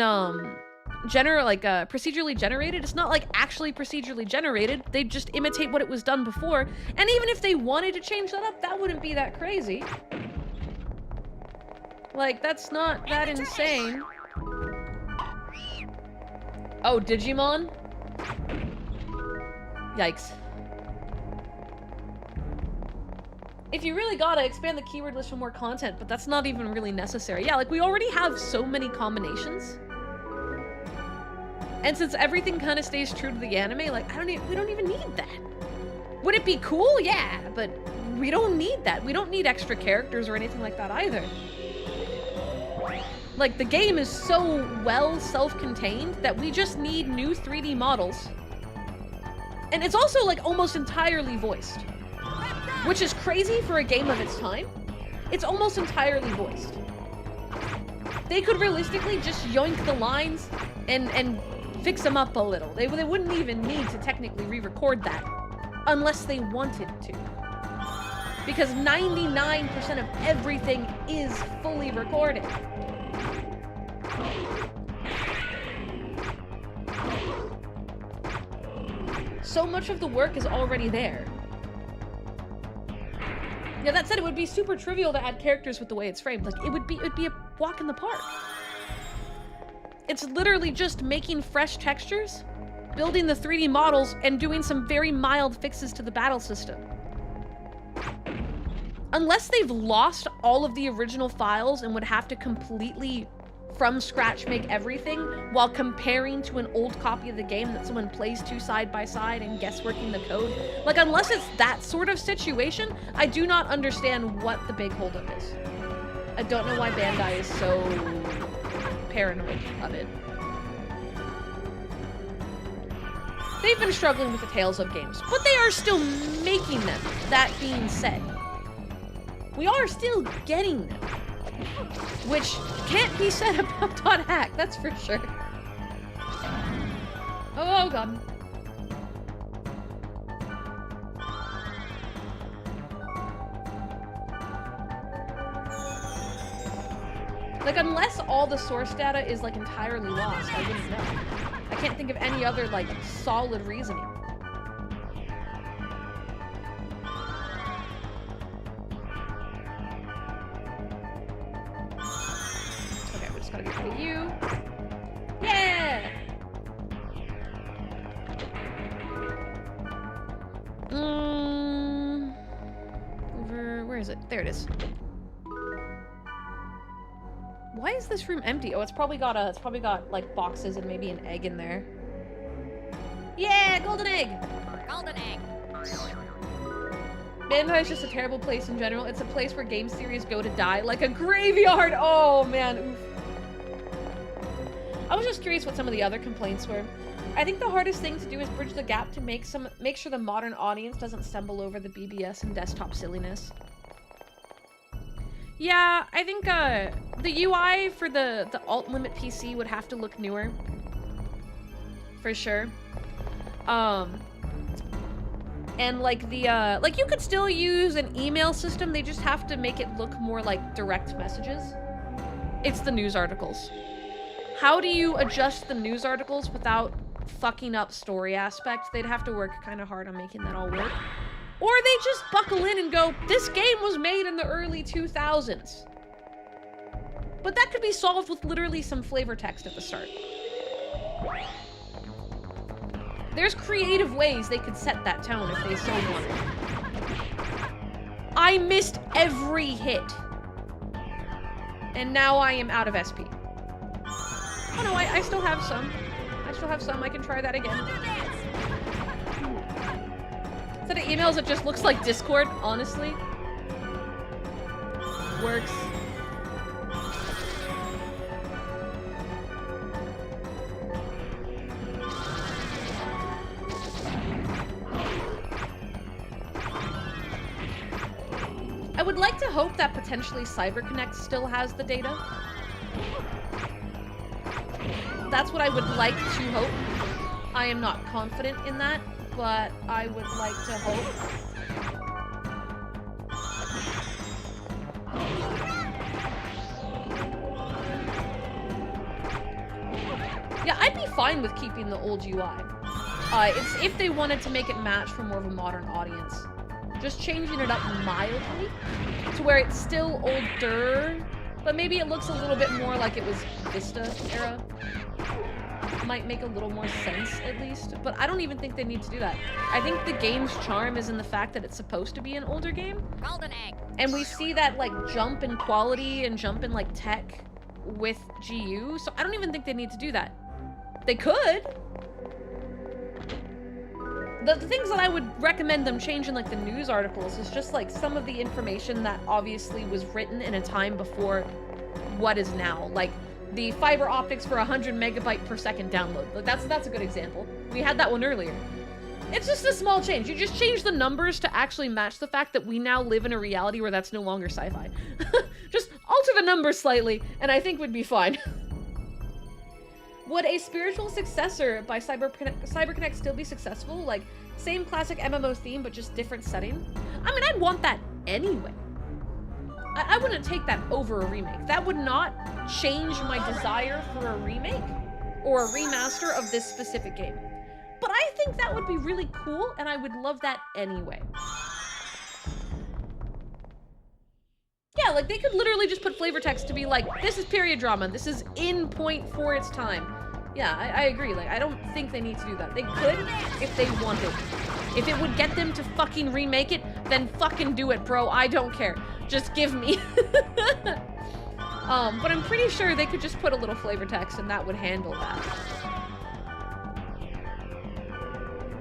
procedurally generated, it's not like actually procedurally generated. They just imitate what it was done before. And even if they wanted to change that up, that wouldn't be that crazy. Like, that's not that insane. Oh, Digimon? Yikes. If you really gotta expand the keyword list for more content, but that's not even really necessary. Yeah, like we already have so many combinations. And since everything kind of stays true to the anime, like we don't even need that. Would it be cool? Yeah, but we don't need that. We don't need extra characters or anything like that either. Like, the game is so well self-contained that we just need new 3D models. And it's also, like, almost entirely voiced. Which is crazy for a game of its time. It's almost entirely voiced. They could realistically just yoink the lines and fix them up a little. They wouldn't even need to technically re-record that. Unless they wanted to. Because 99% of everything is fully recorded. So much of the work is already there. Yeah, that said, it would be super trivial to add characters with the way it's framed. Like, it would be a walk in the park. It's literally just making fresh textures, building the 3D models, and doing some very mild fixes to the battle system. Unless they've lost all of the original files and would have to completely from scratch make everything while comparing to an old copy of the game that someone plays to side by side and guessworking the code. Like, unless it's that sort of situation, I do not understand what the big holdup is. I don't know why Bandai is so paranoid of it. They've been struggling with the Tales of games, but they are still making them. That being said, we are still getting them. Which can't be said about .hack, that's for sure. Oh god. Like, unless all the source data is, like, entirely lost, I wouldn't know. I can't think of any other, like, solid reasoning. is it? There it is. Why is this room empty? Oh, it's probably got like boxes and maybe an egg in there. Yeah, golden egg! Golden egg. Bandai is just a terrible place in general. It's a place where game series go to die, like a graveyard. Oh man, oof. I was just curious what some of the other complaints were. I think the hardest thing to do is bridge the gap to make sure the modern audience doesn't stumble over the BBS and desktop silliness. Yeah, I think the UI for the alt limit PC would have to look newer. For sure. And like the like you could still use an email system, they just have to make it look more like direct messages. It's the news articles. How do you adjust the news articles without fucking up story aspect? They'd have to work kind of hard on making that all work. Or they just buckle in and go, this game was made in the early 2000s. But that could be solved with literally some flavor text at the start. There's creative ways they could set that tone if they so wanted. I missed every hit. And now I am out of SP. Oh no, I still have some. I still have some. I can try that again. Instead of emails, it just looks like Discord, honestly. Works. I would like to hope that potentially CyberConnect still has the data. That's what I would like to hope. I am not confident in that, but I would like to hope. Yeah, I'd be fine with keeping the old UI. It's if they wanted to make it match for more of a modern audience. Just changing it up mildly to where it's still older, but maybe it looks a little bit more like it was Vista era. Might make a little more sense, at least. But I don't even think they need to do that. I think the game's charm is in the fact that it's supposed to be an older game. Golden egg. And we see that, like, jump in quality and jump in, like, tech with GU. So I don't even think they need to do that. They could. The things that I would recommend them change in, like, the news articles is just, like, some of the information that obviously was written in a time before what is now. Like, the fiber optics for 100 megabyte per second download. Like, that's a good example. We had that one earlier. It's just a small change. You just change the numbers to actually match the fact that we now live in a reality where that's no longer sci-fi. Just alter the numbers slightly, and I think we'd be fine. Would a spiritual successor by CyberConnect still be successful? Like, same classic MMO theme, but just different setting? I mean, I'd want that anyway. I wouldn't take that over a remake. That would not change my desire for a remake or a remaster of this specific game. But I think that would be really cool, and I would love that anyway. Yeah, like, they could literally just put flavor text to be like, this is period drama, this is in point for its time. Yeah, I agree. Like, I don't think they need to do that. They could if they wanted. If it would get them to fucking remake it, then fucking do it, bro. I don't care. Just give me. But I'm pretty sure they could just put a little flavor text and that would handle that.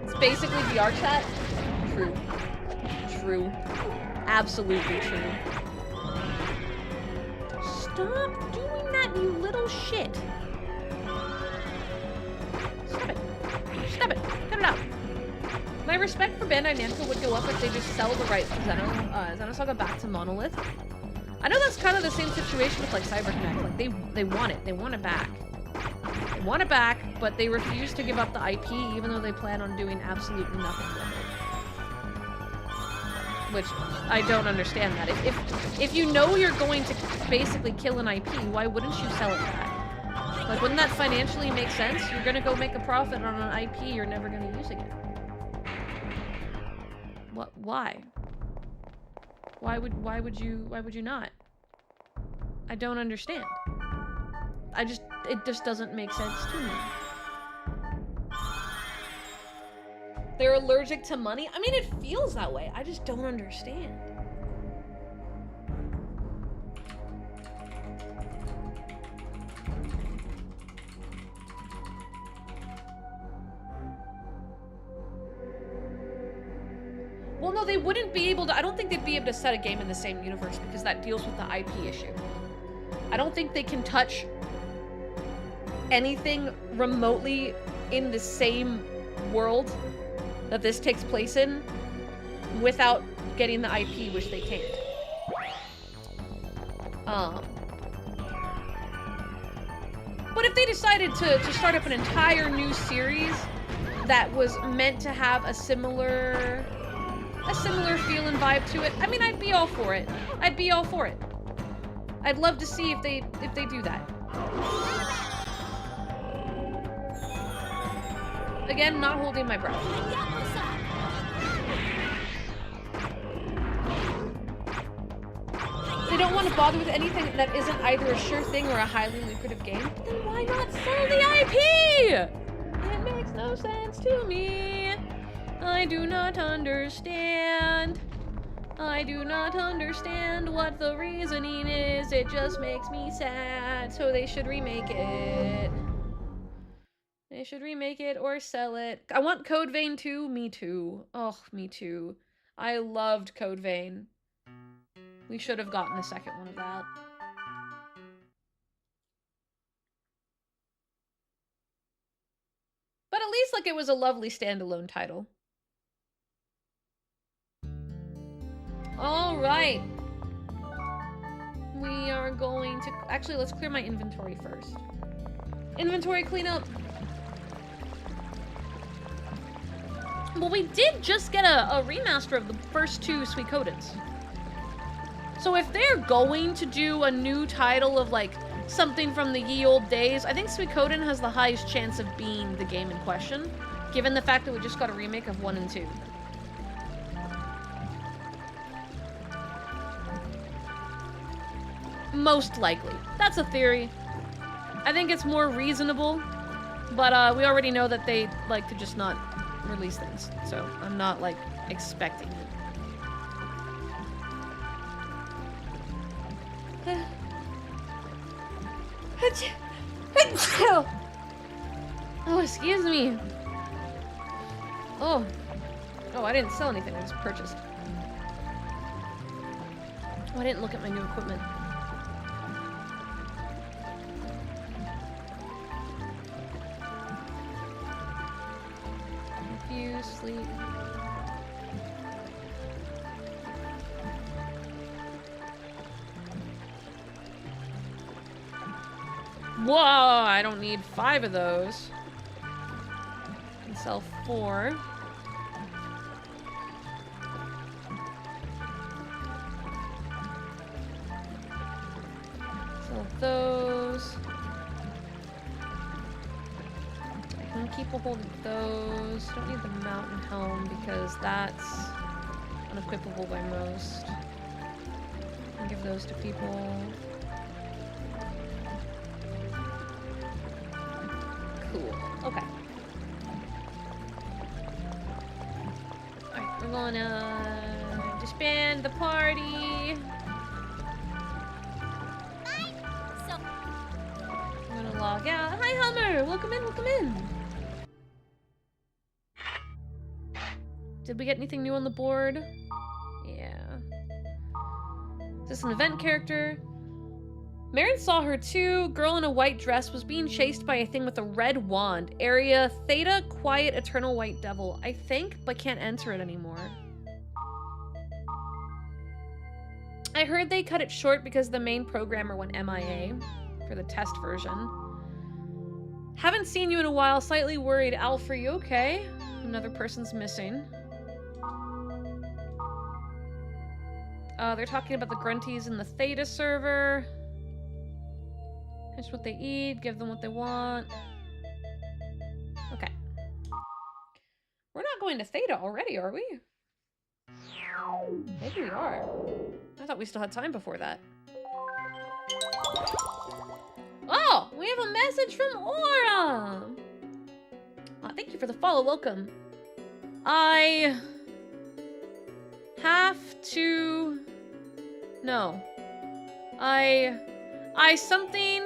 It's basically VR chat. True. True. Absolutely true. Stop doing that, you little shit. Stop it. Stop it. Cut it out. My respect for Bandai Namco would go up if they just sell the rights to Xenosaga back to Monolith. I know that's kind of the same situation with, like, CyberConnect. Like, they want it. They want it back. They want it back, but they refuse to give up the IP even though they plan on doing absolutely nothing with it. Which, I don't understand that. If you know you're going to basically kill an IP, why wouldn't you sell it back? Like, wouldn't that financially make sense? You're gonna go make a profit on an IP you're never gonna use again. What? Why? Why would you not? I don't understand. It just doesn't make sense to me. They're allergic to money? I mean, it feels that way. I just don't understand. Well, no, they wouldn't be able to. I don't think they'd be able to set a game in the same universe because that deals with the IP issue. I don't think they can touch anything remotely in the same world that this takes place in without getting the IP, which they can't. But if they decided to start up an entire new series that was meant to have a similar feel and vibe to it, I mean, I'd be all for it. I'd be all for it. I'd love to see if they do that. Again, not holding my breath. They don't want to bother with anything that isn't either a sure thing or a highly lucrative game. Then why not sell the IP? It makes no sense to me. I do not understand. I do not understand what the reasoning is. It just makes me sad. So they should remake it. They should remake it or sell it. I want Code Vein 2. Me too. Oh, me too. I loved Code Vein. We should have gotten a second one of that. But at least, like, it was a lovely standalone title. All right. We are going to... Actually, let's clear my inventory first. Inventory cleanup. Well, we did just get a remaster of the first two Suikoden's. So if they're going to do a new title of, like, something from the ye old days, I think Suikoden has the highest chance of being the game in question, given the fact that we just got a remake of 1 and 2. Most likely. That's a theory. I think it's more reasonable, but we already know that they like to just not release things, so I'm not, like, expecting it. Oh, excuse me. Oh, I didn't sell anything, I just purchased. Oh, I didn't look at my new equipment. Confuse, sleep. Whoa, I don't need 5 of those. I can sell 4. Sell those. I can keep a hold of those. Don't need the mountain helm because that's unequipable by most. I can give those to people. Cool. Okay. Alright, we're gonna disband the party. I'm gonna log out. Hi, Hummer! Welcome in, welcome in! Did we get anything new on the board? Yeah. Is this an event character? Marin saw her too. Girl in a white dress was being chased by a thing with a red wand. Area Theta Quiet Eternal White Devil. I think, but can't enter it anymore. I heard they cut it short because the main programmer went MIA for the test version. Haven't seen you in a while. Slightly worried. Alf, are you okay? Another person's missing. They're talking about the grunties in the Theta server. Here's what they eat, give them what they want. Okay. We're not going to Theta already, are we? Maybe we are. I thought we still had time before that. Oh, we have a message from Aura! Thank you for the follow, welcome. I have to... No. I something...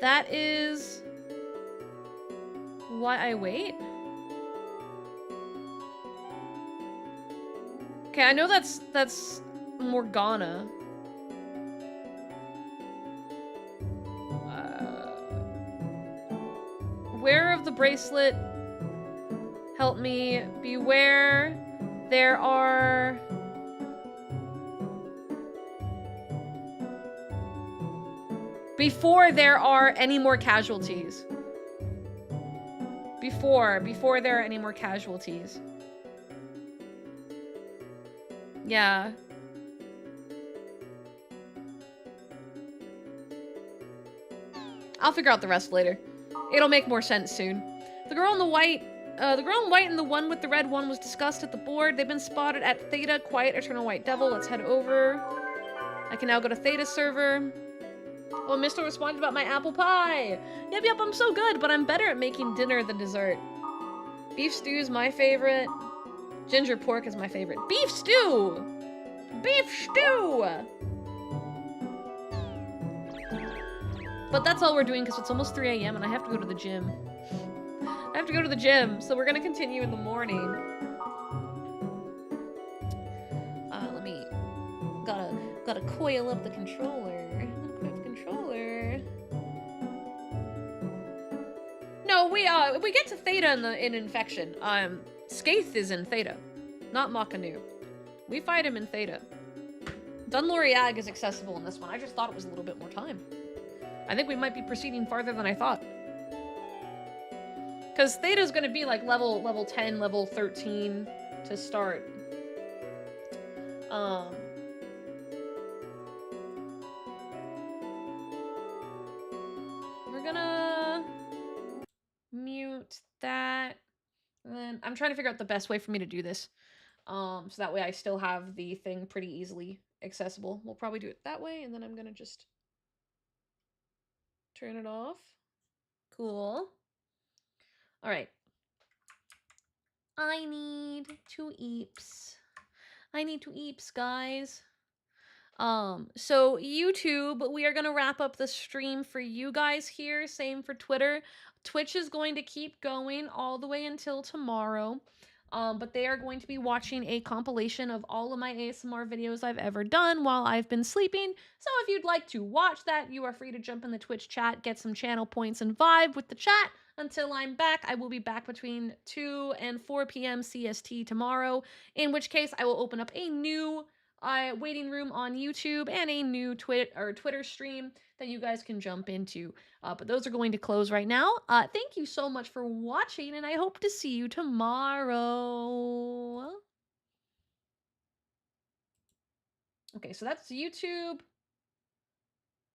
That is why I wait? Okay, I know that's Morgana. Wearer of the bracelet, help me. Beware, there are... Before there are any more casualties. Before there are any more casualties. Yeah. I'll figure out the rest later. It'll make more sense soon. The girl in white and the one with the red one was discussed at the board. They've been spotted at Theta, Quiet Eternal White Devil. Let's head over. I can now go to Theta's server. Oh, Mr. responded about my apple pie. Yep, I'm so good, but I'm better at making dinner than dessert. Beef stew is my favorite. Ginger pork is my favorite. Beef stew! Beef stew! But that's all we're doing because it's almost 3 a.m. and I have to go to the gym. I have to go to the gym, so we're gonna continue in the morning. Let me... Gotta coil up the controller. No, we get to Theta in Infection. Skaith is in Theta, not Makanu. We fight him in Theta. Dunloriag is accessible in this one. I just thought it was a little bit more time. I think we might be proceeding farther than I thought. Because Theta's gonna be like level 10, level 13 to start. We're gonna mute that. And then I'm trying to figure out the best way for me to do this. So that way I still have the thing pretty easily accessible. We'll probably do it that way, and then I'm gonna just turn it off. Cool. All right. I need to eeps. I need to eeps, guys. So YouTube, we are gonna wrap up the stream for you guys here. Same for Twitter. Twitch is going to keep going all the way until tomorrow. But they are going to be watching a compilation of all of my ASMR videos I've ever done while I've been sleeping. So if you'd like to watch that, you are free to jump in the Twitch chat, get some channel points, and vibe with the chat. Until I'm back, I will be back between 2 and 4 p.m. CST tomorrow, in which case I will open up a new waiting room on YouTube and a new Twitter stream that you guys can jump into. But those are going to close right now. Thank you so much for watching, and I hope to see you tomorrow. Okay, so that's YouTube.